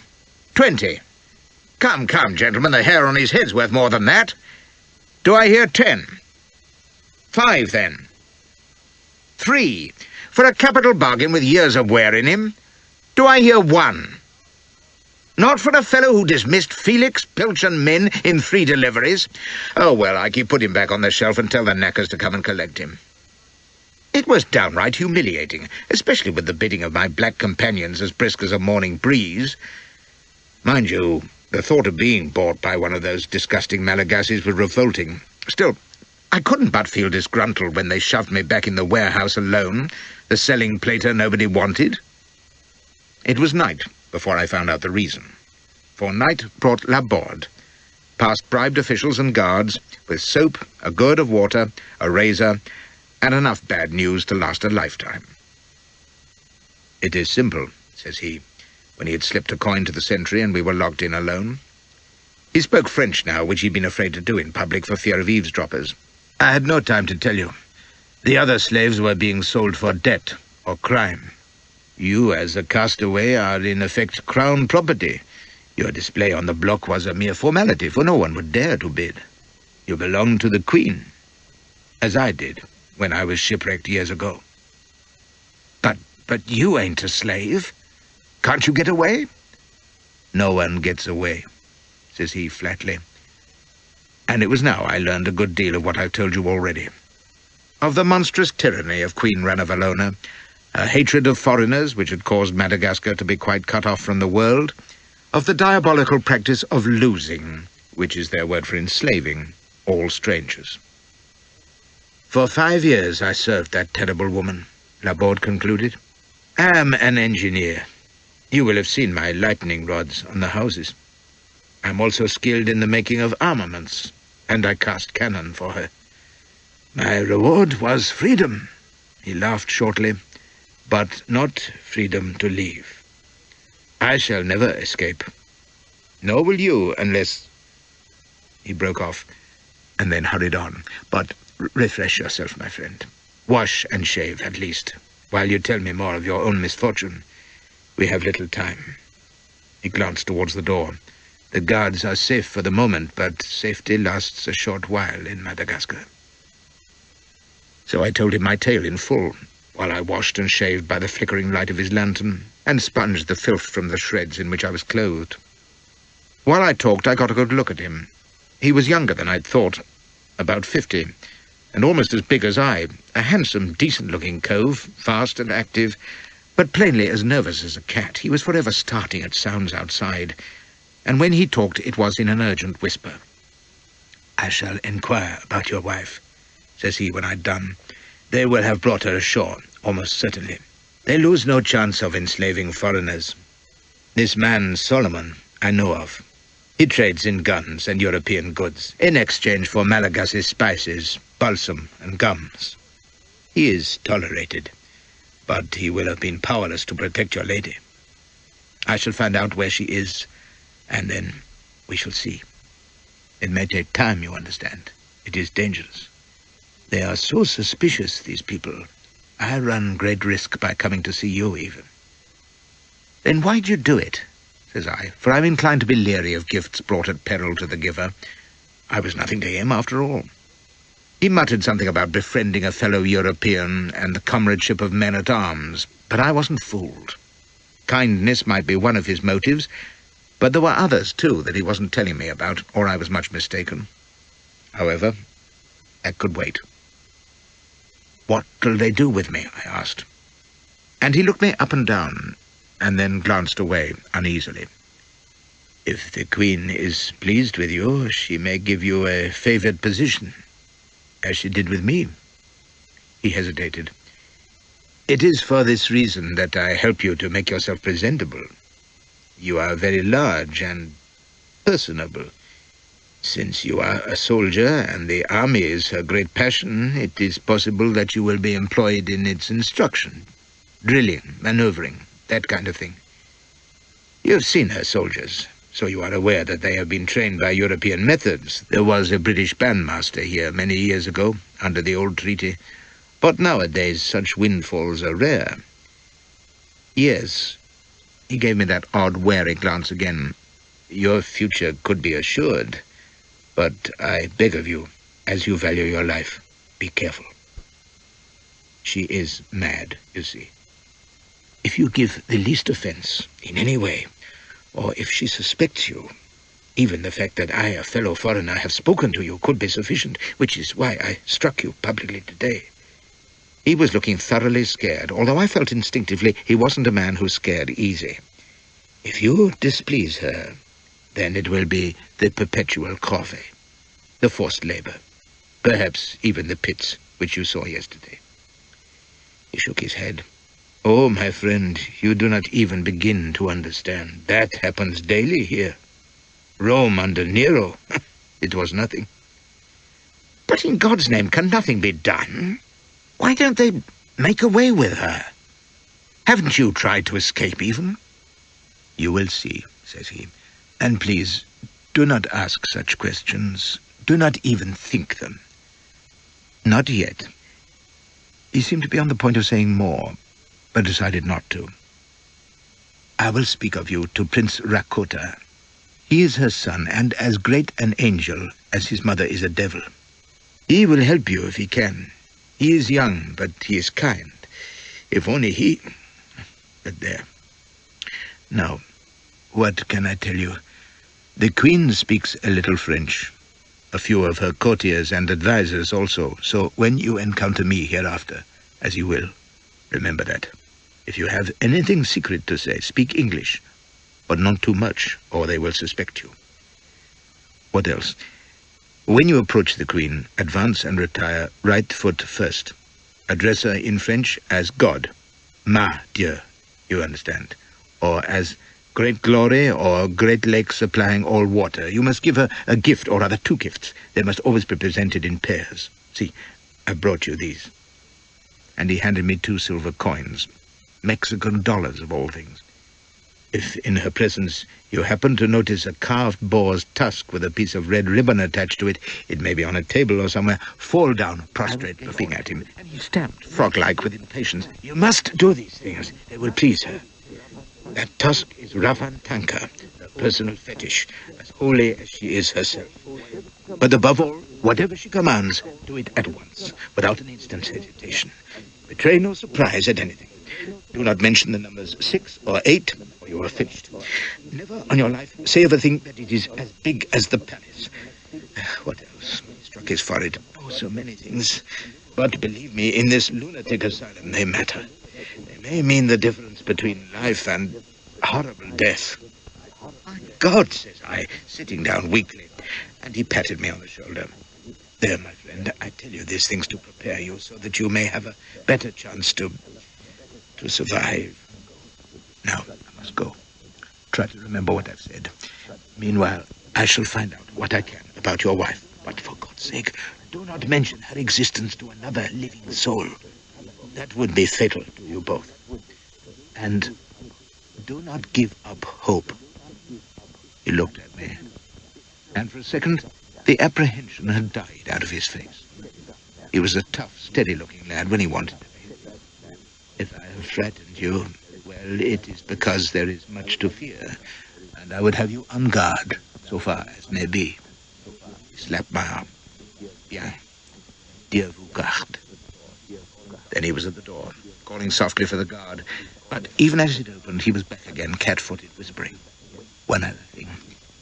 S1: 20? Come, come, gentlemen, the hair on his head's worth more than that. Do I hear 10? 5, then. 3, for a capital bargain with years of wear in him. Do I hear 1?
S2: Not for a fellow who dismissed Felix, Pilch and men in 3 deliveries. Oh, well, I keep put him back on the shelf and tell the knackers to come and collect him. It was downright humiliating, especially with the bidding of my black companions as brisk as a morning breeze. Mind you, the thought of being bought by one of those disgusting Malagasys was revolting. Still, I couldn't but feel disgruntled when they shoved me back in the warehouse alone, the selling plater nobody wanted. It was night before I found out the reason, for night brought Laborde, past bribed officials and guards, with soap, a gourd of water, a razor, and enough bad news to last a lifetime. "It is simple," says he, when he had slipped a coin to the sentry and we were locked in alone. He spoke French now, which he'd been afraid to do in public for fear of eavesdroppers. "I had no time to tell you. The other slaves were being sold for debt or crime. You, as a castaway, are in effect crown property. Your display on the block was a mere formality, for no one would dare to bid. You belong to the Queen, as I did when I was shipwrecked years ago." But you ain't a slave. Can't you get away?" "No one gets away," says he flatly. And it was now I learned a good deal of what I've told you already. Of the monstrous tyranny of Queen Ranavalona, her hatred of foreigners, which had caused Madagascar to be quite cut off from the world, of the diabolical practice of losing, which is their word for enslaving, all strangers. "For 5 years I served that terrible woman," Laborde concluded. "I am an engineer. You will have seen my lightning rods on the houses. I'm also skilled in the making of armaments, and I cast cannon for her. My reward was freedom," he laughed shortly, "but not freedom to leave. I shall never escape. Nor will you, unless—" He broke off, and then hurried on. "But refresh yourself, my friend. Wash and shave, at least, while you tell me more of your own misfortune. We have little time." He glanced towards the door. "The guards are safe for the moment, but safety lasts a short while in Madagascar." So I told him my tale in full, while I washed and shaved by the flickering light of his lantern, and sponged the filth from the shreds in which I was clothed. While I talked, I got a good look at him. He was younger than I'd thought, about 50, and almost as big as I, a handsome, decent-looking cove, fast and active, but plainly as nervous as a cat. He was forever starting at sounds outside, and when he talked it was in an urgent whisper. "I shall inquire about your wife," says he when I'd done. "They will have brought her ashore, almost certainly. They lose no chance of enslaving foreigners. This man, Solomon, I know of. He trades in guns and European goods, in exchange for Malagasy spices, balsam and gums. He is tolerated, but he will have been powerless to protect your lady. I shall find out where she is, and then we shall see. It may take time, you understand. It is dangerous. They are so suspicious, these people. I run great risk by coming to see you, even." "Then why'd you do it?" says I, for I'm inclined to be leery of gifts brought at peril to the giver. I was nothing to him, after all. He muttered something about befriending a fellow European and the comradeship of men-at-arms, but I wasn't fooled. Kindness might be one of his motives, but there were others, too, that he wasn't telling me about, or I was much mistaken. However, that could wait. "What'll they do with me?" I asked. And he looked me up and down, and then glanced away uneasily. "If the Queen is pleased with you, she may give you a favoured position, as she did with me." He hesitated. "It is for this reason that I help you to make yourself presentable. You are very large and personable. Since you are a soldier and the army is her great passion, it is possible that you will be employed in its instruction, drilling, manoeuvring, that kind of thing. You've seen her soldiers, so you are aware that they have been trained by European methods. There was a British bandmaster here many years ago, under the old treaty, but nowadays such windfalls are rare. Yes," he gave me that odd, wary glance again, "your future could be assured, but I beg of you, as you value your life, be careful. She is mad, you see. If you give the least offence, in any way, Or if she suspects you, even the fact that I, a fellow foreigner, have spoken to you could be sufficient, which is why I struck you publicly today. He was looking thoroughly scared, although I felt instinctively he wasn't a man who scared easy. If you displease her, then it will be the perpetual corvée, the forced labor, perhaps even the pits, which you saw yesterday. He shook his head. Oh, my friend, you do not even begin to understand. That happens daily here. Rome under Nero, it was nothing. But in God's name, can nothing be done? Why don't they make away with her? Haven't you tried to escape even? You will see, says he. And please, do not ask such questions. Do not even think them. Not yet. He seemed to be on the point of saying more, but decided not to. I will speak of you to Prince Rakota. He is her son, and as great an angel as his mother is a devil. He will help you if he can. He is young, but he is kind. If only he... But there. Now, what can I tell you? The Queen speaks a little French. A few of her courtiers and advisers also, so when you encounter me hereafter, as you will, remember that. If you have anything secret to say, speak English, but not too much, or they will suspect you. What else? When you approach the Queen, advance and retire right foot first. Address her in French as God, Ma Dieu, you understand, or as Great Glory or Great Lake supplying all water. You must give her a gift, or rather 2 gifts. They must always be presented in pairs. See, I brought you these. And he handed me 2 silver coins, Mexican dollars of all things. If in her presence you happen to notice a carved boar's tusk with a piece of red ribbon attached to it, it may be on a table or somewhere, fall down prostrate looking at him. And he stamped, frog-like with impatience. You must do these things. They will please her. That tusk is Ravantanka, her personal fetish, as holy as she is herself. But above all, whatever she commands, do it at once, without an instant's hesitation. Betray no surprise at anything. Do not mention the numbers 6 or 8, or you are finished. Never on your life say of a thing that it is as big as the palace. What else? He struck his forehead. Oh, so many things. But believe me, in this lunatic asylum they matter. They may mean the difference between life and horrible death. My God, says I, sitting down weakly, and he patted me on the shoulder. There, my friend, I tell you these things to prepare you so that you may have a better chance to survive. Now, I must go. Try to remember what I've said. Meanwhile, I shall find out what I can about your wife. But for God's sake, do not mention her existence to another living soul. That would be fatal to you both. And do not give up hope. He looked at me, and for a second, the apprehension had died out of his face. He was a tough, steady-looking lad when he wanted to be. If I have frightened you, well, it is because there is much to fear, and I would have you on guard, so far as may be. He slapped my arm. Bien. Dieu vous garde. Then he was at the door, calling softly for the guard. But even as it opened, he was back again, cat-footed, whispering. One other thing.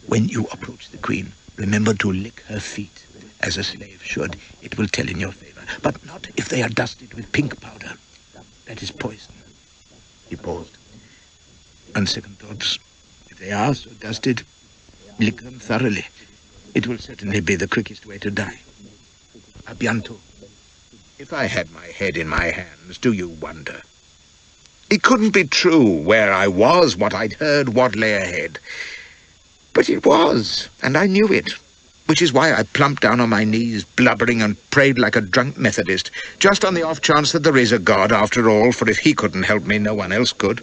S2: When you approach the Queen, remember to lick her feet, as a slave should. It will tell in your favor. But not if they are dusted with pink powder. That is poison. He paused. On second thoughts, if they are so dusted, lick them thoroughly. It will certainly be the quickest way to die. A bientôt. If I had my head in my hands, do you wonder? It couldn't be true where I was, what I'd heard, what lay ahead. But it was, and I knew it. Which is why I plumped down on my knees, blubbering, and prayed like a drunk Methodist, just on the off chance that there is a God after all, for if he couldn't help me, no one else could.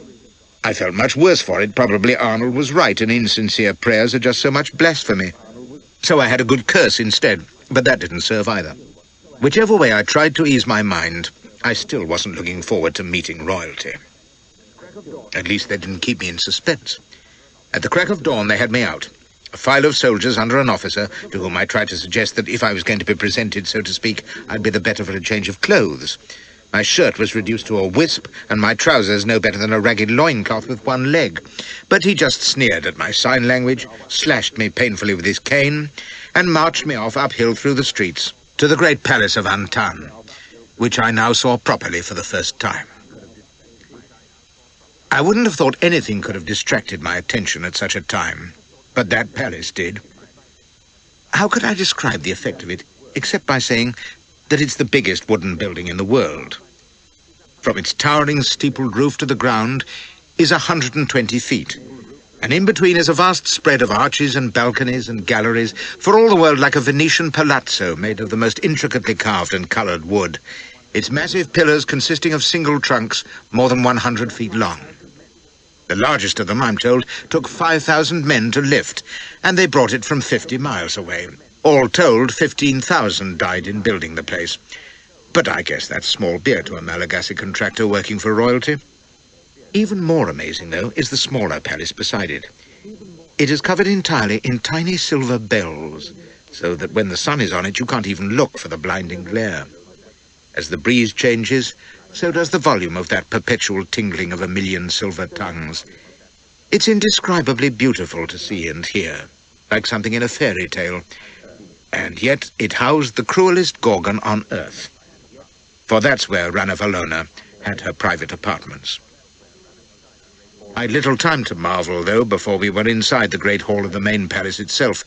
S2: I felt much worse for it. Probably Arnold was right, and insincere prayers are just so much blasphemy. So I had a good curse instead, but that didn't serve either. Whichever way I tried to ease my mind, I still wasn't looking forward to meeting royalty. At least they didn't keep me in suspense. At the crack of dawn, they had me out. A file of soldiers under an officer, to whom I tried to suggest that if I was going to be presented, so to speak, I'd be the better for a change of clothes.
S1: My shirt was reduced to a wisp, and my trousers no better than a ragged loincloth with one leg. But he just sneered at my sign language, slashed me painfully with his cane, and marched me off uphill through the streets to the great palace of Antan, which I now saw properly for the first time. I wouldn't have thought anything could have distracted my attention at such a time, but that palace did. How could I describe the effect of it, except by saying that it's the biggest wooden building in the world? From its towering steepled roof to the ground is 120 feet, and in between is a vast spread of arches and balconies and galleries, for all the world like a Venetian palazzo made of the most intricately carved and coloured wood, its massive pillars consisting of single trunks more than 100 feet long. The largest of them, I'm told, took 5,000 men to lift, and they brought it from 50 miles away. All told, 15,000 died in building the place. But I guess that's small beer to a Malagasy contractor working for royalty. Even more amazing, though, is the smaller palace beside it. It is covered entirely in tiny silver bells, so that when the sun is on it, you can't even look for the blinding glare. As the breeze changes, so does the volume of that perpetual tingling of a million silver tongues. It's indescribably beautiful to see and hear, like something in a fairy tale. And yet it housed the cruelest Gorgon on earth. For that's where Rana Valona had her private apartments. I'd little time to marvel, though, before we were inside the great hall of the main palace itself,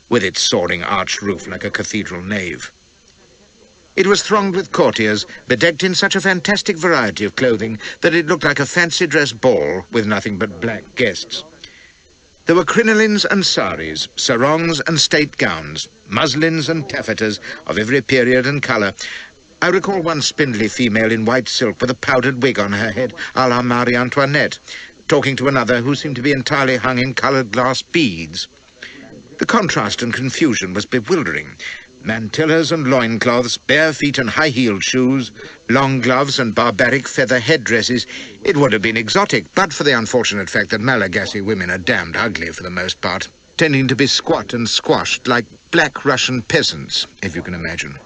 S1: with its soaring arched roof like a cathedral nave. It was thronged with courtiers, bedecked in such a fantastic variety of clothing that it looked like a fancy dress ball with nothing but black guests. There were crinolines and saris, sarongs and state gowns, muslins and taffetas of every period and colour. I recall one spindly female in white silk with a powdered wig on her head, à la Marie Antoinette, talking to another who seemed to be entirely hung in coloured glass beads. The contrast and confusion was bewildering. Mantillas and loincloths, bare feet and high-heeled shoes, long gloves and barbaric feather headdresses. It would have been exotic, but for the unfortunate fact that Malagasy women are damned ugly for the most part, tending to be squat and squashed like black Russian peasants, if you can imagine.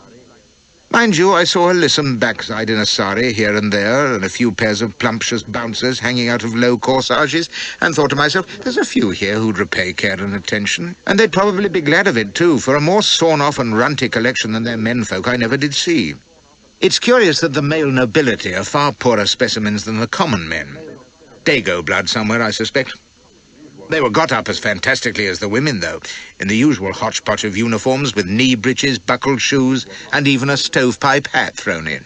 S1: Mind you, I saw a lissom backside in a sari here and there, and a few pairs of plumptious bouncers hanging out of low corsages, and thought to myself, there's a few here who'd repay care and attention, and they'd probably be glad of it too, for a more sawn-off and runty collection than their menfolk I never did see. It's curious that the male nobility are far poorer specimens than the common men. Dago blood somewhere, I suspect. They were got up as fantastically as the women, though, in the usual hodgepodge of uniforms with knee breeches, buckled shoes, and even a stovepipe hat thrown in.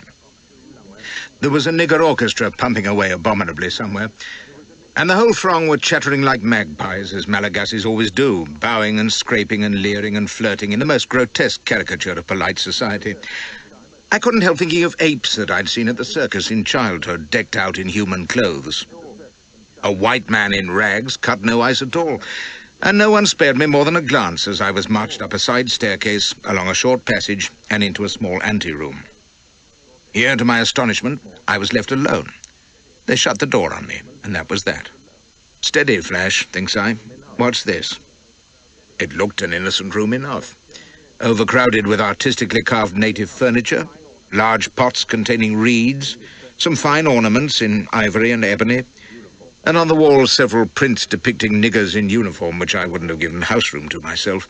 S1: There was a nigger orchestra pumping away abominably somewhere, and the whole throng were chattering like magpies, as Malagasys always do, bowing and scraping and leering and flirting in the most grotesque caricature of polite society. I couldn't help thinking of apes that I'd seen at the circus in childhood, decked out in human clothes. A white man in rags cut no ice at all, and no one spared me more than a glance as I was marched up a side staircase, along a short passage, and into a small anteroom. Here, to my astonishment, I was left alone. They shut the door on me, and that was that. Steady, Flash, thinks I. What's this? It looked an innocent room enough. Overcrowded with artistically carved native furniture, large pots containing reeds, some fine ornaments in ivory and ebony, and on the wall several prints depicting niggers in uniform, which I wouldn't have given house room to myself.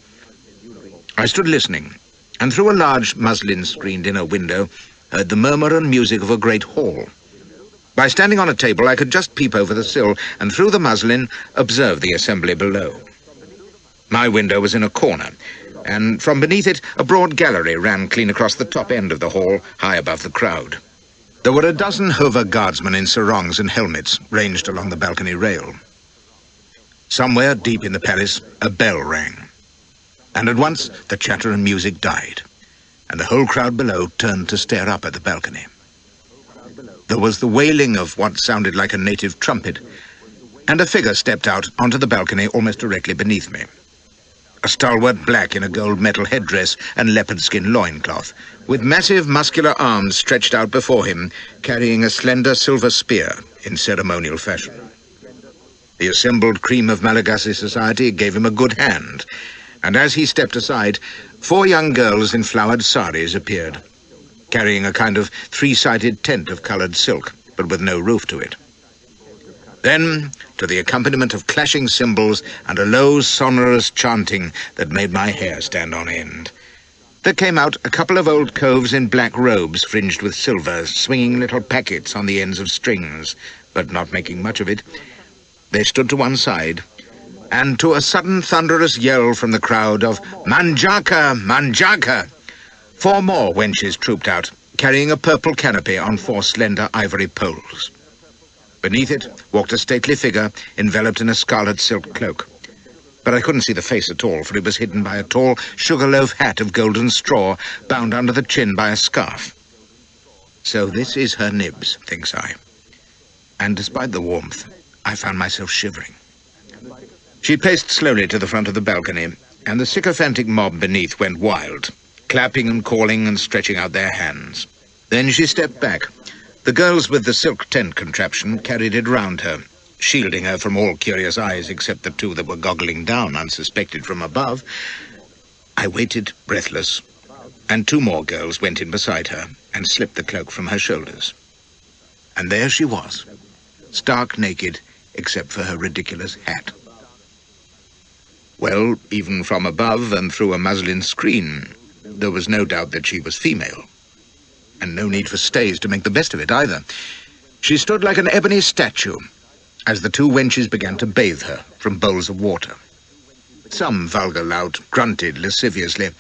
S1: I stood listening, and through a large muslin-screened inner window heard the murmur and music of a great hall. By standing on a table, I could just peep over the sill, and through the muslin observe the assembly below. My window was in a corner, and from beneath it a broad gallery ran clean across the top end of the hall, high above the crowd. There were a dozen Hova guardsmen in sarongs and helmets ranged along the balcony rail. Somewhere deep in the palace, a bell rang, and at once the chatter and music died, and the whole crowd below turned to stare up at the balcony. There was the wailing of what sounded like a native trumpet, and a figure stepped out onto the balcony almost directly beneath me. A stalwart black in a gold metal headdress and leopard skin loincloth, with massive muscular arms stretched out before him, carrying a slender silver spear in ceremonial fashion. The assembled cream of Malagasy society gave him a good hand, and as he stepped aside, 4 young girls in flowered saris appeared. carrying a kind of three-sided tent of coloured silk, but with no roof to it. Then, to the accompaniment of clashing cymbals and a low, sonorous chanting that made my hair stand on end, there came out a couple of old coves in black robes fringed with silver, swinging little packets on the ends of strings, but not making much of it. They stood to one side, and to a sudden thunderous yell from the crowd of "Manjaka! Manjaka!" 4 more wenches trooped out, carrying a purple canopy on 4 slender ivory poles. Beneath it walked a stately figure enveloped in a scarlet silk cloak. But I couldn't see the face at all, for it was hidden by a tall sugar-loaf hat of golden straw, bound under the chin by a scarf. So this is her nibs, thinks I. And despite the warmth, I found myself shivering. She paced slowly to the front of the balcony, and the sycophantic mob beneath went wild, clapping and calling and stretching out their hands. Then she stepped back. The girls with the silk tent contraption carried it round her, shielding her from all curious eyes except the 2 that were goggling down unsuspected from above. I waited, breathless, and 2 more girls went in beside her and slipped the cloak from her shoulders. And there she was, stark naked except for her ridiculous hat. Well, even from above and through a muslin screen, there was no doubt that she was female. And no need for stays to make the best of it, either. She stood like an ebony statue as the 2 wenches began to bathe her from bowls of water. Some vulgar lout grunted lasciviously,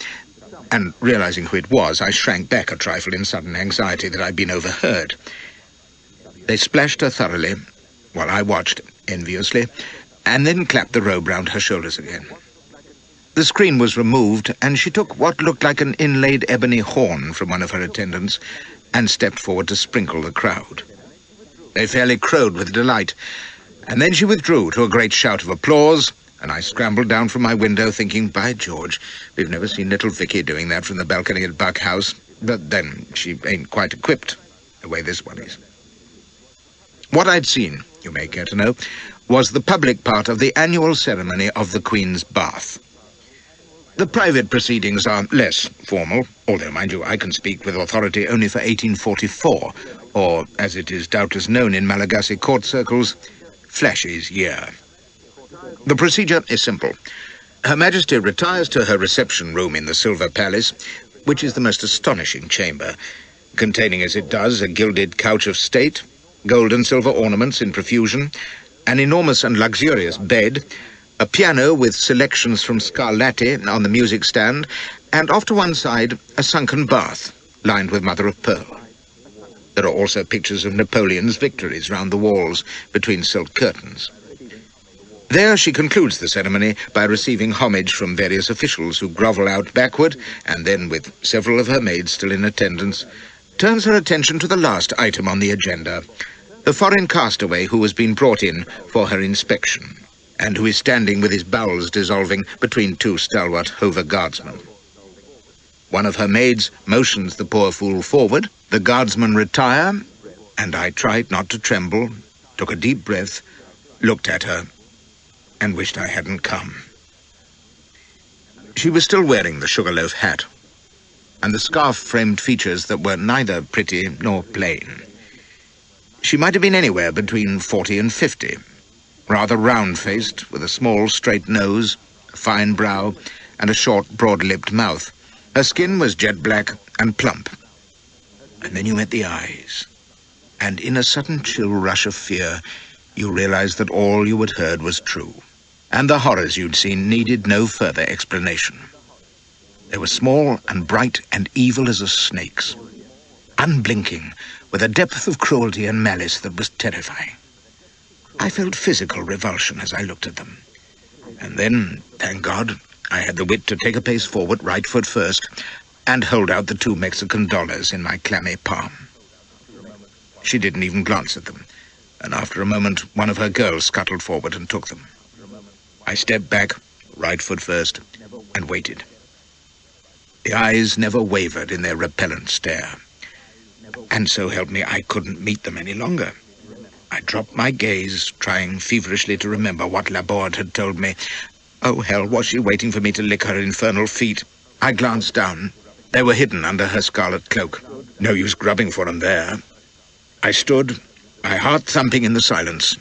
S1: and realizing who it was, I shrank back a trifle in sudden anxiety that I'd been overheard. They splashed her thoroughly, while I watched enviously, and then clapped the robe round her shoulders again. The screen was removed, and she took what looked like an inlaid ebony horn from one of her attendants and stepped forward to sprinkle the crowd. They fairly crowed with delight, and then she withdrew to a great shout of applause, and I scrambled down from my window thinking, by George, we've never seen little Vicky doing that from the balcony at Buck House, but then she ain't quite equipped the way this one is. What I'd seen, you may care to know, was the public part of the annual ceremony of the Queen's bath. The private proceedings are less formal, although, mind you, I can speak with authority only for 1844, or, as it is doubtless known in Malagasy court circles, Flash's year. The procedure is simple. Her Majesty retires to her reception room in the Silver Palace, which is the most astonishing chamber, containing as it does a gilded couch of state, gold and silver ornaments in profusion, an enormous and luxurious bed, a piano with selections from Scarlatti on the music stand, and off to one side, a sunken bath, lined with mother of pearl. There are also pictures of Napoleon's victories round the walls, between silk curtains. There she concludes the ceremony by receiving homage from various officials who grovel out backward, and then, with several of her maids still in attendance, turns her attention to the last item on the agenda, the foreign castaway who has been brought in for her inspection, and who is standing with his bowels dissolving between 2 stalwart Hover guardsmen. One of her maids motions the poor fool forward, the guardsmen retire, and I tried not to tremble, took a deep breath, looked at her, and wished I hadn't come. She was still wearing the sugarloaf hat, and the scarf framed features that were neither pretty nor plain. She might have been anywhere between 40 and 50, rather round-faced, with a small, straight nose, a fine brow, and a short, broad-lipped mouth. Her skin was jet black and plump. And then you met the eyes, and in a sudden chill rush of fear, you realized that all you had heard was true, and the horrors you'd seen needed no further explanation. They were small and bright and evil as a snake's, unblinking, with a depth of cruelty and malice that was terrifying. I felt physical revulsion as I looked at them. And then, thank God, I had the wit to take a pace forward, right foot first, and hold out the $2 Mexican in my clammy palm. She didn't even glance at them, and after a moment, one of her girls scuttled forward and took them. I stepped back, right foot first, and waited. The eyes never wavered in their repellent stare. And so help me, I couldn't meet them any longer. I dropped my gaze, trying feverishly to remember what Laborde had told me. Oh, hell, was she waiting for me to lick her infernal feet? I glanced down. They were hidden under her scarlet cloak. No use grubbing for 'em there. I stood, my heart thumping in the silence,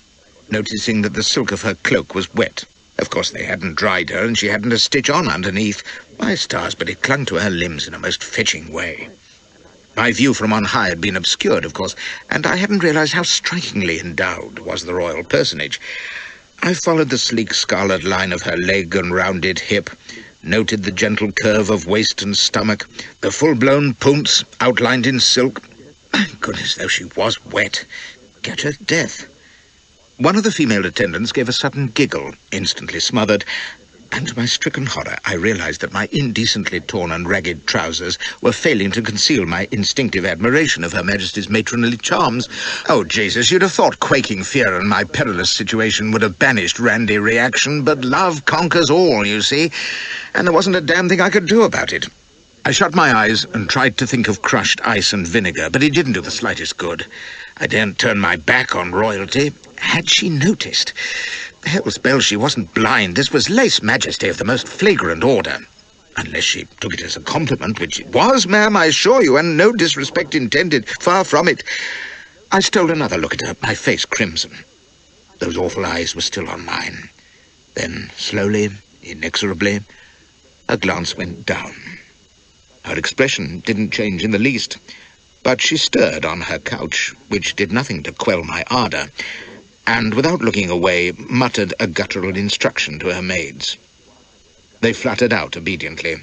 S1: noticing that the silk of her cloak was wet. Of course, they hadn't dried her, and she hadn't a stitch on underneath. My stars, but it clung to her limbs in a most fetching way. My view from on high had been obscured, of course, and I hadn't realized how strikingly endowed was the royal personage. I followed the sleek scarlet line of her leg and rounded hip, noted the gentle curve of waist and stomach, the full-blown pumps outlined in silk. My goodness, though she was wet. Catch her death. One of the female attendants gave a sudden giggle, instantly smothered, and to my stricken horror I realized that my indecently torn and ragged trousers were failing to conceal my instinctive admiration of Her Majesty's matronly charms. Oh, Jesus, you'd have thought quaking fear in my perilous situation would have banished randy reaction, but love conquers all, you see, and there wasn't a damn thing I could do about it. I shut my eyes and tried to think of crushed ice and vinegar, but it didn't do the slightest good. I daren't turn my back on royalty. Had she noticed? Hell's bells, she wasn't blind. This was lese majesty of the most flagrant order. Unless she took it as a compliment, which it was, ma'am, I assure you, and no disrespect intended. Far from it. I stole another look at her, my face crimson. Those awful eyes were still on mine. Then, slowly, inexorably, a glance went down. Her expression didn't change in the least, but she stirred on her couch, which did nothing to quell my ardour, and, without looking away, muttered a guttural instruction to her maids. They fluttered out obediently,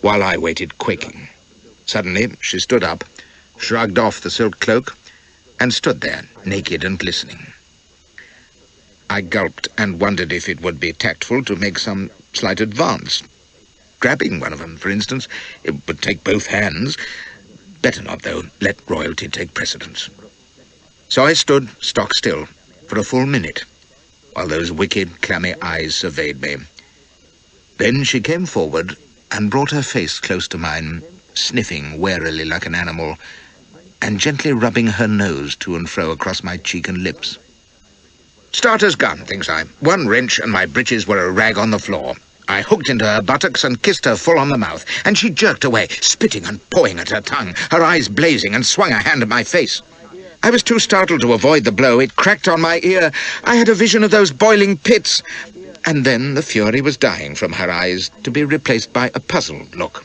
S1: while I waited quaking. Suddenly she stood up, shrugged off the silk cloak, and stood there, naked and glistening. I gulped and wondered if it would be tactful to make some slight advance. Grabbing one of them, for instance. It would take both hands. Better not, though. Let royalty take precedence. So I stood stock still for a full minute, while those wicked, clammy eyes surveyed me. Then she came forward and brought her face close to mine, sniffing warily like an animal, and gently rubbing her nose to and fro across my cheek and lips. Starter's gun, thinks I. One wrench and my breeches were a rag on the floor. I hooked into her buttocks and kissed her full on the mouth, and she jerked away, spitting and pawing at her tongue, her eyes blazing, and swung a hand at my face. I was too startled to avoid the blow. It cracked on my ear. I had a vision of those boiling pits. And then the fury was dying from her eyes, to be replaced by a puzzled look.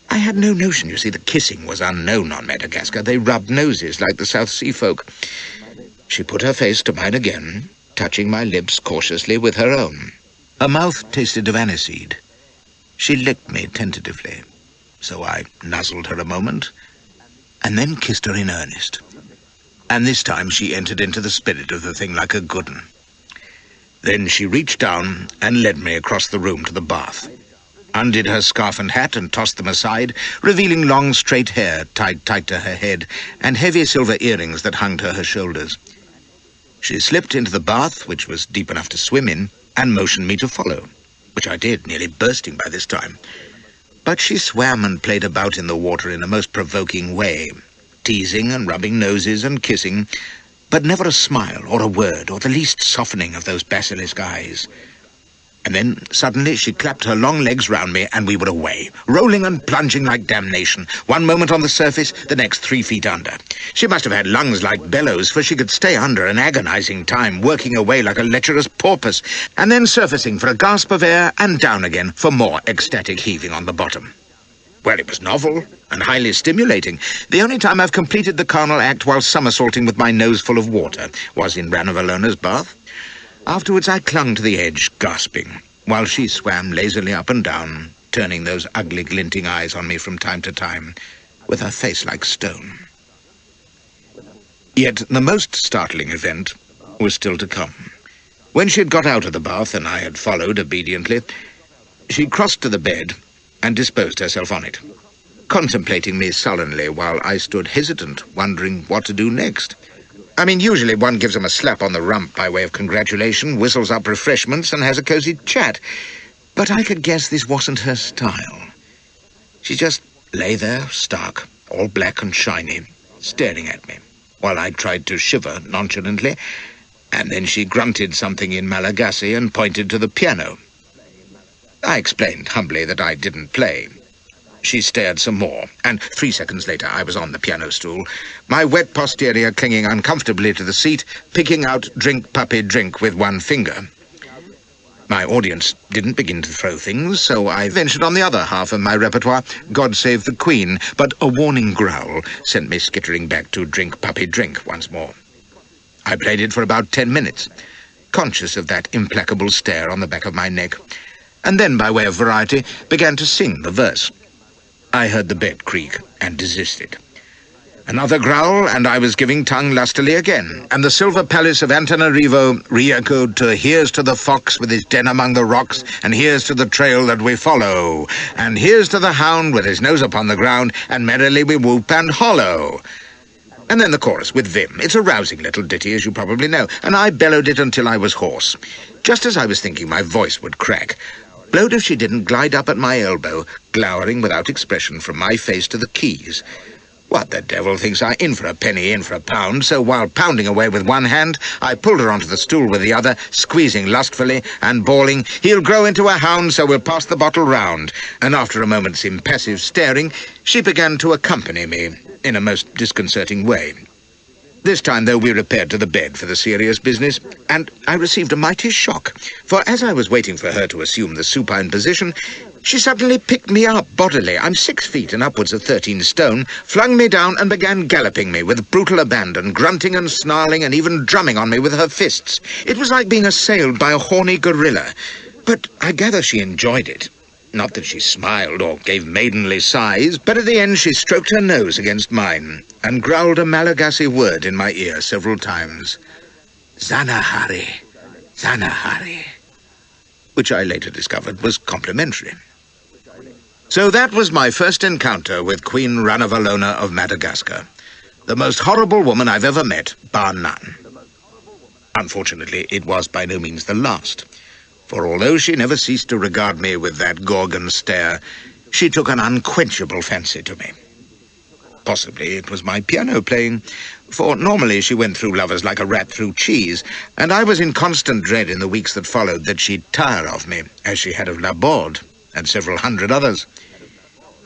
S1: I had no notion, you see, that kissing was unknown on Madagascar. They rubbed noses like the South Sea folk. She put her face to mine again, touching my lips cautiously with her own. Her mouth tasted of aniseed. She licked me tentatively, so I nuzzled her a moment, and then kissed her in earnest. And this time she entered into the spirit of the thing like a good 'un. Then she reached down and led me across the room to the bath, undid her scarf and hat and tossed them aside, revealing long straight hair tied tight to her head and heavy silver earrings that hung to her shoulders. She slipped into the bath, which was deep enough to swim in, and motioned me to follow, which I did, nearly bursting by this time. But she swam and played about in the water in a most provoking way, teasing and rubbing noses and kissing, but never a smile or a word or the least softening of those basilisk eyes. And then, suddenly, she clapped her long legs round me, and we were away, rolling and plunging like damnation, one moment on the surface, the next 3 feet under. She must have had lungs like bellows, for she could stay under an agonizing time, working away like a lecherous porpoise, and then surfacing for a gasp of air, and down again for more ecstatic heaving on the bottom. Well, it was novel and highly stimulating. The only time I've completed the carnal act while somersaulting with my nose full of water was in Ranavalona's bath. Afterwards I clung to the edge, gasping, while she swam lazily up and down, turning those ugly glinting eyes on me from time to time, with her face like stone. Yet the most startling event was still to come. When she had got out of the bath, and I had followed obediently, she crossed to the bed and disposed herself on it, contemplating me sullenly while I stood hesitant, wondering what to do next. I mean, usually one gives them a slap on the rump by way of congratulation, whistles up refreshments, and has a cosy chat. But I could guess this wasn't her style. She just lay there, stark, all black and shiny, staring at me, while I tried to shiver nonchalantly, and then she grunted something in Malagasy and pointed to the piano. I explained humbly that I didn't play. She stared some more, and 3 seconds later I was on the piano stool, my wet posterior clinging uncomfortably to the seat, picking out Drink Puppy Drink with one finger. My audience didn't begin to throw things, so I ventured on the other half of my repertoire, God Save the Queen, but a warning growl sent me skittering back to Drink Puppy Drink once more. I played it for about 10 minutes, conscious of that implacable stare on the back of my neck, and then, by way of variety, began to sing the verse. I heard the bed creak and desisted. Another growl, and I was giving tongue lustily again, and the silver palace of Antananarivo re-echoed to "Here's to the fox with his den among the rocks, and here's to the trail that we follow, and here's to the hound with his nose upon the ground, and merrily we whoop and hollow." And then the chorus with vim. It's a rousing little ditty, as you probably know, and I bellowed it until I was hoarse. Just as I was thinking my voice would crack, blowed if she didn't glide up at my elbow, glowering without expression from my face to the keys. What the devil, thinks I, in for a penny, in for a pound, so while pounding away with one hand, I pulled her onto the stool with the other, squeezing lustfully and bawling, "He'll grow into a hound, so we'll pass the bottle round." And after a moment's impassive staring, she began to accompany me in a most disconcerting way. This time, though, we repaired to the bed for the serious business, and I received a mighty shock, for as I was waiting for her to assume the supine position, she suddenly picked me up bodily. I'm 6 feet and upwards of 13 stone, flung me down and began galloping me with brutal abandon, grunting and snarling and even drumming on me with her fists. It was like being assailed by a horny gorilla, but I gather she enjoyed it. Not that she smiled or gave maidenly sighs, but at the end she stroked her nose against mine and growled a Malagasy word in my ear several times. "Zanahari, Zanahari," which I later discovered was complimentary. So that was my first encounter with Queen Ranavalona of Madagascar, the most horrible woman I've ever met, bar none. Unfortunately, it was by no means the last, for although she never ceased to regard me with that Gorgon stare, she took an unquenchable fancy to me. Possibly it was my piano playing, for normally she went through lovers like a rat through cheese, and I was in constant dread in the weeks that followed that she'd tire of me, as she had of Laborde and several hundred others.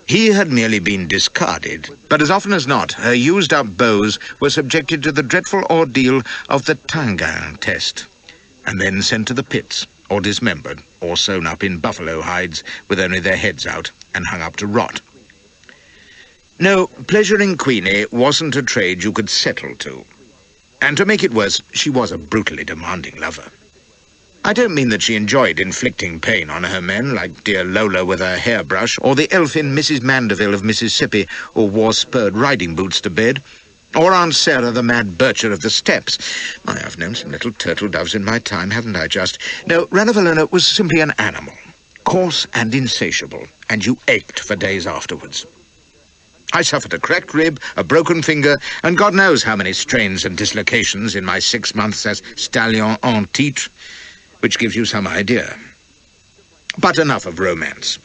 S1: He had merely been discarded, but as often as not, her used-up bows were subjected to the dreadful ordeal of the Tanguin test, and then sent to the pits, or dismembered, or sewn up in buffalo hides with only their heads out and hung up to rot. No, pleasuring Queenie wasn't a trade you could settle to. And to make it worse, she was a brutally demanding lover. I don't mean that she enjoyed inflicting pain on her men, like dear Lola with her hairbrush, or the elfin Mrs. Mandeville of Mississippi, who wore spurred riding boots to bed, or Aunt Sarah, the mad bircher of the steppes. I've known some little turtle doves in my time, haven't I just? No, Ranavalona was simply an animal, coarse and insatiable, and you ached for days afterwards. I suffered a cracked rib, a broken finger, and God knows how many strains and dislocations in my 6 months as stallion en titre, which gives you some idea. But enough of romance.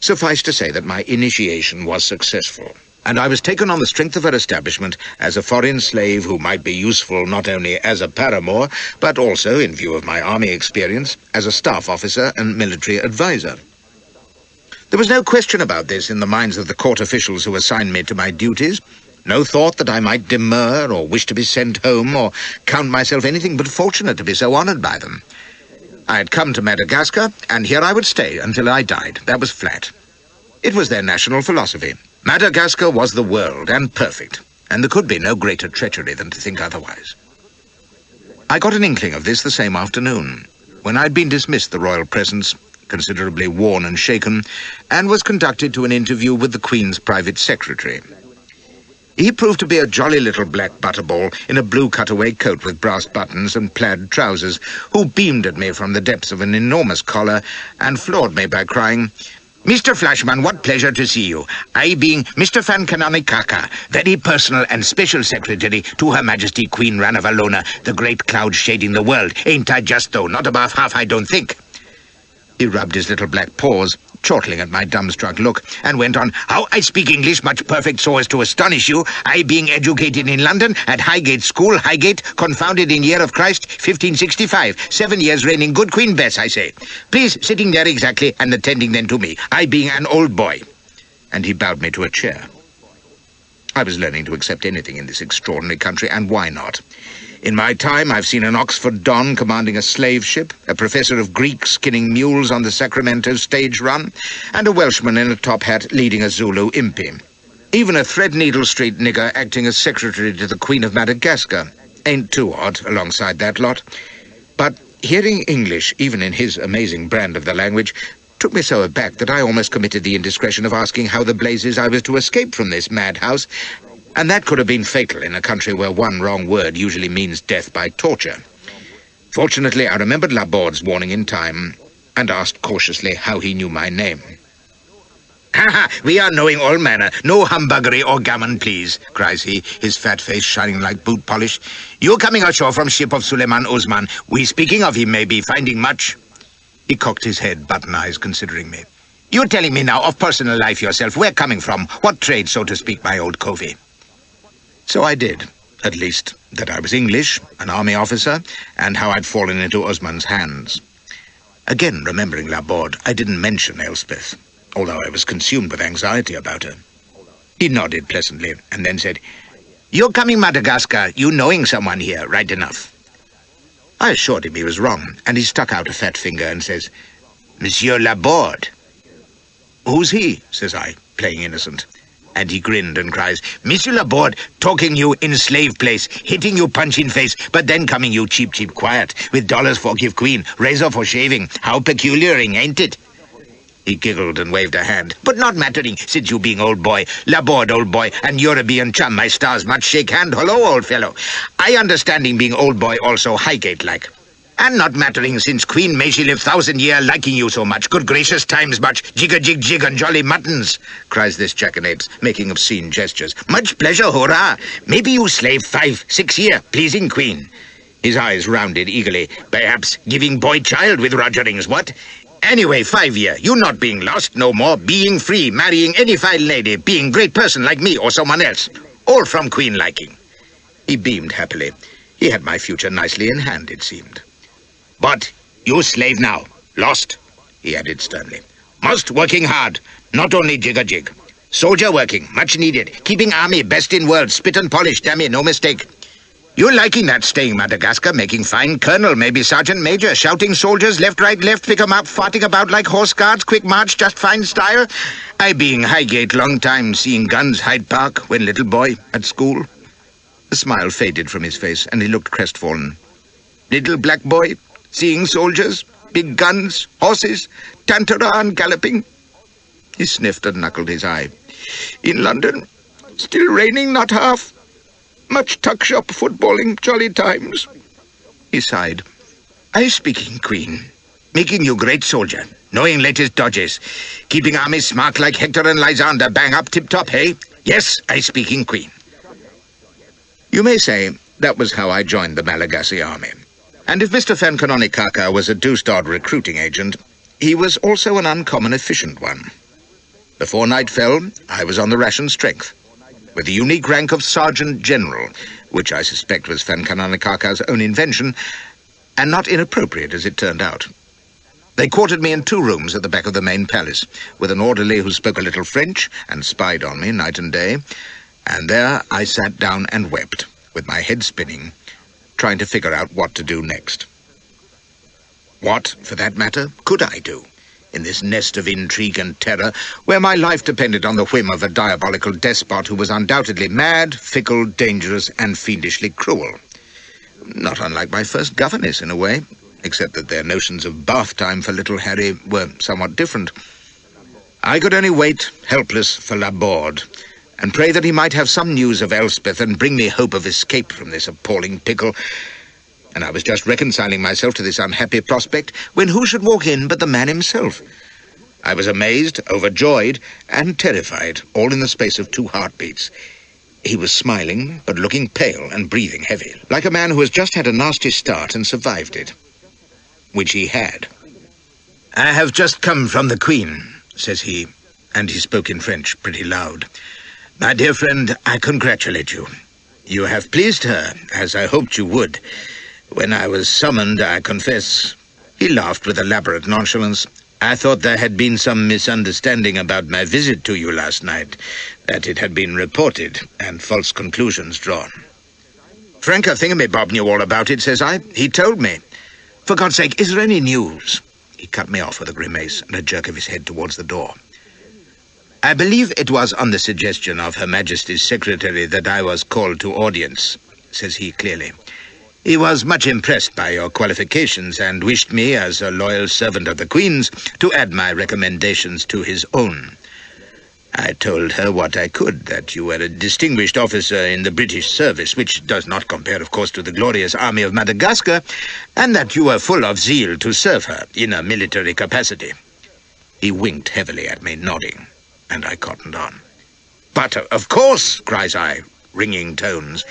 S1: Suffice to say that my initiation was successful, and I was taken on the strength of her establishment as a foreign slave who might be useful not only as a paramour, but also, in view of my army experience, as a staff officer and military advisor. There was no question about this in the minds of the court officials who assigned me to my duties. No thought that I might demur or wish to be sent home or count myself anything but fortunate to be so honoured by them. I had come to Madagascar, and here I would stay until I died. That was flat. It was their national philosophy. Madagascar was the world, and perfect, and there could be no greater treachery than to think otherwise. I got an inkling of this the same afternoon, when I'd been dismissed the royal presence, considerably worn and shaken, and was conducted to an interview with the Queen's private secretary. He proved to be a jolly little black butterball in a blue cutaway coat with brass buttons and plaid trousers, who beamed at me from the depths of an enormous collar and floored me by crying, "Mr. Flashman, what pleasure to see you. I being Mr. Van Canonicaka, very personal and special secretary to Her Majesty Queen Ranavalona, the great cloud shading the world. Ain't I just, though? Not above half, I don't think." He rubbed his little black paws, chortling at my dumbstruck look, and went on, "How I speak English much perfect so as to astonish you, I being educated in London at Highgate School, Highgate, confounded in year of Christ, 1565, 7 years reigning good Queen Bess, I say. Please, sitting there exactly, and attending then to me, I being an old boy." and he bowed me to a chair. I was learning to accept anything in this extraordinary country, and why not? In my time, I've seen an Oxford Don commanding a slave ship, a professor of Greek skinning mules on the Sacramento stage run, and a Welshman in a top hat leading a Zulu impi. Even a Threadneedle Street nigger acting as secretary to the Queen of Madagascar. Ain't too odd alongside that lot. But hearing English, even in his amazing brand of the language, took me so aback that I almost committed the indiscretion of asking how the blazes I was to escape from this madhouse, and that could have been fatal in a country where one wrong word usually means death by torture. Fortunately, I remembered Laborde's warning in time, and asked cautiously how he knew my name. "Ha ha! We are knowing all manner. No humbuggery or gammon, please," cries he, his fat face shining like boot polish. "You coming ashore from ship of Suleiman Osman. We speaking of him may be finding much." He cocked his head, button-eyes, considering me. "You telling me now of personal life yourself. Where coming from? What trade, so to speak, my old covey?" So I did, at least, that I was English, an army officer, and how I'd fallen into Osman's hands. Again, remembering Laborde, I didn't mention Elspeth, although I was consumed with anxiety about her. He nodded pleasantly, and then said, "You're coming Madagascar, you knowing someone here, right enough." I assured him he was wrong, and he stuck out a fat finger and says, "Monsieur Laborde." "Who's he?" says I, playing innocent. And he grinned and cries, "Monsieur Laborde, talking you in slave place, hitting you punch in face, but then coming you cheap quiet, with dollars for give queen, razor for shaving. How peculiaring, ain't it?" He giggled and waved a hand. "But not mattering, since you being old boy, Laborde old boy, and European chum, my stars much shake hand. Hello, old fellow. I understanding being old boy also Highgate-like. And not mattering, since Queen may she live 1,000 year, liking you so much. Good gracious times much, jig and jolly muttons," cries this jackanapes, making obscene gestures. "Much pleasure, hurrah. Maybe you slave 5-6 year, pleasing Queen." His eyes rounded eagerly. "Perhaps giving boy-child with Rogerings, what? Anyway, 5 year, you not being lost no more, being free, marrying any fine lady, being great person like me or someone else, all from Queen liking." He beamed happily. He had my future nicely in hand, it seemed. "But you slave now, lost," he added sternly. "Must working hard, not only jig. Soldier working, much needed, keeping army best in world, spit and polish, damn no mistake. You liking that, staying Madagascar, making fine colonel, maybe sergeant major, shouting soldiers left, pick 'em up, farting about like horse guards, quick march, just fine style. I being Highgate long time, seeing guns Hyde Park when little boy at school." The smile faded from his face, and he looked crestfallen. "Little black boy, seeing soldiers, big guns, horses, Tantaran galloping." He sniffed and knuckled his eye. "In London, still raining not half. Much tuck-shop footballing, jolly times." He sighed. "I speaking Queen, making you great soldier, knowing latest dodges, keeping army smart like Hector and Lysander, bang up tip-top, hey? Yes, I speaking Queen." You may say that was how I joined the Malagasy army. And if Mr. Fankanonekaka was a deuced odd recruiting agent, he was also an uncommon efficient one. Before night fell, I was on the ration strength, with the unique rank of Sergeant General, which I suspect was Fankanonekaka's own invention, and not inappropriate as it turned out. They quartered me in 2 rooms at the back of the main palace, with an orderly who spoke a little French and spied on me night and day, and there I sat down and wept, with my head spinning, trying to figure out what to do next. What, for that matter, could I do in this nest of intrigue and terror, where my life depended on the whim of a diabolical despot who was undoubtedly mad, fickle, dangerous, and fiendishly cruel? Not unlike my first governess, in a way, except that their notions of bath time for little Harry were somewhat different. I could only wait, helpless, for Laborde, and pray that he might have some news of Elspeth and bring me hope of escape from this appalling pickle. And I was just reconciling myself to this unhappy prospect when who should walk in but the man himself? I was amazed, overjoyed, and terrified, all in the space of 2 heartbeats. He was smiling, but looking pale and breathing heavy, like a man who has just had a nasty start and survived it. Which he had. "I have just come from the Queen," says he, and he spoke in French pretty loud. "My dear friend, I congratulate you. You have pleased her, as I hoped you would. When I was summoned, I confess..." He laughed with elaborate nonchalance.
S2: I thought there had been some misunderstanding about my visit to you last night, that it had been reported, and false conclusions drawn. Frank Thingamabob knew all about it, says I. He told me. For God's sake, is there any news? He cut me off with a grimace and a jerk of his head towards the door. I believe it was on the suggestion of Her Majesty's Secretary that I was called to audience, says he clearly. He was much impressed by your qualifications and wished me, as a loyal servant of the Queen's, to add my recommendations to his own. I told her what I could, that you were a distinguished officer in the British service, which does not compare, of course, to the glorious army of Madagascar, and that you were full of zeal to serve her in a military capacity. He winked heavily at me, nodding, and I cottoned on. But, of course, cries I, ringing tones,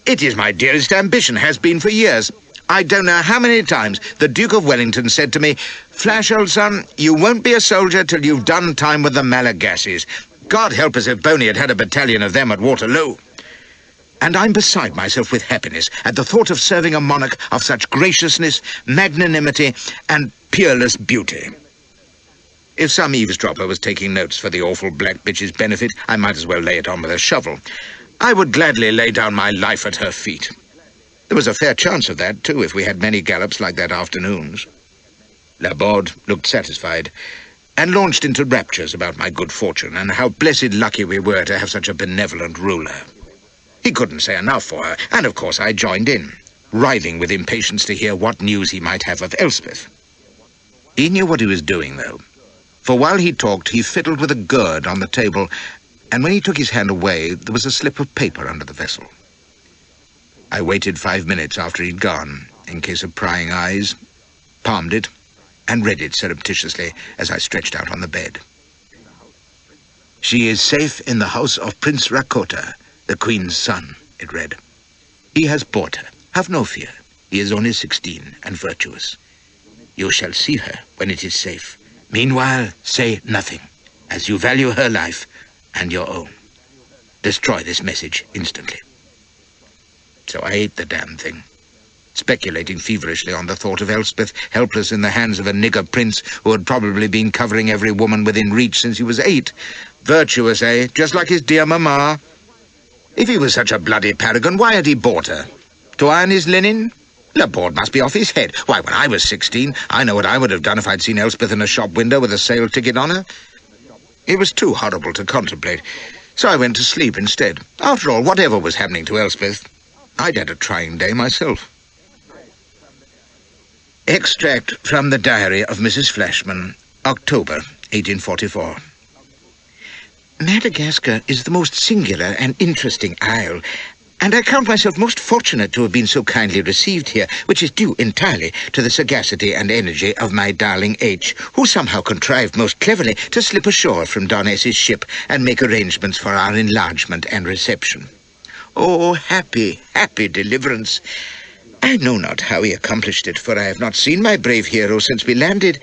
S2: it is my dearest ambition, has been for years. I don't know how many times the Duke of Wellington said to me, Flash, old son, you won't be a soldier till you've done time with the Malagasys. God help us if Boney had had a battalion of them at Waterloo. And I'm beside myself with happiness at the thought of serving a monarch of such graciousness, magnanimity, and peerless beauty. If some eavesdropper was taking notes for the awful black bitch's benefit, I might as well lay it on with a shovel. I would gladly lay down my life at her feet. There was a fair chance of that, too, if we had many gallops like that afternoon's. Laborde looked satisfied, and launched into raptures about my good fortune and how blessed lucky we were to have such a benevolent ruler. He couldn't say enough for her, and of course I joined in, writhing with impatience to hear what news he might have of Elspeth. He knew what he was doing, though, for while he talked he fiddled with a gourd on the table, and when he took his hand away there was a slip of paper under the vessel. I waited 5 minutes after he'd gone, in case of prying eyes, palmed it, and read it surreptitiously as I stretched out on the bed. She is safe in the house of Prince Rakota, the Queen's son, it read. He has bought her. Have no fear. He is only 16 and virtuous. You shall see her when it is safe. Meanwhile, say nothing, as you value her life and your own. Destroy this message instantly. So I ate the damn thing, speculating feverishly on the thought of Elspeth, helpless in the hands of a nigger prince who had probably been covering every woman within reach since he was 8. Virtuous, eh? Just like his dear mamma. If he was such a bloody paragon, why had he bought her? To iron his linen? Laborde must be off his head. Why, when I was 16, I know what I would have done if I'd seen Elspeth in a shop window with a sale ticket on her. It was too horrible to contemplate, so I went to sleep instead. After all, whatever was happening to Elspeth, I'd had a trying day myself. Extract from the diary of Mrs. Flashman, October 1844. Madagascar is the most singular and interesting isle, and I count myself most fortunate to have been so kindly received here, which is due entirely to the sagacity and energy of my darling H, who somehow contrived most cleverly to slip ashore from Don S.'s ship and make arrangements for our enlargement and reception. Oh, happy, happy deliverance! I know not how he accomplished it, for I have not seen my brave hero since we landed,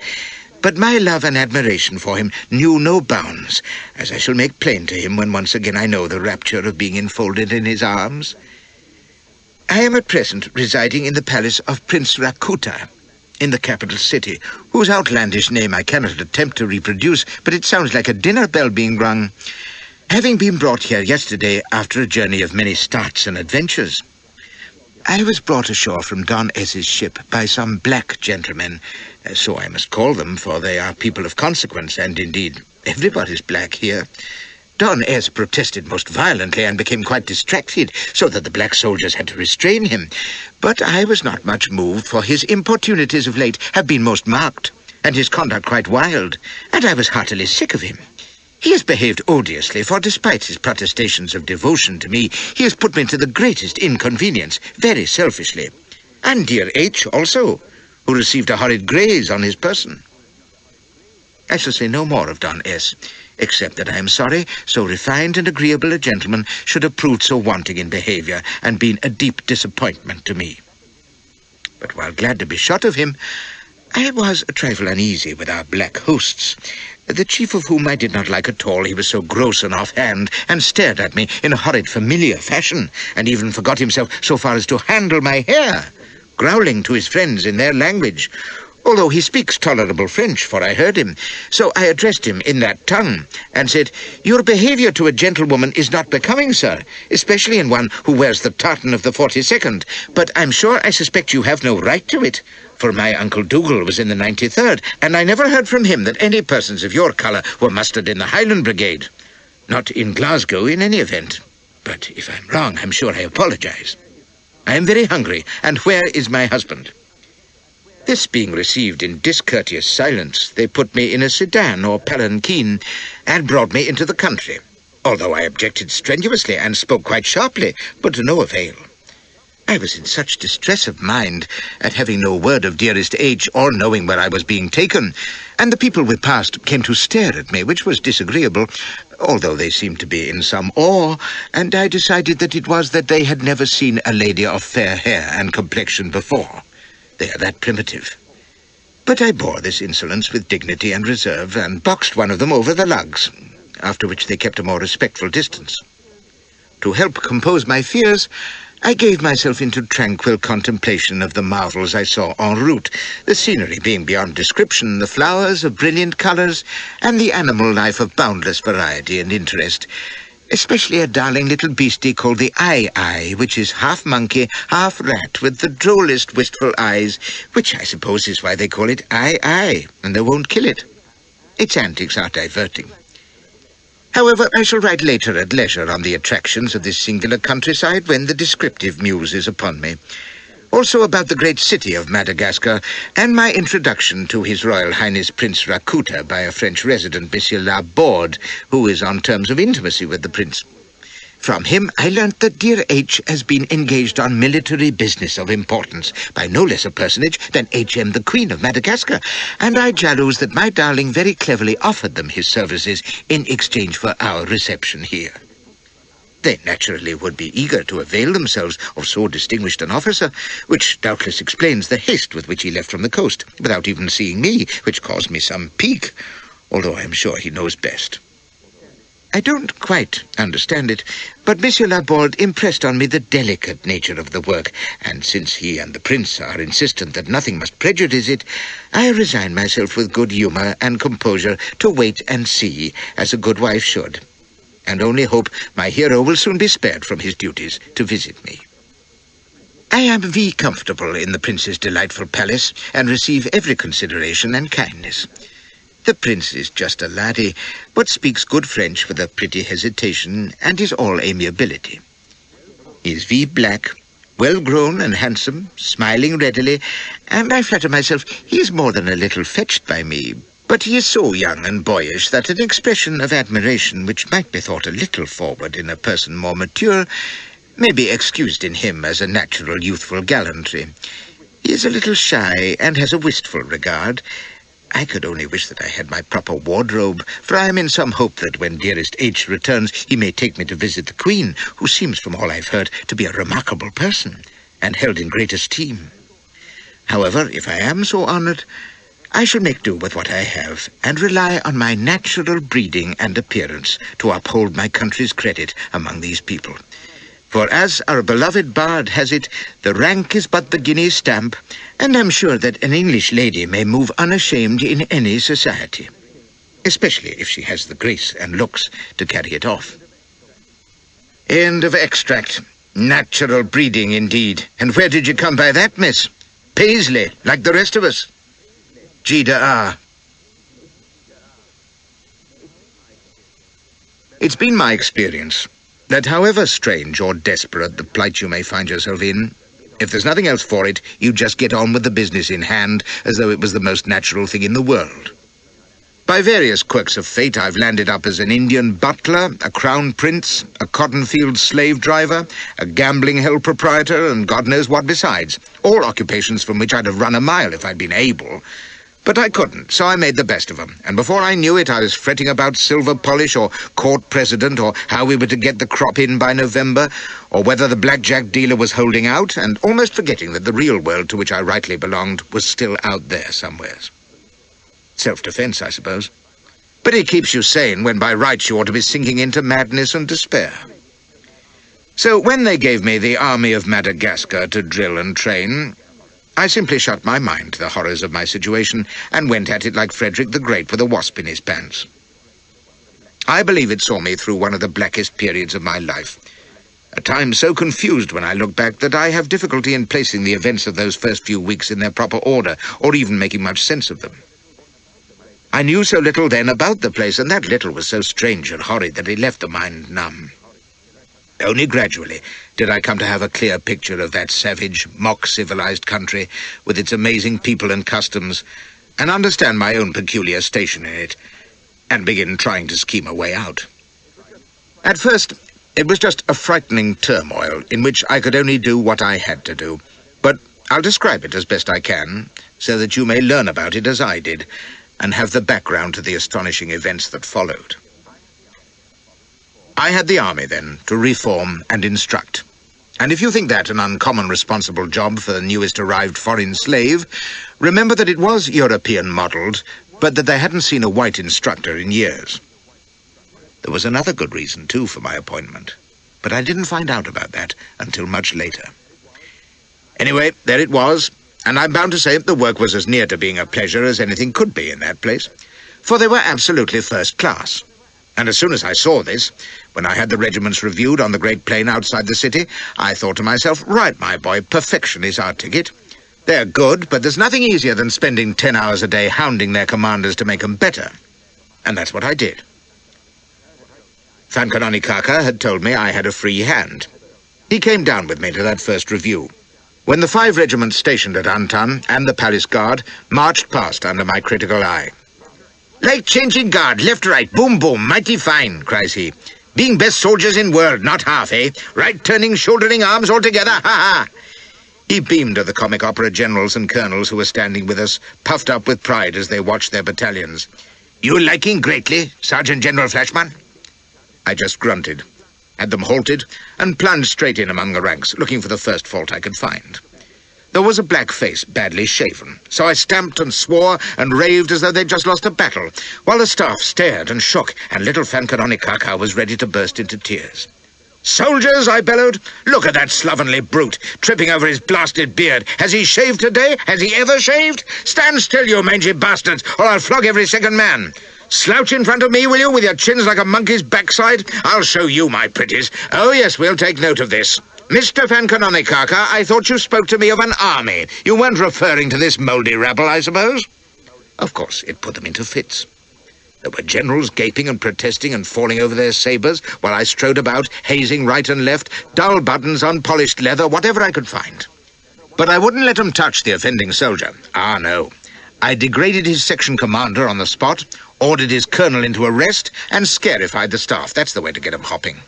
S2: but my love and admiration for him knew no bounds, as I shall make plain to him when once again I know the rapture of being enfolded in his arms. I am at present residing in the palace of Prince Rakota, in the capital city, whose outlandish name I cannot attempt to reproduce, but it sounds like a dinner bell being rung, having been brought here yesterday after a journey of many starts and adventures. I was brought ashore from Don S.'s ship by some black gentlemen, so I must call them, for they are people of consequence, and indeed everybody's black here. Don S. protested most violently and became quite distracted, so that the black soldiers had to restrain him. But I was not much moved, for his importunities of late have been most marked, and his conduct quite wild, and I was heartily sick of him. He has behaved odiously, for despite his protestations of devotion to me, he has put me to the greatest inconvenience, very selfishly. And dear H. also, who received a horrid graze on his person. I shall say no more of Don S., except that I am sorry so refined and agreeable a gentleman should have proved so wanting in behaviour and been a deep disappointment to me. But while glad to be shut of him, I was a trifle uneasy with our black hosts, the chief of whom I did not like at all. He was so gross and offhand, and stared at me in a horrid familiar fashion, and even forgot himself so far as to handle my hair, growling to his friends in their language. although he speaks tolerable French, for I heard him. So I addressed him in that tongue, and said, "Your behaviour to a gentlewoman is not becoming, sir, especially in one who wears the tartan of the 42nd, but I'm sure I suspect you have no right to it, for my Uncle Dougal was in the 93rd, and I never heard from him that any persons of your colour were mustered in the Highland Brigade. Not in Glasgow, in any event. But if I'm wrong, I'm sure I apologise. I am very hungry, and where is my husband?" This being received in discourteous silence, they put me in a sedan or palanquin and brought me into the country, although I objected strenuously and spoke quite sharply, but to no avail. I was in such distress of mind at having no word of dearest H or knowing where I was being taken, and the people we passed came to stare at me, which was disagreeable, although they seemed to be in some awe, and I decided that it was that they had never seen a lady of fair hair and complexion before. They are that primitive. But I bore this insolence with dignity and reserve, and boxed one of them over the lugs, after which they kept a more respectful distance. To help compose my fears, I gave myself into tranquil contemplation of the marvels I saw en route, the scenery being beyond description, the flowers of brilliant colours, and the animal life of boundless variety and interest, especially a darling little beastie called the Aye-Aye, which is half monkey, half rat, with the drollest wistful eyes, which I suppose is why they call it Aye-Aye, and they won't kill it. Its antics are diverting. However, I shall write later at leisure on the attractions of this singular countryside when the descriptive muse is upon me. Also about the great city of Madagascar, and my introduction to His Royal Highness Prince Rakuta by a French resident, Monsieur Laborde, who is on terms of intimacy with the prince. From him I learnt that dear H has been engaged on military business of importance by no less a personage than H.M. the Queen of Madagascar, and I jalouse that my darling very cleverly offered them his services in exchange for our reception here. They naturally would be eager to avail themselves of so distinguished an officer, which doubtless explains the haste with which he left from the coast, without even seeing me, which caused me some pique, although I am sure he knows best. I don't quite understand it, but Monsieur Laborde impressed on me the delicate nature of the work, and since he and the prince are insistent that nothing must prejudice it, I resign myself with good humour and composure to wait and see, as a good wife should, and only hope my hero will soon be spared from his duties to visit me. I am very comfortable in the prince's delightful palace, and receive every consideration and kindness. The prince is just a laddie, but speaks good French with a pretty hesitation, and is all amiability. He is very black, well-grown and handsome, smiling readily, and I flatter myself he is more than a little fetched by me, but he is so young and boyish that an expression of admiration which might be thought a little forward in a person more mature may be excused in him as a natural youthful gallantry. He is a little shy and has a wistful regard. I could only wish that I had my proper wardrobe, for I am in some hope that when dearest H returns, he may take me to visit the Queen, who seems, from all I've heard, to be a remarkable person, and held in great esteem. However, if I am so honoured, I shall make do with what I have, and rely on my natural breeding and appearance to uphold my country's credit among these people. For as our beloved bard has it, the rank is but the guinea stamp, and I'm sure that an English lady may move unashamed in any society, especially if she has the grace and looks to carry it off. End of extract. Natural breeding, indeed. And where did you come by that, miss? Paisley, like the rest of us. G.D.R. It's been my experience that however strange or desperate the plight you may find yourself in, if there's nothing else for it, you just get on with the business in hand as though it was the most natural thing in the world. By various quirks of fate, I've landed up as an Indian butler, a crown prince, a cotton field slave driver, a gambling hell proprietor, and God knows what besides, all occupations from which I'd have run a mile if I'd been able. But I couldn't, so I made the best of them, and before I knew it, I was fretting about silver polish or court president or how we were to get the crop in by November, or whether the blackjack dealer was holding out, and almost forgetting that the real world to which I rightly belonged was still out there somewheres. Self-defense, I suppose. But it keeps you sane when by rights you ought to be sinking into madness and despair. So when they gave me the army of Madagascar to drill and train,
S1: I simply shut my mind to the horrors of my situation and went at it like Frederick the Great with a wasp in his pants. I believe it saw me through one of the blackest periods of my life, a time so confused when I look back that I have difficulty in placing the events of those first few weeks in their proper order, or even making much sense of them. I knew so little then about the place, and that little was so strange and horrid that it left the mind numb. Only gradually did I come to have a clear picture of that savage, mock-civilized country with its amazing people and customs, and understand my own peculiar station in it, and begin trying to scheme a way out. At first, it was just a frightening turmoil in which I could only do what I had to do, but I'll describe it as best I can, so that you may learn about it as I did, and have the background to the astonishing events that followed. I had the army then to reform and instruct, and if you think that an uncommon responsible job for the newest arrived foreign slave, remember that it was European-modelled, but that they hadn't seen a white instructor in years. There was another good reason, too, for my appointment, but I didn't find out about that until much later. Anyway, there it was, and I'm bound to say that the work was as near to being a pleasure as anything could be in that place, for they were absolutely first class. And as soon as I saw this, when I had the regiments reviewed on the great plain outside the city, I thought to myself, right, my boy, perfection is our ticket. They're good, but there's nothing easier than spending 10 hours a day hounding their commanders to make them better. And that's what I did. Fankanoni had told me I had a free hand. He came down with me to that first review, when the 5 regiments stationed at Antan and the Palace Guard marched past under my critical eye. "Like changing guard, left, right, boom, boom, mighty fine," cries he. "Being best soldiers in world, not half, eh? Right turning, shouldering arms all together, ha-ha!" He beamed at the comic opera generals and colonels who were standing with us, puffed up with pride as they watched their battalions. "You liking greatly, Sergeant General Flashman?" I just grunted, had them halted, and plunged straight in among the ranks, looking for the first fault I could find. There was a black face, badly shaven, so I stamped and swore and raved as though they'd just lost a battle, while the staff stared and shook, and little Fankanoni was ready to burst into tears. "Soldiers," I bellowed, "look at that slovenly brute, tripping over his blasted beard. Has he shaved today? Has he ever shaved? Stand still, you mangy bastards, or I'll flog every second man. Slouch in front of me, will you, with your chins like a monkey's backside? I'll show you, my pretties. Oh, yes, we'll take note of this. Mr. Fankanoni, I thought you spoke to me of an army. You weren't referring to this mouldy rabble, I suppose?" Of course, it put them into fits. There were generals gaping and protesting and falling over their sabres, while I strode about, hazing right and left, dull buttons, unpolished leather, whatever I could find. But I wouldn't let them touch the offending soldier. Ah, no. I degraded his section commander on the spot, ordered his colonel into arrest, and scarified the staff. That's the way to get 'em hopping.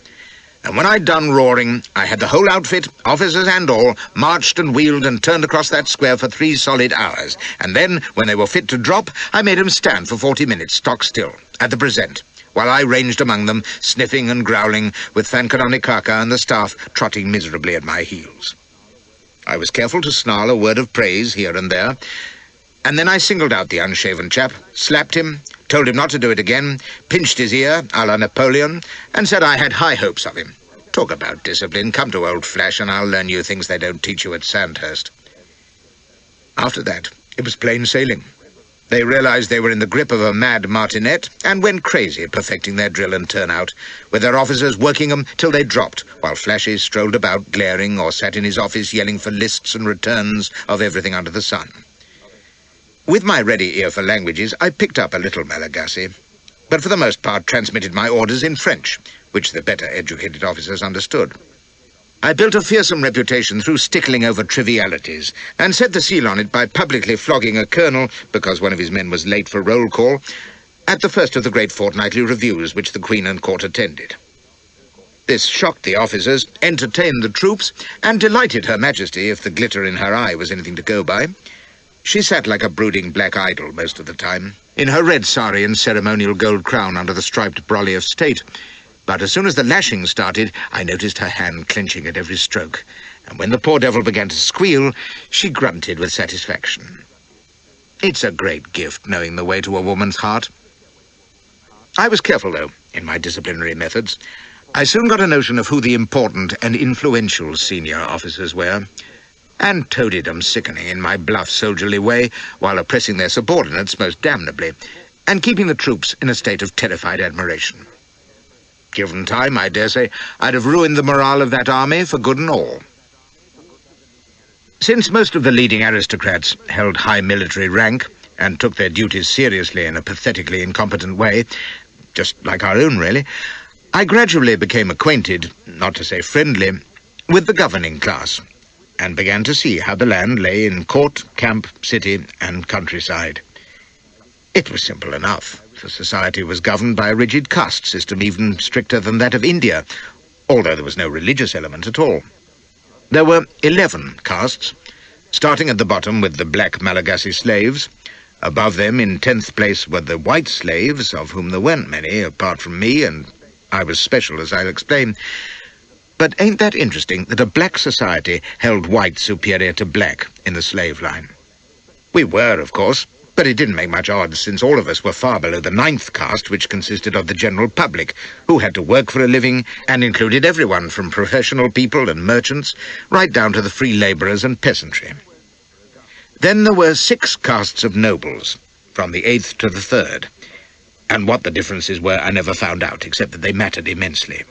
S1: And when I'd done roaring, I had the whole outfit, officers and all, marched and wheeled and turned across that square for 3 solid hours. And then, when they were fit to drop, I made 'em stand for 40 minutes, stock still, at the present, while I ranged among them, sniffing and growling, with Fankanoni and the staff trotting miserably at my heels. I was careful to snarl a word of praise here and there, and then I singled out the unshaven chap, slapped him, told him not to do it again, pinched his ear, a la Napoleon, and said I had high hopes of him. Talk about discipline. Come to Old Flash and I'll learn you things they don't teach you at Sandhurst. After that, it was plain sailing. They realized they were in the grip of a mad martinet and went crazy at perfecting their drill and turnout, with their officers working them till they dropped, while Flashy strolled about glaring or sat in his office yelling for lists and returns of everything under the sun. With my ready ear for languages, I picked up a little Malagasy, but for the most part transmitted my orders in French, which the better educated officers understood. I built a fearsome reputation through stickling over trivialities, and set the seal on it by publicly flogging a colonel, because one of his men was late for roll call, at the first of the great fortnightly reviews which the Queen and Court attended. This shocked the officers, entertained the troops, and delighted Her Majesty if the glitter in her eye was anything to go by. She sat like a brooding black idol most of the time, in her red sari and ceremonial gold crown under the striped brolly of state. But as soon as the lashing started, I noticed her hand clenching at every stroke, and when the poor devil began to squeal, she grunted with satisfaction. It's a great gift, knowing the way to a woman's heart. I was careful, though, in my disciplinary methods. I soon got a notion of who the important and influential senior officers were, and toadied them sickening in my bluff soldierly way, while oppressing their subordinates most damnably, and keeping the troops in a state of terrified admiration. Given time, I dare say, I'd have ruined the morale of that army for good and all. Since most of the leading aristocrats held high military rank and took their duties seriously in a pathetically incompetent way, just like our own, really, I gradually became acquainted, not to say friendly, with the governing class, and began to see how the land lay in court, camp, city, and countryside. It was simple enough. The society was governed by a rigid caste system, even stricter than that of India, although there was no religious element at all. There were 11 castes, starting at the bottom with the black Malagasy slaves. Above them, in 10th place, were the white slaves, of whom there weren't many, apart from me, and I was special, as I'll explain. But ain't that interesting that a black society held white superior to black in the slave line? We were, of course, but it didn't make much odds, since all of us were far below the 9th caste, which consisted of the general public, who had to work for a living and included everyone from professional people and merchants right down to the free labourers and peasantry. Then there were 6 castes of nobles, from the 8th to the 3rd, and what the differences were I never found out, except that they mattered immensely.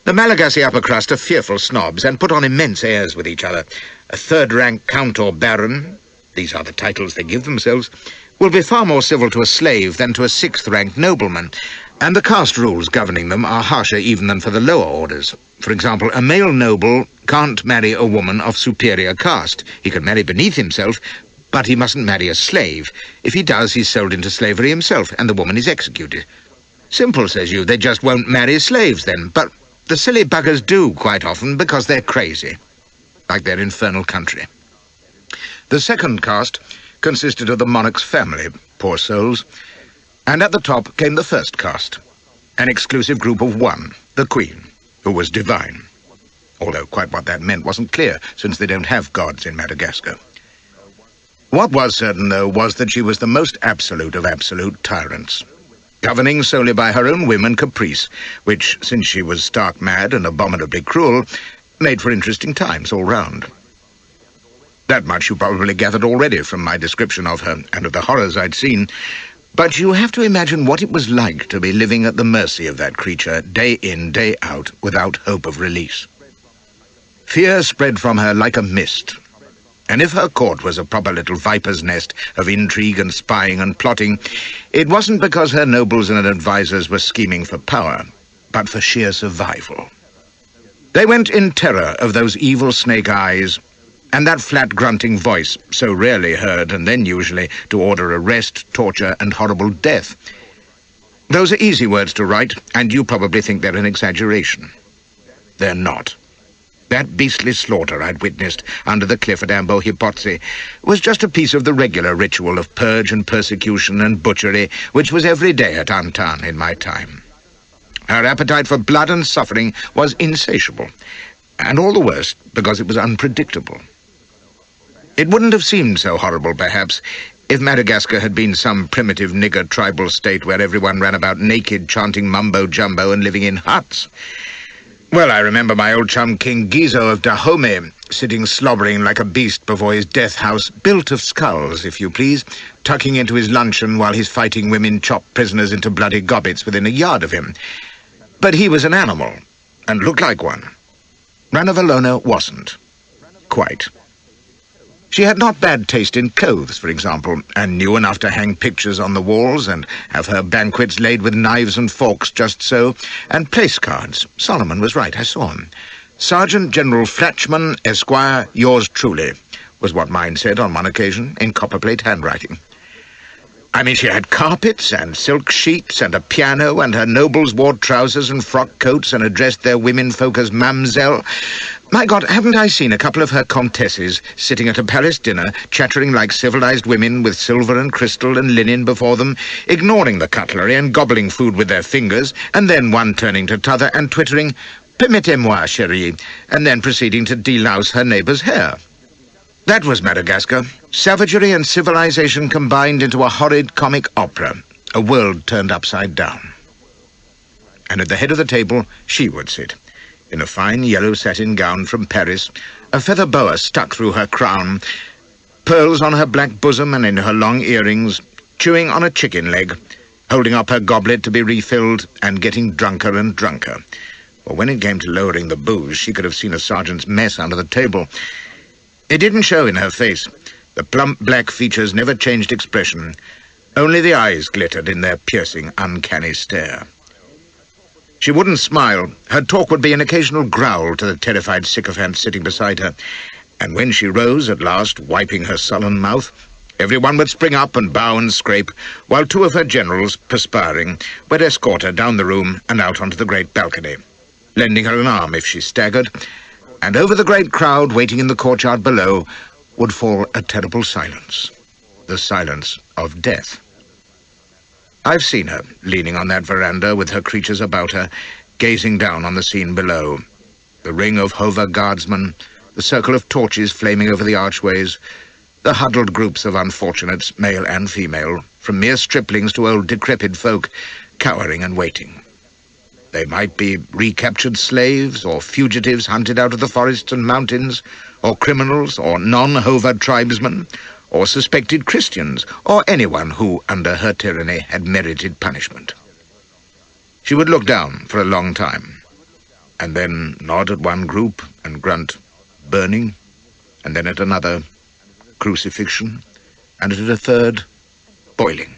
S1: The Malagasy upper crust are fearful snobs and put on immense airs with each other. A 3rd-rank count or baron, these are the titles they give themselves, will be far more civil to a slave than to a 6th-ranked nobleman, and the caste rules governing them are harsher even than for the lower orders. For example, a male noble can't marry a woman of superior caste. He can marry beneath himself, but he mustn't marry a slave. If he does, he's sold into slavery himself, and the woman is executed. Simple, says you, they just won't marry slaves then, but the silly buggers do quite often because they're crazy, like their infernal country. The 2nd caste consisted of the monarch's family, poor souls, and at the top came the 1st caste, an exclusive group of 1, the Queen, who was divine, although quite what that meant wasn't clear, since they don't have gods in Madagascar. What was certain, though, was that she was the most absolute of absolute tyrants, governing solely by her own whim and caprice, which, since she was stark mad and abominably cruel, made for interesting times all round. That much you probably gathered already from my description of her and of the horrors I'd seen, but you have to imagine what it was like to be living at the mercy of that creature, day in, day out, without hope of release. Fear spread from her like a mist, and if her court was a proper little viper's nest of intrigue and spying and plotting, it wasn't because her nobles and advisers were scheming for power, but for sheer survival. They went in terror of those evil snake eyes, and that flat grunting voice, so rarely heard and then usually to order arrest, torture, and horrible death. Those are easy words to write, and you probably think they're an exaggeration. They're not. That beastly slaughter I'd witnessed under the cliff at Ambo Hipotzi was just a piece of the regular ritual of purge and persecution and butchery which was every day at Antan in my time. Her appetite for blood and suffering was insatiable, and all the worse because it was unpredictable. It wouldn't have seemed so horrible, perhaps, if Madagascar had been some primitive nigger tribal state where everyone ran about naked, chanting mumbo-jumbo and living in huts. Well, I remember my old chum King Gizo of Dahomey sitting slobbering like a beast before his death house, built of skulls, if you please, tucking into his luncheon while his fighting women chopped prisoners into bloody gobbets within a yard of him. But he was an animal, and looked like one. Ranavalona wasn't. Quite. She had not bad taste in clothes, for example, and knew enough to hang pictures on the walls and have her banquets laid with knives and forks just so, and place cards. Solomon was right, I saw him. Sergeant General Flashman, Esquire, yours truly, was what mine said on one occasion, in copperplate handwriting. I mean, she had carpets and silk sheets and a piano, and her nobles wore trousers and frock coats and addressed their womenfolk as mamselle. My God, haven't I seen a couple of her comtesses sitting at a palace dinner, chattering like civilized women with silver and crystal and linen before them, ignoring the cutlery and gobbling food with their fingers, and then one turning to t'other and twittering, "Permettez-moi, chérie," and then proceeding to delouse her neighbour's hair. That was Madagascar. Savagery and civilization combined into a horrid comic opera, a world turned upside down. And at the head of the table, she would sit, in a fine yellow satin gown from Paris, a feather boa stuck through her crown, pearls on her black bosom and in her long earrings, chewing on a chicken leg, holding up her goblet to be refilled and getting drunker and drunker. For when it came to lowering the booze, she could have seen a sergeant's mess under the table. It didn't show in her face. The plump black features never changed expression. Only the eyes glittered in their piercing, uncanny stare. She wouldn't smile. Her talk would be an occasional growl to the terrified sycophant sitting beside her. And when she rose at last, wiping her sullen mouth, everyone would spring up and bow and scrape, while two of her generals, perspiring, would escort her down the room and out onto the great balcony, lending her an arm if she staggered, and over the great crowd waiting in the courtyard below would fall a terrible silence, the silence of death. I've seen her, leaning on that veranda with her creatures about her, gazing down on the scene below. The ring of Hover guardsmen, the circle of torches flaming over the archways, the huddled groups of unfortunates, male and female, from mere striplings to old decrepit folk, cowering and waiting. They might be recaptured slaves, or fugitives hunted out of the forests and mountains, or criminals, or non-Hover tribesmen, or suspected Christians, or anyone who, under her tyranny, had merited punishment. She would look down for a long time, and then nod at one group and grunt, burning, and then at another, crucifixion, and at a third, boiling.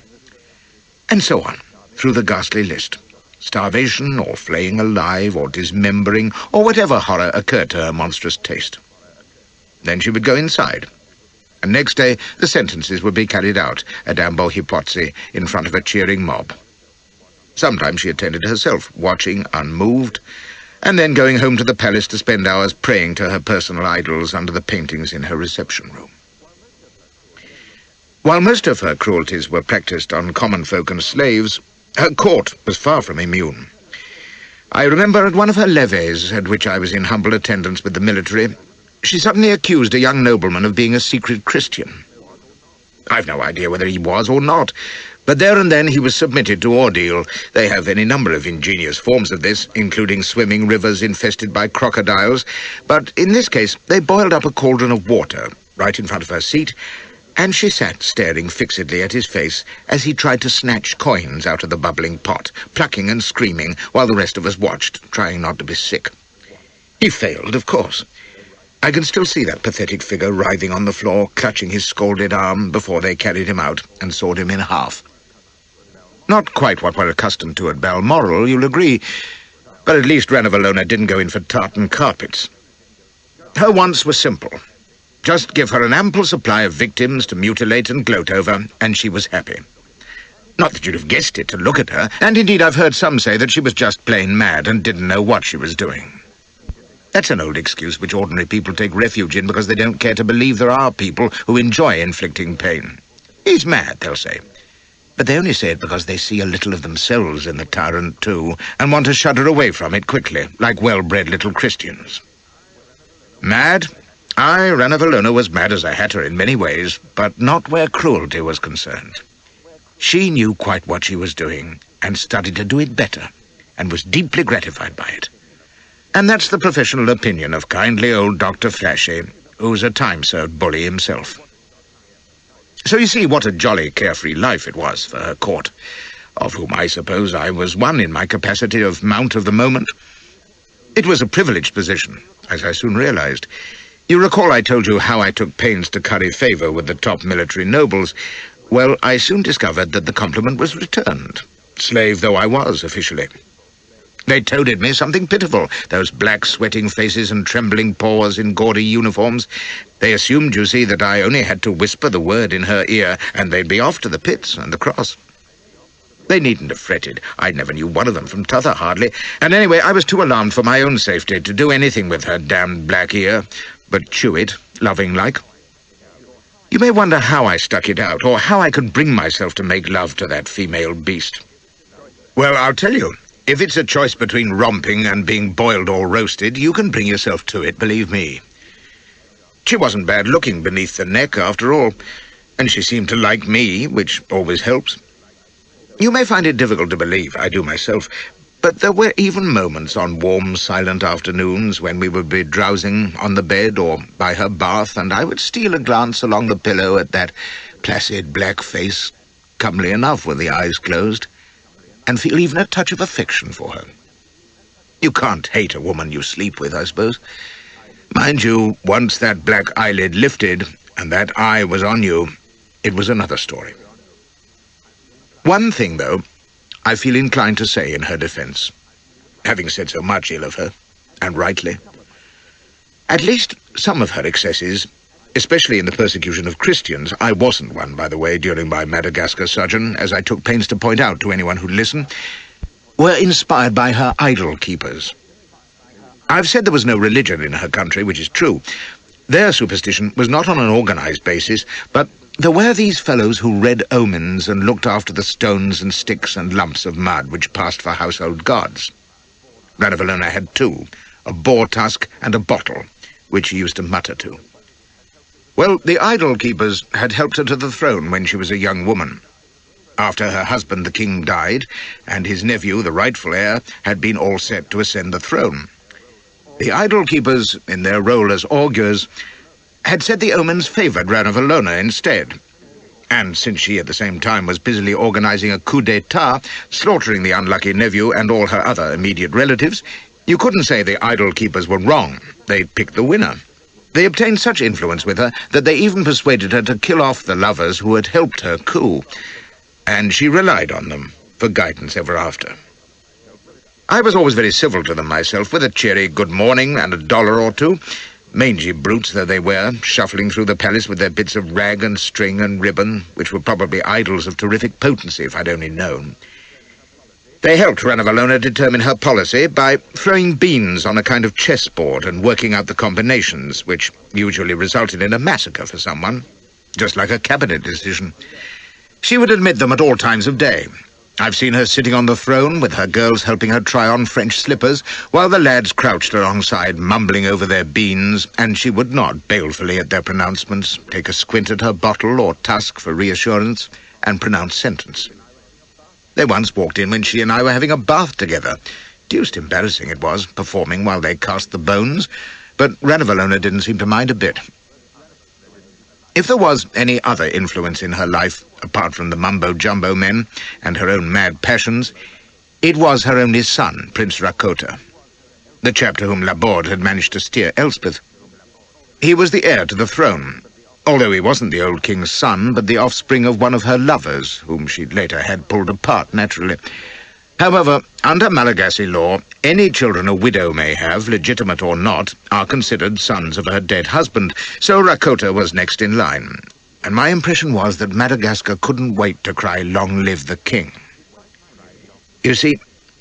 S1: And so on, through the ghastly list. Starvation, or flaying alive, or dismembering, or whatever horror occurred to her monstrous taste. Then she would go inside, and next day the sentences would be carried out at Ambo Hipotzi in front of a cheering mob. Sometimes she attended herself, watching unmoved, and then going home to the palace to spend hours praying to her personal idols under the paintings in her reception room. While most of her cruelties were practiced on common folk and slaves, her court was far from immune. I remember at one of her levees, at which I was in humble attendance with the military, she suddenly accused a young nobleman of being a secret Christian. I've no idea whether he was or not, but there and then he was submitted to ordeal. They have any number of ingenious forms of this, including swimming rivers infested by crocodiles, but in this case they boiled up a cauldron of water right in front of her seat, and she sat staring fixedly at his face as he tried to snatch coins out of the bubbling pot, plucking and screaming, while the rest of us watched, trying not to be sick. He failed, of course. I can still see that pathetic figure writhing on the floor, clutching his scalded arm before they carried him out and sawed him in half. Not quite what we're accustomed to at Balmoral, you'll agree, but at least Ranavalona didn't go in for tartan carpets. Her wants were simple. Just give her an ample supply of victims to mutilate and gloat over, and she was happy. Not that you'd have guessed it to look at her, and indeed I've heard some say that she was just plain mad and didn't know what she was doing. That's an old excuse which ordinary people take refuge in because they don't care to believe there are people who enjoy inflicting pain. He's mad, they'll say. But they only say it because they see a little of themselves in the tyrant too, and want to shudder away from it quickly, like well-bred little Christians. Mad? Aye, Ranavalona was mad as a hatter in many ways, but not where cruelty was concerned. She knew quite what she was doing, and studied to do it better, and was deeply gratified by it. And that's the professional opinion of kindly old Dr. Flashy, who's a time-served bully himself. So you see what a jolly carefree life it was for her court, of whom I suppose I was one in my capacity of mount of the moment. It was a privileged position, as I soon realized. You recall I told you how I took pains to curry favor with the top military nobles. Well, I soon discovered that the compliment was returned, slave though I was officially. They toaded me something pitiful, those black sweating faces and trembling paws in gaudy uniforms. They assumed, you see, that I only had to whisper the word in her ear, and they'd be off to the pits and the cross. They needn't have fretted. I never knew one of them from t'other, hardly, and anyway, I was too alarmed for my own safety to do anything with her damned black ear, but chew it, loving-like. You may wonder how I stuck it out, or how I could bring myself to make love to that female beast. Well, I'll tell you. If it's a choice between romping and being boiled or roasted, you can bring yourself to it, believe me. She wasn't bad-looking beneath the neck, after all, and she seemed to like me, which always helps. You may find it difficult to believe, I do myself, But there were even moments on warm, silent afternoons when we would be drowsing on the bed or by her bath, and I would steal a glance along the pillow at that placid black face, comely enough with the eyes closed, and feel even a touch of affection for her. You can't hate a woman you sleep with, I suppose. Mind you, once that black eyelid lifted and that eye was on you, it was another story. One thing, though, I feel inclined to say in her defense, having said so much ill of her, and rightly. At least some of her excesses, especially in the persecution of Christians — I wasn't one, by the way, during my Madagascar sojourn, as I took pains to point out to anyone who'd listen — were inspired by her idol keepers. I've said there was no religion in her country, which is true. Their superstition was not on an organized basis, but there were these fellows who read omens and looked after the stones and sticks and lumps of mud which passed for household gods. Ranavalona had two, a boar tusk and a bottle, which he used to mutter to. Well, the idol keepers had helped her to the throne when she was a young woman. After her husband, the king, died, and his nephew, the rightful heir, had been all set to ascend the throne. The idol keepers, in their role as augurs, had said the omens favoured Ranavalona instead. And since she at the same time was busily organising a coup d'etat, slaughtering the unlucky nephew and all her other immediate relatives, you couldn't say the idol keepers were wrong. They picked the winner. They obtained such influence with her that they even persuaded her to kill off the lovers who had helped her coup, and she relied on them for guidance ever after. I was always very civil to them myself, with a cheery good morning and $1 or two. Mangy brutes though they were, shuffling through the palace with their bits of rag and string and ribbon, which were probably idols of terrific potency if I'd only known. They helped Ranavalona determine her policy by throwing beans on a kind of chessboard and working out the combinations, which usually resulted in a massacre for someone, just like a cabinet decision. She would admit them at all times of day. I've seen her sitting on the throne, with her girls helping her try on French slippers, while the lads crouched alongside, mumbling over their beans, and she would nod balefully at their pronouncements, take a squint at her bottle or tusk for reassurance, and pronounce sentence. They once walked in when she and I were having a bath together. Deuced embarrassing it was, performing while they cast the bones, but Ranavalona didn't seem to mind a bit. If there was any other influence in her life, apart from the mumbo-jumbo men and her own mad passions, it was her only son, Prince Rakota, the chap to whom Laborde had managed to steer Elspeth. He was the heir to the throne, although he wasn't the old king's son, but the offspring of one of her lovers, whom she'd later had pulled apart, naturally. However, under Malagasy law, any children a widow may have, legitimate or not, are considered sons of her dead husband, so Rakota was next in line, and my impression was that Madagascar couldn't wait to cry, "Long live the king." You see,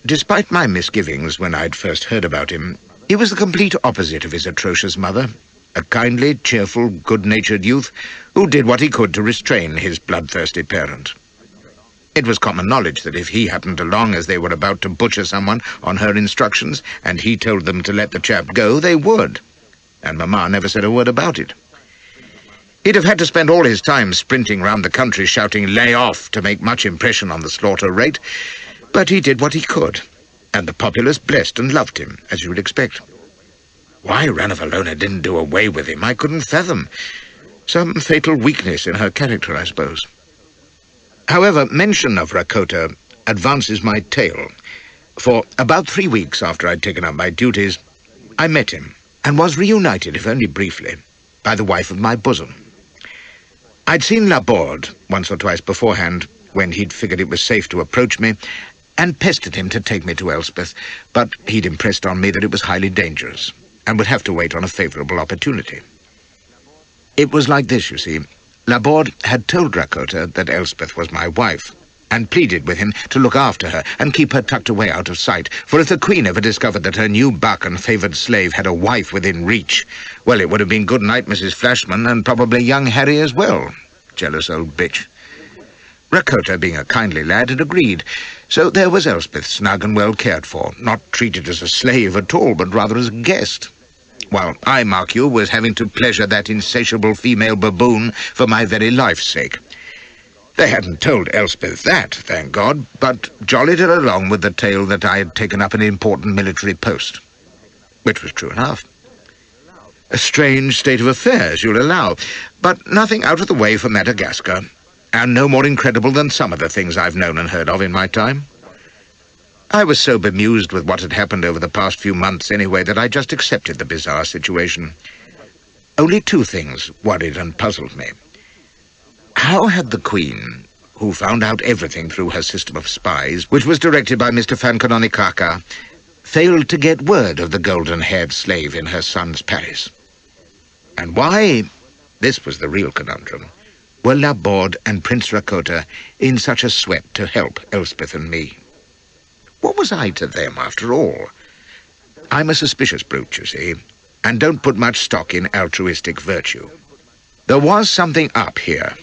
S1: despite my misgivings when I'd first heard about him, he was the complete opposite of his atrocious mother, a kindly, cheerful, good-natured youth who did what he could to restrain his bloodthirsty parent. It was common knowledge that if he happened along as they were about to butcher someone on her instructions, and he told them to let the chap go, they would, and Mamma never said a word about it. He'd have had to spend all his time sprinting round the country shouting "lay off" to make much impression on the slaughter rate, but he did what he could, and the populace blessed and loved him, as you would expect. Why Ranavalona didn't do away with him I couldn't fathom. Some fatal weakness in her character, I suppose. However, mention of Rakota advances my tale, for about 3 weeks after I'd taken up my duties, I met him, and was reunited, if only briefly, by the wife of my bosom. I'd seen Laborde once or twice beforehand, when he'd figured it was safe to approach me, and pestered him to take me to Elspeth, but he'd impressed on me that it was highly dangerous, and would have to wait on a favourable opportunity. It was like this, you see. Laborde had told Rakota that Elspeth was my wife, and pleaded with him to look after her and keep her tucked away out of sight, for if the Queen ever discovered that her new buck and favoured slave had a wife within reach, well, it would have been good night, Mrs. Flashman, and probably young Harry as well. Jealous old bitch. Rakota, being a kindly lad, had agreed, so there was Elspeth, snug and well cared for, not treated as a slave at all, but rather as a guest, while I, mark you, was having to pleasure that insatiable female baboon for my very life's sake. They hadn't told Elspeth that, thank God, but jollied her along with the tale that I had taken up an important military post, which was true enough. A strange state of affairs, you'll allow, but nothing out of the way for Madagascar, and no more incredible than some of the things I've known and heard of in my time. I was so bemused with what had happened over the past few months anyway that I just accepted the bizarre situation. Only two things worried and puzzled me. How had the Queen, who found out everything through her system of spies, which was directed by Mr. Fankononikaka, failed to get word of the golden-haired slave in her son's Paris? And why, this was the real conundrum, were Laborde and Prince Rakota in such a sweat to help Elspeth and me? What was I to them, after all? I'm a suspicious brute, you see, and don't put much stock in altruistic virtue. There was something up here.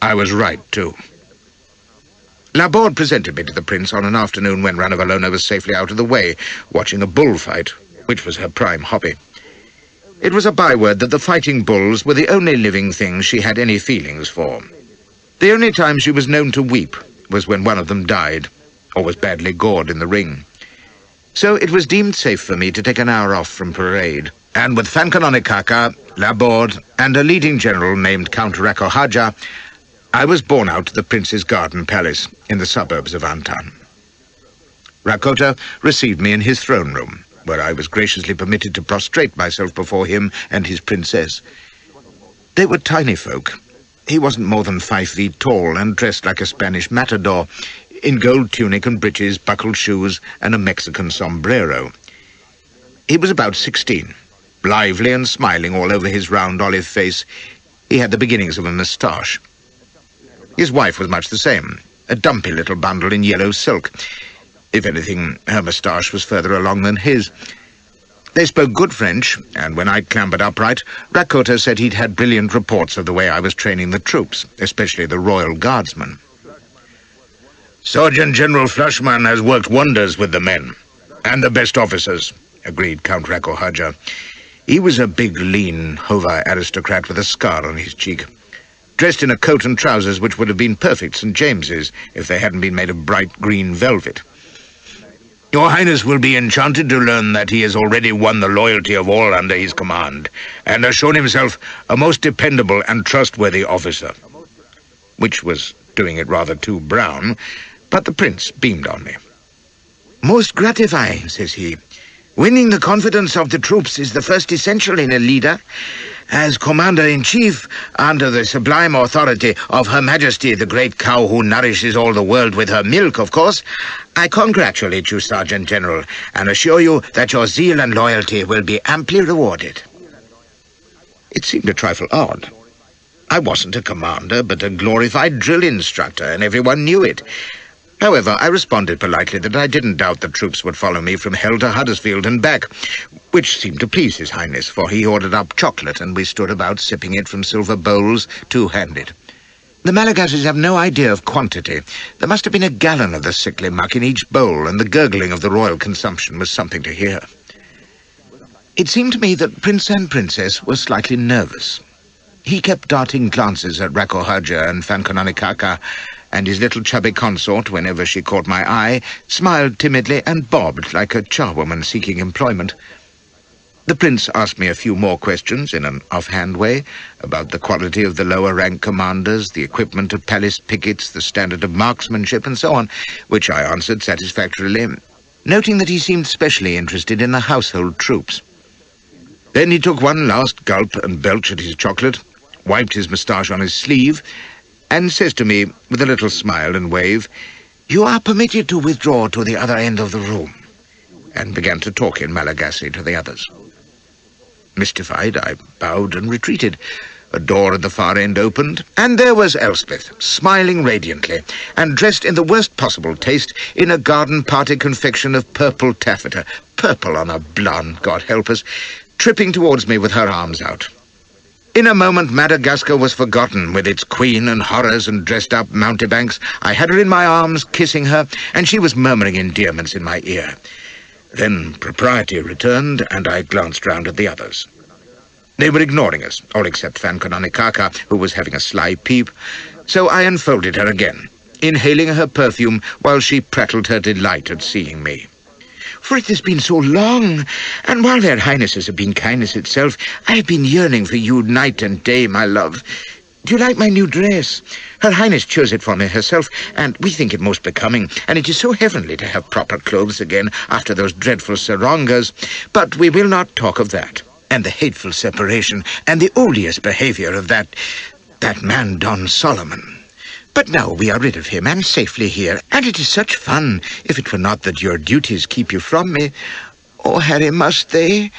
S1: I was right, too. Laborde presented me to the prince on an afternoon when Ranavalona was safely out of the way, watching a bullfight, which was her prime hobby. It was a byword that the fighting bulls were the only living things she had any feelings for. The only time she was known to weep was when one of them died, or was badly gored in the ring. So it was deemed safe for me to take an hour off from parade, and with Fankononikaka, Laborde, and a leading general named Count Rakohaja, I was borne out to the Prince's Garden Palace in the suburbs of Antan. Rakota received me in his throne room, where I was graciously permitted to prostrate myself before him and his princess. They were tiny folk. He wasn't more than 5 feet tall and dressed like a Spanish matador, in gold tunic and breeches, buckled shoes, and a Mexican sombrero. He was about 16, lively and smiling all over his round olive face. He had the beginnings of a moustache. His wife was much the same, a dumpy little bundle in yellow silk. If anything, her moustache was further along than his. They spoke good French, and when I clambered upright, Rakota said he'd had brilliant reports of the way I was training the troops, especially the Royal Guardsmen.
S2: Sergeant General Flashman has worked wonders with the men, and the best officers, agreed Count Rakohaja.
S1: He was a big, lean, Hova aristocrat with a scar on his cheek, dressed in a coat and trousers which would have been perfect St. James's if they hadn't been made of bright green velvet.
S2: Your Highness will be enchanted to learn that he has already won the loyalty of all under his command, and has shown himself a most dependable and trustworthy officer.
S1: Which was doing it rather too brown, but the prince beamed on me.
S3: Most gratifying, says he. Winning the confidence of the troops is the first essential in a leader. As Commander-in-Chief, under the sublime authority of Her Majesty, the great cow who nourishes all the world with her milk, of course, I congratulate you, Sergeant General, and assure you that your zeal and loyalty will be amply rewarded.
S1: It seemed a trifle odd. I wasn't a commander, but a glorified drill instructor, and everyone knew it. However, I responded politely that I didn't doubt the troops would follow me from Hell to Huddersfield and back, which seemed to please His Highness, for he ordered up chocolate, and we stood about sipping it from silver bowls, two-handed. The Malagases have no idea of quantity. There must have been a gallon of the sickly muck in each bowl, and the gurgling of the royal consumption was something to hear. It seemed to me that Prince and Princess were slightly nervous. He kept darting glances at Rakohaja and Fankononikaka, and his little chubby consort, whenever she caught my eye, smiled timidly and bobbed like a charwoman seeking employment. The prince asked me a few more questions in an offhand way about the quality of the lower-rank commanders, the equipment of palace pickets, the standard of marksmanship, and so on, which I answered satisfactorily, noting that he seemed specially interested in the household troops. Then he took one last gulp and belch at his chocolate, wiped his moustache on his sleeve, and says to me, with a little smile and wave, "You are permitted to withdraw to the other end of the room," and began to talk in Malagasy to the others. Mystified, I bowed and retreated. A door at the far end opened, and there was Elspeth, smiling radiantly, and dressed in the worst possible taste in a garden party confection of purple taffeta, purple on a blonde, God help us, tripping towards me with her arms out. In a moment, Madagascar was forgotten, with its queen and horrors and dressed-up mountebanks. I had her in my arms, kissing her, and she was murmuring endearments in my ear. Then propriety returned, and I glanced round at the others. They were ignoring us, all except Fankononikaka, who was having a sly peep.
S3: So I enfolded her again, inhaling her perfume while she prattled her delight at seeing me. For it has been so long, and while their highnesses have been kindness itself, I have been yearning for you night and day, my love. Do you like my new dress? Her Highness chose it for me herself, and we think it most becoming, and it is so heavenly to have proper clothes again after those dreadful sarongas. But we will not talk of that, and the hateful separation, and the odious behavior of that man Don Solomon. But now we are rid of him, and safely here, and it is such fun, if it were not that your duties keep you from me. Oh, Harry, must they?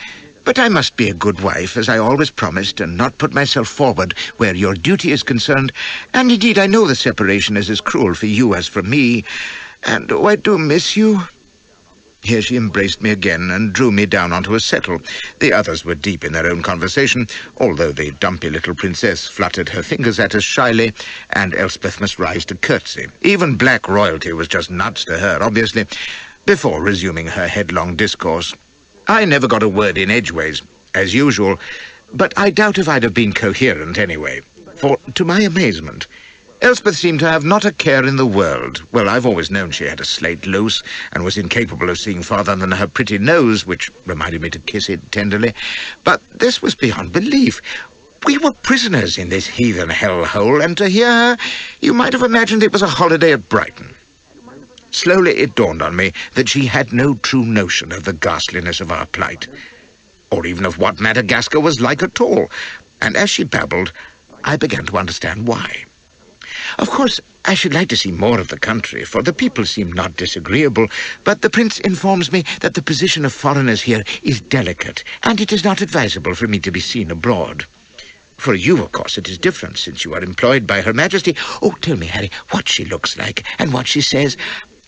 S3: But I must be a good wife, as I always promised, and not put myself forward where your duty is concerned. And indeed, I know the separation is as cruel for you as for me. And oh, I do miss you. Here she embraced me again and drew me down onto a settle. The others were deep in their own conversation, although the dumpy little princess fluttered her fingers at us shyly, and Elspeth must rise to curtsy. Even black royalty was just nuts to her, obviously, before resuming her headlong discourse. I never got a word in edgeways, as usual, but I doubt if I'd have been coherent anyway, for, to my amazement, Elspeth seemed to have not a care in the world. Well, I've always known she had a slate loose, and was incapable of seeing farther than her pretty nose, which reminded me to kiss it tenderly, but this was beyond belief. We were prisoners in this heathen hellhole, and to hear her, you might have imagined it was a holiday at Brighton. Slowly it dawned on me that she had no true notion of the ghastliness of our plight, or even of what Madagascar was like at all, and as she babbled, I began to understand why. Of course, I should like to see more of the country, for the people seem not disagreeable, but the prince informs me that the position of foreigners here is delicate, and it is not advisable for me to be seen abroad. For you, of course, it is different, since you are employed by Her Majesty. Oh, tell me, Harry, what she looks like, and what she says.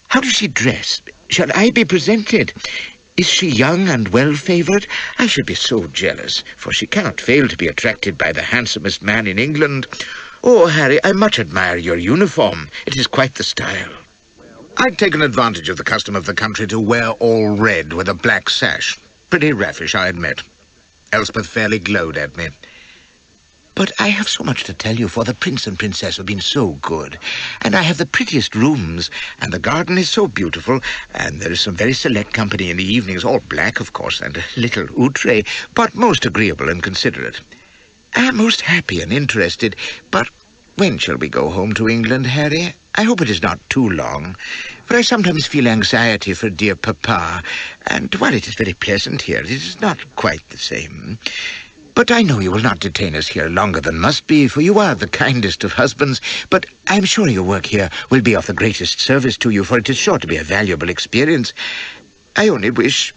S3: How does she dress? Shall I be presented? Is she young and well-favoured? I should be so jealous, for she cannot fail to be attracted by the handsomest man in England. Oh, Harry, I much admire your uniform. It is quite the style. I'd taken advantage of the custom of the country to wear all red with a black sash. Pretty raffish, I admit. Elspeth fairly glowed at me. But I have so much to tell you, for the prince and princess have been so good, and I have the prettiest rooms, and the garden is so beautiful, and there is some very select company in the evenings, all black, of course, and a little outre, but most agreeable and considerate. I am most happy and interested, but when shall we go home to England, Harry? I hope it is not too long, for I sometimes feel anxiety for dear papa, and while it is very pleasant here, it is not quite the same. But I know you will not detain us here longer than must be, for you are the kindest of husbands, but I am sure your work here will be of the greatest service to you, for it is sure to be a valuable experience. I only wish—"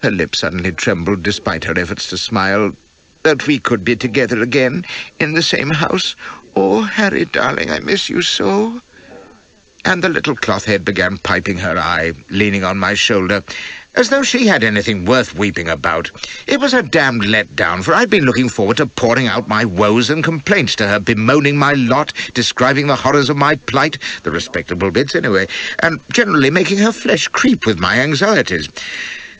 S3: her lips suddenly trembled despite her efforts to smile— "that we could be together again in the same house. Oh, Harry, darling, I miss you so." And the little cloth head began piping her eye, leaning on my shoulder, as though she had anything worth weeping about. It was a damned letdown, for I'd been looking forward to pouring out my woes and complaints to her, bemoaning my lot, describing the horrors of my plight, the respectable bits anyway, and generally making her flesh creep with my anxieties.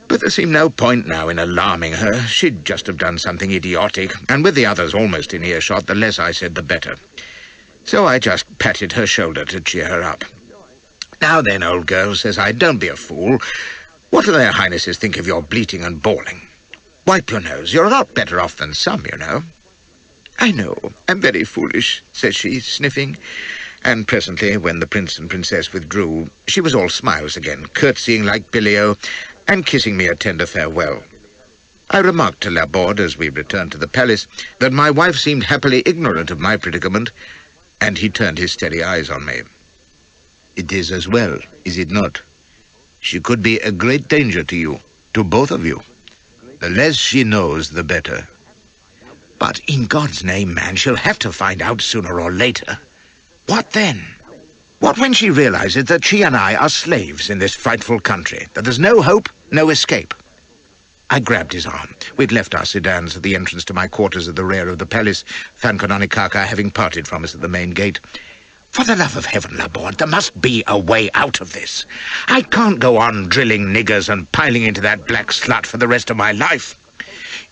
S3: But there seemed no point now in alarming her. She'd just have done something idiotic, and with the others almost in earshot, the less I said the better. So I just patted her shoulder to cheer her up. "Now then, old girl," says I, "don't be a fool. What do their highnesses think of your bleating and bawling? Wipe your nose. You're a lot better off than some, you know." "I know. I'm very foolish," says she, sniffing. And presently, when the prince and princess withdrew, she was all smiles again, curtsying like Billy-O, and kissing me a tender farewell. I remarked to Laborde, as we returned to the palace, that my wife seemed happily ignorant of my predicament, and he turned his steady eyes on me. "It is as well, is it not? She could be a great danger to you, to both of you. The less she knows, the better." "But in God's name, man, she'll have to find out sooner or later. What then? What when she realizes that she and I are slaves in this frightful country, that there's no hope, no escape?" I grabbed his arm. We'd left our sedans at the entrance to my quarters at the rear of the palace, Fancononicaka having parted from us at the main gate. "For the love of heaven, Laborde, there must be a way out of this. I can't go on drilling niggers and piling into that black slut for the rest of my life."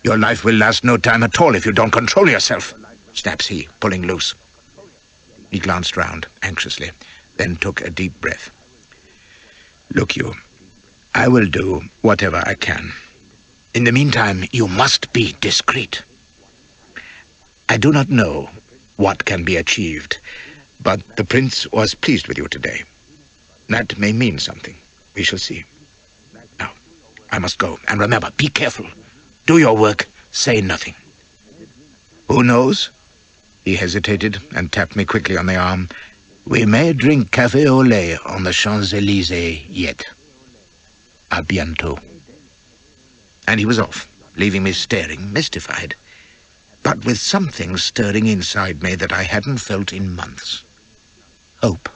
S3: "Your life will last no time at all if you don't control yourself," snaps he, pulling loose.
S1: He glanced round anxiously, then took a deep breath. "Look you, I will do whatever I can. In the meantime, you must be discreet. I do not know what can be achieved, but the prince was pleased with you today. That may mean something. We shall see. Now, I must go, and remember, be careful. Do your work, say nothing." "Who knows?" He hesitated and tapped me quickly on the arm. "We may drink café au lait on the Champs-Élysées yet. À bientôt." And he was off, leaving me staring, mystified, but with something stirring inside me that I hadn't felt in months. Hope.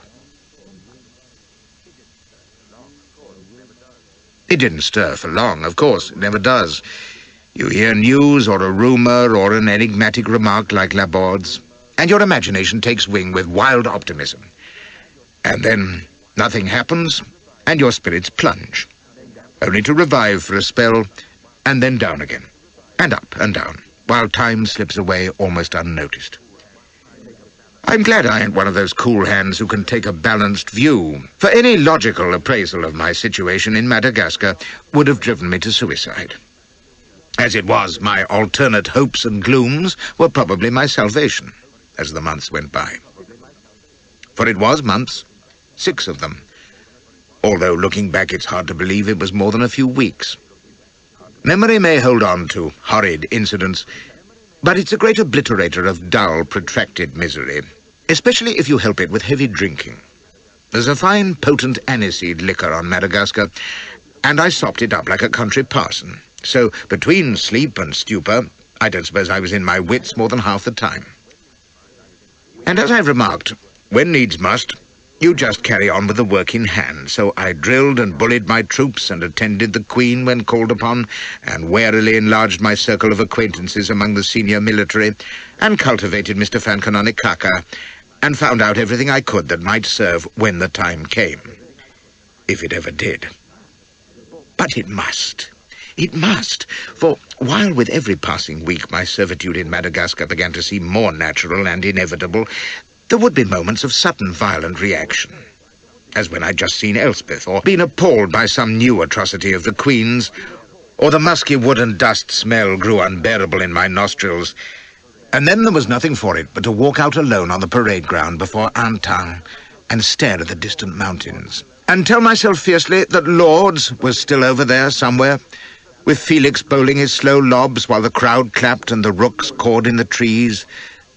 S1: It didn't stir for long, of course. It never does. You hear news or a rumor or an enigmatic remark like Laborde's, and your imagination takes wing with wild optimism. And then nothing happens, and your spirits plunge, only to revive for a spell, and then down again, and up and down, while time slips away almost unnoticed. I'm glad I ain't one of those cool hands who can take a balanced view, for any logical appraisal of my situation in Madagascar would have driven me to suicide. As it was, my alternate hopes and glooms were probably my salvation as the months went by. For it was months, 6 of them, although looking back it's hard to believe it was more than a few weeks. Memory may hold on to horrid incidents, but it's a great obliterator of dull, protracted misery, especially if you help it with heavy drinking. There's a fine, potent aniseed liquor on Madagascar, and I sopped it up like a country parson. So, between sleep and stupor, I don't suppose I was in my wits more than half the time. And as I've remarked, when needs must, you just carry on with the work in hand, so I drilled and bullied my troops and attended the Queen when called upon, and warily enlarged my circle of acquaintances among the senior military, and cultivated Mr. Fancononicaka, and found out everything I could that might serve when the time came. If it ever did. But it must. It must, for while with every passing week my servitude in Madagascar began to seem more natural and inevitable, there would be moments of sudden violent reaction, as when I'd just seen Elspeth, or been appalled by some new atrocity of the Queen's, or the musky wood and dust smell grew unbearable in my nostrils, and then there was nothing for it but to walk out alone on the parade ground before Antin and stare at the distant mountains, and tell myself fiercely that Lord's was still over there somewhere, with Felix bowling his slow lobs while the crowd clapped and the rooks cawed in the trees.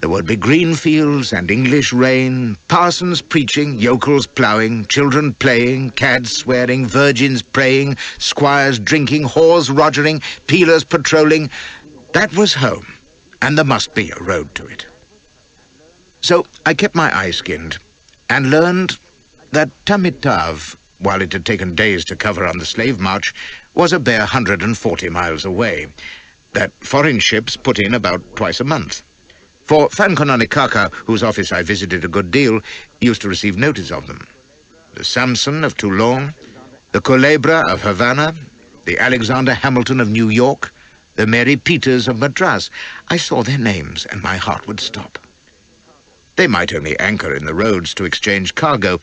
S1: There would be green fields and English rain, parsons preaching, yokels ploughing, children playing, cads swearing, virgins praying, squires drinking, whores rogering, peelers patrolling. That was home, and there must be a road to it. So I kept my eye skinned, and learned that Tamitave, while it had taken days to cover on the slave march, was a bare 140 miles away, that foreign ships put in about twice a month. For Fancononicaka, whose office I visited a good deal, used to receive notice of them. The Samson of Toulon, the Culebra of Havana, the Alexander Hamilton of New York, the Mary Peters of Madras. I saw their names, and my heart would stop. They might only anchor in the roads to exchange cargo,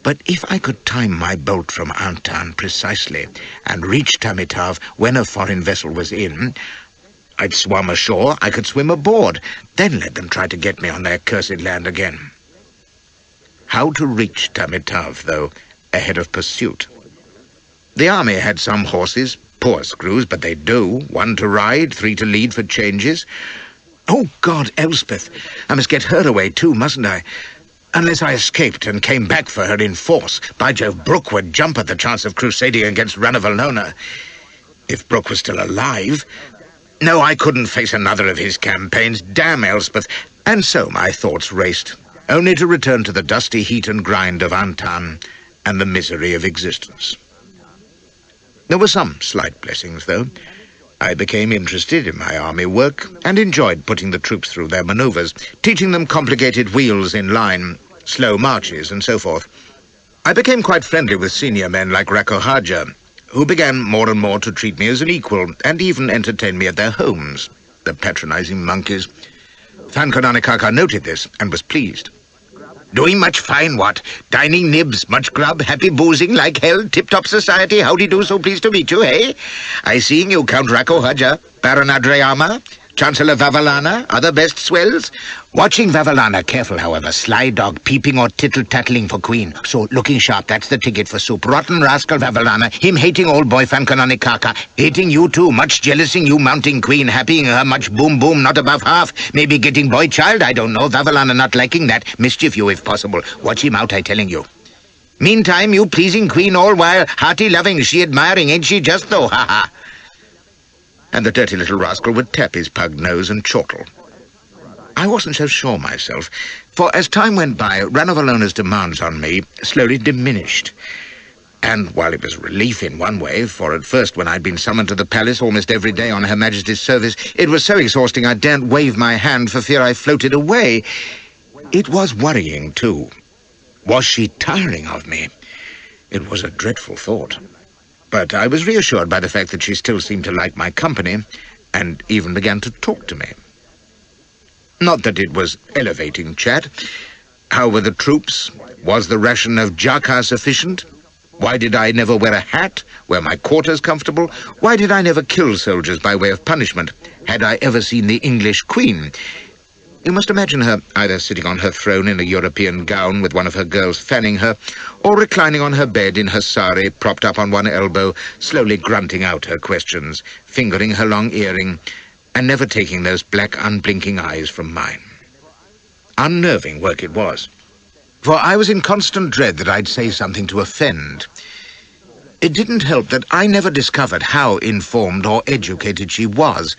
S1: but if I could time my bolt from Antin precisely and reach Tamitave when a foreign vessel was in, I'd swum ashore, I could swim aboard, then let them try to get me on their cursed land again. How to reach Tamitave, though, ahead of pursuit? The army had some horses, poor screws, but they do, 1 to ride, 3 to lead for changes. Oh, God, Elspeth, I must get her away too, mustn't I? Unless I escaped and came back for her in force, by Jove, Brooke would jump at the chance of crusading against Ranavallona. If Brooke was still alive... No, I couldn't face another of his campaigns, damn Elspeth. And so my thoughts raced, only to return to the dusty heat and grind of Antin and the misery of existence. There were some slight blessings, though. I became interested in my army work and enjoyed putting the troops through their maneuvers, teaching them complicated wheels in line, slow marches, and so forth. I became quite friendly with senior men like Rakohaja, who began more and more to treat me as an equal and even entertain me at their homes, the patronizing monkeys. Fancononicaka noted this and was pleased.
S3: Doing much fine, what? Dining nibs, much grub, happy boozing like hell, tip-top society, howdy do, so pleased to meet you, eh? I seeing you, Count Racco Hodja, Baron Adriama, Chancellor Vavalana, other best swells. Watching Vavalana, careful, however, sly dog, peeping or tittle-tattling for queen. So, looking sharp, that's the ticket for soup. Rotten rascal Vavalana, him hating old boy Famcanonicaka, hating you too, much jealousing you mounting queen, happying her much boom-boom, not above half. Maybe getting boy-child, I don't know. Vavalana not liking that. Mischief you if possible. Watch him out, I telling you. Meantime, you pleasing queen all while, hearty-loving, she admiring, ain't she just though, ha-ha. And the dirty little rascal would tap his pug nose and chortle. I wasn't so sure myself, for as time went by, Ranavalona's demands on me slowly diminished. And while it was relief in one way, for at first when I'd been summoned to the palace almost every day on Her Majesty's service, it was so exhausting I daren't wave my hand for fear I floated away. It was worrying, too. Was she tiring of me? It was a dreadful thought. But I was reassured by the fact that she still seemed to like my company, and even began to talk to me. Not that it was elevating chat. How were the troops? Was the ration of jaka sufficient? Why did I never wear a hat? Were my quarters comfortable? Why did I never kill soldiers by way of punishment? Had I ever seen the English Queen? You must imagine her either sitting on her throne in a European gown with one of her girls fanning her, or reclining on her bed in her sari, propped up on one elbow, slowly grunting out her questions, fingering her long earring, and never taking those black, unblinking eyes from mine. Unnerving work it was, for I was in constant dread that I'd say something to offend. It didn't help that I never discovered how informed or educated she was,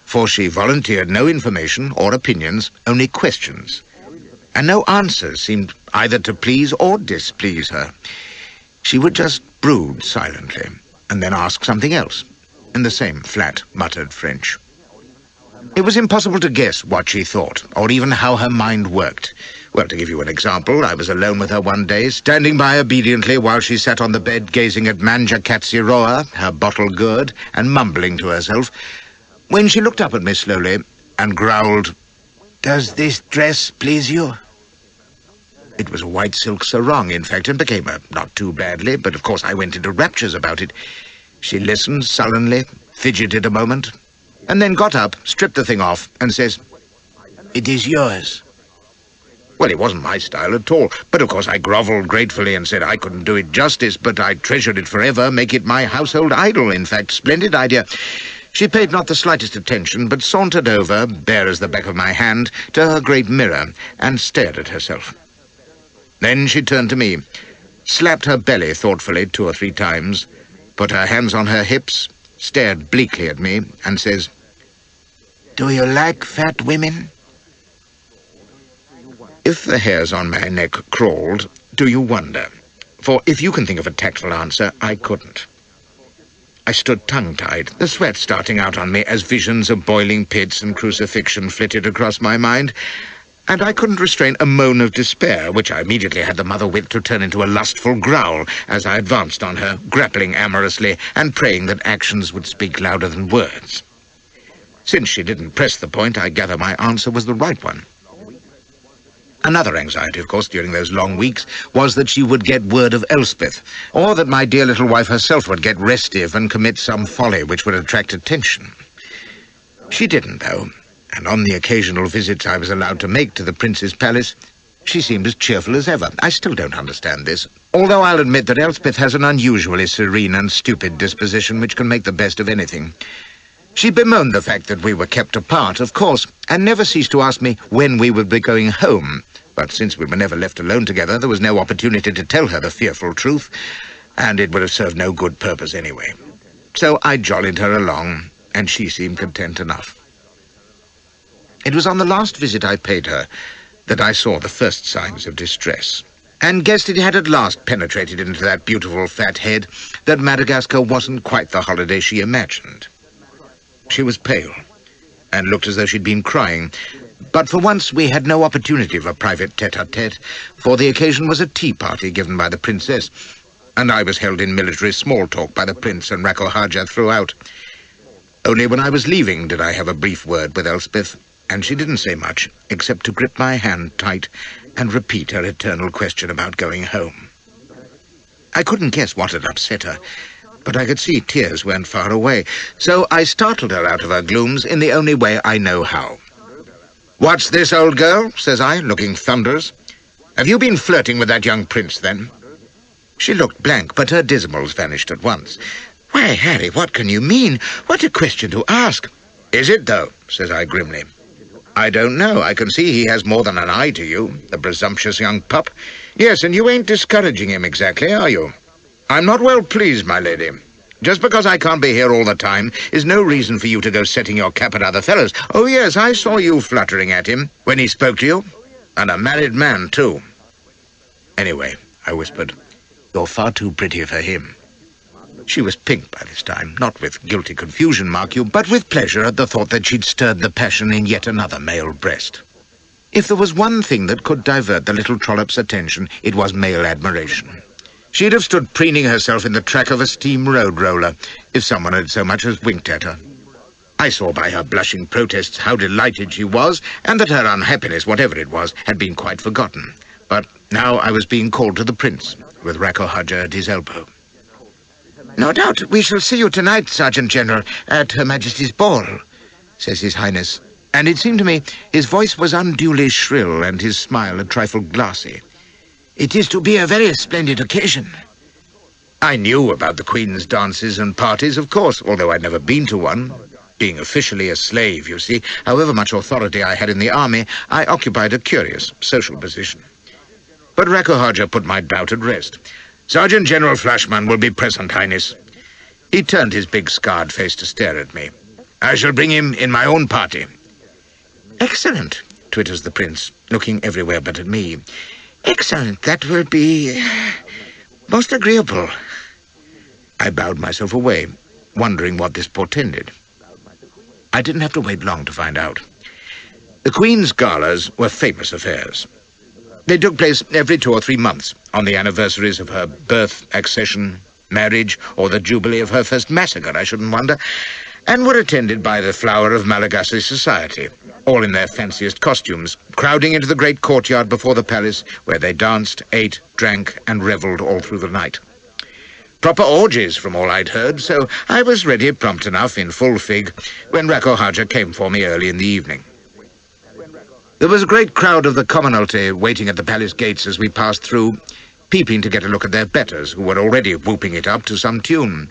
S3: for she volunteered no information or opinions, only questions. And no answers seemed either to please or displease her. She would just brood silently, and then ask something else, in the same flat, muttered French. It was impossible to guess what she thought, or even how her mind worked. Well, to give you an example, I was alone with her one day, standing by obediently while she sat on the bed gazing at Manja Katsiroa, her bottle gourd, and mumbling to herself, when she looked up at me slowly and growled, "Does this dress please you?" It was a white silk sarong, in fact, and became her not too badly, but of course I went into raptures about it. She listened sullenly, fidgeted a moment, and then got up, stripped the thing off, and says, "It is yours." Well, it wasn't my style at all, but of course I grovelled gratefully and said I couldn't do it justice, but I'd treasured it forever, make it my household idol, in fact. Splendid idea. She paid not the slightest attention, but sauntered over, bare as the back of my hand, to her great mirror, and stared at herself. Then she turned to me, slapped her belly thoughtfully 2 or 3 times, put her hands on her hips, stared bleakly at me, and says, "Do you like fat women?" If the hairs on my neck crawled, do you wonder? For if you can think of a tactful answer, I couldn't. I stood tongue-tied, the sweat starting out on me as visions of boiling pits and crucifixion flitted across my mind, and I couldn't restrain a moan of despair, which I immediately had the mother wit to turn into a lustful growl as I advanced on her, grappling amorously and praying that actions would speak louder than words. Since she didn't press the point, I gather my answer was the right one. Another anxiety, of course, during those long weeks was that she would get word of Elspeth, or that my dear little wife herself would get restive and commit some folly which would attract attention. She didn't, though, and on the occasional visits I was allowed to make to the Prince's palace, she seemed as cheerful as ever. I still don't understand this, although I'll admit that Elspeth has an unusually serene and stupid disposition which can make the best of anything. She bemoaned the fact that we were kept apart, of course, and never ceased to ask me when we would be going home. But since we were never left alone together, there was no opportunity to tell her the fearful truth, and it would have served no good purpose anyway. So I jollied her along, and she seemed content enough. It was on the last visit I paid her that I saw the first signs of distress, and guessed it had at last penetrated into that beautiful fat head that Madagascar wasn't quite the holiday she imagined. She was pale, and looked as though she'd been crying, but for once we had no opportunity of a private tete-a-tete, for the occasion was a tea party given by the Princess, and I was held in military small talk by the Prince and Racco Haja throughout. Only when I was leaving did I have a brief word with Elspeth, and she didn't say much except to grip my hand tight and repeat her eternal question about going home. I couldn't guess what had upset her, but I could see tears weren't far away, so I startled her out of her glooms in the only way I know how. "What's this, old girl?" says I, looking thunderous. "Have you been flirting with that young prince, then?" She looked blank, but her dismals vanished at once. "Why, Harry, what can you mean? What a question to ask!" "Is it, though?" says I grimly. "I don't know. I can see he has more than an eye to you, the presumptuous young pup. Yes, and you ain't discouraging him exactly, are you? I'm not well pleased, my lady. Just because I can't be here all the time is no reason for you to go setting your cap at other fellows. Oh, yes, I saw you fluttering at him when he spoke to you. And a married man, too." "Anyway," I whispered, "you're far too pretty for him." She was pink by this time, not with guilty confusion, mark you, but with pleasure at the thought that she'd stirred the passion in yet another male breast. If there was one thing that could divert the little trollop's attention, it was male admiration. She'd have stood preening herself in the track of a steam road roller if someone had so much as winked at her. I saw by her blushing protests how delighted she was, and that her unhappiness, whatever it was, had been quite forgotten. But now I was being called to the prince, with Rako Hadja at his elbow. "No doubt we shall see you tonight, Sergeant General, at Her Majesty's ball," says His Highness, and it seemed to me his voice was unduly shrill and his smile a trifle glassy. "It is to be a very splendid occasion." I knew about the Queen's dances and parties, of course, although I'd never been to one. Being officially a slave, you see, however much authority I had in the army, I occupied a curious social position. But Rako Hadja put my doubt at rest. "Sergeant General Flashman will be present, Highness." He turned his big scarred face to stare at me. "I shall bring him in my own party." "Excellent," twitters the prince, looking everywhere but at me. "Excellent, that will be most agreeable." I bowed myself away, wondering what this portended. I didn't have to wait long to find out. The Queen's galas were famous affairs. They took place every 2 or 3 months, on the anniversaries of her birth, accession, marriage, or the jubilee of her first massacre, I shouldn't wonder, and were attended by the flower of Malagasy society, all in their fanciest costumes, crowding into the great courtyard before the palace, where they danced, ate, drank, and revelled all through the night. Proper orgies, from all I'd heard, so I was ready prompt enough in full fig when Rako Hadja came for me early in the evening. There was a great crowd of the commonalty waiting at the palace gates as we passed through, peeping to get a look at their betters, who were already whooping it up to some tune.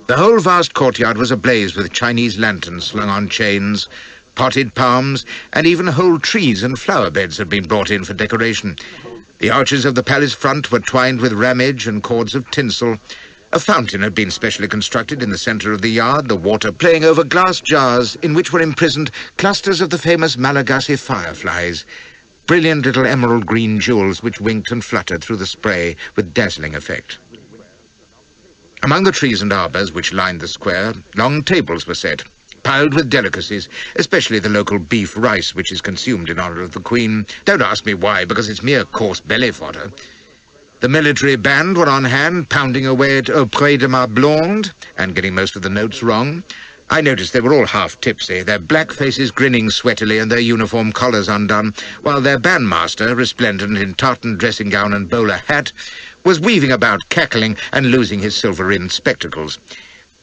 S3: The whole vast courtyard was ablaze with Chinese lanterns slung on chains, potted palms, and even whole trees and flower beds had been brought in for decoration. The arches of the palace front were twined with ramage and cords of tinsel. A fountain had been specially constructed in the centre of the yard, the water playing over glass jars in which were imprisoned clusters of the famous Malagasy fireflies, brilliant little emerald green jewels which winked and fluttered through the spray with dazzling effect. Among the trees and arbours which lined the square, long tables were set, piled with delicacies, especially the local beef rice which is consumed in honour of the Queen. Don't ask me why, because it's mere coarse belly fodder. The military band were on hand, pounding away at Auprès de ma blonde, and getting most of the notes wrong. I noticed they were all half tipsy, their black faces grinning sweatily and their uniform collars undone, while their bandmaster, resplendent in tartan dressing gown and bowler hat, was weaving about, cackling and losing his silver-rimmed spectacles.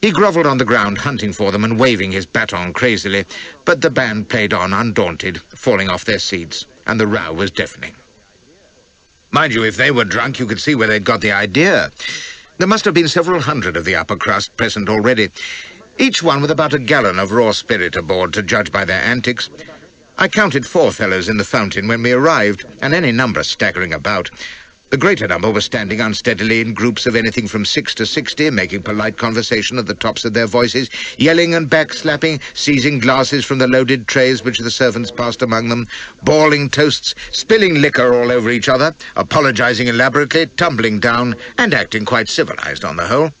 S3: He grovelled on the ground, hunting for them and waving his baton crazily, but the band played on undaunted, falling off their seats, and the row was deafening. Mind you, if they were drunk, you could see where they'd got the idea. There must have been several hundred of the upper crust present already, each one with about a gallon of raw spirit aboard, to judge by their antics. I counted 4 fellows in the fountain when we arrived, and any number staggering about. The greater number were standing unsteadily in groups of anything from 6 to 60, making polite conversation at the tops of their voices, yelling and backslapping, seizing glasses from the loaded trays which the servants passed among them, bawling toasts, spilling liquor all over each other, apologizing elaborately, tumbling down, and acting quite civilized on the whole.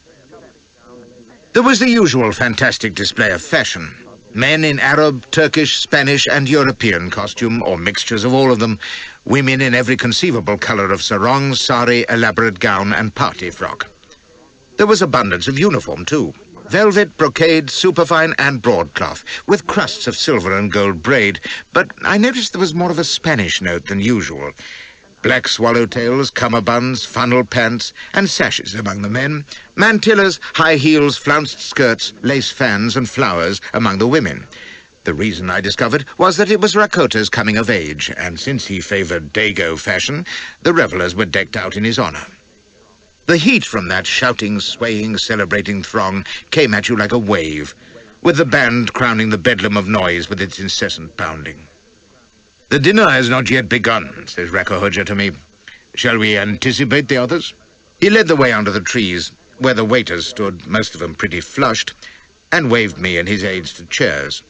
S3: There was the usual fantastic display of fashion. Men in Arab, Turkish, Spanish, and European costume, or mixtures of all of them. Women in every conceivable colour of sarong, sari, elaborate gown, and party frock. There was abundance of uniform, too. velvet, brocade, superfine and broadcloth, with crusts of silver and gold braid, but I noticed there was more of a Spanish note than usual. Black swallowtails, cummerbunds, funnel pants, and sashes among the men, mantillas, high heels, flounced skirts, lace fans, and flowers among the women. The reason, I discovered, was that it was Rakota's coming of age, and since he favoured Dago fashion, the revellers were decked out in his honour. The heat from that shouting, swaying, celebrating throng came at you like a wave, with the band crowning the bedlam of noise with its incessant pounding. "The dinner has not yet begun," says Rakohoja to me. "Shall we anticipate the others?" He led the way under the trees, where the waiters stood, most of them pretty flushed, and waved me and his aides to chairs.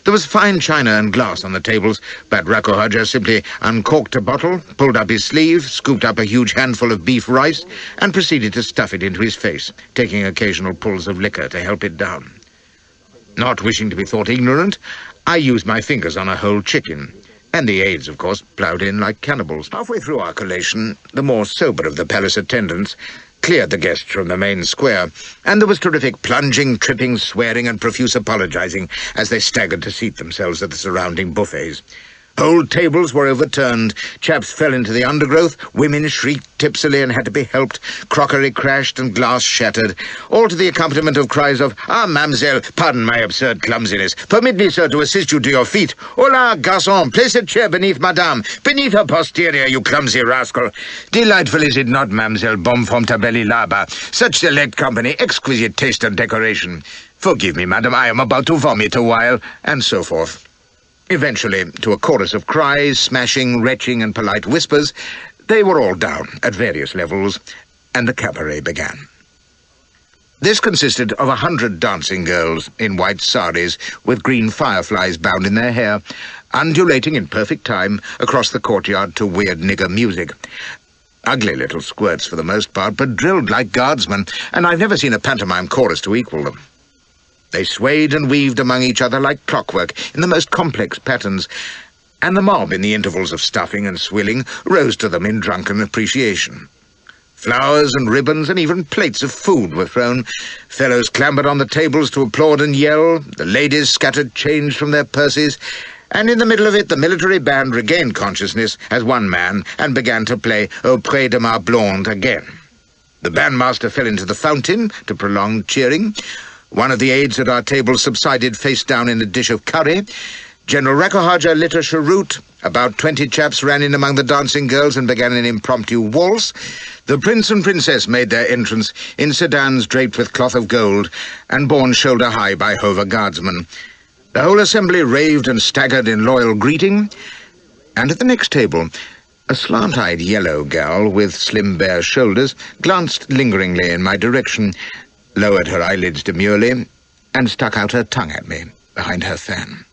S3: There was fine china and glass on the tables, but Rakohoja simply uncorked a bottle, pulled up his sleeve, scooped up a huge handful of beef rice, and proceeded to stuff it into his face, taking occasional pulls of liquor to help it down. Not wishing to be thought ignorant, I used my fingers on a whole chicken, and the aides, of course, ploughed in like cannibals. Halfway through our collation, the more sober of the palace attendants cleared the guests from the main square, and there was terrific plunging, tripping, swearing, and profuse apologizing as they staggered to seat themselves at the surrounding buffets. Whole tables were overturned, chaps fell into the undergrowth, women shrieked tipsily and had to be helped, crockery crashed and glass shattered, all to the accompaniment of cries of, "Ah, mademoiselle, pardon my absurd clumsiness. Permit me, sir, to assist you to your feet. Hola, garçon, place a chair beneath madame, beneath her posterior, you clumsy rascal. Delightful, is it not, mademoiselle, bonfom tabelli laba? Such select company, exquisite taste and decoration. Forgive me, madam, I am about to vomit a while," and so forth. Eventually, to a chorus of cries, smashing, retching, and polite whispers, they were all down at various levels, and the cabaret began. This consisted of 100 dancing girls in white saris with green fireflies bound in their hair, undulating in perfect time across the courtyard to weird nigger music. Ugly little squirts for the most part, but drilled like guardsmen, and I've never seen a pantomime chorus to equal them. They swayed and weaved among each other like clockwork in the most complex patterns, and the mob, in the intervals of stuffing and swilling, rose to them in drunken appreciation. Flowers and ribbons and even plates of food were thrown. Fellows clambered on the tables to applaud and yell. The ladies scattered change from their purses, and in the middle of it the military band regained consciousness as one man and began to play Auprès de ma blonde again. The bandmaster fell into the fountain to prolonged cheering. One of the aides at our table subsided face down in a dish of curry. General Rakohoja lit a cheroot. About 20 chaps ran in among the dancing girls and began an impromptu waltz. The prince and princess made their entrance in sedans draped with cloth of gold and borne shoulder-high by Hova guardsmen. The whole assembly raved and staggered in loyal greeting, and at the next table, a slant-eyed yellow gal with slim bare shoulders glanced lingeringly in my direction, lowered her eyelids demurely, and stuck out her tongue at me behind her fan.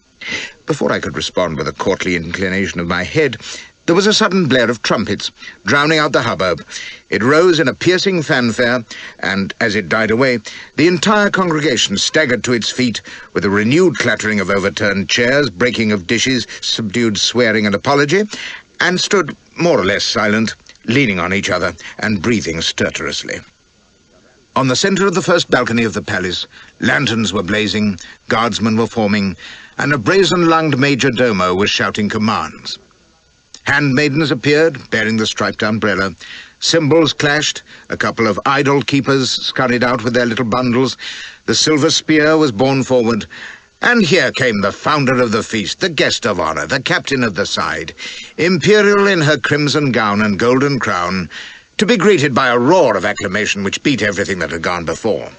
S3: Before I could respond with a courtly inclination of my head, there was a sudden blare of trumpets, drowning out the hubbub. It rose in a piercing fanfare, and as it died away, the entire congregation staggered to its feet with a renewed clattering of overturned chairs, breaking of dishes, subdued swearing and apology, and stood more or less silent, leaning on each other and breathing stertorously. On the centre of the first balcony of the palace, lanterns were blazing, guardsmen were forming, and a brazen-lunged major domo was shouting commands. Handmaidens appeared, bearing the striped umbrella. Cymbals clashed, a couple of idol keepers scurried out with their little bundles. The silver spear was borne forward, and here came the founder of the feast, the guest of honour, the captain of the side, imperial in her crimson gown and golden crown, to be greeted by a roar of acclamation which beat everything that had gone before.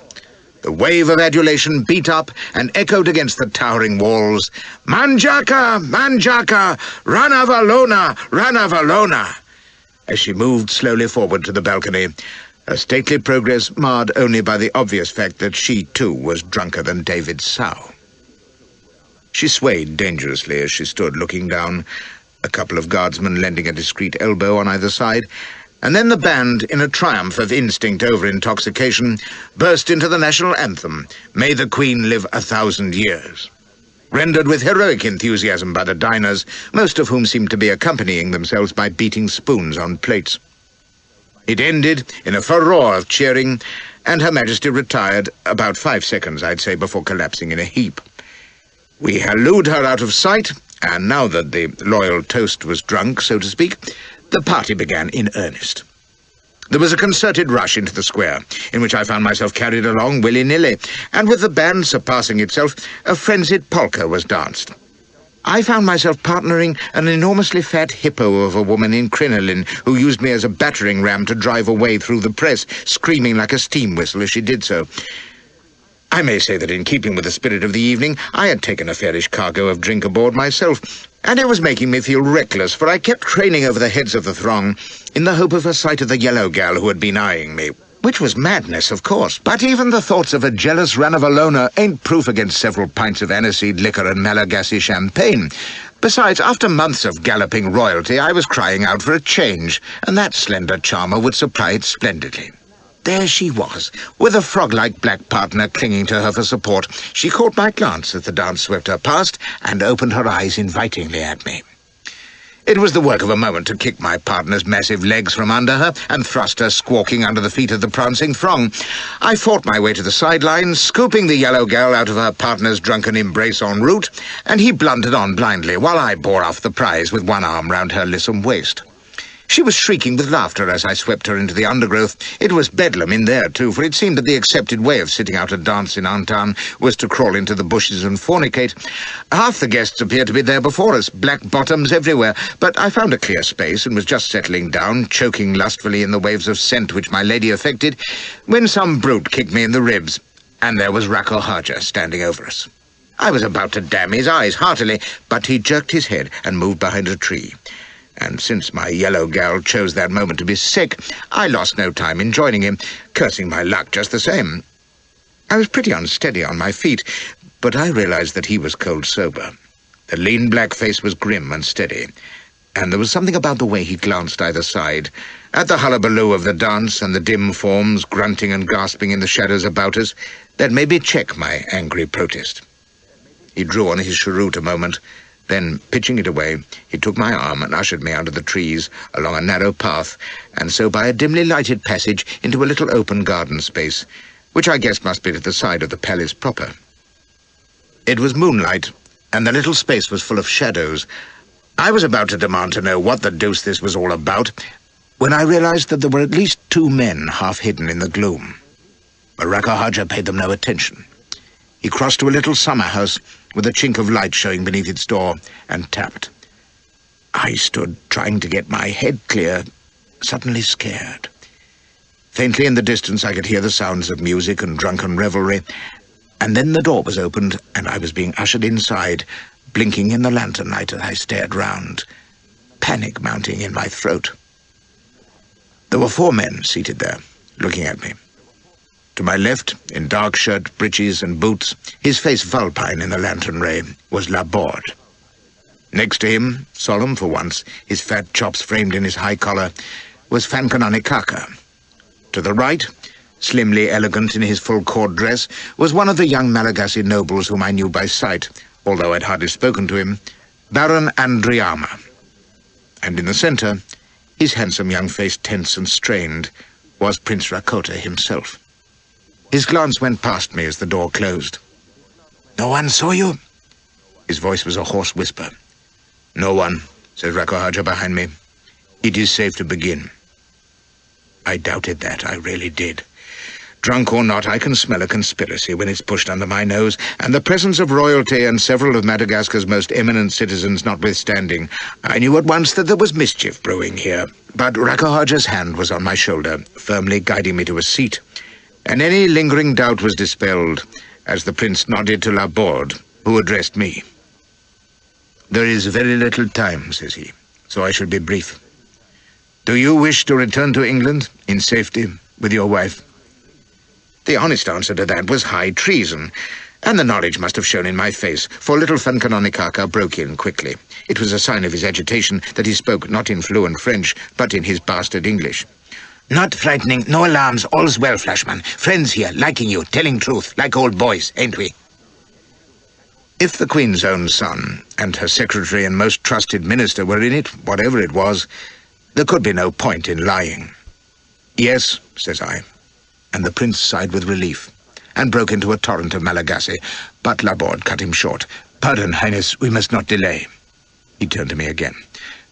S3: The wave of adulation beat up and echoed against the towering walls. "Manjaka! Manjaka! Ranavalona! Ranavalona!" As she moved slowly forward to the balcony, her stately progress marred only by the obvious fact that she, too, was drunker than David's sow. She swayed dangerously as she stood looking down, a couple of guardsmen lending a discreet elbow on either side, and then the band, in a triumph of instinct over intoxication, burst into the national anthem, "May the Queen live 1,000 years," rendered with heroic enthusiasm by the diners, most of whom seemed to be accompanying themselves by beating spoons on plates. It ended in a furore of cheering, and Her Majesty retired about 5 seconds, I'd say, before collapsing in a heap. We hallooed her out of sight, and now that the loyal toast was drunk, so to speak, the party began in earnest. There was a concerted rush into the square, in which I found myself carried along willy-nilly, and with the band surpassing itself, a frenzied polka was danced. I found myself partnering an enormously fat hippo of a woman in crinoline who used me as a battering ram to drive away through the press, screaming like a steam whistle as she did so. I may say that in keeping with the spirit of the evening, I had taken a fairish cargo of drink aboard myself, and it was making me feel reckless, for I kept craning over the heads of the throng in the hope of a sight of the yellow gal who had been eyeing me, which was madness, of course. But even the thoughts of a jealous Ranavalona ain't proof against several pints of aniseed liquor and Malagasy champagne. Besides, after months of galloping royalty, I was crying out for a change, and that slender charmer would supply it splendidly. There she was, with a frog-like black partner clinging to her for support. She caught my glance as the dance swept her past and opened her eyes invitingly at me. It was the work of a moment to kick my partner's massive legs from under her and thrust her squawking under the feet of the prancing throng. I fought my way to the sidelines, scooping the yellow gal out of her partner's drunken embrace en route, and he blundered on blindly while I bore off the prize with one arm round her lissom waist. She was shrieking with laughter as I swept her into the undergrowth. It was bedlam in there, too, for it seemed that the accepted way of sitting out a dance in Antan was to crawl into the bushes and fornicate. Half the guests appeared to be there before us, black bottoms everywhere, but I found a clear space and was just settling down, choking lustfully in the waves of scent which my lady affected, when some brute kicked me in the ribs, and there was Rako Haja standing over us. I was about to damn his eyes heartily, but he jerked his head and moved behind a tree. And since my yellow gal chose that moment to be sick, I lost no time in joining him, cursing my luck just the same. I was pretty unsteady on my feet, but I realized that he was cold sober. The lean black face was grim and steady, and there was something about the way he glanced either side, at the hullabaloo of the dance and the dim forms grunting and gasping in the shadows about us, that made me check my angry protest. He drew on his cheroot a moment. Then, pitching it away, he took my arm and ushered me under the trees, along a narrow path, and so by a dimly lighted passage into a little open garden space, which I guessed must be at the side of the palace proper. It was moonlight, and the little space was full of shadows. I was about to demand to know what the deuce this was all about, when I realized that there were at least 2 men half hidden in the gloom. Rako Haja paid them no attention. He crossed to a little summer house with a chink of light showing beneath its door and tapped. I stood trying to get my head clear, suddenly scared. Faintly in the distance I could hear the sounds of music and drunken revelry, and then the door was opened and I was being ushered inside, blinking in the lantern light as I stared round, panic mounting in my throat. There were 4 men seated there, looking at me. To my left, in dark shirt, breeches, and boots, his face vulpine in the lantern ray, was Laborde. Next to him, solemn for once, his fat chops framed in his high collar, was Fankanonekaka. To the right, slimly elegant in his full court dress, was one of the young Malagasy nobles whom I knew by sight, although I'd hardly spoken to him, Baron Andriama. And in the centre, his handsome young face tense and strained, was Prince Rakota himself. His glance went past me as the door closed. "No one saw you?" His voice was a hoarse whisper. "No one," said Rako Haja behind me. "It is safe to begin." I doubted that, I really did. Drunk or not, I can smell a conspiracy when it's pushed under my nose, and the presence of royalty and several of Madagascar's most eminent citizens notwithstanding, I knew at once that there was mischief brewing here. But Rako Haja's hand was on my shoulder, firmly guiding me to a seat, and any lingering doubt was dispelled as the prince nodded to Laborde, who addressed me. "There is very little time," says he, "so I shall be brief. Do you wish to return to England in safety with your wife?" The honest answer to that was high treason, and the knowledge must have shown in my face, for little Fankanonekaka broke in quickly. It was a sign of his agitation that he spoke not in fluent French, but in his bastard English. "Not frightening, no alarms, all's well, Flashman. Friends here, liking you, telling truth, like old boys, ain't we?" If the Queen's own son and her secretary and most trusted minister were in it, whatever it was, there could be no point in lying. "Yes," says I,
S1: and the prince sighed with relief, and broke into a torrent of Malagasy, but Laborde cut him short. "Pardon, Highness, we must not delay." He turned to me again.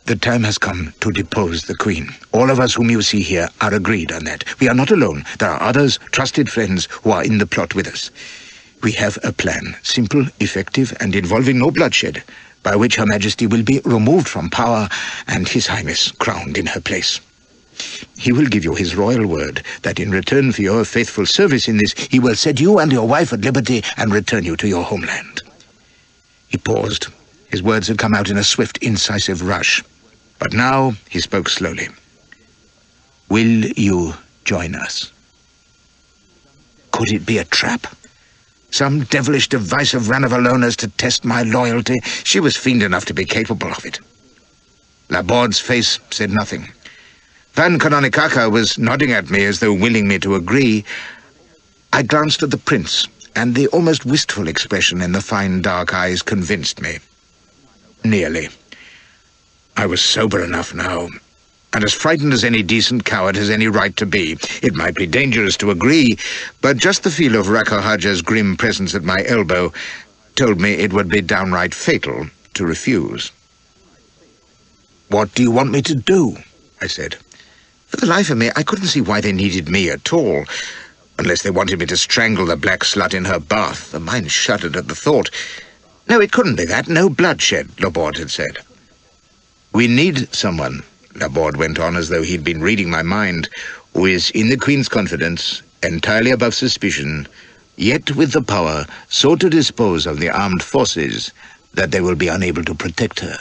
S1: "The time has come to depose the Queen. All of us whom you see here are agreed on that. We are not alone. There are others, trusted friends, who are in the plot with us. We have a plan, simple, effective, and involving no bloodshed, by which Her Majesty will be removed from power and His Highness crowned in her place. He will give you his royal word that in return for your faithful service in this, he will set you and your wife at liberty and return you to your homeland." He paused. His words had come out in a swift, incisive rush. But now he spoke slowly. "Will you join us?" Could it be a trap? Some devilish device of Ranavalona's to test my loyalty? She was fiend enough to be capable of it. Laborde's face said nothing. Van Canonicaka was nodding at me as though willing me to agree. I glanced at the prince, and the almost wistful expression in the fine dark eyes convinced me. Nearly. I was sober enough now, and as frightened as any decent coward has any right to be. It might be dangerous to agree, but just the feel of Rakohaja's grim presence at my elbow told me it would be downright fatal to refuse. "What do you want me to do?" I said. For the life of me, I couldn't see why they needed me at all, unless they wanted me to strangle the black slut in her bath. The mind shuddered at the thought. No, it couldn't be that. No bloodshed, Laborde had said. "We need someone," Laborde went on as though he'd been reading my mind, "who is in the Queen's confidence, entirely above suspicion, yet with the power so to dispose of the armed forces that they will be unable to protect her.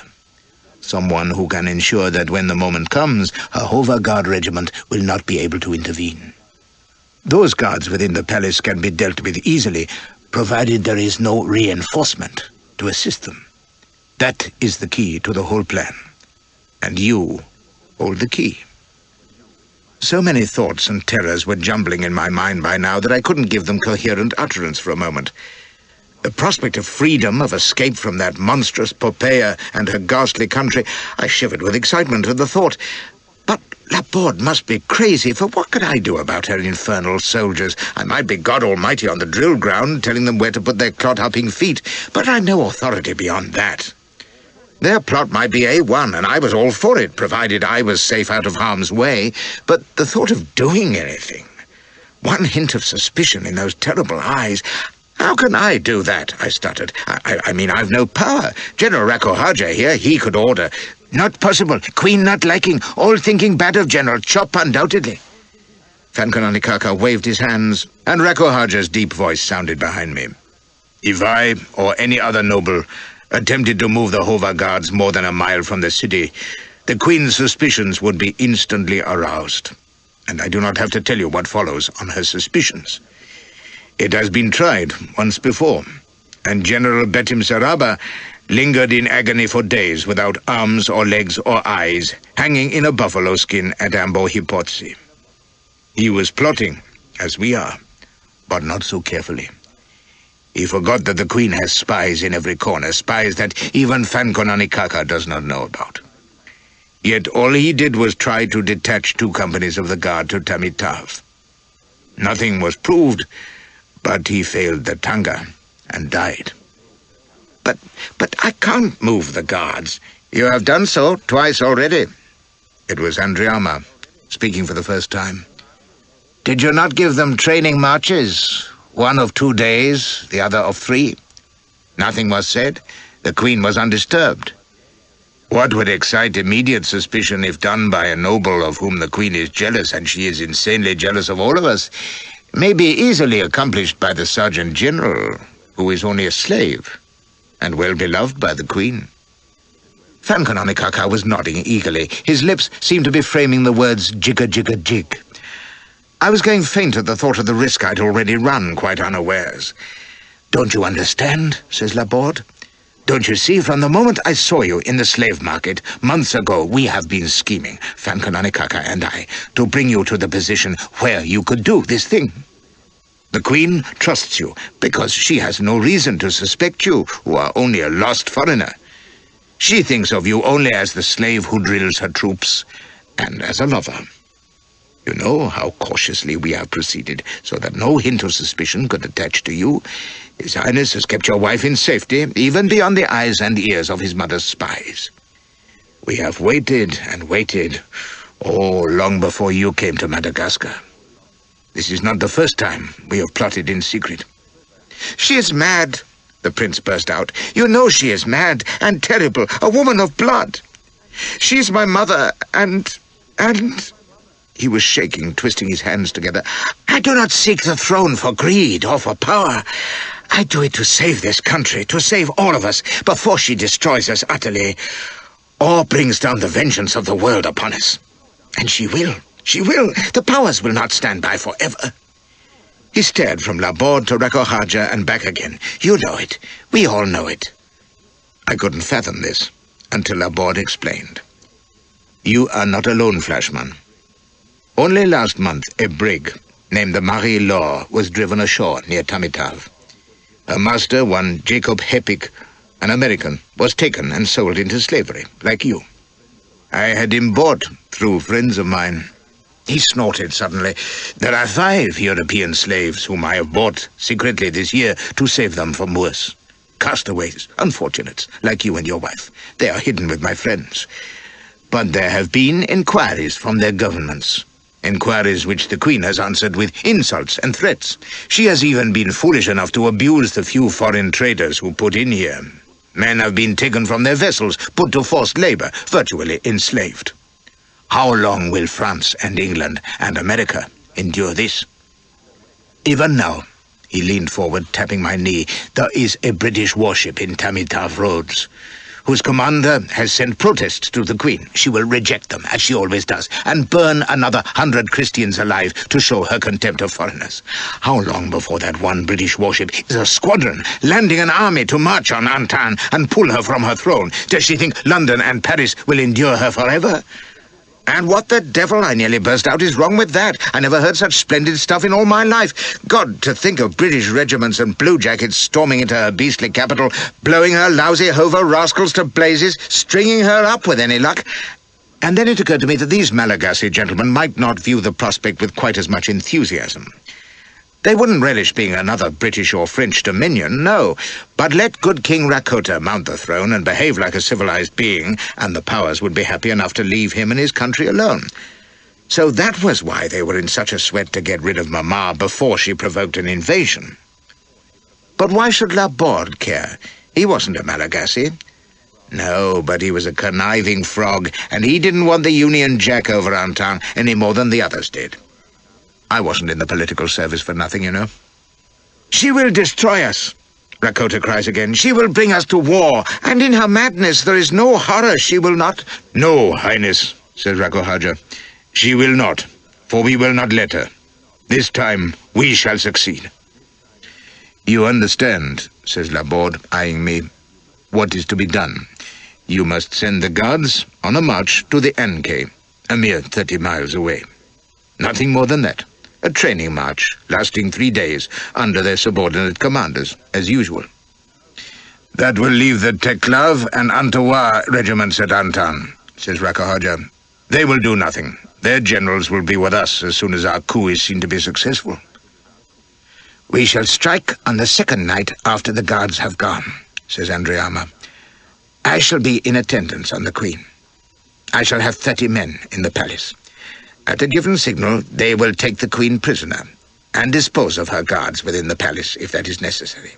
S1: Someone who can ensure that when the moment comes, her Hova Guard regiment will not be able to intervene. Those guards within the palace can be dealt with easily, provided there is no reinforcement to assist them. That is the key to the whole plan, and you hold the key." So many thoughts and terrors were jumbling in my mind by now that I couldn't give them coherent utterance for a moment. The prospect of freedom, of escape from that monstrous Poppaea and her ghastly country, I shivered with excitement at the thought. But Laborde must be crazy, for what could I do about her infernal soldiers? I might be God Almighty on the drill ground, telling them where to put their clot-hopping feet, but I'd no authority beyond that. Their plot might be A1, and I was all for it, provided I was safe out of harm's way, but the thought of doing anything, one hint of suspicion in those terrible eyes— "How can I do that?" I stuttered. I mean, I've no power. General Rakohaja here, he could order. "Not possible. Queen not liking. All thinking bad of General. Chop, undoubtedly." Van Canonicaka waved his hands, and Rakohaja's deep voice sounded behind me. "If I, or any other noble, attempted to move the Hova Guards more than a mile from the city, the Queen's suspicions would be instantly aroused. And I do not have to tell you what follows on her suspicions. It has been tried once before, and General Betim Saraba lingered in agony for days without arms or legs or eyes, hanging in a buffalo skin at Ambo Hipotsi. He was plotting, as we are, but not so carefully. He forgot that the Queen has spies in every corner, spies that even Van Canonicaka does not know about. Yet all he did was try to detach 2 companies of the guard to Tamitaf. Nothing was proved, but he failed the Tanga and died." But I can't move the guards." "You have done so twice already." It was Andriama, speaking for the first time. "Did you not give them training marches, one of 2 days, the other of 3? Nothing was said. The Queen was undisturbed. What would excite immediate suspicion if done by a noble of whom the Queen is jealous, and she is insanely jealous of all of us, may be easily accomplished by the Sergeant General, who is only a slave, and well beloved by the Queen." Van Canonicaka was nodding eagerly. His lips seemed to be framing the words "jigger, jigger, jig." I was going faint at the thought of the risk I'd already run, quite unawares. "Don't you understand?" says Laborde. "Don't you see, from the moment I saw you in the slave market, months ago, we have been scheming, Van Canonicaka and I, to bring you to the position where you could do this thing. The Queen trusts you, because she has no reason to suspect you, who are only a lost foreigner. She thinks of you only as the slave who drills her troops, and as a lover.
S3: You know how cautiously we have proceeded, so that no hint of suspicion could attach to you. His Highness has kept your wife in safety, even beyond the eyes and ears of his mother's spies. We have waited and waited, long before you came to Madagascar. This is not the first time we have plotted in secret." "She is mad," the prince burst out. "You know she is mad and terrible, a woman of blood. She is my mother, and... He was shaking, twisting his hands together. "I do not seek the throne for greed or for power. I do it to save this country, to save all of us, before she destroys us utterly, or brings down the vengeance of the world upon us. And she will. She will. The powers will not stand by forever." He stared from Laborde to Rakohaja and back again. "You know it. We all know it." I couldn't fathom this until Laborde explained. "You are not alone, Flashman. Only last month, a brig named the Marie-Laure was driven ashore near Tamitave. Her master, one Jacob Hepik, an American, was taken and sold into slavery, like you. I had him bought through friends of mine." He snorted suddenly. "There are 5 European slaves whom I have bought secretly this year to save them from worse. Castaways, unfortunates, like you and your wife. They are hidden with my friends. But there have been inquiries from their governments. Inquiries which the Queen has answered with insults and threats. She has even been foolish enough to abuse the few foreign traders who put in here. Men have been taken from their vessels, put to forced labor, virtually enslaved. How long will France and England and America endure this? Even now," he leaned forward, tapping my knee, "there is a British warship in Tamitave Roads, whose commander has sent protests to the Queen. She will reject them, as she always does, and burn another 100 Christians alive to show her contempt of foreigners. How long before that one British warship is a squadron, landing an army to march on Antin and pull her from her throne? Does she think London and Paris will endure her forever? And what the devil, I nearly burst out, is wrong with that? I never heard such splendid stuff in all my life. God, to think of British regiments and bluejackets storming into her beastly capital, blowing her lousy hover rascals to blazes, stringing her up with any luck." And then it occurred to me that these Malagasy gentlemen might not view the prospect with quite as much enthusiasm. They wouldn't relish being another British or French dominion, no, but let good King Rakota mount the throne and behave like a civilized being, and the powers would be happy enough to leave him and his country alone. So that was why they were in such a sweat to get rid of Mama before she provoked an invasion. But why should Laborde care? He wasn't a Malagasy. No, but he was a conniving frog, and he didn't want the Union Jack over Antin any more than the others did. I wasn't in the political service for nothing, you know. "She will destroy us," Rakota cries again. "She will bring us to war, and in her madness there is no horror she will not—" "No, Highness," says Rakohaja. "She will not, for we will not let her. This time we shall succeed." "You understand," says Laborde, eyeing me, "what is to be done. You must send the guards on a march to the Anke, a mere 30 miles away. Nothing more than that. A training march, lasting 3 days, under their subordinate commanders, as usual. That will leave the Teclave and Antawa regiments at Antan," says Rakohaja. "They will do nothing. Their generals will be with us as soon as our coup is seen to be successful." "We shall strike on the 2nd night after the guards have gone," says Andriama. "I shall be in attendance on the Queen. I shall have 30 men in the palace. At a given signal, they will take the Queen prisoner and dispose of her guards within the palace, if that is necessary.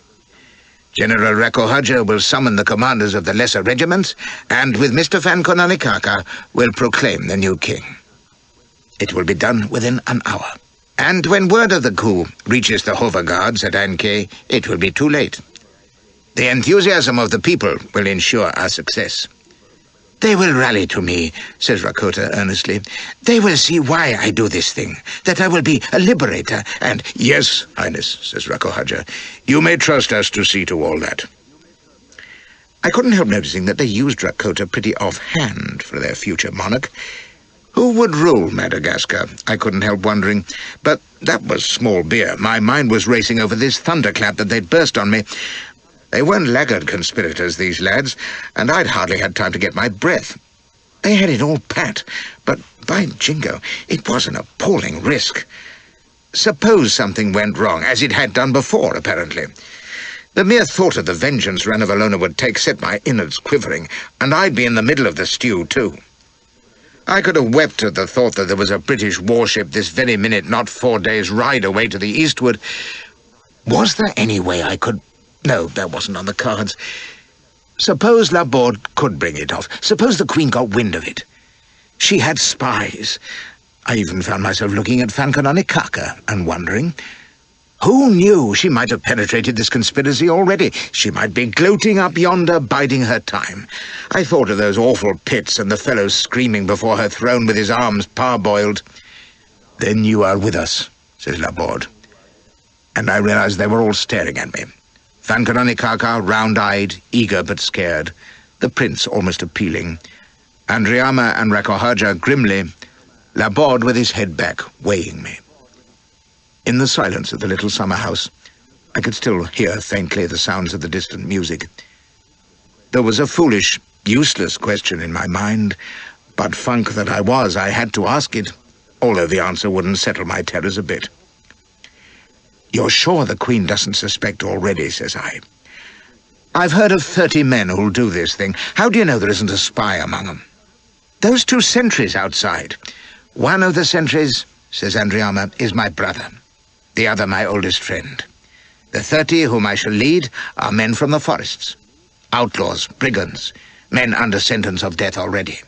S3: General Rakohaja will summon the commanders of the lesser regiments, and with Mr. Fankonanikaka will proclaim the new king. It will be done within an hour. And when word of the coup reaches the hover guards at Anke, it will be too late. The enthusiasm of the people will ensure our success." "They will rally to me," says Rakota earnestly. "They will see why I do this thing, that I will be a liberator, and—" "Yes, Highness," says Rakohaja. "You may trust us to see to all that." I couldn't help noticing that they used Rakota pretty offhand for their future monarch. Who would rule Madagascar? I couldn't help wondering. But that was small beer. My mind was racing over this thunderclap that they'd burst on me. They weren't laggard conspirators, these lads, and I'd hardly had time to get my breath. They had it all pat, but by jingo, it was an appalling risk. Suppose something went wrong, as it had done before, apparently. The mere thought of the vengeance Ranavalona would take set my innards quivering, and I'd be in the middle of the stew, too. I could have wept at the thought that there was a British warship this very minute not 4 days' ride away to the eastward. Was there any way I could... No, that wasn't on the cards. Suppose Laborde could bring it off. Suppose the Queen got wind of it. She had spies. I even found myself looking at Fancononicaka and wondering... Who knew she might have penetrated this conspiracy already? She might be gloating up yonder, biding her time. I thought of those awful pits and the fellow screaming before her throne with his arms parboiled. "Then you are with us," says Laborde. And I realized they were all staring at me. Fancononicaka, round-eyed, eager but scared. The prince almost appealing. Andriama and Rakohaja grimly. Laborde with his head back, weighing me. In the silence of the little summer house, I could still hear faintly the sounds of the distant music. There was a foolish, useless question in my mind, but funk that I was, I had to ask it, although the answer wouldn't settle my terrors a bit. "You're sure the Queen doesn't suspect already," says I. "I've heard of 30 men who'll do this thing. How do you know there isn't a spy among them?" "Those 2 sentries outside." "One of the sentries," says Andriama, "is my brother. The other my oldest friend. The 30 whom I shall lead are men from the forests. Outlaws, brigands, men under sentence of death already.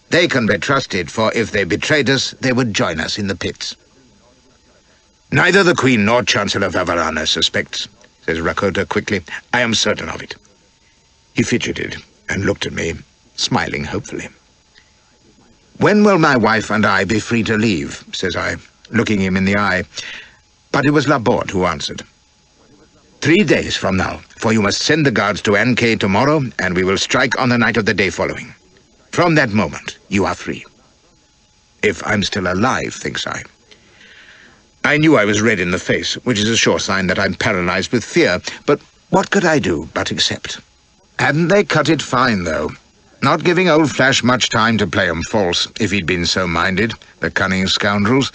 S3: They can be trusted, for if they betrayed us, they would join us in the pits." "Neither the Queen nor Chancellor Vavarana suspects," says Rakota quickly. "I am certain of it." He fidgeted and looked at me, smiling hopefully. "When will my wife and I be free to leave?" says I, looking him in the eye. But it was Laborde who answered. 3 days from now, for you must send the guards to Ankh tomorrow, and we will strike on the night of the day following. From that moment, you are free. If I'm still alive, thinks I. I knew I was red in the face, which is a sure sign that I'm paralyzed with fear, but what could I do but accept? Hadn't they cut it fine, though? Not giving old Flash much time to play 'em false, if he'd been so minded, the cunning scoundrels.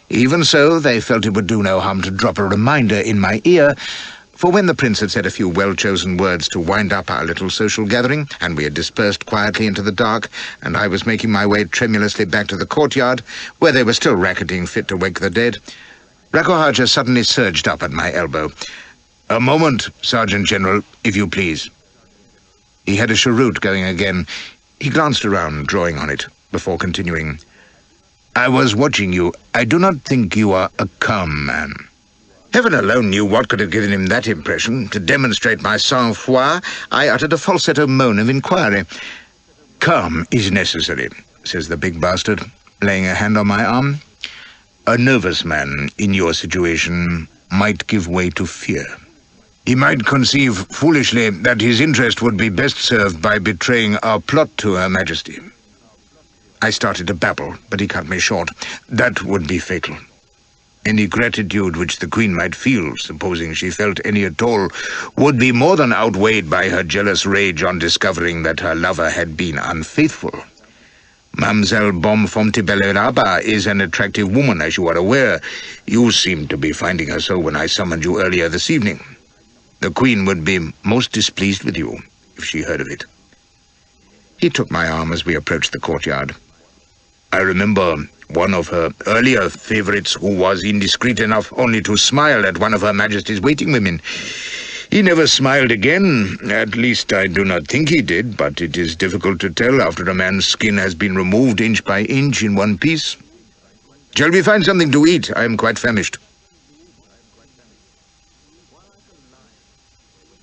S3: Even so, they felt it would do no harm to drop a reminder in my ear, for when the prince had said a few well-chosen words to wind up our little social gathering, and we had dispersed quietly into the dark, and I was making my way tremulously back to the courtyard, where they were still racketing fit to wake the dead, Rakohaja suddenly surged up at my elbow. "A moment, Sergeant General, if you please." He had a cheroot going again. He glanced around, drawing on it, before continuing. "I was watching you. I do not think you are a calm man." Heaven alone knew what could have given him that impression. To demonstrate my sang-froid, I uttered a falsetto moan of inquiry. "Calm is necessary," says the big bastard, laying a hand on my arm. "A nervous man in your situation might give way to fear. He might conceive foolishly that his interest would be best served by betraying our plot to Her Majesty." I started to babble, but he cut me short. "That would be fatal. Any gratitude which the Queen might feel, supposing she felt any at all, would be more than outweighed by her jealous rage on discovering that her lover had been unfaithful. Mamselle Bomfontibelleraba is an attractive woman, as you are aware. You seemed to be finding her so when I summoned you earlier this evening. The Queen would be most displeased with you if she heard of it." He took my arm as we approached the courtyard. "I remember one of her earlier favorites who was indiscreet enough only to smile at one of Her Majesty's waiting women. He never smiled again, at least I do not think he did, but it is difficult to tell after a man's skin has been removed inch by inch in one piece. Shall we find something to eat? I am quite famished."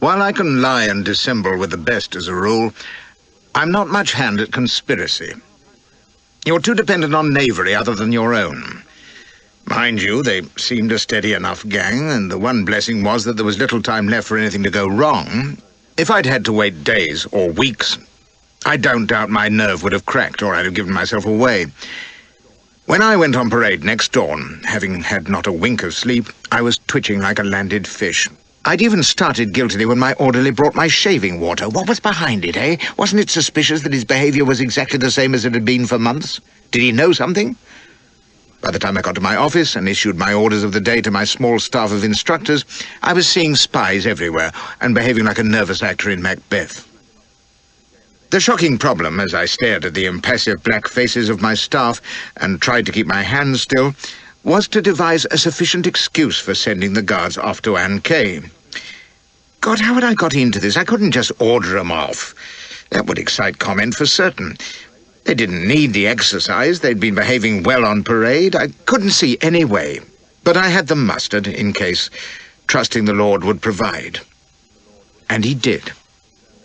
S3: While I can lie and dissemble with the best as a rule, I'm not much hand at conspiracy. You're too dependent on knavery other than your own. Mind you, they seemed a steady enough gang, and the one blessing was that there was little time left for anything to go wrong. If I'd had to wait days or weeks, I don't doubt my nerve would have cracked, or I'd have given myself away. When I went on parade next dawn, having had not a wink of sleep, I was twitching like a landed fish. I'd even started guiltily when my orderly brought my shaving water. What was behind it, eh? Wasn't it suspicious that his behaviour was exactly the same as it had been for months? Did he know something? By the time I got to my office and issued my orders of the day to my small staff of instructors, I was seeing spies everywhere and behaving like a nervous actor in Macbeth. The shocking problem, as I stared at the impassive black faces of my staff and tried to keep my hands still, was to devise a sufficient excuse for sending the guards off to Anne Kay. God, how had I got into this? I couldn't just order 'em off. That would excite comment for certain. They didn't need the exercise. They'd been behaving well on parade. I couldn't see any way. But I had them mustered, in case, trusting the Lord would provide. And he did.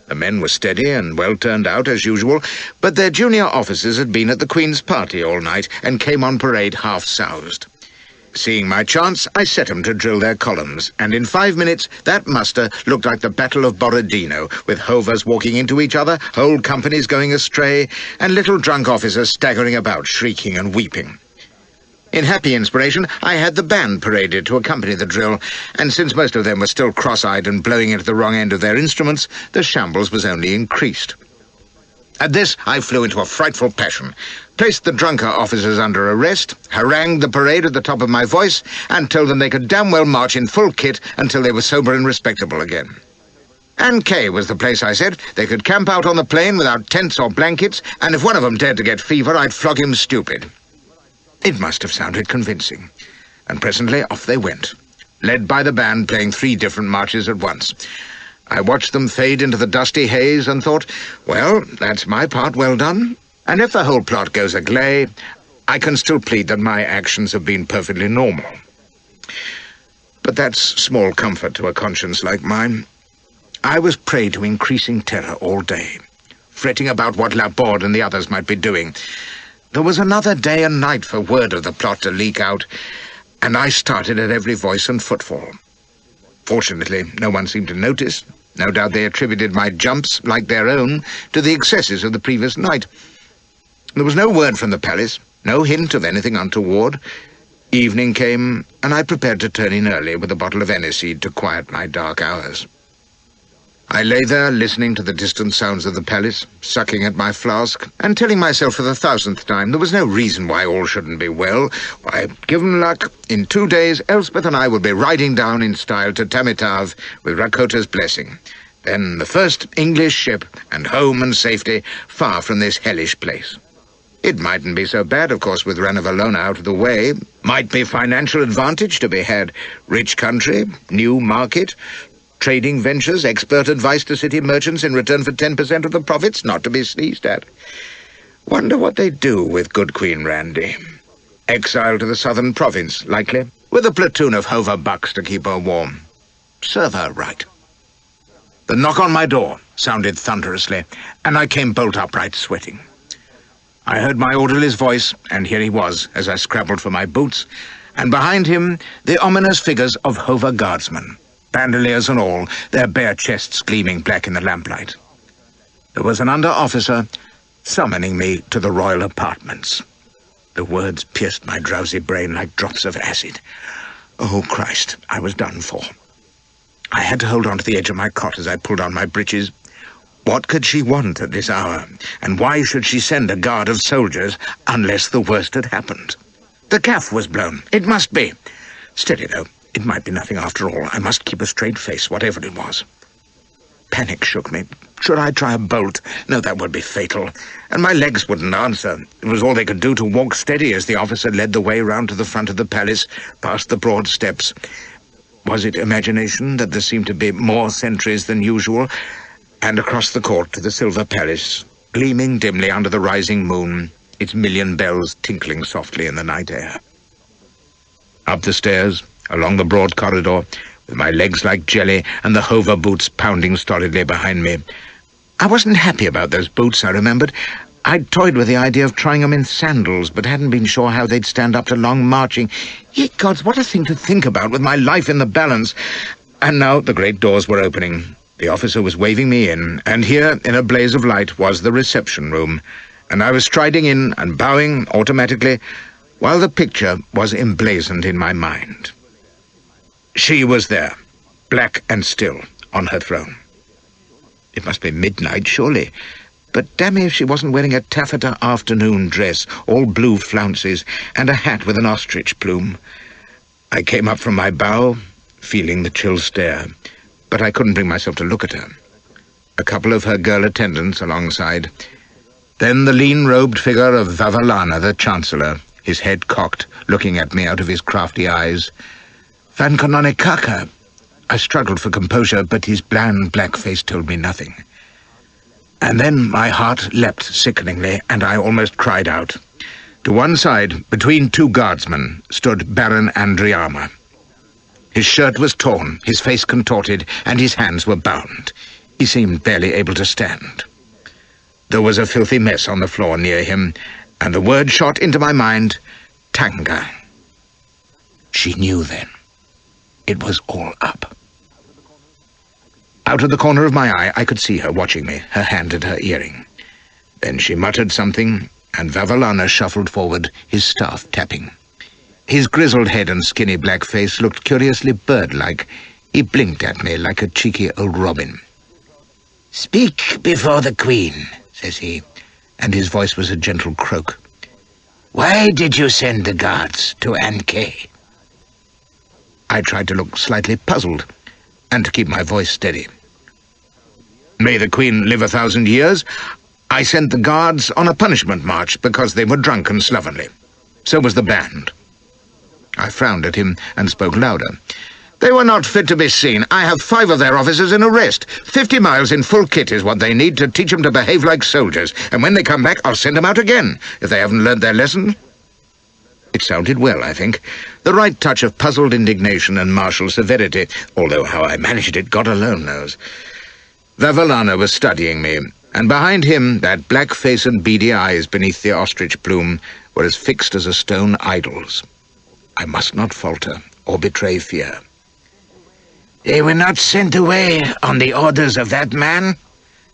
S3: The men were steady and well turned out, as usual, but their junior officers had been at the Queen's party all night and came on parade half-soused. Seeing my chance, I set 'em to drill their columns, and in 5 minutes that muster looked like the Battle of Borodino, with hovers walking into each other, whole companies going astray, and little drunk officers staggering about, shrieking and weeping. In happy inspiration, I had the band paraded to accompany the drill, and since most of them were still cross-eyed and blowing into the wrong end of their instruments, the shambles was only increased. At this, I flew into a frightful passion, placed the drunker officers under arrest, harangued the parade at the top of my voice, and told them they could damn well march in full kit until they were sober and respectable again. Anne Kay was the place, I said. They could camp out on the plain without tents or blankets, and if one of them dared to get fever, I'd flog him stupid. It must have sounded convincing, and presently off they went, led by the band playing 3 different marches at once. I watched them fade into the dusty haze and thought, well, that's my part well done. And if the whole plot goes agley, I can still plead that my actions have been perfectly normal. But that's small comfort to a conscience like mine. I was prey to increasing terror all day, fretting about what Laborde and the others might be doing. There was another day and night for word of the plot to leak out, and I started at every voice and footfall. Fortunately, no one seemed to notice. No doubt they attributed my jumps, like their own, to the excesses of the previous night. There was no word from the palace, no hint of anything untoward. Evening came, and I prepared to turn in early with a bottle of aniseed to quiet my dark hours. I lay there, listening to the distant sounds of the palace, sucking at my flask, and telling myself for the 1000th time there was no reason why all shouldn't be well. Why, given luck, in 2 days Elspeth and I would be riding down in style to Tamitave with Rakota's blessing. Then the first English ship, and home and safety, far from this hellish place. It mightn't be so bad, of course, with Ranavalona out of the way. Might be financial advantage to be had. Rich country, new market, trading ventures, expert advice to city merchants in return for 10% of the profits, not to be sneezed at. Wonder what they do with good Queen Randy. Exile to the southern province, likely, with a platoon of Hover bucks to keep her warm. Serve her right. The knock on my door sounded thunderously, and I came bolt upright, sweating. I heard my orderly's voice, and here he was, as I scrabbled for my boots, and behind him the ominous figures of Hover guardsmen, bandoliers and all, their bare chests gleaming black in the lamplight. There was an under-officer summoning me to the royal apartments. The words pierced my drowsy brain like drops of acid. Oh, Christ, I was done for. I had to hold on to the edge of my cot as I pulled on my breeches. What could she want at this hour, and why should she send a guard of soldiers unless the worst had happened? The gaff was blown. It must be. Steady, though. It might be nothing after all. I must keep a straight face, whatever it was. Panic shook me. Should I try a bolt? No, that would be fatal. And my legs wouldn't answer. It was all they could do to walk steady as the officer led the way round to the front of the palace, past the broad steps. Was it imagination that there seemed to be more sentries than usual? And across the court to the Silver Palace, gleaming dimly under the rising moon, its million bells tinkling softly in the night air. Up the stairs, along the broad corridor, with my legs like jelly and the Hover boots pounding stolidly behind me. I wasn't happy about those boots, I remembered. I'd toyed with the idea of trying them in sandals, but hadn't been sure how they'd stand up to long marching. Ye gods, what a thing to think about, with my life in the balance. And now the great doors were opening. The officer was waving me in, and here, in a blaze of light, was the reception room, and I was striding in and bowing automatically, while the picture was emblazoned in my mind. She was there, black and still, on her throne. It must be midnight, surely. But damn me if she wasn't wearing a taffeta afternoon dress, all blue flounces, and a hat with an ostrich plume. I came up from my bow, feeling the chill stare, but I couldn't bring myself to look at her. A couple of her girl attendants alongside. Then the lean-robed figure of Vavalana, the Chancellor, his head cocked, looking at me out of his crafty eyes. Van Canonicaka. I struggled for composure, but his bland black face told me nothing. And then my heart leapt sickeningly, and I almost cried out. To one side, between two guardsmen, stood Baron Andriama. His shirt was torn, his face contorted, and his hands were bound. He seemed barely able to stand. There was a filthy mess on the floor near him, and the word shot into my mind, Tanga. She knew then. It was all up. Out of the corner of my eye, I could see her watching me, her hand at her earring. Then she muttered something, and Vavalana shuffled forward, his staff tapping. His grizzled head and skinny black face looked curiously bird-like. He blinked at me like a cheeky old robin. "Speak before the Queen," says he, and his voice was a gentle croak. "Why did you send the guards to Anke?" I tried to look slightly puzzled, and to keep my voice steady. "May the Queen live 1,000 years. I sent the guards on a punishment march because they were drunk and slovenly. So was the band." I frowned at him and spoke louder. "They were not fit to be seen. I have 5 of their officers in arrest. 50 miles in full kit is what they need to teach them to behave like soldiers, and when they come back, I'll send them out again, if they haven't learned their lesson." It sounded well, I think. The right touch of puzzled indignation and martial severity, although how I managed it, God alone knows. Vavalana was studying me, and behind him, that black face and beady eyes beneath the ostrich plume were as fixed as a stone idol's. I must not falter or betray fear. "They were not sent away on the orders of that man,"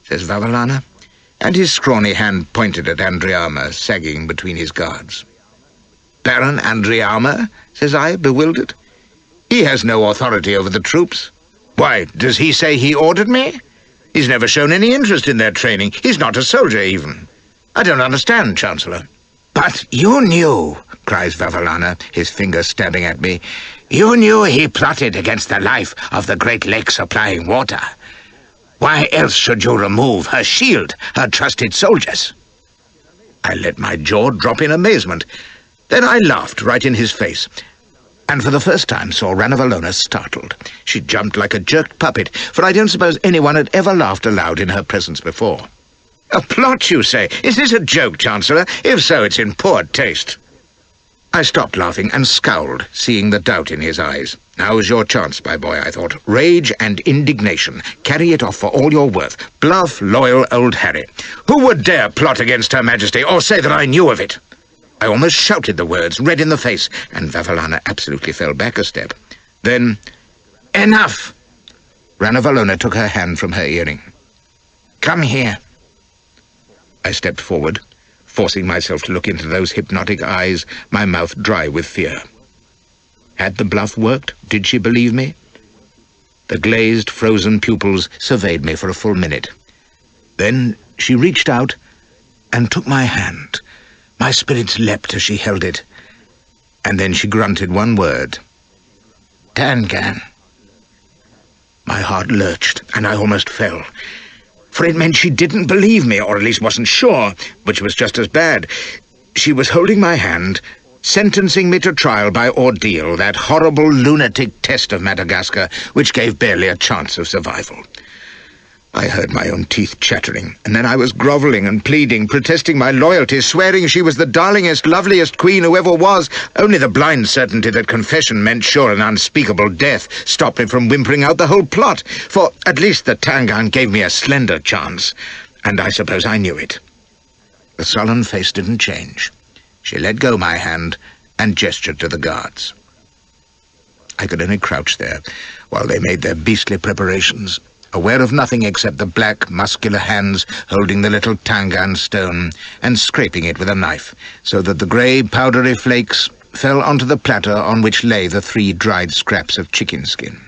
S3: says Vavalana, and his scrawny hand pointed at Andriama, sagging between his guards. "Baron Andriama?" says I, bewildered. "He has no authority over the troops. Why, does he say he ordered me? He's never shown any interest in their training. He's not a soldier, even. I don't understand, Chancellor." "But you knew," cries Vavalana, his finger stabbing at me. "You knew he plotted against the life of the Great Lake supplying water. Why else should you remove her shield, her trusted soldiers?" I let my jaw drop in amazement. Then I laughed right in his face, and for the first time saw Ranavalona startled. She jumped like a jerked puppet, for I don't suppose anyone had ever laughed aloud in her presence before. "A plot, you say? Is this a joke, Chancellor? If so, it's in poor taste." I stopped laughing and scowled, seeing the doubt in his eyes. "Now's your chance, my boy," I thought. "Rage and indignation. Carry it off for all you're worth. Bluff, loyal old Harry. Who would dare plot against Her Majesty, or say that I knew of it?" I almost shouted the words, red in the face, and Vavalana absolutely fell back a step. Then, "Enough!" Ranavalona took her hand from her earring. "Come here." I stepped forward, forcing myself to look into those hypnotic eyes, my mouth dry with fear. Had the bluff worked? Did she believe me? The glazed, frozen pupils surveyed me for a full minute. Then she reached out and took my hand. My spirits leapt as she held it, and then she grunted one word. "Tangan." My heart lurched, and I almost fell, for it meant she didn't believe me, or at least wasn't sure, which was just as bad. She was holding my hand, sentencing me to trial by ordeal, that horrible lunatic test of Madagascar, which gave barely a chance of survival. I heard my own teeth chattering, and then I was grovelling and pleading, protesting my loyalty, swearing she was the darlingest, loveliest queen who ever was. Only the blind certainty that confession meant sure and unspeakable death stopped me from whimpering out the whole plot, for at least the Tangan gave me a slender chance, and I suppose I knew it. The sullen face didn't change. She let go my hand and gestured to the guards. I could only crouch there while they made their beastly preparations, aware of nothing except the black, muscular hands holding the little Tangan stone and scraping it with a knife, so that the grey, powdery flakes fell onto the platter on which lay the 3 dried scraps of chicken skin.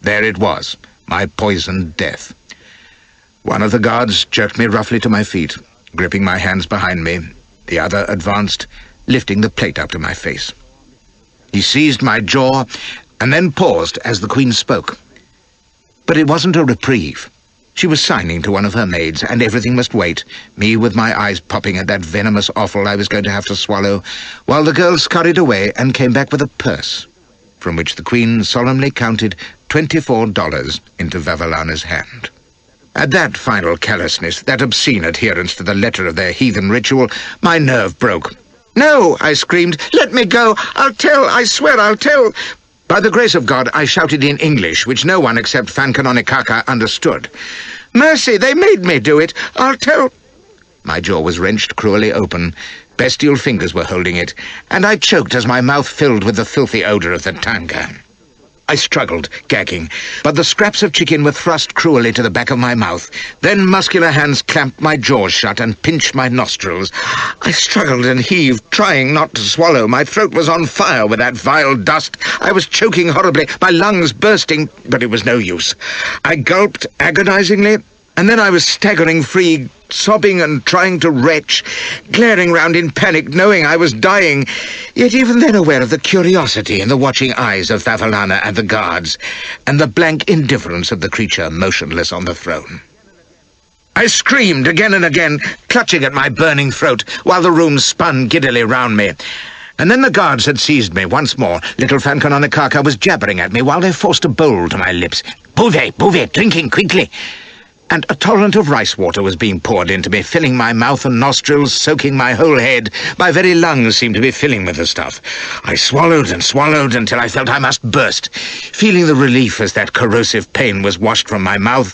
S1: There it was, my poisoned death. One of the guards jerked me roughly to my feet, gripping my hands behind me. The other advanced, lifting the plate up to my face. He seized my jaw and then paused as the Queen spoke. But it wasn't a reprieve. She was signing to one of her maids, and everything must wait, me with my eyes popping at that venomous offal I was going to have to swallow, while the girl scurried away and came back with a purse, from which the Queen solemnly counted $24 into Vavilana's hand. At that final callousness, that obscene adherence to the letter of their heathen ritual, my nerve broke. "No!" I screamed. "Let me go! I'll tell! I swear I'll tell!" By the grace of God, I shouted in English, which no one except Fankanonekaka understood. "Mercy, they made me do it! I'll tell—" My jaw was wrenched cruelly open. Bestial fingers were holding it, and I choked as my mouth filled with the filthy odour of the tanga. I struggled, gagging, but the scraps of chicken were thrust cruelly to the back of my mouth. Then muscular hands clamped my jaws shut and pinched my nostrils. I struggled and heaved, trying not to swallow. My throat was on fire with that vile dust. I was choking horribly, my lungs bursting, but it was no use. I gulped agonizingly, and then I was staggering free, sobbing and trying to retch, glaring round in panic, knowing I was dying, yet even then aware of the curiosity in the watching eyes of Vavilana and the guards, and the blank indifference of the creature motionless on the throne. I screamed again and again, clutching at my burning throat, while the room spun giddily round me. And then the guards had seized me once more. Little Fankanonekaka was jabbering at me while they forced a bowl to my lips. "Bouvet, drinking quickly!" And a torrent of rice water was being poured into me, filling my mouth and nostrils, soaking my whole head. My very lungs seemed to be filling with the stuff. I swallowed and swallowed until I felt I must burst, feeling the relief as that corrosive pain was washed from my mouth.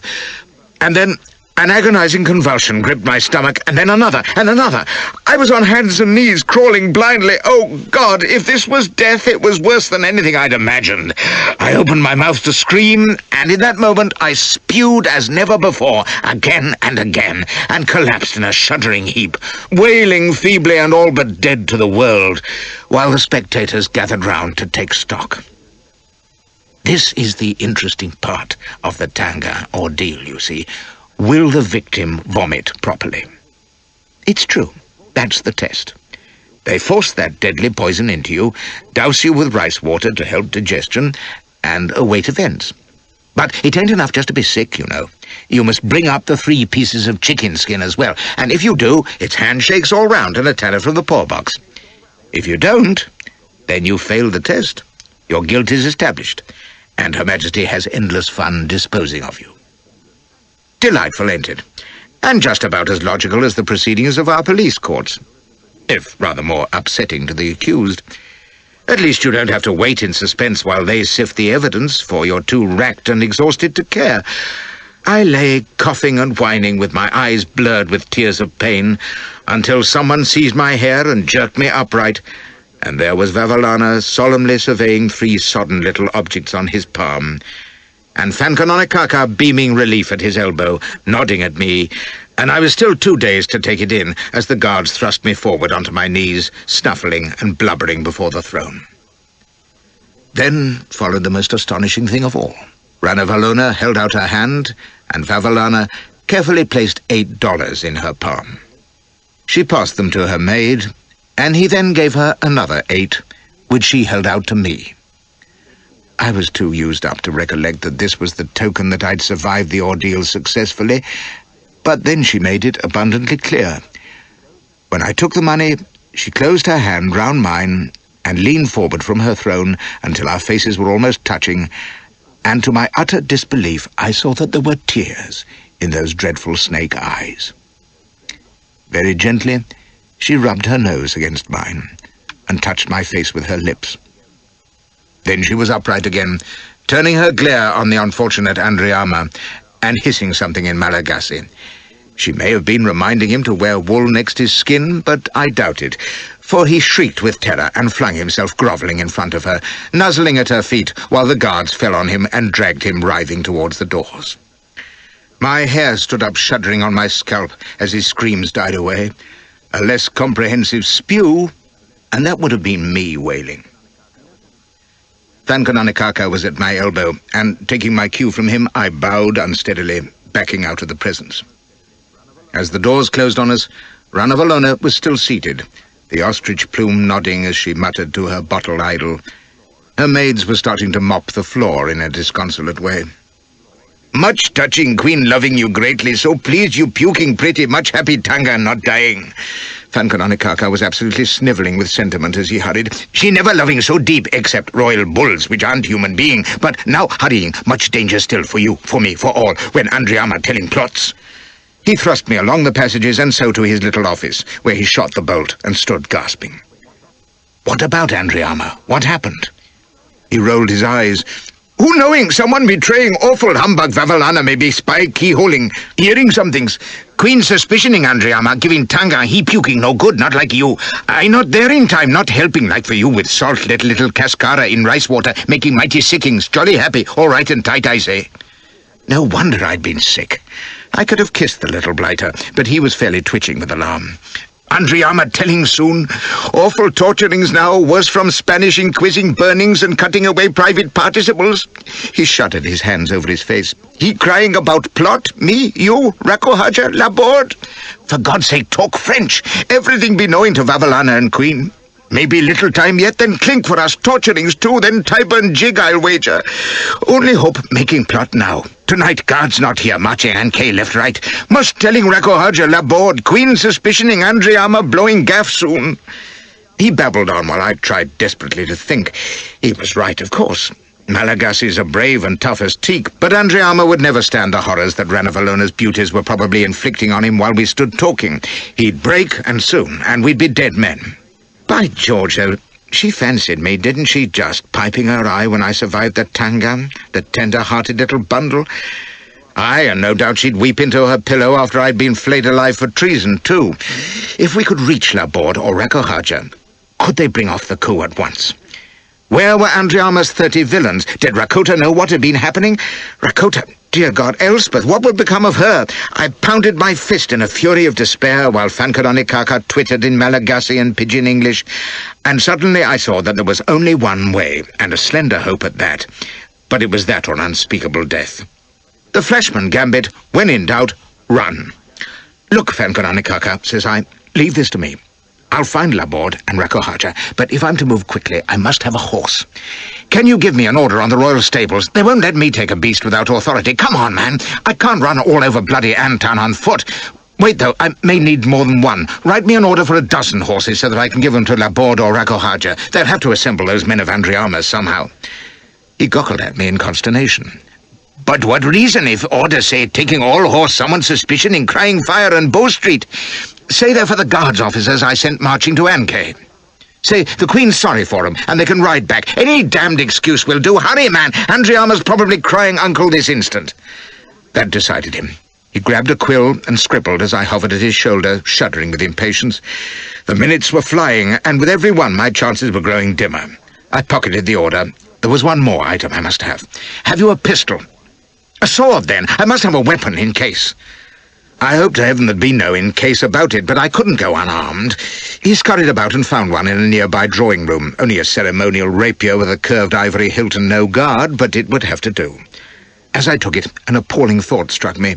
S1: And then an agonizing convulsion gripped my stomach, and then another, and another. I was on hands and knees, crawling blindly. Oh, God, if this was death, it was worse than anything I'd imagined. I opened my mouth to scream, and in that moment I spewed as never before, again and again, and collapsed in a shuddering heap, wailing feebly and all but dead to the world, while the spectators gathered round to take stock. This is the interesting part of the tanga ordeal, you see. Will the victim vomit properly? It's true. That's the test. They force that deadly poison into you, douse you with rice water to help digestion, and await events. But it ain't enough just to be sick, you know. You must bring up the 3 pieces of chicken skin as well, and if you do, it's handshakes all round and a tenner from the poor box. If you don't, then you failed the test. Your guilt is established, and Her Majesty has endless fun disposing of you. Delightful, ain't it? And just about as logical as the proceedings of our police courts, if rather more upsetting to the accused. At least you don't have to wait in suspense while they sift the evidence, for you're too racked and exhausted to care. I lay coughing and whining with my eyes blurred with tears of pain until someone seized my hair and jerked me upright, and there was Vavilana solemnly surveying 3 sodden little objects on his palm, and Fankanonekaka beaming relief at his elbow, nodding at me, and I was still too dazed to take it in as the guards thrust me forward onto my knees, snuffling and blubbering before the throne. Then followed the most astonishing thing of all. Ranavalona held out her hand, and Vavilana carefully placed $8 in her palm. She passed them to her maid, and he then gave her another 8, which she held out to me. I was too used up to recollect that this was the token that I'd survived the ordeal successfully, but then she made it abundantly clear. When I took the money, she closed her hand round mine and leaned forward from her throne until our faces were almost touching, and to my utter disbelief I saw that there were tears in those dreadful snake eyes. Very gently, she rubbed her nose against mine and touched my face with her lips. Then she was upright again, turning her glare on the unfortunate Andriama and hissing something in Malagasy. She may have been reminding him to wear wool next his skin, but I doubt it, for he shrieked with terror and flung himself grovelling in front of her, nuzzling at her feet while the guards fell on him and dragged him writhing towards the doors. My hair stood up shuddering on my scalp as his screams died away. A less comprehensive spew, and that would have been me wailing. Fankanonekaka was at my elbow, and taking my cue from him, I bowed unsteadily, backing out of the presence. As the doors closed on us, Ranavalona was still seated, the ostrich plume nodding as she muttered to her bottle idol. Her maids were starting to mop the floor in a disconsolate way.
S3: Much touching, Queen, loving you greatly, so pleased you puking pretty, much happy Tanga not dying.
S1: Fankanonekaka was absolutely snivelling with sentiment as he hurried.
S3: She never loving so deep, except royal bulls, which aren't human being, but now hurrying, much danger still for you, for me, for all, when Andriama telling plots.
S1: He thrust me along the passages and so to his little office, where he shot the bolt and stood gasping.
S3: What about Andriama? What happened?
S1: He rolled his eyes.
S3: Who knowing? Someone betraying awful humbug Vavalana may be spy keyholing, hearing somethings. Queen suspicioning Andriama, giving Tanga, he puking no good, not like you. I not there in time, not helping like for you with salt, let little cascara in rice water, making mighty sickings, jolly happy, all right and tight, I say.
S1: No wonder I'd been sick. I could have kissed the little blighter, but he was fairly twitching with alarm.
S3: Andriama telling soon. Awful torturings now, worse from Spanish inquising, burnings and cutting away private participles.
S1: He shuttered his hands over his face.
S3: He crying about plot, me, you, Rakohaja, Laborde. For God's sake, talk French. Everything be knowing to Vavalana and Queen. Maybe little time yet, then clink for us, torturings too, then Tyburn jig, I'll wager. Only hope making plot now. Tonight, guards not here, marching Ankei left, right. Must telling Rakohaja, Laborde, Queen suspicioning Andriama, blowing gaff soon.
S1: He babbled on while I tried desperately to think. He was right, of course. Malagasys are brave and tough as teak, but Andriama would never stand the horrors that Ranavalona's beauties were probably inflicting on him while we stood talking. He'd break, and soon, and we'd be dead men. By George, though, she fancied me, didn't she, just piping her eye when I survived the Tangam, the tender-hearted little bundle? Aye, and no doubt she'd weep into her pillow after I'd been flayed alive for treason, too. If we could reach Laborde or Rakohaja, could they bring off the coup at once? Where were Andriama's 30 villains? Did Rakota know what had been happening? Rakota, dear God, Elspeth, what would become of her? I pounded my fist in a fury of despair while Fankanonekaka twittered in Malagasy and Pidgin English, and suddenly I saw that there was only one way, and a slender hope at that. But it was that or unspeakable death. The Flashman gambit, when in doubt, run. Look, Fankanonekaka, says I, leave this to me. I'll find Laborde and Rakohaja, but if I'm to move quickly, I must have a horse. Can you give me an order on the royal stables? They won't let me take a beast without authority. Come on, man. I can't run all over bloody Anton on foot. Wait, though, I may need more than one. Write me an order for 12 horses so that I can give them to Laborde or Rakohaja. They'll have to assemble those men of Andriama's somehow. He goggled at me in consternation.
S3: But what reason if orders say taking all horse, someone suspicioning, crying fire and Bow Street?
S1: Say they're for the guards officers I sent marching to Ankei. Say the Queen's sorry for them, and they can ride back.
S3: Any damned excuse will do. Hurry, man. Andriama's probably crying uncle this instant.
S1: That decided him. He grabbed a quill and scribbled as I hovered at his shoulder, shuddering with impatience. The minutes were flying, and with every one my chances were growing dimmer. I pocketed the order. There was one more item I must have. Have you a pistol?
S3: A sword, then. I must have a weapon in case.
S1: I hoped to heaven there'd be no in case about it, but I couldn't go unarmed. He scurried about and found one in a nearby drawing room, only a ceremonial rapier with a curved ivory hilt and no guard, but it would have to do. As I took it, an appalling thought struck me.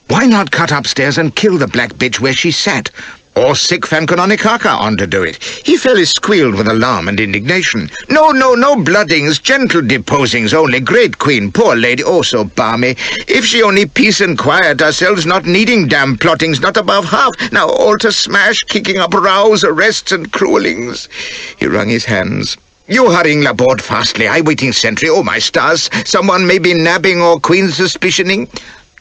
S1: Why not cut upstairs and kill the black bitch where she sat? Or sick Fankanonekaka on to do it. He fairly squealed with alarm and indignation.
S3: No bloodings, gentle deposings only. Great Queen, poor lady, oh so balmy. If she only peace and quiet ourselves, not needing damn plottings, not above half. Now all to smash, kicking up rows, arrests and cruelings.
S1: He wrung his hands.
S3: You hurrying Laborde fastly, I waiting sentry, oh my stars. Someone may be nabbing or Queen suspicioning.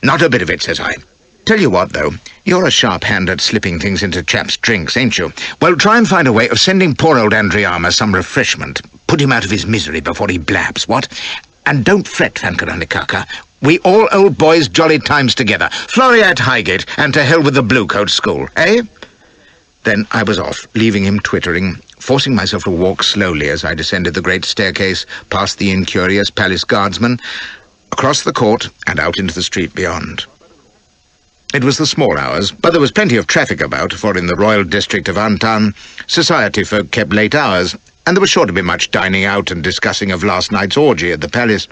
S1: Not a bit of it, says I. Tell you what, though, you're a sharp hand at slipping things into chaps' drinks, ain't you? Well, try and find a way of sending poor old Andriama some refreshment. Put him out of his misery before he blabs, what? And don't fret, Fankanonekaka. We all old boys jolly times together. Floriat Highgate, and to hell with the Bluecoat School, eh? Then I was off, leaving him twittering, forcing myself to walk slowly as I descended the great staircase, past the incurious palace guardsmen, across the court, and out into the street beyond. It was the small hours, but there was plenty of traffic about, for in the royal district of Antan, society folk kept late hours, and there was sure to be much dining out and discussing of last night's orgy at the palace.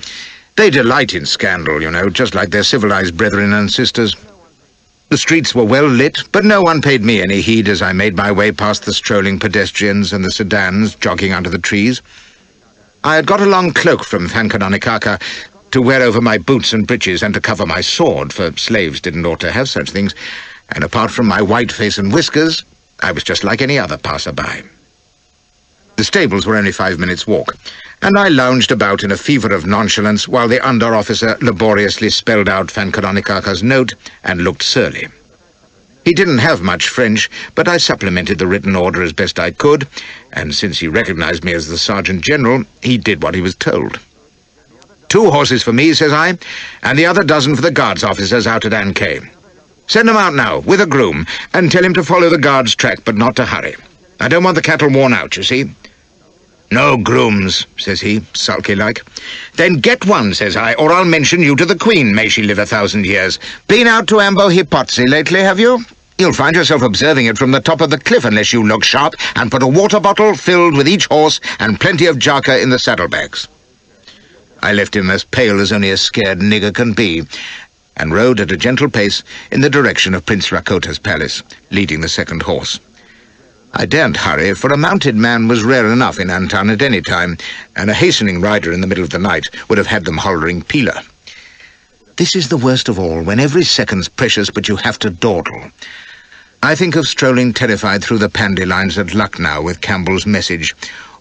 S1: They delight in scandal, you know, just like their civilized brethren and sisters. The streets were well lit, but no one paid me any heed as I made my way past the strolling pedestrians and the sedans jogging under the trees. I had got a long cloak from Fancononicaka to wear over my boots and breeches and to cover my sword, for slaves didn't ought to have such things, and apart from my white face and whiskers, I was just like any other passer-by. The stables were only 5 minutes' walk, and I lounged about in a fever of nonchalance while the under-officer laboriously spelled out Fancononicaka's note and looked surly. He didn't have much French, but I supplemented the written order as best I could, and since he recognized me as the Sergeant-General, he did what he was told. 2 horses for me, says I, and the other dozen for the guards officers out at Ankei. Send them out now, with a groom, and tell him to follow the guard's track, but not to hurry. I don't want the cattle worn out, you see. No grooms, says he, sulky-like. Then get one, says I, or I'll mention you to the Queen, may she live 1,000 years. Been out to Ambo Hipotzi lately, have you? You'll find yourself observing it from the top of the cliff unless you look sharp, and put a water bottle filled with each horse and plenty of jarka in the saddlebags. I left him as pale as only a scared nigger can be, and rode at a gentle pace in the direction of Prince Rakota's palace, leading the second horse. I daren't hurry, for a mounted man was rare enough in Antan at any time, and a hastening rider in the middle of the night would have had them hollering peeler. This is the worst of all, when every second's precious but you have to dawdle. I think of strolling terrified through the pandy lines at Lucknow with Campbell's message,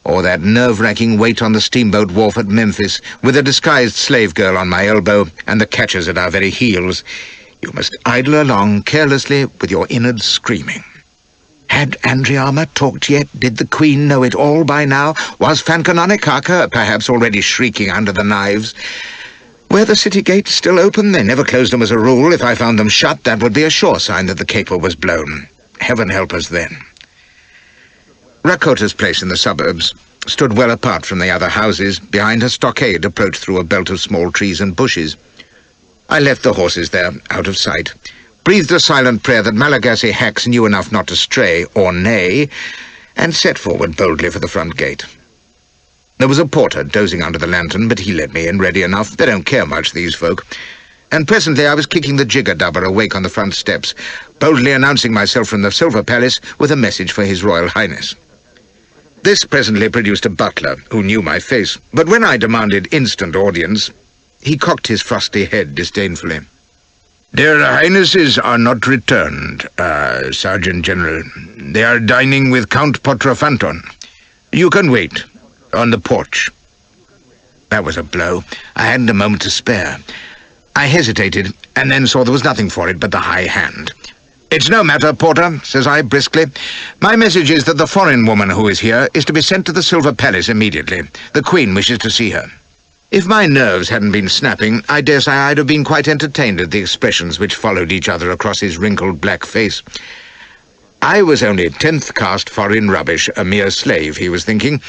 S1: or that nerve-wracking wait on the steamboat wharf at Memphis with a disguised slave girl on my elbow and the catchers at our very heels. You must idle along carelessly with your innards screaming. Had Andriama talked yet? Did the Queen know it all by now? Was Fancononicaka perhaps already shrieking under the knives? Were the city gates still open? They never closed them as a rule. If I found them shut, that would be a sure sign that the caper was blown. Heaven help us then. Rakota's place in the suburbs stood well apart from the other houses, behind a stockade approached through a belt of small trees and bushes. I left the horses there, out of sight, breathed a silent prayer that Malagasy hacks knew enough not to stray or neigh, and set forward boldly for the front gate. There was a porter dozing under the lantern, but he let me in ready enough. They don't care much, these folk. And presently I was kicking the jigger-dubber awake on the front steps, boldly announcing myself from the Silver Palace with a message for His Royal Highness. This presently produced a butler, who knew my face, but when I demanded instant audience, he cocked his frosty head disdainfully. Their Highnesses are not returned, Sergeant-General. They are dining with Count Potrofanton. You can wait, on the porch. That was a blow. I hadn't a moment to spare. I hesitated, and then saw there was nothing for it but the high hand. It's no matter, Porter, says I briskly. My message is that the foreign woman who is here is to be sent to the Silver Palace immediately. The Queen wishes to see her. If my nerves hadn't been snapping, I dare say I'd have been quite entertained at the expressions which followed each other across his wrinkled black face. I was only 10th caste foreign rubbish, a mere slave, he was thinking.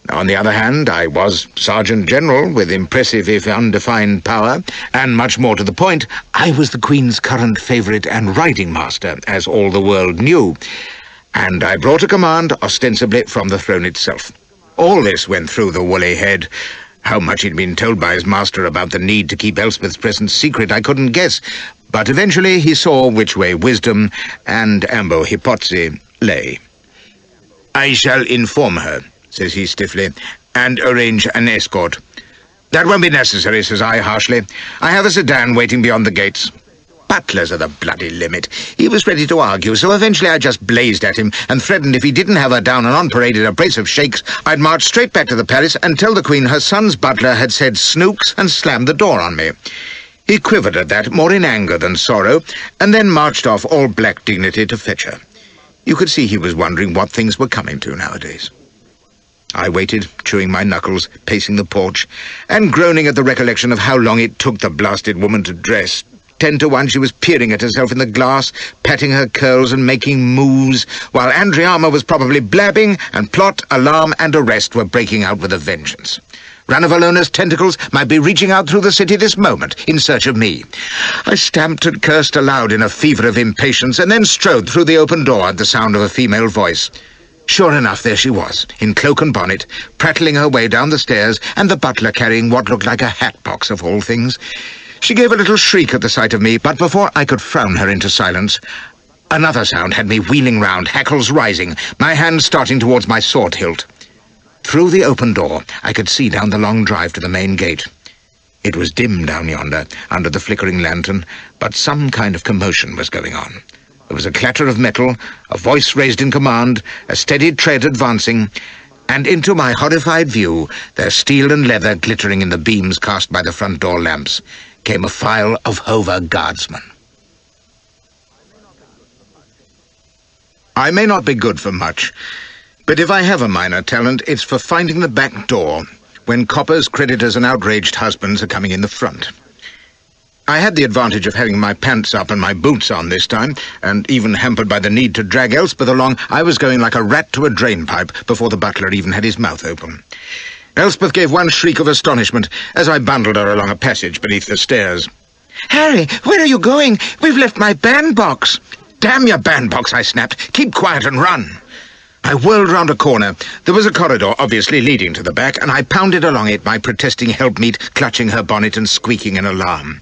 S1: On the other hand, I was Sergeant-General, with impressive if undefined power, and much more to the point, I was the Queen's current favourite and riding master, as all the world knew, and I brought a command ostensibly from the throne itself. All this went through the woolly head. How much he'd been told by his master about the need to keep Elspeth's presence secret I couldn't guess, but eventually he saw which way wisdom and Ambo Hipotzi lay. I shall inform her, says he stiffly, and arrange an escort. That won't be necessary, says I harshly. I have a sedan waiting beyond the gates. Butlers are the bloody limit. He was ready to argue, so eventually I just blazed at him and threatened if he didn't have her down and on-parade in a brace of shakes, I'd march straight back to the palace and tell the Queen her son's butler had said snooks and slammed the door on me. He quivered at that, more in anger than sorrow, and then marched off all black dignity to fetch her. You could see he was wondering what things were coming to nowadays. I waited, chewing my knuckles, pacing the porch, and groaning at the recollection of how long it took the blasted woman to dress. 10 to 1 she was peering at herself in the glass, patting her curls and making moves, while Andriama was probably blabbing, and plot, alarm, and arrest were breaking out with a vengeance. Ranavalona's tentacles might be reaching out through the city this moment, in search of me. I stamped and cursed aloud in a fever of impatience, and then strode through the open door at the sound of a female voice.
S3: Sure enough, there she was, in cloak and bonnet, prattling her way down the stairs, and the butler carrying what looked like a hat-box of all things. She gave a little shriek at the sight of me, but before I could frown her into silence, another sound had me wheeling round, hackles rising, my hand starting towards my sword hilt. Through the open door, I could see down the long drive to the main gate. It was dim down yonder, under the flickering lantern, but some kind of commotion was going on. There was a clatter of metal, a voice raised in command, a steady tread advancing, and into my horrified view, their steel and leather glittering in the beams cast by the front door lamps, came a file of Hover guardsmen. I may not be good for much, but if I have a minor talent, it's for finding the back door when coppers, creditors, and outraged husbands are coming in the front. I had the advantage of having my pants up and my boots on this time, and even hampered by the need to drag Elspeth along, I was going like a rat to a drainpipe before the butler even had his mouth open. Elspeth gave one shriek of astonishment as I bundled her along a passage beneath the stairs. "Harry, where are you going? We've left my bandbox." "Damn your bandbox," I snapped. "Keep quiet and run." I whirled round a corner. There was a corridor, obviously leading to the back, and I pounded along it, my protesting helpmeet clutching her bonnet and squeaking in alarm.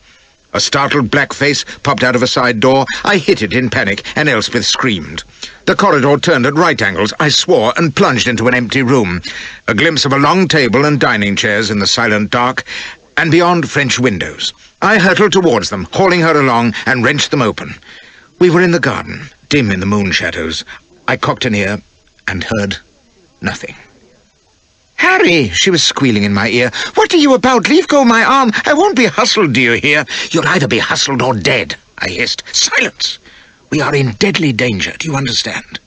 S3: A startled black face popped out of a side door. I hit it in panic, and Elspeth screamed. The corridor turned at right angles, I swore, and plunged into an empty room. A glimpse of a long table and dining chairs in the silent dark, and beyond French windows. I hurtled towards them, hauling her along, and wrenched them open. We were in the garden, dim in the moon shadows. I cocked an ear and heard nothing. "Harry," she was squealing in my ear, "what are you about? Leave go my arm. I won't be hustled, do you hear?" "You'll either be hustled or dead," I hissed. "Silence! We are in deadly danger, do you understand?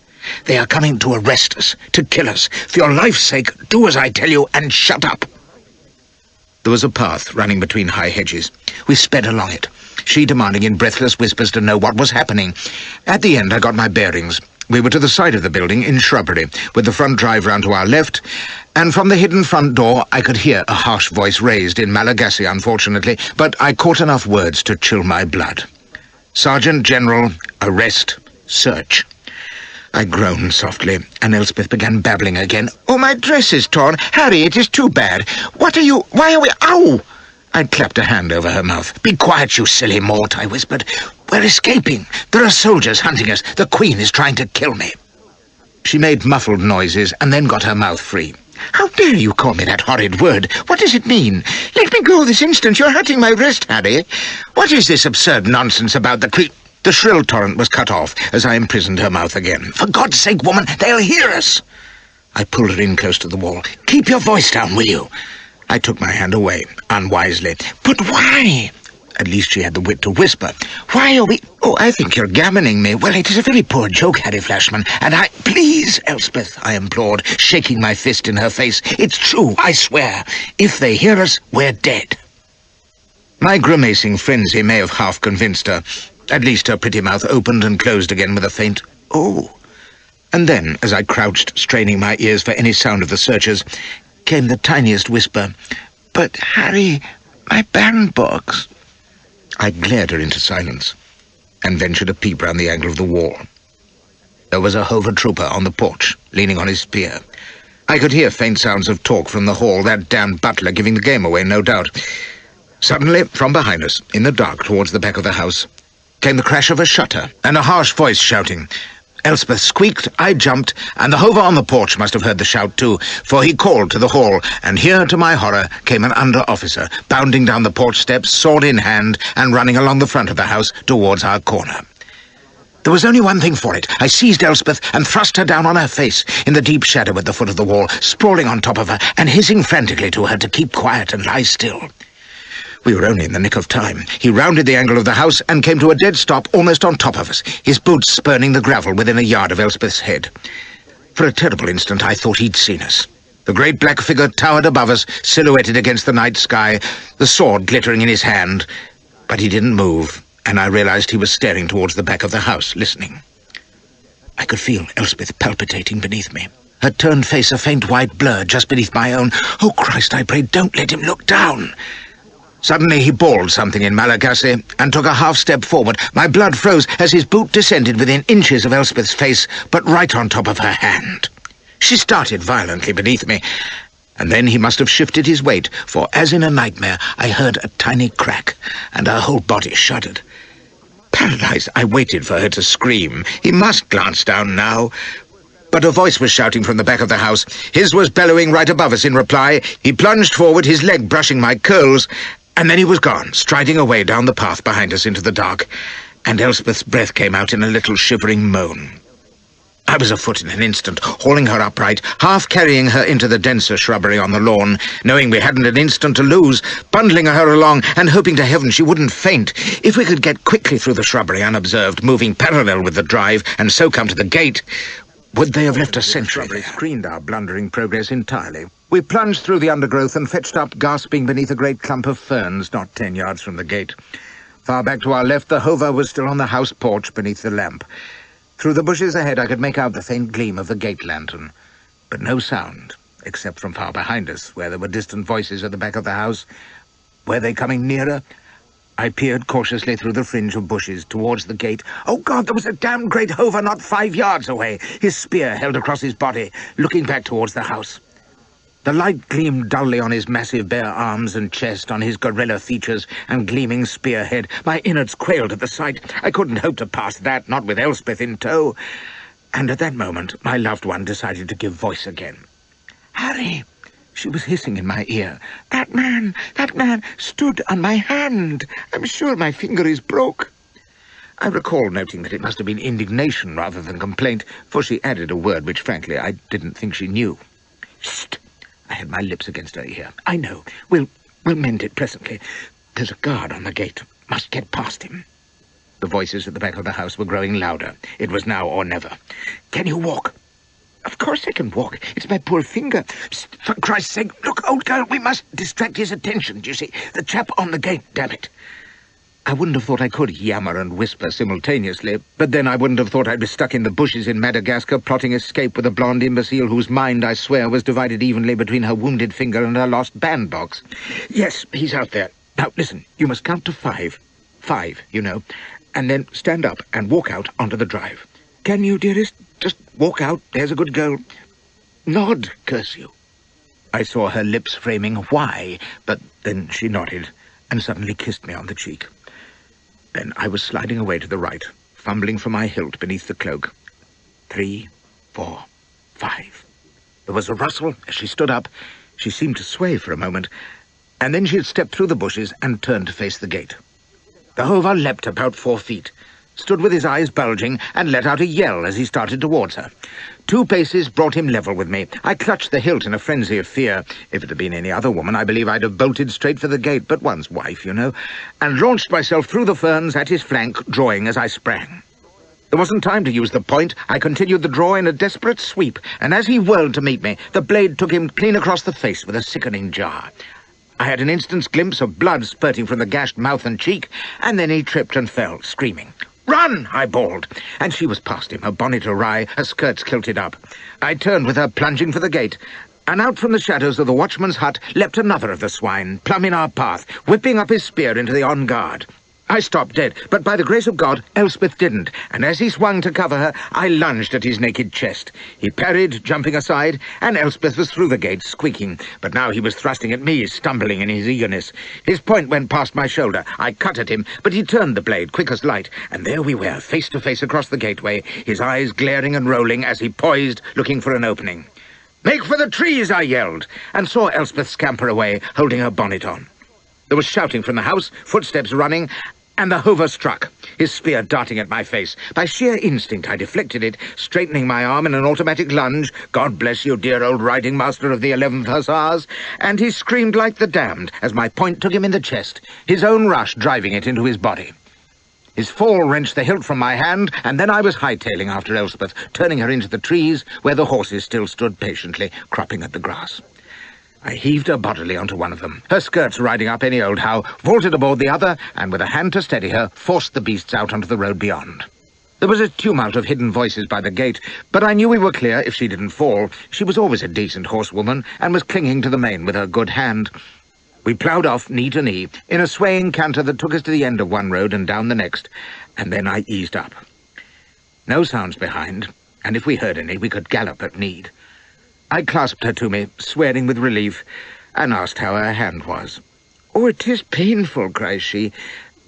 S3: They are coming to arrest us, to kill us. For your life's sake, do as I tell you and shut up." There was a path running between high hedges. We sped along it, she demanding in breathless whispers to know what was happening. At the end, I got my bearings. We were to the side of the building, in shrubbery, with the front drive round to our left, and from the hidden front door I could hear a harsh voice raised in Malagasy, unfortunately, but I caught enough words to chill my blood. "Sergeant General, arrest, search." I groaned softly, and Elspeth began babbling again. "Oh, my dress is torn. Harry, it is too bad. What are you... Why are we... Ow!" I clapped a hand over her mouth. "Be quiet, you silly mort," I whispered. "We're escaping. There are soldiers hunting us. The Queen is trying to kill me." She made muffled noises and then got her mouth free. "How dare you call me that horrid word? What does it mean? Let me go this instant. You're hurting my wrist, Harry. What is this absurd nonsense about the Queen?" The shrill torrent was cut off as I imprisoned her mouth again. "For God's sake, woman, they'll hear us!" I pulled her in close to the wall. "Keep your voice down, will you?" I took my hand away, unwisely. "But why?" At least she had the wit to whisper. "Why are we... Oh, I think you're gammoning me. Well, it is a very poor joke, Harry Flashman, and I... Please, Elspeth," I implored, shaking my fist in her face. "It's true, I swear. If they hear us, we're dead." My grimacing frenzy may have half convinced her. At least her pretty mouth opened and closed again with a faint, "Oh." And then, as I crouched, straining my ears for any sound of the searchers, came the tiniest whisper, "But, Harry, my bandbox." I glared her into silence, and ventured a peep round the angle of the wall. There was a Hover trooper on the porch, leaning on his spear. I could hear faint sounds of talk from the hall, that damned butler giving the game away, no doubt. Suddenly, from behind us, in the dark towards the back of the house, came the crash of a shutter, and a harsh voice shouting. Elspeth squeaked, I jumped, and the Hover on the porch must have heard the shout too, for he called to the hall, and here, to my horror, came an under-officer, bounding down the porch steps, sword in hand, and running along the front of the house towards our corner. There was only one thing for it. I seized Elspeth and thrust her down on her face, in the deep shadow at the foot of the wall, sprawling on top of her, and hissing frantically to her to keep quiet and lie still. We were only in the nick of time. He rounded the angle of the house and came to a dead stop almost on top of us, his boots spurning the gravel within a yard of Elspeth's head. For a terrible instant I thought he'd seen us. The great black figure towered above us, silhouetted against the night sky, the sword glittering in his hand. But he didn't move, and I realized he was staring towards the back of the house, listening. I could feel Elspeth palpitating beneath me, her turned face a faint white blur just beneath my own. Oh, Christ, I prayed, don't let him look down! Suddenly he bawled something in Malagasy and took a half-step forward. My blood froze as his boot descended within inches of Elspeth's face, but right on top of her hand. She started violently beneath me, and then he must have shifted his weight, for as in a nightmare I heard a tiny crack, and her whole body shuddered. Paralyzed, I waited for her to scream. He must glance down now. But a voice was shouting from the back of the house. His was bellowing right above us in reply. He plunged forward, his leg brushing my curls, and then he was gone, striding away down the path behind us into the dark, and Elspeth's breath came out in a little shivering moan. I was afoot in an instant, hauling her upright, half carrying her into the denser shrubbery on the lawn, knowing we hadn't an instant to lose, bundling her along and hoping to heaven she wouldn't faint. If we could get quickly through the shrubbery unobserved, moving parallel with the drive, and so come to the gate, would they have left a sentry there?
S1: Screened our blundering progress entirely. We plunged through the undergrowth and fetched up, gasping beneath a great clump of ferns not 10 yards from the gate. Far back to our left, the hover was still on the house porch beneath the lamp. Through the bushes ahead, I could make out the faint gleam of the gate lantern, but no sound, except from far behind us, where there were distant voices at the back of the house. Were they coming nearer? I peered cautiously through the fringe of bushes towards the gate. Oh, God, there was a damned great hover not 5 yards away, his spear held across his body, looking back towards the house. The light gleamed dully on his massive bare arms and chest, on his gorilla features and gleaming spearhead. My innards quailed at the sight. I couldn't hope to pass that, not with Elspeth in tow. And at that moment, my loved one decided to give voice again. "Harry," she was hissing in my ear, that man stood on my hand. I'm sure my finger is broke." I recall noting that it must have been indignation rather than complaint, for she added a word which, frankly, I didn't think she knew. "Shh!" I had my lips against her ear. "I know. We'll mend it presently. There's a guard on the gate. Must get past him." The voices at the back of the house were growing louder. It was now or never. "Can you walk?" "Of course I can walk. It's my poor finger. Psst, for Christ's sake, look, old girl, we must distract his attention, do you see? The chap on the gate, damn it." I wouldn't have thought I could yammer and whisper simultaneously, but then I wouldn't have thought I'd be stuck in the bushes in Madagascar plotting escape with a blonde imbecile whose mind, I swear, was divided evenly between her wounded finger and her lost bandbox. "Yes, he's out there. Now, listen, you must count to 5. 5, you know, and then stand up and walk out onto the drive. Can you, dearest? Just walk out, there's a good girl. Nod, curse you." I saw her lips framing why, but then she nodded and suddenly kissed me on the cheek. Then I was sliding away to the right, fumbling for my hilt beneath the cloak. 3, 4, 5. There was a rustle as she stood up. She seemed to sway for a moment, and then she had stepped through the bushes and turned to face the gate. The hover leapt about 4 feet, stood with his eyes bulging, and let out a yell as he started towards her. 2 paces brought him level with me. I clutched the hilt in a frenzy of fear. If it had been any other woman, I believe I'd have bolted straight for the gate, but one's wife, you know, and launched myself through the ferns at his flank, drawing as I sprang. There wasn't time to use the point. I continued the draw in a desperate sweep, and as he whirled to meet me, the blade took him clean across the face with a sickening jar. I had an instant's glimpse of blood spurting from the gashed mouth and cheek, and then he tripped and fell, screaming. "Run!" I bawled, and she was past him, her bonnet awry, her skirts kilted up. I turned with her, plunging for the gate, and out from the shadows of the watchman's hut leapt another of the swine, plumb in our path, whipping up his spear into the on-guard. I stopped dead, but by the grace of God, Elspeth didn't, and as he swung to cover her, I lunged at his naked chest. He parried, jumping aside, and Elspeth was through the gate, squeaking, but now he was thrusting at me, stumbling in his eagerness. His point went past my shoulder. I cut at him, but he turned the blade, quick as light, and there we were, face to face across the gateway, his eyes glaring and rolling as he poised, looking for an opening. "Make for the trees!" I yelled, and saw Elspeth scamper away, holding her bonnet on. There was shouting from the house, footsteps running, and the hover struck, his spear darting at my face. By sheer instinct I deflected it, straightening my arm in an automatic lunge. God bless you, dear old riding master of the 11th Hussars. And he screamed like the damned as my point took him in the chest, his own rush driving it into his body. His fall wrenched the hilt from my hand, and then I was hightailing after Elspeth, turning her into the trees, where the horses still stood patiently, cropping at the grass. I heaved her bodily onto one of them, her skirts riding up any old how, vaulted aboard the other, and with a hand to steady her, forced the beasts out onto the road beyond. There was a tumult of hidden voices by the gate, but I knew we were clear if she didn't fall. She was always a decent horsewoman, and was clinging to the mane with her good hand. We ploughed off, knee to knee, in a swaying canter that took us to the end of one road and down the next, and then I eased up. No sounds behind, and if we heard any, we could gallop at need.
S3: I clasped her to me, swearing with relief, and asked how her hand was. "Oh, it is painful," cries she.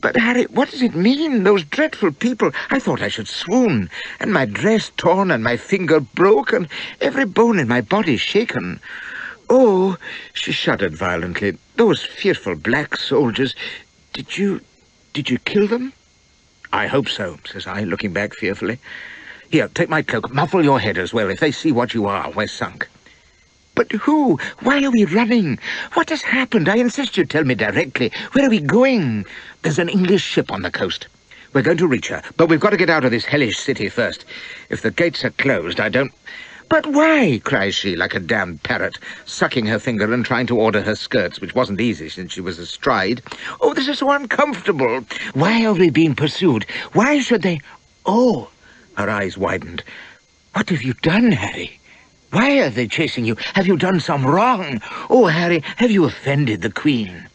S3: "But, Harry, what does it mean? Those dreadful people! I thought I should swoon, and my dress torn, and my finger broken, every bone in my body shaken. Oh," she shuddered violently, "those fearful black soldiers! Did you kill them?" "I hope so," says I, looking back fearfully. "Here, take my cloak. Muffle your head as well. If they see what you are, we're sunk." "But who? Why are we running? What has happened? I insist you tell me directly. Where are we going?" "There's an English ship on the coast. We're going to reach her, but we've got to get out of this hellish city first. If the gates are closed, I don't—" "But why?" cries she, like a damned parrot, sucking her finger and trying to order her skirts, which wasn't easy since she was astride. "Oh, this is so uncomfortable. Why are we being pursued? Why should they—" "Oh!" Her eyes widened. "What have you done, Harry? Why are they chasing you? Have you done some wrong? Oh, Harry, have you offended the Queen?"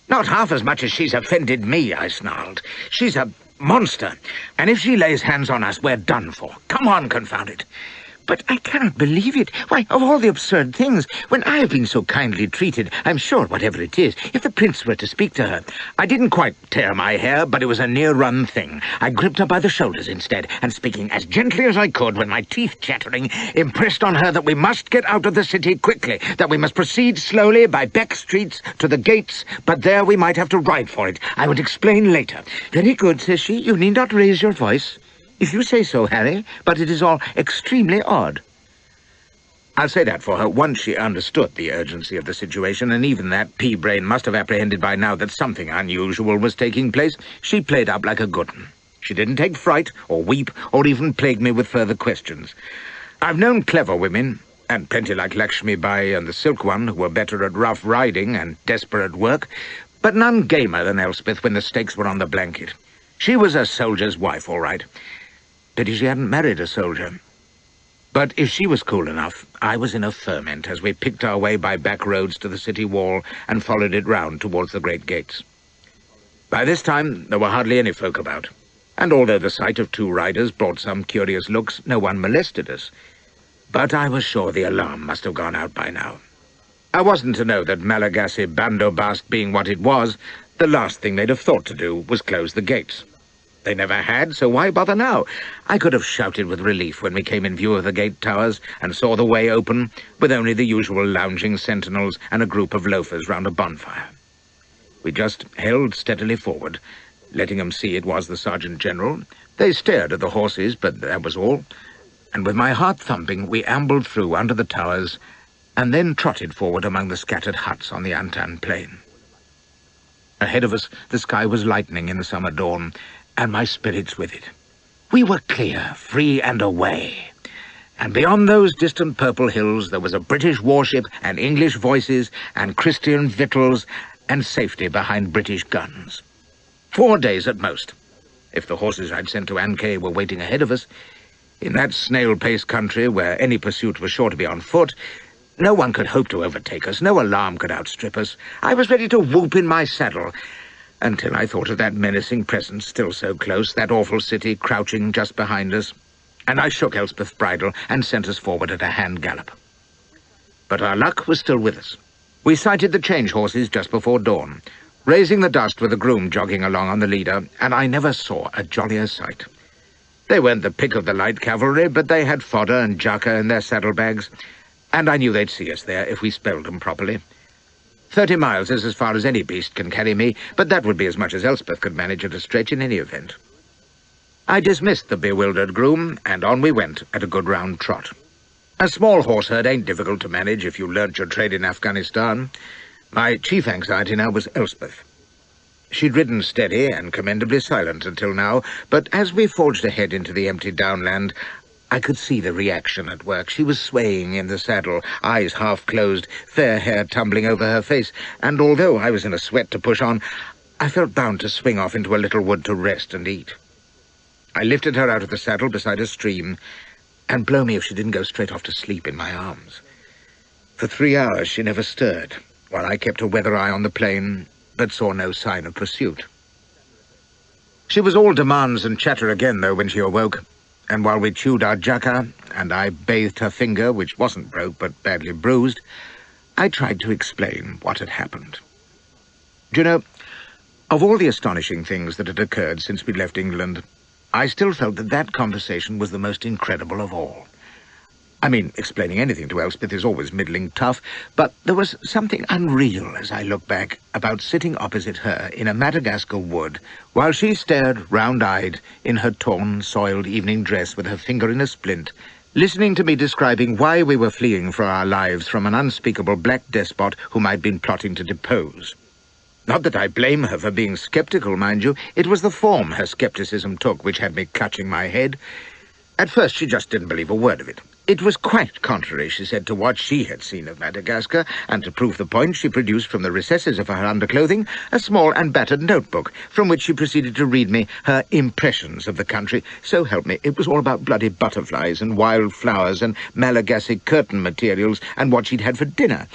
S3: "Not half as much as she's offended me," I snarled. "She's a monster, and if she lays hands on us, we're done for. Come on, confound it." "But I cannot believe it. Why, of all the absurd things, when I have been so kindly treated, I'm sure, whatever it is, if the prince were to speak to her—" "I didn't quite tear my hair, but it was a near-run thing. I gripped her by the shoulders instead, and speaking as gently as I could, with my teeth chattering, impressed on her that we must get out of the city quickly, that we must proceed slowly by back streets to the gates, but there we might have to ride for it. I would explain later." "Very good," says she. "You need not raise your voice." "If you say so, Harry, but it is all extremely odd." I'll say that for her. Once she understood the urgency of the situation, and even that pea-brain must have apprehended by now that something unusual was taking place, she played up like a good one. She didn't take fright, or weep, or even plague me with further questions. I've known clever women, and plenty like Lakshmi Bai and the Silk One, who were better at rough riding and desperate work, but none gamer than Elspeth when the stakes were on the blanket. She was a soldier's wife, all right. Pity she hadn't married a soldier. But if she was cool enough, I was in a ferment as we picked our way by back roads to the city wall and followed it round towards the great gates. By this time, there were hardly any folk about, and although the sight of two riders brought some curious looks, no one molested us. But I was sure the alarm must have gone out by now. I wasn't to know that Malagasy bandobast being what it was, the last thing they'd have thought to do was close the gates. They never had, so why bother now? I could have shouted with relief when we came in view of the gate towers and saw the way open, with only the usual lounging sentinels and a group of loafers round a bonfire. We just held steadily forward, letting them see it was the Sergeant-General. They stared at the horses, but that was all, and with my heart thumping, we ambled through under the towers and then trotted forward among the scattered huts on the Antan plain. Ahead of us, the sky was lightening in the summer dawn, and my spirits with it. We were clear, free and away. And beyond those distant purple hills there was a British warship and English voices and Christian victuals and safety behind British guns. 4 days at most, if the horses I'd sent to Ankei were waiting ahead of us. In that snail-paced country where any pursuit was sure to be on foot, no one could hope to overtake us, no alarm could outstrip us. I was ready to whoop in my saddle, until I thought of that menacing presence still so close, that awful city crouching just behind us, and I shook Elspeth's bridle and sent us forward at a hand gallop. But our luck was still with us. We sighted the change horses just before dawn, raising the dust with a groom jogging along on the leader, and I never saw a jollier sight. They weren't the pick of the light cavalry, but they had fodder and jacka in their saddlebags, and I knew they'd see us there if we spelled them properly. 30 miles is as far as any beast can carry me, but that would be as much as Elspeth could manage at a stretch in any event. I dismissed the bewildered groom, and on we went at a good round trot. A small horse herd ain't difficult to manage if you learnt your trade in Afghanistan. My chief anxiety now was Elspeth. She'd ridden steady and commendably silent until now, but as we forged ahead into the empty downland, I could see the reaction at work. She was swaying in the saddle, eyes half closed, fair hair tumbling over her face, and although I was in a sweat to push on, I felt bound to swing off into a little wood to rest and eat. I lifted her out of the saddle beside a stream, and blow me if she didn't go straight off to sleep in my arms. For 3 hours she never stirred, while I kept a weather eye on the plain, but saw no sign of pursuit. She was all demands and chatter again, though, when she awoke, and while we chewed our jacka
S1: and I bathed her finger, which wasn't broke but badly bruised, I tried to explain what had happened. Do you know, of all the astonishing things that had occurred since we left England, I still felt that that conversation was the most incredible of all. I mean, explaining anything to Elspeth is always middling tough, but there was something unreal, as I look back, about sitting opposite her in a Madagascar wood, while she stared round-eyed in her torn, soiled evening dress with her finger in a splint, listening to me describing why we were fleeing for our lives from an unspeakable black despot whom I'd been plotting to depose. Not that I blame her for being sceptical, mind you. It was the form her scepticism took which had me clutching my head. At first she just didn't believe a word of it. It was quite contrary, she said, to what she had seen of Madagascar, and to prove the point she produced from the recesses of her underclothing a small and battered notebook, from which she proceeded to read me her impressions of the country. So help me, it was all about bloody butterflies and wild flowers and Malagasy curtain materials and what she'd had for dinner.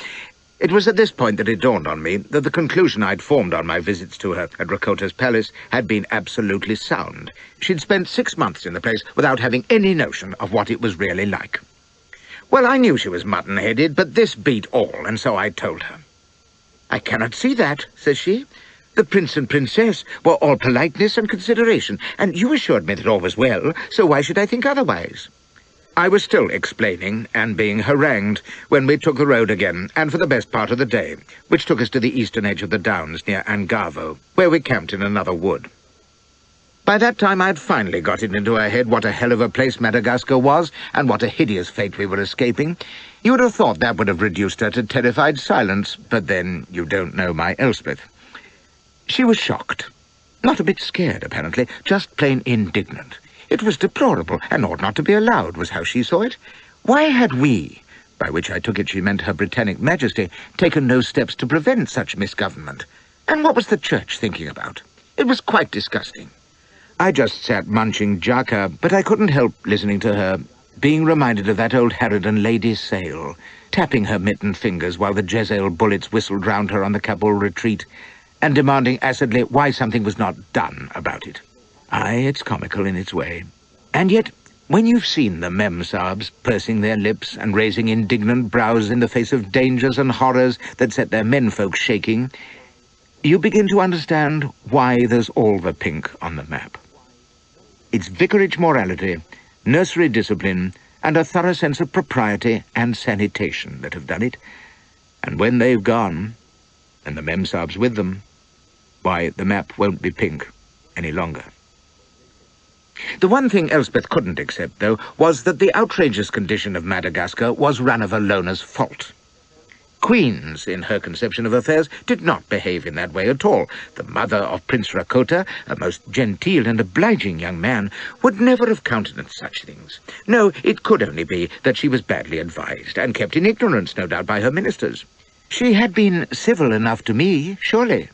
S1: It was at this point that it dawned on me that the conclusion I'd formed on my visits to her at Rakota's palace had been absolutely sound. She'd spent 6 months in the place without having any notion of what it was really like. Well, I knew she was mutton-headed, but this beat all, and so I told her. "I cannot see that," says she. "The prince and princess were all politeness and consideration, and you assured me that all was well, so why should I think otherwise?" I was still explaining and being harangued when we took the road again, and for the best part of the day, which took us to the eastern edge of the downs near Angavo, where we camped in another wood. By that time I'd finally got it into her head what a hell of a place Madagascar was, and what a hideous fate we were escaping. You would have thought that would have reduced her to terrified silence, but then you don't know my Elspeth. She was shocked. Not a bit scared, apparently, just plain indignant. It was deplorable, and ought not to be allowed, was how she saw it. Why had we, by which I took it she meant Her Britannic Majesty, taken no steps to prevent such misgovernment? And what was the Church thinking about? It was quite disgusting. I just sat munching jaka, but I couldn't help listening to her, being reminded of that old harridan Lady Sale, tapping her mittened fingers while the Jezebel bullets whistled round her on the Kabul retreat, and demanding acidly why something was not done about it. Aye, it's comical in its way. And yet, when you've seen the Memsahibs pursing their lips and raising indignant brows in the face of dangers and horrors that set their menfolk shaking, you begin to understand why there's all the pink on the map. It's vicarage morality, nursery discipline, and a thorough sense of propriety and sanitation that have done it. And when they've gone, and the Memsahibs with them, why, the map won't be pink any longer. The one thing Elspeth couldn't accept, though, was that the outrageous condition of Madagascar was Ranavalona's fault. Queens, in her conception of affairs, did not behave in that way at all. The mother of Prince Rakota, a most genteel and obliging young man, would never have countenanced such things. No, it could only be that she was badly advised, and kept in ignorance, no doubt, by her ministers. She had been civil enough to me, surely.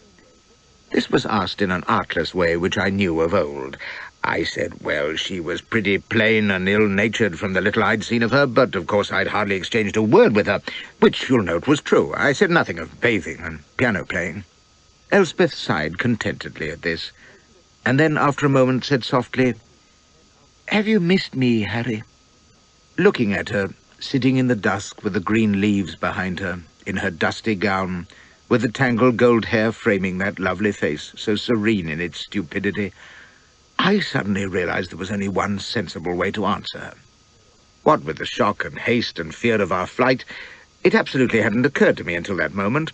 S1: This was asked in an artless way which I knew of old. I said, well, she was pretty plain and ill-natured from the little I'd seen of her, but of course I'd hardly exchanged a word with her, which you'll note was true. I said nothing of bathing and piano-playing. Elspeth sighed contentedly at this, and then after a moment said softly, "Have you missed me, Harry?" Looking at her, sitting in the dusk with the green leaves behind her, in her dusty gown, with the tangled gold hair framing that lovely face, so serene in its stupidity, I suddenly realized there was only one sensible way to answer her. What with the shock and haste and fear of our flight, it absolutely hadn't occurred to me until that moment.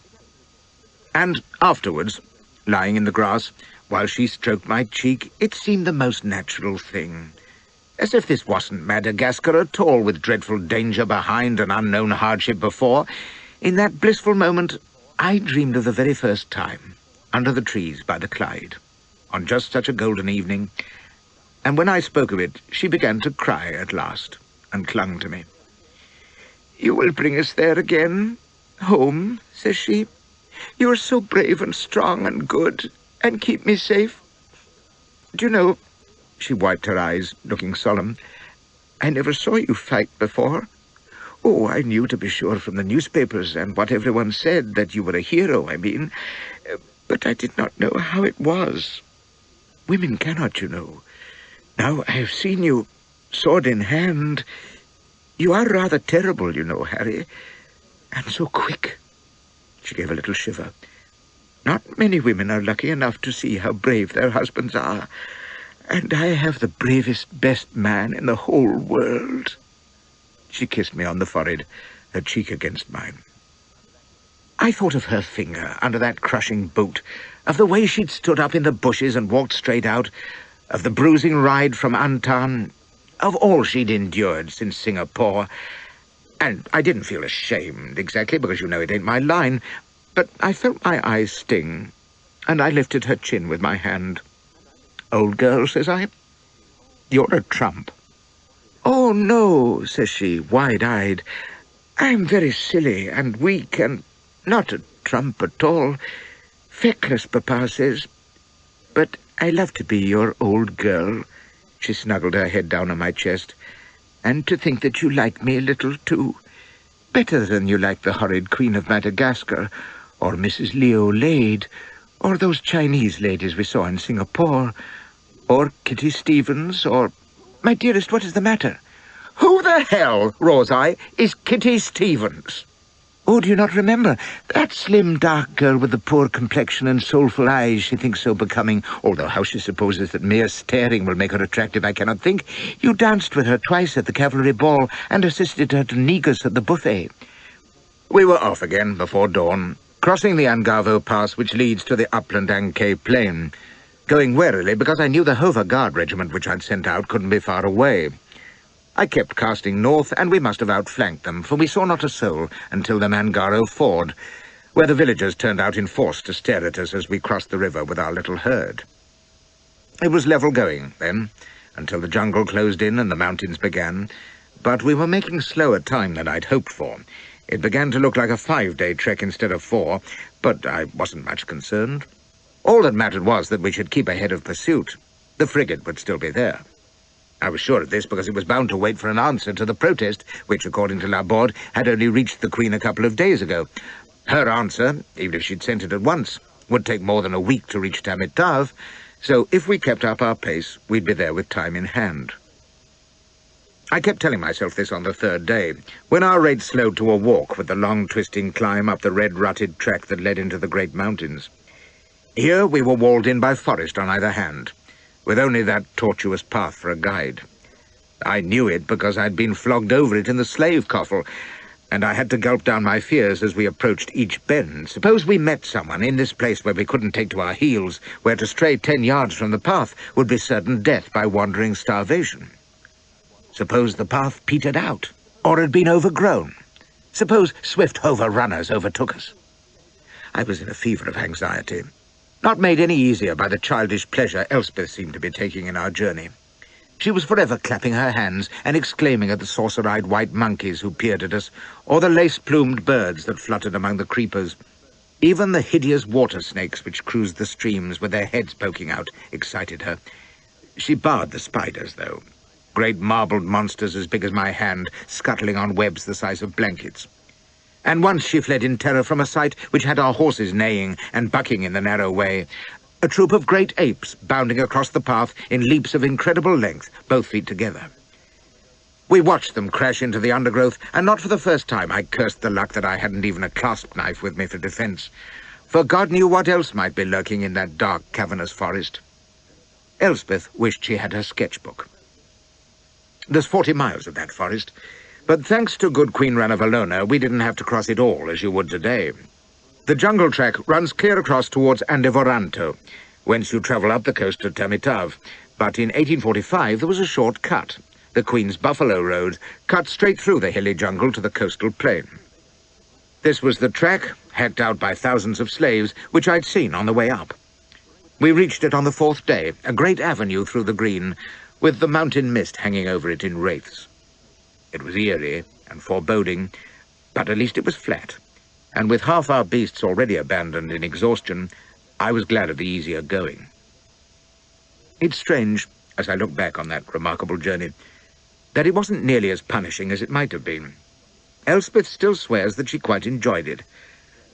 S1: And afterwards, lying in the grass, while she stroked my cheek, it seemed the most natural thing. As if this wasn't Madagascar at all, with dreadful danger behind and unknown hardship before. In that blissful moment, I dreamed of the very first time, under the trees by the Clyde, on just such a golden evening, and when I spoke of it, she began to cry at last, and clung to me. "You will bring us there again, home," says she. "You are so brave and strong and good, and keep me safe. Do you know," she wiped her eyes, looking solemn, "I never saw you fight before. Oh, I knew, to be sure, from the newspapers and what everyone said, that you were a hero, I mean, but I did not know how it was. Women cannot, you know. Now I have seen you, sword in hand.
S3: You are rather terrible, you know, Harry, and so quick." She gave a little shiver. "Not many women are lucky enough to see how brave their husbands are, and I have the bravest, best man in the whole world." She kissed me on the forehead, her cheek against mine. I thought of her finger under that crushing boot, of the way she'd stood up in the bushes and walked straight out, of the bruising ride from Antan, of all she'd endured since Singapore. And I didn't feel ashamed exactly, because you know it ain't my line, but I felt my eyes sting, and I lifted her chin with my hand. "Old girl," says I, "you're a trump." "Oh, no," says she, wide-eyed. "I'm very silly and weak and not a trump at all. Feckless, Papa says. But I love to be your old girl." She snuggled her head down on my chest. "And to think that you like me a little, too. Better than you like the horrid Queen of Madagascar, or Mrs. Leo Lade, or those Chinese ladies we saw in Singapore, or Kitty Stevens, or... My dearest, what is the matter?" "Who the hell," roars I, "is Kitty Stevens?" "Oh, do you not remember? That slim, dark girl with the poor complexion and soulful eyes she thinks so becoming, although how she supposes that mere staring will make her attractive I cannot think. You danced with her twice at the cavalry ball and assisted her to negus at the buffet." We were off again before dawn, crossing the Angavo Pass which leads to the upland Angkay Plain, going warily because I knew the Hova Guard regiment which I'd sent out couldn't be far away. I kept casting north, and we must have outflanked them, for we saw not a soul until the Mangaro Ford, where the villagers turned out in force to stare at us as we crossed the river with our little herd. It was level going, then, until the jungle closed in and the mountains began, but we were making slower time than I'd hoped for. It began to look like a 5-day trek instead of 4, but I wasn't much concerned. All that mattered was that we should keep ahead of pursuit. The frigate would still be there. I was sure of this because it was bound to wait for an answer to the protest, which, according to Laborde, had only reached the Queen a couple of days ago. Her answer, even if she'd sent it at once, would take more than a week to reach Tamitave, so if we kept up our pace, we'd be there with time in hand. I kept telling myself this on the 3rd day, when our rate slowed to a walk with the long, twisting climb up the red, rutted track that led into the great mountains. Here we were walled in by forest on either hand, with only that tortuous path for a guide. I knew it because I'd been flogged over it in the slave coffle, and I had to gulp down my fears as we approached each bend. Suppose we met someone in this place where we couldn't take to our heels, where to stray 10 yards from the path would be certain death by wandering starvation. Suppose the path petered out, or had been overgrown. Suppose swift Hova runners overtook us. I was in a fever of anxiety, not made any easier by the childish pleasure Elspeth seemed to be taking in our journey. She was forever clapping her hands and exclaiming at the saucer-eyed white monkeys who peered at us, or the lace-plumed birds that fluttered among the creepers. Even the hideous water snakes which cruised the streams with their heads poking out excited her. She barred the spiders, though, great marbled monsters as big as my hand, scuttling on webs the size of blankets. And once she fled in terror from a sight which had our horses neighing and bucking in the narrow way. A troop of great apes bounding across the path in leaps of incredible length, both feet together. We watched them crash into the undergrowth, and not for the first time I cursed the luck that I hadn't even a clasp knife with me for defense, for God knew what else might be lurking in that dark, cavernous forest. Elspeth wished she had her sketchbook. There's 40 miles of that forest, but thanks to good Queen Ranavalona, we didn't have to cross it all as you would today. The jungle track runs clear across towards Andevoranto, whence you travel up the coast to Tamitave, but in 1845 there was a short cut. The Queen's Buffalo Road cut straight through the hilly jungle to the coastal plain. This was the track, hacked out by thousands of slaves, which I'd seen on the way up. We reached it on the 4th day, a great avenue through the green, with the mountain mist hanging over it in wraiths. It was eerie and foreboding, but at least it was flat, and with half our beasts already abandoned in exhaustion, I was glad of the easier going. It's strange, as I look back on that remarkable journey, that it wasn't nearly as punishing as it might have been. Elspeth still swears that she quite enjoyed it.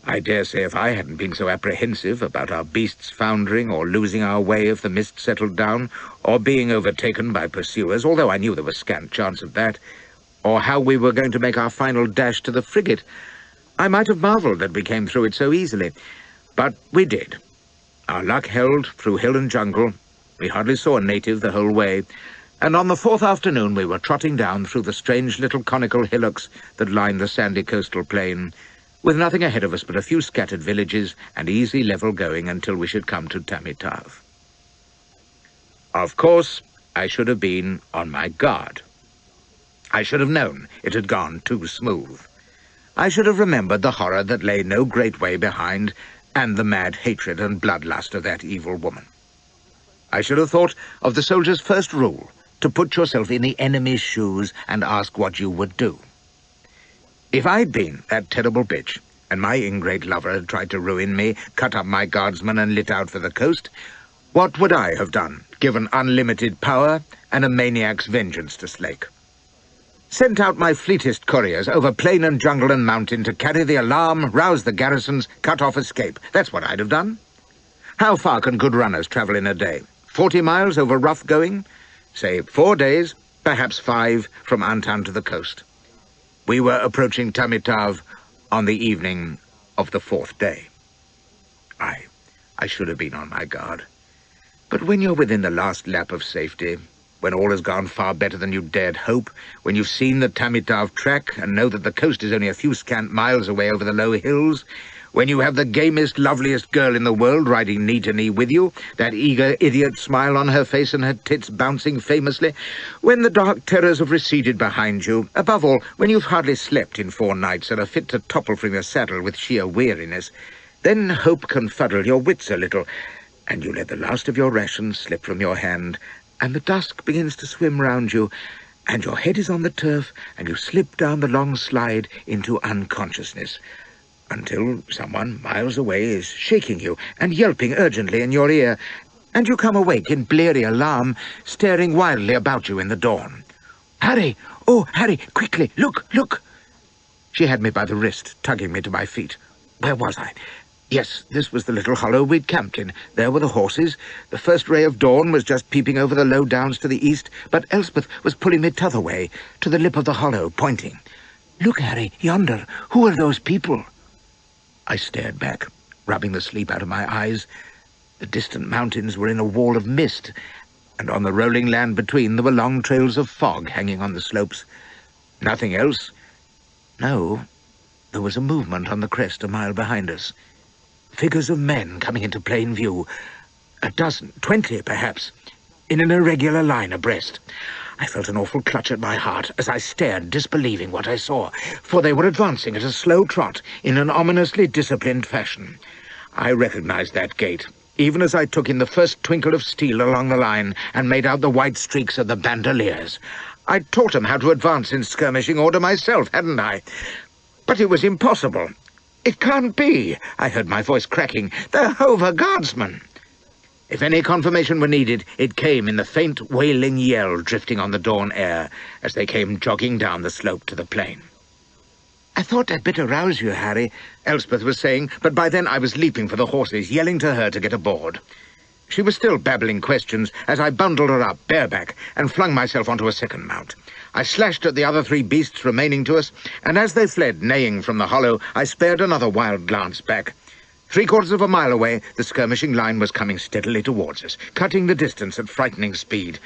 S3: I dare say if I hadn't been so apprehensive about our beasts foundering or losing our way if the mist settled down, or being overtaken by pursuers, although I knew there was scant chance of that,
S1: or how we were going to make our final dash to the frigate. I might have marvelled that we came through it so easily, but we did. Our luck held through hill and jungle. We hardly saw a native the whole way, and on the fourth afternoon we were trotting down through the strange little conical hillocks that lined the sandy coastal plain, with nothing ahead of us but a few scattered villages and easy level going until we should come to Tamitave. Of course, I should have been on my guard. I should have known it had gone too smooth. I should have remembered the horror that lay no great way behind, and the mad hatred and bloodlust of that evil woman. I should have thought of the soldier's first rule, to put yourself in the enemy's shoes and ask what you would do. If I'd been that terrible bitch, and my ingrate lover had tried to ruin me, cut up my guardsmen and lit out for the coast, what would I have done, given unlimited power and a maniac's vengeance to slake? Sent out my fleetest couriers over plain and jungle and mountain to carry the alarm, rouse the garrisons, cut off escape. That's what I'd have done. How far can good runners travel in a day? 40 miles over rough going? Say 4 days, perhaps 5, from Antan to the coast. We were approaching Tamitave on the evening of the 4th day. I should have been on my guard. But when you're within the last lap of safety, when all has gone far better than you dared hope, when you've seen the Tamitave track and know that the coast is only a few scant miles away over the low hills, when you have the gamest, loveliest girl in the world riding knee to knee with you, that eager idiot smile on her face and her tits bouncing famously, when the dark terrors have receded behind you, above all, when you've hardly slept in 4 nights and are fit to topple from your saddle with sheer weariness, then hope can fuddle your wits a little, and you let the last of your rations slip from your hand, and the dusk begins to swim round you, and your head is on the turf, and you slip down the long slide into unconsciousness, until someone miles away is shaking you and yelping urgently in your ear, and you come awake in bleary alarm, staring wildly about you in the dawn. "Harry! Oh, Harry, quickly! Look, look!" She had me by the wrist, tugging me to my feet. Where was I? Yes, this was the little hollow we'd camped in. There were the horses. The first ray of dawn was just peeping over the low downs to the east, but Elspeth was pulling me t'other way, to the lip of the hollow, pointing. "Look, Harry, yonder. Who are those people?" I stared back, rubbing the sleep out of my eyes. The distant mountains were in a wall of mist, and on the rolling land between there were long trails of fog hanging on the slopes. Nothing else. No, there was a movement on the crest a mile behind us. Figures of men coming into plain view, a dozen, 20 perhaps, in an irregular line abreast. I felt an awful clutch at my heart as I stared, disbelieving what I saw, for they were advancing at a slow trot in an ominously disciplined fashion. I recognized that gait, even as I took in the first twinkle of steel along the line and made out the white streaks of the bandoliers. I'd taught them how to advance in skirmishing order myself, hadn't I? But it was impossible. "It can't be," I heard my voice cracking. "They're Hover Guardsmen." If any confirmation were needed, it came in the faint, wailing yell drifting on the dawn air as they came jogging down the slope to the plain. "I thought I'd better rouse you, Harry," Elspeth was saying, but by then I was leaping for the horses, yelling to her to get aboard. She was still babbling questions as I bundled her up, bareback, and flung myself onto a second mount. I slashed at the other 3 beasts remaining to us, and as they fled, neighing from the hollow, I spared another wild glance back. 3/4 of a mile away, the skirmishing line was coming steadily towards us, cutting the distance at frightening speed.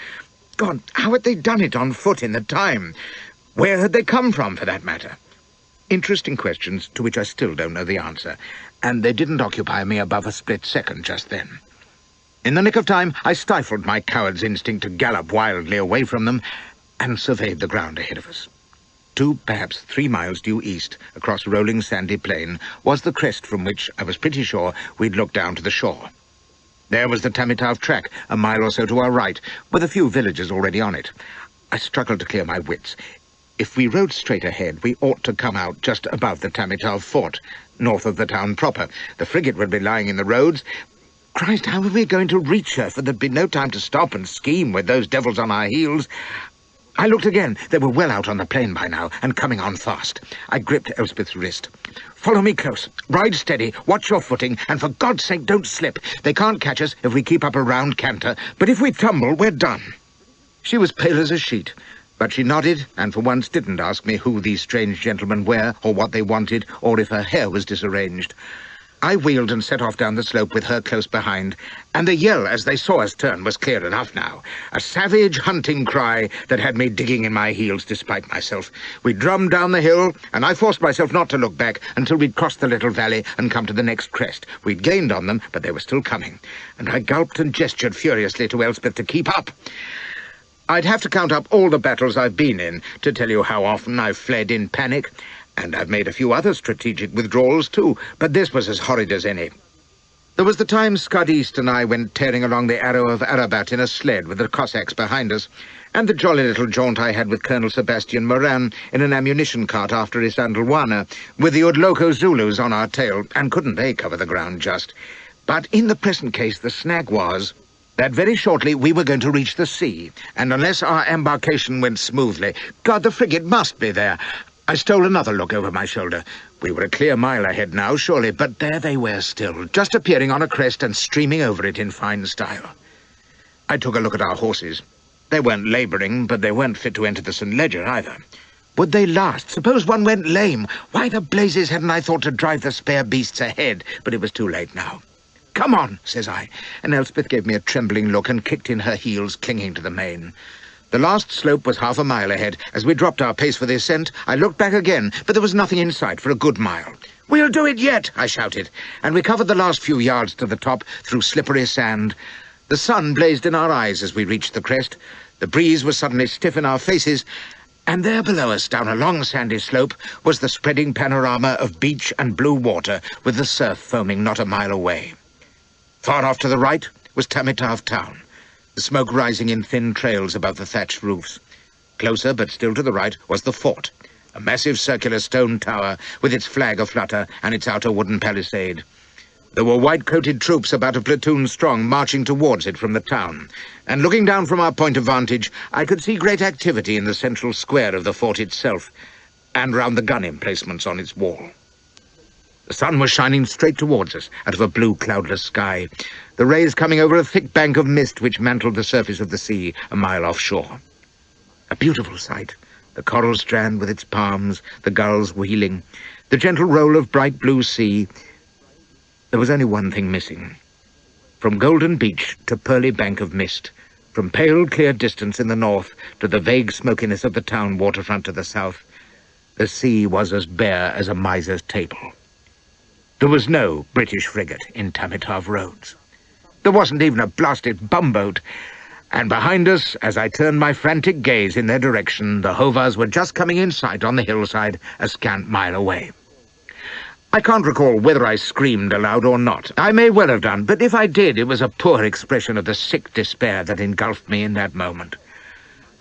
S1: God, how had they done it on foot in the time? Where had they come from, for that matter? Interesting questions to which I still don't know the answer, and they didn't occupy me above a split second just then. In the nick of time, I stifled my coward's instinct to gallop wildly away from them and surveyed the ground ahead of us. 2, perhaps 3 miles due east, across rolling sandy plain, was the crest from which, I was pretty sure, we'd look down to the shore. There was the Tamitave track, a mile or so to our right, with a few villages already on it. I struggled to clear my wits. If we rode straight ahead, we ought to come out just above the Tamitave fort, north of the town proper. The frigate would be lying in the roads. Christ, how were we going to reach her, for there'd be no time to stop and scheme with those devils on our heels? I looked again. They were well out on the plain by now, and coming on fast. I gripped Elspeth's wrist. "Follow me close. Ride steady, watch your footing, and for God's sake don't slip. They can't catch us if we keep up a round canter, but if we tumble, we're done." She was pale as a sheet, But she nodded, and for once didn't ask me who these strange gentlemen were, or what they wanted, or if her hair was disarranged. I wheeled and set off down the slope with her close behind, and the yell as they saw us turn was clear enough now. A savage hunting cry that had me digging in my heels despite myself. We drummed down the hill, and I forced myself not to look back until we'd crossed the little valley and come to the next crest. We'd gained on them, but they were still coming, and I gulped and gestured furiously to Elspeth to keep up. I'd have to count up all the battles I've been in to tell you how often I've fled in panic, and I've made a few other strategic withdrawals too, but this was as horrid as any. There was the time Scud East and I went tearing along the Arrow of Arabat in a sled with the Cossacks behind us, and the jolly little jaunt I had with Colonel Sebastian Moran in an ammunition cart after Isandlwana, with the Udloko Zulus on our tail, and couldn't they cover the ground just? But in the present case, the snag was that very shortly we were going to reach the sea, and unless our embarkation went smoothly, God, the frigate must be there. I stole another look over my shoulder. We were a clear mile ahead now, surely, but there they were still, just appearing on a crest and streaming over it in fine style. I took a look at our horses. They weren't labouring, but they weren't fit to enter the St. Leger either. Would they last? Suppose one went lame? Why the blazes hadn't I thought to drive the spare beasts ahead? But it was too late now. "Come on," says I, and Elspeth gave me a trembling look and kicked in her heels, clinging to the mane. The last slope was half a mile ahead. As we dropped our pace for the ascent, I looked back again, but there was nothing in sight for a good mile. "We'll do it yet," I shouted, and we covered the last few yards to the top through slippery sand. The sun blazed in our eyes as we reached the crest. The breeze was suddenly stiff in our faces, and there below us, down a long sandy slope, was the spreading panorama of beach and blue water, with the surf foaming not a mile away. Far off to the right was Tamitave town, the smoke rising in thin trails above the thatched roofs. Closer, but still to the right, was the fort, a massive circular stone tower with its flag aflutter and its outer wooden palisade. There were white-coated troops about a platoon strong marching towards it from the town, and looking down from our point of vantage, I could see great activity in the central square of the fort itself, and round the gun emplacements on its wall. The sun was shining straight towards us out of a blue, cloudless sky, the rays coming over a thick bank of mist which mantled the surface of the sea a mile offshore. A beautiful sight, the coral strand with its palms, the gulls wheeling, the gentle roll of bright blue sea. There was only one thing missing. From golden beach to pearly bank of mist, from pale, clear distance in the north to the vague smokiness of the town waterfront to the south, the sea was as bare as a miser's table. There was no British frigate in Tamitave roads. There wasn't even a blasted bumboat, and behind us, as I turned my frantic gaze in their direction, the Hovars were just coming in sight on the hillside a scant mile away. I can't recall whether I screamed aloud or not. I may well have done, but if I did, it was a poor expression of the sick despair that engulfed me in that moment.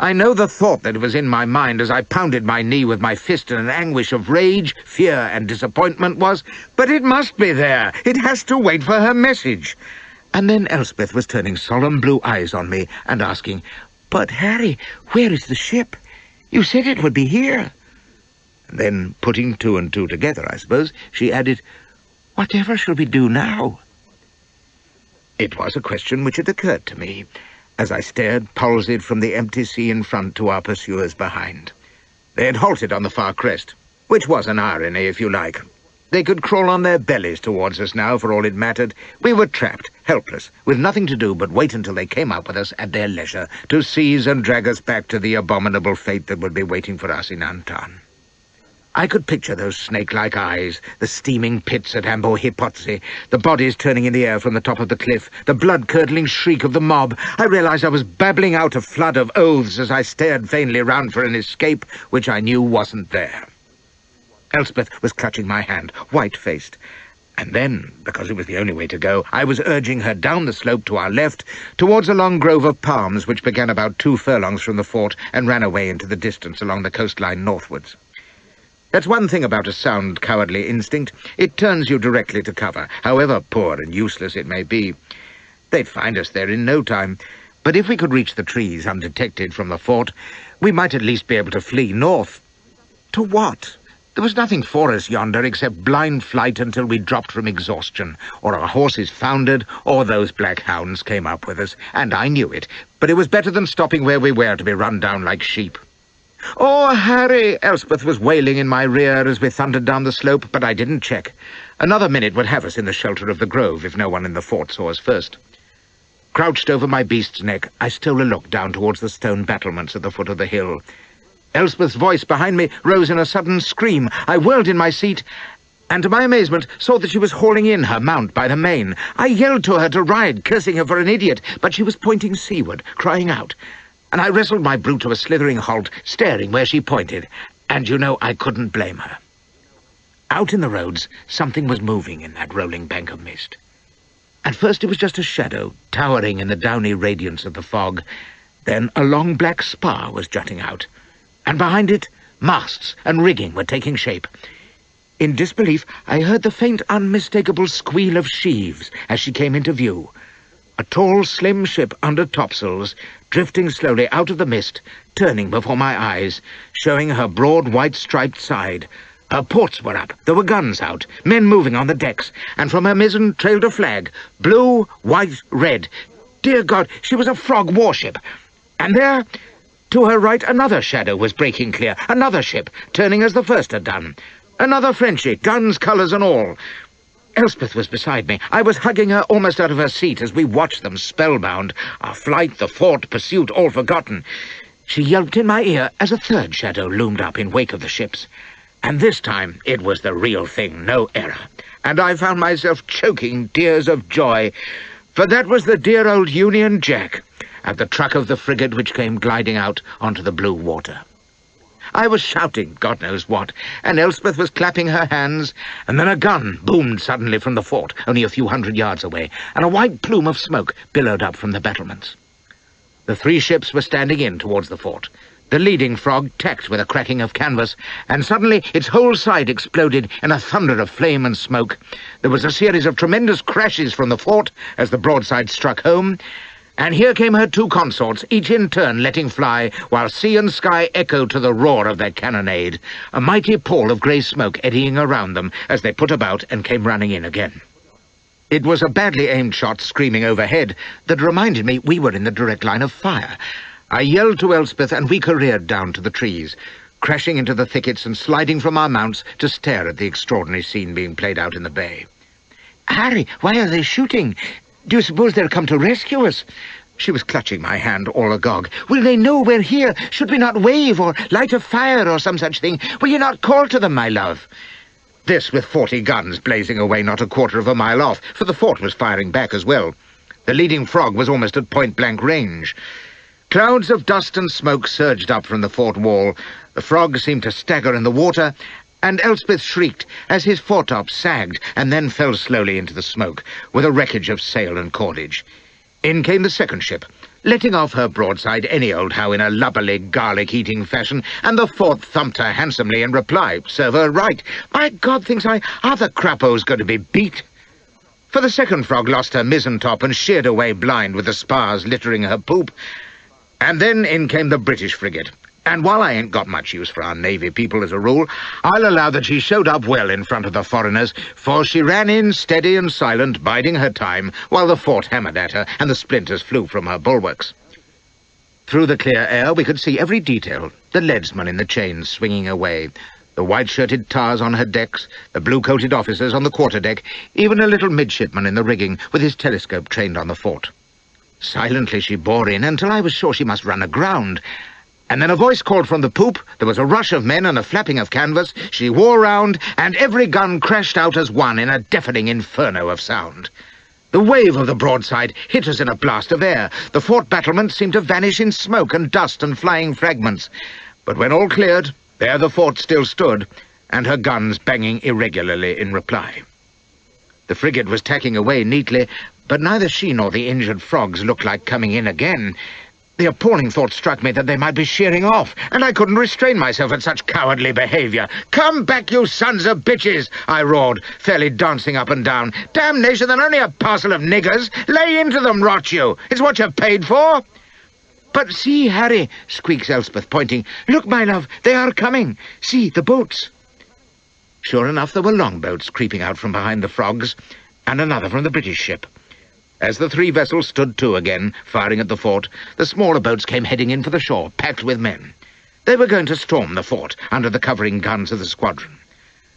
S1: I know the thought that was in my mind as I pounded my knee with my fist in an anguish of rage, fear, and disappointment was, but it must be there. It has to wait for her message. And then Elspeth was turning solemn blue eyes on me and asking, "But, Harry, where is the ship? You said it would be here." And then, putting two and two together, I suppose, she added, "Whatever shall we do now?" It was a question which had occurred to me, as I stared palsied from the empty sea in front to our pursuers behind. They had halted on the far crest, which was an irony, if you like. They could crawl on their bellies towards us now, for all it mattered. We were trapped, helpless, with nothing to do but wait until they came up with us at their leisure, to seize and drag us back to the abominable fate that would be waiting for us in Antan. I could picture those snake-like eyes, the steaming pits at Ambo Hipotzi, the bodies turning in the air from the top of the cliff, the blood-curdling shriek of the mob. I realized I was babbling out a flood of oaths as I stared vainly round for an escape which I knew wasn't there. Elspeth was clutching my hand, white-faced, and then, because it was the only way to go, I was urging her down the slope to our left, towards a long grove of palms which began about 2 furlongs from the fort and ran away into the distance along the coastline northwards. That's one thing about a sound, cowardly instinct. It turns you directly to cover, however poor and useless it may be. They'd find us there in no time, but if we could reach the trees undetected from the fort, we might at least be able to flee north. To what? There was nothing for us yonder except blind flight until we dropped from exhaustion, or our horses foundered, or those black hounds came up with us, and I knew it, but it was better than stopping where we were to be run down like sheep. "Oh, Harry!" Elspeth was wailing in my rear as we thundered down the slope, but I didn't check. Another minute would have us in the shelter of the grove if no one in the fort saw us first. Crouched over my beast's neck, I stole a look down towards the stone battlements at the foot of the hill. Elspeth's voice behind me rose in a sudden scream. I whirled in my seat, and to my amazement saw that she was hauling in her mount by the mane. I yelled to her to ride, cursing her for an idiot, but she was pointing seaward, crying out, and I wrestled my brute to a slithering halt, staring where she pointed, and I couldn't blame her. Out in the roads, something was moving in that rolling bank of mist. At first it was just a shadow, towering in the downy radiance of the fog. Then a long black spar was jutting out, and behind it, masts and rigging were taking shape. In disbelief, I heard the faint, unmistakable squeal of sheaves as she came into view. A tall, slim ship under topsails, drifting slowly out of the mist, turning before my eyes, showing her broad white-striped side. Her ports were up, there were guns out, men moving on the decks, and from her mizzen trailed a flag, blue, white, red. Dear God, she was a frog warship. And there, to her right, another shadow was breaking clear, another ship, turning as the first had done. Another Frenchie, guns, colours and all. Elspeth was beside me. I was hugging her almost out of her seat as we watched them spellbound, our flight, the fort, pursuit, all forgotten. She yelped in my ear as a third shadow loomed up in wake of the ships. And this time it was the real thing, no error. And I found myself choking tears of joy, for that was the dear old Union Jack at the truck of the frigate which came gliding out onto the blue water. I was shouting God knows what, and Elspeth was clapping her hands, and then a gun boomed suddenly from the fort, only a few hundred yards away, and a white plume of smoke billowed up from the battlements. The three ships were standing in towards the fort. The leading frog tacked with a cracking of canvas, and suddenly its whole side exploded in a thunder of flame and smoke. There was a series of tremendous crashes from the fort as the broadside struck home, and here came her two consorts, each in turn letting fly, while sea and sky echoed to the roar of their cannonade, a mighty pall of grey smoke eddying around them as they put about and came running in again. It was a badly aimed shot screaming overhead that reminded me we were in the direct line of fire. I yelled to Elspeth, and we careered down to the trees, crashing into the thickets and sliding from our mounts to stare at the extraordinary scene being played out in the bay. "Harry, why are they shooting? Do you suppose they'll come to rescue us?" She was clutching my hand, all agog. "Will they know we're here? Should we not wave or light a fire or some such thing? Will you not call to them, my love?" This with 40 guns blazing away not a quarter of a mile off, for the fort was firing back as well. The leading frog was almost at point-blank range. Clouds of dust and smoke surged up from the fort wall. The frog seemed to stagger in the water, and Elspeth shrieked as his foretop sagged and then fell slowly into the smoke, with a wreckage of sail and cordage. In came the second ship, letting off her broadside any old how in a lubberly, garlic-eating fashion, and the fourth thumped her handsomely in reply. Serve her right. By God, thinks I, are the crapos going to be beat? For the second frog lost her mizzen-top and sheered away blind with the spars littering her poop. And then in came the British frigate. And while I ain't got much use for our navy people as a rule, I'll allow that she showed up well in front of the foreigners, for she ran in steady and silent, biding her time, while the fort hammered at her and the splinters flew from her bulwarks. Through the clear air we could see every detail, the leadsman in the chains swinging away, the white-shirted tars on her decks, the blue-coated officers on the quarterdeck, even a little midshipman in the rigging with his telescope trained on the fort. Silently she bore in until I was sure she must run aground, and then a voice called from the poop, there was a rush of men and a flapping of canvas, she wore round, and every gun crashed out as one in a deafening inferno of sound. The wave of the broadside hit us in a blast of air. The fort battlements seemed to vanish in smoke and dust and flying fragments. But when all cleared, there the fort still stood, and her guns banging irregularly in reply. The frigate was tacking away neatly, but neither she nor the injured frogs looked like coming in again. The appalling thought struck me that they might be sheering off, and I couldn't restrain myself at such cowardly behaviour. "Come back, you sons of bitches!" I roared, fairly dancing up and down. "Damnation, they're only a parcel of niggers! Lay into them, rot you! It's what you're paid for!" "But see, Harry," squeaks Elspeth, pointing. "Look, my love, they are coming. See, the boats." Sure enough, there were longboats creeping out from behind the frogs, and another from the British ship. As the three vessels stood to again, firing at the fort, the smaller boats came heading in for the shore, packed with men.
S3: They were going to storm the fort under the covering guns of the squadron.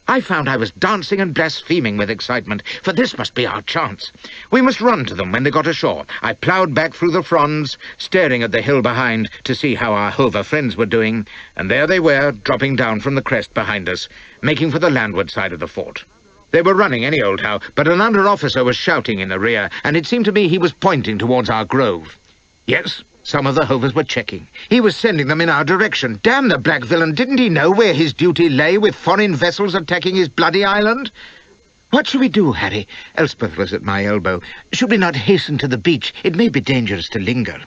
S3: I found I was dancing and blaspheming with excitement, for this must be our chance. We must run to them when they got ashore. I ploughed back through the fronds, staring at the hill behind to see how our Hover friends were doing, and there they were, dropping down from the crest behind us, making for the landward side of the fort. They were running any old how, but an under-officer was shouting in the rear, and it seemed to me he was pointing towards our grove. Yes, some of the Hovers were checking. He was sending them in our direction. Damn the black villain, didn't he know where his duty lay with foreign vessels attacking his bloody island? What shall we do, Harry? Elspeth was at my elbow. Should we not hasten to the beach? It may be dangerous to linger.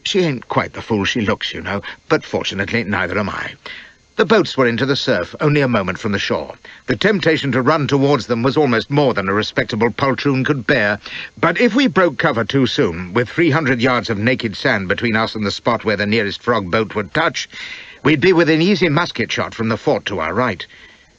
S3: She ain't quite the fool she looks, you know, but fortunately neither am I. The boats were into the surf, only a moment from the shore. The temptation to run towards them was almost more than a respectable poltroon could bear, but if we broke cover too soon, with 300 yards of naked sand between us and the spot where the nearest frog boat would touch, we'd be within easy musket shot from the fort to our right.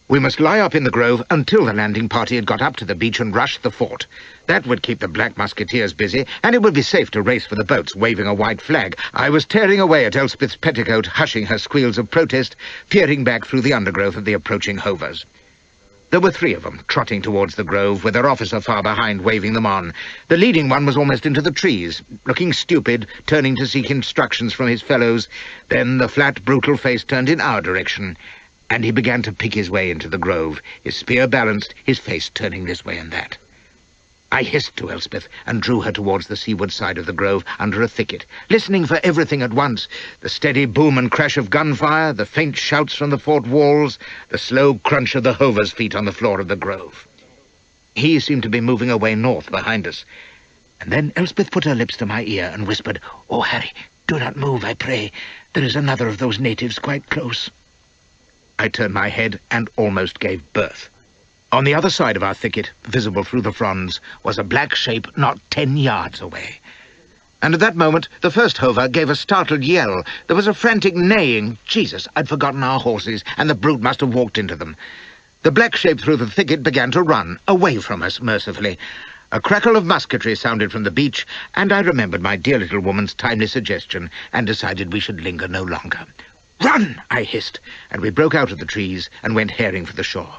S3: We must lie up in the grove until the landing party had got up to the beach and rushed the fort. That would keep the Black Musketeers busy, and it would be safe to race for the boats, waving a white flag. I was tearing away at Elspeth's petticoat, hushing her squeals of protest, peering back through the undergrowth of the approaching Hovers. There were 3 of them, trotting towards the grove, with their officer far behind, waving them on. The leading one was almost into the trees, looking stupid, turning to seek instructions from his fellows. Then the flat, brutal face turned in our direction, and he began to pick his way into the grove, his spear balanced, his face turning this way and that. I hissed to Elspeth and drew her towards the seaward side of the grove under a thicket, listening for everything at once, the steady boom and crash of gunfire, the faint shouts from the fort walls, the slow crunch of the Hover's feet on the floor of the grove. He seemed to be moving away north behind us, and then Elspeth put her lips to my ear and whispered, "Oh, Harry, do not move, I pray. There is another of those natives quite close." I turned my head and almost gave birth. On the other side of our thicket, visible through the fronds, was a black shape not 10 yards away. And at that moment, the first Hover gave a startled yell. There was a frantic neighing. Jesus, I'd forgotten our horses, and the brute must have walked into them. The black shape through the thicket began to run, away from us, mercifully. A crackle of musketry sounded from the beach, and I remembered my dear little woman's timely suggestion, and decided we should linger no longer. "Run!" I hissed, and we broke out of the trees and went herring for the shore.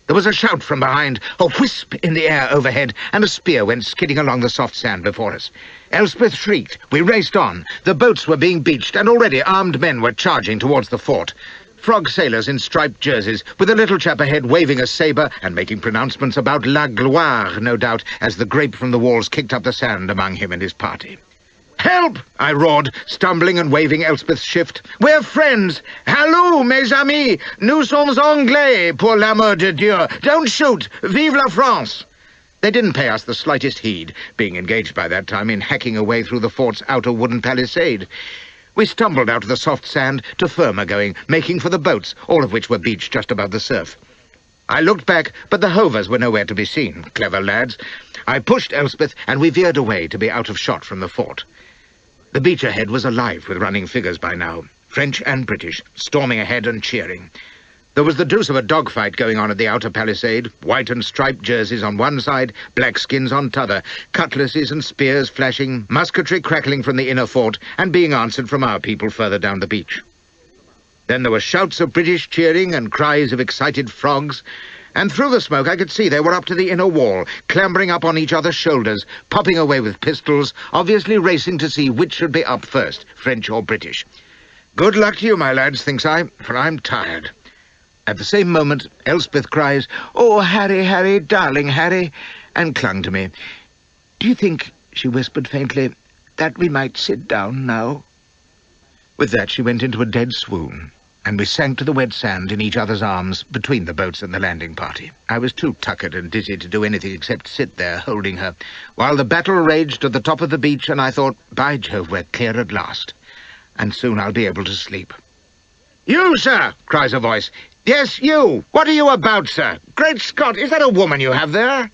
S3: There was a shout from behind, a whisp in the air overhead, and a spear went skidding along the soft sand before us. Elspeth shrieked. We raced on. The boats were being beached, and already armed men were charging towards the fort. Frog sailors in striped jerseys, with a little chap ahead waving a sabre and making pronouncements about La Gloire, no doubt, as the grape from the walls kicked up the sand among him and his party. "Help!" I roared, stumbling and waving Elspeth's shift. "We're friends! Halloo, mes amis! Nous sommes anglais, pour l'amour de Dieu! Don't shoot! Vive la France!" They didn't pay us the slightest heed, being engaged by that time in hacking away through the fort's outer wooden palisade. We stumbled out of the soft sand to firmer going, making for the boats, all of which were beached just above the surf. I looked back, but the Hovers were nowhere to be seen, clever lads. I pushed Elspeth, and we veered away to be out of shot from the fort. The beach ahead was alive with running figures by now, French and British, storming ahead and cheering. There was the deuce of a dogfight going on at the outer palisade, white and striped jerseys on one side, black skins on t'other, cutlasses and spears flashing, musketry crackling from the inner fort, and being answered from our people further down the beach. Then there were shouts of British cheering and cries of excited frogs, and through the smoke I could see they were up to the inner wall, clambering up on each other's shoulders, popping away with pistols, obviously racing to see which should be up first, French or British. Good luck to you, my lads, thinks I, for I'm tired. At the same moment, Elspeth cries, "Oh, Harry, Harry, darling Harry," and clung to me. "Do you think," she whispered faintly, "that we might sit down now?" With that she went into a dead swoon, and we sank to the wet sand in each other's arms between the boats and the landing party. I was too tuckered and dizzy to do anything except sit there holding her, while the battle raged at the top of the beach, and I thought, by Jove, we're clear at last, and soon I'll be able to sleep. "You, sir!" cries a voice. "Yes, you! What are you about, sir? Great Scott, is that a woman you have there?"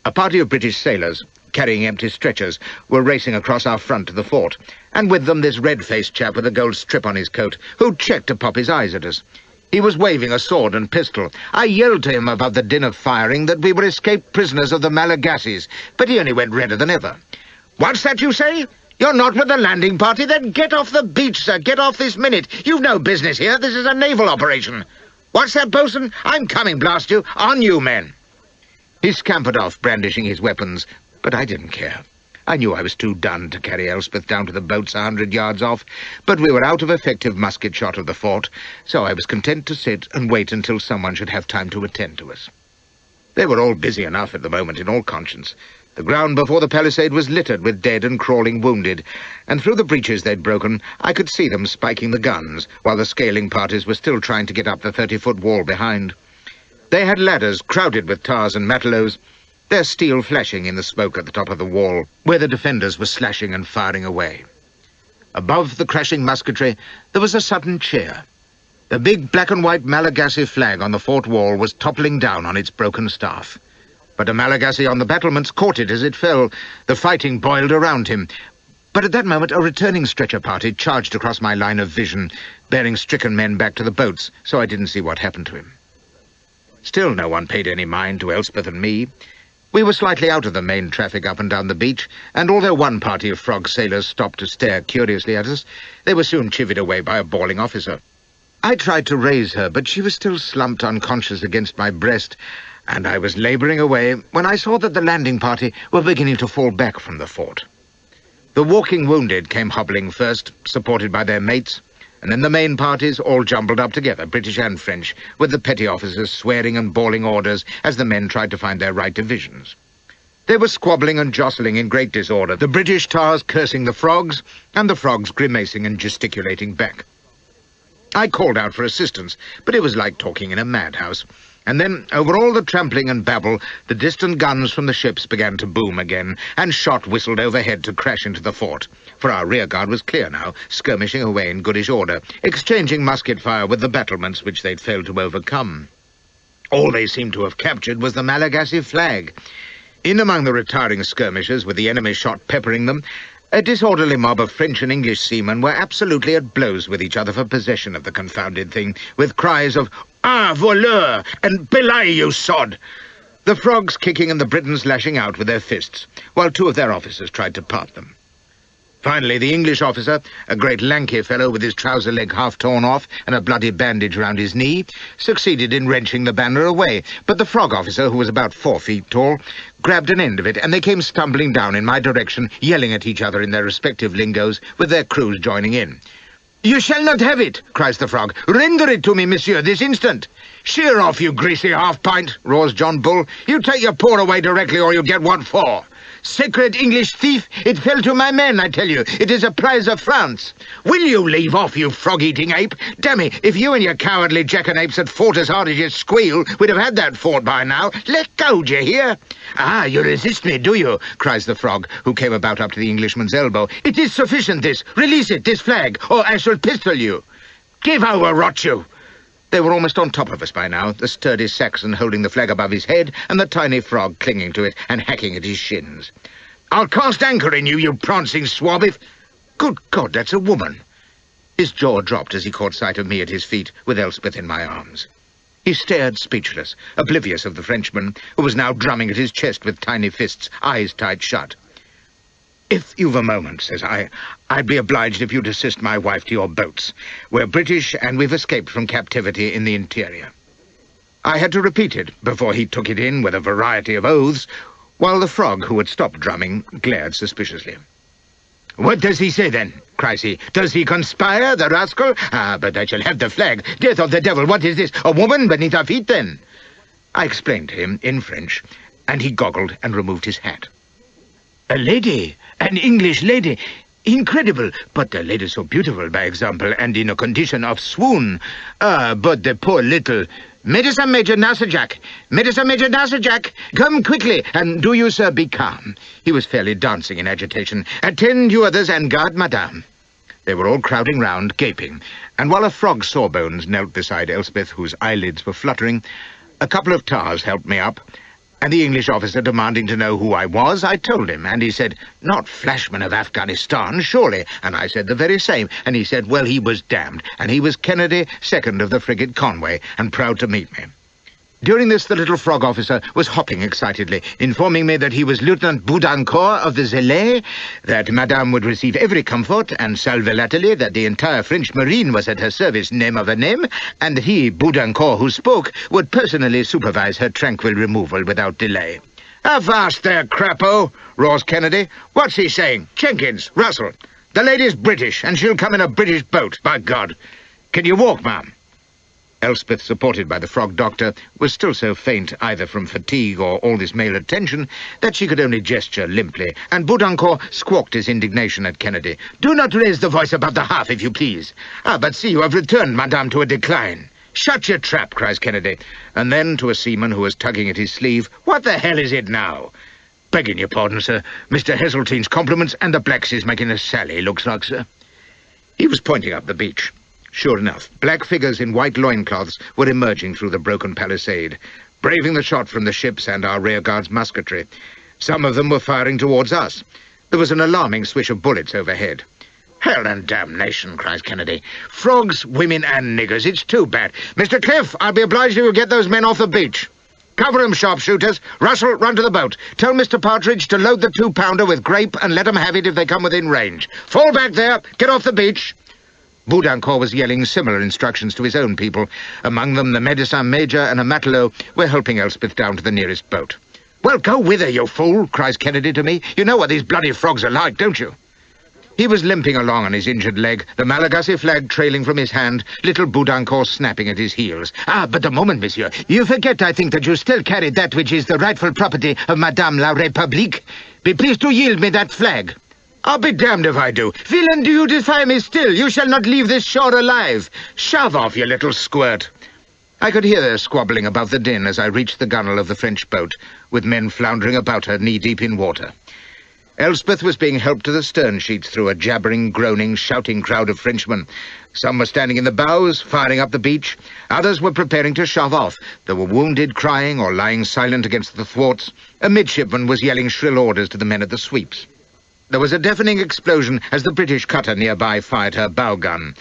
S3: A party of British sailors, carrying empty stretchers, were racing across our front to the fort, and with them this red-faced chap with a gold strip on his coat, who checked to pop his eyes at us. He was waving a sword and pistol. I yelled to him above the din of firing that we were escaped prisoners of the Malagasys, but he only went redder than ever. "What's that you say? You're not with the landing party? Then get off the beach, sir. Get off this minute. You've no business here. This is a naval operation. What's that, bosun? I'm coming, blast you. On you, men. He scampered off, brandishing his weapons, but I didn't care. I knew I was too done to carry Elspeth down to the boats 100 yards off, but we were out of effective musket shot of the fort, so I was content to sit and wait until someone should have time to attend to us. They were all busy enough at the moment, in all conscience. The ground before the palisade was littered with dead and crawling wounded, and through the breaches they'd broken, I could see them spiking the guns, while the scaling parties were still trying to get up the 30-foot wall behind. They had ladders crowded with tars and matelots, their steel flashing in the smoke at the top of the wall, where the defenders were slashing and firing away. Above the crashing musketry, there was a sudden cheer. The big black-and-white Malagasy flag on the fort wall was toppling down on its broken staff. But a Malagasy on the battlements caught it as it fell. The fighting boiled around him. But at that moment, a returning stretcher party charged across my line of vision, bearing stricken men back to the boats, so I didn't see what happened to him. Still no one paid any mind to Elspeth and me. We were slightly out of the main traffic up and down the beach, and although one party of frog sailors stopped to stare curiously at us, they were soon chivied away by a bawling officer. I tried to raise her, but she was still slumped unconscious against my breast, and I was labouring away when I saw that the landing party were beginning to fall back from the fort. The walking wounded came hobbling first, supported by their mates, and then the main parties all jumbled up together, British and French, with the petty officers swearing and bawling orders as the men tried to find their right divisions. They were squabbling and jostling in great disorder, the British tars cursing the frogs, and the frogs grimacing and gesticulating back. I called out for assistance, but it was like talking in a madhouse. And then, over all the trampling and babble, the distant guns from the ships began to boom again, and shot whistled overhead to crash into the fort, for our rearguard was clear now, skirmishing away in goodish order, exchanging musket fire with the battlements which they'd failed to overcome. All they seemed to have captured was the Malagasy flag. In among the retiring skirmishers, with the enemy shot peppering them, a disorderly mob of French and English seamen were absolutely at blows with each other for possession of the confounded thing, with cries of "Ah, voleur!" and "Belay, you sod!" The frogs kicking and the Britons lashing out with their fists, while two of their officers tried to part them. Finally, the English officer, a great lanky fellow with his trouser leg half torn off and a bloody bandage round his knee, succeeded in wrenching the banner away, but the frog officer, who was about 4 feet tall, grabbed an end of it, and they came stumbling down in my direction, yelling at each other in their respective lingos, with their crews joining in. "You shall not have it," cries the frog. "Render it to me, monsieur, this instant." "Sheer off, you greasy half-pint," roars John Bull. "You take your paw away directly, or you get what for." "Sacred English thief, it fell to my men, I tell you. It is a prize of France." "Will you leave off, you frog-eating ape? Damme, if you and your cowardly jackanapes had fought as hard as you squeal, we'd have had that fort by now. Let go, d'ye hear?" "Ah, you resist me, do you?" cries the frog, who came about up to the Englishman's elbow. "It is sufficient, this. Release it, this flag, or I shall pistol you." "Give over, rot you!" They were almost on top of us by now, the sturdy Saxon holding the flag above his head and the tiny frog clinging to it and hacking at his shins. "I'll cast anchor in you, you prancing swab, if—" "Good God, that's a woman!" His jaw dropped as he caught sight of me at his feet, with Elspeth in my arms. He stared speechless, oblivious of the Frenchman, who was now drumming at his chest with tiny fists, eyes tight shut. "If you've a moment," says I, "I'd be obliged if you'd assist my wife to your boats. We're British, and we've escaped from captivity in the interior." I had to repeat it before he took it in with a variety of oaths, while the frog, who had stopped drumming, glared suspiciously. "What does he say, then?" cries he. "Does he conspire, the rascal? Ah, but I shall have the flag. Death of the devil, what is this? A woman beneath our feet, then?" I explained to him in French, and he goggled and removed his hat. "A lady, an English lady. Incredible, but a lady so beautiful, by example, and in a condition of swoon. Ah, but the poor little... Medicine, Major Nasserjack! Medicine, Major Nasserjack! Come quickly, and do you, sir, be calm." He was fairly dancing in agitation. "Attend you others, and guard madame." They were all crowding round, gaping, and while a frog sawbones knelt beside Elspeth, whose eyelids were fluttering, a couple of tars helped me up, and the English officer demanding to know who I was, I told him, and he said, "Not Flashman of Afghanistan, surely?" And I said the very same, and he said, well, he was damned, and he was Kennedy, second of the frigate Conway, and proud to meet me.
S1: During this, the little frog officer was hopping excitedly, informing me that he was Lieutenant Boudancourt of the Zélé, that Madame would receive every comfort, and salve latterly that the entire French marine was at her service, name of a name, and that he, Boudancourt, who spoke, would personally supervise her tranquil removal without delay.
S2: "Avast there, crapo!" roars Kennedy. "What's he saying? Jenkins, Russell, the lady's British, and she'll come in a British boat, by God. Can you walk, ma'am?"
S1: Elspeth, supported by the frog doctor, was still so faint either from fatigue or all this male attention that she could only gesture limply, and Boudancourt squawked his indignation at Kennedy. "Do not raise the voice above the half, if you please. But see, you have returned, madame, to a decline." "Shut your trap," cries Kennedy, and then to a seaman who was tugging at his sleeve, "What the hell is it now?" "Begging your pardon, sir. Mr. Heseltine's compliments, and the blacks is making a sally, looks like, sir." He was pointing up the beach. Sure enough, black figures in white loincloths were emerging through the broken palisade, braving the shot from the ships and our rearguard's musketry. Some of them were firing towards us. There was an alarming swish of bullets overhead. "Hell and damnation," cries Kennedy. "Frogs, women, and niggers. It's too bad. Mr. Cliff, I'll be obliged if you get those men off the beach. Cover 'em, sharpshooters. Russell, run to the boat. Tell Mr. Partridge to load the 2-pounder with grape and let 'em have it if they come within range. Fall back there. Get off the beach." Boudancourt was yelling similar instructions to his own people. Among them, the medecin major and a matelot were helping Elspeth down to the nearest boat. "Well, go with her, you fool," cries Kennedy to me. "You know what these bloody frogs are like, don't you?" He was limping along on his injured leg, the Malagasy flag trailing from his hand, little Boudancourt snapping at his heels. But a moment, monsieur. You forget, I think, that you still carry that which is the rightful property of Madame la République. Be pleased to yield me that flag." "I'll be damned if I do." "Villain, do you defy me still? You shall not leave this shore alive. Shove off, you little squirt." I could hear their squabbling above the din as I reached the gunwale of the French boat, with men floundering about her knee-deep in water. Elspeth was being helped to the stern sheets through a jabbering, groaning, shouting crowd of Frenchmen. Some were standing in the bows, firing up the beach. Others were preparing to shove off. There were wounded crying or lying silent against the thwarts. A midshipman was yelling shrill orders to the men at the sweeps. There was a deafening explosion as the British cutter nearby fired her bow gun.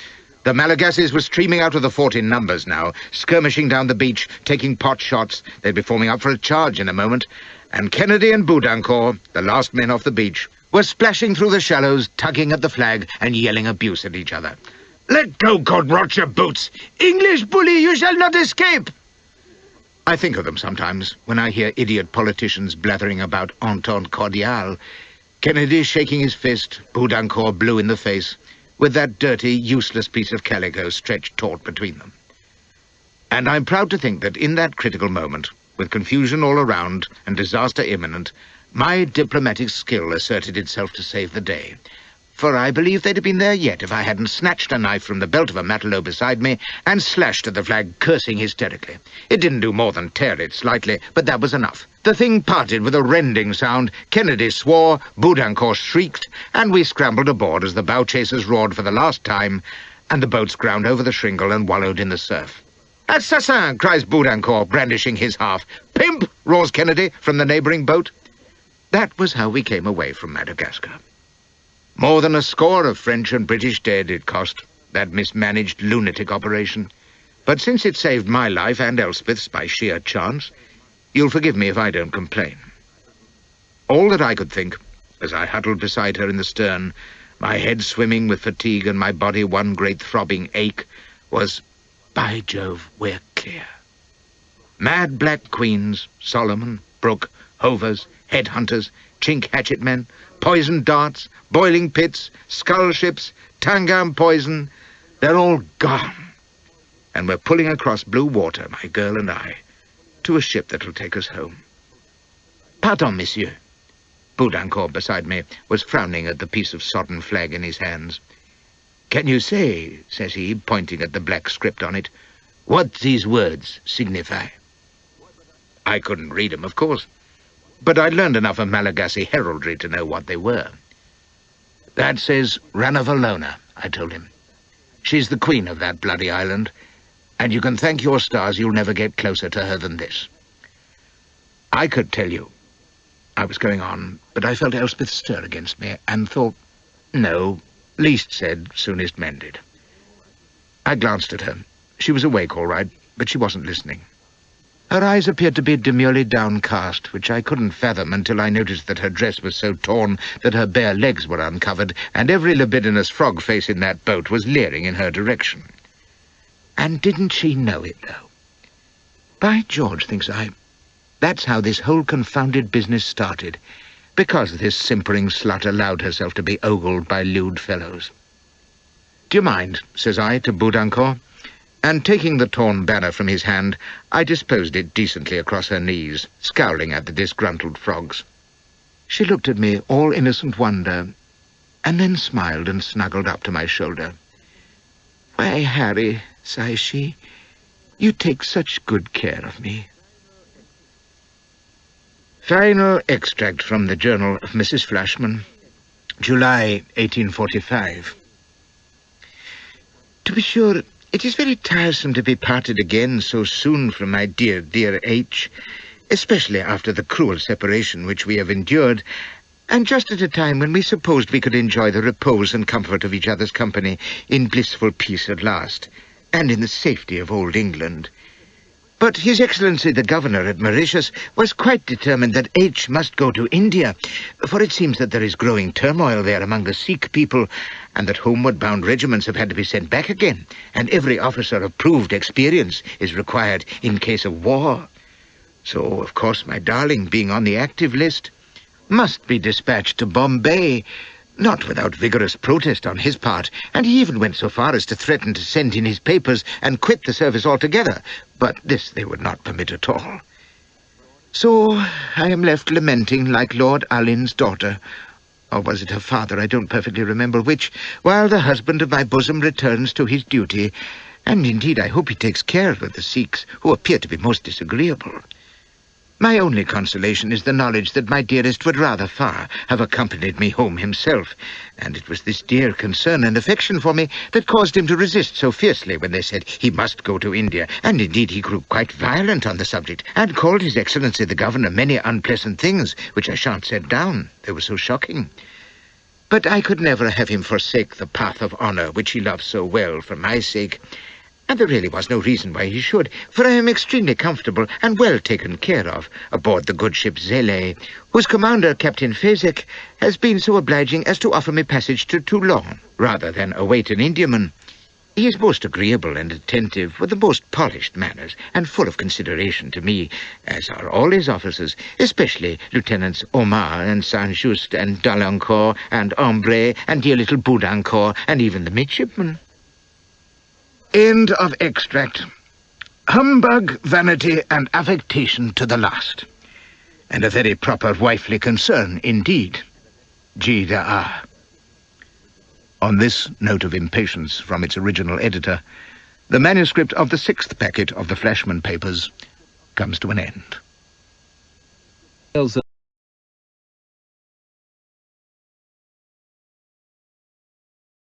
S1: The Malagasys were streaming out of the fort in numbers now, skirmishing down the beach, taking pot shots. They'd be forming up for a charge in a moment. And Kennedy and Boudancourt, the last men off the beach, were splashing through the shallows, tugging at the flag and yelling abuse at each other. "Let go, God rot your boots! English bully, you shall not escape!" I think of them sometimes when I hear idiot politicians blathering about entente cordiale. Kennedy shaking his fist, Boudancourt blue in the face, with that dirty, useless piece of calico stretched taut between them. And I'm proud to think that in that critical moment, with confusion all around and disaster imminent, my diplomatic skill asserted itself to save the day. For I believe they'd have been there yet if I hadn't snatched a knife from the belt of a matelot beside me and slashed at the flag, cursing hysterically. It didn't do more than tear it slightly, but that was enough. The thing parted with a rending sound. Kennedy swore, Boudancourt shrieked, and we scrambled aboard as the bow chasers roared for the last time, and the boats ground over the shingle and wallowed in the surf. "Assassin!" cries Boudancourt, brandishing his half. "Pimp!" roars Kennedy from the neighbouring boat. That was how we came away from Madagascar. More than a score of French and British dead it cost, that mismanaged lunatic operation. But since it saved my life and Elspeth's by sheer chance, you'll forgive me if I don't complain. All that I could think, as I huddled beside her in the stern, my head swimming with fatigue and my body one great throbbing ache, was, by Jove, we're clear. Mad black queens, Solomon, Brooke, Hovers, headhunters, chink hatchetmen, poisoned darts, boiling pits, skull ships, Tangam poison, they're all gone. And we're pulling across blue water, my girl and I, to a ship that'll take us home. Pardon, monsieur. Boudancourt beside me was frowning at the piece of sodden flag in his hands. Can you say, says he, pointing at the black script on it, what these words signify? I couldn't read 'em, of course, but I'd learned enough of Malagasy heraldry to know what they were. That says Ranavalona, I told him. She's the queen of that bloody island, and you can thank your stars you'll never get closer to her than this. I could tell you. I was going on, but I felt Elspeth stir against me, and thought, no, least said, soonest mended. I glanced at her. She was awake all right, but she wasn't listening. Her eyes appeared to be demurely downcast, which I couldn't fathom until I noticed that her dress was so torn that her bare legs were uncovered, and every libidinous frog face in that boat was leering in her direction. And didn't she know it, though? By George, thinks I, that's how this whole confounded business started, because this simpering slut allowed herself to be ogled by lewd fellows. "Do you mind?" says I to Boudancourt, and taking the torn banner from his hand, I disposed it decently across her knees, scowling at the disgruntled frogs. She looked at me, all innocent wonder, and then smiled and snuggled up to my shoulder. "Why, Harry," sighs she, "you take such good care of me." Final extract from the Journal of Mrs. Flashman, July 1845. To be sure, it is very tiresome to be parted again so soon from my dear, dear H, especially after the cruel separation which we have endured, and just at a time when we supposed we could enjoy the repose and comfort of each other's company in blissful peace at last, and in the safety of old England. But His Excellency the Governor at Mauritius was quite determined that H must go to India, for it seems that there is growing turmoil there among the Sikh people, and that homeward-bound regiments have had to be sent back again, and every officer of proved experience is required in case of war. So, of course, my darling, being on the active list, must be dispatched to Bombay, not without vigorous protest on his part, and he even went so far as to threaten to send in his papers and quit the service altogether, but this they would not permit at all. So I am left lamenting like Lord Allen's daughter, or was it her father, I don't perfectly remember which, while the husband of my bosom returns to his duty, and indeed I hope he takes care of the Sikhs, who appear to be most disagreeable. My only consolation is the knowledge that my dearest would rather far have accompanied me home himself, and it was this dear concern and affection for me that caused him to resist so fiercely when they said he must go to India, and indeed he grew quite violent on the subject, and called His Excellency the Governor many unpleasant things, which I shan't set down, they were so shocking. But I could never have him forsake the path of honour which he loves so well for my sake, and there really was no reason why he should, for I am extremely comfortable and well taken care of aboard the good ship Zélé, whose commander, Captain Fraser, has been so obliging as to offer me passage to Toulon, rather than await an Indiaman. He is most agreeable and attentive, with the most polished manners, and full of consideration to me, as are all his officers, especially Lieutenants Omar and Saint-Just and Dalancourt and Ambré and dear little Boudancourt, and even the midshipmen. End of extract. Humbug, vanity, and affectation to the last. And a very proper wifely concern indeed. G. de A. On this note of impatience from its original editor, the manuscript of the 6th packet of the Flashman papers comes to an end.